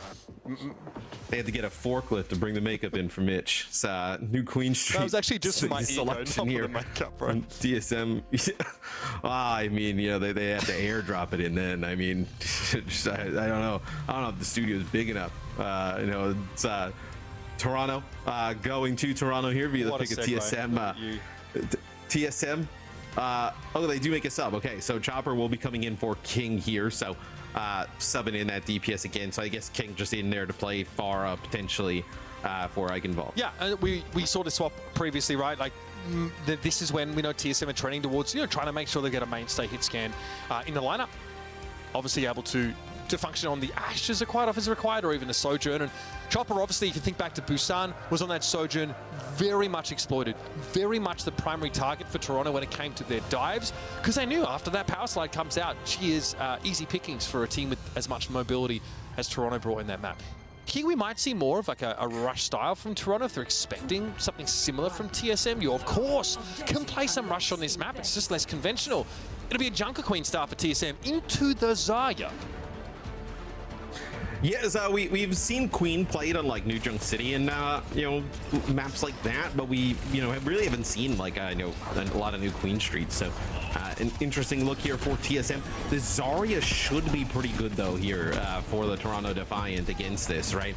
They had to get a forklift to bring the makeup in for Mitch. It's New Queen Street. That was actually just for my ego, not for the makeup, bro. DSM. I mean, they had to airdrop it in then. I mean, I don't know. I don't know if the studio is big enough. It's Toronto, going to Toronto here via the pick of TSM. TSM. They do make a sub. Okay, so Chopper will be coming in for King here. So subbing in that DPS again. So I guess King just in there to play Pharah potentially for Eigenvald. Yeah, we sort of swap previously, right? Like this is when we know TSM are trending towards trying to make sure they get a mainstay hit scan in the lineup. Obviously able to to function on the Ashes are quite often required, or even a Sojourn. And Chopper, obviously, you can think back to Busan, was on that Sojourn, very much exploited, very much the primary target for Toronto when it came to their dives, because they knew after that power slide comes out, she is easy pickings for a team with as much mobility as Toronto brought in that map. Here we might see more of like a rush style from Toronto if they're expecting something similar from TSM. You, of course, can play some rush on this map. It's just less conventional. It'll be a Junker Queen style for TSM into the Zarya. Yes, we've seen Queen played on like New Junk City and maps like that, but we really haven't seen like a lot of new Queen streets. So an interesting look here for TSM. The Zarya should be pretty good though here for the Toronto Defiant against this, right?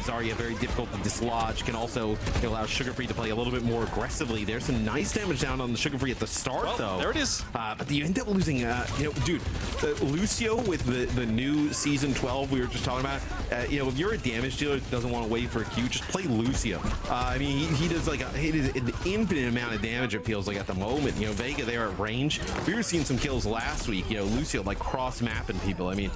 Zarya very difficult to dislodge, can also allow Sugar Free to play a little bit more aggressively. There's some nice damage down on the Sugar Free at the start though. There it is. But you end up losing, dude, Lucio with the new Season 12 we were just talking about, if you're a damage dealer that doesn't want to wait for a Q, just play Lucio. I mean, he does like an infinite amount of damage, it feels like at the moment. Vega there at range. We were seeing some kills last week, Lucio like cross-mapping people. I mean,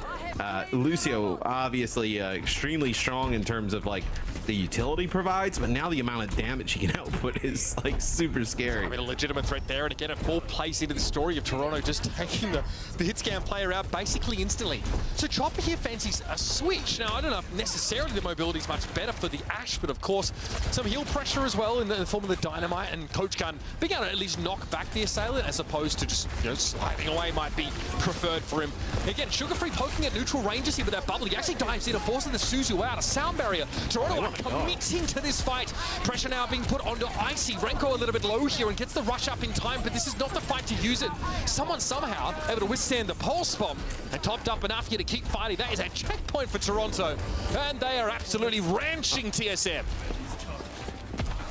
Lucio obviously extremely strong in terms of like the utility provides, but now the amount of damage he can output is like super scary. I mean, a legitimate threat there, and again, a full place into the story of Toronto just taking the hit-scan player out basically instantly. So Chopper here fancies a switch. Now, I don't know if necessarily the mobility is much better for the Ash, but of course, some heal pressure as well in the form of the Dynamite, and Coach Gun being able to at least knock back the assailant as opposed to just sliding away might be preferred for him. Again, Sugar Free poking at neutral ranges here with that bubble. He actually dives in and forcing the Suzu out. A sound barrier. Toronto are committing to this fight. Pressure now being put onto Icy. Renko a little bit low here and gets the rush up in time, but this is not the fight to use it. Someone somehow able to withstand the pulse bomb and topped up enough here to keep fighting. That is a checkpoint for Toronto, and they are absolutely ranching TSM.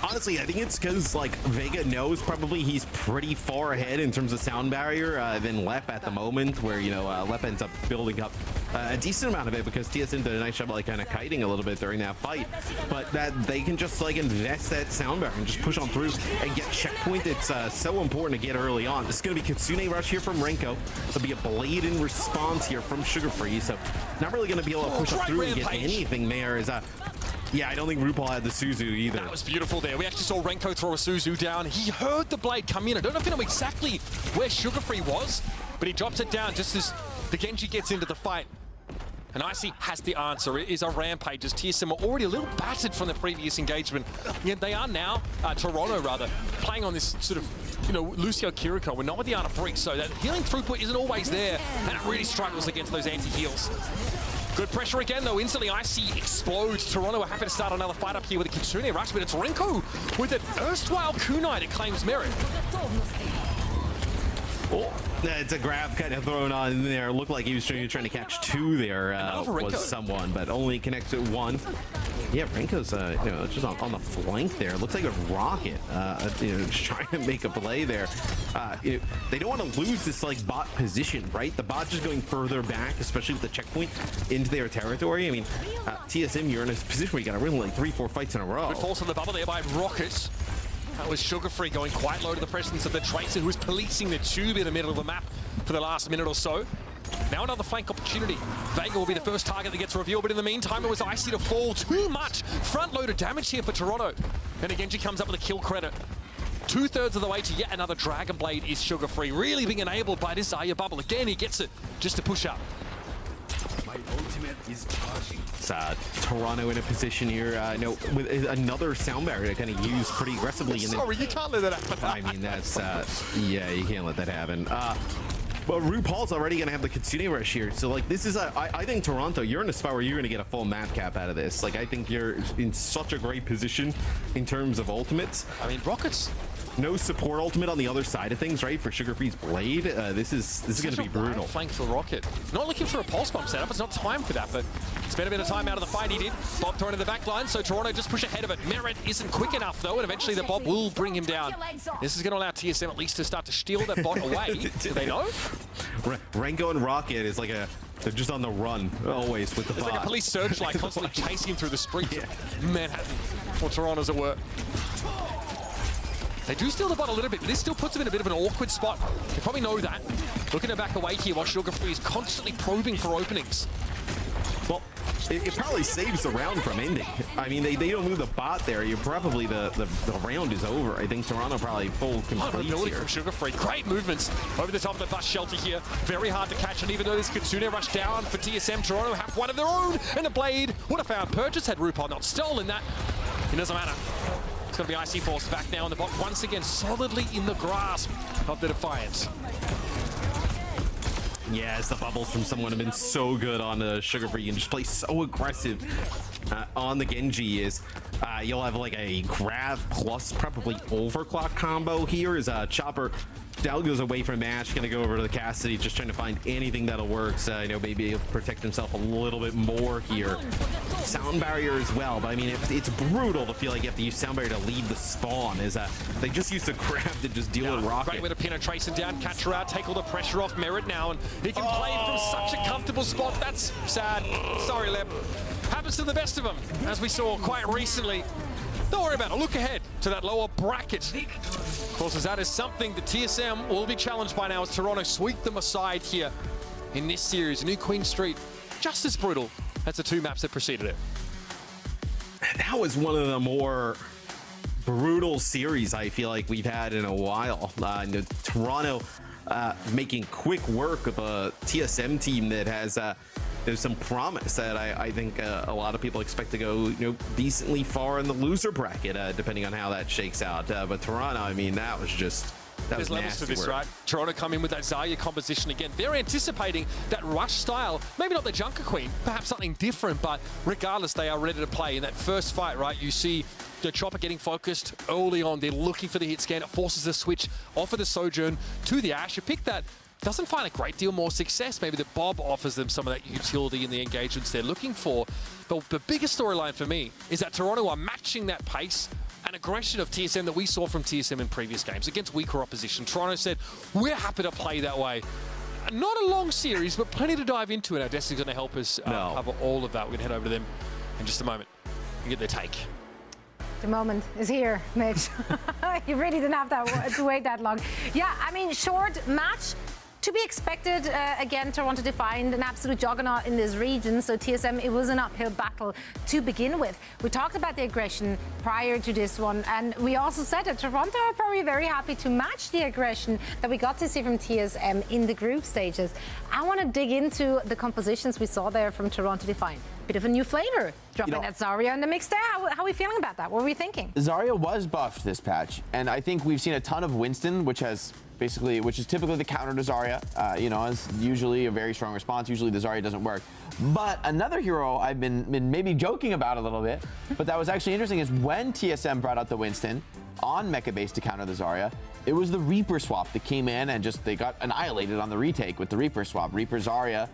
Honestly, I think it's because like Vega knows probably he's pretty far ahead in terms of sound barrier than Lep at the moment, where Lep ends up building up a decent amount of it because TSM did a nice job like kind of kiting a little bit during that fight, but that they can just like invest that sound barrier and just push on through and get checkpoint. It's so important to get early on. This is going to be Kitsune Rush here from Renko. There'll be a blade in response here from Sugar Free, so not really going to be able to push up through and get anything there. Yeah, I don't think RuPaul had the Suzu either. That was beautiful there. We actually saw Renko throw a Suzu down. He heard the blade come in. I don't know if you know exactly where Sugar Free was, but he drops it down just as the Genji gets into the fight. And Icy has the answer. It is a rampage as TSM are already a little battered from the previous engagement. Yet they are now, Toronto rather, playing on this sort of, Lucio Kiriko. We're not with the Ana Freak, so that healing throughput isn't always there, and it really struggles against those anti-heals. Good pressure again, though. Instantly, Icy explodes. Toronto are happy to start another fight up here with a Kitsune Rush, but it's Renko with an erstwhile kunai that claims merit. Oh, it's a grab kind of thrown on there. Looked like he was trying to catch two there. Was someone, but only connects to one. Yeah, Renko's just on the flank there. Looks like a rocket. Just trying to make a play there. They don't want to lose this like bot position, right? The bot just going further back, especially with the checkpoint into their territory. I mean, TSM, you're in a position where you got to win like 3-4 fights in a row. Good force on the bubble there by Rocket. That was Sugar Free going quite low to the presence of the Tracer, who was policing the tube in the middle of the map for the last minute or so. Now another flank opportunity. Vega will be the first target that gets revealed, but in the meantime, it was Icy to fall. Too much front-loaded damage here for Toronto. And again, she comes up with a kill credit. 2/3 of the way to yet another Dragon Blade is Sugar Free, really being enabled by this Zarya bubble. Again, he gets it just to push up. My ultimate is charging. It's Toronto in a position here, with another sound barrier to kind of use pretty aggressively. Sorry, you can't let that happen. I mean, that's, yeah, you can't let that happen. But RuPaul's already going to have the Kitsune Rush here. So, like, this is I think Toronto, you're in a spot where you're going to get a full map cap out of this. Like, I think you're in such a great position in terms of ultimates. I mean, Rockets. No support ultimate on the other side of things, right? For Sugar Free's Blade. This is going to be brutal. Flank for Rocket. Not looking for a pulse bomb setup. It's not time for that, but spent a bit of time out of the fight. He did. Bob thrown in the back line, so Toronto just push ahead of it. Merit isn't quick enough, though, and eventually the Bob will bring him down. This is going to allow TSM at least to start to steal that bot away. Do they know? Renko and Rocket is like they're just on the run always with the bot. It's like a police searchlight constantly chasing him through the streets of Manhattan. Well, Toronto's at work. They do steal the bot a little bit, but this still puts them in a bit of an awkward spot. They probably know that. Looking to back away here while Sugar Free is constantly probing for openings. Well, it probably saves the round from ending. I mean, they don't move the bot there. You probably the round is over. I think Toronto probably full complete Ability here. from Sugar Free. Great movements over the top of the bus shelter here. Very hard to catch, and even though this Kitsune rush down for TSM, Toronto have one of their own, and the Blade would have found purchase had RuPaul not stolen that. It doesn't matter. It's going to be Icy Force back now in the bot, once again solidly in the grasp of the Defiance. Yes, the bubbles from someone have been so good on the Sugar Free. You can just play so aggressive on the Genji. Is you'll have like a grab plus probably overclock combo here. Is Chopper Dal goes away from Ash, gonna go over to the Cassidy, just trying to find anything that'll work. You know, maybe he'll protect himself a little bit more here. Sound barrier as well, but I mean, it's brutal to feel like you have to use sound barrier to leave the spawn. Is they just used to grab to just deal with Rocket. Great way to pin a Tracer down, catch her out, take all the pressure off Merit now, and he can play it from such a comfortable spot. That's sad. Sorry, Leb. Happens to the best of them, as we saw quite recently. Don't worry about it. Look ahead to that lower bracket. Of course, as that is something the TSM will be challenged by now as Toronto sweep them aside here in this series. New Queen Street, just as brutal as the two maps that preceded it. That was one of the more brutal series I feel like we've had in a while. Toronto making quick work of a TSM team that has there's some promise that I think a lot of people expect to go, decently far in the loser bracket, depending on how that shakes out. But Toronto, I mean, that was just. There's levels to this, right? Toronto come in with that Zarya composition again. They're anticipating that rush style, maybe not the Junker Queen, perhaps something different, but regardless, they are ready to play. In that first fight, right, you see the Chopper getting focused early on. They're looking for the hit scan. It forces the switch off of the Sojourn to the Ashe. You pick that. Doesn't find a great deal more success. Maybe that Bob offers them some of that utility in the engagements they're looking for. But the biggest storyline for me is that Toronto are matching that pace and aggression of TSM that we saw from TSM in previous games against weaker opposition. Toronto said, we're happy to play that way. Not a long series, but plenty to dive into, and our Destiny's going to help us cover all of that. We're going to head over to them in just a moment and get their take. The moment is here, Mitch. You really didn't have to wait that long. Yeah, I mean, short match. To be expected, again, Toronto defined an absolute juggernaut in this region. So TSM, it was an uphill battle to begin with. We talked about the aggression prior to this one, and we also said that Toronto are probably very happy to match the aggression that we got to see from TSM in the group stages. I want to dig into the compositions we saw there from Toronto Define. Bit of a new flavor, dropping that Zarya in the mix there. How are we feeling about that? What were we thinking? Zarya was buffed this patch, and I think we've seen a ton of Winston, which is typically the counter to Zarya. Is usually a very strong response. Usually the Zarya doesn't work. But another hero I've been maybe joking about a little bit, but that was actually interesting, is when TSM brought out the Winston on Mecha base to counter the Zarya, it was the Reaper swap that came in and they got annihilated on the retake with the Reaper swap. Reaper Zarya,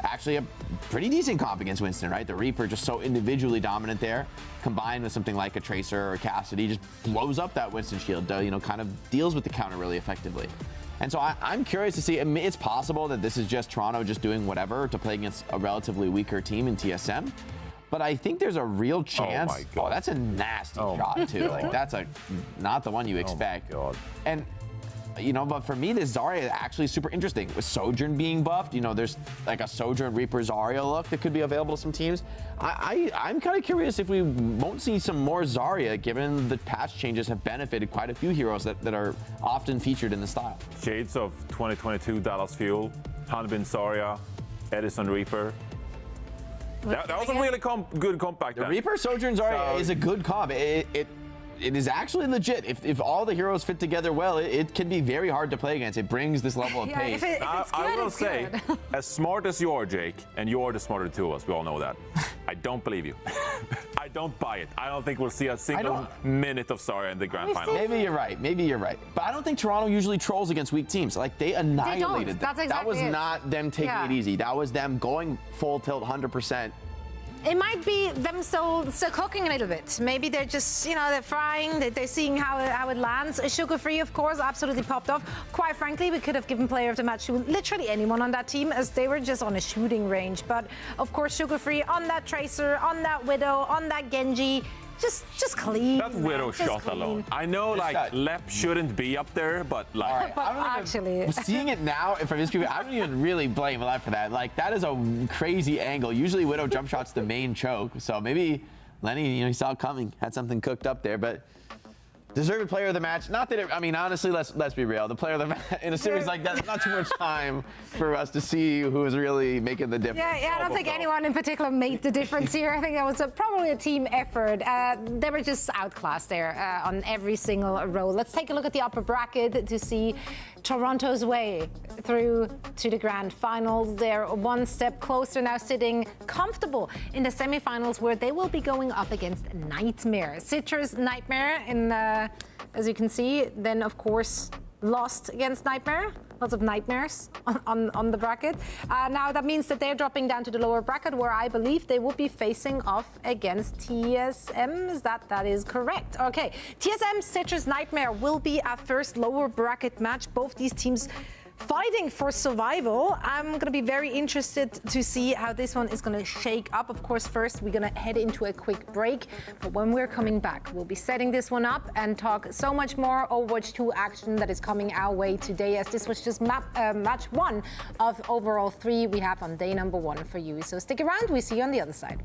actually a pretty decent comp against Winston, right? The Reaper just so individually dominant there, combined with something like a Tracer or a Cassidy, just blows up that Winston shield, kind of deals with the counter really effectively. And so I'm curious to see, it's possible that this is just Toronto just doing whatever to play against a relatively weaker team in TSM. But I think there's a real chance. Oh my God. Oh, that's a nasty shot too. Like that's not the one you expect. Oh my God. And but for me, this Zarya is actually super interesting. With Sojourn being buffed, there's like a Sojourn Reaper Zarya look that could be available to some teams. I'm kind of curious if we won't see some more Zarya, given the patch changes have benefited quite a few heroes that are often featured in the style. Shades of 2022 Dallas Fuel, Hanbin Zarya, Edison Reaper. That was a really good comp back then. The Reaper Sojourn Zarya is a good comp. It is actually legit. If all the heroes fit together well, it can be very hard to play against. It brings this level of pace. I will say, as smart as you are, Jake, and you are the smarter two of us, we all know that, I don't believe you. I don't buy it. I don't think we'll see a single minute of Zarya in the grand final. Maybe you're right. But I don't think Toronto usually trolls against weak teams. Like, they annihilated them. That's exactly that was not them taking it easy. That was them going full tilt 100%. It might be them still cooking a little bit. Maybe they're just, they're frying, they're seeing how it lands. Sugar Free, of course, absolutely popped off. Quite frankly, we could have given player of the match to literally anyone on that team, as they were just on a shooting range. But, of course, Sugar Free on that Tracer, on that Widow, on that Genji, just clean. That Widow just shot clean. alone. I know, like, shot. Lep shouldn't be up there, but like. All right, But actually, seeing it now from his people, I don't even really blame Lep for that. Like, that is a crazy angle. Usually Widow jump shot's the main choke, so maybe Lenny, he saw it coming, had something cooked up there, but deserved player of the match. Not that I mean, honestly, let's be real. The player of the match in a series like that, not too much time for us to see who is really making the difference. Yeah, I don't think anyone in particular made the difference here. I think that was probably a team effort. They were just outclassed there on every single row. Let's take a look at the upper bracket to see Toronto's way through to the grand finals. They're one step closer now, sitting comfortable in the semifinals where they will be going up against Nightmare. Citra's Nightmare, as you can see, then of course lost against Nightmare. Lots of nightmares on the bracket. Now that means that they're dropping down to the lower bracket where I believe they will be facing off against TSM. That is correct. Okay, TSM Citrus Nightmare will be our first lower bracket match. Both these teams fighting for survival. I'm going to be very interested to see how this one is going to shake up. Of course, first we're going to head into a quick break, but when we're coming back, we'll be setting this one up and talk so much more Overwatch 2 action that is coming our way today, as this was just match 1 of overall 3 we have on day number 1 for you. So stick around, we see you on the other side.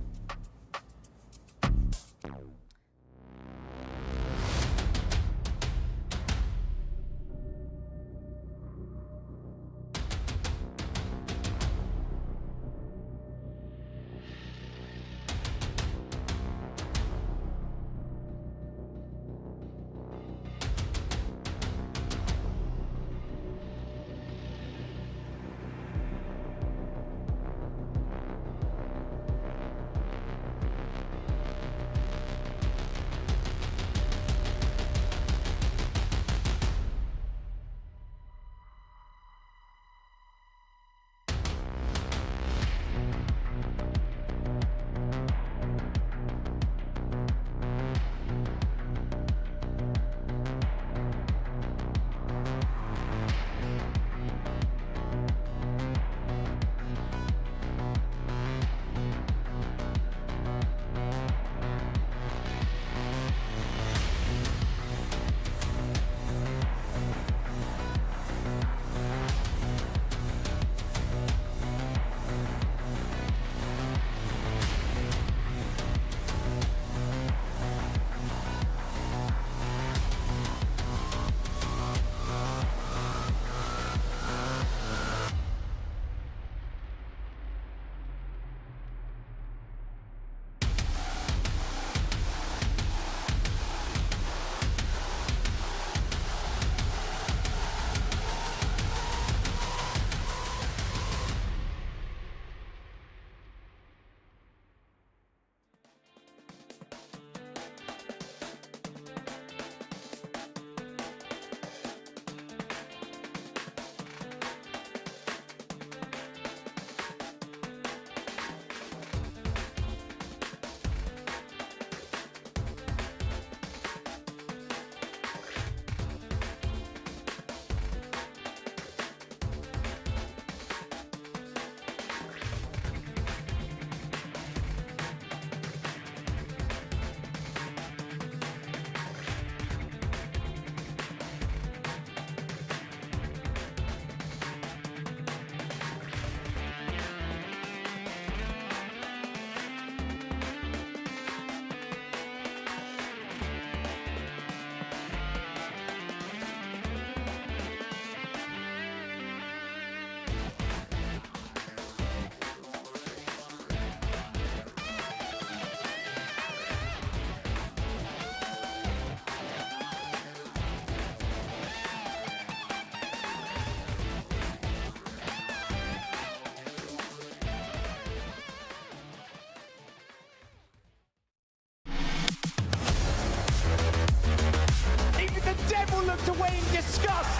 looked away in disgust.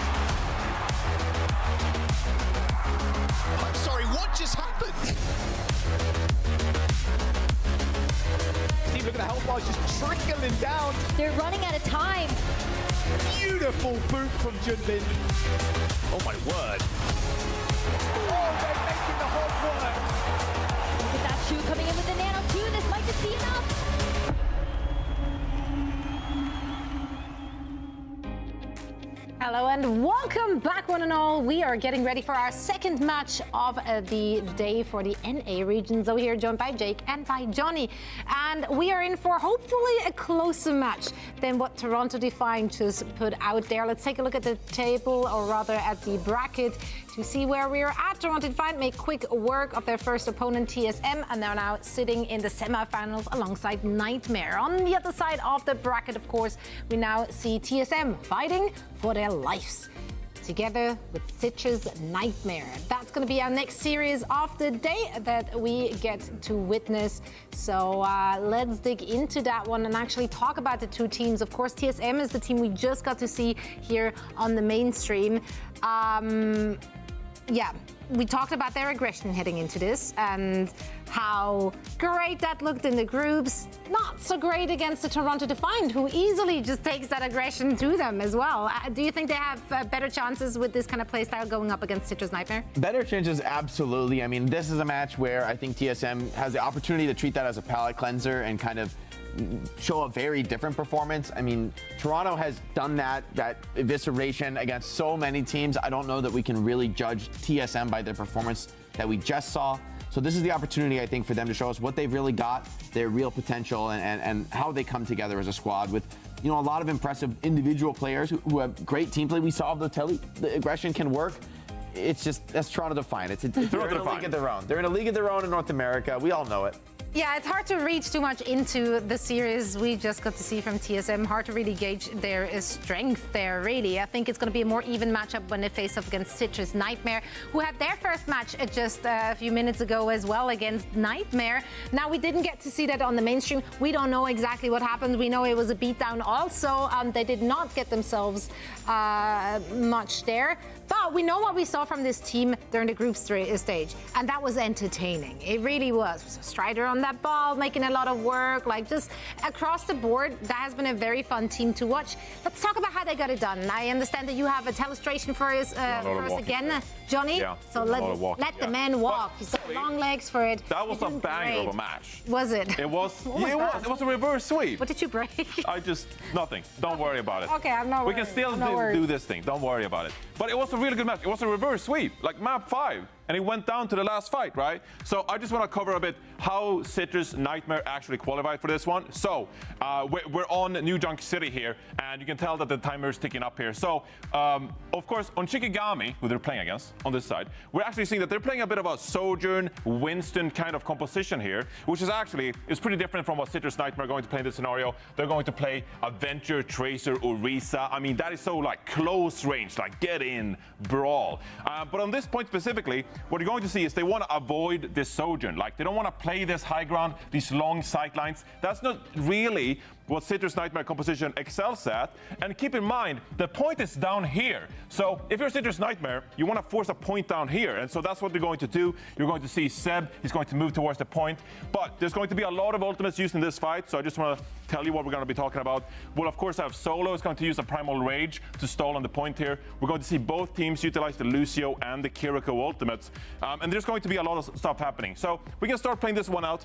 I'm sorry, what just happened? See, look at the health bars just trickling down. They're running out of time. Beautiful boot from Junlin. Oh my word. Oh, they're making the hard work. Look at that shoe coming in with the nano 2. This might just be enough. Hello and welcome back, one and all. We are getting ready for our second match of the day for the NA region. So here joined by Jake and by Johnny. And we are in for hopefully a closer match than what Toronto Defiant just put out there. Let's take a look at the table, or rather at the bracket, to see where we are at. Toronto Defiant make quick work of their first opponent, TSM, and they're now sitting in the semifinals alongside Nightmare. On the other side of the bracket, of course, we now see TSM fighting for their lives, together with Citrus Nightmare. That's going to be our next series of the day that we get to witness. So let's dig into that one and actually talk about the two teams. Of course, TSM is the team we just got to see here on the mainstream. Yeah, we talked about their aggression heading into this and how great that looked in the groups. Not so great against the Toronto Defiant, who easily just takes that aggression to them as well. Do you think they have better chances with this kind of playstyle going up against Citrus Nightmare? Better chances, absolutely. I mean, this is a match where I think TSM has the opportunity to treat that as a palate cleanser and kind of show a very different performance. I mean, Toronto has done that evisceration against so many teams. I don't know that we can really judge TSM by their performance that we just saw. So this is the opportunity, I think, for them to show us what they've really got, their real potential, and how they come together as a squad with, you know, a lot of impressive individual players who have great team play. We saw the aggression can work. It's just, that's Toronto Defiant. They're in a league of their own. They're in a league of their own in North America. We all know it. Yeah, it's hard to read too much into the series we just got to see from TSM. Hard to really gauge their strength there, really. I think it's going to be a more even matchup when they face off against Citrus Nightmare, who had their first match just a few minutes ago as well against Nightmare. Now, we didn't get to see that on the mainstream. We don't know exactly what happened. We know it was a beatdown also. They did not get themselves much there. But we know what we saw from this team during the group stage, and that was entertaining. It really was. So Strider on that ball, making a lot of work, like just across the board. That has been a very fun team to watch. Let's talk about how they got it done. I understand that you have a telestration for us again, Johnny. Yeah, so let the man walk. He's got long legs for it. That was a banger of a match. Was it? It was. It was a reverse sweep. What did you break? Nothing. Don't worry about it. Okay, I'm not worried. We can still do this thing. Don't worry about it. But it was a really good match. It was a reverse sweep, like map 5. And it went down to the last fight, right? So I just want to cover a bit how Citrus Nightmare actually qualified for this one. So we're on New Junk City here, and you can tell that the timer is ticking up here. So, of course, on Shikigami, who they're playing against on this side, we're actually seeing that they're playing a bit of a Sojourn, Winston kind of composition here, which is pretty different from what Citrus Nightmare are going to play in this scenario. They're going to play Avenger, Tracer, Orisa. I mean, that is so like close range, like get in, brawl. But on this point specifically, what you're going to see is they want to avoid this Sojourn. Like, they don't want to play this high ground, these long sight lines. That's not really what Citrus Nightmare composition excels at. And keep in mind, the point is down here. So if you're Citrus Nightmare, you want to force a point down here. And so that's what they're going to do. You're going to see Seb, he's going to move towards the point. But there's going to be a lot of ultimates used in this fight. So I just want to tell you what we're going to be talking about. We'll, of course, have Solo is going to use a Primal Rage to stall on the point here. We're going to see both teams utilize the Lucio and the Kiriko ultimates. And there's going to be a lot of stuff happening. So we can start playing this one out.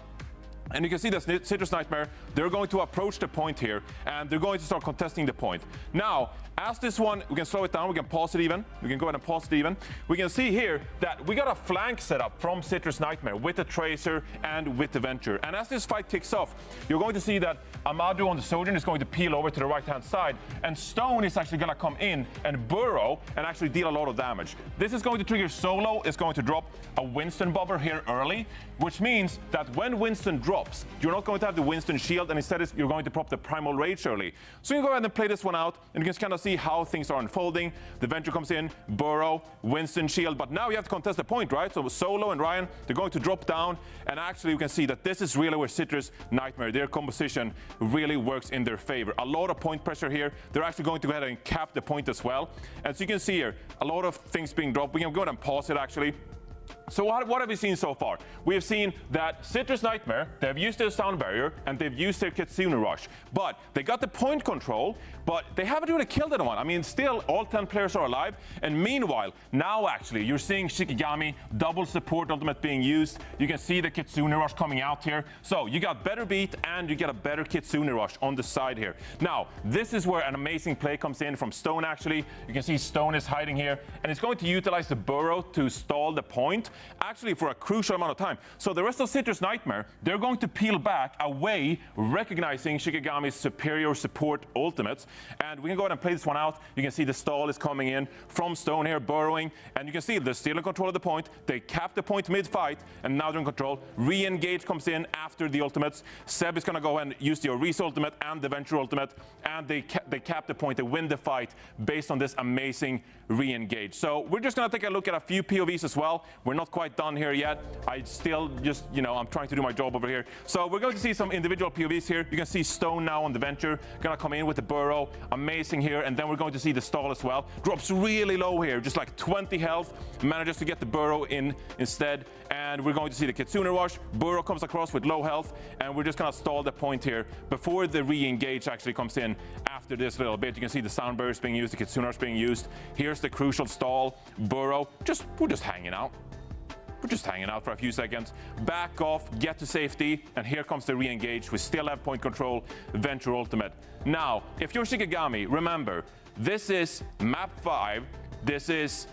And you can see that Citrus Nightmare, they're going to approach the point here, and they're going to start contesting the point. Now, as this one, we can slow it down, we can pause it even. We can go ahead and pause it even. We can see here that we got a flank set up from Citrus Nightmare with the Tracer and with the Venture. And as this fight kicks off, you're going to see that Amadou on the Sojourn is going to peel over to the right-hand side, and Stone is actually going to come in and burrow and actually deal a lot of damage. This is going to trigger Solo, is going to drop a Winston bobber here early, which means that when Winston drops, you're not going to have the Winston shield, and instead you're going to prop the Primal Rage early. So you can go ahead and play this one out, and you can kind of see how things are unfolding. The Venture comes in, burrow, Winston shield, but now you have to contest the point, right? So Solo and Ryan, they're going to drop down, and actually you can see that this is really where Citrus Nightmare, their composition really works in their favor. A lot of point pressure here. They're actually going to go ahead and cap the point as well. And so you can see here, a lot of things being dropped. We can go ahead and pause it actually. So what have we seen so far? We have seen that Citrus Nightmare, they've used their sound barrier and they've used their Kitsune Rush. But they got the point control, but they haven't really killed anyone. I mean, still, all 10 players are alive. And meanwhile, now actually, you're seeing Shikigami, double support ultimate being used. You can see the Kitsune Rush coming out here. So you got better beat and you get a better Kitsune Rush on the side here. Now, this is where an amazing play comes in from Stone, actually. You can see Stone is hiding here, and it's going to utilize the burrow to stall the point, actually for a crucial amount of time. So the rest of Citrus Nightmare, they're going to peel back away, recognizing Shikigami's superior support ultimates. And we can go ahead and play this one out. You can see the stall is coming in from Stone here, burrowing. And you can see they're still in control of the point. They cap the point mid-fight, and now they're in control. Re-engage comes in after the ultimates. Seb is going to go ahead and use the Orisa ultimate and the Venture ultimate. And they cap the point. They win the fight based on this amazing re-engage. So we're just going to take a look at a few POVs as well. We're not quite done here yet. I still just, I'm trying to do my job over here. So we're going to see some individual POVs here. You can see Stone now on the Venture, going to come in with the burrow. Amazing here. And then we're going to see the stall as well. Drops really low here, just like 20 health. Manages to get the burrow in instead. And we're going to see the Kitsune Rush. Burrow comes across with low health. And we're just going to stall the point here before the re-engage actually comes in after this little bit. You can see the sound barriers being used, the Kitsune Rush being used. Here's the crucial stall. Burrow, we're just hanging out. We're just hanging out for a few seconds. Back off, get to safety, and here comes the re-engage. We still have point control, Venture ultimate. Now, if you're Shikigami, remember, this is map 5. This is,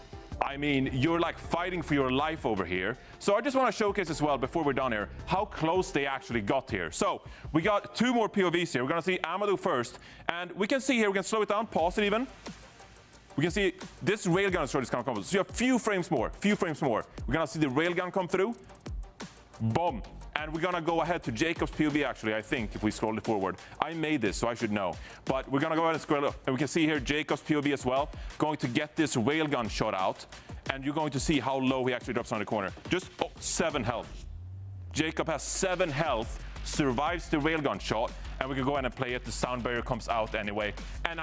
you're like fighting for your life over here. So I just want to showcase as well, before we're done here, how close they actually got here. So we got 2 more POVs here. We're going to see Amadou first. And we can see here, we can slow it down, pause it even. We can see this railgun is going to come. So you have a few frames more. We're going to see the railgun come through. Boom. And we're going to go ahead to Jacob's POV, actually, I think, if we scroll it forward. I made this, so I should know. But we're going to go ahead and scroll up. And we can see here Jacob's POV as well. Going to get this railgun shot out. And you're going to see how low he actually drops on the corner. Just 7 health. Jacob has 7 health. Survives the railgun shot, and we can go ahead and play it. The sound barrier comes out anyway. And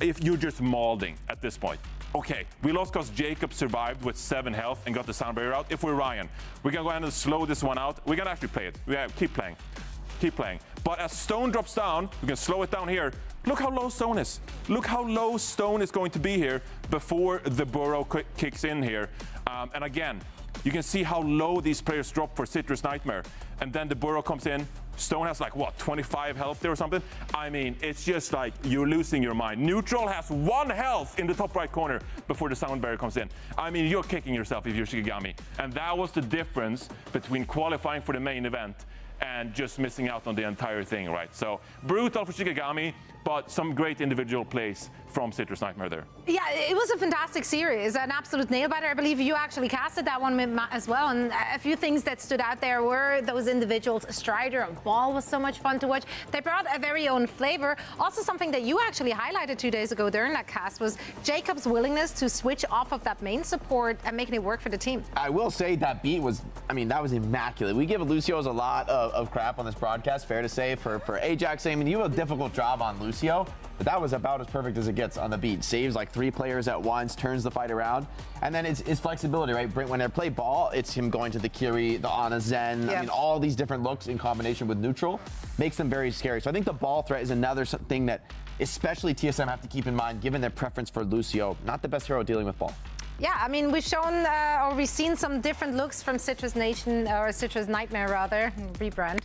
if you're just mauling at this point. Okay, we lost because Jacob survived with 7 health and got the sound barrier out. If we're Ryan, we can go ahead and slow this one out. We can actually play it. Yeah, keep playing. But as Stone drops down, we can slow it down here. Look how low Stone is. Look how low Stone is going to be here before the burrow kicks in here. And again, you can see how low these players drop for Citrus Nightmare. And then the burrow comes in. Stone has 25 health there or something. It's just like you're losing your mind. Neutral has 1 health in the top right corner before the sound barrier comes in. You're kicking yourself if you're Shikigami. And that was the difference between qualifying for the main event and just missing out on the entire thing, right? So brutal for Shikigami, but some great individual plays from Citrus Nightmare there. Yeah, it was a fantastic series, an absolute nail-biter. I believe you actually casted that one as well, and a few things that stood out there were those individuals. Strider and Ball was so much fun to watch. They brought a very own flavor. Also, something that you actually highlighted 2 days ago during that cast was Jacob's willingness to switch off of that main support and making it work for the team. I will say that beat was, that was immaculate. We give Lucio's a lot of crap on this broadcast, fair to say, for Ajax. You have a difficult job on Lucio, but that was about as perfect as it gets on the beat. Saves like 3 players at once, turns the fight around, and then it's flexibility, right? When they play Ball, it's him going to the Kiri, the Ana Zen. Yeah. All these different looks in combination with neutral makes them very scary. So I think the Ball threat is another thing that especially TSM have to keep in mind, given their preference for Lucio. Not the best hero dealing with Ball. Yeah, we've shown, or we've seen some different looks from Citrus Nation, or Citrus Nightmare rather, rebrand.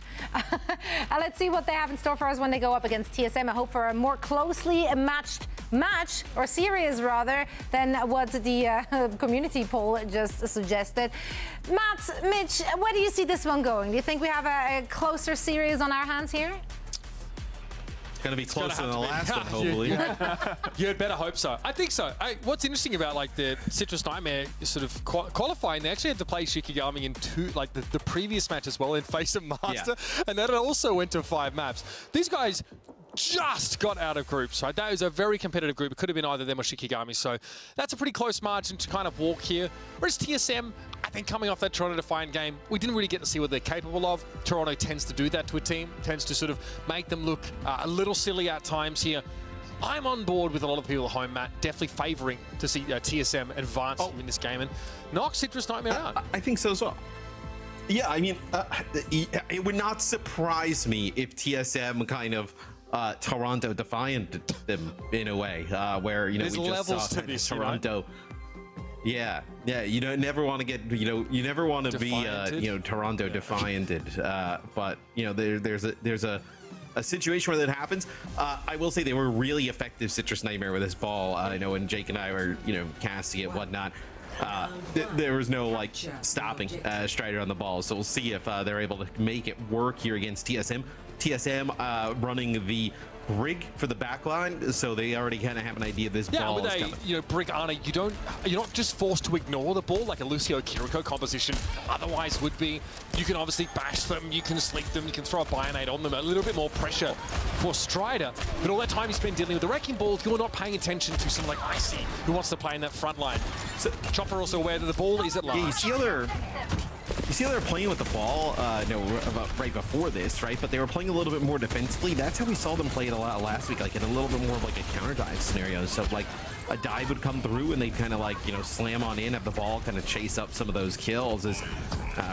Let's see what they have in store for us when they go up against TSM. I hope for a more closely matched match, or series rather, than what the community poll just suggested. Matt, Mitch, where do you see this one going? Do you think we have a closer series on our hands here? Going to be closer than the last one, hopefully. You'd better hope so. I think so. What's interesting about the Citrus Nightmare sort of qualifying, they actually had to play Shikigami in 2, the previous match as well, in Face of Master, and then it also went to 5 maps. These guys just got out of groups, right? That was a very competitive group. It could have been either them or Shikigami, so that's a pretty close margin to kind of walk here. Whereas TSM, I think coming off that Toronto Defiant game, we didn't really get to see what they're capable of. Toronto tends to do that to a team, tends to sort of make them look a little silly at times here. I'm on board with a lot of people at home, Matt, definitely favouring to see TSM advance in this game and knock Citrus Nightmare out. I think so as well. Yeah, I mean, it would not surprise me if TSM kind of Toronto defiant them in a way, where, you know, There's we just levels saw to this, Toronto. Yeah, you don't never want to get, you never want to be, Toronto defianted. But there's a situation where that happens. I will say they were really effective, Citrus Nightmare, with this ball. I know when Jake and I were, casting it, whatnot. There was no like stopping Strider on the ball, so we'll see if they're able to make it work here against TSM. TSM running the Brig for the backline, so they already kind of have an idea of this ball is coming. Brig Ana, you're not just forced to ignore the ball like a Lucio Kiriko composition otherwise would be. You can obviously bash them, you can sleep them, you can throw a Bionade on them, a little bit more pressure for Strider. But all that time you spend dealing with the Wrecking Ball, you're not paying attention to someone like Icy, who wants to play in that front line. So Chopper also aware that the ball is at large. Yeah, you see how they're playing with the ball, right before this, right? But they were playing a little bit more defensively. That's how we saw them play it a lot last week, like in a little bit more of like a counter dive scenario. So like a dive would come through and they'd kind of like, slam on in, have the ball kind of chase up some of those kills. As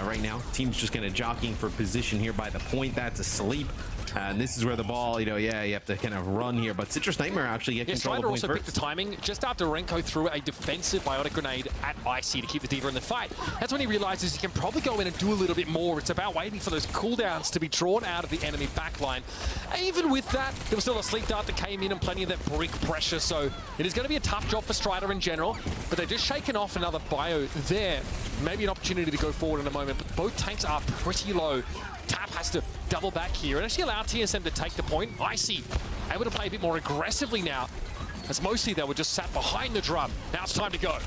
right now, team's just kind of jockeying for position here by the point. That's asleep. And this is where the ball, you have to kind of run here. But Citrus Nightmare actually get control of the point also first. picked the timing just after Renko threw a defensive biotic grenade at Icy to keep the D.Va in the fight. That's when he realizes he can probably go in and do a little bit more. It's about waiting for those cooldowns to be drawn out of the enemy backline. Even with that, there was still a sleep dart that came in and plenty of that brick pressure. So it is going to be a tough job for Strider in general. But they're just shaking off another bio there. Maybe an opportunity to go forward in a moment. But both tanks are pretty low. Tap has to double back here and actually allow TSM to take the point. Icy able to play a bit more aggressively now, as mostly they were just sat behind the drum. Now it's time to go.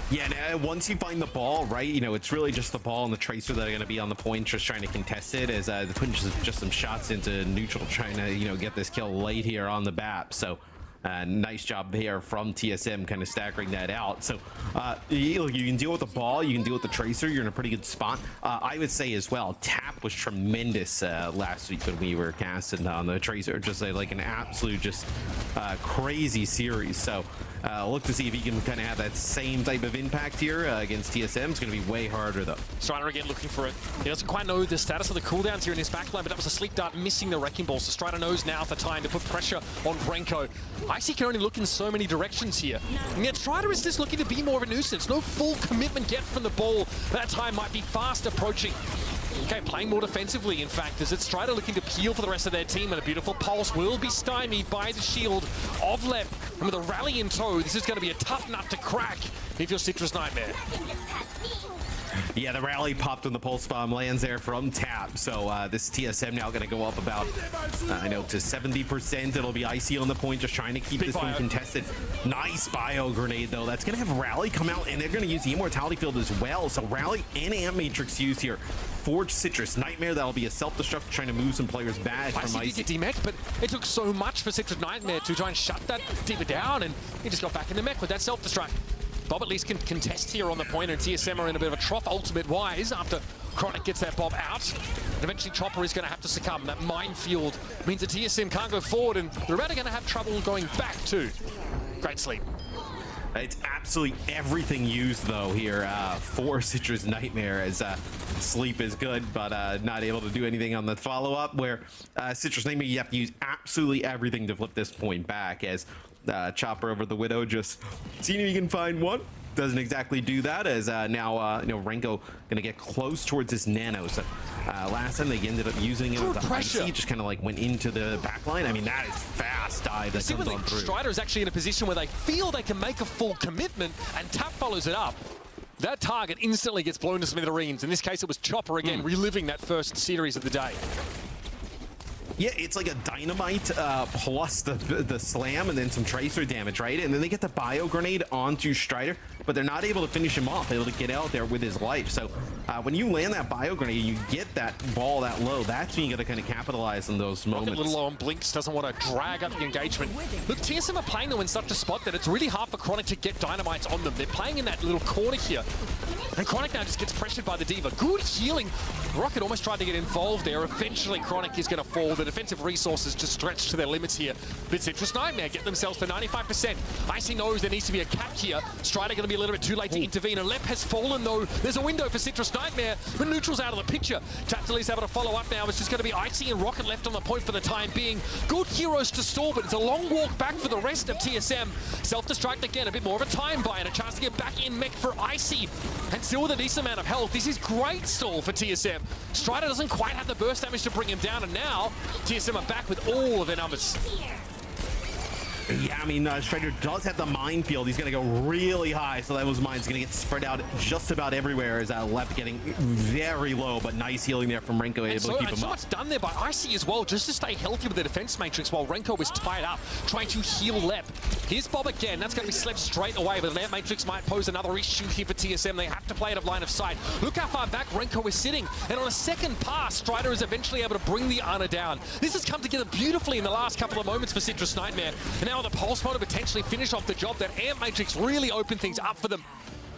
Yeah, and once you find the ball, right, it's really just the ball and the Tracer that are going to be on the point, just trying to contest it, as they're putting just some shots into neutral, trying to, get this kill late here on the BAP. So nice job there from TSM, kind of staggering that out. So you can deal with the ball, you can deal with the Tracer, you're in a pretty good spot. I would say as well, Tap was tremendous last week when we were casting on the Tracer, just like an absolute crazy series. So look to see if he can kind of have that same type of impact here against TSM. It's going to be way harder though. Strider again looking for it. He doesn't quite know the status of the cooldowns here in his backline, but that was a sleep dart missing the Wrecking Ball. So Strider knows now the time to put pressure on Renko. Icy can only look in so many directions here. And yet Strider is just looking to be more of a nuisance. No full commitment yet from the ball. That time might be fast approaching. Okay, playing more defensively, in fact, as it's Strider looking to peel for the rest of their team, and a beautiful pulse will be stymied by the shield of Lep. And with a rally in tow, this is going to be a tough nut to crack if you're Citrus Nightmare. Yeah, the rally popped when the pulse bomb lands there from Tap. So this TSM now going to go up about, to 70%. It'll be Icy on the point, just trying to keep this one contested. Nice bio grenade, though. That's going to have Rally come out, and they're going to use the Immortality Field as well. So Rally and Amp Matrix used here. Forge Citrus Nightmare, that'll be a self-destruct, trying to move some players back from Icy. Did get demech, but it took so much for Citrus Nightmare to try and shut that D.Va down, and he just got back in the mech with that self-destruct. Bob at least can contest here on the point, and TSM are in a bit of a trough ultimate-wise after Chronic gets that Bob out. And eventually Chopper is going to have to succumb. That minefield means that TSM can't go forward, and they're about going to have trouble going back too. Great sleep. It's absolutely everything used, though, here for Citrus Nightmare, as sleep is good, but not able to do anything on the follow-up, where Citrus Nightmare, you have to use absolutely everything to flip this point back, as Chopper over the Widow just seeing if you can find one. Doesn't exactly do that, as now Renko gonna get close towards this Nano. So last time they ended up using it with the Icy, just kind of like went into the backline. I mean, that is fast dive that comes on through. Strider is actually in a position where they feel they can make a full commitment, and Tap follows it up. That target instantly gets blown to smithereens. In this case, it was Chopper again, reliving that first series of the day. Yeah, it's like a dynamite plus the slam and then some tracer damage, right? And then they get the bio grenade onto Strider, but they're not able to finish him off, able to get out there with his life. So when you land that bio grenade, you get that ball that low, that's when you got to kind of capitalize on those moments. A little low on Blinks, doesn't want to drag up the engagement. Look, TSM are playing them in such a spot that it's really hard for Chronic to get dynamites on them. They're playing in that little corner here. And Chronic now just gets pressured by the D.Va. Good healing. Rocket almost tried to get involved there. Eventually, Chronic is going to fall. The defensive resources just stretch to their limits here. But Citrus Nightmare get themselves to 95%. Icy knows there needs to be a cap here. Strider going to be a little bit too late to intervene. And Lep has fallen, though. There's a window for Citrus Nightmare, but Neutral's out of the picture. Taptali's able to follow up now. It's just going to be Icy and Rocket left on the point for the time being. Good heroes to stall, but it's a long walk back for the rest of TSM. Self-destruct again, a bit more of a time buy and a chance to get back in mech for Icy. And still with a decent amount of health. This is great stall for TSM. Strider doesn't quite have the burst damage to bring him down, and now TSM are back with all of their numbers. Yeah, I mean, Strider does have the minefield. He's going to go really high, so those mines going to get spread out just about everywhere. As Lep getting very low, but nice healing there from Renko, able to keep him up. So much done there by Icy as well, just to stay healthy with the defense matrix while Renko is tied up, trying to heal Lep. Here's Bob again. That's going to be slept straight away, but the Lep matrix might pose another issue here for TSM. They have to play it of line of sight. Look how far back Renko is sitting, and on a second pass, Strider is eventually able to bring the Ana down. This has come together beautifully in the last couple of moments for Citrus Nightmare. And now the Pulse Mode to potentially finish off the job. That Amp Matrix really opened things up for them.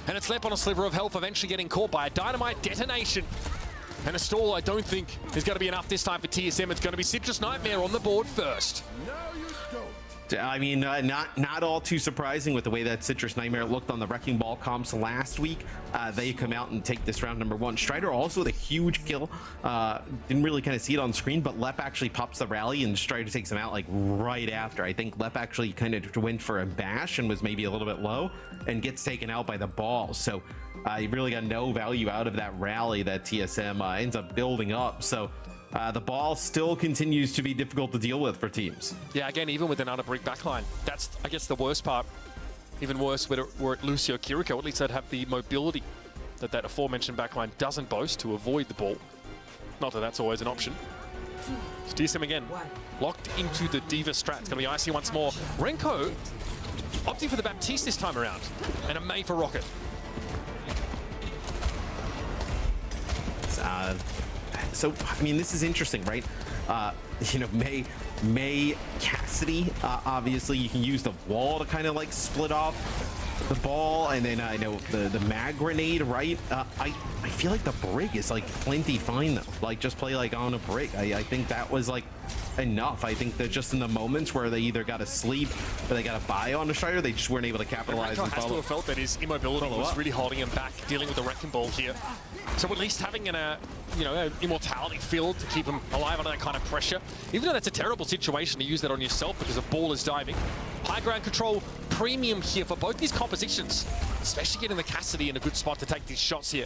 And it's Lep on a sliver of health, eventually getting caught by a Dynamite detonation. And a stall, I don't think, is going to be enough this time for TSM. It's going to be Citrus Nightmare on the board first. I mean, not all too surprising with the way that Citrus Nightmare looked on the Wrecking Ball comps last week. They come out and take this round number 1. Strider also with a huge kill. Didn't really kind of see it on screen, but Lep actually pops the rally and Strider takes him out like right after. I think Lep actually kind of went for a bash and was maybe a little bit low and gets taken out by the ball. So you really got no value out of that rally that TSM ends up building up. So the ball still continues to be difficult to deal with for teams. Yeah, again, even with an under-brick backline, that's, I guess, the worst part. Even worse were it Lucio Kiriko. At least they'd have the mobility that that aforementioned backline doesn't boast to avoid the ball. Not that that's always an option. It's TSM again, locked into the D.Va strat. It's going to be Icy once more. Renko opting for the Baptiste this time around, and a May for Rocket. So, I mean, this is interesting, right? You know, May Cassidy, obviously you can use the wall to kind of like split off the ball, and then I know the mag grenade, right? I feel like the brig is like plenty fine though. Like just play like on a brig. I think that was like enough. I think that just in the moments where they either got to sleep or they got to buy on a Strider, they just weren't able to capitalize. And has to have felt that his immobility was really holding him back, dealing with the Wrecking Ball here. So at least having an immortality field to keep him alive under that kind of pressure, even though that's a terrible situation to use that on yourself because the ball is diving. High ground control premium here for both these compositions, especially getting the Cassidy in a good spot to take these shots here.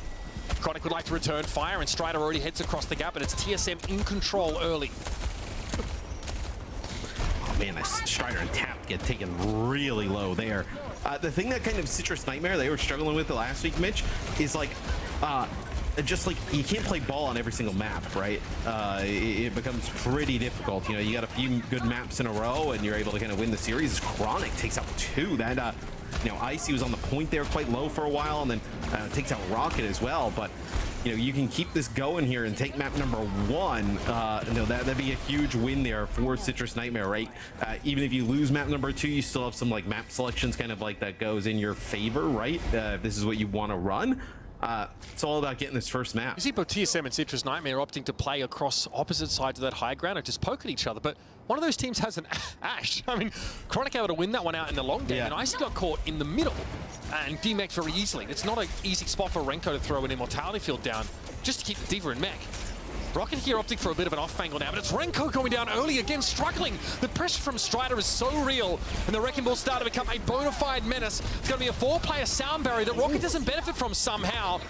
Chronic would like to return fire, and Strider already heads across the gap, but it's TSM in control early. Oh man, this Strider and Tap get taken really low there. The thing that kind of Citrus Nightmare they were struggling with the last week, Mitch, is like, just like you can't play ball on every single map, right? It becomes pretty difficult. You know, you got a few good maps in a row and you're able to kind of win the series. Chronic takes out 2. That you know, Icy was on the point there quite low for a while, and then takes out Rocket as well. But you know, you can keep this going here and take map number 1. You know, that'd be a huge win there for Citrus Nightmare, right? Even if you lose map number 2, you still have some like map selections kind of like that goes in your favor, right? If this is what you want to run. It's all about getting this first map. You see both TSM and Citrus Nightmare opting to play across opposite sides of that high ground and just poke at each other, but one of those teams has an Ash. I mean, Chronic able to win that one out in the long game, and Icy got caught in the middle and demeched very easily. It's not an easy spot for Renko to throw an immortality field down just to keep the D.Va in mech. Rocket here opting for a bit of an off angle now, but it's Renko going down early again, struggling. The pressure from Strider is so real, and the Wrecking Ball started to become a bona fide menace. It's going to be a 4-player sound barrier that Rocket doesn't benefit from somehow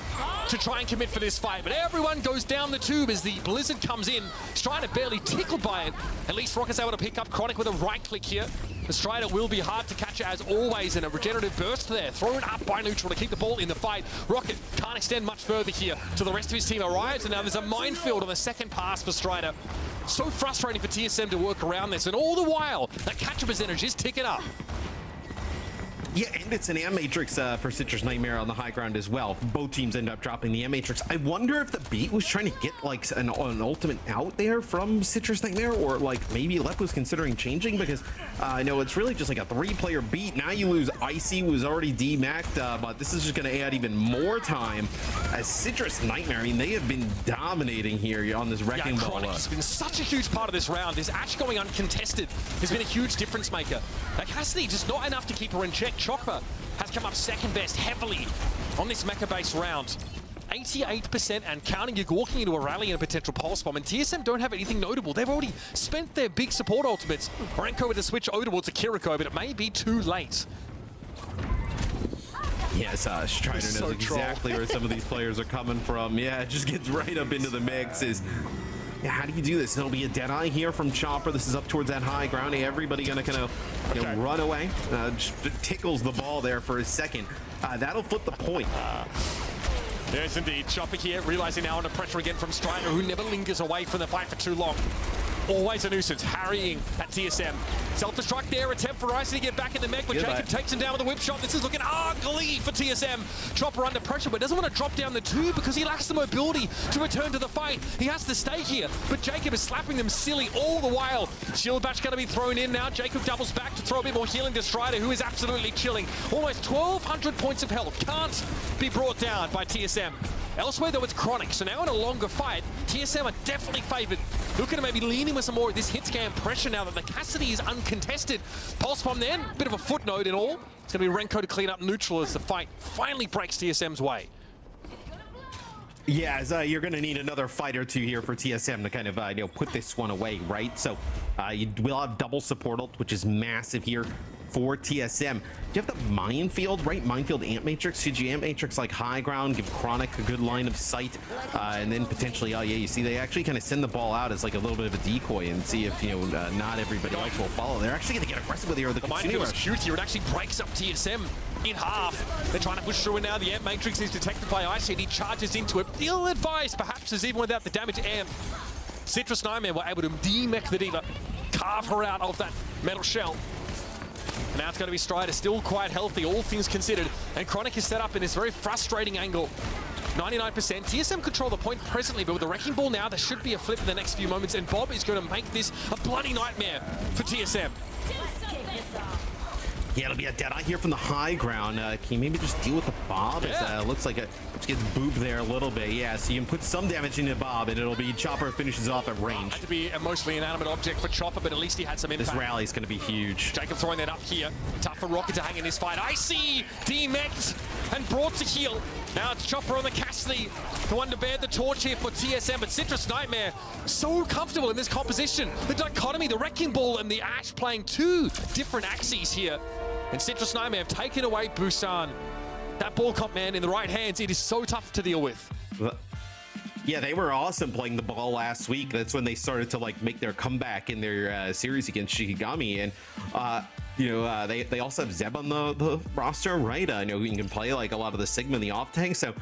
to try and commit for this fight. But everyone goes down the tube as the Blizzard comes in. Strider barely tickled by it. At least Rocket's able to pick up Chronic with a right click here. The Strider will be hard to catch as always, and a regenerative burst there. Thrown up by Neutral to keep the ball in the fight. Rocket can't extend much further here till the rest of his team arrives, and now there's a minefield on the second pass for Strider. So frustrating for TSM to work around this, and all the while, that catch percentage is ticking up. Yeah, and it's an Amp Matrix for Citrus Nightmare on the high ground as well. Both teams end up dropping the Amp Matrix. I wonder if the beat was trying to get like an ultimate out there from Citrus Nightmare, or like maybe Lep was considering changing, because I know it's really just like a 3-player beat. Now you lose Icy, who was already D-maxed, but this is just going to add even more time as Citrus Nightmare, I mean, they have been dominating here on this Wrecking Ball. Chronic has been such a huge part of this round. This Ash going uncontested has been a huge difference maker. Like Cassidy, just not enough to keep her in check. Chopper has come up second best heavily on this mecha-based round. 88% and counting. You're walking into a rally and a potential pulse bomb, and TSM don't have anything notable. They've already spent their big support ultimates. Renko with a switch over towards a Kiriko, but it may be too late. Yes, Strider knows exactly where some of these players are coming from. Yeah, it just gets right up into the mix. Yeah, how do you do this? It'll be a Deadeye here from Chopper. This is up towards that high ground. Everybody gonna kind of run away. Just tickles the ball there for a second. That'll flip the point. Yes, indeed. Chopper here, realizing now under pressure again from Strider, who never lingers away from the fight for too long. Always a nuisance, harrying at TSM. Self-destruct there, attempt for Icy to get back in the mech, but Jacob takes him down with a whip shot. This is looking ugly for TSM. Chopper under pressure, but doesn't want to drop down the 2 because he lacks the mobility to return to the fight. He has to stay here, but Jacob is slapping them silly all the while. Shield Batch going to be thrown in now. Jacob doubles back to throw a bit more healing to Strider, who is absolutely chilling. Almost 1,200 points of health. Can't be brought down by TSM. Elsewhere, though, it's Chronic, so now in a longer fight, TSM are definitely favored. Looking to maybe lean in with some more of this hit scan pressure now that the Cassidy is uncontested. Pulse Bomb then, bit of a footnote in all. It's going to be Renko to clean up neutral as the fight finally breaks TSM's way. Yeah, as, you're going to need another fight or two here for TSM to kind of put this one away, right? So you will have double support ult, which is massive here for TSM. Do you have the Minefield, right? Minefield Amp Matrix. Should you Amp Matrix like high ground, give Chronic a good line of sight, and then potentially, oh yeah, you see they actually kind of send the ball out as like a little bit of a decoy and see if, not everybody else will follow. They're actually going to get aggressive with the Minefield is huge here. It actually breaks up TSM in half. They're trying to push through it now. The Amp Matrix is detected by Icy and he charges into it. Ill-advised, perhaps, as even without the damage Amp. Citrus Nightmare were able to de-mech the Diva, carve her out of that metal shell. And now it's going to be Strider, still quite healthy, all things considered. And Chronic is set up in this very frustrating angle. 99%. TSM control the point presently, but with the Wrecking Ball now, there should be a flip in the next few moments. And Bob is going to make this a bloody nightmare for TSM. Yeah, it'll be a Deadeye here from the high ground. Can you maybe just deal with the Bob? Yeah. It looks like it gets booped there a little bit. Yeah, so you can put some damage into Bob, and it'll be Chopper finishes off at range. Had to be a mostly inanimate object for Chopper, but at least he had some impact. This rally's going to be huge. Jacob throwing that up here. Tough for Rocket to hang in this fight. Icy D-mech'd and brought to heel. Now it's Chopper on the Cassidy, the one to bear the torch here for TSM, but Citrus Nightmare so comfortable in this composition. The dichotomy, the Wrecking Ball and the Ash playing 2 different axes here. And Citrus Nightmare have taken away Busan. That ball comp, man, in the right hands, it is so tough to deal with. Yeah, they were awesome playing the ball last week. That's when they started to like make their comeback in their series against Shikigami. And they also have Zeb on the roster, right? I know he can play like a lot of the Sigma in the off tank. So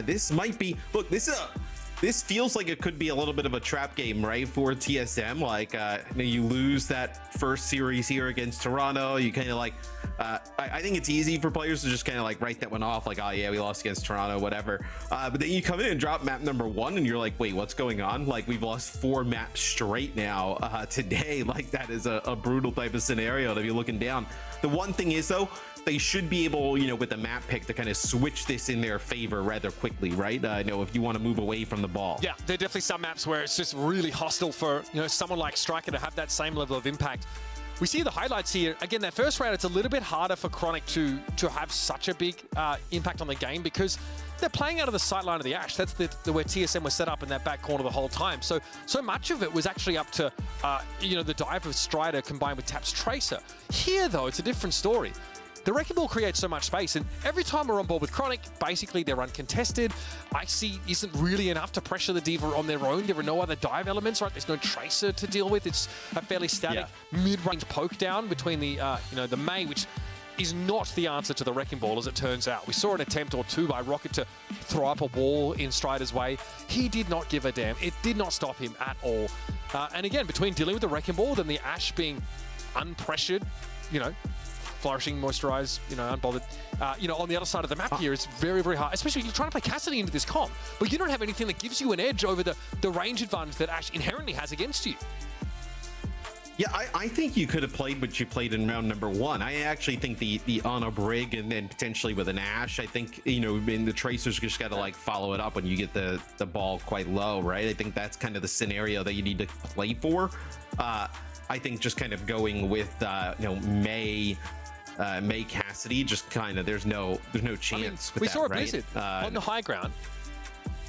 this might be, look, this feels like it could be a little bit of a trap game, right, for TSM. Like, you lose that first series here against Toronto. You kind of like, I think it's easy for players to just kind of like write that one off, like, oh yeah, we lost against Toronto, whatever. But then you come in and drop map number 1, and you're like, wait, what's going on? Like, we've lost 4 maps straight now today. Like, that is a brutal type of scenario to be looking down. The one thing is, though, they should be able, with the map pick to kind of switch this in their favor rather quickly, right? If you want to move away from the ball. Yeah, there are definitely some maps where it's just really hostile for, someone like Striker to have that same level of impact. We see the highlights here. Again, that first round, it's a little bit harder for Chronic to have such a big impact on the game because they're playing out of the sight line of the Ash. That's where TSM was set up in that back corner the whole time. So much of it was actually up to, the dive of Strider combined with Tap's Tracer. Here, though, it's a different story. The Wrecking Ball creates so much space, and every time we're on board with Chronic, basically they're uncontested. Icy isn't really enough to pressure the Diva on their own. There are no other dive elements, right? There's no Tracer to deal with. It's a fairly static mid-range poke down between the, the Mei, which is not the answer to the Wrecking Ball, as it turns out. We saw an attempt or 2 by Rocket to throw up a wall in Strider's way. He did not give a damn. It did not stop him at all. And again, between dealing with the Wrecking Ball and the Ash being unpressured, flourishing, moisturize, unbothered. On the other side of the map here, it's very, very hard, especially if you're trying to play Cassidy into this comp, but you don't have anything that gives you an edge over the range advantage that Ash inherently has against you. Yeah, I think you could have played what you played in round number 1. I actually think the on a Brig and then potentially with an Ash, I think, in the Tracers just got to like follow it up when you get the ball quite low, right? I think that's kind of the scenario that you need to play for. I think just kind of going with, May Cassidy, just kind of, there's no chance. We saw a Blizzard on the high ground,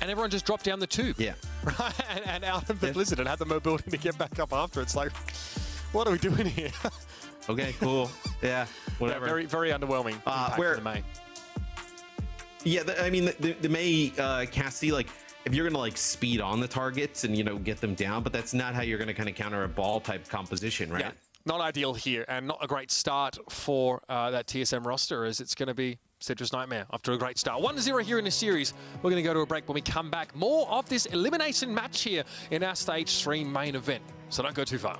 and everyone just dropped down the tube. Yeah. Right? and out of the Blizzard and had the mobility to get back up after. It's like, what are we doing here? Okay, cool. Yeah, whatever. Yeah, very, very underwhelming. Where for the May. Yeah, the May Cassidy, like, if you're gonna like speed on the targets and get them down, but that's not how you're gonna kind of counter a ball type composition, right? Yeah, not ideal here, and not a great start for that TSM roster, as it's going to be Citrus Nightmare after a great start. 1-0 here in the series. We're going to go to a break. When we come back, more of this elimination match here in our Stage 3 main event. So don't go too far.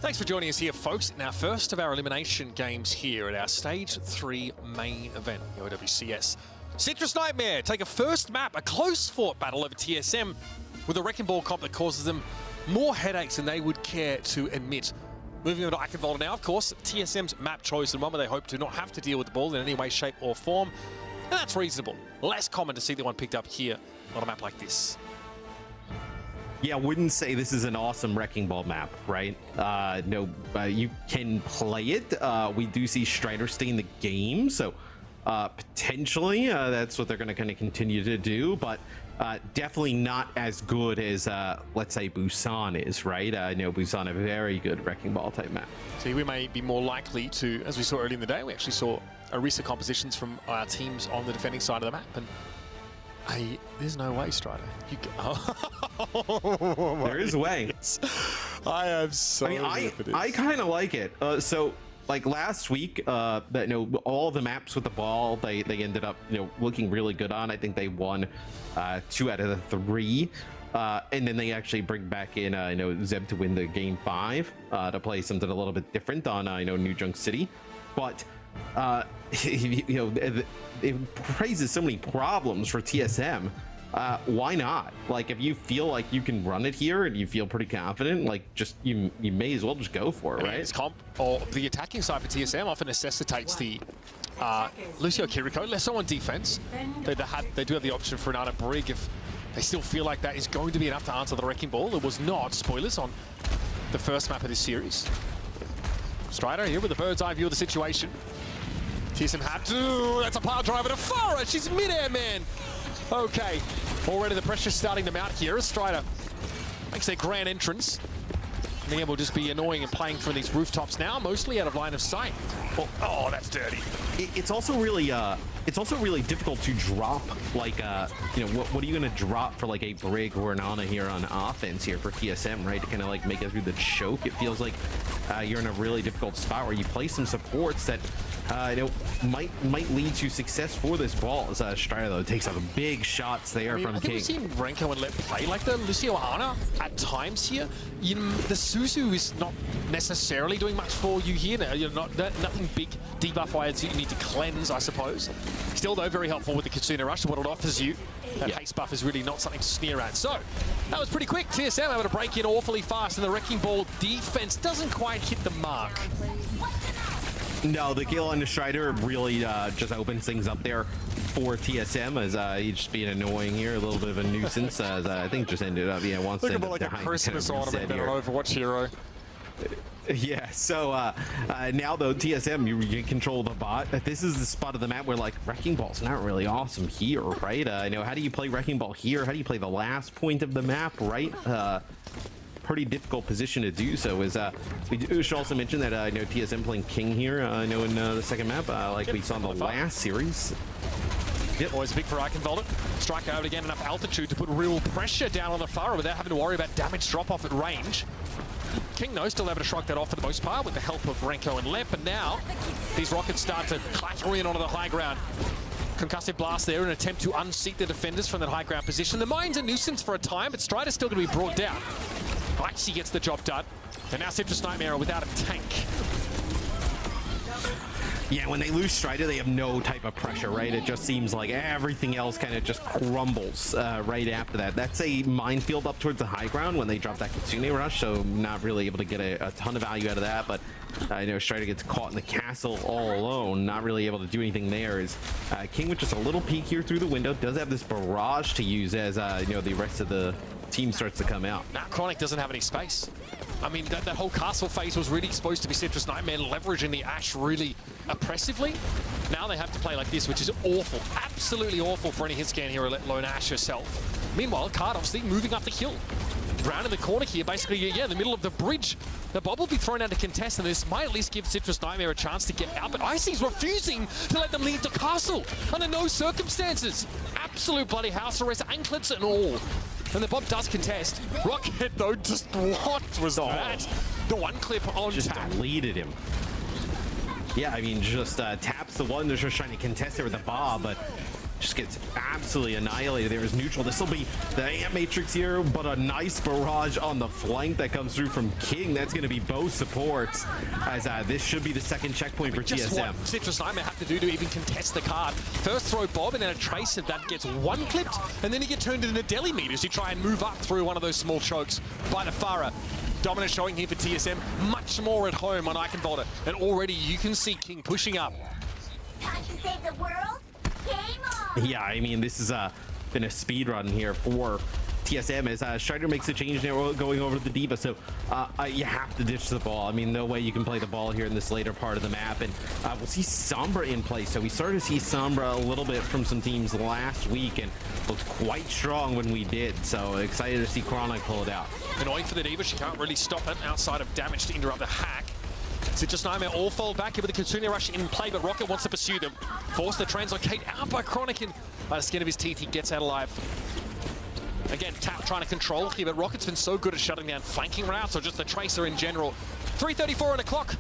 Thanks for joining us here, folks, in our first of our elimination games here at our Stage 3 main event, the OWCS. Citrus Nightmare take a first map, a close-fought battle over TSM with a Wrecking Ball comp that causes them more headaches than they would care to admit Moving on to Eichenwalde now, of course, TSM's map choice and one where they hope to not have to deal with the ball in any way, shape or form. And that's reasonable. Less common to see the one picked up here on a map like this. Yeah, I wouldn't say this is an awesome Wrecking Ball map, right? No, you can play it. We do see Strider stay in the game, so potentially that's what they're going to kind of continue to do, but definitely not as good as, let's say, Busan is, right? I know Busan a very good Wrecking Ball type map. See, we may be more likely to, as we saw earlier in the day, we actually saw recent compositions from our teams on the defending side of the map, and there's no way, Strider. There is a way. I am so. I kind of like it. So, like last week, all the maps with the ball, they ended up looking really good on. I think they won 2 out of the 3, and then they actually bring back in Zeb to win the game 5 to play something a little bit different on New Junk City, but. It raises so many problems for TSM. Why not? Like, if you feel like you can run it here and you feel pretty confident, like, just you may as well just go for it, right? The attacking side for TSM often necessitates the Lucio Kiriko, less so on defense. They do have the option for another Brig if they still feel like that is going to be enough to answer the Wrecking Ball. It was not. Spoilers on the first map of this series. Strider here with a bird's eye view of the situation. TSM had to. That's a pile driver to Farah. She's mid-air, man. Okay. Already the pressure's starting to mount here as Strider makes their grand entrance. Being able to just be annoying and playing from these rooftops now, mostly out of line of sight. Oh, that's dirty. It's also really difficult to drop, like, what are you going to drop for, like, a Brig or an Ana here on offense here for TSM, right? To kind of, like, make it through the choke. It feels like you're in a really difficult spot where you play some supports that, might lead to success for this ball. As Strider, though, takes some big shots there from King. I think we've seen Renko and Let play like the Lucio Ana at times here. The Suzu is not necessarily doing much for you here. You're nothing big debuff-wise you need to cleanse, I suppose. Still, though, very helpful with the Kitsune Rush. What it offers you, that haste buff is really not something to sneer at. So, that was pretty quick. TSM able to break in awfully fast, and the Wrecking Ball defense doesn't quite hit the mark. No, the kill on the Strider really just opens things up there for TSM as he's just being annoying here, a little bit of a nuisance as I think just ended up, wants to end up like a Christmas ornament on Overwatch Hero. Yeah, so now though, TSM, you control the bot. This is the spot of the map where, like, Wrecking Ball's not really awesome here, right? How do you play Wrecking Ball here? How do you play the last point of the map, right? Pretty difficult position to do so. We should also mention that TSM playing King here. In the second map, like we saw in the last series. Yep, always big for Eichenwalde. Strike out again, enough altitude to put real pressure down on the Farah without having to worry about damage drop off at range. King, though, still able to shrug that off for the most part with the help of Renko and Lep, and now these rockets start to clatter in onto the high ground. Concussive blast there in an attempt to unseat the defenders from that high ground position. The mine's a nuisance for a time, but Strider's still going to be brought down. Icy gets the job done, and now Citrus Nightmare without a tank. Yeah, when they lose Strider, they have no type of pressure, right? It just seems like everything else kind of just crumbles right after that. That's a minefield up towards the high ground when they drop that Kitsune Rush, so not really able to get a ton of value out of that, but Strider gets caught in the castle all alone, not really able to do anything there. Is King with just a little peek here through the window, does have this barrage to use as, the rest of the team starts to come out. Now Chronic doesn't have any space. I mean, that whole castle phase was really supposed to be Citrus Nightmare leveraging the Ashe really oppressively. Now they have to play like this, which is awful. Absolutely awful for any hit scan hero, let alone Ashe herself. Meanwhile, Card obviously moving up the hill. Round in the corner here, basically, in the middle of the bridge. The bomb will be thrown out to contest, and this might at least give Citrus Nightmare a chance to get out, but Icy's refusing to let them leave the castle under no circumstances. Absolute bloody house arrest, anklets and all. And the bomb does contest. Rocket, though, just what was that? The one clip on just tap. Deleted him. Yeah, I mean, just taps the one that's just trying to contest it with the Bob, but just gets absolutely annihilated. There is neutral. This will be the Ant Matrix here, but a nice barrage on the flank that comes through from King. That's going to be both supports, as this should be the second checkpoint for just TSM. What Citrus Nightmare have to do to even contest the card. First throw Bob, and then a trace of that gets one clipped, and then he gets turned into deli meat as you try and move up through one of those small chokes by the Farah. Dominant showing here for TSM, much more at home on Eichenwalde. And already you can see King pushing up. Time to save the world? Game on! Yeah, I mean, this has been a speed run here for TSM as Strider makes a change now going over to the Diva. So you have to ditch the ball. I mean, no way you can play the ball here in this later part of the map. And we'll see Sombra in play. So we started to see Sombra a little bit from some teams last week and looked quite strong when we did. So excited to see Chronic pull it out. Annoying for the Diva. She can't really stop it outside of damage to interrupt the hack. Citrus Nightmare all fall back here with the Kitsune Rush in play, but Rocket wants to pursue them. Force the translocate out by Chronic, and by the skin of his teeth, he gets out alive. Again, Tap trying to control here, but Rocket's been so good at shutting down flanking routes or just the Tracer in general. 3:34 on the clock.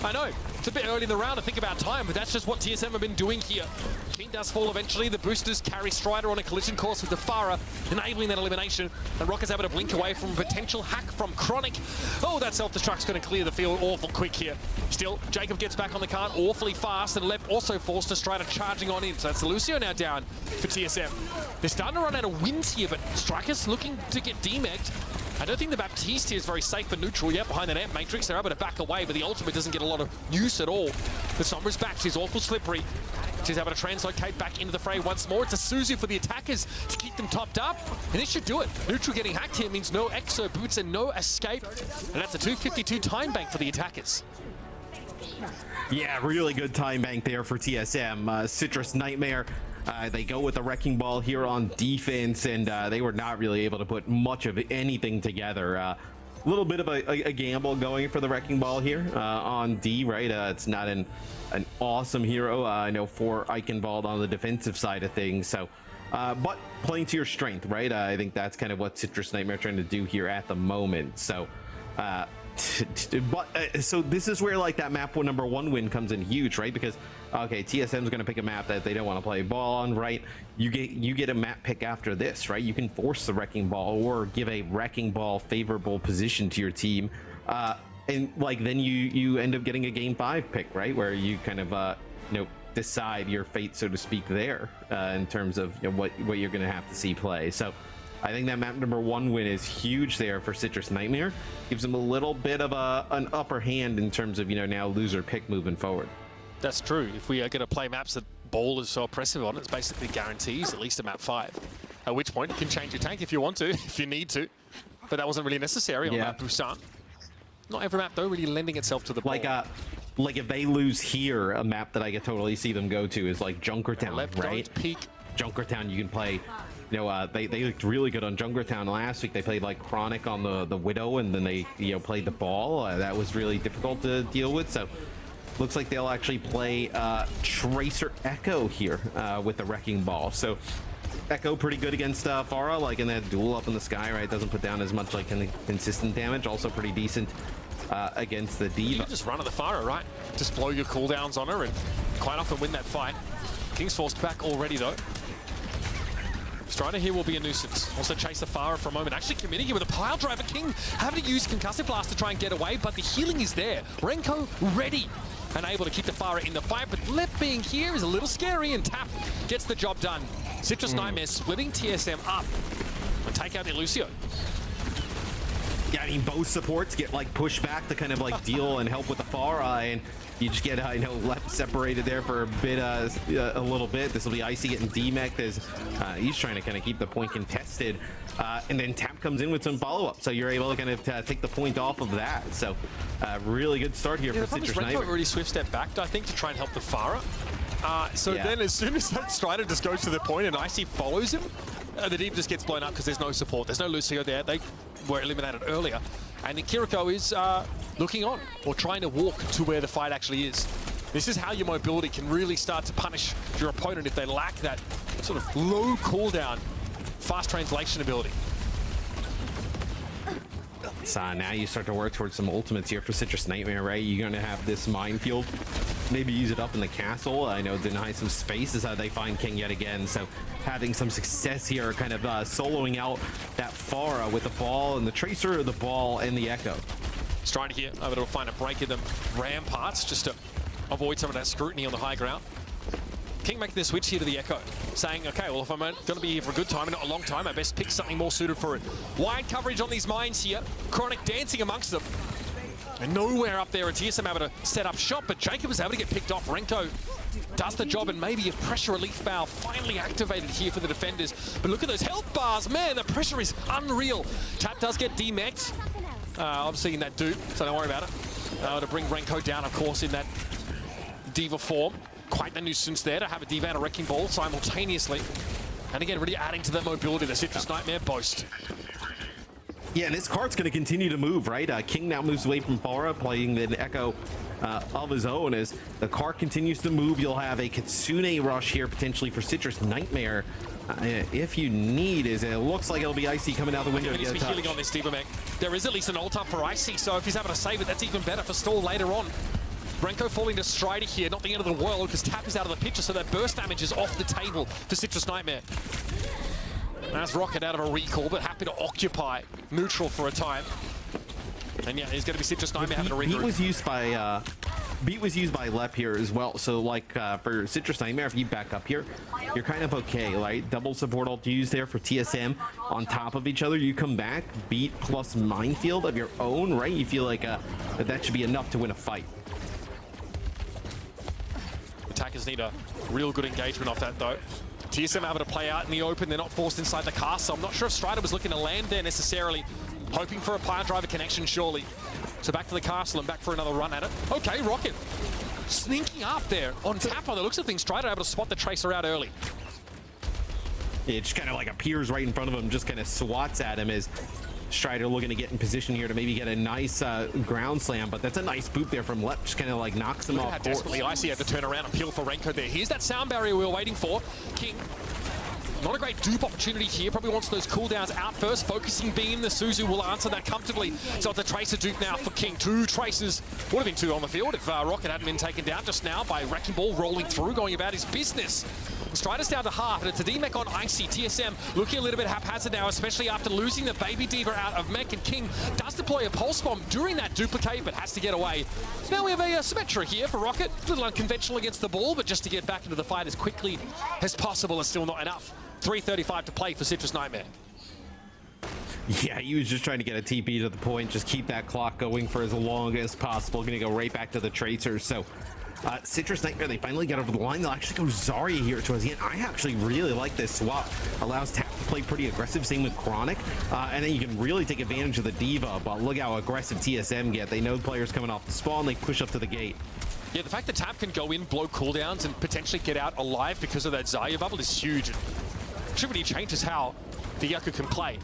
I know, it's a bit early in the round to think about time, but that's just what TSM have been doing here. King does fall eventually. The boosters carry Strider on a collision course with the Farah, enabling that elimination. And Rocket's able to blink away from a potential hack from Chronic. Oh, that self-destruct's going to clear the field awful quick here. Still, Jacob gets back on the cart awfully fast, and Lep also forced to Strider charging on in. So that's Lucio now down for TSM. They're starting to run out of wins here, but Strikers looking to get demegged. I don't think the Baptiste here is very safe for neutral yet. Behind the net matrix, they're able to back away, but the ultimate doesn't get a lot of use at all. The Sombra's back, she's awful slippery. She's able to translocate back into the fray once more. It's a Suzu for the attackers to keep them topped up, and this should do it. Neutral getting hacked here means no exo boots and no escape, and that's a 252 time bank for the attackers. Yeah, really good time bank there for TSM. Citrus Nightmare, they go with the Wrecking Ball here on defense, and they were not really able to put much of anything together. A little bit of a gamble going for the Wrecking Ball here on D, right? It's not an awesome hero, I know, for Eichenwalde on the defensive side of things. So, but playing to your strength, right? I think that's kind of what Citrus Nightmare trying to do here at the moment. So, so this is where like that map number 1 win comes in huge, right? Because okay, TSM's going to pick a map that they don't want to play ball on, right? You get a map pick after this, right? You can force the Wrecking Ball or give a Wrecking Ball favorable position to your team, and like then you end up getting a game 5 pick, right? Where you kind of decide your fate, so to speak, there in terms of what you're going to have to see play. So I think that map number 1 win is huge there for Citrus Nightmare. Gives them a little bit of an upper hand in terms of, now loser pick moving forward. That's true. If we are going to play maps that Ball is so oppressive on, it's basically guarantees at least a map 5. At which point you can change your tank if you want to, if you need to. But that wasn't really necessary on map Busan. Not every map though really lending itself to the ball. Like if they lose here, a map that I could totally see them go to is like Junkertown, right? Peak. Junkertown, you can play. They looked really good on Junkertown last week. They played like Chronic on the Widow, and then they played the Ball. That was really difficult to deal with. So looks like they'll actually play Tracer Echo here with the Wrecking Ball. So Echo pretty good against Farah, like in that duel up in the sky, right? Doesn't put down as much like consistent damage. Also pretty decent against the Diva. You can just run at the Farah, right? Just blow your cooldowns on her and quite often win that fight. King's forced back already though. Strider here will be a nuisance. Also chase the Farah for a moment. Actually committing here with a pile driver. King having to use Concussive Blast to try and get away, but the healing is there. Renko ready and able to keep the Farah in the fight, but Left being here is a little scary, and Tap gets the job done. Citrus Nightmare splitting TSM up and take out the Lucio. Yeah, I mean, both supports get like pushed back to kind of like deal and help with the Farah, and you just get, Left separated there for a bit, a little bit. This will be Icy getting demeched as he's trying to kind of keep the point contested. And then Tap comes in with some follow-up, so you're able to kind of take the point off of that. So really good start here for Citrus Nightmare. Already swift step back, I think, to try and help the Farah. Then as soon as that Strider just goes to the point and Icy follows him, the Deep just gets blown up because there's no support. There's no Lucio there. They were eliminated earlier. And then Kiriko is looking on or trying to walk to where the fight actually is. This is how your mobility can really start to punish your opponent if they lack that sort of low cooldown, fast translation ability. So now you start to work towards some ultimates here for Citrus Nightmare, right? You're going to have this minefield. Maybe use it up in the castle. I know deny some space is how they find King yet again. So having some success here, kind of soloing out that Farah with the Ball and the Tracer, the Ball, and the Echo. Strider here, able to find a break in the ramparts just to avoid some of that scrutiny on the high ground. King making the switch here to the Echo, saying, okay, well, if I'm going to be here for a good time and not a long time, I best pick something more suited for it. Wide coverage on these mines here. Chronic dancing amongst them. And nowhere up there, it's TSM able to set up shop, but Jacob is able to get picked off. Renko does the job, and maybe a pressure relief valve finally activated here for the defenders. But look at those health bars, man, the pressure is unreal. Tap does get demeched. Obviously in that dupe, so don't worry about it. To bring Renko down, of course, in that Diva form. Quite the nuisance there to have a Diva and a Wrecking Ball simultaneously. And again, really adding to the mobility the Citrus Nightmare boast. Yeah, and this card's going to continue to move, right? King now moves away from Farah, playing the Echo of his own. As the card continues to move, you'll have a Kitsune rush here, potentially for Citrus Nightmare. If you need, it looks like it'll be Icy coming out the window to get a touch. Healing on this Diva mech. There is at least an ult up for Icy, so if he's able to save it, that's even better for stall later on. Renko falling to Strider here, not the end of the world, because Tap is out of the picture, so that burst damage is off the table for Citrus Nightmare. That's Rocket out of a recall, but happy to occupy neutral for a time. And yeah, he's going to be Citrus Nightmare having a regroup. Beat was used by Lep here as well. So like for Citrus Nightmare, if you back up here, you're kind of okay, right? Double support ult used there for TSM on top of each other. You come back, Beat plus Minefield of your own, right? You feel like that should be enough to win a fight. Attackers need a real good engagement off that though. TSM able to play out in the open. They're not forced inside the castle. I'm not sure if Strider was looking to land there necessarily. Hoping for a pile driver connection, surely. So back to the castle and back for another run at it. Okay, Rocket sneaking up there on Tap. On the looks of things, Strider able to spot the Tracer out early. Yeah, it just kind of like appears right in front of him, just kind of swats at him as Strider looking to get in position here to maybe get a nice ground slam, but that's a nice boot there from Lep, just kind of like knocks him off course. Desperately Icy had to turn around and peel for Renko there. Here's that sound barrier we were waiting for. King, not a great dupe opportunity here. Probably wants those cooldowns out first. Focusing beam, the Suzu will answer that comfortably. So it's a Tracer dupe now for King. Two Tracers, would have been two on the field if Rocket hadn't been taken down just now by Wrecking Ball rolling through, going about his business. Strider's down to half, and it's a D-Mech on Icy. TSM looking a little bit haphazard now, especially after losing the Baby Diva out of Mech, and King does deploy a Pulse Bomb during that duplicate, but has to get away. Now we have a Symmetra here for Rocket. A little unconventional against the ball, but just to get back into the fight as quickly as possible is still not enough. 3:35 to play for Citrus Nightmare. Yeah, he was just trying to get a TP to the point, just keep that clock going for as long as possible. Gonna go right back to the Tracers, so Citrus Nightmare, they finally get over the line. They'll actually go Zarya here towards the end. I actually really like this swap. Allows Tap to play pretty aggressive, same with Chronic. And then you can really take advantage of the Diva, but look how aggressive TSM get. They know players coming off the spawn, they push up to the gate. Yeah, the fact that Tap can go in, blow cooldowns, and potentially get out alive because of that Zarya bubble is huge. It really changes how the Yaku can play.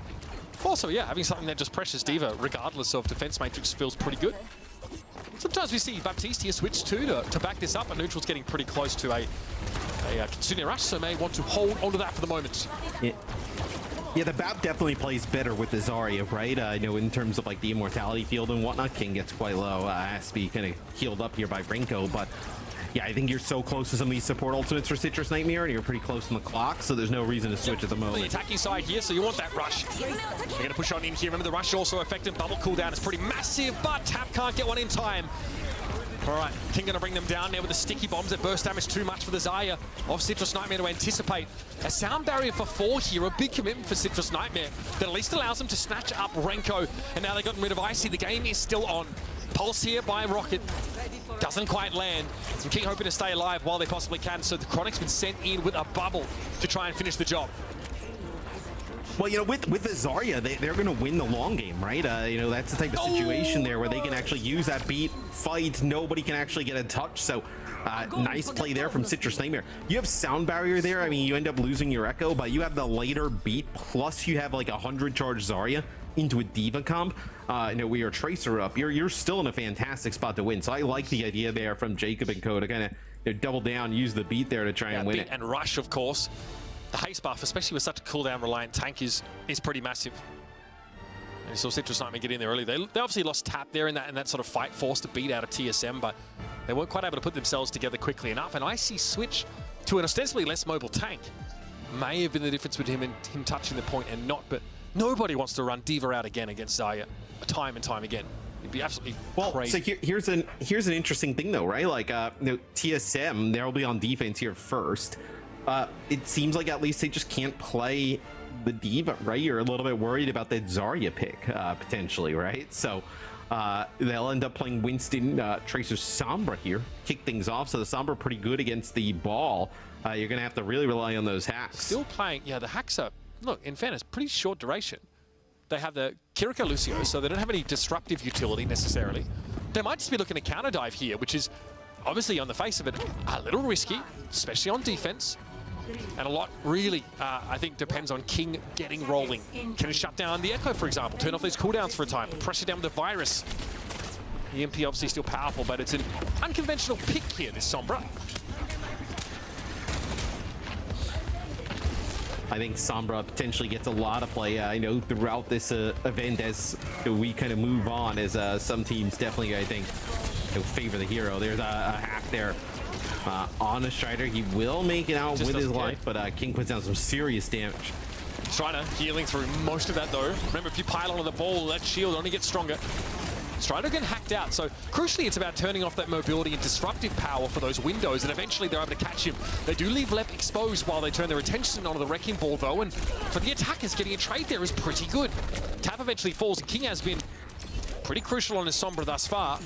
Also, yeah, having something that just pressures Diva, regardless of defense matrix, feels pretty good. Sometimes we see Baptiste here switch too to back this up, but Neutral's getting pretty close to a Kitsune Rush, so may want to hold onto that for the moment. Yeah, the BAP definitely plays better with the Zarya, right? You know, in terms of like the immortality field and whatnot. King gets quite low, has to be kind of healed up here by Renko, but yeah, I think you're so close to some of these support ultimates for Citrus Nightmare, and you're pretty close on the clock, so there's no reason to switch at the moment. The attacking side here, so you want that rush. They're going to push on in here. Remember, the rush also effective. Bubble cooldown is pretty massive, but Tap can't get one in time. All right, King going to bring them down there with the sticky bombs that burst damage too much for the Zarya of Citrus Nightmare to anticipate. A sound barrier for 4 here, a big commitment for Citrus Nightmare that at least allows them to snatch up Renko, and now they've gotten rid of Icy. The game is still on. Pulse here by Rocket. Doesn't quite land. And King hoping to stay alive while they possibly can, so the Chronic's been sent in with a bubble to try and finish the job. Well, you know, with the Zarya, they're going to win the long game, right? You know, that's the type of situation there where they can actually use that beat, fight, nobody can actually get a touch, so nice play there from Citrus Nightmare. You have sound barrier there. I mean, you end up losing your Echo, but you have the later beat, plus you have like 100 charge Zarya into a Diva comp. You know, with your Tracer up, you're still in a fantastic spot to win. So I like the idea there from Jacob and Co to kind of double down, use the beat there to try and win it. And rush, of course. The haste buff, especially with such a cooldown reliant tank, is pretty massive. And you saw Citrus Nightmare get in there early. They obviously lost Tap there in that sort of fight, forced to beat out of TSM, but they weren't quite able to put themselves together quickly enough. And Icy switch to an ostensibly less mobile tank may have been the difference between him touching the point and not, but nobody wants to run Diva out again against Zarya time and time again. It'd be absolutely Well, crazy. so here's an interesting thing though, right? Like, TSM, they'll be on defense here first. It seems like at least they just can't play the D.Va, right? You're a little bit worried about that Zarya pick, potentially, right? So they'll end up playing Winston, Tracer, Sombra here, kick things off. So the Sombra pretty good against the ball. You're going to have to really rely on those hacks. Still playing, yeah, the hacks are, look, in fairness, pretty short duration. They have the Kirika Lucio, so they don't have any disruptive utility necessarily. They might just be looking to counter dive here, which is obviously on the face of it a little risky, especially on defense. And a lot really, I think, depends on King getting rolling. Can it shut down the Echo, for example? Turn off those cooldowns for a time. Pressure down the Virus. EMP obviously still powerful, but it's an unconventional pick here, this Sombra. I think Sombra potentially gets a lot of play, throughout this event as we kind of move on, as some teams definitely, I think, favor the hero. There's a hack there on a Strider. He will make it out with his life, but King puts down some serious damage. Strider healing through most of that, though. Remember, if you pile onto the ball, that shield only gets stronger. Strider getting hacked out, so crucially it's about turning off that mobility and disruptive power for those windows, and eventually they're able to catch him. They do leave Lep exposed while they turn their attention onto the Wrecking Ball, though, and for the attackers, getting a trade there is pretty good. Tap eventually falls, and King has been pretty crucial on his Sombra thus far.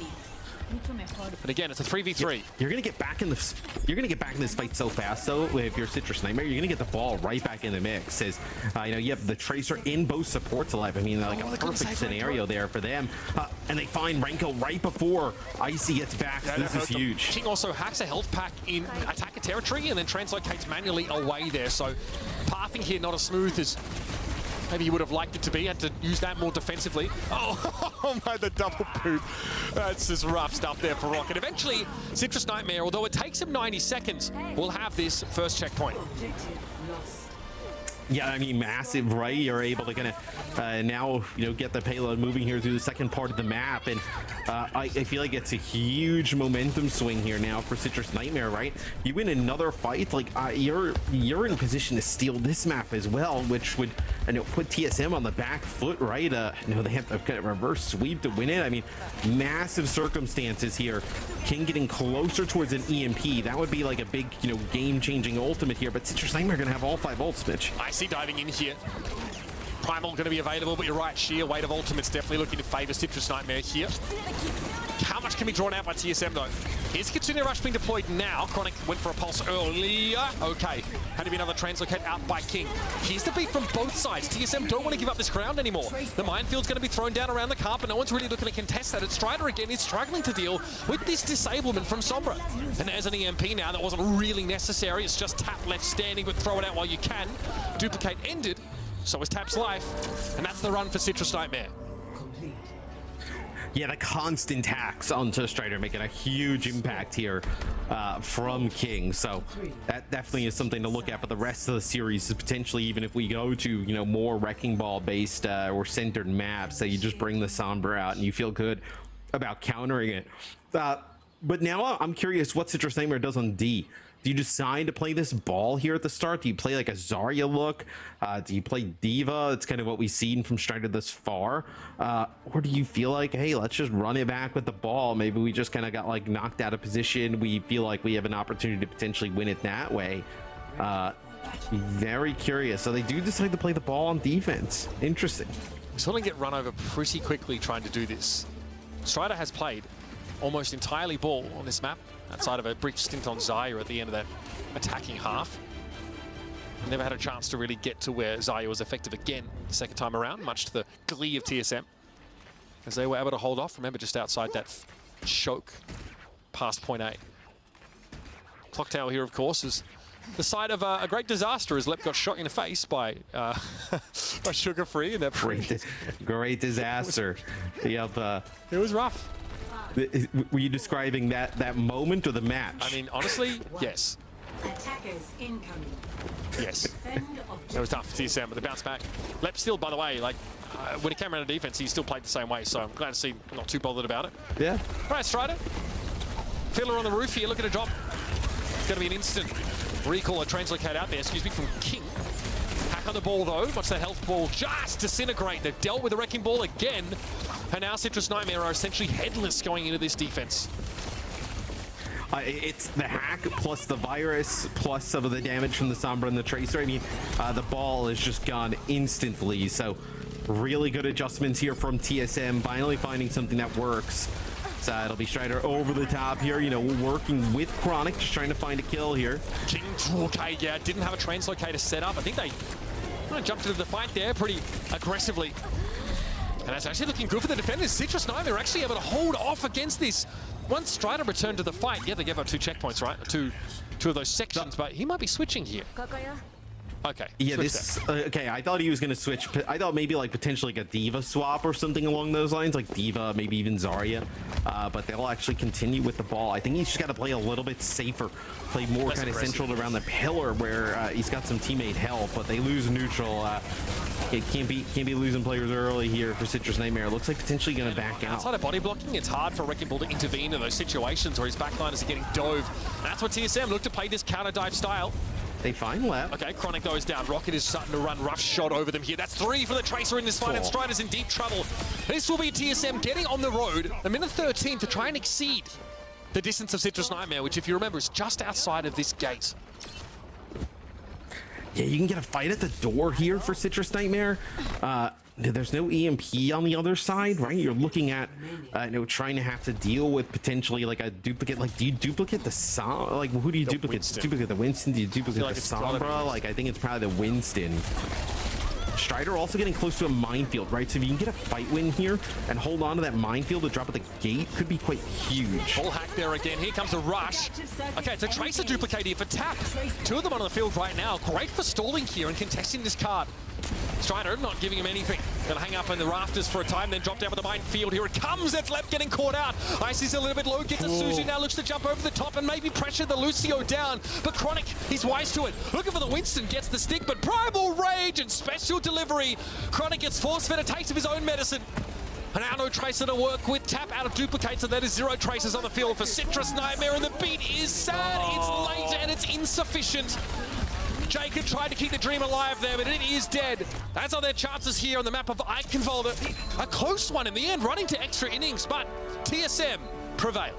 But again, it's a 3v3. You're gonna get back in this. You're gonna get back in this fight so fast, though. If you're Citrus Nightmare, you're gonna get the ball right back in the mix. As you have the Tracer in both supports alive. I mean, like a perfect scenario there for them. And they find Renko right before Icy gets back. This is huge. King also hacks a health pack in attacker territory and then translocates manually away there. So pathing here not as smooth as maybe you would have liked it to be. Had to use that more defensively. Oh my, the double poop. That's just rough stuff there for Rocket. Eventually, Citrus Nightmare, although it takes him 90 seconds, will have this first checkpoint. Yeah, I mean, massive, right? You're able to kind of now, get the payload moving here through the second part of the map. And I feel like it's a huge momentum swing here now for Citrus Nightmare, right? You win another fight, like you're in position to steal this map as well, which would put TSM on the back foot, right? They have to kind of reverse sweep to win it. I mean, massive circumstances here. King getting closer towards an EMP. That would be like a big, game-changing ultimate here. But Citrus Nightmare going to have all 5 ults, Mitch. Icy diving in here. Primal going to be available, but you're right, sheer weight of ultimates definitely looking to favor Citrus Nightmare here. How much can be drawn out by TSM, though? Here's Kitsune Rush being deployed now. Chronic went for a pulse earlier. Okay, had to be another translocate out by King. Here's the beat from both sides. TSM don't want to give up this ground anymore. The minefield's going to be thrown down around the carpet. No one's really looking to contest that. It's Strider again. He's struggling to deal with this disablement from Sombra. And there's an EMP now that wasn't really necessary. It's just Tap left standing, but throw it out while you can. Duplicate ended. So is Tap's life, and that's the run for Citrus Nightmare. Yeah, the constant hacks onto Strider making a huge impact here from King. So that definitely is something to look at for the rest of the series, potentially even if we go to, more Wrecking Ball based or centered maps, that you just bring the Sombra out and you feel good about countering it. But now I'm curious what Citrus Nightmare does on D. Do you decide to play this ball here at the start? Do you play like a Zarya look? Do you play D.Va? It's kind of what we've seen from Strider this far. Or do you feel like, hey, let's just run it back with the ball? Maybe we just kind of got like knocked out of position. We feel like we have an opportunity to potentially win it that way. Very curious. So they do decide to play the ball on defense. Interesting. We sort of get run over pretty quickly trying to do this. Strider has played almost entirely ball on this map, outside of a brief stint on Zarya at the end of that attacking half. Never had a chance to really get to where Zarya was effective again the second time around, much to the glee of TSM, as they were able to hold off. Remember, just outside that choke past point A. Clock Tower here, of course, is the site of a great disaster as Lep got shot in the face by Sugar Free in that great disaster. Yep. It was rough. Were you describing that moment or the match? I mean, honestly, yes. Attackers incoming. Yes. It was tough for TSM, but they bounced back. Lep still, by the way, like, when he came around to defense, he still played the same way, so I'm glad to see not too bothered about it. Yeah. All right, Strider. Fiddler on the roof here, looking to drop. It's going to be an instant recall, a translocate out there, excuse me, from King. Hack on the ball, though. Watch that health ball just disintegrate. They've dealt with the Wrecking Ball again. And now Citrus Nightmare are essentially headless going into this defense. It's the hack plus the virus plus some of the damage from the Sombra and the Tracer. I mean, the ball is just gone instantly. So really good adjustments here from TSM, finally finding something that works. So it'll be Strider over the top here, you know, working with Chronic, just trying to find a kill here. Okay, yeah, didn't have a translocator set up. I think they jumped into the fight there pretty aggressively. And that's actually looking good for the defenders. Citrus Nightmare actually able to hold off against this. Once Strider returned to the fight, yeah, they gave up 2 checkpoints, right? Two of those sections, but he might be switching here. Okay. Yeah, this. Okay, I thought he was gonna switch. I thought maybe like potentially like a D.Va swap or something along those lines, like D.Va, maybe even Zarya. But they'll actually continue with the ball. I think he's just got to play a little bit safer, play more kind of central around the pillar where he's got some teammate help. But they lose neutral. It can't be losing players early here for Citrus Nightmare. It looks like potentially gonna back out. Outside of body blocking, it's hard for Wrecking Ball to intervene in those situations where his backliners are getting dove. And that's what TSM look to play this counter dive style. They find left. Okay, Chronic goes down. Rocket is starting to run rough shot over them here. That's 3 for the Tracer in this fight, and Strider's in deep trouble. This will be TSM getting on the road, a minute 13 to try and exceed the distance of Citrus Nightmare, which, if you remember, is just outside of this gate. Yeah, you can get a fight at the door here for Citrus Nightmare. There's no EMP on the other side, right? You're looking at, you know, trying to have to deal with potentially like a duplicate. Like, do you duplicate the Sombra? Like, who do you duplicate? Duplicate the Winston? Do you duplicate the Sombra? Like, I think it's probably the Winston. Strider also getting close to a minefield, right? So if you can get a fight win here and hold on to that minefield to drop at the gate, could be quite huge. Full hack there again. Here comes a rush. Okay, it's a Tracer duplicate here for Tap. 2 of them on the field right now. Great for stalling here and contesting this card. Strider not giving him anything. Gonna hang up in the rafters for a time, then drop down with the minefield. Here it comes. That's Lep getting caught out. Icy's a little bit low. Gets a Suzu now. Looks to jump over the top and maybe pressure the Lucio down. But Chronic, he's wise to it. Looking for the Winston. Gets the stick, but Primal Rage and special delivery. Chronic gets force-fed a taste of his own medicine. And now no Tracer to work with. Tap out of duplicates, and that is 0 Tracers on the field for Citrus Nightmare. And the beat is sad. It's late and it's insufficient. Jacob tried to keep the dream alive there, but it is dead. That's all their chances here on the map of Eichenwalde. A close one in the end, running to extra innings, but TSM prevail.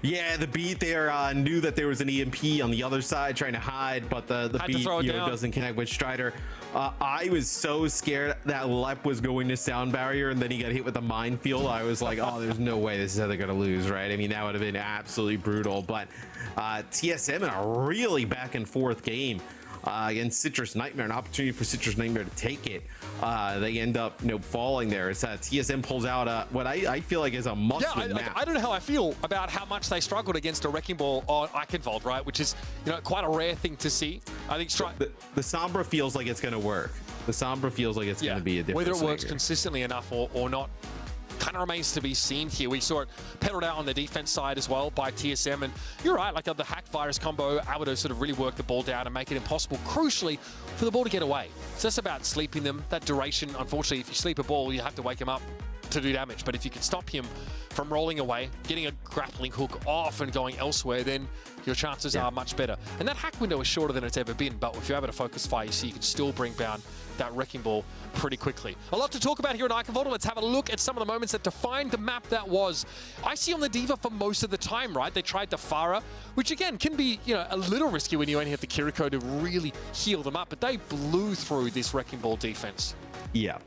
Yeah, the beat there knew that there was an EMP on the other side trying to hide, but the beat, you know, doesn't connect with Strider. I was so scared that Lep was going to sound barrier and then he got hit with a minefield. I was like, oh, there's no way this is how they're gonna lose, right? I mean, that would have been absolutely brutal. But TSM in a really back and forth game against Citrus Nightmare, an opportunity for Citrus Nightmare to take it. They end up, you know, falling there. It's TSM pulls out what I feel like is a must-win map. I don't know how I feel about how much they struggled against a Wrecking Ball on Eichenwalde, right? Which is, you know, quite a rare thing to see. I think the Sombra feels like it's going to work. The Sombra feels like it's going to be a difference. Whether it works consistently enough or not kind of remains to be seen here. We saw it pedaled out on the defense side as well by TSM, and you're right, like the hack virus combo able to sort of really work the ball down and make it impossible, crucially, for the ball to get away. So that's about sleeping them. That duration, unfortunately, if you sleep a ball, you have to wake him up to do damage. But if you can stop him from rolling away, getting a grappling hook off and going elsewhere, then your chances are much better. And that hack window is shorter than it's ever been, but if you're able to focus fire, you see you can still bring down that Wrecking Ball pretty quickly. A lot to talk about here in Eichenwalde. Let's have a look at some of the moments that defined the map that was. Icy on the D.Va for most of the time, right? They tried the Pharah, which again can be, you know, a little risky when you only have the Kiriko to really heal them up, but they blew through this Wrecking Ball defense. Yeah.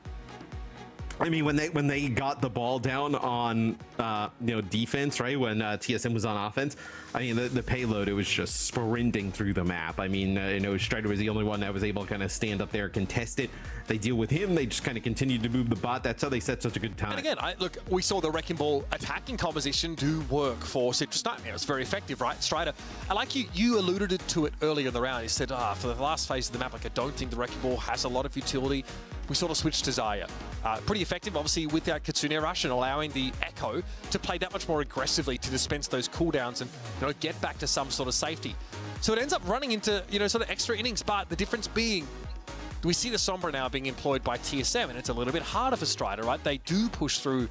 I mean, when they got the ball down on you know, defense, right? When TSM was on offense, I mean, the payload, it was just sprinting through the map. I mean, you know, Strider was the only one that was able to kind of stand up there, contest it. They deal with him. They just kind of continued to move the bot. That's how they set such a good time. And again, look, we saw the Wrecking Ball attacking composition do work for Citrus Nightmare. It's very effective, right? Strider, I like you alluded to it earlier in the round. You said, for the last phase of the map, like, I don't think the Wrecking Ball has a lot of utility. We sort of switched to Zarya. Pretty effective, obviously, with that Kitsune Rush and allowing the Echo to play that much more aggressively to dispense those cooldowns and, you know, get back to some sort of safety. So it ends up running into, you know, sort of extra innings, but the difference being, we see the Sombra now being employed by TSM, and it's a little bit harder for Strider, right? They do push through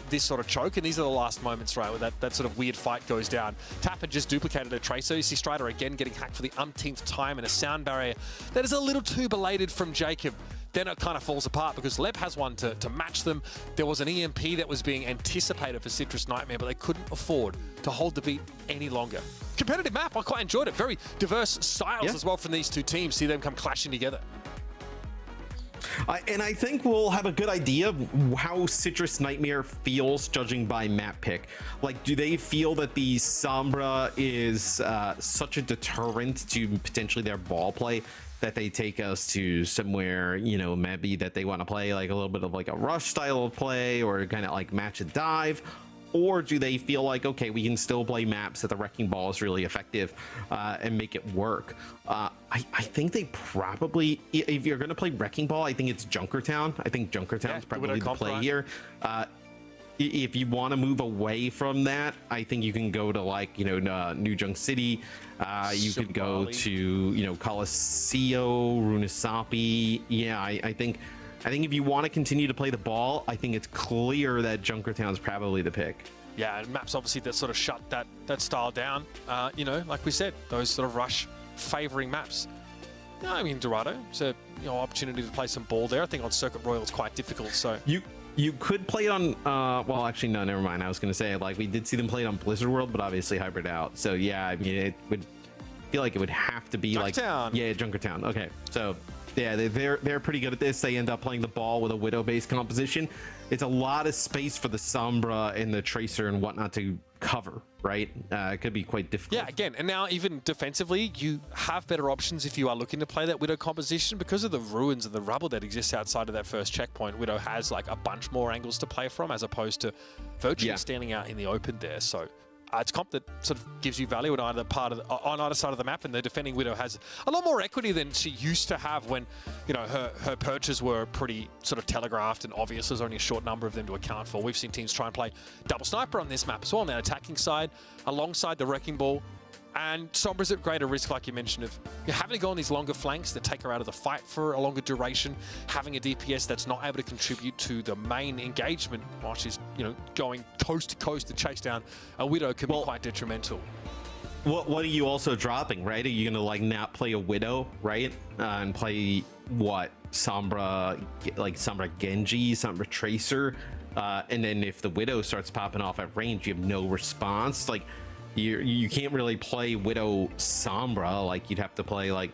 this sort of choke, and these are the last moments, right, where that sort of weird fight goes down. Tap had just duplicated a Tracer. You see Strider again getting hacked for the umpteenth time, and a sound barrier that is a little too belated from Jacob. then it kind of falls apart because Leb has one to match them. There was an EMP that was being anticipated for Citrus Nightmare, but they couldn't afford to hold the beat any longer. Competitive map, I quite enjoyed it. Very diverse styles as well from these two teams. See them come clashing together. And I think we'll have a good idea of how Citrus Nightmare feels judging by map pick. Like, do they feel that the Sombra is such a deterrent to potentially their ball play that they take us to somewhere, you know, maybe that they want to play like a little bit of like a rush style of play or kind of like match a dive? Or do they feel like, okay, we can still play maps that the Wrecking Ball is really effective and make it work? I think they probably, if you're going to play Wrecking Ball, I think it's Junkertown. I think Junkertown's probably the play here. If you want to move away from that, I think you can go to like, you know, New Junk City. You could go to, you know, Colosseo, Runasapi. Yeah, I think if you want to continue to play the ball, I think it's clear that Junkertown's probably the pick. Yeah, and maps obviously that sort of shut that style down. You know, like we said, those sort of rush favoring maps. No, I mean, Dorado, it's a opportunity to play some ball there. I think on Circuit Royal it's quite difficult. So you could play it on well, actually no, never mind. I was gonna say, like, we did see them play it on Blizzard World, but obviously hybrid out. So yeah, I mean, it would feel like it would have to be Junkertown. Like, yeah, Junkertown. Okay, so yeah, they're pretty good at this. They end up playing the ball with a Widow-based composition. It's a lot of space for the Sombra and the Tracer and whatnot to cover, right? It could be quite difficult. Yeah, again, and now even defensively, you have better options if you are looking to play that Widow composition because of the ruins and the rubble that exists outside of that first checkpoint. Widow has like a bunch more angles to play from as opposed to virtually standing out in the open there. So it's comp that sort of gives you value on either side of the map, and the defending Widow has a lot more equity than she used to have when, you know, her perches were pretty sort of telegraphed and obvious. There's only a short number of them to account for. We've seen teams try and play double sniper on this map as well on the attacking side, alongside the Wrecking Ball. And Sombra's at greater risk, like you mentioned, of having to go on these longer flanks that take her out of the fight for a longer duration, having a DPS that's not able to contribute to the main engagement while she's, you know, going coast to coast to chase down a Widow can be quite detrimental. What are you also dropping, right? Are you gonna like not play a Widow, right? And play what? Sombra, like Sombra Genji, Sombra Tracer, and then if the Widow starts popping off at range, you have no response. Like, you can't really play Widow Sombra. Like, you'd have to play like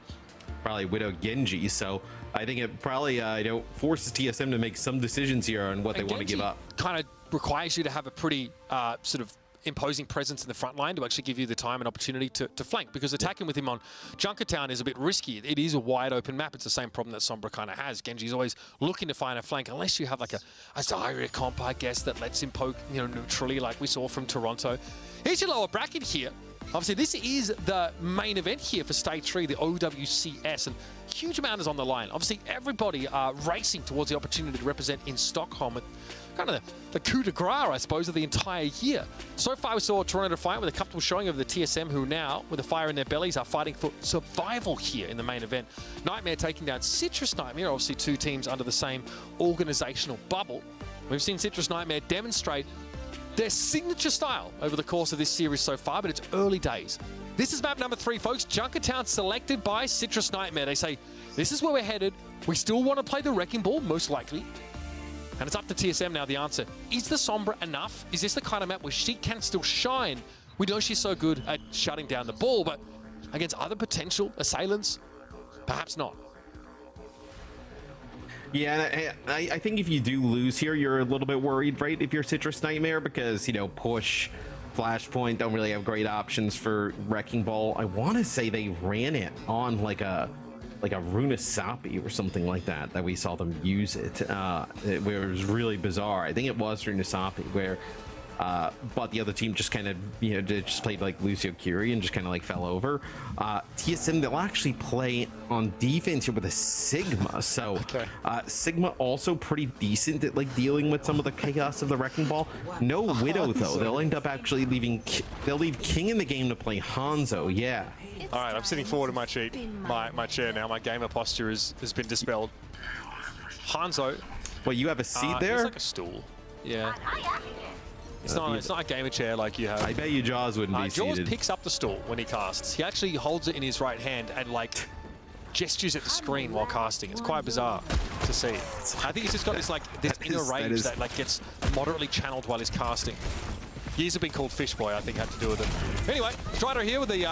probably Widow Genji. So I think it probably you know, forces TSM to make some decisions here on what they want to give up. Kind of requires you to have a pretty sort of imposing presence in the front line to actually give you the time and opportunity to flank, because attacking with him on Junkertown is a bit risky. It is a wide open map. It's the same problem that Sombra kind of has. Genji's always looking to find a flank, unless you have like a Zyria comp, I guess, that lets him poke, you know, neutrally, like we saw from Toronto. Here's your lower bracket here. Obviously, this is the main event here for Stage 3, the OWCS, and huge amount is on the line. Obviously, everybody are racing towards the opportunity to represent in Stockholm with kind of the coup de grace, I suppose, of the entire year. So far, we saw Toronto Defiant with a comfortable showing of the TSM, who now, with a fire in their bellies, are fighting for survival here in the main event. Nightmare taking down Citrus Nightmare, obviously two teams under the same organizational bubble. We've seen Citrus Nightmare demonstrate their signature style over the course of this series so far, but it's early days. This is map number 3, folks. Junkertown selected by Citrus Nightmare. They say, this is where we're headed. We still want to play the Wrecking Ball, most likely. And it's up to TSM now, the answer. Is the Sombra enough? Is this the kind of map where she can still shine? We know she's so good at shutting down the ball, but against other potential assailants, perhaps not. Yeah, I think if you do lose here, you're a little bit worried, right? If you're Citrus Nightmare, because, you know, Push, Flashpoint don't really have great options for Wrecking Ball. I want to say they ran it on like a Runasapi or something like that we saw them use it, where it was really bizarre. I think it was Runasapi where but the other team just kind of, you know, just played like Lucio Curie and just kind of like fell over. TSM, they'll actually play on defense here with a Sigma. So Sigma also pretty decent at like dealing with some of the chaos of the Wrecking Ball. No Widow though. They'll end up actually they'll leave King in the game to play Hanzo. Yeah. All right, I'm sitting forward in my chair now. My gamer posture has been dispelled. Hanzo. Well, you have a seat there? It's like a stool. Yeah. It's not a gamer chair like you have. I bet you Jaws wouldn't be Jaws seated. picks up the stool when he casts. He actually holds it in his right hand and like gestures at the screen while casting. It's quite bizarre. to see. I think he's just got this inner rage that gets moderately channeled while he's casting. Years have been called Fish Boy, I think, had to do with it. Anyway, Strider here with the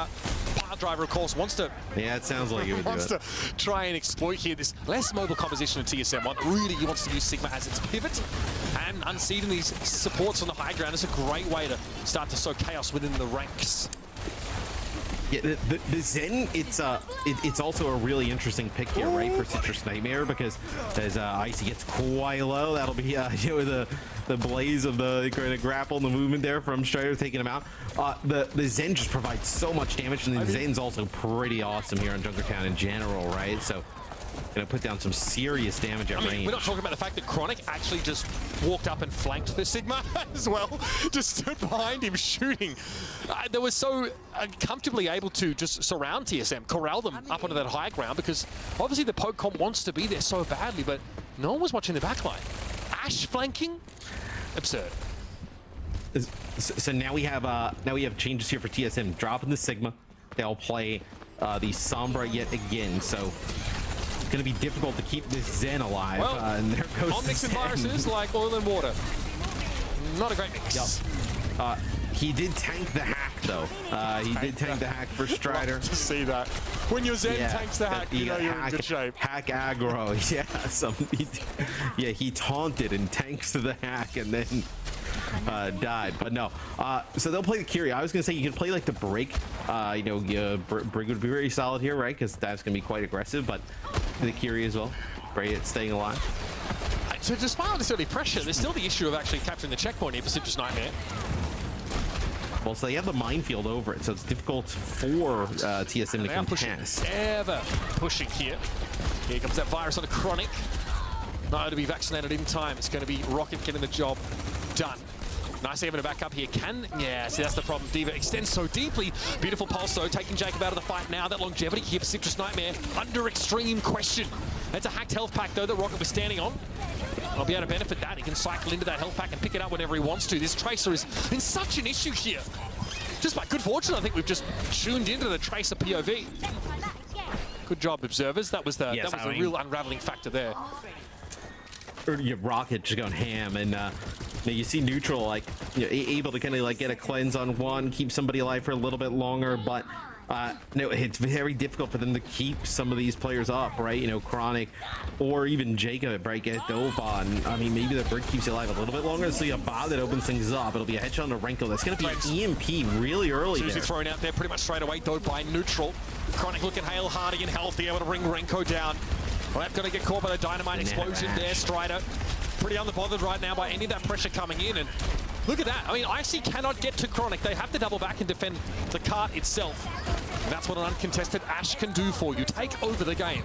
pile driver, of course, wants to... Yeah, it sounds like he would do wants it. to try and exploit here this less mobile composition of TSM1. Really, he wants to use Sigma as its pivot. And unseating these supports on the high ground is a great way to start to sow chaos within the ranks. Yeah, the Zen, it's also a really interesting pick here, right, for Citrus Nightmare, because as Icy gets quite low, that'll be the blaze of the kind of grapple and the movement there from Strider taking him out. The Zen just provides so much damage, and the Zen's also pretty awesome here on Junkertown in general, right? So gonna put down some serious damage at range. We're not talking about the fact that Chronic actually just walked up and flanked the Sigma as well. Just stood behind him shooting. They were so comfortably able to just surround TSM, corral them up onto that high ground, because obviously the poke comp wants to be there so badly, but no one was watching the backline. Ash flanking? Absurd. So now we have changes here for TSM. Dropping the Sigma. They'll play the Sombra yet again, so it's going to be difficult to keep this Zen alive. Well, and there goes Omnics and viruses like oil and water. Not a great mix. Yep. He did tank the hack, though. He did tank the hack for Strider. Love to see that. When your Zen tanks the hack, you know you're in good shape. Hack aggro, yeah. He taunted and tanks the hack and then died. But no. So they'll play the Kyrie. I was going to say you can play like the Break. Brig would be very solid here, right? Because that's going to be quite aggressive. But the Kyrie as well. Great staying alive. So despite all this early pressure, there's still the issue of actually capturing the checkpoint here for Citrus Nightmare. Well, so they have the minefield over it, so it's difficult for TSM to contest. Ever pushing here. Here comes that virus on a Chronic. Not to be vaccinated in time. It's going to be Rocket getting the job done. Nice even a back up here. Yeah, see, that's the problem. D.Va extends so deeply. Beautiful pulse, though, taking Jacob out of the fight now. That longevity here for Citrus Nightmare under extreme question. That's a hacked health pack, though, that Rocket was standing on. I'll be able to benefit that. He can cycle into that health pack and pick it up whenever he wants to. This Tracer is in such an issue here. Just by good fortune, I think we've just tuned into the Tracer POV. Good job, observers. That was the real unraveling factor there. Rocket just going ham, and you see Neutral able to kind of get a cleanse on one, keep somebody alive for a little bit longer, but no, it's very difficult for them to keep some of these players up, right? Chronic or even Jacob, right? Get Dove on. I mean, maybe the Brick keeps you alive a little bit longer. So a Bob that opens things up. It'll be a headshot on a Renko. That's going to be an EMP really early. Susie thrown out there pretty much straight away, though, by Neutral. Chronic looking hail hardy and healthy, able to bring Renko down. Well, going to get caught by the dynamite explosion there. Strider pretty unbothered right now by any of that pressure coming in. And look at that. I mean, Icy cannot get to Chronic. They have to double back and defend the cart itself. And that's what an uncontested Ash can do for you. Take over the game.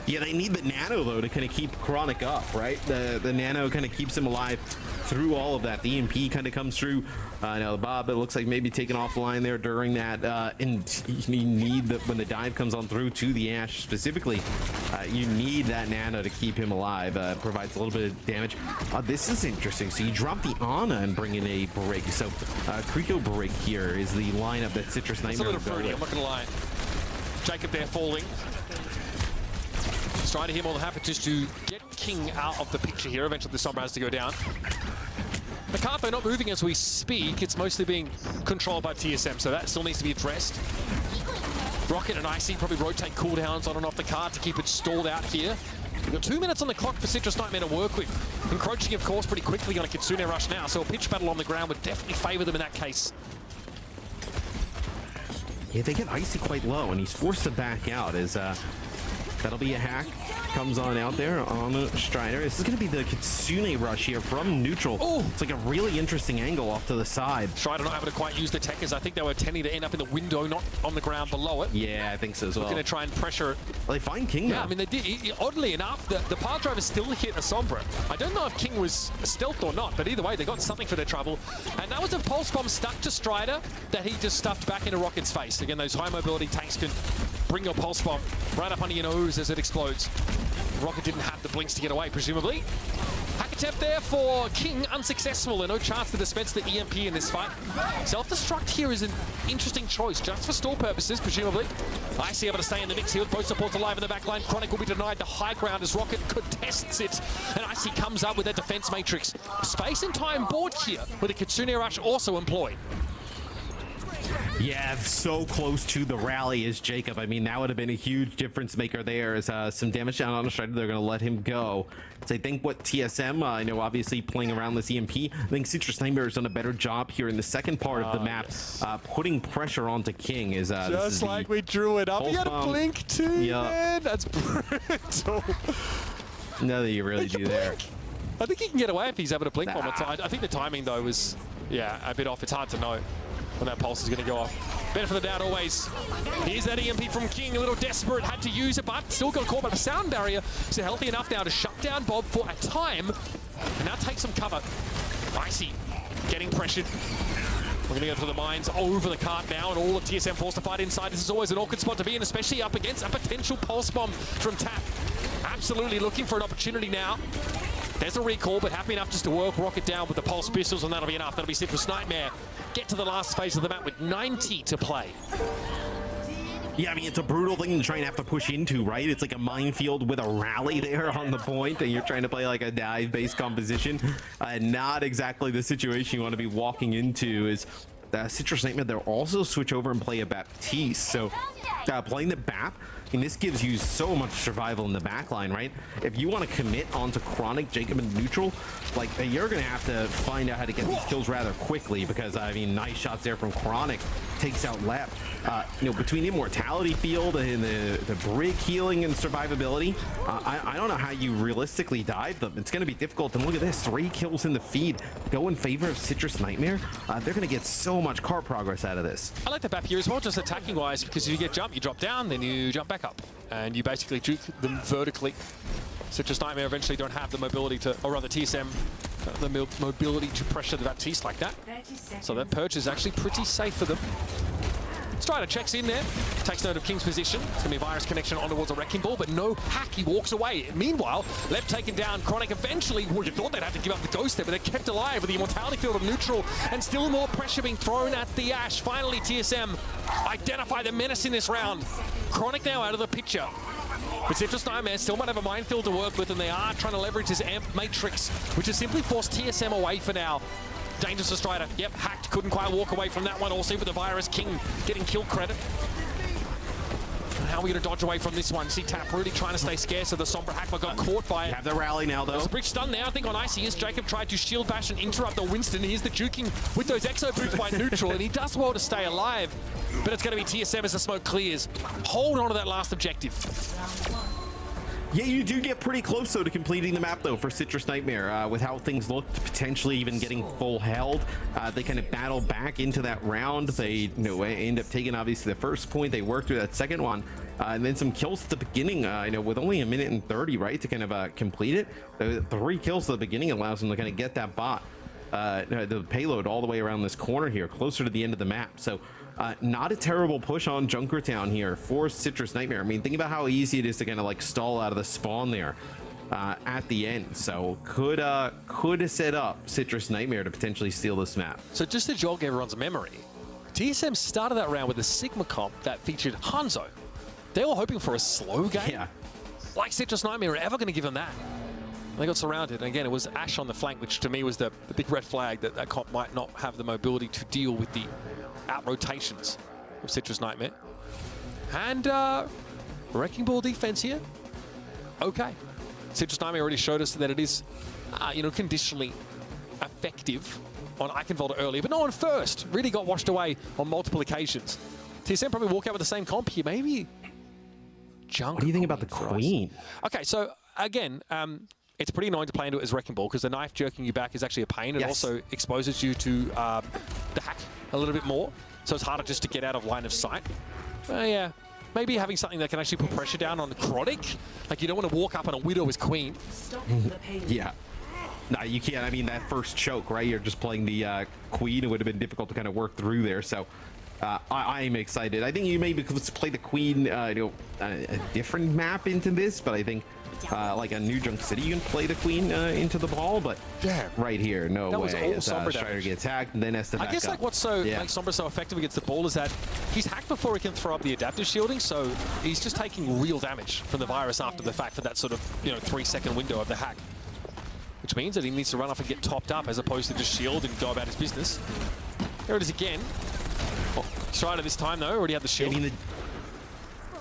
Yeah, they need the Nano, though, to kind of keep Chronic up, right? The Nano kind of keeps him alive through all of that. The EMP kind of comes through. Now, Bob, it looks like maybe taken offline there during that. And you need when the dive comes on through to the Ash specifically, you need that Nano to keep him alive. Provides a little bit of damage. This is interesting. So you drop the Ana and bring in a Brig. So Kriko Brig here is the lineup that Citrus Nightmare. It's a little fruity, I'm not going to lie. Jacob there falling. Strider here more than happy just to get King out of the picture here. Eventually the Sombra has to go down. The cart, though, not moving as we speak. It's mostly being controlled by TSM, so that still needs to be addressed. Rocket and Icy probably rotate cooldowns on and off the cart to keep it stalled out here. We've got 2 minutes on the clock for Citrus Nightmare to work with. Encroaching, of course, pretty quickly on a Kitsune rush now, so a pitch battle on the ground would definitely favor them in that case. Yeah, they get Icy quite low, and he's forced to back out as that'll be a hack. Comes on out there on Strider. This is going to be the Kitsune rush here from Neutral. Oh, it's like a really interesting angle off to the side. Strider not able to quite use the tech, as I think they were tending to end up in the window, not on the ground below it. Yeah, I think so as well. Looking to try and pressure. Well, they find King now. Yeah, I mean, they did. Oddly enough, the power driver still hit a Sombra. I don't know if King was stealthed or not, but either way, they got something for their trouble. And that was a pulse bomb stuck to Strider that he just stuffed back into Rocket's face. Again, those high mobility tanks can bring your pulse bomb right up under your nose as it explodes. Rocket didn't have the blinks to get away, presumably. Hack attempt there for King, unsuccessful, and no chance to dispense the EMP in this fight. Self-destruct here is an interesting choice, just for stall purposes, presumably. Icy able to stay in the mix here with both supports alive in the back line. Chronic will be denied the high ground as Rocket contests it, and Icy comes up with their defense matrix. Space and time board here, with a Kitsune Rush also employed. Yeah, so close to the rally is Jacob. I mean, that would have been a huge difference maker there. As some damage down on the Strider, they're going to let him go. So I think what TSM, I know obviously playing around this EMP, I think Citrus Nightmare has done a better job here in the second part of the map, putting pressure onto King. Is just like we drew it up. He had a blink too, man. That's brutal. No, that you really do there. I think he can get away if he's able to blink one more time. I think the timing, though, was, a bit off. It's hard to know when that pulse is going to go off. Better for the doubt always. Here's that EMP from King, a little desperate, had to use it, but still got caught by the sound barrier. So healthy enough now to shut down Bob for a time, and now take some cover. Icy getting pressured. We're going to go through the mines over the cart now, and all of TSM forced to fight inside. This is always an awkward spot to be in, especially up against a potential pulse bomb from Tap. Absolutely looking for an opportunity now. There's a recall, but happy enough just to work Rocket down with the pulse pistols, and that'll be enough. That'll be Citrus Nightmare. Get to the last phase of the map with 90 to play. Yeah, I mean, it's a brutal thing to try and have to push into, right? It's like a minefield with a rally there on the point, and you're trying to play like a dive-based composition. Not exactly the situation you want to be walking into. Is Citrus Nightmare, they'll also switch over and play a Baptiste. So playing the BAP, I mean, this gives you so much survival in the backline, right? If you want to commit onto Chronic, Jacob, and Neutral, like, you're going to have to find out how to get these kills rather quickly, because, I mean, nice shots there from Chronic. Takes out left. Between the Immortality Field and the Brig healing and survivability, I don't know how you realistically dive them. It's going to be difficult. And look at this, 3 kills in the feed. Go in favor of Citrus Nightmare. They're going to get so much car progress out of this. I like the BAP here as well, just attacking-wise, because if you get jump, you drop down, then you jump back up. And you basically juke them vertically. Citrus Nightmare eventually don't have the mobility to, or rather TSM, the mobility to pressure the Baptiste like that. So that perch is actually pretty safe for them. Strider checks in there, takes note of King's position. It's going to be a virus connection on towards a Wrecking Ball, but no hack, he walks away. Meanwhile, Left taken down, Chronic eventually, well, you thought they'd have to give up the Ghost there, but they're kept alive with the Immortality Field of Neutral, and still more pressure being thrown at the Ash. Finally, TSM identify the menace in this round. Chronic now out of the picture. But Citrus Nightmare still might have a minefield to work with, and they are trying to leverage his amp matrix, which has simply forced TSM away for now. Dangerous to Strider. Yep, hacked. Couldn't quite walk away from that one. Also with the Virus King getting kill credit. And how are we going to dodge away from this one? See Tap really trying to stay scarce, so the Sombra hack but got caught by it. Have the rally now, though. There's a bridge stun there, I think, on Icy as Jacob tried to shield bash and interrupt the Winston. Here's the juking with those exo boots by Neutral, and he does well to stay alive. But it's going to be TSM as the smoke clears. Hold on to that last objective. Yeah, you do get pretty close, though, to completing the map, though, for Citrus Nightmare. With how things looked, potentially even getting full held. They kind of battle back into that round. They end up taking, obviously, the first point. They worked through that second one. And then some kills at the beginning, with only a minute and 30, right, to kind of complete it. The 3 kills at the beginning allows them to kind of get that bot, the payload all the way around this corner here, closer to the end of the map. So not a terrible push on Junkertown here for Citrus Nightmare. I mean, think about how easy it is to kind of like stall out of the spawn there at the end. So could set up Citrus Nightmare to potentially steal this map. So just to jog everyone's memory, TSM started that round with a Sigma comp that featured Hanzo. They were hoping for a slow game. Yeah. Like Citrus Nightmare are ever going to give them that. They got surrounded, and again, it was Ash on the flank, which to me was the big red flag that that comp might not have the mobility to deal with the out-rotations of Citrus Nightmare. And Wrecking Ball defense here. Okay. Citrus Nightmare already showed us that it is, conditionally effective on Eichenwalder earlier, but no on first. Really got washed away on multiple occasions. TSM probably walk out with the same comp here. Maybe Junk. What do you think about the Queen? Okay, so again, it's pretty annoying to play into it as Wrecking Ball because the knife jerking you back is actually a pain. It also exposes you to the hack a little bit more, so it's harder just to get out of line of sight. Yeah, maybe having something that can actually put pressure down on the Chronic. Like, you don't want to walk up on a Widow as Queen. Yeah. No, you can't. I mean, that first choke, right? You're just playing the Queen. It would have been difficult to kind of work through there. So I am excited. I think you maybe could play the Queen, a different map into this, but I think like a New Junk City, you can play the Queen into the ball, but right here, no That way. was all As, Sombra Strider damage. gets hacked and then has to back I guess up. like what's makes Sombra so effective against the ball is that he's hacked before he can throw up the adaptive shielding, so he's just taking real damage from the virus after the fact for that sort of 3-second window of the hack, which means that he needs to run off and get topped up as opposed to just shield and go about his business. There it is again. Strider this time though already had the shield. I mean,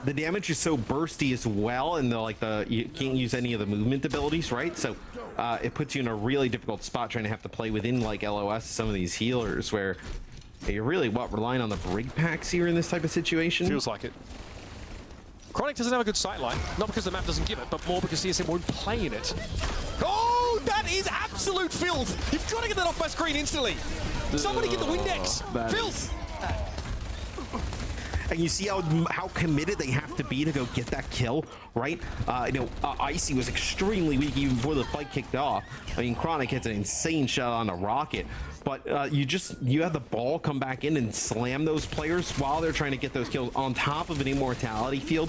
the damage is so bursty as well, and you can't use any of the movement abilities, right? So it puts you in a really difficult spot trying to have to play within like LOS some of these healers where you're really relying on the brig packs here in this type of situation. Feels like it. Chronic doesn't have a good sight line, not because the map doesn't give it, but more because CSM won't play in it. Oh, that is absolute filth! You've got to get that off my screen instantly. Somebody get the Windex. Filth. And you see how committed they have to be to go get that kill, right? Icy was extremely weak even before the fight kicked off. I mean, Chronic hits an insane shot on a rocket, but you have the ball come back in and slam those players while they're trying to get those kills on top of an immortality field.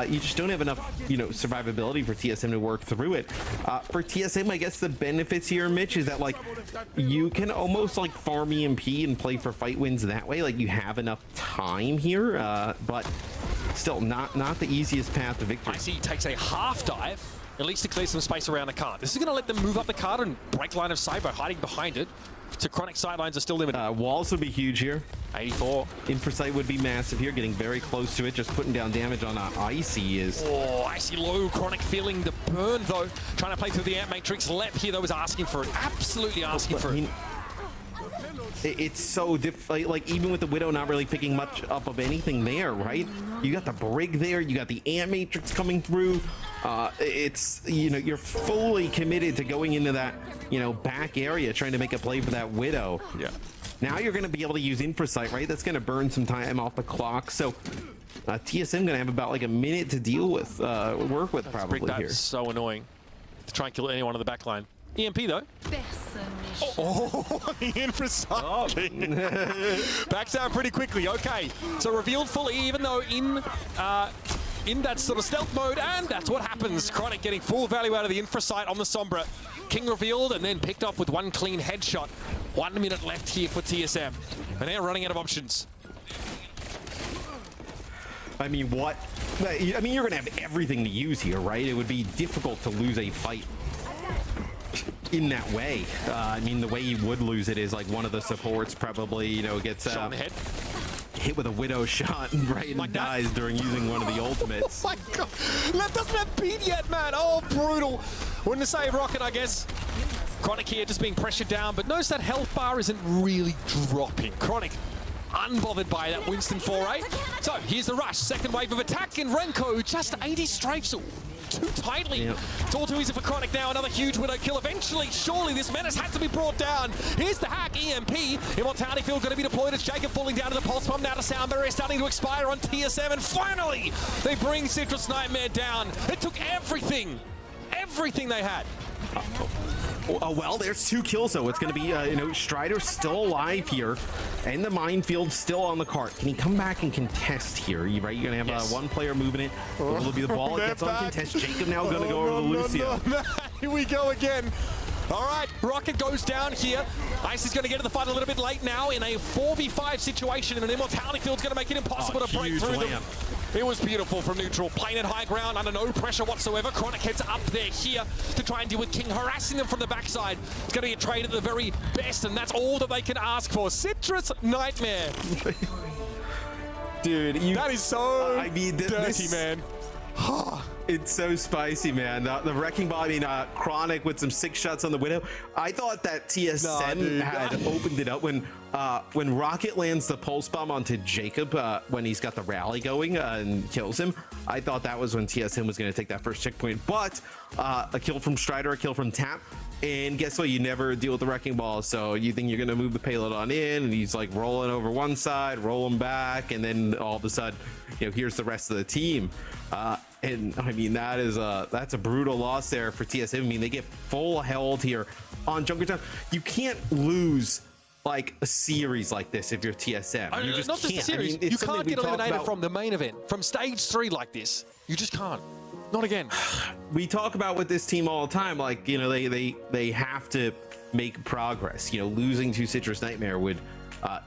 You just don't have enough, survivability for TSM to work through it. For TSM, I guess the benefits here, Mitch, is that like you can almost like farm EMP and play for fight wins that way. Like you have enough time here, but still not the easiest path to victory. Icy takes a half dive, at least to clear some space around the cart. This is going to let them move up the cart and break line of sight by hiding behind it. So Chronic sidelines are still limited. Walls would be huge here. 84. Infrasight would be massive here, getting very close to it. Just putting down damage on Icy is... Oh, Icy low. Chronic feeling the burn, though. Trying to play through the Ant Matrix. Lep here, though, was asking for it. Absolutely asking for it. It's so difficult. Like, even with the Widow not really picking much up of anything there, right? You got the Brig there. You got the Ant Matrix coming through. It's, you're fully committed to going into that, back area, trying to make a play for that Widow. Yeah. Now you're going to be able to use Infrasight, right? That's going to burn some time off the clock. So TSM going to have about like a minute to deal with, work with probably here. That's so annoying to try and kill anyone on the back line. EMP though. Oh, the Infrasight. Backs down pretty quickly. Okay, so revealed fully, even though in that sort of stealth mode, and that's what happens. Chronic getting full value out of the Infrasight on the Sombra. King revealed and then picked off with one clean headshot. 1 minute left here for TSM, and they're running out of options. I mean, what? I mean, you're going to have everything to use here, right? It would be difficult to lose a fight in that way. I mean, the way you would lose it is like one of the supports probably, gets shot in the head, hit with a Widow shot, right, and like dies during using one of the ultimates. Oh my god, Left doesn't have beat yet, man. Oh, brutal. Wouldn't save Rocket, I guess. Chronic here just being pressured down, but notice that health bar isn't really dropping. Chronic unbothered by that Winston foray. So here's the rush, second wave of attack, and Renko just 80 strafes too tightly. Yep. It's all too easy for Chronic now. Another huge Widow kill. Eventually, surely this menace had to be brought down. Here's the hack, EMP. Immortality field going to be deployed as Jacob falling down to the pulse bomb. Now to sound barrier starting to expire on TSM. And finally, they bring Citrus Nightmare down. It took everything they had. Oh, well, there's 2 kills, though. It's going to be, Strider still alive here, and the minefield still on the cart. Can he come back and contest here? Right? You're going to have one player moving it. It'll be the ball. It gets on contest. Jacob now going to go over to Lucio. No. Here we go again. All right, Rocket goes down here. Icy's going to get to the fight a little bit late now in a 4v5 situation, and an Immortality field's going to make it impossible to break through them. It was beautiful from neutral. Playing at high ground under no pressure whatsoever. Chronic heads up there here to try and deal with King, harassing them from the backside. It's going to get traded at the very best, and that's all that they can ask for. Citrus Nightmare. Dude, that is so dirty, man. It's so spicy, man. The Wrecking Ball, Chronic with some 6 shots on the Widow. I thought that TSM had opened it up when Rocket lands the pulse bomb onto Jacob when he's got the rally going and kills him. I thought that was when TSM was going to take that first checkpoint. But a kill from Strider, a kill from Tap. And guess what? You never deal with the Wrecking Ball. So you think you're going to move the payload on in, and he's like rolling over one side, rolling back, and then all of a sudden, here's the rest of the team. And I mean, that's a brutal loss there for TSM. I mean, they get full held here on Junkertown. You can't lose like a series like this if you're TSM. You just not just can't. a series. I mean, you can't get eliminated from the main event, from stage 3 like this. You just can't. Not again. We talk about with this team all the time, like, you know, they have to make progress. You know, losing to Citrus Nightmare would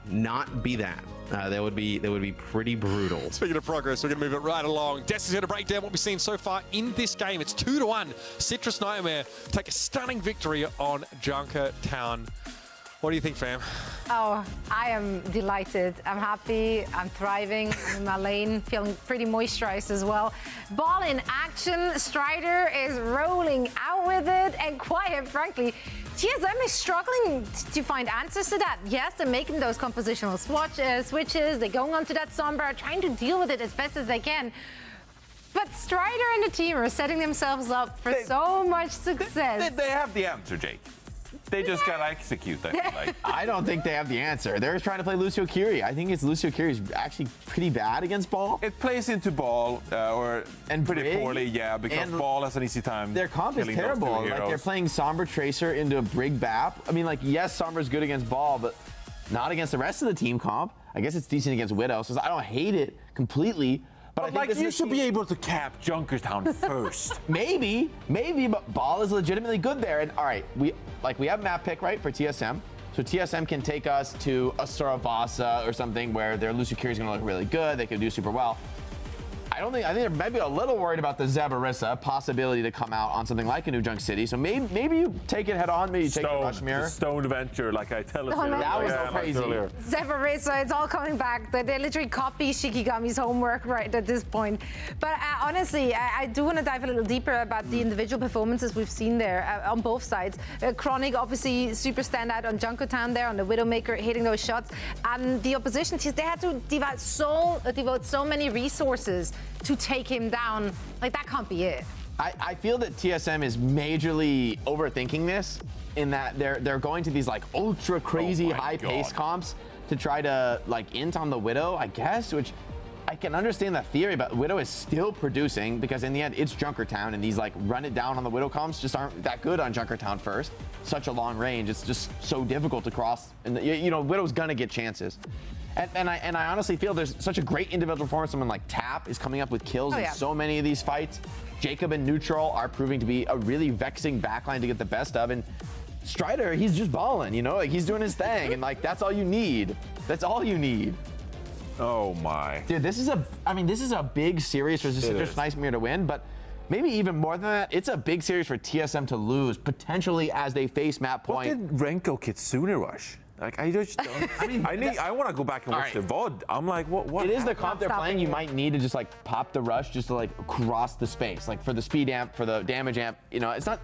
not be that. That would be pretty brutal. Speaking of progress, we're going to move it right along. Des is going to break down what we've seen so far in this game. It's 2-1. Citrus Nightmare take a stunning victory on Junkertown. What do you think, fam? Oh, I am delighted. I'm happy. I'm thriving. I'm in my lane, feeling pretty moisturized as well. Ball in action. Strider is rolling out with it. And quite frankly, TSM is struggling to find answers to that. Yes, they're making those compositional switches. They're going onto that Sombra, trying to deal with it as best as they can. But Strider and the team are setting themselves up for so much success. They have the answer, Jake. They just gotta execute, I feel like. I don't think they have the answer. They're trying to play Lucio Curie. I think Lucio Curie is actually pretty bad against Ball. It plays into Ball, and pretty Brig, poorly, yeah, because Ball has an easy time. Their comp is terrible. Like, they're playing Sombra Tracer into a Brig Bap. I mean, like, yes, Sombra's good against Ball, but not against the rest of the team comp. I guess it's decent against Widow, so I don't hate it completely. But I think you should be able to cap Junkertown first. Maybe, but Ball is legitimately good there. And all right, we have map pick, right, for TSM. So TSM can take us to a Suravasa or something where their Lucio Curie is going to look really good. They could do super well. I think they're maybe a little worried about the Zabarissa possibility to come out on something like a New Junk City. So maybe you take it head on. Maybe you take it Rushmere. Stone Venture, like I tell us. That was crazy. Zabarissa, it's all coming back. They literally copy Shikigami's homework right at this point. But honestly, I do want to dive a little deeper about the individual performances we've seen there on both sides. Chronic, obviously, super standout on Junkertown there, on the Widowmaker, hitting those shots. And the opposition teams, they had to devote so many resources to take him down. Like, that can't be it. I feel that TSM is majorly overthinking this in that they're going to these like ultra crazy high pace comps to try to like int on the Widow, I guess, which I can understand that theory, but Widow is still producing because in the end it's Junkertown, and these like run it down on the Widow comps just aren't that good on Junkertown first. Such a long range, it's just so difficult to cross, and you know Widow's gonna get chances. And I honestly feel there's such a great individual performance. Someone like Tap is coming up with kills in so many of these fights. Jacob and Neutral are proving to be a really vexing backline to get the best of. And Strider, he's just balling, you know? Like, he's doing his thing. And, like, that's all you need. That's all you need. Oh, my. Dude, this is a big series for Citrus Nightmare to win. But maybe even more than that, it's a big series for TSM to lose, potentially as they face Map Point. What did Renko Kitsune rush? Like, I just don't. I want to go back and watch the VOD. I'm like, what? It is the comp they're playing. You might need to just like pop the rush just to like cross the space, like for the speed amp, for the damage amp. You know, it's not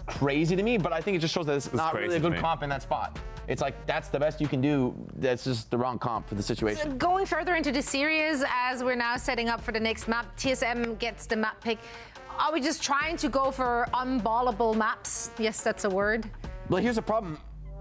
crazy to me, but I think it just shows that it's not really a good comp in that spot. It's like that's the best you can do. That's just the wrong comp for the situation. So going further into the series, as we're now setting up for the next map, TSM gets the map pick. Are we just trying to go for unballable maps? Yes, that's a word. Well, here's the problem.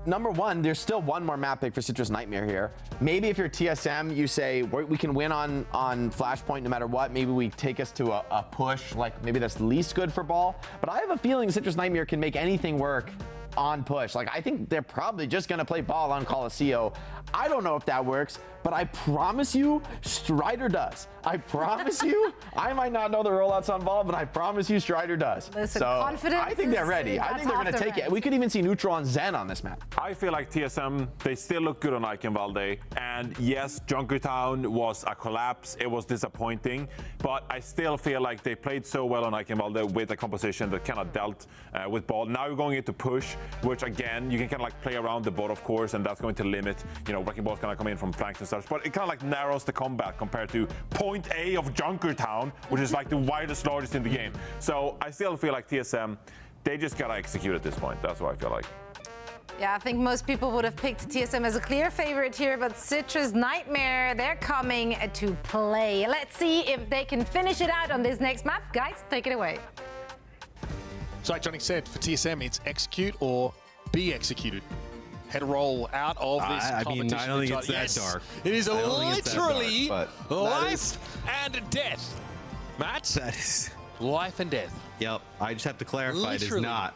Number one, there's still one more map pick for Citrus Nightmare here. Maybe if you're TSM, you say we can win on Flashpoint no matter what. Maybe we take us to a push, like maybe that's least good for Ball. But I have a feeling Citrus Nightmare can make anything work on push. Like, I think they're probably just gonna play Ball on Colosseo. I don't know if that works, but I promise you, Strider does. I promise you, I might not know the rollouts on Ball, but I promise you Strider does. Listen, so confidence I think they're ready. I think they're gonna take it. We could even see Neutral and Zen on this map. I feel like TSM, they still look good on Eichenwalde. And yes, Junkertown was a collapse. It was disappointing, but I still feel like they played so well on Eichenwalde with a composition that kind of dealt with Ball. Now you're going into push, which again, you can kind of like play around the bot, of course, and that's going to limit, you know, Wrecking Ball's gonna come in from flanks and such, but it kind of like narrows the combat compared to point A of Junkertown, which is like the widest, largest in the game. So I still feel like TSM, they just gotta execute at this point. That's what I feel like. Yeah, I think most people would have picked TSM as a clear favorite here, but Citrus Nightmare, they're coming to play. Let's see if they can finish it out on this next map. Guys, take it away. So like Johnny said, for TSM, it's execute or be executed. Head roll out of this competition. I don't think it's that dark. It is literally life and death. Matt? That is life and death. Yep. I just have to clarify. Literally. It is not.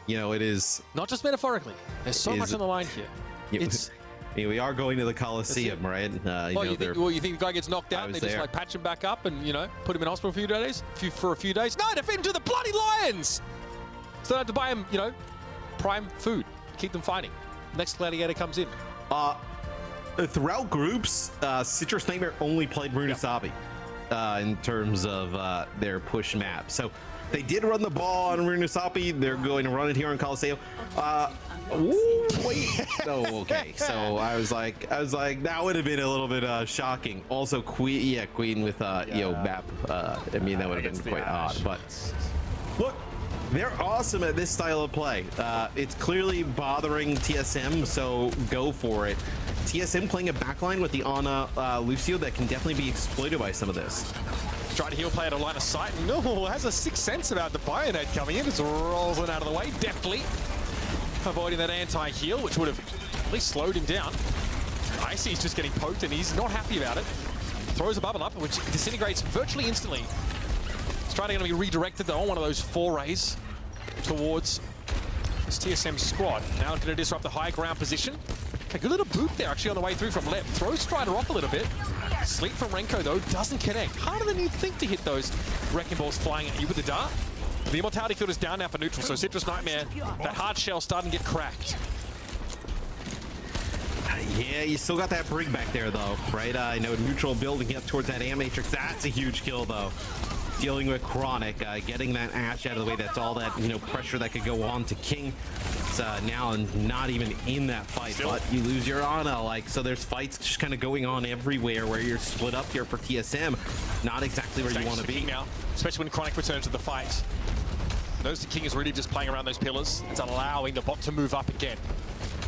You know, it is not just metaphorically. There's so much on the line here. Yeah. It's I mean, we are going to the Coliseum, right? You think the guy gets knocked out and they just like patch him back up and, you know, put him in hospital for a few days? No, they feed him to the bloody Lions! So they have to buy him, you know, prime food, keep them fighting. Next Gladiator comes in. Throughout groups, Citrus Nightmare only played Runasabi in terms of their push map. So they did run the ball on Runasabi. They're going to run it here on Coliseum. Wait. Oh, okay. So I was like, that would have been a little bit shocking. Also, Queen with map. I mean, that would have been quite odd. But look, they're awesome at this style of play. It's clearly bothering TSM, so go for it. TSM playing a backline with the Ana Lucio that can definitely be exploited by some of this. Trying to heal play at a line of sight. No, has a sixth sense about the Bayonet coming in. Just rolls it out of the way deftly, avoiding that anti-heal, which would have at least slowed him down. Icy's just getting poked, and he's not happy about it. Throws a bubble up, which disintegrates virtually instantly. Strider going to be redirected, though, on one of those forays towards this TSM squad. Now looking to disrupt the high ground position. Okay, good little boot there, actually, on the way through from Lep. Throws Strider off a little bit. Sleep from Renko, though, doesn't connect. Harder than you'd think to hit those wrecking balls flying at you with the dart. The Immortality field is down now for neutral, so Citrus Nightmare, that hard shell starting to get cracked. Yeah, you still got that brig back there, though, right? I know neutral building up towards that Am Matrix. That's a huge kill, though. Dealing with Chronic, getting that Ashe out of the way. That's all that, you know, pressure that could go on to King. It's now not even in that fight, but you lose your Ana. Like, so there's fights just kind of going on everywhere where you're split up here for TSM. Not exactly where you want to be now, especially when Chronic returns to the fight. Notice the King is really just playing around those pillars. It's allowing the bot to move up again.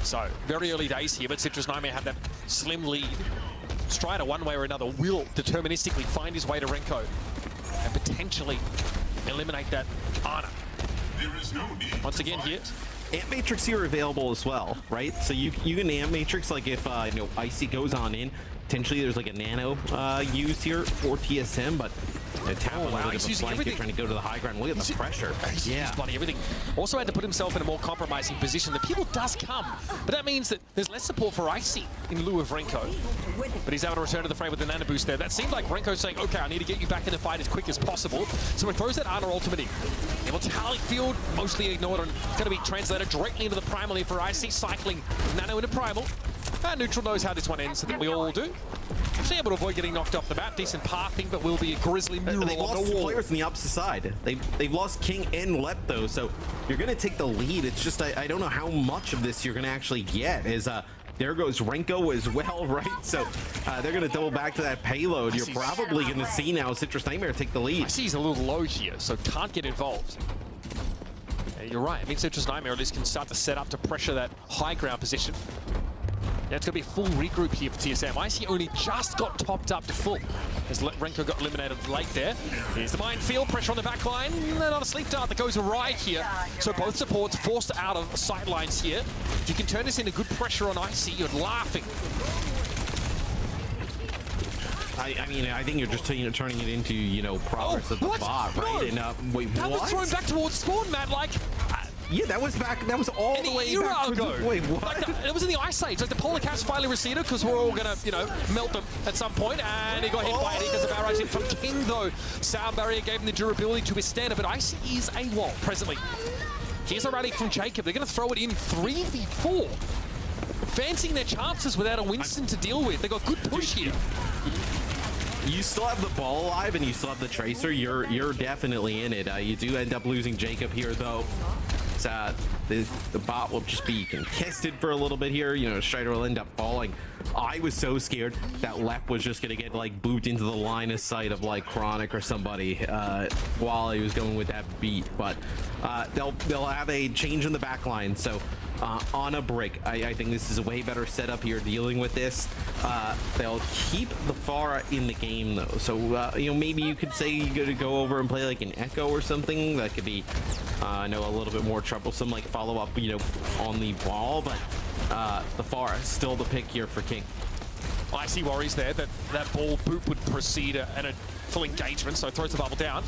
So very early days here, but Citrus Nightmare have that slim lead. Strider, one way or another, will deterministically find his way to Renko and potentially eliminate that Ana. Once again here. Amp Matrix here available as well, right? So you can Amp Matrix, like if Icy goes on in, potentially there's like a nano used here for TSM, but He's using everything. Trying to go to the high ground. Look at the pressure. He's bloody everything. Also had to put himself in a more compromising position. The people does come, but that means that there's less support for Icy in lieu of Renko. But he's able to return to the frame with the nano boost there. That seemed like Renko saying, okay, I need to get you back in the fight as quick as possible. So he throws that Ana ultimate in. The Immortality field mostly ignored and going to be translated directly into the Primal here for Icy, cycling nano into Primal. And Neutral knows how this one ends, I think we all do. Actually able to avoid getting knocked off the map. Decent pathing, but will be a grisly mural on the wall. They've lost two players on the opposite side. They've lost King and Lep, though, so you're going to take the lead. It's just, I don't know how much of this you're going to actually get. There goes Renko as well, right? So they're going to double back to that payload. You're probably going to see now Citrus Nightmare take the lead. I see he's a little low here, so can't get involved. You're right. I mean, Citrus Nightmare at least can start to set up to pressure that high ground position. Yeah, it's going to be a full regroup here for TSM. Icy only just got topped up to full as Renko got eliminated late there. Here's the minefield, pressure on the back line. Not a sleep dart that goes awry here. So both supports forced out of sight lines here. If you can turn this into good pressure on Icy, you're laughing. I mean, I think you're just turning it into, progress of the bot, right? No. And wait, that what? was thrown back towards spawn, Matt, like... Yeah, that was all the way back. Wait, what? Like it was in the Ice Age. Like the polar caps finally receded because we're all gonna, melt them at some point. And he got hit by it because of barrage from King, though. Sound barrier gave him the durability to withstand it, but Icy is AWOL presently. Here's a rally from Jacob. They're gonna throw it in 3v4. Fancying their chances without a Winston to deal with. They got good push here. You still have the ball alive and you still have the Tracer. You're definitely in it. You do end up losing Jacob here, though. The bot will just be contested for a little bit here. Strider will end up falling. I was so scared that Lep was just gonna get booped into the line of sight of Chronic or somebody while he was going with that beat. But they'll have a change in the back line. So on a break, I think this is a way better setup here dealing with this. They'll keep the Pharah in the game, though. So maybe you could say you're gonna go over and play an Echo or something. That could be a little bit more troublesome, follow up on the wall. But the Pharah is still the pick here for King. Icy worries there that ball boot would proceed and a full engagement, so throws the bubble down.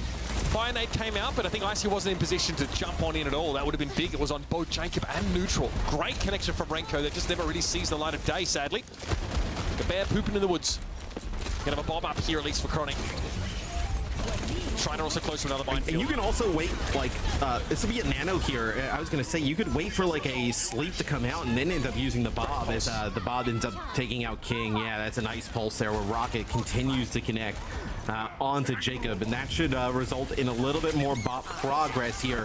Fire Nade came out, but I think Icy wasn't in position to jump on in at all. That would have been big. It was on both Jacob and Neutral. Great connection from Renko that just never really sees the light of day, sadly. The bear pooping in the woods. Gonna have a bomb up here, at least for Chronic. Strider also close to another minefield. And you can also wait, like, this will be a nano here. I was going to say, you could wait for, like, a sleep to come out and then end up using the Bob as the Bob ends up taking out King. Yeah, that's a nice pulse there where Rocket continues to connect onto Jacob. And that should result in a little bit more Bob progress here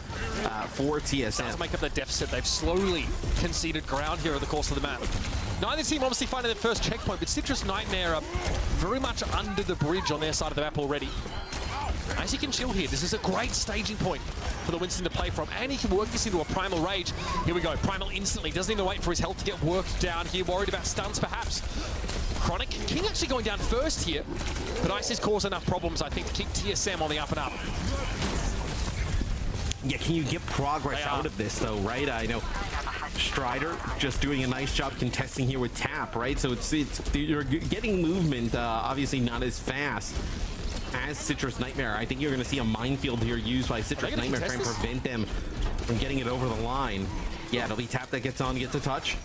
for TSM. Does make up the deficit. They've slowly conceded ground here over the course of the map. Neither team obviously finding their first checkpoint, but Citrus Nightmare are very much under the bridge on their side of the map already. As he can chill here, this is a great staging point for the Winston to play from, and he can work this into a Primal Rage. Here we go, Primal instantly, doesn't even wait for his health to get worked down here, worried about stuns perhaps. Chronic, King actually going down first here, but Ice has caused enough problems, I think, to keep TSM on the up and up. Yeah, can you get progress out of this though, right? I know Strider just doing a nice job contesting here with Tap, right? So it's you're getting movement, obviously not as fast as Citrus Nightmare. I think you're going to see a minefield here used by Citrus Nightmare trying to prevent them from getting it over the line. Yeah, it'll be Tap that gets on, gets a touch.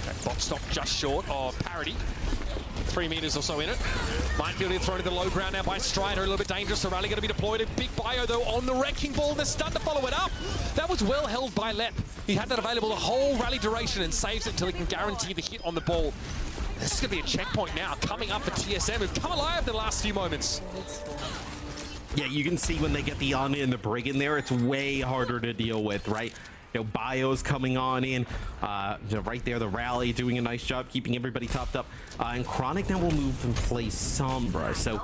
Okay, box stop just short of parity. 3 meters or so in it. Minefield is thrown to the low ground now by Strider. A little bit dangerous. The rally going to be deployed. A big bio though on the Wrecking Ball. The stun to follow it up. That was well held by Lep. He had that available the whole rally duration and saves it until he can guarantee the hit on the ball. This is going to be a checkpoint now coming up for TSM, who've come alive the last few moments. Yeah, you can see when they get the Anya and the Brig in there, it's way harder to deal with, right? You know, Bio's coming on in, right there, the rally doing a nice job keeping everybody topped up. And Chronic now will move and play Sombra. So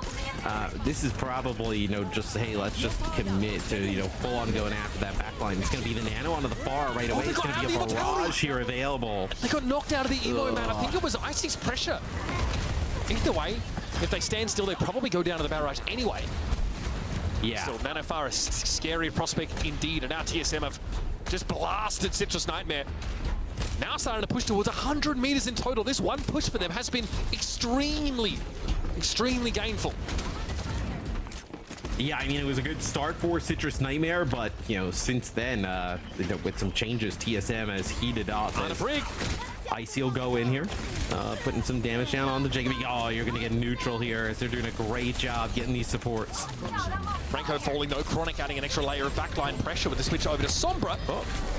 this is probably, just, hey, let's just commit to, full on going after that backline. It's going to be the Nano onto the far right away. It's going to be a barrage here available. They got knocked out of the emo, man. I think it was Icy's pressure. Either way, if they stand still, they probably go down to the barrage anyway. Yeah. Still, Nanofar is scary prospect indeed. And now TSM have just blasted Citrus Nightmare. Now starting to push towards 100 meters in total. This one push for them has been extremely gainful. Yeah, I mean, it was a good start for Citrus Nightmare, but, since then, with some changes, TSM has heated up. On a Brig. Icy will go in here, putting some damage down on the Jacob. Oh, you're going to get neutral here as they're doing a great job getting these supports. Renko falling though, Chronic adding an extra layer of backline pressure with the switch over to Sombra.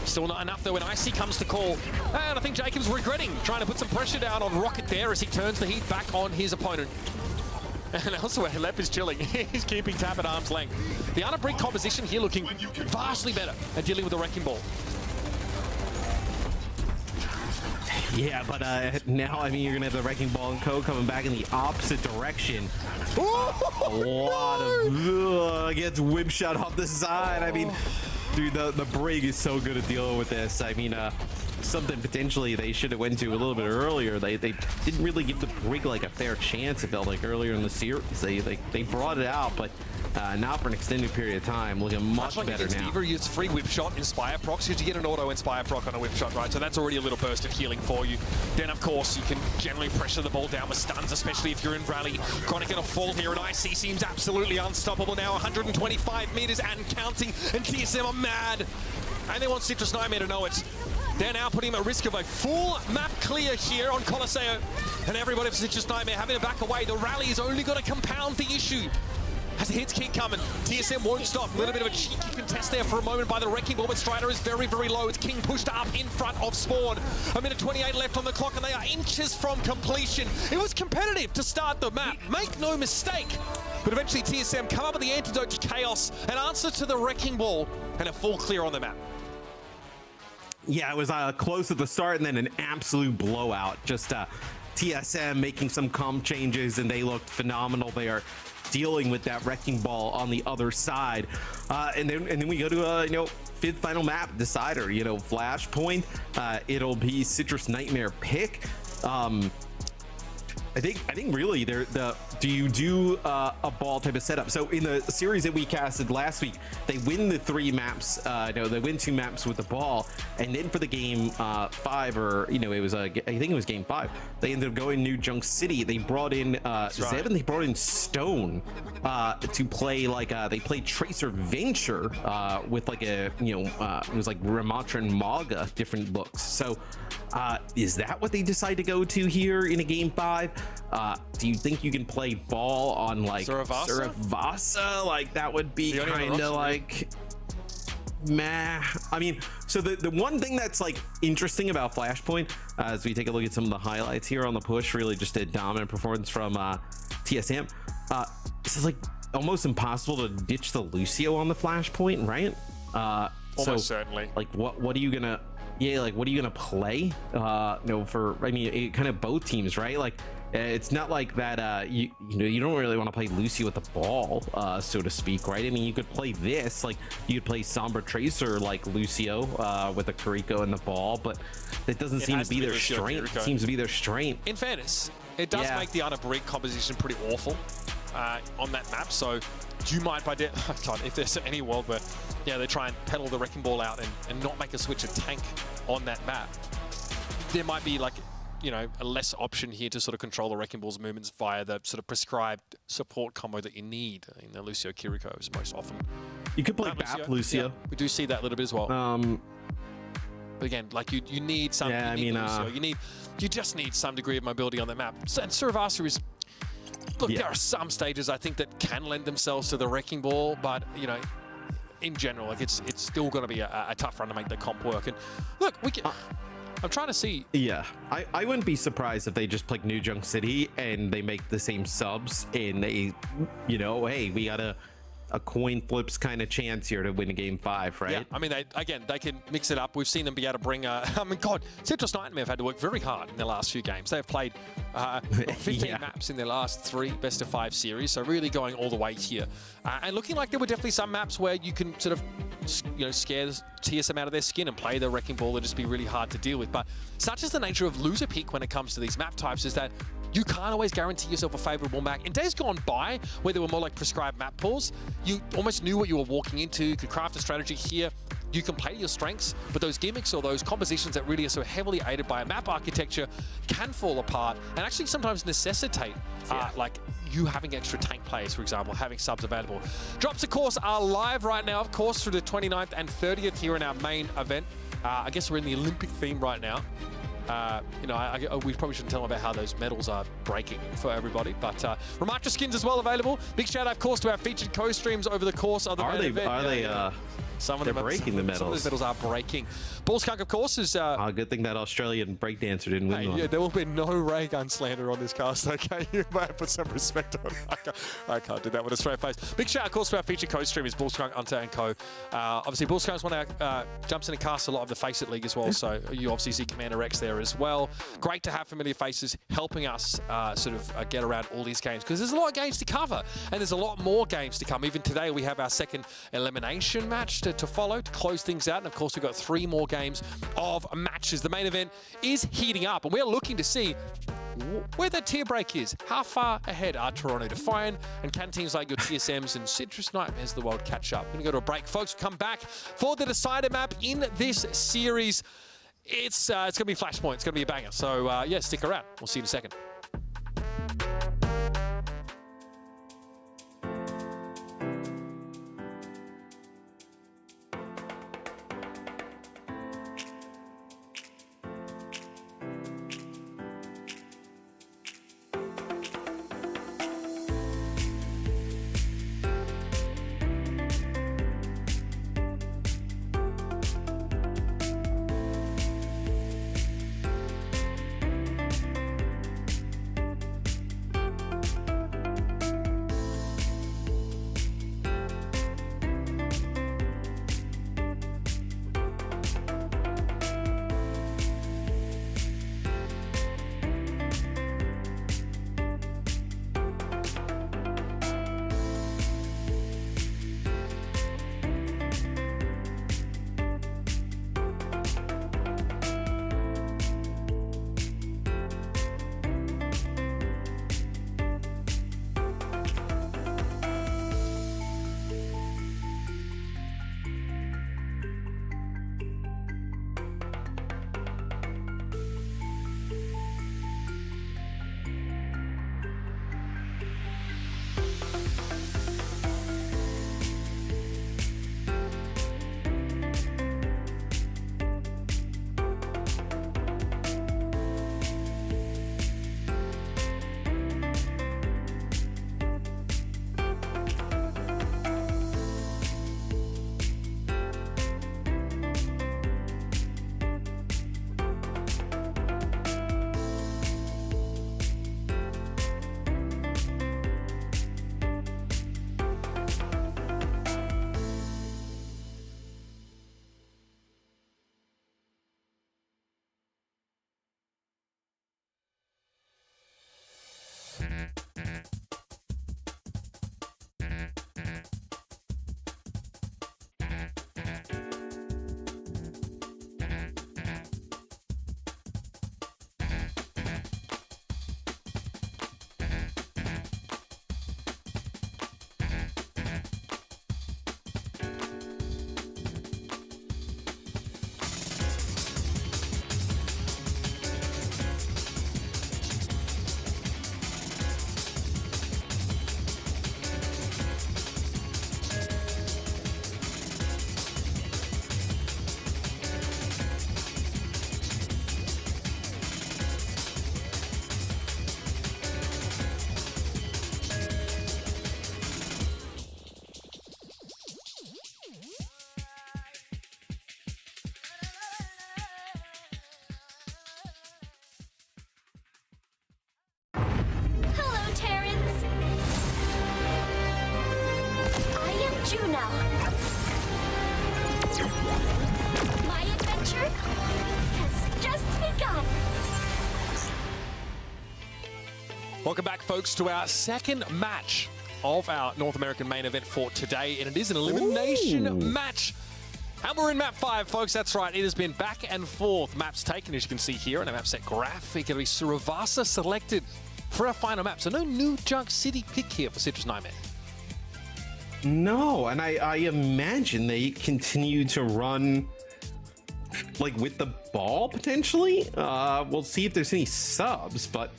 Still not enough though when Icy comes to call. And I think Jacob's regretting trying to put some pressure down on Rocket there as he turns the heat back on his opponent. And elsewhere, Lep is chilling. He's keeping Tap at arm's length. The Unabrig composition here looking vastly better at dealing with the Wrecking Ball. Yeah, but now, I mean, you're going to have the Wrecking Ball and Co. coming back in the opposite direction. A lot of... gets whip shot off the side. I mean, dude, the Brig is so good at dealing with this. I mean, something potentially they should have went to a little bit earlier. They didn't really give the Brig, like, a fair chance, it felt like, earlier in the series. They brought it out, but... not for an extended period of time, looking much better now. Fever used free whip shot, Inspire procs, because you get an auto Inspire proc on a whip shot, right? So that's already a little burst of healing for you. Then, of course, you can generally pressure the ball down with stuns, especially if you're in rally. Chronic gonna fall here, and IC seems absolutely unstoppable now. 125 meters and counting, and TSM are mad. And they want Citrus Nightmare to know it. They're now putting him at risk of a full map clear here on Colosseo. And everybody for Citrus Nightmare having to back away. The rally is only going to compound the issue. As the hits keep coming, TSM won't stop. A little bit of a cheeky contest there for a moment by the Wrecking Ball, but Strider is very, very low. It's King pushed up in front of Spawn. A minute 28 left on the clock, and they are inches from completion. It was competitive to start the map, make no mistake. But eventually TSM come up with the antidote to chaos, an answer to the Wrecking Ball, and a full clear on the map. Yeah, it was close at the start, and then an absolute blowout. Just TSM making some comp changes, and they looked phenomenal. They are dealing with that Wrecking Ball on the other side, and then we go to fifth final map decider. Flashpoint. It'll be Citrus Nightmare pick. I think really do you do a ball type of setup? So in the series that we casted last week, they win the 3 maps. They win 2 maps with the ball, and then for the game 5, or it was I think it was game 5. They ended up going New Junk City. They brought in Zeb and they brought in Stone to play they played Tracer Venture with like a it was like Ramatra and Maga different looks. So is that what they decide to go to here in a game 5? Do you think you can play ball on like Suravasa? Like that would be kind of like meh. I mean, so the one thing that's like interesting about Flashpoint, as we take a look at some of the highlights here on the push, really just a dominant performance from TSM. This is like almost impossible to ditch the Lucio on the Flashpoint, right? Almost certainly. Like what are you gonna? Yeah, like what are you gonna play? Kind of both teams, right? Like it's not like that. You don't really want to play Lucio with the ball, so to speak, right? I mean, you could play this, like you could play Sombra Tracer like Lucio with the Kariko and the ball, but that doesn't seem to be their strength. It seems to be their strength. In fairness, it does make the Unabreak composition pretty awful on that map. So you might if there's any world where they try and pedal the Wrecking Ball out and not make a switch a tank on that map, there might be like a less option here to sort of control the Wrecking Ball's movements via the sort of prescribed support combo that you need. In the Lucio Kiriko is most often. You could play BAP Lucio. Yeah, we do see that a little bit as well. But again, like you need some. Yeah, you just need some degree of mobility on that map. And Suravasa is. Look, there are some stages I think that can lend themselves to the Wrecking Ball, but in general, like it's still going to be a tough run to make the comp work. And look, I'm trying to see. Yeah, I wouldn't be surprised if they just pick New Junk City and they make the same subs and they, hey, we got a coin flips kind of chance here to win a game 5, right? Yeah, I mean, they can mix it up. We've seen them be able to bring. I mean, God, Citrus Nightmare have had to work very hard in their last few games. They've played 15 maps in their last 3 best of 5 series, so really going all the way here. And looking like there were definitely some maps where you can sort of, scare TSM out of their skin and play the Wrecking Ball and just be really hard to deal with. But such is the nature of loser pick when it comes to these map types, is that you can't always guarantee yourself a favorable map. In days gone by, where there were more like prescribed map pools, you almost knew what you were walking into. You could craft a strategy here. You can play to your strengths, but those gimmicks or those compositions that really are so heavily aided by a map architecture can fall apart and actually sometimes necessitate like you having extra tank players, for example, having subs available. Drops, of course, are live right now, of course, through the 29th and 30th here in our main event. I guess we're in the Olympic theme right now. We probably shouldn't tell them about how those medals are breaking for everybody, but Ramatra skins as well available. Big shout out, of course, to our featured co-streams over the course of the main event. Some of them breaking the medals. Some of those medals are breaking. Bullskunk, of course, is... good thing that Australian breakdancer didn't win one. Yeah, there will be no ray gun slander on this cast, okay? You might put some respect on it. I can't do that with a straight face. Big shout out, of course, to our featured co-streamers, Bullskunk, Hunter, and Co. Obviously, Bullskunk's one of our jumps in and casts a lot of the Face It League as well, so you obviously see Commander X there as well. Great to have familiar faces helping us get around all these games, because there's a lot of games to cover, and there's a lot more games to come. Even today, we have our second elimination match to follow to close things out, and of course we've got 3 more games of matches. The main event is heating up, and we're looking to see where that tier break is. How far ahead are Toronto Defiant, and can teams like your TSMs and Citrus Nightmares of the world catch up? We're going to go to a break, folks. We'll come back for the decider map in this series. It's going to be Flashpoint. It's going to be a banger. So stick around. We'll see you in a second. you now. My adventure has just begun. Welcome back, folks, to our second match of our North American main event for today, and it is an elimination match. And we're in map 5, folks. That's right. It has been back and forth. Maps taken, as you can see here, in a map set graphic. It'll be Suravasa selected for our final map. So no new Junk City pick here for Citrus Nightmare. No, and I imagine they continue to run like with the ball potentially. We'll see if there's any subs, but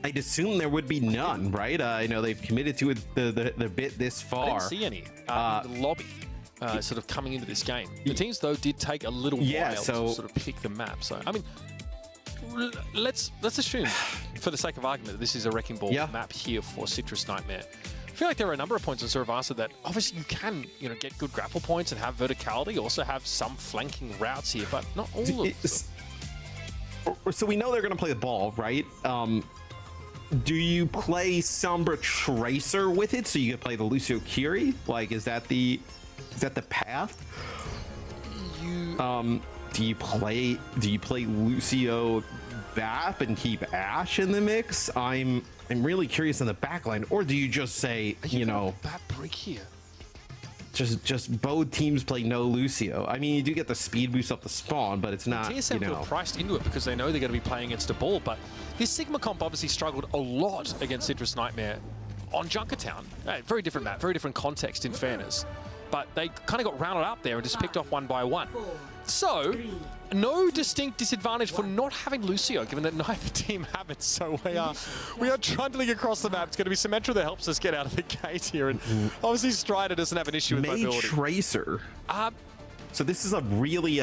I'd assume there would be none, right? I know they've committed to it the bit this far. I didn't see any in the lobby. Sort of coming into this game. The teams, though, did take a little while to sort of pick the map. So, I mean, let's assume, for the sake of argument, that this is a Wrecking Ball map here for Citrus Nightmare. I feel like there are a number of points in Suravasa that obviously you can, get good grapple points and have verticality, also have some flanking routes here, but not all of them. So we know they're going to play the ball, right? Do you play Sombra Tracer with it so you can play the Lucio Curie? Like, is that the path? Do you play Lucio Vap and keep Ash in the mix? I'm really curious in the backline, or do you just say, Vap break here? Just both teams play no Lucio. I mean, you do get the speed boost off the spawn, but it's not, TSM feel priced into it because they know they're going to be playing against a ball, but this Sigma comp obviously struggled a lot against Citrus Nightmare on Junkertown. Very different map, very different context in fairness. But they kind of got rounded up there and just picked off one by one. So, no distinct disadvantage for not having Lucio, given that neither team have it. So we are trundling across the map. It's going to be Symmetra that helps us get out of the gate here. And obviously Strider doesn't have an issue with mobility. Tracer. So this is a really,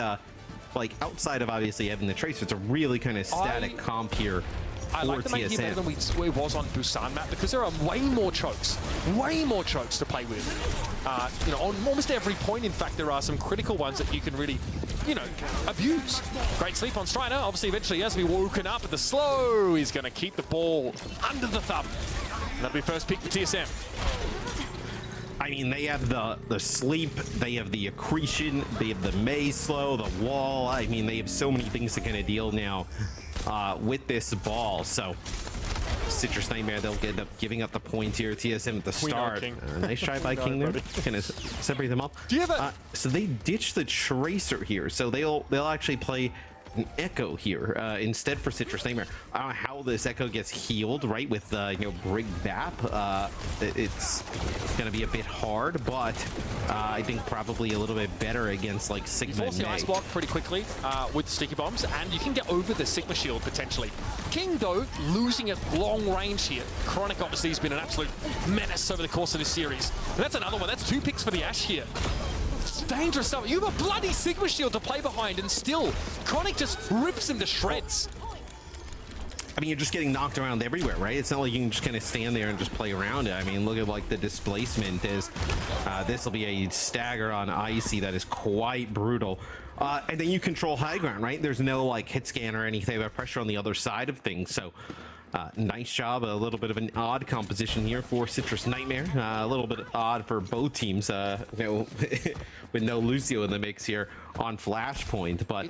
like, outside of obviously having the Tracer, it's a really kind of static comp here. I like the main here better than it was on Busan map because there are way more chokes to play with. On almost every point, in fact, there are some critical ones that you can really, abuse. Great sleep on Strider. Obviously, eventually he has to be woken up at the slow. He's going to keep the ball under the thumb. That'll be first pick for TSM. I mean, they have the sleep, they have the accretion, they have the May slow, the wall. I mean, they have so many things to kind of deal now with this ball. So Citrus Nightmare, they'll end up giving up the point here. TSM at the start. Nice try by King there. Kind of separate them up. Do you have so they ditched the Tracer here. So they'll actually play an Echo here instead for Citrus Nightmare. I don't know how this Echo gets healed, right, with Brig Vap. It's gonna be a bit hard, but I think probably a little bit better against like Sigma. You force the ice block pretty quickly with the sticky bombs, and you can get over the Sigma shield potentially. King, though, losing at long range here. Chronic obviously has been an absolute menace over the course of this series. And that's another one. That's 2 picks for the Ash here. It's dangerous stuff. You have a bloody Sigma shield to play behind, and still, Chronic just rips him to shreds. I mean, you're just getting knocked around everywhere, right? It's not like you can just kind of stand there and just play around it. I mean, look at like the displacement is. This will be a stagger on Icy that is quite brutal. And then you control high ground, right? There's no like hit scan or anything but pressure on the other side of things. So nice job. A little bit of an odd composition here for Citrus Nightmare. A little bit odd for both teams, with no Lucio in the mix here on Flashpoint. But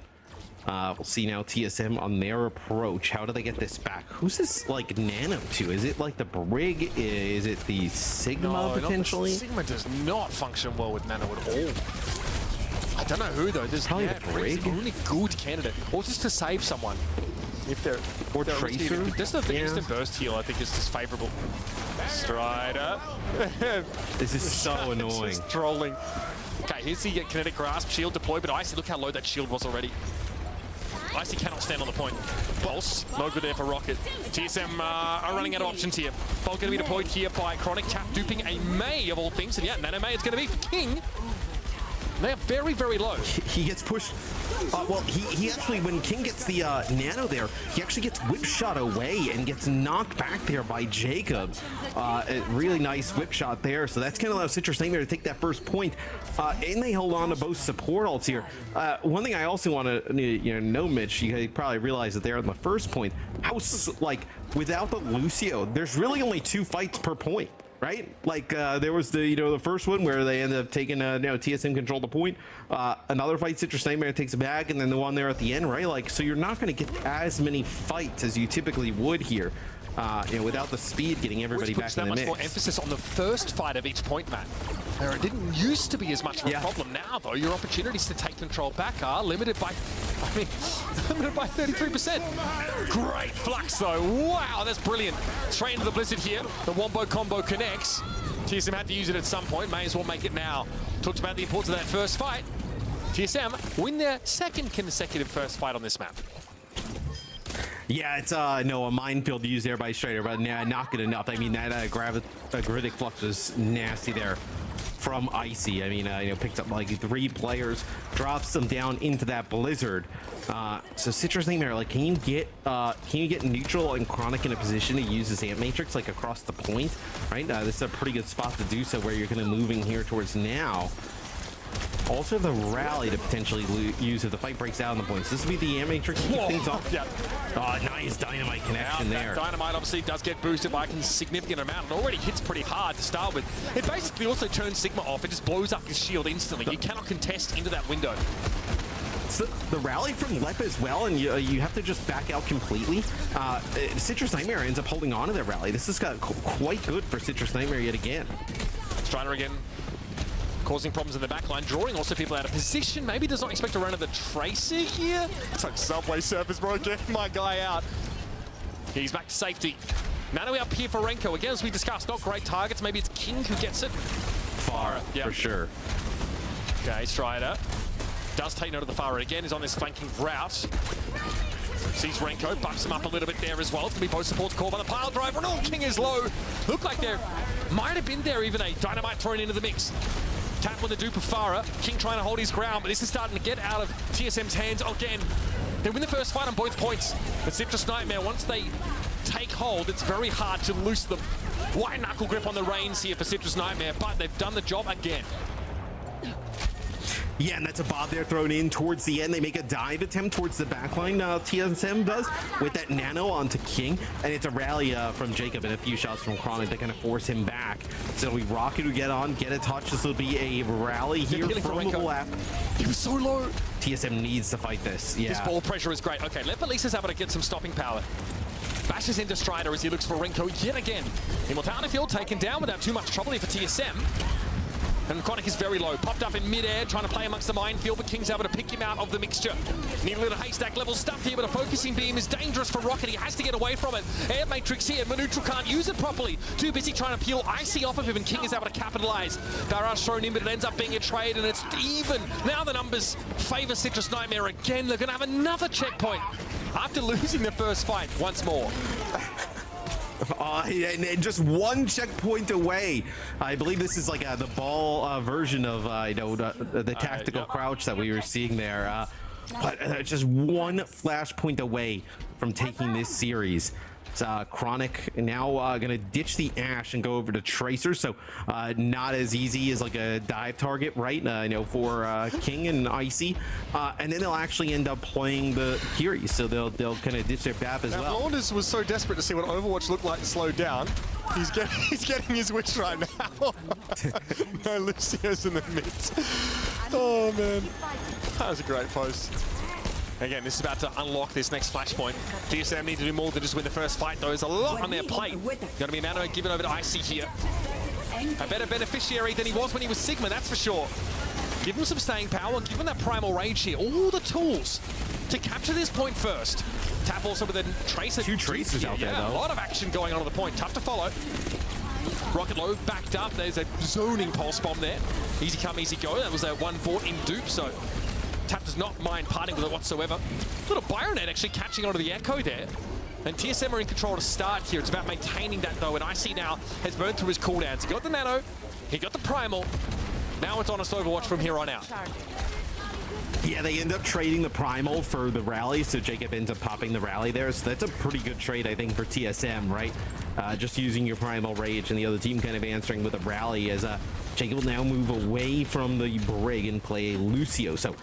we'll see now TSM on their approach. How do they get this back? Who's this like Nano to? Is it like the Brig? Is it the Sigma potentially? Sigma does not function well with Nano at all. I don't know who though. There's probably the Brig. The only good candidate, or just to save someone. If they're Tracer. Just the instant burst heal, I think, is just favorable. Strider. This is so annoying. This is trolling. Okay, here's the kinetic grasp, shield deployed, but Icy, look how low that shield was already. Icy cannot stand on the point. Pulse, no good there for Rocket. TSM are running out of options here. Ball going to be deployed here by Chronic, tap duping a May of all things, and yeah, Nano May it's going to be for King. They are very, very low. He gets pushed. Well, he actually, when King gets the Nano there, he actually gets whip shot away and gets knocked back there by Jacob. A really nice whip shot there. So that's going to allow Citrus Nightmare to take that first point. And they hold on to both support ults here. One thing I also want to know, Mitch, you probably realize that there on the first point, how, like, without the Lucio, there's really only 2 fights per point. right? Like there was the first one where they ended up taking TSM controlled the point. Another fight, Citrus Nightmare takes it back, and then the one there at the end, right? Like, so you're not going to get as many fights as you typically would here. Without the speed getting everybody back in the mix. Much more emphasis on the first fight of each point, Matt. It didn't used to be as much of a problem. Now, though, your opportunities to take control back are limited by, limited by 33%. Great flux, though. Wow, that's brilliant. Straight into the Blizzard here. The Wombo combo connects. TSM had to use it at some point. May as well make it now. Talked about the importance of that first fight. TSM win their second consecutive first fight on this map. Yeah, it's a minefield used there by Strider, but not good enough. I mean, that gravitic flux was nasty there from Icy. I mean, picks up like 3 players, drops them down into that Blizzard. So Citrus Nightmare, like, can you get Neutral and Chronic in a position to use this Ant Matrix like across the point, right? This is a pretty good spot to do so, where you're kind of moving here towards now. Also the rally to potentially use if the fight breaks out on the points. This would be the Ant Matrix to keep things off. Yeah. Nice dynamite connection there. Dynamite obviously does get boosted by a significant amount and already hits pretty hard to start with. It basically also turns Sigma off. It just blows up his shield instantly. You cannot contest into that window. So the rally from Lep as well, and you have to just back out completely. Citrus Nightmare ends up holding on to that rally. This has got quite good for Citrus Nightmare yet again. Strider again, causing problems in the backline, drawing also people out of position. Maybe does not expect a run of the Tracer here. It's like Subway Surfers, bro. Get my guy out. He's back to safety. Nano up here for Renko. Again, as we discussed, not great targets. Maybe it's King who gets it. Far, for sure. Okay, Strider does take note of the Farah again. He's on this flanking route. Sees Renko, buffs him up a little bit there as well. It's going to be both supports called by the pile driver. And all King is low. Looked like there might have been there even a dynamite thrown into the mix. Tap with the dupe of Farah. King trying to hold his ground, but this is starting to get out of TSM's hands again. They win the first fight on both points. But Citrus Nightmare, once they take hold, it's very hard to loose them. White knuckle grip on the reins here for Citrus Nightmare, but they've done the job again. Yeah, and that's a bomb there thrown in towards the end. They make a dive attempt towards the backline, TSM does, with that nano onto King. And it's a rally from Jacob and a few shots from Chronic to kind of force him back. So it'll be Rocket who get on, get a touch. This will be a rally here from the lap. He was so low. TSM needs to fight this. Yeah. This ball pressure is great. Okay, Lepalisa's able to get some stopping power. Bashes into Strider as he looks for Renko yet again. Immortality Field taken down without too much trouble here for TSM. And Chronic is very low, popped up in mid-air, trying to play amongst the minefield, but King's able to pick him out of the mixture. Need a little haystack level stuff here, but a focusing beam is dangerous for Rocket. He has to get away from it. Air Matrix here, Maneutral can't use it properly. Too busy trying to peel Icy off of him, and King is able to capitalize. Barrage thrown in, but it ends up being a trade, and it's even. Now the numbers favor Citrus Nightmare again. They're gonna have another checkpoint after losing their first fight once more. And just one checkpoint away. I believe this is like the ball version of the tactical crouch that we were seeing there. But just one flashpoint away from taking this series. Chronic now gonna ditch the Ash and go over to Tracer, so not as easy as like a dive target, right? For King and Icy, and then they'll actually end up playing the Kiri, so they'll kind of ditch their BAP as well. Launders was so desperate to see what Overwatch looked like slowed down. He's getting his wish right now. No, Lucio's in the midst. Oh man, that was a great post. Again, this is about to unlock this next flashpoint. TSM need to do more than just win the first fight, though. There's a lot on their plate. Gonna be Nano given over to Icy here. A better beneficiary than he was when he was Sigma, that's for sure. Give him some staying power, give him that primal rage here. All the tools to capture this point first. Tap also with a Tracer. 2 Tracers out there, though. A lot of action going on at the point. Tough to follow. Rocket low, backed up. There's a zoning pulse bomb there. Easy come, easy go. That was a 1-4 in dupe, so Tap does not mind parting with it whatsoever. Little Byronet actually catching onto the Echo there. And TSM are in control to start here. It's about maintaining that though, and Icy now has burned through his cooldowns. He got the Nano, he got the Primal. Now it's honest Overwatch from here on out. Yeah, they end up trading the Primal for the Rally, so Jacob ends up popping the Rally there. So that's a pretty good trade, I think, for TSM, right? Just using your Primal Rage and the other team kind of answering with a Rally as Jacob will now move away from the Brig and play Lucio. So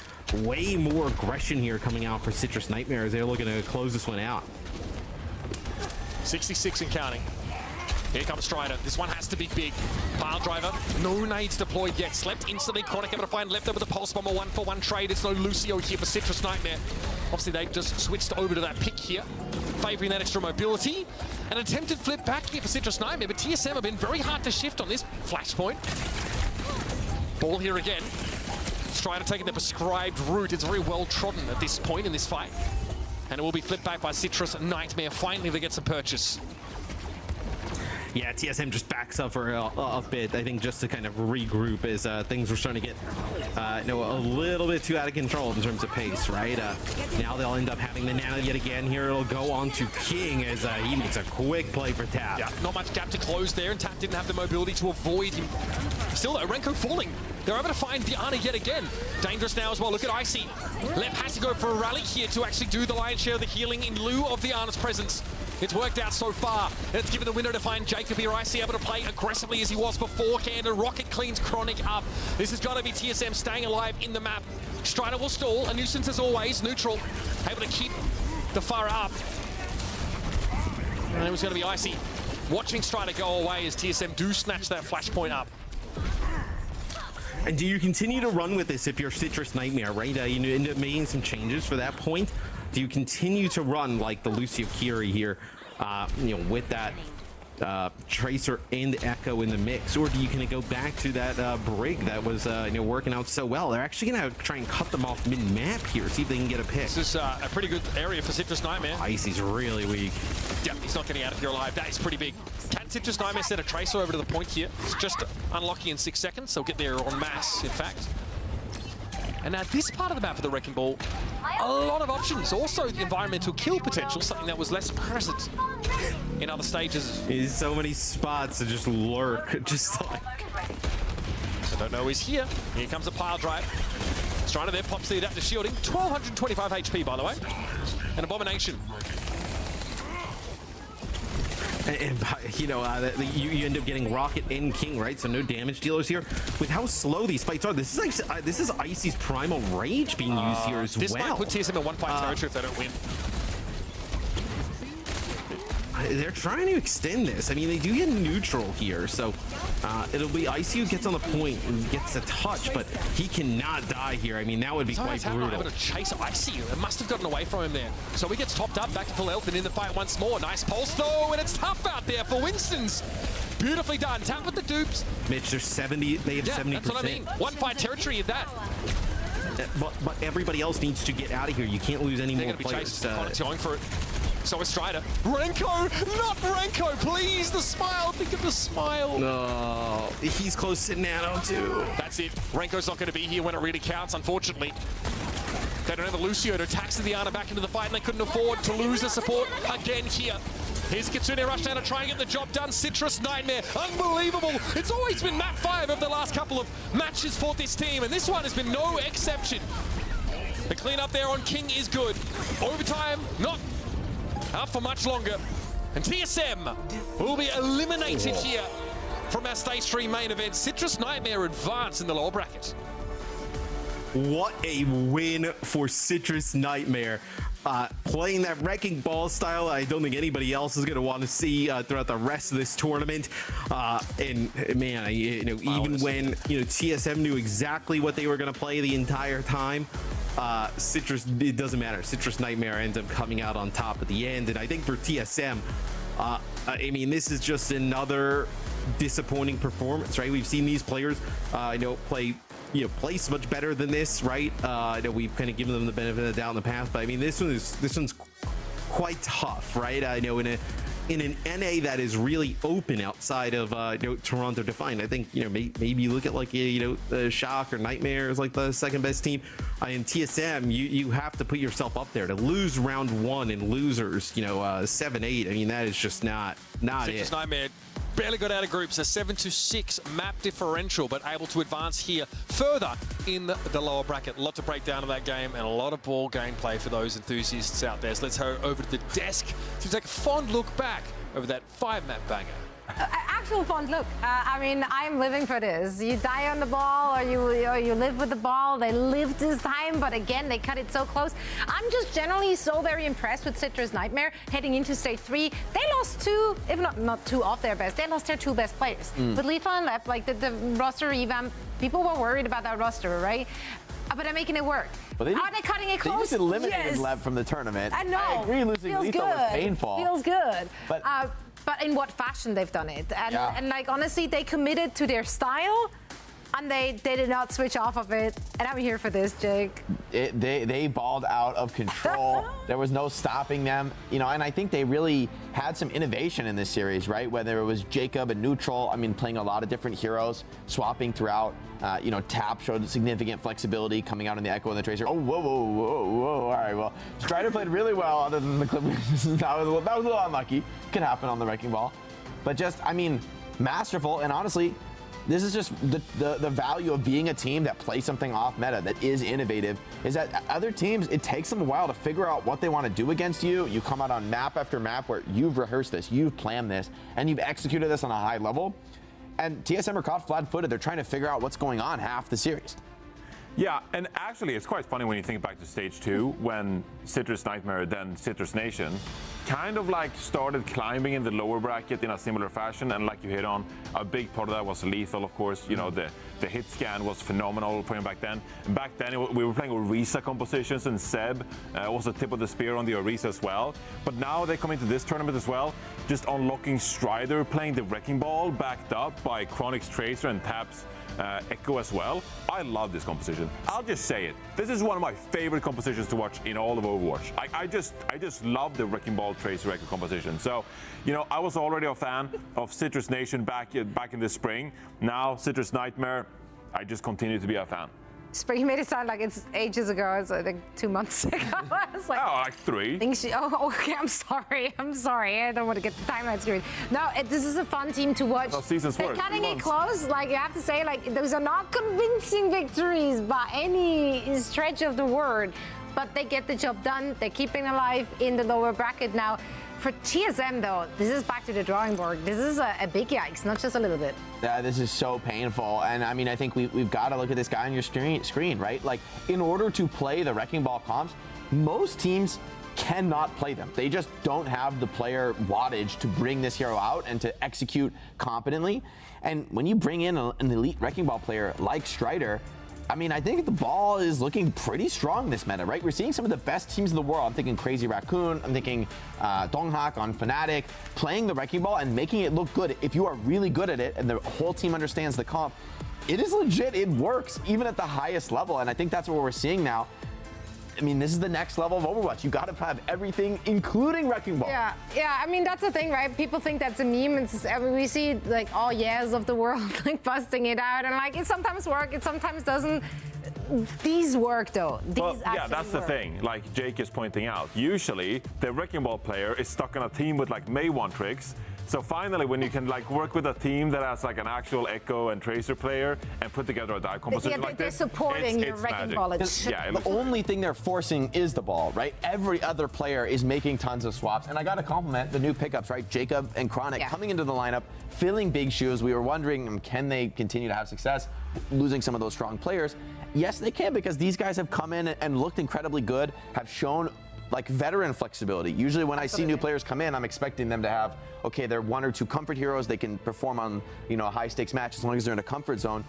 way more aggression here coming out for Citrus Nightmare as they're looking to close this one out. 66 and counting. Here comes Strider. This one has to be big. Pile driver. No nades deployed yet. Slept instantly. Chronic able to find left over the pulse bomb. A 1-for-1 trade. It's no Lucio here for Citrus Nightmare. Obviously, they just switched over to that pick here, favoring that extra mobility. An attempted flip back here for Citrus Nightmare, but TSM have been very hard to shift on this flashpoint. Ball here again. Strider taking the prescribed route. It's very well trodden at this point in this fight. And it will be flipped back by Citrus Nightmare. Finally, they get some purchase. Yeah, TSM just backs up for a bit, I think, just to kind of regroup as things were starting to get a little bit too out of control in terms of pace, right? Now they'll end up having the nano yet again here. It'll go on to King as he makes a quick play for Tap. Yeah, not much gap to close there, and Tap didn't have the mobility to avoid him. Still, though, Renko falling. They're able to find Diana yet again. Dangerous now as well. Look at Icy. Lep has to go for a rally here to actually do the lion's share of the healing in lieu of Diana's presence. It's worked out so far. It's given the window to find Jacob here. Icy able to play aggressively as he was beforehand. And Rocket cleans Chronic up. This has got to be TSM staying alive in the map. Strider will stall. A nuisance as always. Neutral. Able to keep the fire up. And it was going to be Icy watching Strider go away as TSM do snatch that flashpoint up. And do you continue to run with this if you're Citrus Nightmare, right? You end up making some changes for that point. Do you continue to run like the Lucio Kiri here, with that Tracer and Echo in the mix? Or do you kind of go back to that Brig that was working out so well? They're actually going to try and cut them off mid-map here, see if they can get a pick. This is a pretty good area for Citrus Nightmare. Icy's really weak. Yeah, he's not getting out of here alive. That is pretty big. Can Citrus Nightmare send a Tracer over to the point here? It's just unlocking in 6 seconds. They'll get there en masse, in fact. And now this part of the map for the Wrecking Ball, a lot of options. Also the environmental kill potential, something that was less present in other stages. There's so many spots to just lurk, just like... I don't know he's here. Here comes a pile drive. Strider there pops the adaptive shielding. 1225 HP, by the way. An Abomination. And you end up getting Rocket and King, right? So no damage dealers here. With how slow these fights are, this is Icy's Primal Rage being used here as this well. This might put TSM in 1-5 territory if they don't win. They're trying to extend this. I mean, they do get neutral here, so it'll be Icy who gets on the point and gets a touch, but he cannot die here. I mean, that would be quite brutal. Able to chase Icy. It must have gotten away from him there. So he gets topped up, back to full health, and in the fight once more. Nice pulse though, and it's tough out there for Winston's. Beautifully done. Tap with the dupes. Mitch, they're 70. They have 70%. That's what I mean. 1-5 territory at that. But everybody else needs to get out of here. You can't lose any more players. Going for it. So is Strider. Renko! Not Renko! Please, the smile! Think of the smile! No, he's close to Nano too. That's it. Renko's not going to be here when it really counts, unfortunately. They don't have a Lucio to tax Diana back into the fight, and they couldn't afford to lose the support again here. Here's Kitsune rush down to try and get the job done. Citrus Nightmare, unbelievable. It's always been map 5 of the last couple of matches for this team, and this one has been no exception. The cleanup there on King is good. Overtime, not up for much longer. And TSM will be eliminated here from our stage 3 main event. Citrus Nightmare advance in the lower bracket. What a win for Citrus Nightmare. Playing that Wrecking Ball style, I don't think anybody else is going to want to see throughout the rest of this tournament. And man, even when TSM knew exactly what they were going to play the entire time, it doesn't matter. Citrus Nightmare ends up coming out on top at the end. And I think for TSM, I mean, this is just another disappointing performance, right? We've seen these players, place much better than this, right? We've kind of given them the benefit of the doubt in the past, but I mean, this one's quite tough, right? I know in an NA that is really open outside of Toronto Defiant. I think maybe you look at like the Shock or Nightmare is like the second best team. In TSM, you have to put yourself up there to lose round 1 and losers 7-8. I mean, that is just not Citrus Nightmare barely got out of groups, a 7-6 map differential, but able to advance here further in the lower bracket. A lot to break down in that game and a lot of ball gameplay for those enthusiasts out there. So let's head over to the desk to take a fond look back over that 5-map banger. Actual fun. Look, I mean, I'm living for this. You die on the ball, or you live with the ball. They lived this time, but again, they cut it so close. I'm just generally so very impressed with Citrus Nightmare heading into stage 3. They lost 2, if not 2 of their best. They lost their 2 best players. With Lethal and Lep, like the roster revamp, people were worried about that roster, right? But they're making it work. Are they cutting it close? They just eliminated Lep from the tournament. I know. I agree, losing Lethal was painful. Feels good. But in what fashion they've done it. And like, honestly, they committed to their style, and they did not switch off of it. And I'm here for this, Jake. They balled out of control. There was no stopping them. You know, and I think they really had some innovation in this series, right? Whether it was Jacob and Neutral, I mean, playing a lot of different heroes, swapping throughout. You know, Tap showed significant flexibility coming out in the Echo and the Tracer. Oh, whoa. All right, well, Strider played really well other than the Clippers. that was a little unlucky. Could happen on the Wrecking Ball. But just, I mean, masterful. And honestly, this is just the value of being a team that plays something off meta, that is innovative, is that other teams, it takes them a while to figure out what they want to do against you. You come out on map after map where you've rehearsed this, you've planned this, and you've executed this on a high level. And TSM are caught flat-footed. They're trying to figure out what's going on half the series. Yeah, and actually it's quite funny when you think back to stage 2 when Citrus Nightmare, then Citrus Nation, kind of like started climbing in the lower bracket in a similar fashion, and like you hit on, a big part of that was Lethal, of course. You know, the hit scan was phenomenal for him back then. And back then we were playing Orisa compositions, and Seb was the tip of the spear on the Orisa as well. But now they come into this tournament as well, just unlocking Strider, playing the Wrecking Ball, backed up by Chronic's Tracer and Tap's Echo as well. I love this composition. I'll just say it. This is one of my favorite compositions to watch in all of Overwatch. I just love the Wrecking Ball Tracer Echo composition. So, you know, I was already a fan of Citrus Nation back in the spring. Now Citrus Nightmare, I just continue to be a fan. Spring, you made it sound like it's ages ago. It's like 2 months ago. I was like, like 3. Okay, I'm sorry. I don't want to get the timeline screwed. No, this is a fun team to watch. They're cutting it close. Like, you have to say, like, those are not convincing victories by any stretch of the word. But they get the job done. They're keeping alive in the lower bracket now. For TSM, though, this is back to the drawing board. This is a big yikes, not just a little bit. Yeah, this is so painful. And I mean, I think we've got to look at this guy on your screen, right? Like, in order to play the Wrecking Ball comps, most teams cannot play them. They just don't have the player wattage to bring this hero out and to execute competently. And when you bring in an elite Wrecking Ball player like Strider, I mean, I think the ball is looking pretty strong this meta, right? We're seeing some of the best teams in the world. I'm thinking Crazy Raccoon. I'm thinking Donghak on Fnatic, playing the Wrecking Ball and making it look good. If you are really good at it and the whole team understands the comp, it is legit. It works, even at the highest level. And I think that's what we're seeing now. I mean, this is the next level of Overwatch. You got to have everything, including Wrecking Ball. Yeah. I mean, that's the thing, right? People think that's a meme. I mean, we see like all yeahs of the world like busting it out, and like it sometimes works, it sometimes doesn't. These work though. Yeah, that's the thing. Like Jake is pointing out, usually the Wrecking Ball player is stuck on a team with like May 1 tricks. So finally, when you can like work with a team that has like an actual Echo and Tracer player and put together a dive composition like this, they're supporting your Wrecking Ball. Yeah, the only thing they're forcing is the ball, right? Every other player is making tons of swaps, and I got to compliment the new pickups, right? Jacob and Chronic coming into the lineup, filling big shoes. We were wondering, can they continue to have success, losing some of those strong players? Yes, they can, because these guys have come in and looked incredibly good, have shown like veteran flexibility. Usually when I see new players come in, I'm expecting them to have, okay, they're 1 or 2 comfort heroes. They can perform on, you know, a high stakes match as long as they're in a comfort zone.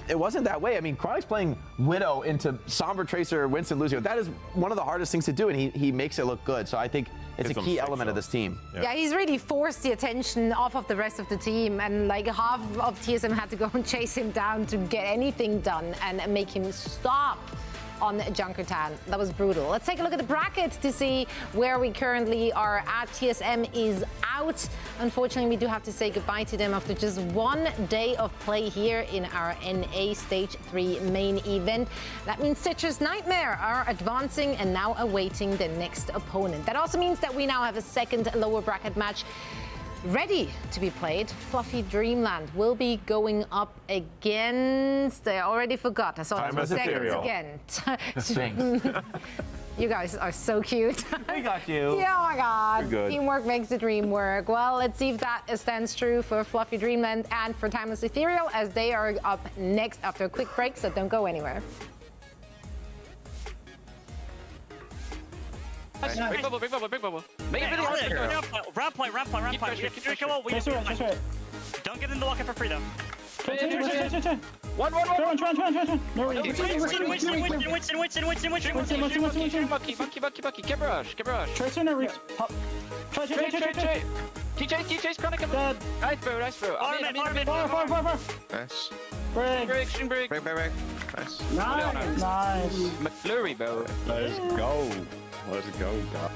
It wasn't that way. I mean, Chronic's playing Widow into Sombra Tracer, Winston Lucio. That is one of the hardest things to do, and he makes it look good. So I think it's a key element of this team. Yeah, he's really forced the attention off of the rest of the team, and like half of TSM had to go and chase him down to get anything done and make him stop on Junkertown. That was brutal. Let's take a look at the bracket to see where we currently are at. TSM is out. Unfortunately, we do have to say goodbye to them after just 1 day of play here in our NA Stage 3 main event. That means Citrus Nightmare are advancing and now awaiting the next opponent. That also means that we now have a second lower bracket match ready to be played. Fluffy Dreamland will be going up against, I already forgot, I saw it 2 seconds again. You guys are so cute. We got you. Yeah, oh my God. You're good. Teamwork makes the dream work. Well, let's see if that stands true for Fluffy Dreamland and for Timeless Ethereal, as they are up next after a quick break, so don't go anywhere. Big bubble, big bubble, big bubble. Make it really hard. Round point. Keep pressure. Come on, don't get in the lock-up for free, though. One. Bucky. Give rush. TJ's chronic. Nice, bro. Nice. Break. Nice. Nice. McFlurry, bro. Let's go, guys.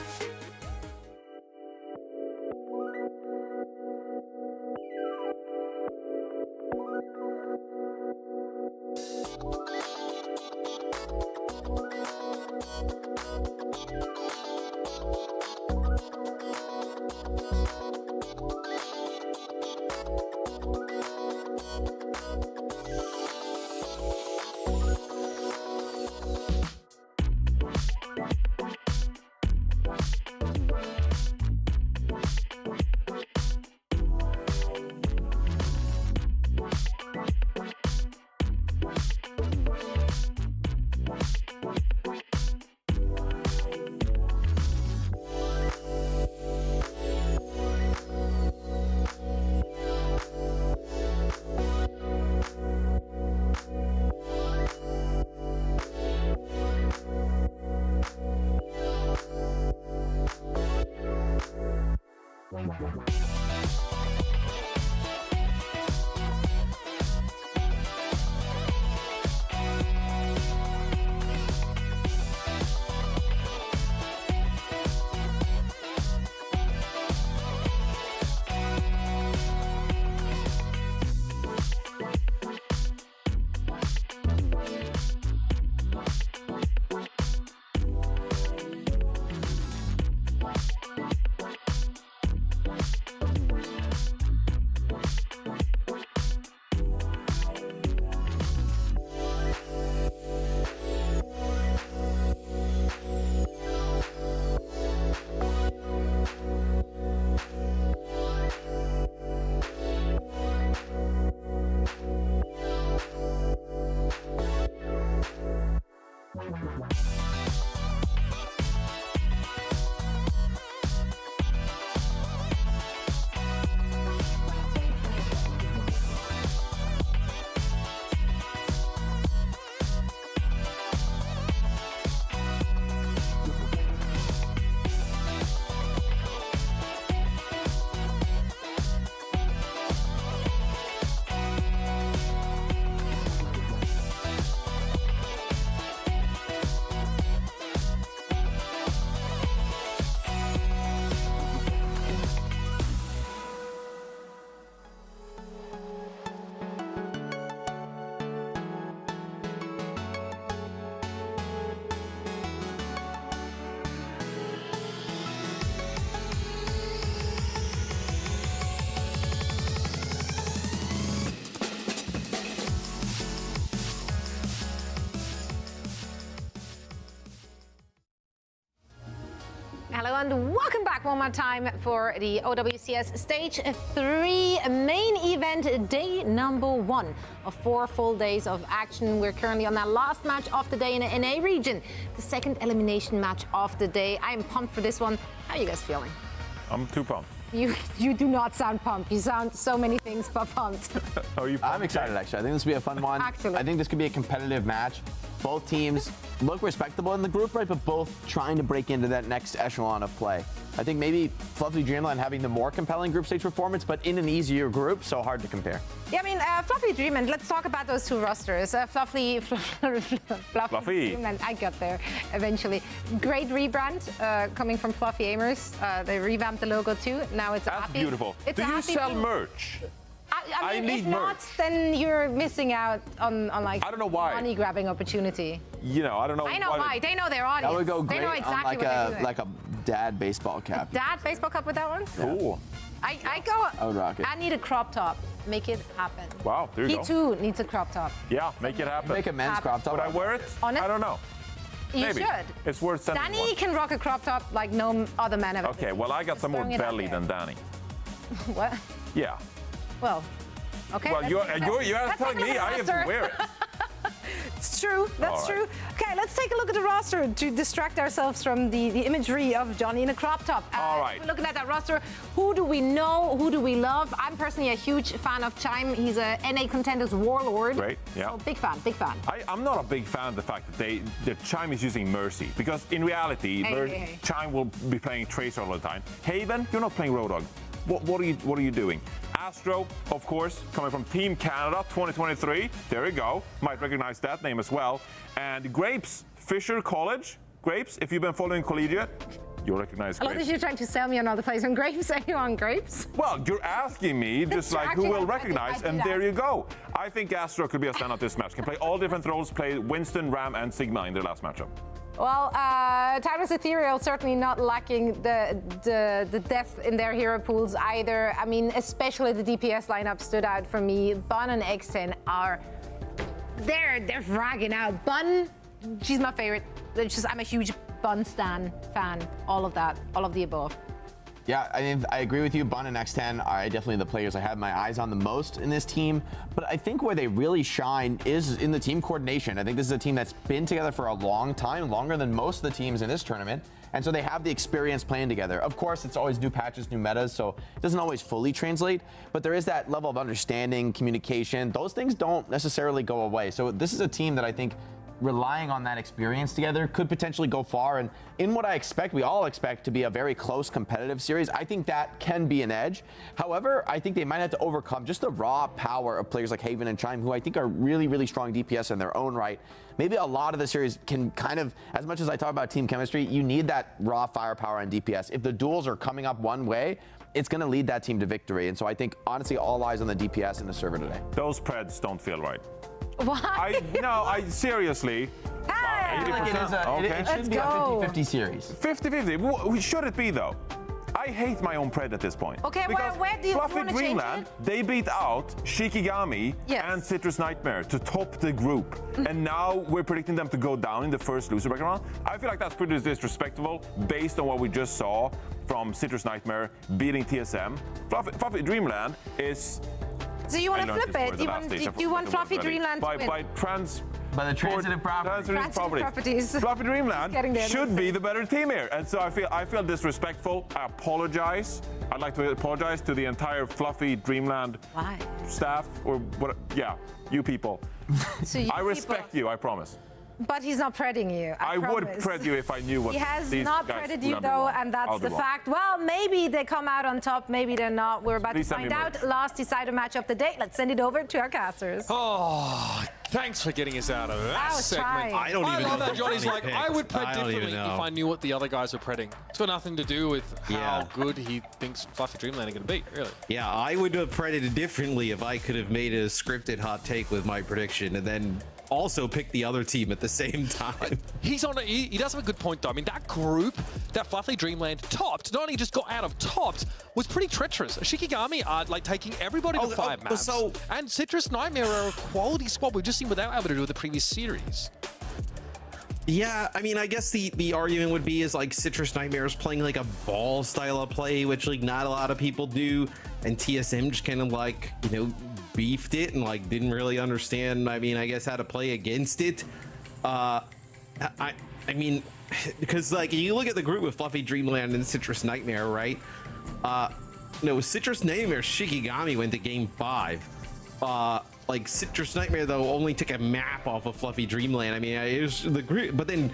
Hello and welcome back one more time for the OWCS Stage 3 main event, day number 1 of 4 full days of action. We're currently on that last match of the day in the NA region, the second elimination match of the day. I am pumped for this one. How are you guys feeling? I'm too pumped. You do not sound pumped. You sound so many things but pumped. Are you pumped? I'm excited, actually. I think this will be a fun one. Actually. I think this could be a competitive match. Both teams look respectable in the group, right? But both trying to break into that next echelon of play. I think maybe Fluffy Dreamland having the more compelling group stage performance, but in an easier group, so hard to compare. Yeah, I mean, Fluffy Dreamland, let's talk about those two rosters. Fluffy Dreamland, I got there eventually. Great rebrand coming from Fluffy Aimers. They revamped the logo too. Now it's That's happy. beautiful. It's Do you happy sell blue. merch? I mean, need if not, merch. then you're missing out on like I don't know why. money grabbing opportunity. You know, I don't know. I know why. They know their audience. That would go they great know on exactly like what they're a doing. like a dad baseball cap. Dad baseball cup with that one? Cool. I go. I would rock it. I need a crop top. Make it happen. Wow, there you He go. too needs a crop top. Yeah, make it happen. Make a men's crop top. Would I wear it? Honest? I don't know. You Maybe. should. It's worth sending Danny one. can rock a crop top like no other man ever. Okay, well, I got some more throwing it out belly there. than Danny. What? Yeah. Well, okay. Well, you're telling me I have to wear it. It's true. That's All true. Okay, let's take a look at the roster to distract ourselves from the imagery of Johnny in a crop top. All right. We're looking at that roster. Who do we know? Who do we love? I'm personally a huge fan of Chime. He's a NA Contenders warlord. Great, yeah. So big fan, big fan. I'm not a big fan of the fact that Chime is using Mercy, because in reality, Hey. Chime will be playing Tracer all the time. Haven, you're not playing Road Dogg. What are you doing? Astro, of course, coming from Team Canada 2023. There you go. Might recognize that name as well. And Grapes, Fisher College. Grapes, if you've been following Collegiate, you'll recognize I love Grapes. that you're trying to sell me another place on Grapes. Are you on Grapes? Well, you're asking me just like who will recognize, and there you go. I think Astro could be a standout this match. Can play all different roles, play Winston, Ram, and Sigma in their last matchup. Well, Timeless Ethereal certainly not lacking the depth in their hero pools either. I mean, especially the DPS lineup stood out for me. Bun and X10 are they're fragging out. Bun, she's my favorite. I'm a huge Bun stan fan. All of that, all of the above. Yeah, I mean, I agree with you. Bun and X10 are definitely the players I have my eyes on the most in this team. But I think where they really shine is in the team coordination. I think this is a team that's been together for a long time, longer than most of the teams in this tournament. And so they have the experience playing together. Of course, it's always new patches, new metas, so it doesn't always fully translate. But there is that level of understanding, communication. Those things don't necessarily go away. So this is a team that I think relying on that experience together could potentially go far. And in what I expect, we all expect to be a very close competitive series, I think that can be an edge. However, I think they might have to overcome just the raw power of players like Haven and Chime, who I think are really, really strong DPS in their own right. Maybe a lot of the series can kind of, as much as I talk about team chemistry, you need that raw firepower and DPS. If the duels are coming up one way, it's going to lead that team to victory. And so I think, honestly, all eyes on the DPS in the server today. Those Preds don't feel right. Why? I seriously. I feel like it should be a 50-50 series. 50-50. Should it be, though? I hate my own Pred at this point. Okay, because where do you Fluffy want to change Dreamland, it? they beat out Shikigami and Citrus Nightmare to top the group. And now we're predicting them to go down in the first loser bracket round. I feel like that's pretty disrespectful based on what we just saw from Citrus Nightmare beating TSM. Fluffy Dreamland is... So you want to flip it? Do you want Fluffy Dreamland to win? By the transitive properties. Fluffy Dreamland should be the better team here, and so I feel disrespectful. I apologize. I'd like to apologize to the entire Fluffy Dreamland staff, or what? Yeah, you people. So I respect you. I promise. But he's not predding you. I would promise. pred you if I knew what he has these not guys predded would you have been though, wrong. and that's I'll the be wrong. fact. Well, maybe they come out on top, maybe they're not. We're about Please to send find me out. more. Last decider match of the day. Let's send it over to our casters. Oh, thanks for getting us out of that was segment. trying. I don't even love know that Johnny's any like, picks. I would pred I don't even differently know. if I knew what the other guys were predding. It's got nothing to do with how good he thinks Fluffy Dreamland are going to be, really. Yeah, I would have predicted differently if I could have made a scripted hot take with my prediction and then also pick the other team at the same time. He's on. He does have a good point, though. I mean, that group that Fluffy Dreamland topped, not only just got out of topped, was pretty treacherous. Shikigami are like taking everybody to 5 maps. And Citrus Nightmare are a quality squad we've just seen what they were able to do with the previous series. Yeah, I mean, I guess the argument would be is like Citrus Nightmare is playing like a ball style of play, which like not a lot of people do, and TSM just kind of like, you know, beefed it and like didn't really understand, I mean, I guess how to play against it. I mean, because like you look at the group with Fluffy Dreamland and Citrus Nightmare, right? No, Citrus Nightmare Shikigami went to game 5. Like Citrus Nightmare though only took a map off of Fluffy Dreamland. I mean, it was the group, but then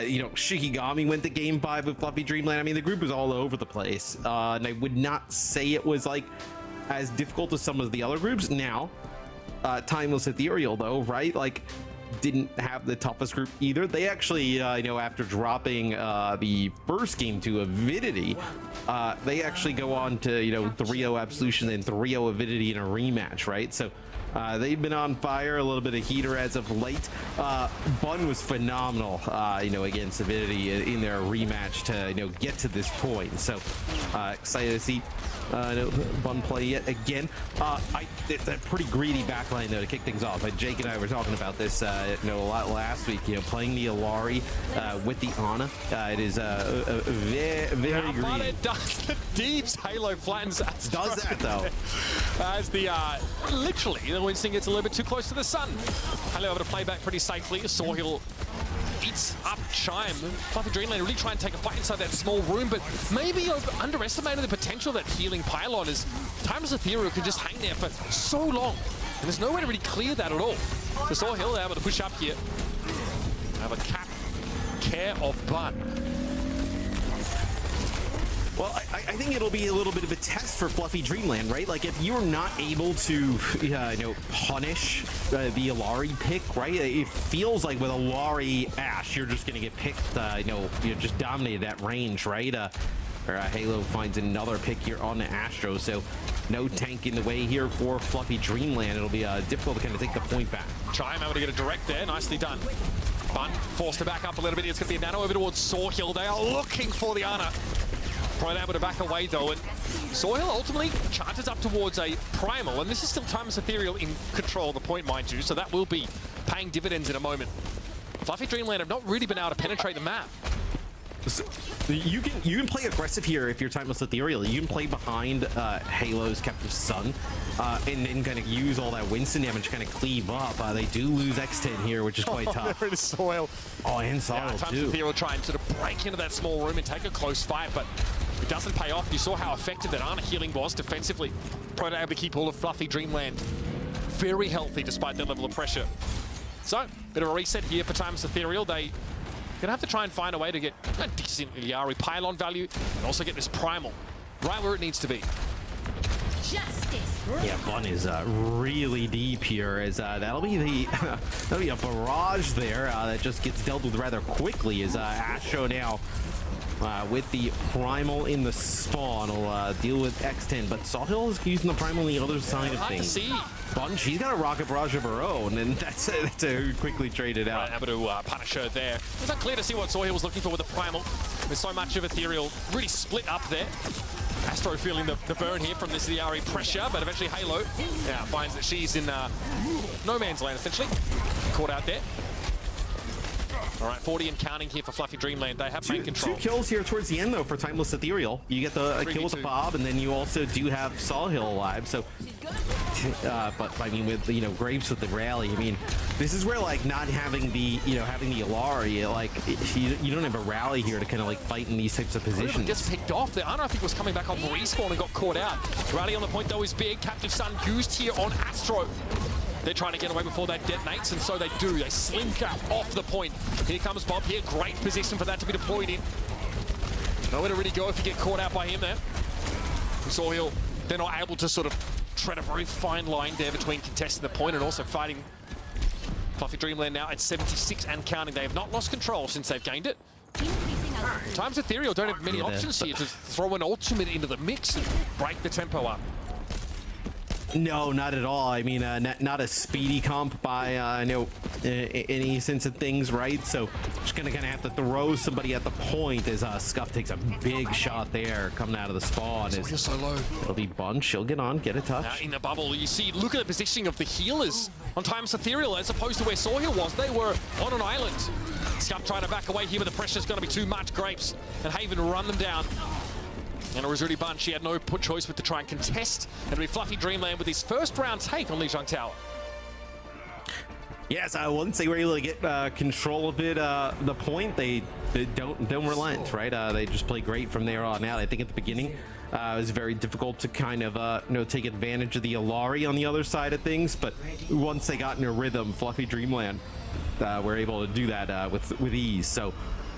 you know, Shikigami went to game 5 with Fluffy Dreamland. I mean, the group was all over the place, and I would not say it was like as difficult as some of the other groups. Now, Timeless Ethereal though, right? Like, didn't have the toughest group either. They actually, you know, after dropping the first game to Avidity, they actually go on to, you know, 3-0 Absolution and 3-0 Avidity in a rematch, right? So they've been on fire, a little bit of heater as of late. Bun was phenomenal, you know, against Avidity in their rematch to, you know, get to this point. So excited to see Bun play yet again. It's a pretty greedy backline though to kick things off. Jake and I were talking about this a lot last week. Playing the Illari with the Ana, it is very greedy. But it does the deeps. Halo flattens Astro. Does that though? As the literally the Winston gets a little bit too close to the sun. Halo able to play back pretty safely. Sawhill eats up Chime. Fluffy Dreamland really try and take a fight inside that small room, but maybe underestimated the potential of that healing pylon as Timeless Ethereal can just hang there for so long. And there's no way to really clear that at all. So Sawhill, they're able to push up here. Have a cap care of Bun. Well, I think it'll be a little bit of a test for Fluffy Dreamland, right? Like, if you're not able to, punish the Illari pick, right? It feels like with Illari Ashe, you're just going to get picked, you're just dominated at range, right? Halo finds another pick here on the Astro, so no tank in the way here for Fluffy Dreamland. It'll be difficult to kind of take the point back. Chime able to get a direct there, nicely done. Bun forced to back up a little bit. It's going to be a nano over towards Sawhill. They are looking for the Ana. Probably able to back away though, and Sawhill ultimately charges up towards a Primal, and this is still Timeless Ethereal in control of the point, mind you, so that will be paying dividends in a moment. Fluffy Dreamland have not really been able to penetrate the map. So you can play aggressive here if you're Timeless Ethereal. You can play behind Halo's Captive Sun and then kind of use all that Winston damage to kind of cleave up. They do lose X10 here, which is quite tough. There it is, Soil. Oh, and Soil too. Timeless Ethereal try and sort of break into that small room and take a close fight, but it doesn't pay off. You saw how effective that Ana healing was defensively. Proto able to keep all of Fluffy Dreamland very healthy despite their level of pressure. So, bit of a reset here for Timeless Ethereal. They gonna have to try and find a way to get a decent Illari pylon value and also get this Primal right where it needs to be. Justice. Yeah, Bun is really deep here, as that'll be a barrage there that just gets dealt with rather quickly. As Astro now with the Primal in the spawn will deal with X10, but Sawhill is using the Primal on the other side of things. Bun, she's got a rocket barrage of her own, and that's quickly traded out. Able to punish her there. It was unclear to see what Sawhill was looking for with the Primal. There's so much of Ethereal really split up there. Astro feeling the burn here from this Illari pressure, but eventually Halo finds that she's in no man's land, essentially. Caught out there. All right, 40 and counting here for Fluffy Dreamland. They have main control. 2 kills here towards the end, though, for Timeless Ethereal. You get the kill with the Bob, and then you also do have Sawhill alive. So, but I mean, with Graves with the rally, I mean, this is where like not having the having the Illari, like you don't have a rally here to kind of like fight in these types of positions. Gets picked off. The Ana I think was coming back on respawn and got caught out. Rally on the point though is big. Captive Sun used here on Astro. They're trying to get away before that detonates, and so they do. They slink out off the point. Here comes Bob here. Great position for that to be deployed in. Nowhere to really go if you get caught out by him there. Sawhill, they're not able to sort of tread a very fine line there between contesting the point and also fighting Fluffy Dreamland now at 76 and counting. They have not lost control since they've gained it. Timeless Ethereal don't have many options here to throw an ultimate into the mix and break the tempo up. No, not at all. I mean, not a speedy comp by any sense of things, right? So just gonna kind of have to throw somebody at the point as Scuff takes a big shot there coming out of the spawn. You're so low. It'll be Bunch. She'll get on, get a touch. Now in the bubble, you see, look at the positioning of the healers on Timeless Ethereal as opposed to where Sawhill was. They were on an island. Scuff trying to back away here, but the pressure's going to be too much. Grapes and Haven run them down. And it was really Bunch. She had no choice but to try and contest. It'll be Fluffy Dreamland with his first round take on Lijiang Tower. Yes, once they were able to get control of it, the point, they don't relent, right? They just play great from there on out. I think at the beginning, it was very difficult to kind of take advantage of the Illari on the other side of things. But once they got in a rhythm, Fluffy Dreamland were able to do that with ease. So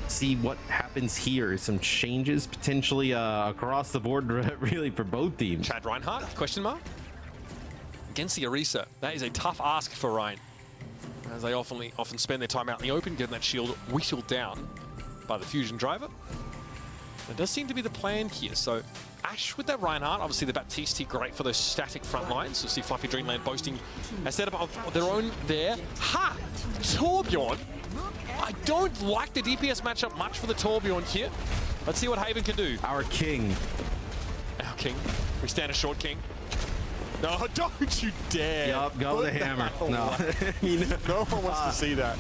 see what happens here. Some changes potentially across the board, really, for both teams. Chad Reinhardt, question mark? Against the Orisa. That is a tough ask for Ryan, as they often spend their time out in the open, getting that shield whittled down by the Fusion driver. That does seem to be the plan here. So Ashe with that Reinhardt, obviously the Baptiste great for those static front lines. You'll see Fluffy Dreamland boasting a setup of their own there. Ha! Torbjorn! I don't like the DPS matchup much for the Torbjorn here. Let's see what Haven can do. Our king. Our king. We stand a short king. No, don't you dare. Yup, go with the hammer. No. No one wants to see that.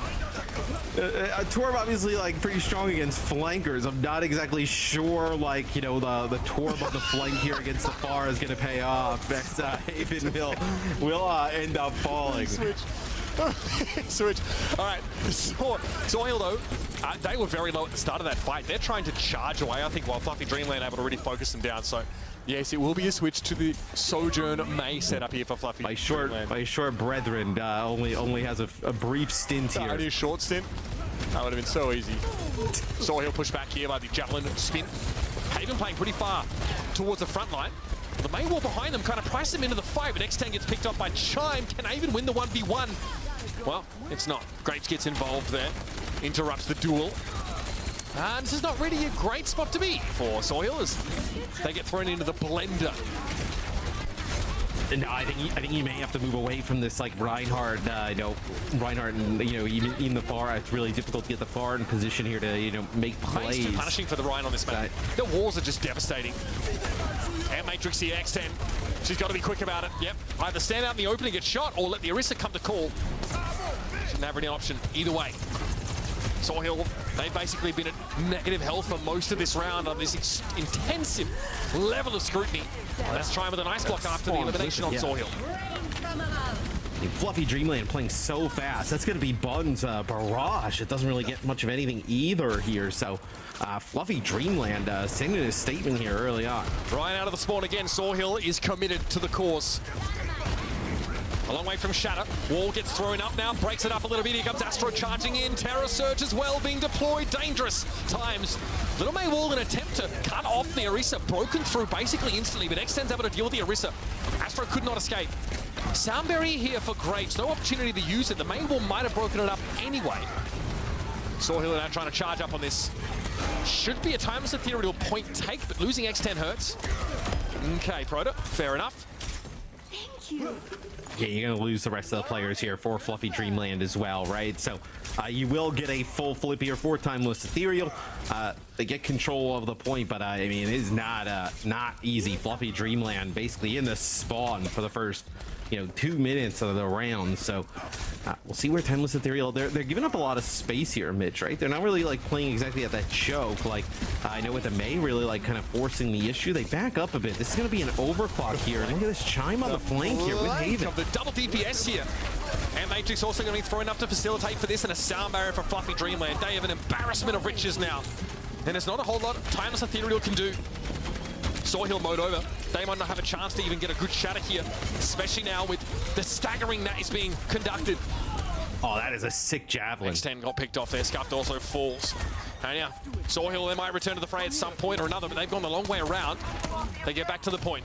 Torb obviously like pretty strong against flankers. I'm not exactly sure like, you know, the Torb on the flank here against the far is going to pay off. As Haven will end up falling. Switch. All right. Soil, though, they were very low at the start of that fight. They're trying to charge away, I think, while Fluffy Dreamland able to really focus them down. So, yes, it will be a switch to the Sojourn May setup here for Fluffy Dreamland. My short brethren only has a brief stint here. Only a short stint. That would have been so easy. Soil push back here by the Javelin spin. Haven playing pretty far towards the front line. The main wall behind them kind of priced them into the fight, but X10 gets picked up by Chime. Can Haven win the 1v1? Well, it's not. Grapes gets involved there, interrupts the duel. And this is not really a great spot to be for Soil as they get thrown into the blender. No, I think you may have to move away from this like Reinhardt. Reinhardt, and even in the far, it's really difficult to get the far in position here to make plays. It's too punishing for the Ryan on this map. The walls are just devastating. And Matrix here, X10. She's got to be quick about it. Yep. Either stand out in the opening, get shot, or let the Orisa come to call. She didn't have any option either way. Soil, they've basically been at negative health for most of this round on this intensive level of scrutiny. Let's try with a nice block after the elimination on Soil. Fluffy Dreamland playing so fast. That's going to be Bun's barrage. It doesn't really get much of anything either here. So Fluffy Dreamland sending a statement here early on. Ryan out of the spawn again. Sawhill is committed to the cause. A long way from Shatter. Wall gets thrown up now, breaks it up a little bit. Here comes Astro charging in. Terror Surge as well being deployed. Dangerous times. Little May Wall, an attempt to cut off the Orisa. Broken through basically instantly, but X10's able to deal with the Orisa. Astro could not escape. Sound Barrier here for Grapes. No opportunity to use it. The main wall might have broken it up anyway. Sawhill now trying to charge up on this. Should be a timeless ethereal point take, but losing X10 hurts. Okay, Proto, fair enough. Thank you. Yeah, you're going to lose the rest of the players here for Fluffy Dreamland as well, right? So you will get a full flip here for Timeless Ethereal. They get control of the point, but I mean, it is not easy. Fluffy Dreamland basically in the spawn for the first 2 minutes of the round. So we'll see where Timeless Ethereal, they're giving up a lot of space here, Mitch, right? They're not really like playing exactly at that choke. Like I know with the May really like kind of forcing the issue. They back up a bit. This is going to be an overclock here. And look at this Chime on the flank here with Haven. Of the double DPS here. And Matrix also going to be thrown up to facilitate for this, and a sound barrier for Fluffy Dreamland. They have an embarrassment of riches now. And there's not a whole lot Timeless Ethereal can do. Sawhill mode over. They might not have a chance to even get a good shatter here, especially now with the staggering that is being conducted. Oh, that is a sick javelin. X10 got picked off there. Scuffed also falls. And yeah, Sawhill, they might return to the fray at some point or another, but they've gone the long way around. They get back to the point.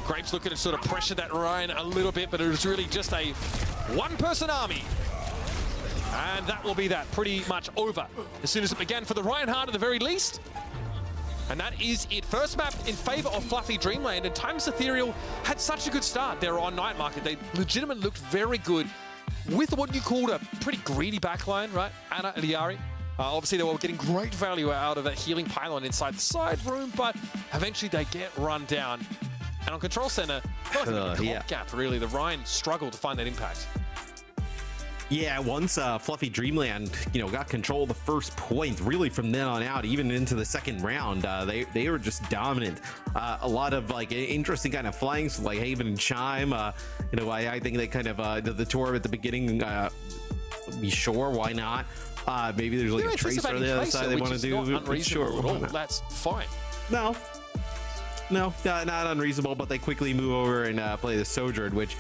Grapes looking to sort of pressure that Ryan a little bit, but it was really just a one-person army. And that will be that pretty much over as soon as it began for the Reinhardt at the very least. And that is it. First map in favor of Fluffy Dreamland, and Timeless Ethereal had such a good start. They were on Night Market. They legitimately looked very good with what you called a pretty greedy backline, right? Anna and Iari. Obviously, they were getting great value out of that healing pylon inside the side room, but eventually they get run down. And on Control Center, gap, really. The Ryan struggled to find that impact. Yeah, once Fluffy Dreamland, got control of the first point, really from then on out, even into the second round, they were just dominant. A lot of like interesting kind of flanks, like Haven and Chime. I think they kind of did the tour at the beginning. Be sure, why not? Maybe there's like a tracer on the other side they want to do. Sure, that's fine. No, not unreasonable, but they quickly move over and play the Sojourn, which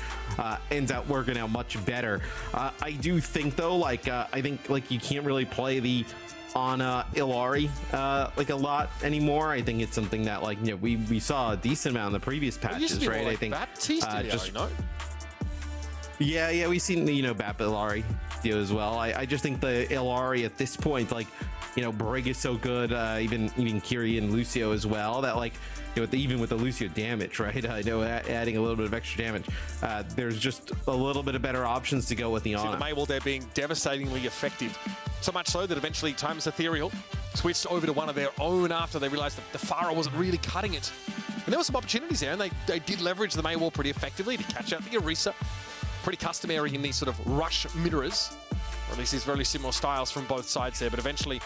ends up working out much better. I do think, though, I think you can't really play the on Illari a lot anymore. I think it's something that we saw a decent amount in the previous patches, right? I think yeah, we've seen Bap Illari as well. I just think the Illari at this point, Brig is so good, even Kiri and Lucio as well, that even with the Lucio damage, right? I know adding a little bit of extra damage, there's just a little bit of better options to go with the Ana. The Maywall there being devastatingly effective. So much so that eventually Timeless Ethereal switched over to one of their own after they realized that the Pharah wasn't really cutting it. And there were some opportunities there, and they did leverage the Mei wall pretty effectively to catch out the Orisa. Pretty customary in these sort of rush mirrors. Or at least these very similar styles from both sides there, but eventually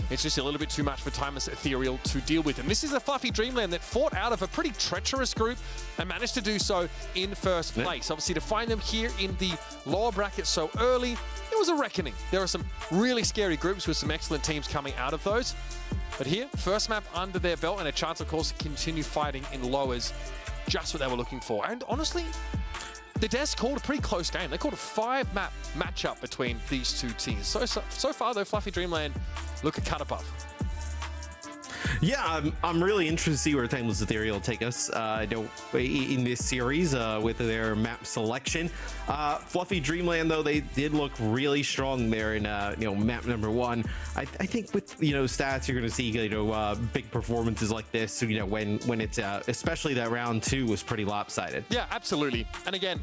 it's just a little bit too much for Timeless Ethereal to deal with. And this is a Fluffy Dreamland that fought out of a pretty treacherous group and managed to do so in first place. Obviously, to find them here in the lower bracket so early, it was a reckoning. There are some really scary groups with some excellent teams coming out of those. But here, first map under their belt and a chance, of course, to continue fighting in lowers, just what they were looking for. And honestly, the Desk called a pretty close game. They called a 5-map matchup between these two teams. So far, though, Fluffy Dreamland look a cut above. Yeah, I'm really interested to see where Timeless Ethereal take us in this series with their map selection. Fluffy Dreamland, though, they did look really strong there in map number 1. I think with stats, you're going to see big performances like this. When it's especially that round 2 was pretty lopsided. Yeah, absolutely. And again,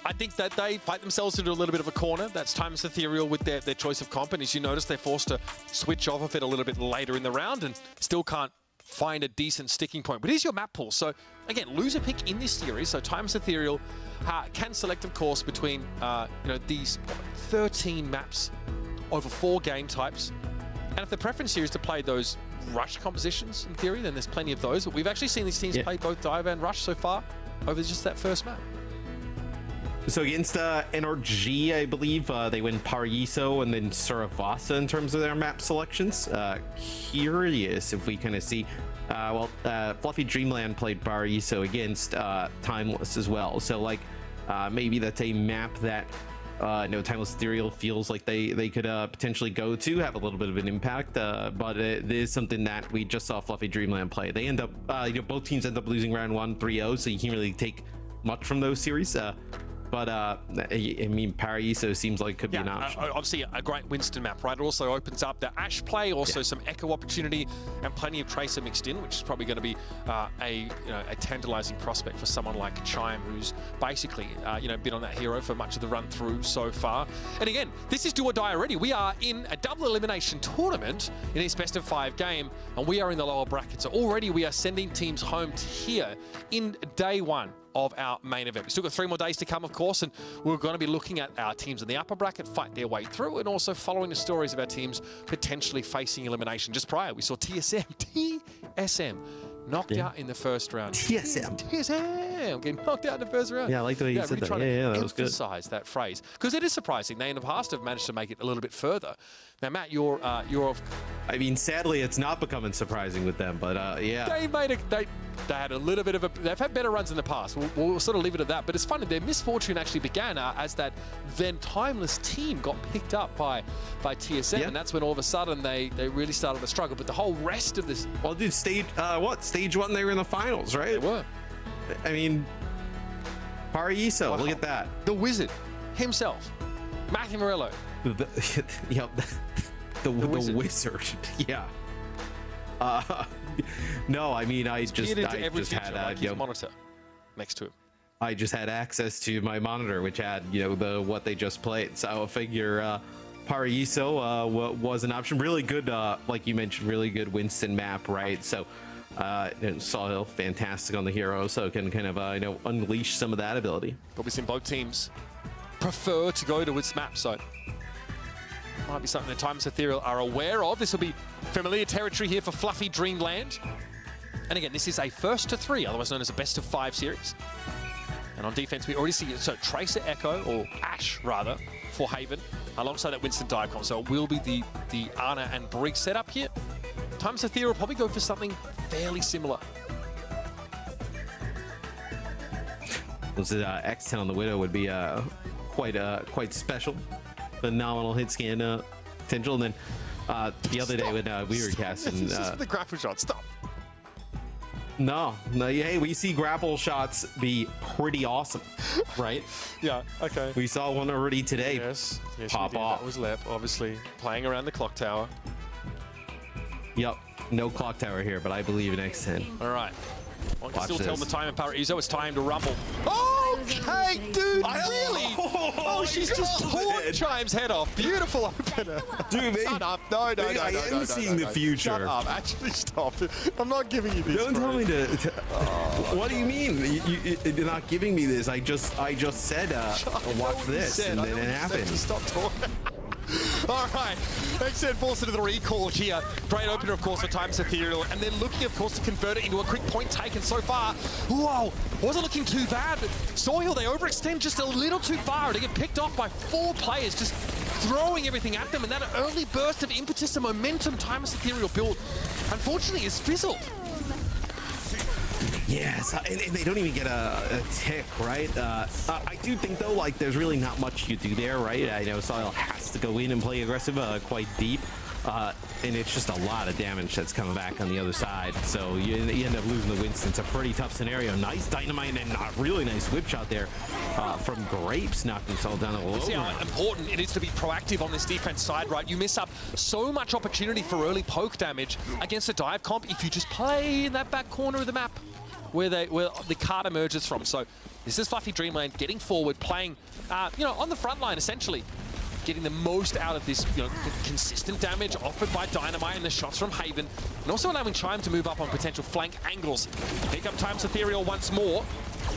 I think that they fight themselves into a little bit of a corner. That's Timeless Ethereal with their choice of comp. And as you notice, they're forced to switch off of it a little bit later in the round and still can't find a decent sticking point. But here's your map pool. So again, loser pick in this series. So Timeless Ethereal can select, of course, between these 13 maps over 4 game types. And if the preference here is to play those rush compositions, in theory, then there's plenty of those. But we've actually seen these teams play both Dive and Rush so far over just that first map. So against NRG, I believe they win Paraiso and then Suravasa in terms of their map selections. Curious if we kind of see, Fluffy Dreamland played Paraiso against Timeless as well. So maybe that's a map that Timeless Ethereal feels like they could potentially go to, have a little bit of an impact. But it is something that we just saw Fluffy Dreamland play. They end up, both teams end up losing round 1 3-0, so you can't really take much from those series. But I mean, Paraiso seems like it could be an option. Obviously, a great Winston map, right? It also opens up the Ashe play, also some Echo opportunity, and plenty of Tracer mixed in, which is probably going to be a tantalizing prospect for someone like Chime, who's basically been on that hero for much of the run through so far. And again, this is do or die already. We are in a double elimination tournament in this best of 5 game, and we are in the lower bracket. So already we are sending teams home to here in day 1 of our main event. We've still got 3 more days to come, of course, and we're going to be looking at our teams in the upper bracket fight their way through, and also following the stories of our teams potentially facing elimination. Just prior, we saw TSM knocked out in the first round. TSM getting knocked out in the first round. Yeah, I like the way you said that. Yeah, that was good. Emphasize that phrase, because it is surprising. They in the past have managed to make it a little bit further. Now, Matt, you're I mean, sadly, it's not becoming surprising with them, but yeah. They had a little bit of they've had better runs in the past. We'll sort of leave it at that. But it's funny, their misfortune actually began as that then Timeless team got picked up by TSM, and that's when all of a sudden they really started to struggle. But the whole rest of this, well, dude, stage 1 they were in the finals, right? They were. I mean, Paraiso, look at that. The Wizard himself, Matthew Morello. The Wizard. Yeah. No, I mean, I just had his monitor next to him. I just had access to my monitor, which had what they just played. So I figure Paraiso was an option. Really good, like you mentioned, really good Winston map, right? So Sawhill, fantastic on the hero, so can kind of unleash some of that ability. But we've seen both teams prefer to go to its map, so might be something that Timeless Ethereal are aware of. This will be familiar territory here for Fluffy Dreamland. And again, this is a first to 3, otherwise known as a best of 5 series. And on defense, we already see Tracer Echo, or Ashe rather, for Haven, alongside that Winston Diacon. So it will be the Ana and Brig setup here. Timeless Ethereal will probably go for something fairly similar. Was it X10 on the Widow would be quite special. Phenomenal hit scan potential. And then the other day when we were casting, this is the grapple shot. Stop. No, hey, we see grapple shots be pretty awesome, right? Yeah, okay. We saw one already today. Yes, pop off. That was Lep, obviously playing around the clock tower. Yep, no clock tower here, but I believe in X10. All right. One can Watch still tell this. the time of Paraiso. It's time to rumble. Okay, dude, Really? Oh, she's just torn Chime's head off. Beautiful opener. Dude, Shut up. No. I am seeing the future. Shut up. Actually, stop. I'm not giving you this. Don't tell me to. Oh. What do you mean? You're not giving me this. I just said, watch this, and then it happened. Stop talking. All right, XN forced into the recall here. Great opener, of course, for Times Ethereal, and then looking, of course, to convert it into a quick point taken so far. Whoa, wasn't looking too bad. Soil, they overextend just a little too far to get picked off by 4 players, just throwing everything at them, and that early burst of impetus and momentum Times Ethereal built, unfortunately, is fizzled. Yes, and they don't even get a tick, right? I do think, though, like, there's really not much you do there, right? I know Soil has to go in and play aggressive quite deep, and it's just a lot of damage that's coming back on the other side. So you end up losing the Winston. It's a pretty tough scenario. Nice dynamite and a really nice whip shot there from Grapes, knocking Soil down a little. See how important it is to be proactive on this defense side, right? You miss up so much opportunity for early poke damage against a dive comp if you just play in that back corner of the map where the card emerges from. So this is Fluffy Dreamland getting forward, playing, on the front line essentially, getting the most out of this, consistent damage offered by Dynamite and the shots from Haven, and also allowing Chime to move up on potential flank angles. Pick up Times Ethereal once more.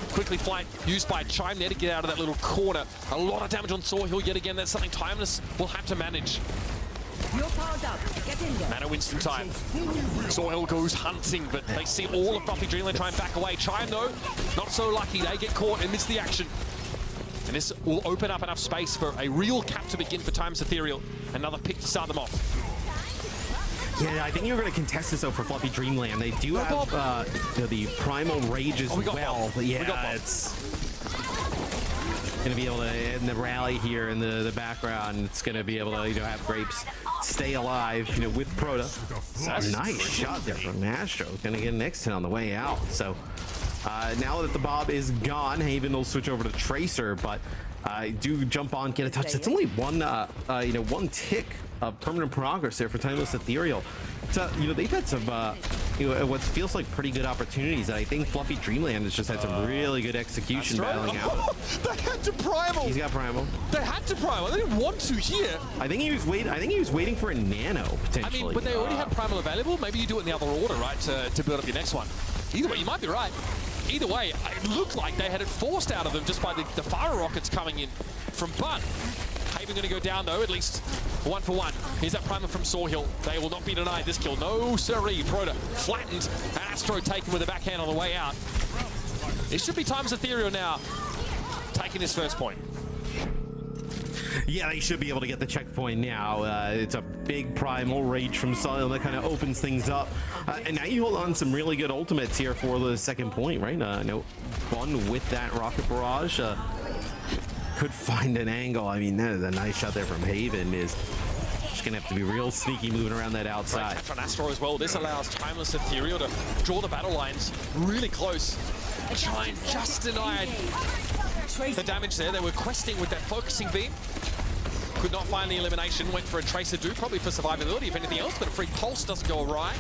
Quickly flight used by Chime there to get out of that little corner. A lot of damage on Soul Hill yet again. That's something Timeless will have to manage. You're powered up. Get in there. Mana Winston time. Soil goes hunting, but they see all of Fluffy Dreamland try and back away. Chime, though, not so lucky. They get caught and miss the action. And this will open up enough space for a real cap to begin for Times Ethereal. Another pick to start them off. Yeah, I think you're going to contest this, though, for Fluffy Dreamland. They do have the Primal Rage as well. But yeah, it's going to be able to end the rally here in the background. It's going to be able to have Grapes stay alive, with Proto. Nice shot there from Astro. Going to get an X-10 on the way out. So now that the Bob is gone, Haven will switch over to Tracer, but do jump on, get a touch. It's only one tick of permanent progress there for Timeless Ethereal. So, they've had some, what feels like pretty good opportunities. And I think Fluffy Dreamland has just had some really good execution battling out. They had to Primal. He's got Primal. They had to Primal. They didn't want to here. I think he was waiting for a Nano potentially. I mean, but they already had Primal available. Maybe you do it in the other order, right, to build up your next one. Either way, you might be right. Either way, it looked like they had it forced out of them just by the fire rockets coming in from Bun. Haven going to go down, though, at least 1 for 1. Here's that primer from Sawhill. They will not be denied this kill. No, siree. Proto flattened. Astro taken with a backhand on the way out. It should be Times Ethereal now, taking his first point. Yeah, they should be able to get the checkpoint now. It's a big Primal Rage from Soil that kind of opens things up. And now you hold on some really good ultimates here for the second point, right? No one with that Rocket Barrage. Could find an angle. I mean, that is a nice shot there from Haven. Is just going to have to be real sneaky moving around that outside. Catch on Astro as well. This allows Timeless Ethereal to draw the battle lines really close. And try and just deny the damage there. They were questing with that focusing beam. Could not find the elimination. Went for a Tracer do, probably for survivability if anything else, but a free pulse doesn't go awry.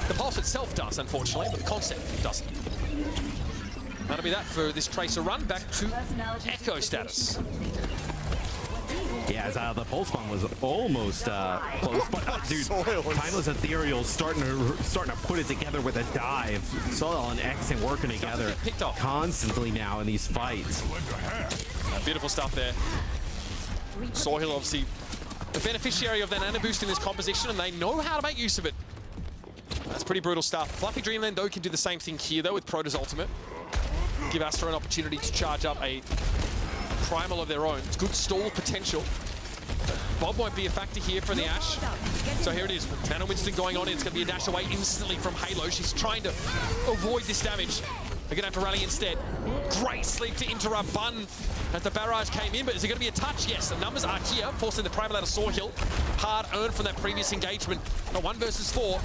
The pulse itself does, unfortunately, but the concept doesn't. That'll be that for this Tracer run. Back to Echo status. Yeah, the pulse bomb was almost close, but dude, Timeless Ethereal starting to put it together with a dive. Soil and X and working together constantly now in these fights. Beautiful stuff there. Sawhill obviously the beneficiary of that nano boost in this composition, and they know how to make use of it. That's pretty brutal stuff. Fluffy Dreamland, though, can do the same thing here, though, with Proto's ultimate. Give Astro an opportunity to charge up a primal of their own. It's good stall potential. Bob won't be a factor here for the Ash. So here it is. Nano Winston going on. It's going to be a dash away instantly from Halo. She's trying to avoid this damage. They're going to have to rally instead. Great sleep to interrupt Bun as the barrage came in, but is it going to be a touch? Yes, the numbers are here, forcing the primal out of Sawhill. Hard earned from that previous engagement. A 1 versus 4.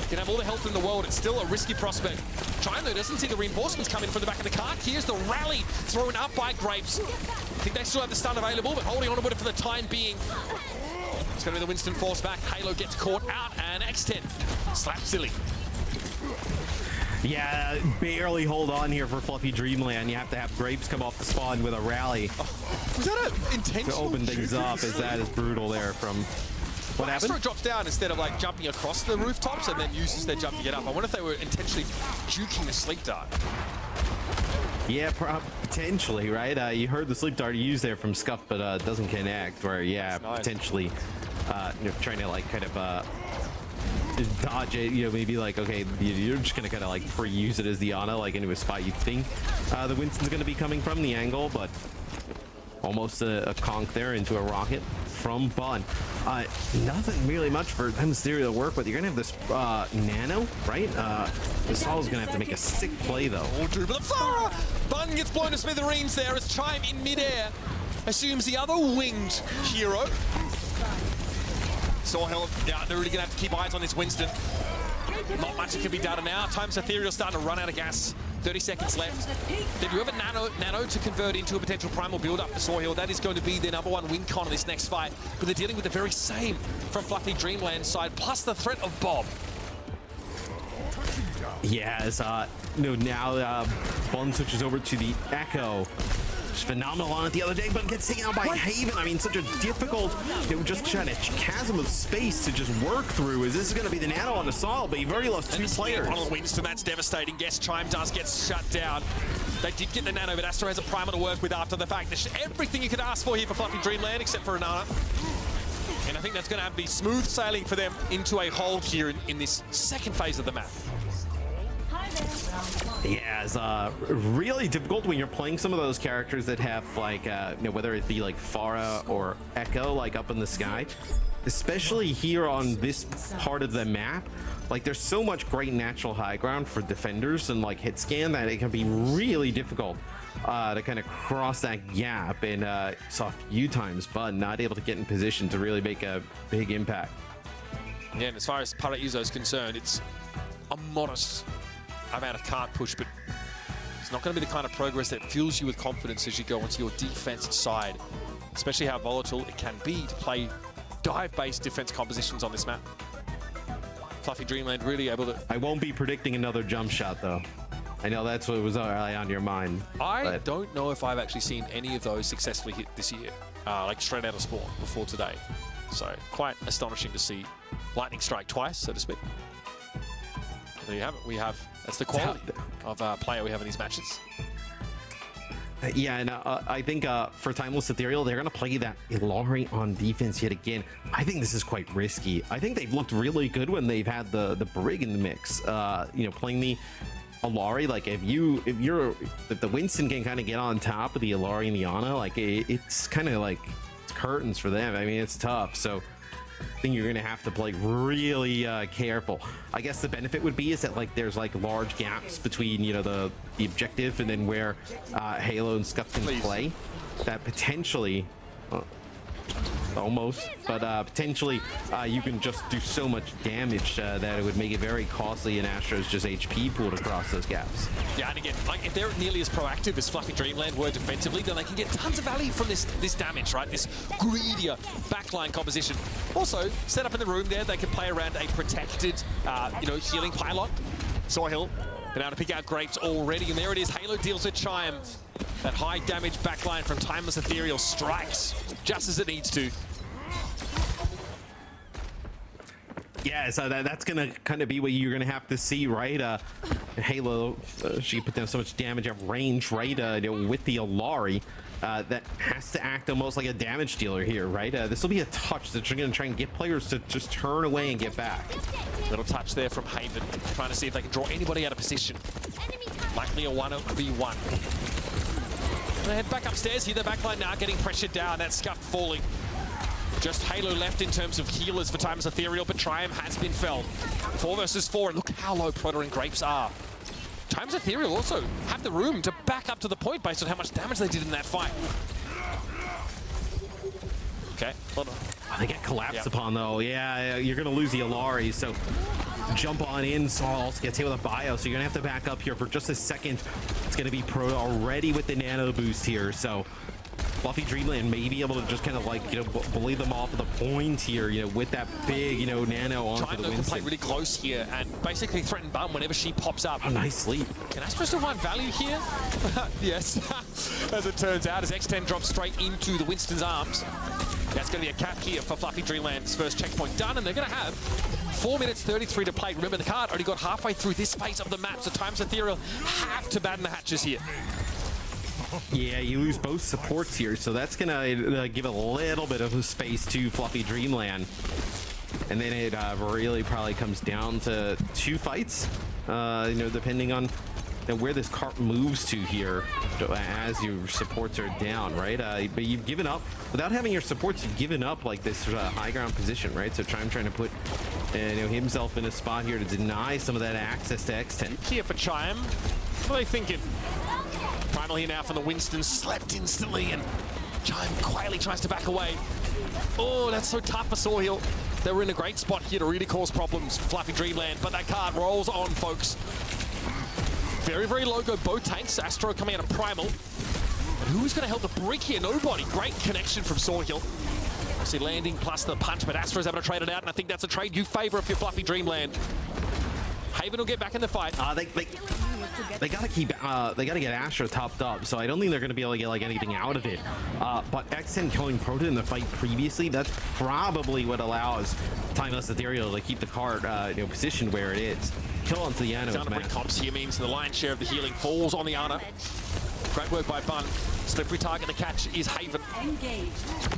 Can have all the health in the world. It's still a risky prospect. Chime, though, doesn't see the reinforcements coming from the back of the cart. Here's the rally thrown up by Grapes. I think they still have the stun available, but holding on to it for the time being. It's going to be the Winston force back. Halo gets caught out, and X10 slaps silly. Yeah, barely hold on here for Fluffy Dreamland. You have to have Grapes come off the spawn with a rally. Was that an intentional to open things up? Is that is brutal there from what happened? Astro drops down instead of like jumping across the rooftops and then uses their jump to get up. I wonder if they were intentionally juking the sleep dart. Yeah, potentially, right? You heard the sleep dart used there from Scuff, but doesn't connect. Where, yeah, nice. Potentially, trying to like kind of dodge it. You know, maybe like, okay, you're just gonna kind of like pre-use it as the Ana, like into a spot you think the Winston's gonna be coming from the angle, but almost a conk there into a rocket from Bun. Nothing really much for Mysterio to work with. You're gonna have this Nano, right? This Saul's gonna have to make a sick play though. Bun gets blown to smithereens there as Chime in midair assumes the other winged hero. Sawhill, yeah, they're really gonna have to keep eyes on this Winston. Not much that can be done now. Time's Ethereal starting to run out of gas. 30 seconds left. They do have a nano to convert into a potential primal build-up for Sawhill. That is going to be their #1 win con in this next fight. But they're dealing with the very same from Fluffy Dreamland side, plus the threat of Bob. Yeah, as now Bun switches over to the Echo. Just phenomenal on it the other day, but gets taken out by Haven. I mean, such a difficult, just trying to chasm of space to just work through. Is this going to be the Nano on the Saul? But you've already lost 2 players. On Winston, that's devastating. Guess Chime does get shut down. They did get the Nano, but Astro has a primer to work with after the fact. There's everything you could ask for here for Fluffy Dreamland, except for a Nano. And I think that's going to be smooth sailing for them into a hold here in this second phase of the map. Yeah, it's really difficult when you're playing some of those characters that have like, whether it be like Pharah or Echo, like up in the sky, especially here on this part of the map. Like, there's so much great natural high ground for defenders and like hit scan that it can be really difficult to kind of cross that gap. And saw a few times, but not able to get in position to really make a big impact. Yeah, and as far as Paraiso is concerned, it's a modest amount of card push, but it's not going to be the kind of progress that fills you with confidence as you go onto your defense side, especially how volatile it can be to play dive-based defense compositions on this map. Fluffy Dreamland really able to... I won't be predicting another jump shot, though. I know that's what was on your mind. I don't know if I've actually seen any of those successfully hit this year, like straight out of spawn before today. So quite astonishing to see lightning strike twice, so to speak. There you have it. We have, that's the quality of player we have in these matches. Yeah, and I think for Timeless Ethereal, they're going to play that Illari on defense yet again. I think this is quite risky. I think they've looked really good when they've had the Brig in the mix. Playing the Illari, like if the Winston can kind of get on top of the Illari and the Ana, like it's kind of like it's curtains for them. I mean, it's tough. So I think you're going to have to play really careful. I guess the benefit would be is that like there's like large gaps between the objective and then where Halo and Scuff can play. That potentially almost, but potentially you can just do so much damage that it would make it very costly in Astro's just HP pooled across those gaps. Yeah, and again, like if they're nearly as proactive as Fluffy Dreamland were defensively, then they can get tons of value from this damage, right? This greedier backline composition. Also, set up in the room there, they can play around a protected, healing pylon. Sawhill been able to pick out Grapes already, and there it is. Halo deals with Chime. That high damage backline from Timeless Ethereal strikes just as it needs to. Yeah, so that's gonna kind of be what you're gonna have to see, right? Halo, she put down so much damage at range, right? With the Illari, that has to act almost like a damage dealer here, right? This will be a touch that you're gonna try and get players to just turn away and get back. Little touch there from Haven, trying to see if they can draw anybody out of position. Likely a 1v1. They head back upstairs here. The backline now getting pressured down. That Scuff falling. Just Halo left in terms of healers for Timeless Ethereal, but Triumph has been felled. 4 versus 4, and look how low Proto and Grapes are. Timeless Ethereal also have the room to back up to the point based on how much damage they did in that fight. Okay, hold on. They get collapsed upon though. Yeah, you're gonna lose the Illari, so jump on in. Saul also gets hit with a bio, so you're gonna have to back up here for just a second. It's gonna be Proto already with the nano boost here, so Fluffy Dreamland may be able to just kind of like, you know, bully them off of the point here, you know, with that big, you know, nano onto Trying the to play Winston. really close here and basically threaten Bum whenever she pops up. Oh, nice leap. Can Astro still find value here? Yes, as it turns out, as X10 drops straight into the Winston's arms. That's going to be a cap here for Fluffy Dreamland's first checkpoint done, and they're going to have 4 minutes 33 to play. Remember, the card only got halfway through this phase of the map, so Timeless Ethereal have to batten the hatches here. Yeah, you lose both supports here, so that's gonna give a little bit of a space to Fluffy Dreamland. And then it really probably comes down to 2 fights, you know, depending on where this cart moves to here as your supports are down, right? But you've given up, without having your supports, you've given up like this high ground position, right? So trying to put you know, himself in a spot here to deny some of that access to X10. Here for Chime. What are they thinking? Primal here now from the Winston, slept instantly, and Chime quietly tries to back away. Oh, that's so tough for Sawhill. They were in a great spot here to really cause problems for Fluffy Dreamland, but that card rolls on, folks. Very, very low go both tanks. Astro coming out of Primal. But who's going to help the break here? Nobody. Great connection from Sawhill. See landing plus the punch, but Astro's able to trade it out, and I think that's a trade you favor if you're Fluffy Dreamland. Haven will get back in the fight. They gotta keep, they gotta get Astro topped up, so I don't think they're gonna be able to get like anything out of it. But X10 killing Proto in the fight previously, that's probably what allows Timeless Ethereal to keep the card, you know, positioned where it is. Kill onto the Ana. Down to bring comps here means the lion's share of the healing falls on the Ana. Great work by Bun. Slippery target to catch is Haven.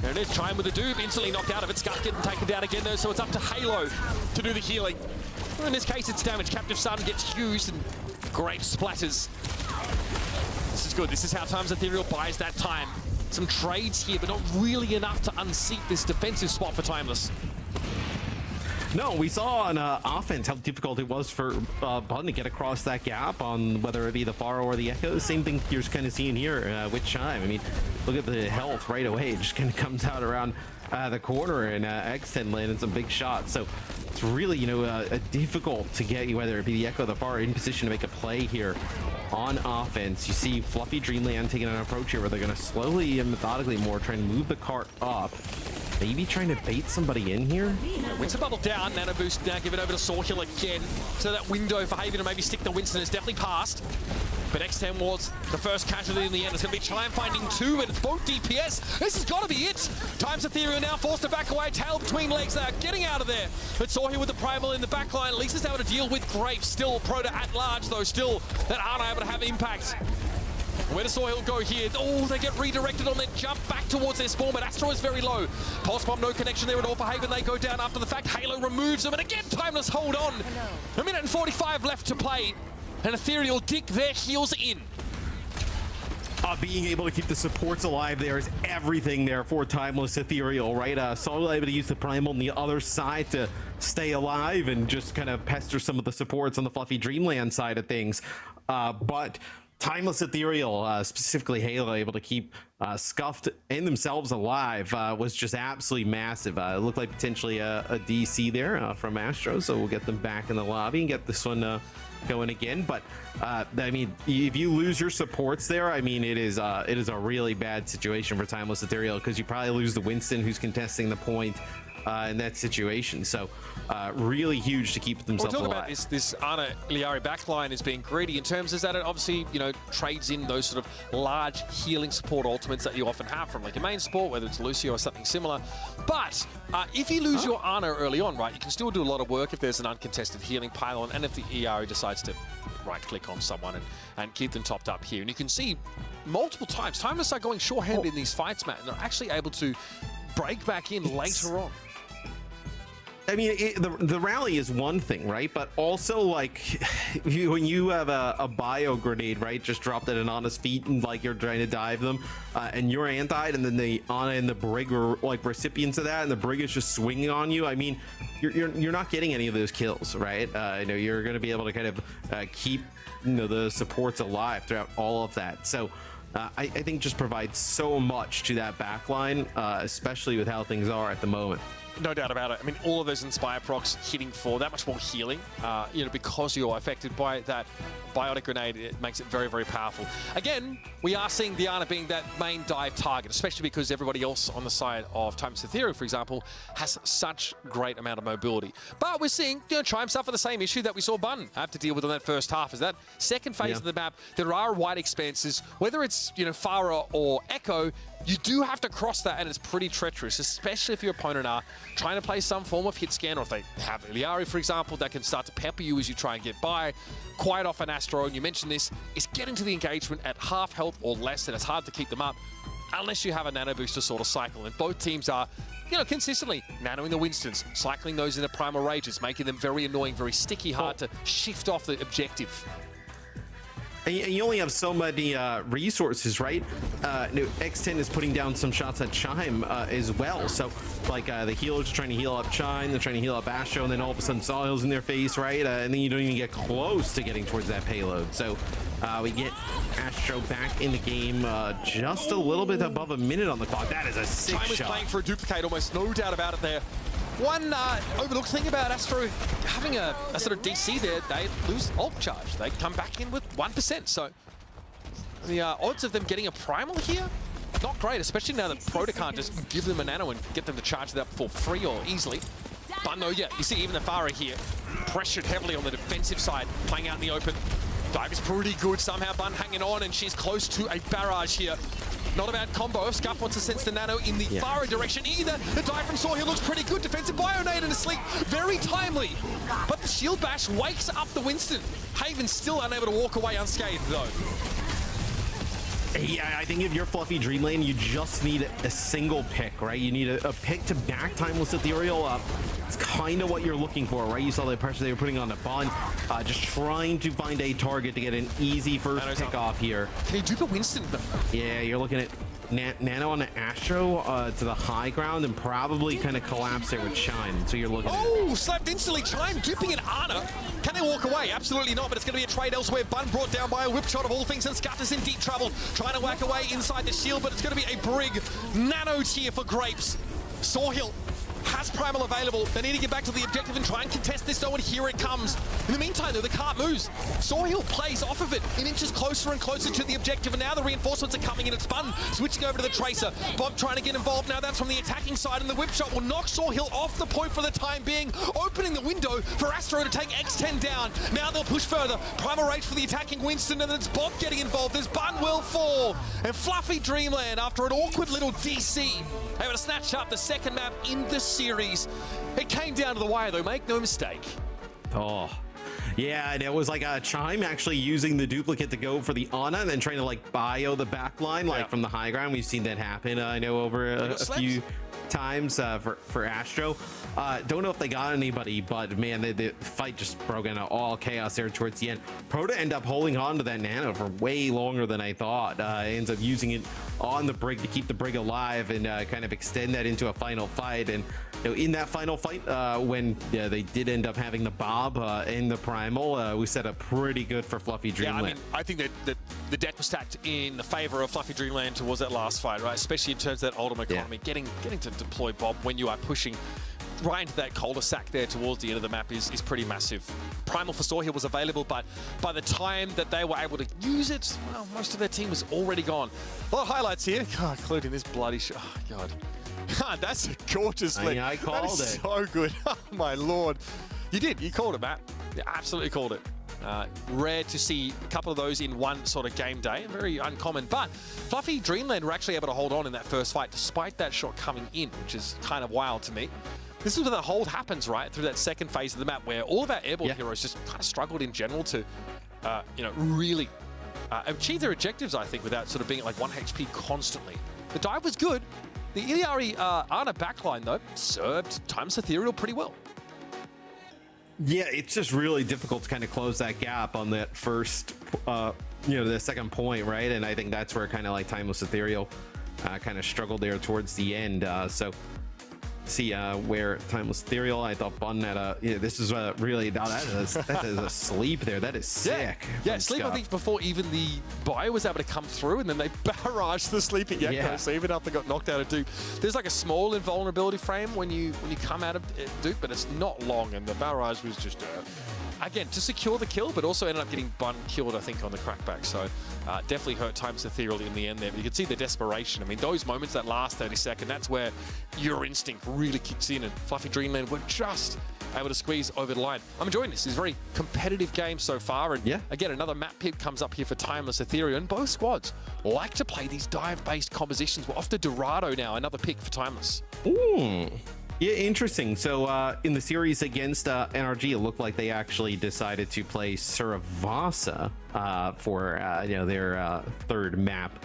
There it is, Chime with the Doob, instantly knocked out of it. Scut getting taken down again though, so it's up to Halo to do the healing. Well, in this case, it's damage. Captive Sun gets used and great splatters. This is good. This is how Timeless Ethereal buys that time. Some trades here, but not really enough to unseat this defensive spot for Timeless. No, we saw on offense how difficult it was for Bun to get across that gap on whether it be the Pharaoh or the Echo. Same thing you're kind of seeing here with Chime. I mean, look at the health right away. It just kind of comes out around the corner, and X10 landed some big shots. So it's really, you know, difficult to get you, whether it be the Echo or the Pharaoh, in position to make a play here on offense. You see Fluffy Dreamland taking an approach here where they're going to slowly and methodically more try and move the cart up. Maybe trying to bait somebody in here. Winston bubble down, Nano Boost now give it over to Sawhill again. So that window for Haven to maybe stick the Winston is definitely passed. But X10 was the first casualty in the end. It's going to be Chime finding 2, and it's both DPS. This has got to be it. Timeless Ethereal now forced to back away, tail between legs there, getting out of there. But Sawhill with the Primal in the back line. At least is able to deal with Grape. Still Proto at large, though. Still that aren't able to have impact. Where does Sawhill go here? Oh, they get redirected on their jump back towards their spawn, but Astro is very low. Pulse Bomb, no connection there at all for Haven. They go down after the fact. Halo removes them, and again, Timeless hold on. 1 minute and 45 left to play, and Ethereal dig their heels in. Being able to keep the supports alive there is everything there for Timeless Ethereal, right? Solo able to use the Primal on the other side to stay alive and just kind of pester some of the supports on the Fluffy Dreamland side of things. But Timeless Ethereal, specifically Halo, able to keep Scuffed and themselves alive was just absolutely massive. It looked like potentially a DC there from Astro, so we'll get them back in the lobby and get this one going again. But I mean, if you lose your supports there, I mean, it is a really bad situation for Timeless Ethereal, because you probably lose the Winston who's contesting the point in that situation. So really huge to keep themselves alive. We're talking about this Ana Liari backline as being greedy in terms is that it obviously, you know, trades in those sort of large healing support ultimates that you often have from like a main support, whether it's Lucio or something similar. But if you lose your Ana early on, right, you can still do a lot of work if there's an uncontested healing pylon, and if the ERA decides to right-click on someone and keep them topped up here. And you can see multiple times, Timeless are going short-handed in these fights, Matt, and they're actually able to break back in later on. I mean, the rally is one thing, right? But also, like, when you have a bio grenade, right, just dropped at an Ana's feet and, like, you're trying to dive them, and you're antied, and then the Ana and the Brig are, like, recipients of that, and the Brig is just swinging on you. I mean, you're not getting any of those kills, right? You know, you're going to be able to kind of keep, you know, the supports alive throughout all of that. So I think just provides so much to that backline, especially with how things are at the moment. No doubt about it. I mean, all of those Inspire procs hitting for that much more healing, because you're affected by that Biotic Grenade, it makes it very, very powerful. Again, we are seeing Diana being that main dive target, especially because everybody else on the side of Timeless Ethereal, for example, has such great amount of mobility. But we're seeing, Triumph suffer the same issue that we saw Bun have to deal with on that first half, is that second phase of the map, there are wide expanses, whether it's, Farah or Echo, you do have to cross that, and it's pretty treacherous, especially if your opponent are trying to play some form of hit scan, or if they have Iliari, for example, that can start to pepper you as you try and get by. Quite often, Astro, and you mentioned this, is getting to the engagement at half health or less, and it's hard to keep them up unless you have a nano booster sort of cycle. And both teams are, consistently nanoing the Winstons, cycling those into Primal Rages, making them very annoying, very sticky, hard to shift off the objective. And you only have so many resources, right? X10 is putting down some shots at Chime as well. So, the healers are trying to heal up Chime, they're trying to heal up Astro, and then all of a sudden Soil's in their face, right? And then you don't even get close to getting towards that payload. So, we get Astro back in the game just a little bit above a minute on the clock. That is a sick Chime was shot. playing for a duplicate, almost no doubt about it there. One overlooked thing about Astro having a sort of DC there, they lose ult charge. They come back in with 1%. So the odds of them getting a primal here, not great, especially now that Proto can't just give them a nano and get them to charge it up for free or easily. But no, you see even the Farah here, pressured heavily on the defensive side, playing out in the open. Dive is pretty good, somehow Bun hanging on, and she's close to a barrage here. Not a bad combo. If Scuff wants to sense the nano in the Farah direction either. The dive from Soil looks pretty good. Defensive Bionade and a sleep. Very timely. But the shield bash wakes up the Winston. Haven's still unable to walk away unscathed though. Yeah, I think if you're Fluffy Dreamland, you just need a single pick, right? You need a pick to back Timeless Ethereal up. It's kind of what you're looking for, right? You saw the pressure they were putting on the Bun. Just trying to find a target to get an easy first pick off here. Can he dupe a Winston though? Yeah, you're looking at Nano on the Astro to the high ground and probably kind of collapse there with Chime. So you're looking at slapped instantly. Chime duping an Ana. Can they walk away? Absolutely not, but it's going to be a trade elsewhere. Bun brought down by a whip shot of all things, and Scuff is in deep trouble. Trying to whack away inside the shield, but it's going to be a Brig nano tier for Grapes. Sawhill has Primal available. They need to get back to the objective and try and contest this, though, and here it comes. In the meantime, though, the cart moves. Sawhill plays off of it. It inches closer and closer to the objective, and now the reinforcements are coming in. It's Bun switching over to the Tracer. Bob trying to get involved now. That's from the attacking side, and the whip shot will knock Sawhill off the point for the time being, opening the window for Astro to take X10 down. Now they'll push further. Primal Rage for the attacking Winston, and then it's Bob getting involved as Bun will fall. And Fluffy Dreamland, after an awkward little DC, able to snatch up the second map in the series. It came down to the wire, though, make no mistake. Oh, yeah, and it was like a Chime actually using the duplicate to go for the Ana and then trying to bio the backline from the high ground. We've seen that happen, I know, over a few times for Astro. Don't know if they got anybody, but man, the fight just broke into all chaos there towards the end. Proto end up holding on to that nano for way longer than I thought. Ends up using it on the Brig to keep the Brig alive and kind of extend that into a final fight. And in that final fight, when they did end up having the Bob in the Primal, we set up pretty good for Fluffy Dreamland. Yeah, I mean, I think that the deck was stacked in the favor of Fluffy Dreamland towards that last fight, right? Especially in terms of that ultimate economy. Getting to deploy Bob when you are pushing right into that cul-de-sac there towards the end of the map is pretty massive. Primal for Sawhill was available, but by the time that they were able to use it, well, most of their team was already gone. A lot of highlights here, including this bloody shot. Oh, God. God, that's a gorgeous flick. I called it. So good. Oh, my Lord. You did. You called it, Matt. You absolutely called it. Rare to see a couple of those in one sort of game day. Very uncommon. But Fluffy Dreamland were actually able to hold on in that first fight despite that shot coming in, which is kind of wild to me. This is where the hold happens, right? Through that second phase of the map where all of our airborne heroes just kind of struggled in general to, really achieve their objectives, I think, without sort of being at like 1 HP constantly. The dive was good. The Iliari Ana backline, though, served Timeless Ethereal pretty well. Yeah, it's just really difficult to kind of close that gap on that first, the second point, right? And I think that's where kind of like Timeless Ethereal kind of struggled there towards the end. So see where Timeless Ethereal. I thought Bun had a. Yeah, this is really that is a sleep there. That is sick. Yeah, sleep. Scott. I think before even the buy was able to come through, and then they barraged the sleeping Echo. Yeah. So even after they got knocked out of Duke, there's like a small invulnerability frame when you come out of Duke, but it's not long, and the barrage was just. Again, to secure the kill, but also ended up getting Bun killed, I think, on the crackback. So definitely hurt Timeless Ethereal in the end there. But you can see the desperation. I mean, those moments, that last 30 seconds, that's where your instinct really kicks in. And Fluffy Dreamland were just able to squeeze over the line. I'm enjoying this. It's a very competitive game so far. And again, another map pick comes up here for Timeless Ethereal. And both squads like to play these dive-based compositions. We're off to Dorado now, another pick for Timeless. Ooh. Yeah, interesting. So in the series against NRG, it looked like they actually decided to play Suravasa for their third map.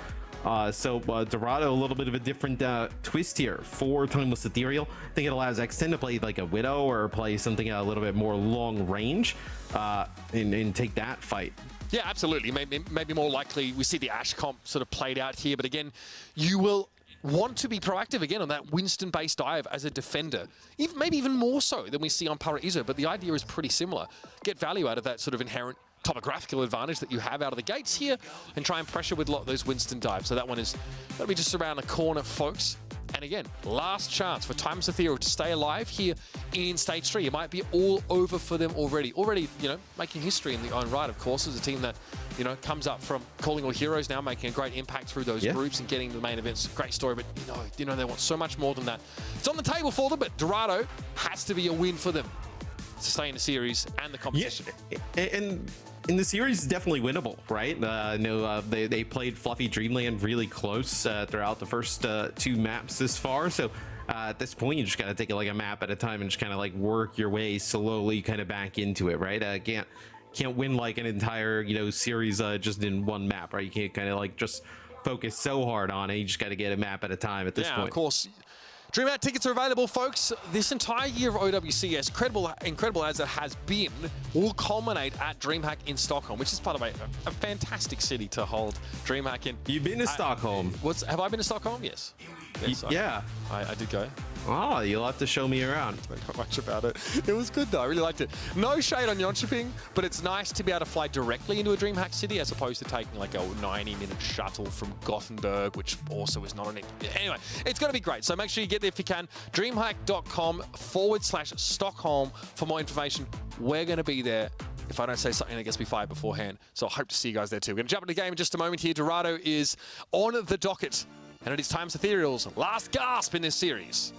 So Dorado, a little bit of a different twist here for Timeless Ethereal. I think it allows X10 to play like a Widow or play something a little bit more long range and take that fight. Yeah, absolutely. Maybe more likely we see the Ashe comp sort of played out here, but again, you will want to be proactive again on that Winston-based dive as a defender. Maybe even more so than we see on Paraiso, but the idea is pretty similar. Get value out of that sort of inherent topographical advantage that you have out of the gates here and try and pressure with a lot of those Winston dives. So that one is, that'll be just around the corner, folks. And again, last chance for Timeless Ethereal to stay alive here in Stage 3. It might be all over for them already. Already, making history in the own right, of course, as a team that, comes up from calling all heroes now, making a great impact through those groups and getting to the main events. Great story, but they want so much more than that. It's on the table for them, but Dorado has to be a win for them to stay in the series and the competition. Yeah, and in the series, is definitely winnable, right? They played Fluffy Dreamland really close throughout the first two maps this far. So at this point, you just got to take it like a map at a time and just kind of like work your way slowly kind of back into it, right? Can't win like an entire series just in one map, right? You can't kind of like just focus so hard on it. You just got to get a map at a time at this point. Yeah, of course. DreamHack tickets are available, folks. This entire year of OWCS, incredible as it has been, will culminate at DreamHack in Stockholm, which is, by the way, a fantastic city to hold DreamHack in. You've been to Stockholm. Have I been to Stockholm? Yes. Yeah. I did go. Oh, you'll have to show me around. Not much about it. It was good though. I really liked it. No shade on Jönköping, but it's nice to be able to fly directly into a DreamHack city as opposed to taking like a 90-minute shuttle from Gothenburg, which also is not an. Anyway, it's going to be great. So make sure you get there if you can. DreamHack.com/Stockholm for more information. We're going to be there. If I don't say something that gets me fired beforehand. So I hope to see you guys there too. We're going to jump into the game in just a moment here. Dorado is on the docket. And it is Timeless Ethereal's last gasp in this series.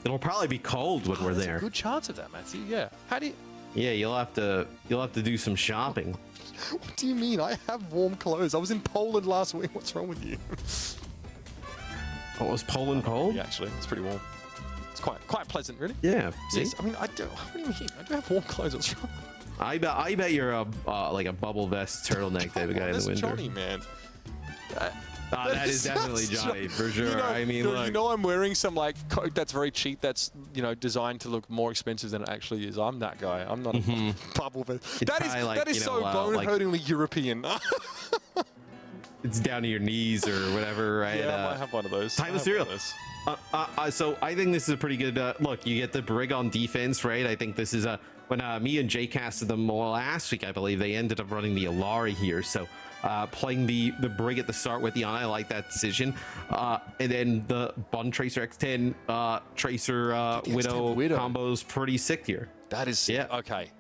It'll probably be cold when we're there. A good chance of that, Matthew. Yeah. How do you? Yeah, you'll have to do some shopping. What do you mean? I have warm clothes. I was in Poland last week. What's wrong with you? Oh, was Poland cold? Yeah, actually, it's pretty warm. It's quite pleasant, really. Yeah. Yes. I mean, I do. What do you mean? I do have warm clothes. What's wrong? I bet you're a like a bubble vest turtleneck type of guy in the winter. Johnny, man. That is definitely Johnny, for sure. I mean, look. I'm wearing some like coat that's very cheap. That's designed to look more expensive than it actually is. I'm that guy. I'm not a bubble vest. That is so bone-hurtingly European. It's down to your knees or whatever, right? Yeah, I might have one of those. Timeless Ethereal. So I think this is a pretty good look. You get the Brig on defense, right? I think this is when me and Jay casted them last week, I believe they ended up running the Alari here. So playing the Brig at the start with the I like that decision. And then the Bun Tracer X10 Tracer Widow combo is pretty sick here. That is okay.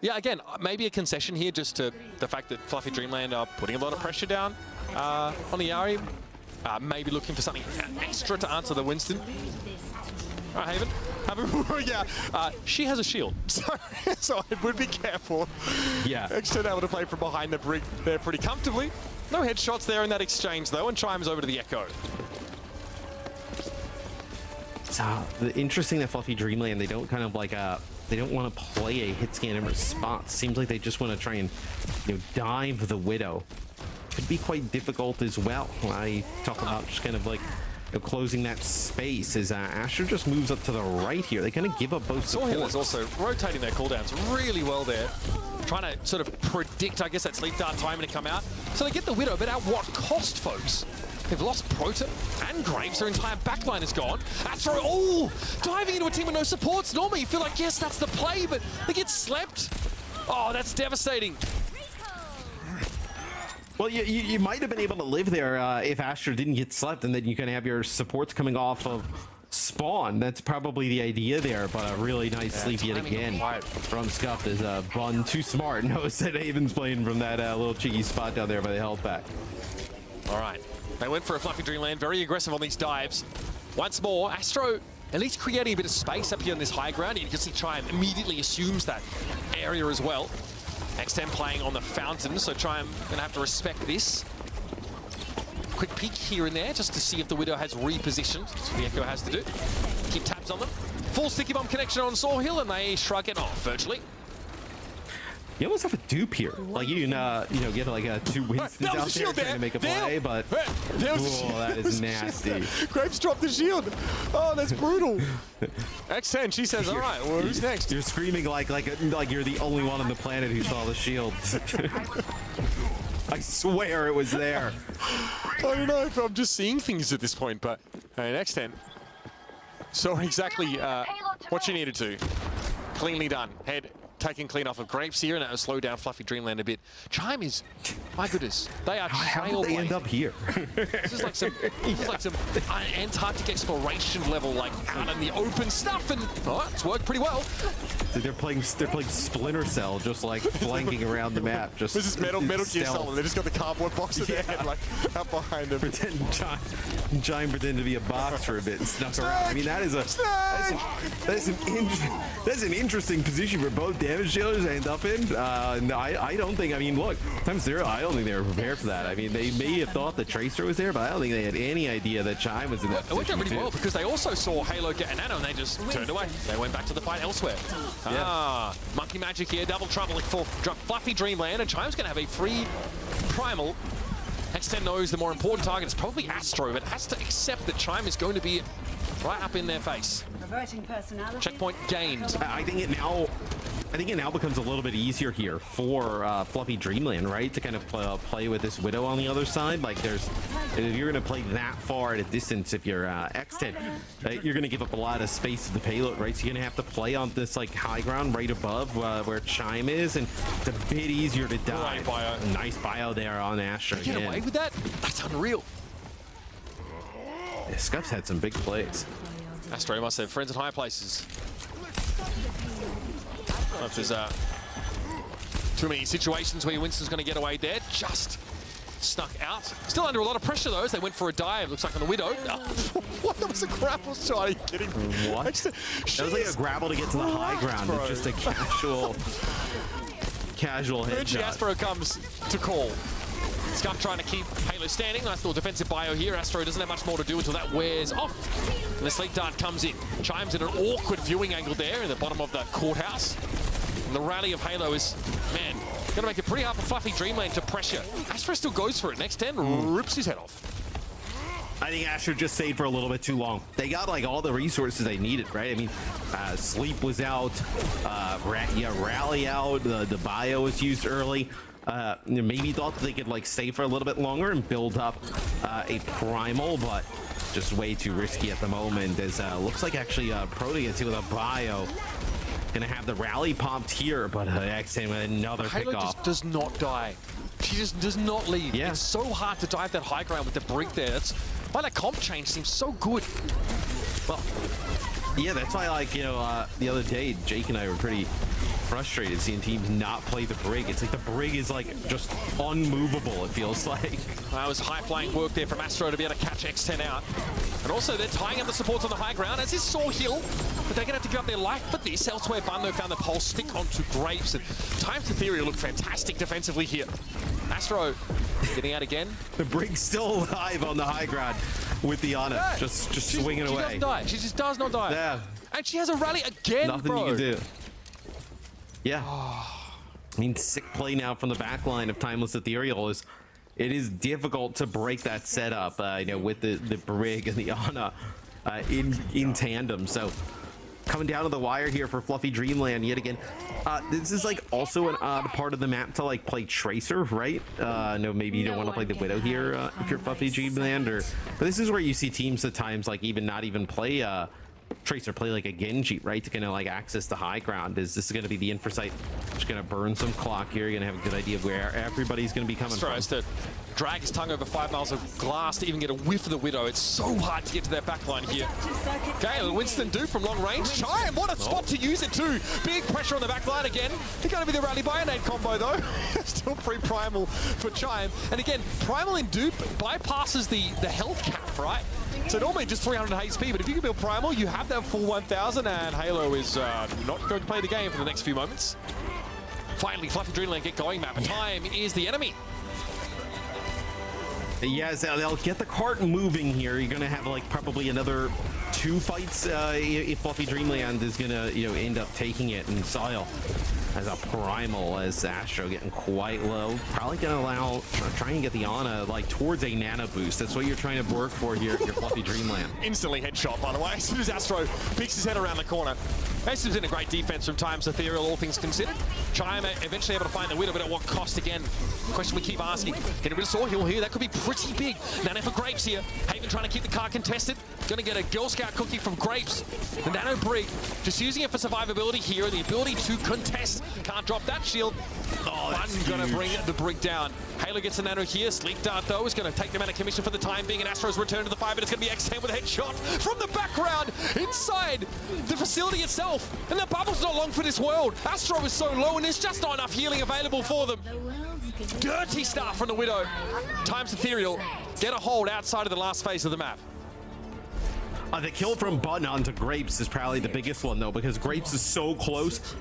Yeah, again, maybe a concession here just to the fact that Fluffy Dreamland are putting a lot of pressure down on the Yari. Maybe looking for something extra to answer the Winston. All right, Haven. She has a shield, so I would be careful. Yeah. X10 able to play from behind the Brig there pretty comfortably. No headshots there in that exchange, though, and chimes over to the Echo. So interesting that Fluffy Dreamland, they don't kind of like they don't want to play a hit scan in response. Seems like they just want to try and dive the Widow. Could be quite difficult as well. I talk about just kind of like closing that space as Asher just moves up to the right here. They kind of give up both supports. Soil is also rotating their cooldowns really well there. Trying to sort of predict, I guess, that sleep dart timing to come out. So they get the Widow, but at what cost, folks? They've lost Proto and Graves. Their entire backline is gone. Astro, oh, diving into a team with no supports. Normally you feel like, yes, that's the play, but they get slept. Oh, that's devastating. Well, you might have been able to live there if Astra didn't get slept, and then you can have your supports coming off of spawn. That's probably the idea there, but a really nice sleep yet again from Scuff as Bun, too smart, knows that Haven's playing from that little cheeky spot down there by the health pack. All right, they went for a fluffy Dreamland, very aggressive on these dives. Once more, Astro at least creating a bit of space up here on this high ground. You can see Chime immediately assumes that area as well. X10 playing on the fountain, so Chime gonna have to respect this. Quick peek here and there just to see if the Widow has repositioned. That's what the Echo has to do. Keep tabs on them. Full sticky bomb connection on Saw Hill, and they shrug it off virtually. You almost have a dupe here. Like you can, get like a 2 Winstons out there trying to make a play, but that is nasty. Graves dropped the shield. Oh, that's brutal. X10, she says, all right, well, who's next? You're screaming like you're the only one on the planet who saw the shield. I swear it was there. I don't know if I'm just seeing things at this point, but X10 saw exactly what she needed to. Cleanly done. Head taking clean off of Grapes here, and that will slow down Fluffy Dreamland a bit. Chime is, my goodness, they are How did they end up here? This is like some Antarctic exploration level, like out in the open stuff, and it's worked pretty well. They're playing Splinter Cell, just like flanking around the map. Just this is Metal Gear Solid. They just got the cardboard box in their head, like out behind them. Chime pretend to be a box for a bit and snuck around. I mean, that's an interesting position for both damage dealers to end up in. I don't think. I mean, look, times 0. I don't think they were prepared for that. I mean, they may have thought the Tracer was there, but I don't think they had any idea that Chime was in that position. It worked out really well because they also saw Halo get a nano and they just turned away. They went back to the fight elsewhere. Yeah. Monkey Magic here, double trouble for Fluffy Dreamland, and Chime's going to have a free primal. X10 knows the more important target is probably Astro, but has to accept that Chime is going to be right up in their face. Checkpoint gained. I think it now becomes a little bit easier here for Fluffy Dreamland, right? To kind of play with this Widow on the other side. Like if you're going to play that far at a distance, if you're X10, you're going to give up a lot of space to the payload, right? So you're going to have to play on this like high ground right above where Chime is, and it's a bit easier to dive. Nice bio there on Astra. Get away with that? That's unreal. Yeah, Scuff's had some big plays. Astro must have friends in high places. If there's too many situations where Winston's going to get away there, just snuck out. Still under a lot of pressure though, as they went for a dive. Looks like on the Widow. What? That was a grapple shot. Are you kidding me? What? That was like a grapple to get to the high ground. It's just a casual headshot. Astro comes to call. Scuff trying to keep Halo standing. Nice little defensive bio here. Astro doesn't have much more to do until that wears off. And the sleep dart comes in. Chimes in an awkward viewing angle there in the bottom of the courthouse. And the rally of Halo is, man, going to make it pretty hard for Fluffy Dreamland to pressure. Astro still goes for it. Next 10 rips his head off. I think Astro just stayed for a little bit too long. They got like all the resources they needed, right? I mean, sleep was out, rally out, the bio was used early. Maybe thought that they could like stay for a little bit longer and build up a primal, but just way too risky at the moment. As looks like actually Proteus with a bio gonna have the rally pumped here, but X10 with another Halo pick off. just does not die. She just does not leave. Yeah. It's so hard to dive that high ground with the brick there. That's why that comp change seems so good. Well, yeah, that's why, like, the other day Jake and I were pretty frustrated seeing teams not play the brig. It's like the brig is like just unmovable, it feels like. That was high flying work there from Astro to be able to catch X10 out. And also they're tying up the supports on the high ground, as is Saw Hill, but they're gonna have to give up their life for this. Elsewhere, Bundo found the pulse stick onto Grapes, and Times Ethereal look fantastic defensively here. Astro getting out again. The brig's still alive on the high ground with the Ana, just swinging away. She doesn't die. She just does not die. Yeah. And she has a rally again, Nothing bro. you can do. Yeah. I mean, sick play now from the back line of Timeless Ethereal. It is difficult to break that setup, with the brig and the Ana in tandem. So coming down to the wire here for Fluffy Dreamland yet again. This is like also an odd part of the map to like play Tracer, right? No, maybe you don't want to play the Widow here if you're Fluffy Dreamland, but this is where you see teams at times like not even play Tracer, play like a Genji, right, to kind of like access the high ground. This is going to be the Infocyte just going to burn some clock here. You're going to have a good idea of where everybody's going to be coming from. Tries to drag his tongue over 5 miles of glass to even get a whiff of the Widow. It's so hard to get to their backline here. Okay, Winston do from long range. Chime, what a spot to use it too. Big pressure on the backline again. They're going to be the rally Bionade combo though. Still pre-primal for Chime. And again, primal in dupe bypasses the health cap, right? So normally just 300 HP, but if you can build primal, you have that full 1000, and Halo is not going to play the game for the next few moments. Finally, Fluffy Dreamland get going, map. Time is the enemy. Yes, they'll get the cart moving here. You're gonna have like probably another 2 fights if Fluffy Dreamland is gonna end up taking it. And Soil as a primal, as Astro getting quite low, probably gonna try and get the Ana like towards a nano boost. That's what you're trying to work for here if you're Fluffy Dreamland. Instantly headshot, by the way, as soon as Astro picks his head around the corner. Astra's in a great defense from Times Ethereal, all things considered. Chime eventually able to find the Widow, but at what cost again? Question we keep asking. Getting rid of Sawhill here, that could be pretty big. Nano for Grapes here. Haven trying to keep the car contested. Gonna get a Girl Scout cookie from Grapes. The Nano Brig, just using it for survivability here, and the ability to contest. Can't drop that shield. One's gonna bring the Brig down. Halo gets the Nano here. Sleep Dart, though, is gonna take them out of commission for the time being, and Astro's return to the fight, but it's gonna be X10 with a headshot from the background inside the facility itself. And the bubble's not long for this world. Astro is so low, and there's just not enough healing available for them. Dirty start from the Widow. Times Ethereal get a hold outside of the last phase of the map. The kill from Button onto Grapes is probably the biggest one, though, because Grapes is so close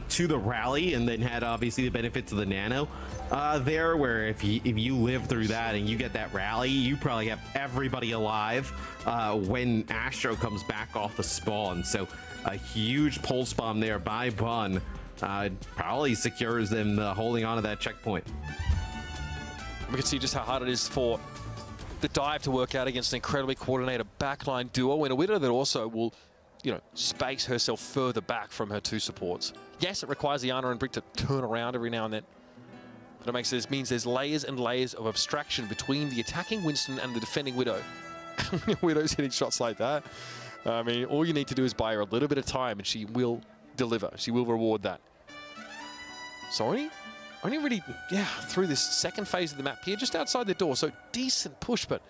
to the rally, and then had obviously the benefits of the Nano there, where if you live through that and you get that rally, you probably have everybody alive when Astro comes back off the spawn. So a huge pulse bomb there by Bun probably secures them holding on to that checkpoint. We can see just how hard it is for the dive to work out against an incredibly coordinated backline duo, and a Widow that also will, space herself further back from her 2 supports. Yes, it requires the Ana and Brick to turn around every now and then, but it means there's layers and layers of abstraction between the attacking Winston and the defending Widow. Widow's hitting shots like that. I mean, all you need to do is buy her a little bit of time, and she will deliver. She will reward that. So only really, through this second phase of the map here, just outside the door. So decent push, but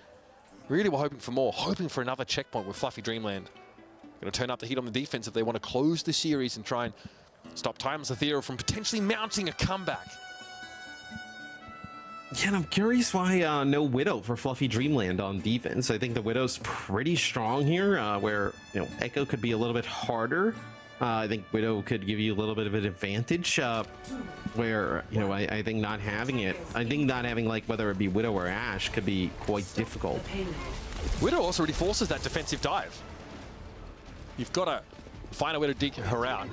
really we're hoping for more. Hoping for another checkpoint with Fluffy Dreamland. Going to turn up the heat on the defense if they want to close the series and try and stop Timeless Ethereal from potentially mounting a comeback. Yeah, and I'm curious why no Widow for Fluffy Dreamland on defense. I think the Widow's pretty strong here, where Echo could be a little bit harder. I think Widow could give you a little bit of an advantage, where I think not having like whether it be Widow or Ashe could be quite difficult. Widow also really forces that defensive dive. You've got to find a way to dig her out.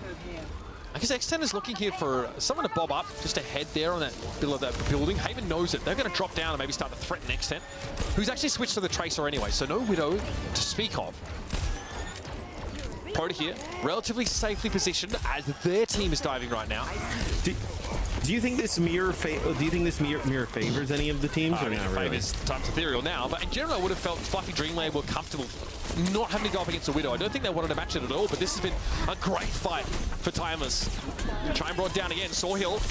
I guess X10 is looking here for someone to bob up just ahead there on that building. Haven knows it. They're going to drop down and maybe start to threaten X10, who's actually switched to the Tracer anyway, so no Widow to speak of. Proto here, relatively safely positioned as their team is diving right now. Do you think this mirror favors any of the teams, or not really? Favors Times Ethereal now, but in general I would have felt Fluffy Dreamland were comfortable not having to go up against a Widow. I don't think they wanted to match it at all, but this has been a great fight for Timeless. Chime brought down again, Sawhill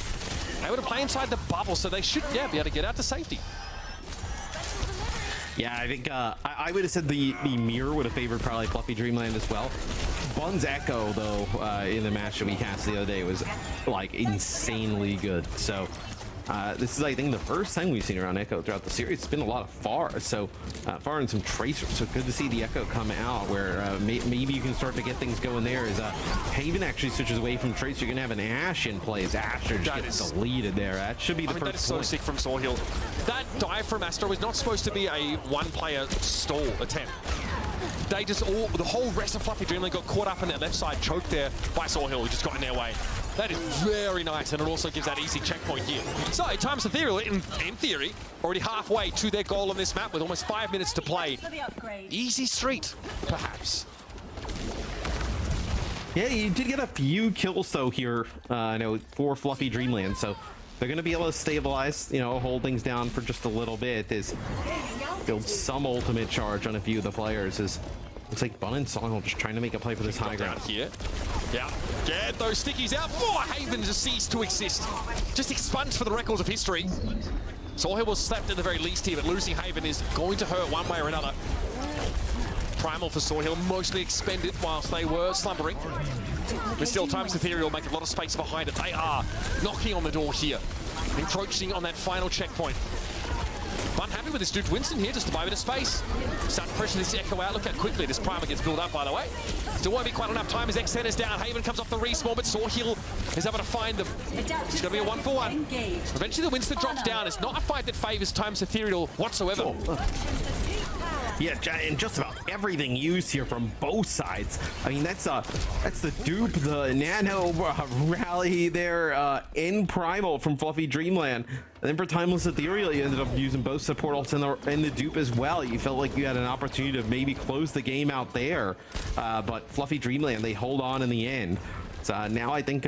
able to play inside the bubble, so they should be able to get out to safety. Yeah, I think I would have said the mirror would have favored probably Fluffy Dreamland as well. Bun's Echo, though, in the match that we cast the other day was like insanely good. So this is, I think, the first time we've seen her on Echo throughout the series. It's been a lot of Far, Far and some Tracers. So good to see the Echo come out, where maybe you can start to get things going there. As Haven actually switches away from Tracer, you're gonna have an Ashe in play. As Asher just gets deleted there. That should be the first. That is so sick from Sawhill. That dive from Astro is not supposed to be a one-player stall attempt. They just the whole rest of Fluffy Dreamland got caught up in that left side, choked there by Sawhill, who just got in their way. That is very nice, and it also gives that easy checkpoint here. So, Times Ethereal, in theory, already halfway to their goal on this map with almost 5 minutes to play. Easy street, perhaps. Yeah, you did get a few kills though here, I know, for Fluffy Dreamland, so they're going to be able to stabilize, you know, hold things down for just a little bit, is build some ultimate charge on a few of the players. Is looks like Bun and Song just trying to make a play for this high ground here. Yeah, get those stickies out. Oh, Haven just ceased to exist. Just expunged for the records of history. Soulhill was slapped at the very least here, but losing Haven is going to hurt one way or another. Primal for Soulhill mostly expended whilst they were slumbering. But still, Times Ethereal make a lot of space behind it. They are knocking on the door here, encroaching on that final checkpoint. But happy with this dude Winston here, just to buy a bit of space. Start to pressure this Echo out. Look how quickly this Primal gets built up, by the way. Still won't be quite enough time as X10 is down. Haven comes off the respawn, but Soulhill is able to find them. It's going to be a 1-for-1. Eventually the Winston drops down. It's not a fight that favors Times Ethereal whatsoever. Yeah, and just about everything used here from both sides. I mean, that's the dupe, the nano rally there in Primal from Fluffy Dreamland. And then for Timeless Ethereal, you ended up using both support ults and the dupe as well. You felt like you had an opportunity to maybe close the game out there. But Fluffy Dreamland, they hold on in the end. So now I think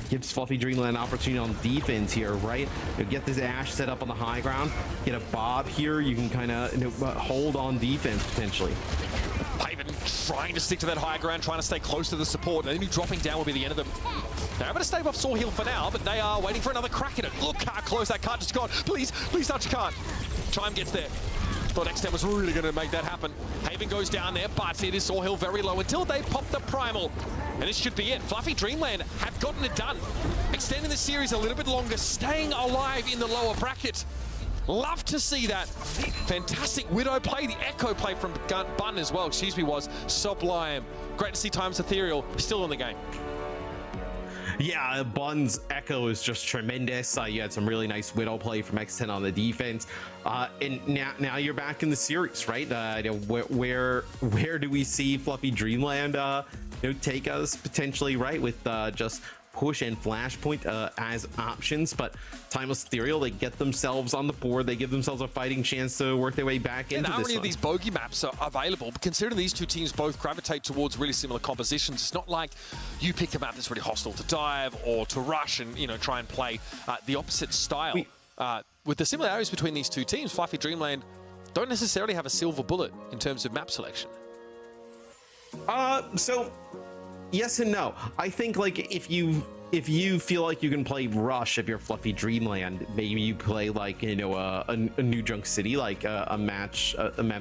gives Fluffy Dreamland an opportunity on defense here, right? You get this Ashe set up on the high ground, get a Bob here, you can kind of hold on defense potentially. Haven trying to stick to that high ground, trying to stay close to the support. Enemy dropping down will be the end of them. They're able to stave off Soulhill for now, but they are waiting for another crack at it. Look how close that card just got. Please, please touch a card. Chime gets there. Thought X10 was really going to make that happen. Haven goes down there, but it is Soulhill very low until they pop the Primal. And this should be it. Fluffy Dreamland have gotten it done. Extending the series a little bit longer, staying alive in the lower bracket. Love to see that. Fantastic Widow play. The Echo play from Bun as well, excuse me, was sublime. Great to see Times Ethereal still in the game. Yeah, Bun's Echo is just tremendous. You had some really nice Widow play from X10 on the defense. And now you're back in the series, right? Where do we see Fluffy Dreamland take us potentially, right? With just push and flashpoint as options, but Timeless Ethereal, they get themselves on the board, they give themselves a fighting chance to work their way back into this. How many of these bogey maps are available? But considering these two teams both gravitate towards really similar compositions, it's not like you pick a map that's really hostile to dive or to rush and try and play the opposite style. With the similarities between these two teams, Fluffy Dreamland don't necessarily have a silver bullet in terms of map selection. So yes and no. I think like if you feel like you can play Rush if you're Fluffy Dreamland, maybe you play like a New Junk City, like a map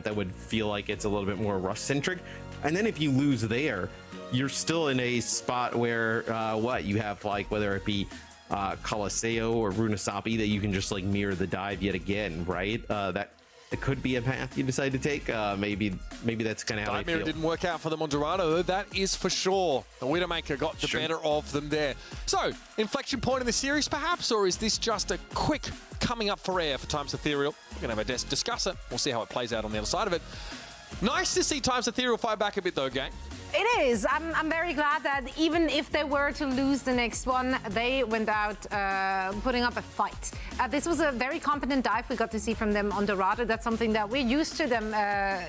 that would feel like it's a little bit more Rush centric. And then if you lose there, you're still in a spot where you have like whether it be Colosseo or Runasapi that you can just like mirror the dive yet again, right? It could be a path you decide to take. Maybe that's kind of how I feel. Didn't work out for them on Dorado, that is for sure. The Widowmaker got the better of them there. So, inflection point in the series perhaps, or is this just a quick coming up for air for Times Ethereal? We're going to have a discuss it. We'll see how it plays out on the other side of it. Nice to see Times Ethereal fight back a bit though, gang. It is. I'm very glad that even if they were to lose the next one, they went out putting up a fight. This was a very competent dive we got to see from them on Dorado. That's something that we're used to them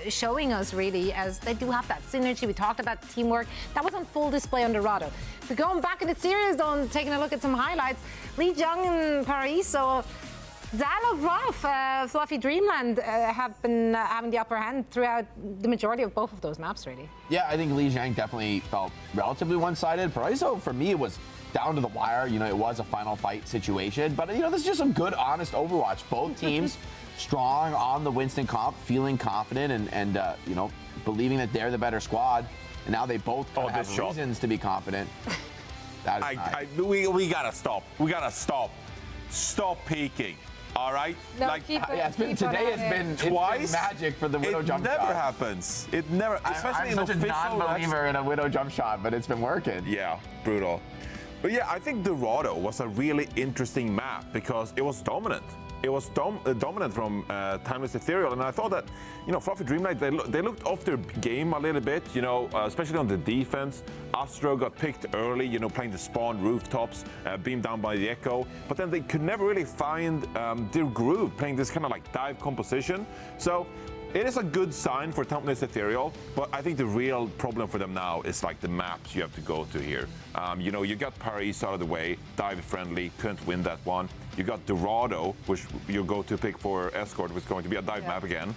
showing us, really, as they do have that synergy. We talked about teamwork. That was on full display on Dorado. But going back in the series, though, and taking a look at some highlights, Lee Jung and Paraiso, that looked rough. Fluffy Dreamland have been having the upper hand throughout the majority of both of those maps, really. Yeah, I think Li Jiang definitely felt relatively one-sided. Paraiso, for me, it was down to the wire. It was a final fight situation. But, this is just some good, honest Overwatch. Both teams strong on the Winston comp, feeling confident and believing that they're the better squad. And now they both have reasons to be confident. That is we got to stop. We got to stop. Stop peeking. All right? No, today has been twice magic for the Widow jump shot. It never happens. It never, especially I'm such a non-believer in a Widow jump shot, but it's been working. Yeah, brutal. But yeah, I think Dorado was a really interesting map because it was dominant. It was dominant from Timeless Ethereal, and I thought that, Fluffy Dreamland, they looked off their game a little bit, especially on the defense. Astro got picked early, playing the spawn rooftops, beamed down by the Echo, but then they could never really find their groove, playing this kind of like dive composition. So It is a good sign for Timeless Ethereal, but I think the real problem for them now is like the maps you have to go to here. You know, you got Paraiso out of the way, dive friendly, couldn't win that one. You got Dorado, which you go to pick for Escort, which is going to be a dive map again.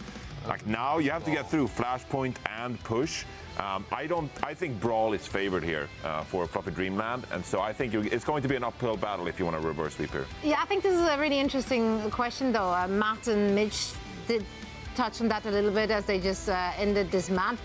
Like now you have to get through Flashpoint and Push. I think Brawl is favored here for Fluffy Dreamland, and so I think it's going to be an uphill battle if you want to reverse sweep here. Yeah, I think this is a really interesting question, though. Matt and Mitch did touch on that a little bit as they just ended this map.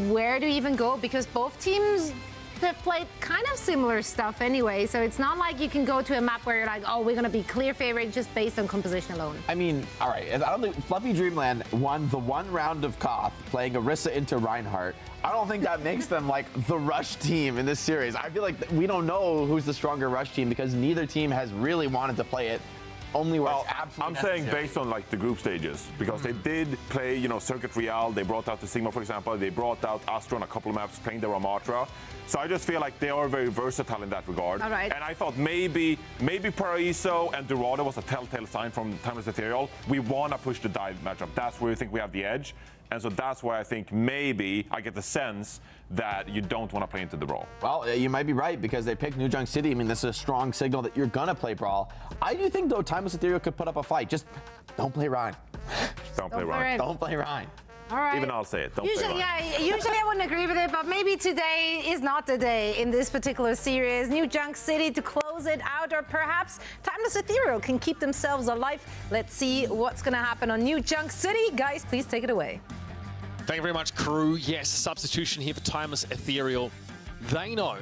Where do you even go? Because both teams have played kind of similar stuff anyway, so it's not like you can go to a map where you're like, oh, we're going to be clear favorite just based on composition alone. I mean, all right, I don't think Fluffy Dreamland won the one round of Koth playing Orisa into Reinhardt. I don't think that makes them like the rush team in this series. I feel like we don't know who's the stronger rush team because neither team has really wanted to play it. Only where it's absolutely I'm saying based on like the group stages, because they did play, you know, Circuit Real. They brought out the Sigma, for example. They brought out Astra on a couple of maps, playing the Ramatra. So I just feel like they are very versatile in that regard. All right. And I thought maybe Paraiso and Dorado was a telltale sign from Timeless Ethereal. We want to push the dive matchup. That's where we think we have the edge. And so that's why I think maybe I get the sense that you don't want to play into the Brawl. Well, you might be right because they picked New Junk City. I mean, this is a strong signal that you're going to play Brawl. I do think, though, Timeless Ethereal could put up a fight. Just don't play Ryan. Don't play Ryan. Don't play Ryan. All right. Even I'll say it. Don't usually, play Ryan. Yeah, usually I wouldn't agree with it, but maybe today is not the day in this particular series. New Junk City to close it out, or perhaps Timeless Ethereal can keep themselves alive. Let's see what's going to happen on New Junk City. Guys, please take it away. Thank you very much, crew. Yes, substitution here for Timeless Ethereal. They know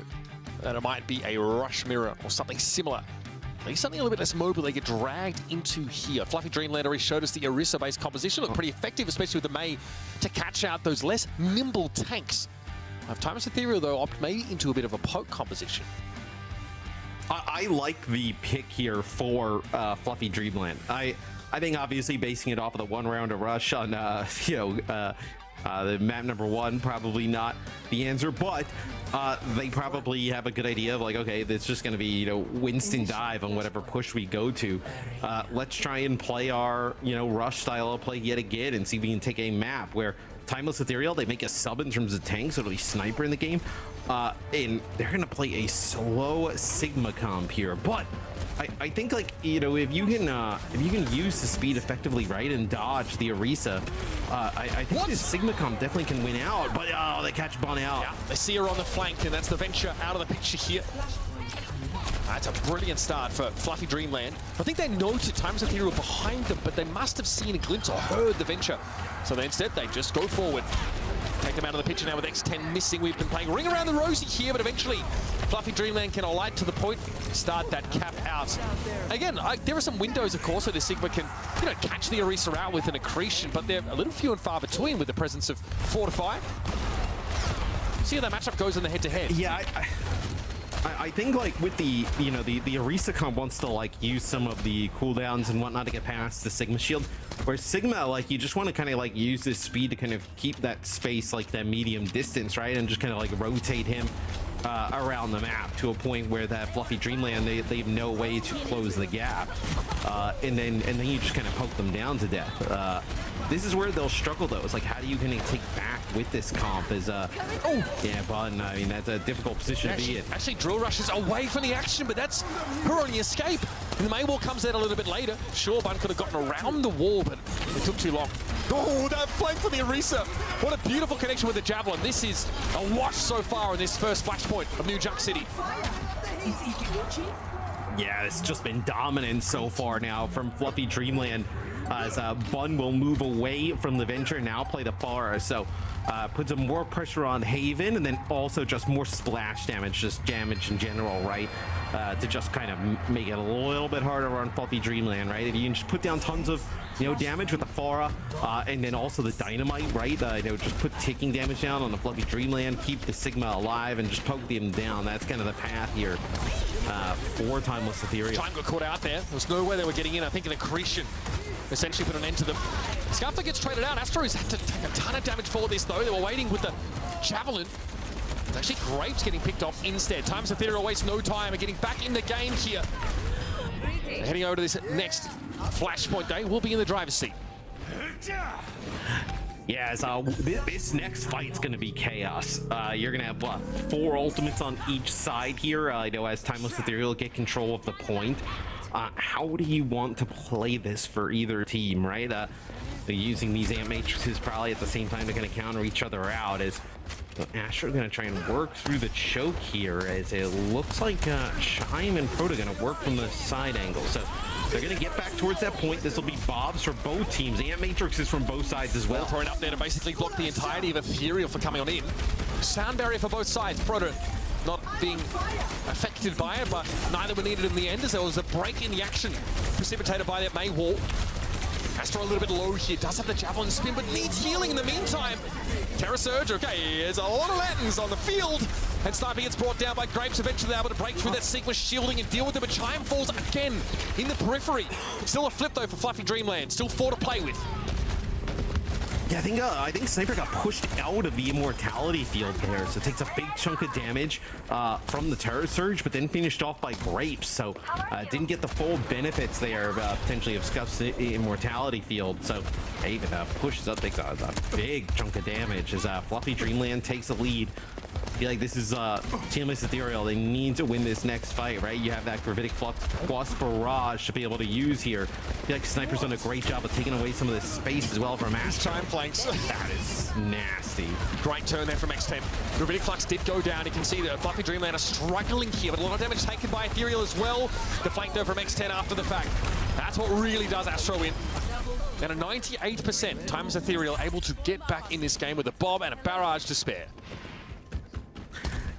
that it might be a rush mirror or something similar. At least something a little bit less mobile they get dragged into here. Fluffy Dreamland already showed us the Orisa-based composition. Looked pretty effective, especially with the Mei, to catch out those less nimble tanks. Timeless Ethereal, though, opt maybe into a bit of a poke composition. I like the pick here for Fluffy Dreamland. I think obviously basing it off of the one round of rush on the map number one, probably not the answer, but they probably have a good idea of like, okay, it's just going to be, you know, Winston dive on whatever push we go to. Let's try and play our, you know, rush style of play yet again and see if we can take a map where Timeless Ethereal, they make a sub in terms of tanks, so it'll be Sniper in the game, and they're going to play a slow Sigma comp here, but I think, like, you know, if you can use the speed effectively, right, and dodge the Orisa, I think this Sigma comp definitely can win out. But oh, they catch Bon out. Yeah, they see her on the flank, and that's the Venture out of the picture here. That's a brilliant start for Fluffy Dreamland. I think they noted Timeless Ethereal behind them, but they must have seen a glimpse or heard the Venture. So instead, they just go forward. Take them out of the picture now with X10 missing. We've been playing Ring Around the Rosie here, but eventually Fluffy Dreamland can alight to the point, start that cap out. Again, there are some windows, of course, so the Sigma can, you know, catch the Orisa out with an accretion, but they're a little few and far between with the presence of Fortify. See how that matchup goes in the head-to-head. Yeah, I think, like, with the, you know, the Orisa comp wants to, like, use some of the cooldowns and whatnot to get past the Sigma shield, where Sigma, like, you just want to kind of, like, use this speed to kind of keep that space, like, that medium distance, right, and just kind of, like, rotate him around the map to a point where that Fluffy Dreamland, they have no way to close the gap, and then you just kind of poke them down to death. This is where they'll struggle, though. It's like, how do you kind of take back with this comp? Is oh yeah, Bun. I mean, that's a difficult position to be in. Actually, Drill rushes away from the action, but that's her only escape. And the Mei wall comes out a little bit later. Sure, Bun could have gotten around the wall, but it took too long. Oh, that flank for the Orisa. What a beautiful connection with the Javelin. This is a wash so far in this first flashpoint of New Junk City. Yeah, it's just been dominant so far now from Fluffy Dreamland. As Bun will move away from the Venture and now play the Pharah. So puts some more pressure on Haven, and then also just more splash damage, just damage in general, right? To just kind of make it a little bit harder on Fluffy Dreamland, right? If you can just put down tons of, you know, damage with the Pharah, and then also the Dynamite, right? You know, just put taking damage down on the Fluffy Dreamland, keep the Sigma alive, and just poke them down. That's kind of the path here for Timeless Ethereal. Time got caught out there. There was no way they were getting in. I think an accretion essentially put an end to them. Scarfler gets traded out. Astro's had to take a ton of damage for this, though. They were waiting with the Javelin. It's actually Grapes getting picked off instead. Timeless Ethereal wastes no time and getting back in the game here. They're heading over to this next flashpoint day. We'll be in the driver's seat. Yeah, so this next fight's going to be chaos. You're going to have, what, 4 ultimates on each side here, as Timeless Ethereal get control of the point. How do you want to play this for either team, right? Using these Amp Matrices probably at the same time to kind of counter each other out as Astro's going to try and work through the choke here as it looks like Chime and Proto going to work from the side angle. So they're going to get back towards that point. This will be Bobs for both teams. Amp Matrix is from both sides as well. Thrown up there to basically block the entirety of Ethereal for coming on in. Sound barrier for both sides. Proto not being affected by it, but neither were needed in the end as there was a break in the action precipitated by that May wall. Astro a little bit low here, does have the javelin spin, but needs healing in the meantime. Terra Surge, okay, there's a lot of Latins on the field. And Sniping gets brought down by Grapes, eventually able to break through that Sigma shielding and deal with it, but Chime falls again in the periphery. Still a flip though for Fluffy Dreamland, still 4 to play with. Yeah, I think Sniper got pushed out of the Immortality field there, so it takes a big chunk of damage from the Terror Surge, but then finished off by Grapes, so didn't get the full benefits there potentially of Scuff's Immortality field, so even pushes up, takes a big chunk of damage as Fluffy Dreamland takes the lead. I feel like this is Timeless Ethereal. They need to win this next fight, right? You have that Gravitic Flux plus Barrage to be able to use here. I feel like Sniper's done a great job of taking away some of this space as well from Astro. Chime flanks. That is nasty. Great turn there from X10. Gravitic Flux did go down. You can see that Fluffy Dreamland are struggling here, but a lot of damage taken by Ethereal as well. The flank though from X10 after the fact. That's what really does Astro in. And a 98% Timeless Ethereal able to get back in this game with a bomb and a barrage to spare.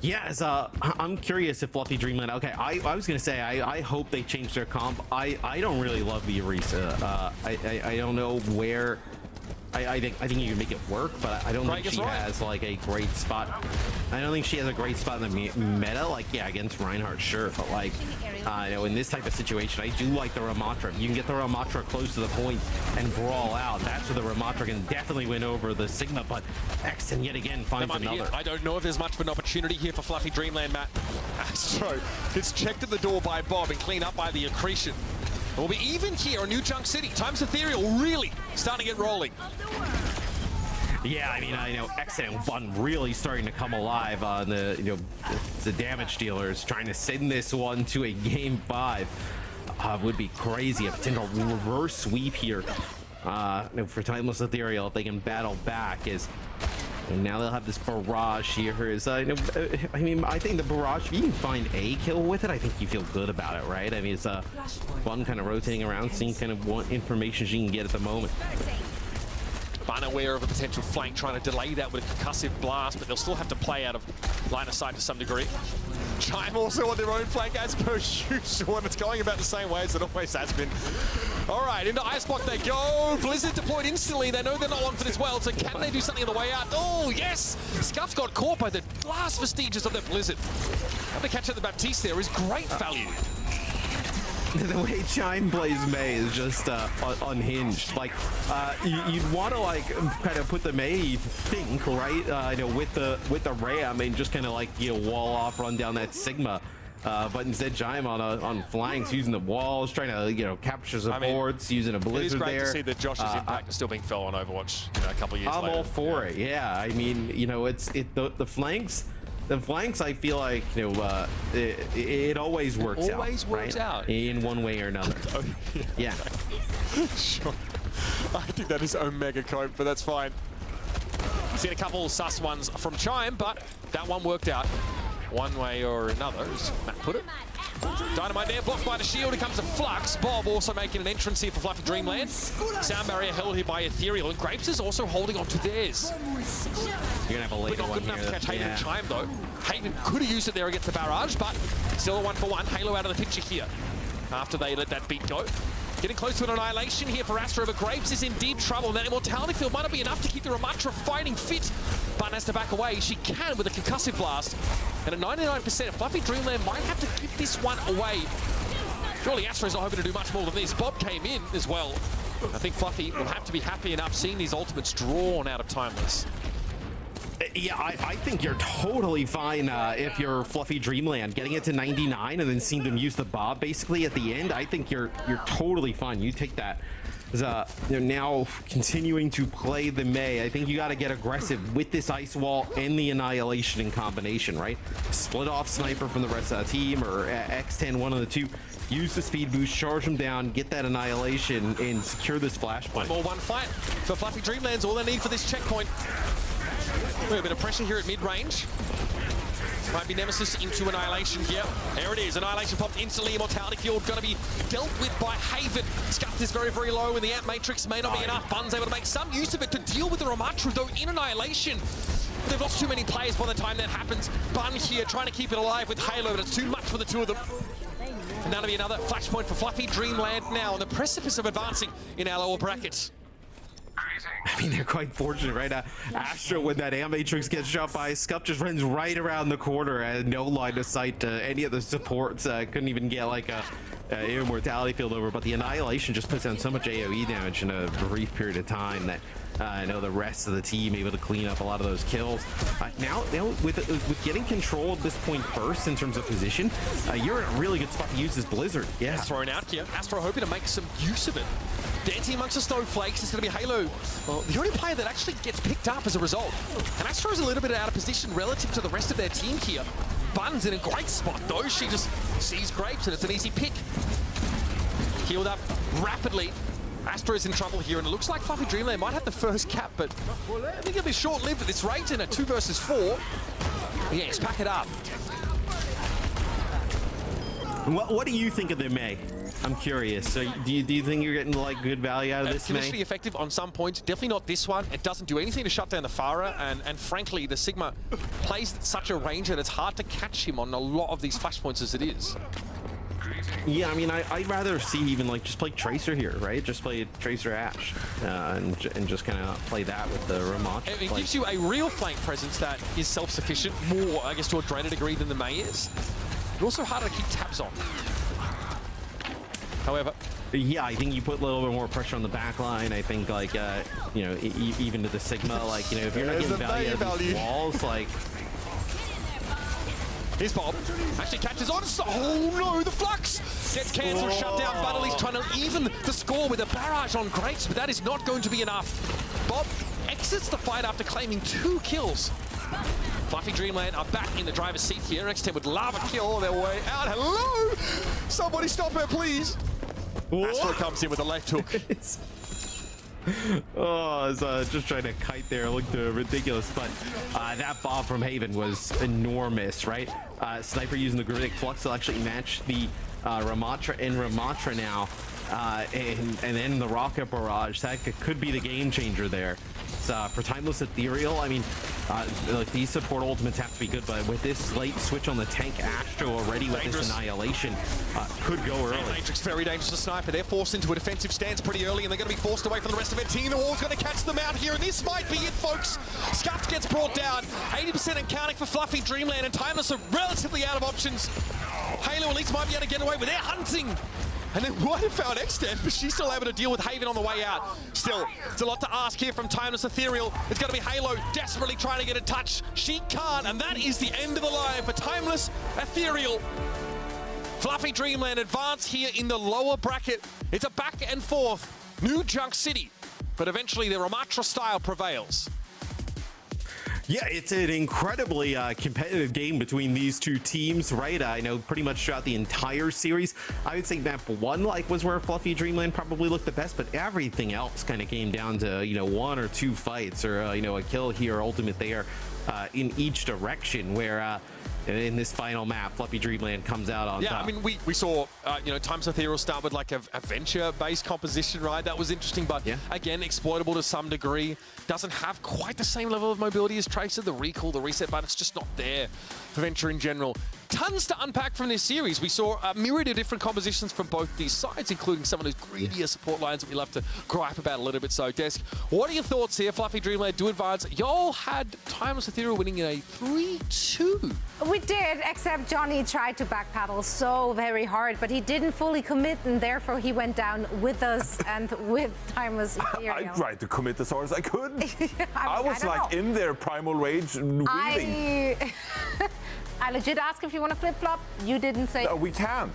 Yes, I'm curious if Fluffy Dreamland. Okay, I was gonna say I hope they change their comp. I don't really love the Orisa. I don't know where. I think you can make it work, but I don't think she has like a great spot. I don't think she has a great spot in the meta. Like, yeah, against Reinhardt, sure, but like, in this type of situation, I do like the Ramatra. You can get the Ramatra close to the point and brawl out. That's where the Ramatra can definitely win over the Sigma. But Exton yet again finds another. I don't know if there's much of an opportunity here for Fluffy Dreamland, Matt. Astro gets checked at the door by Bob and cleaned up by the Accretion. We'll be even here in New Junk City. Timeless Ethereal really starting to get rolling. Yeah, I mean, I know XN1 really starting to come alive on the, the damage dealers trying to send this one to a game 5. Would be crazy. A potential reverse sweep here for Timeless Ethereal if they can battle back. And now they'll have this barrage here. I mean, I think the barrage, if you can find a kill with it, I think you feel good about it, right? I mean, it's fun kind of rotating around, seeing kind of what information she can get at the moment. Unaware of a potential flank, trying to delay that with a concussive blast, but they'll still have to play out of line of sight to some degree. Chime also on their own flank as per usual, and it's going about the same way as it always has been. All right, into Ice Block they go. Blizzard deployed instantly. They know they're not on for this well, so can they do something on the way out? Oh, yes! Scuff got caught by the last vestiges of that Blizzard. How to catch up the Baptiste there is great value. The way Chime plays May is just unhinged. Like, you'd want to like kind of put the May think right, with the Ram and just kind of like wall off, run down that Sigma. But instead, Chime on flanks, using the walls, trying to capture supports, using a Blizzard there. It is great to see that Josh's impact is still being felt on Overwatch a couple of years later. I'm all for it. Yeah, I mean, the flanks. The flanks, I feel like, it always works out. Always works out. In one way or another. Yeah. Sure. I think that is Omega Cope, but that's fine. Seen a couple sus ones from Chime, but that one worked out one way or another, as Matt put it. Dynamite there, blocked by the shield. Here comes the Flux. Bob also making an entrance here for Fluffy Dreamland. Sound barrier held here by Ethereal, and Grapes is also holding on to theirs. You're gonna have a later one here. Not good enough to catch Haven and Chime though. Haven could have used it there against the barrage, but still a 1-for-1. Halo out of the picture here after they let that beat go. Getting close to an annihilation here for Astro, but Grapes is in deep trouble. And that Immortality field might not be enough to keep the Ramatra fighting fit. Button has to back away. She can with a concussive blast. And at 99%, Fluffy Dreamland might have to give this one away. Surely Astro's not hoping to do much more than this. Bob came in as well. I think Fluffy will have to be happy enough seeing these ultimates drawn out of Timeless. Yeah, I think you're totally fine if you're Fluffy Dreamland. Getting it to 99 and then seeing them use the Bob basically at the end, I think you're totally fine. You take that They're now continuing to play the May. I think you got to get aggressive with this Ice Wall and the Annihilation in combination, right? Split off Sniper from the rest of the team, or X10, one of the two. Use the speed boost, charge them down, get that Annihilation, and secure this flashpoint. One fight for Fluffy Dreamlands. All they need for this checkpoint. A bit of pressure here at mid-range. Might be Nemesis into Annihilation here. There it is. Annihilation popped instantly. Immortality Field going to be dealt with by Haven. Scuffed is very, very low, and the Amp Matrix may not be enough. Bun's able to make some use of it to deal with the Ramatru, though, in Annihilation. They've lost too many players by the time that happens. Bun here trying to keep it alive with Halo, but it's too much for the two of them. And that'll be another flashpoint for Fluffy Dreamland now on the precipice of advancing in our lower brackets. I mean, they're quite fortunate right now. Astro, when that Amp Matrix gets shot by, Scuff just runs right around the corner and no line of sight to any of the supports. Couldn't even get like a Immortality Field over, but the Annihilation just puts down so much AoE damage in a brief period of time that I know the rest of the team able to clean up a lot of those kills. Now with getting control at this point first in terms of position, you're in a really good spot to use this Blizzard. Yeah. It's thrown out here. Astro hoping to make some use of it. Dancing amongst the snowflakes, it's going to be Halo. Well, the only player that actually gets picked up as a result. And Astro's a little bit out of position relative to the rest of their team here. Bun's in a great spot though. She just sees Grapes and it's an easy pick. Healed up rapidly. Astro's in trouble here, and it looks like Fluffy Dreamland might have the first cap, but I think it'll be short-lived at this rate in a 2 versus 4. Yes, pack it up. What do you think of the May? I'm curious. So do you think you're getting like good value out of this May? Initially effective on some points, definitely not this one. It doesn't do anything to shut down the Pharah, and frankly, the Sigma plays at such a range that it's hard to catch him on a lot of these flashpoints as it is. Yeah, I mean, I'd rather see even like just play Tracer here, right? Just play Tracer Ashe and just kind of play that with the Ramatru. It gives you a real flank presence that is self-sufficient, more, I guess, to a greater degree than the May is. But also harder to keep tabs on. However, yeah, I think you put a little bit more pressure on the back line. I think, like, you know, even to the Sigma, like, you know, if you're not getting value out of these walls, like... Here's Bob. Actually catches on. Oh no, the Flux gets cancelled, shut down. Butterly's trying to even the score with a barrage on Grapes, but that is not going to be enough. Bob exits the fight after claiming 2 kills. Fluffy Dreamland are back in the driver's seat here. X10 would love a kill their way out. Hello! Somebody stop her, please. Astro comes in with a left hook. Oh, I was just trying to kite there. It looked ridiculous, but that bomb from Haven was enormous, right? Sniper using the Gravitic Flux to actually match the Ramatru and Ramatru now, and then the Rocket Barrage. That could be the game changer there. For Timeless Ethereal, I mean, like these support ultimates have to be good, but with this late switch on the tank, Astro already with this Annihilation could go early. Matrix very dangerous to Sniper. They're forced into a defensive stance pretty early, and they're going to be forced away from the rest of their team. The wall's going to catch them out here, and this might be it, folks. Scuffed gets brought down. 80% and counting for Fluffy Dreamland, and Timeless are relatively out of options. Halo at least might be able to get away with their hunting. And then might have found X10, but she's still able to deal with Haven on the way out. Still, it's a lot to ask here from Timeless Ethereal. It's going to be Halo desperately trying to get a touch. She can't, and that is the end of the line for Timeless Ethereal. Fluffy Dreamland advance here in the lower bracket. It's a back and forth. New Junk City, but eventually the Ramatru style prevails. Yeah, it's an incredibly competitive game between these two teams, right? I know pretty much throughout the entire series, I would say map 1 was where Fluffy Dreamland probably looked the best, but everything else kind of came down to, you know, 1 or 2 fights or, you know, a kill here, ultimate there in each direction, where in this final map, Fluffy Dreamland comes out on top. Yeah, I mean, we saw, you know, Timeless Ethereal start with like a venture-based composition, right? That was interesting, but again, exploitable to some degree. Doesn't have quite the same level of mobility as Tracer. The recall, the reset button, it's just not there for Venture in general. Tons to unpack from this series. We saw a myriad of different compositions from both these sides, including some of those greedier support lines that we love to gripe about a little bit. So, Desk, what are your thoughts here? Fluffy Dreamland do advance. Y'all had Timeless Ethereal winning in a 3-2. We did, except Johnny tried to backpedal so very hard, but he didn't fully commit, and therefore he went down with us and with Timeless Ethereal. I tried to commit as hard as I could. I was like in their primal rage weaving. I legit asked if you want to flip-flop. You didn't say. No, we can't.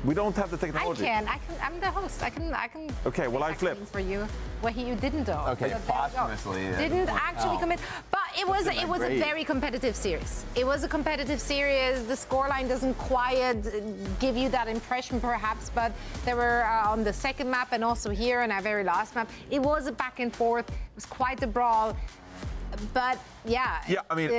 We don't have the technology. I'm the host. I can. Okay, well, I flip for you. What you didn't do. Okay, posthumously. Didn't actually commit, but it was a very competitive series. It was a competitive series. The scoreline doesn't quite give you that impression, perhaps, but there were on the second map and also here on our very last map, it was a back and forth. It was quite a brawl. But yeah. Yeah, I mean,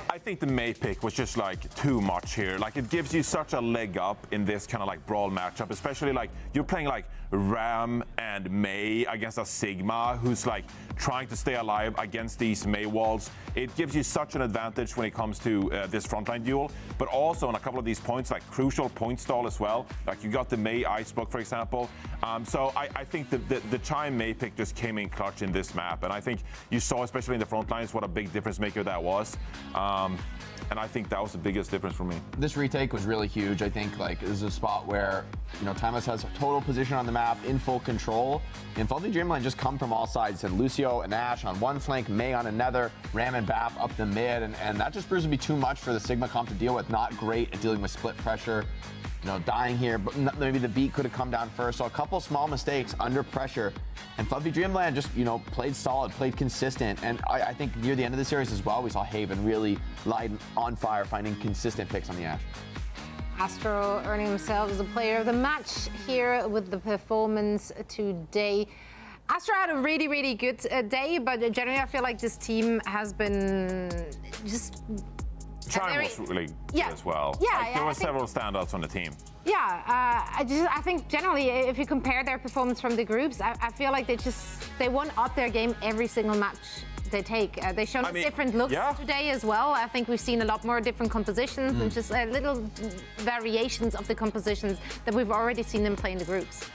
I think the May pick was just like too much here. Like, it gives you such a leg up in this kind of like brawl matchup, especially like you're playing like Ram and May against a Sigma who's like trying to stay alive against these May walls. It gives you such an advantage when it comes to this frontline duel, but also on a couple of these points, like crucial point stall as well. Like you got the May ice block, for example. So I think the Chime May pick just came in clutch in this map, and I think you saw, especially in the front lines, what a big difference maker that was. And I think that was the biggest difference for me. This retake was really huge. I think like this is a spot where, you know, Timeless has total position on the map, in full control. And Fluffy Dreamland just come from all sides. And Lucio and Ash on one flank, May on another, Ram and Bap up the mid. And that just proves to be too much for the Sigma comp to deal with. Not great at dealing with split pressure. You know, dying here, but maybe the beat could have come down first. So a couple small mistakes under pressure. And Fluffy Dreamland just, you know, played solid, played consistent. And I think near the end of the series as well, we saw Haven really light on fire, finding consistent picks on the Ashe. Astro earning himself the player of the match here with the performance today. Astro had a really, really good day, but generally I feel like this team has been just... Chime was really good as well. Yeah, like, there were several standouts on the team. Yeah, I think generally, if you compare their performance from the groups, I feel like they won up their game every single match they take. They've shown us different looks today as well. I think we've seen a lot more different compositions and just little variations of the compositions that we've already seen them play in the groups.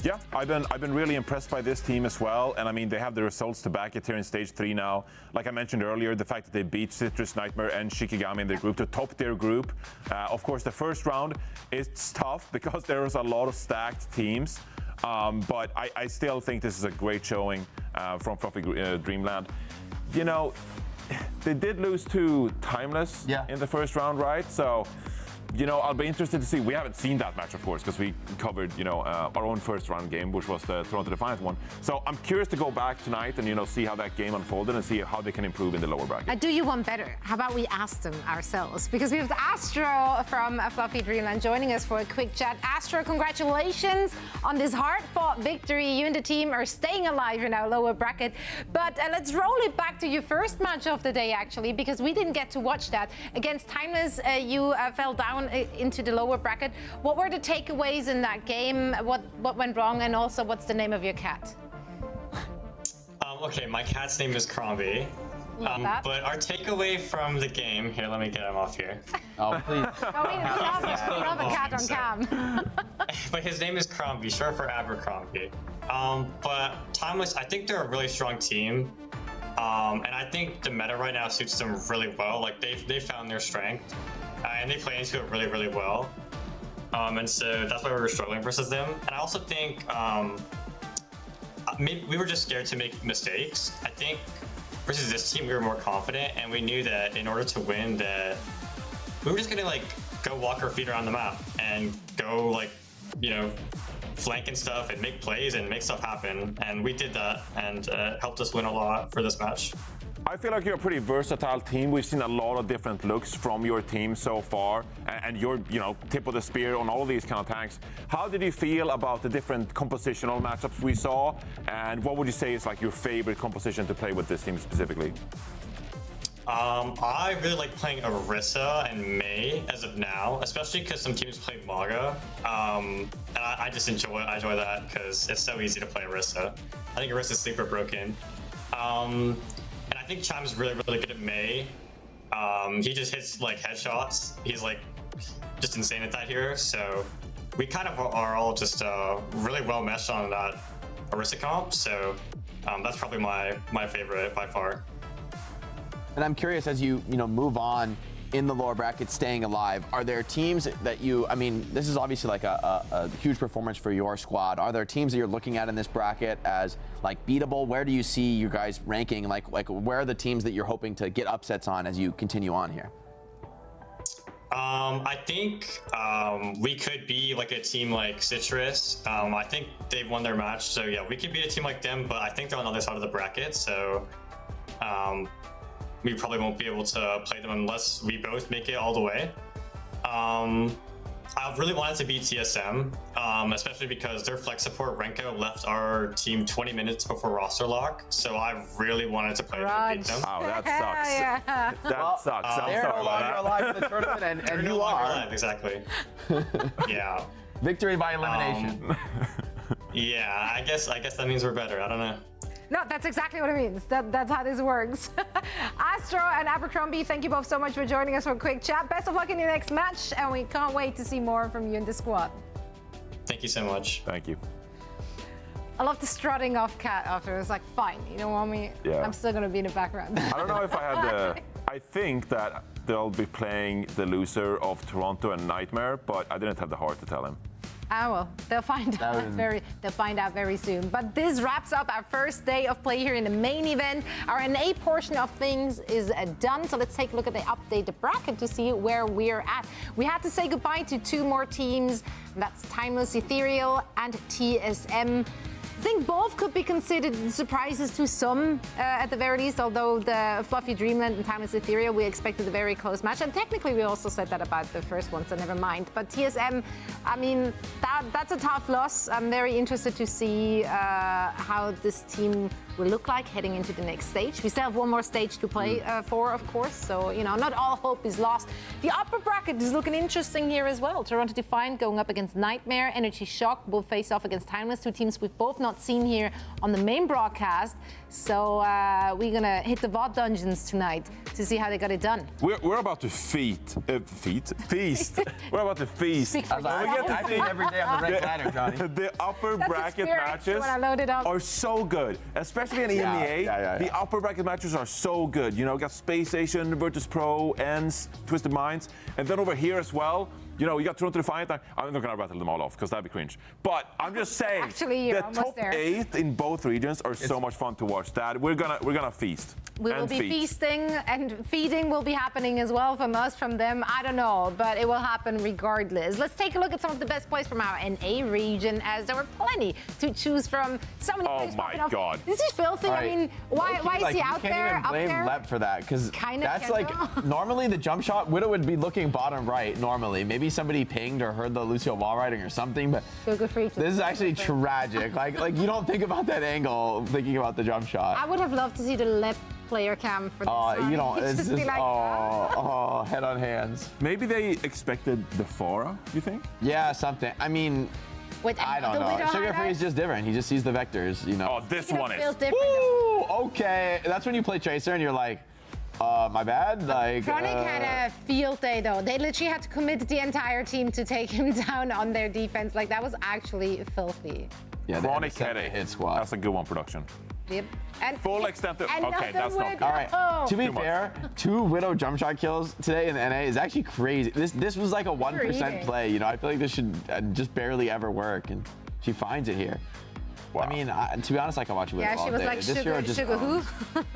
Yeah, I've been really impressed by this team as well, and I mean they have the results to back it here in stage 3 now. Like I mentioned earlier, the fact that they beat Citrus Nightmare and Shikigami in their group to top their group. Of course, the first round is tough because there was a lot of stacked teams, but I still think this is a great showing from Fluffy Dreamland. You know, they did lose to Timeless in the first round, right? So. You know, I'll be interested to see. We haven't seen that match, of course, because we covered, you know, our own first round game, which was the Toronto Defiant one. So I'm curious to go back tonight and, you know, see how that game unfolded and see how they can improve in the lower bracket. I do you one better. How about we ask them ourselves? Because we have Astro from Fluffy Dreamland joining us for a quick chat. Astro, congratulations on this hard-fought victory. You and the team are staying alive in our lower bracket. But let's roll it back to your first match of the day, actually, because we didn't get to watch that. Against Timeless, you fell down into the lower bracket. What were the takeaways in that game? What went wrong, and also what's the name of your cat? Okay, my cat's name is Crombie. But our takeaway from the game, here, let me get him off here. Oh, please. We love a cat on cam. But his name is Crombie, short for Abercrombie. But Timeless, I think they're a really strong team. And I think the meta right now suits them really well. Like they found their strength. And they play into it really, really well. And so that's why we were struggling versus them. And I also think maybe we were just scared to make mistakes. I think versus this team, we were more confident, and we knew that in order to win, that we were just gonna like go walk our feet around the map and go like, you know, flank and stuff and make plays and make stuff happen. And we did that, and helped us win a lot for this match. I feel like you're a pretty versatile team. We've seen a lot of different looks from your team so far, and you're, you know, tip of the spear on all these kind of tanks. How did you feel about the different compositional matchups we saw, and what would you say is like your favorite composition to play with this team specifically? I really like playing Orisa and May as of now, especially because some teams play Maga. And I just enjoy that because it's so easy to play Orisa. I think Orisa's sleeper broken. And I think Chime's really, really good at May. He just hits like headshots. He's like just insane at that here. So we kind of are all just really well meshed on that Orisa comp. So that's probably my favorite by far. And I'm curious, as you move on in the lower bracket, staying alive, are there teams that I mean, this is obviously like a huge performance for your squad. Are there teams that you're looking at in this bracket as like beatable? Where do you see you guys ranking? Like where are the teams that you're hoping to get upsets on as you continue on here? I think we could be like a team like Citrus. I think they've won their match, so yeah, we could beat a team like them, but I think they're on the other side of the bracket, so we probably won't be able to play them unless we both make it all the way. I really wanted to beat TSM, especially because their flex support Renko left our team 20 minutes before roster lock, so I really wanted to play them and beat them. Oh, that sucks. Yeah. That sucks. I'm They're sorry no longer about alive in the tournament, and They're you no longer are. alive, exactly. Yeah. Victory by elimination. Yeah, I guess that means we're better. I don't know. No, that's exactly what it means. That's how this works. Astro and Abercrombie, thank you both so much for joining us for a quick chat. Best of luck in your next match, and we can't wait to see more from you in the squad. Thank you so much. Thank you. I love the strutting off Cat after. It's like, fine, you don't want me? Yeah. I'm still going to be in the background. I don't know if I had the... I think that they'll be playing the loser of Toronto and Nightmare, but I didn't have the heart to tell him. Ah, well, they'll find out very soon. But this wraps up our first day of play here in the main event. Our NA portion of things is done, so let's take a look at the updated bracket to see where we're at. We had to say goodbye to 2 more teams. That's Timeless Ethereal and TSM. I think both could be considered surprises to some, at the very least, although the Fluffy Dreamland and Timeless Ethereal, we expected a very close match. And technically, we also said that about the first one, so never mind. But TSM, I mean, that's a tough loss. I'm very interested to see how this team will look like heading into the next stage. We still have one more stage to play for, of course, so, you know, not all hope is lost. The upper bracket is looking interesting here as well. Toronto Defiant going up against Nightmare. Energy Shock will face off against Timeless, 2 teams we've both not seen here on the main broadcast. So we're gonna hit the VOD dungeons tonight to see how they got it done. We're about to feast. We're about to feast. I feed every day on the red ladder, Johnny. The upper bracket matches when I load it up. are so good, especially in EMEA. Yeah. The upper bracket matches are so good. You know, got Space Station, Virtus Pro, ENS, Twisted Minds, and then over here as well. You know, you got Toronto Defiant. I'm not gonna rattle them all off because that'd be cringe. But I'm just saying, Actually, you're the almost top there. 8 in both regions are so much fun to watch. That we're gonna feast. We will and be feast. feasting, and feeding will be happening as well from us, from them. I don't know, but it will happen regardless. Let's take a look at some of the best plays from our NA region, as there were plenty to choose from. So many plays popping up. God. This is filthy. Right. I mean, why is he out there? You can't even blame up there? Lep for that, because Kinda that's can like, though. normally the jump shot, Widow would be looking bottom right normally. Maybe somebody pinged or heard the Lucio wall riding or something, but So good for each. this is actually tragic. Like you don't think about that angle thinking about the jump shot. I would have loved to see the Lep player cam for this one. You know, it's Just just, be like, head on hands. Maybe they expected the Fora, you think? Yeah, something. I mean, Wait, I don't the know. Widow Sugar Free highlight? is just different. He just sees the vectors, you know. Oh, this Speaking of one feels is. different. Woo! Okay, that's when you play Tracer and you're like, my bad. Like, Chronic had a field day, though. They literally had to commit the entire team to take him down on their defense. Like, that was actually filthy. yeah, they Chronic had had a a hit squad. That's a good one production. Yep. And Full extent of. and Okay, nothing that's not with- good. All right. Oh. To be Too much. fair, 2 Widow jump shot kills today in the NA is actually crazy. This was like a 1% eating. play. You know, I feel like this should just barely ever work, and she finds it here. Wow. I mean, to be honest, I can watch Widow Yeah, all she was day. like, This hero sugar, just sugar who? owns.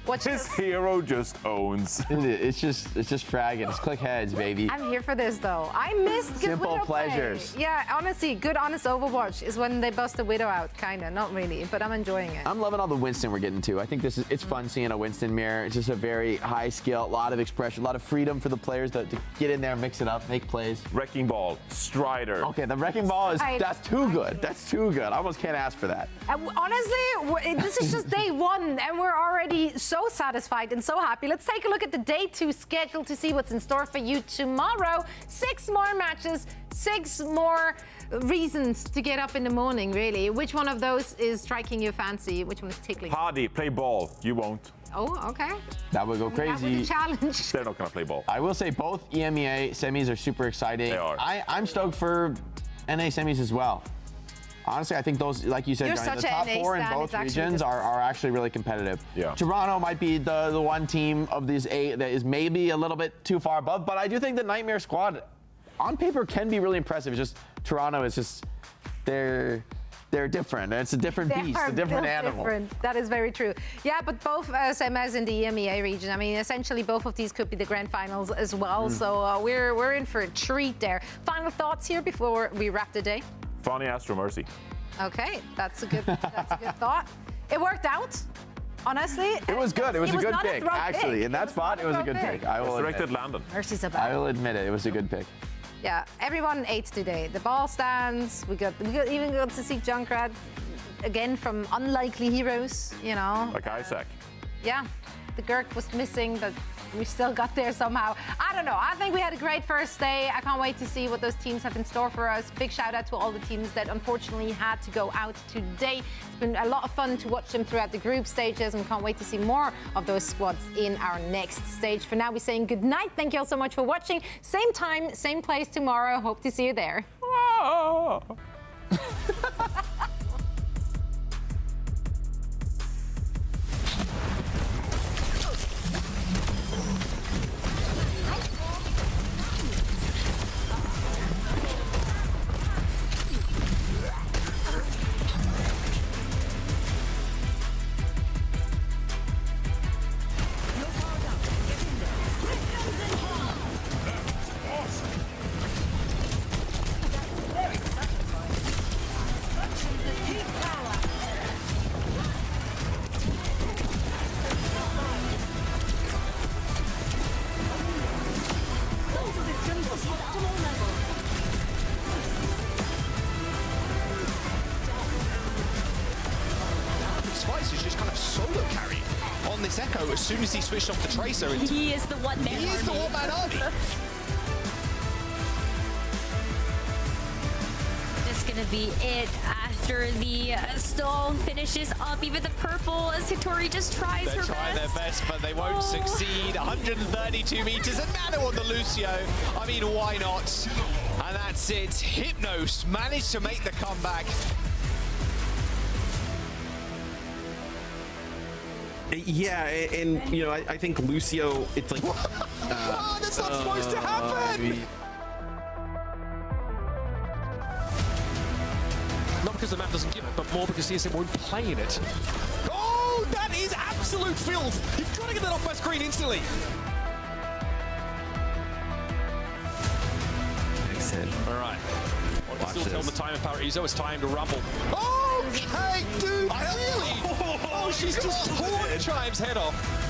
What's This hero just owns. It's just fragging. It's click heads, baby. I'm here for this, though. I missed good Simple Widow play. pleasures. Yeah, honestly, good, honest Overwatch is when they bust the Widow out, kind of. Not really, but I'm enjoying it. I'm loving all the Winston we're getting to. I think it's fun seeing a Winston mirror. It's just a very high skill, a lot of expression, a lot of freedom for the players to get in there, mix it up, make plays. Wrecking Ball, Strider. Okay, the Wrecking Ball that's too good. That's too good. I almost can't ask for that. Honestly, this is just day 1, and we're already so satisfied and so happy. Let's take a look at the day 2 schedule to see what's in store for you tomorrow. 6 more matches, 6 more reasons to get up in the morning, really. Which one of those is striking your fancy? Which one is tickling? Hardy, play ball. You won't. Oh, okay. That would go That was crazy. a challenge. They're not gonna play ball. I will say both EMEA semis are super exciting. They are. I'm stoked for NA semis as well. Honestly, I think those, like you said, You're Johnny, the such a top NA 4 in stan, both it's actually regions just- are actually really competitive. Yeah. Toronto might be the one team of these 8 that is maybe a little bit too far above, but I do think the Nightmare squad on paper can be really impressive. It's just Toronto is just they're they're different. It's a different beast, a different animal. Different. That is very true. Yeah, but both SMs in the EMEA region. I mean, essentially both of these could be the grand finals as well. So we're in for a treat there. Final thoughts here before we wrap the day. Funny Astro Mercy. Okay, that's a good thought. It worked out. Honestly, it was good. It was a good pick, actually. Pick. In that spot, it was a good pick. I will Resurrected Landon. Mercy's about. I will admit it. It was a good pick. Yeah, everyone ate today. The ball stands. We even got to see Junkrat again from unlikely heroes. You know, like Isaac. Yeah, the Gurk was missing, but we still got there somehow. I don't know. I think we had a great first day. I can't wait to see what those teams have in store for us. Big shout out to all the teams that unfortunately had to go out today. It's been a lot of fun to watch them throughout the group stages, and can't wait to see more of those squads in our next stage. For now, we're saying good night. Thank you all so much for watching. Same time, same place tomorrow. Hope to see you there. Echo as soon as he switched off the Tracer. He is the one-man army. He is the one-man army. This is going to be it after the stall finishes up. Even the purple as Hitori just tries her best. They're trying their best, but they won't succeed. 132 meters, and nano on the Lucio. I mean, why not? And that's it. Hypnos managed to make the comeback. Yeah, and you know, I think Lucio, it's like oh, that's not supposed to happen. Not because the map doesn't give it, but more because TSM won't play in it. Oh, that is absolute filth. You've got to get that off my screen instantly. All right. Well, still tell the time of Paraiso. It's time to rumble. Okay, dude, really? Oh, she's just torn Chime's head off.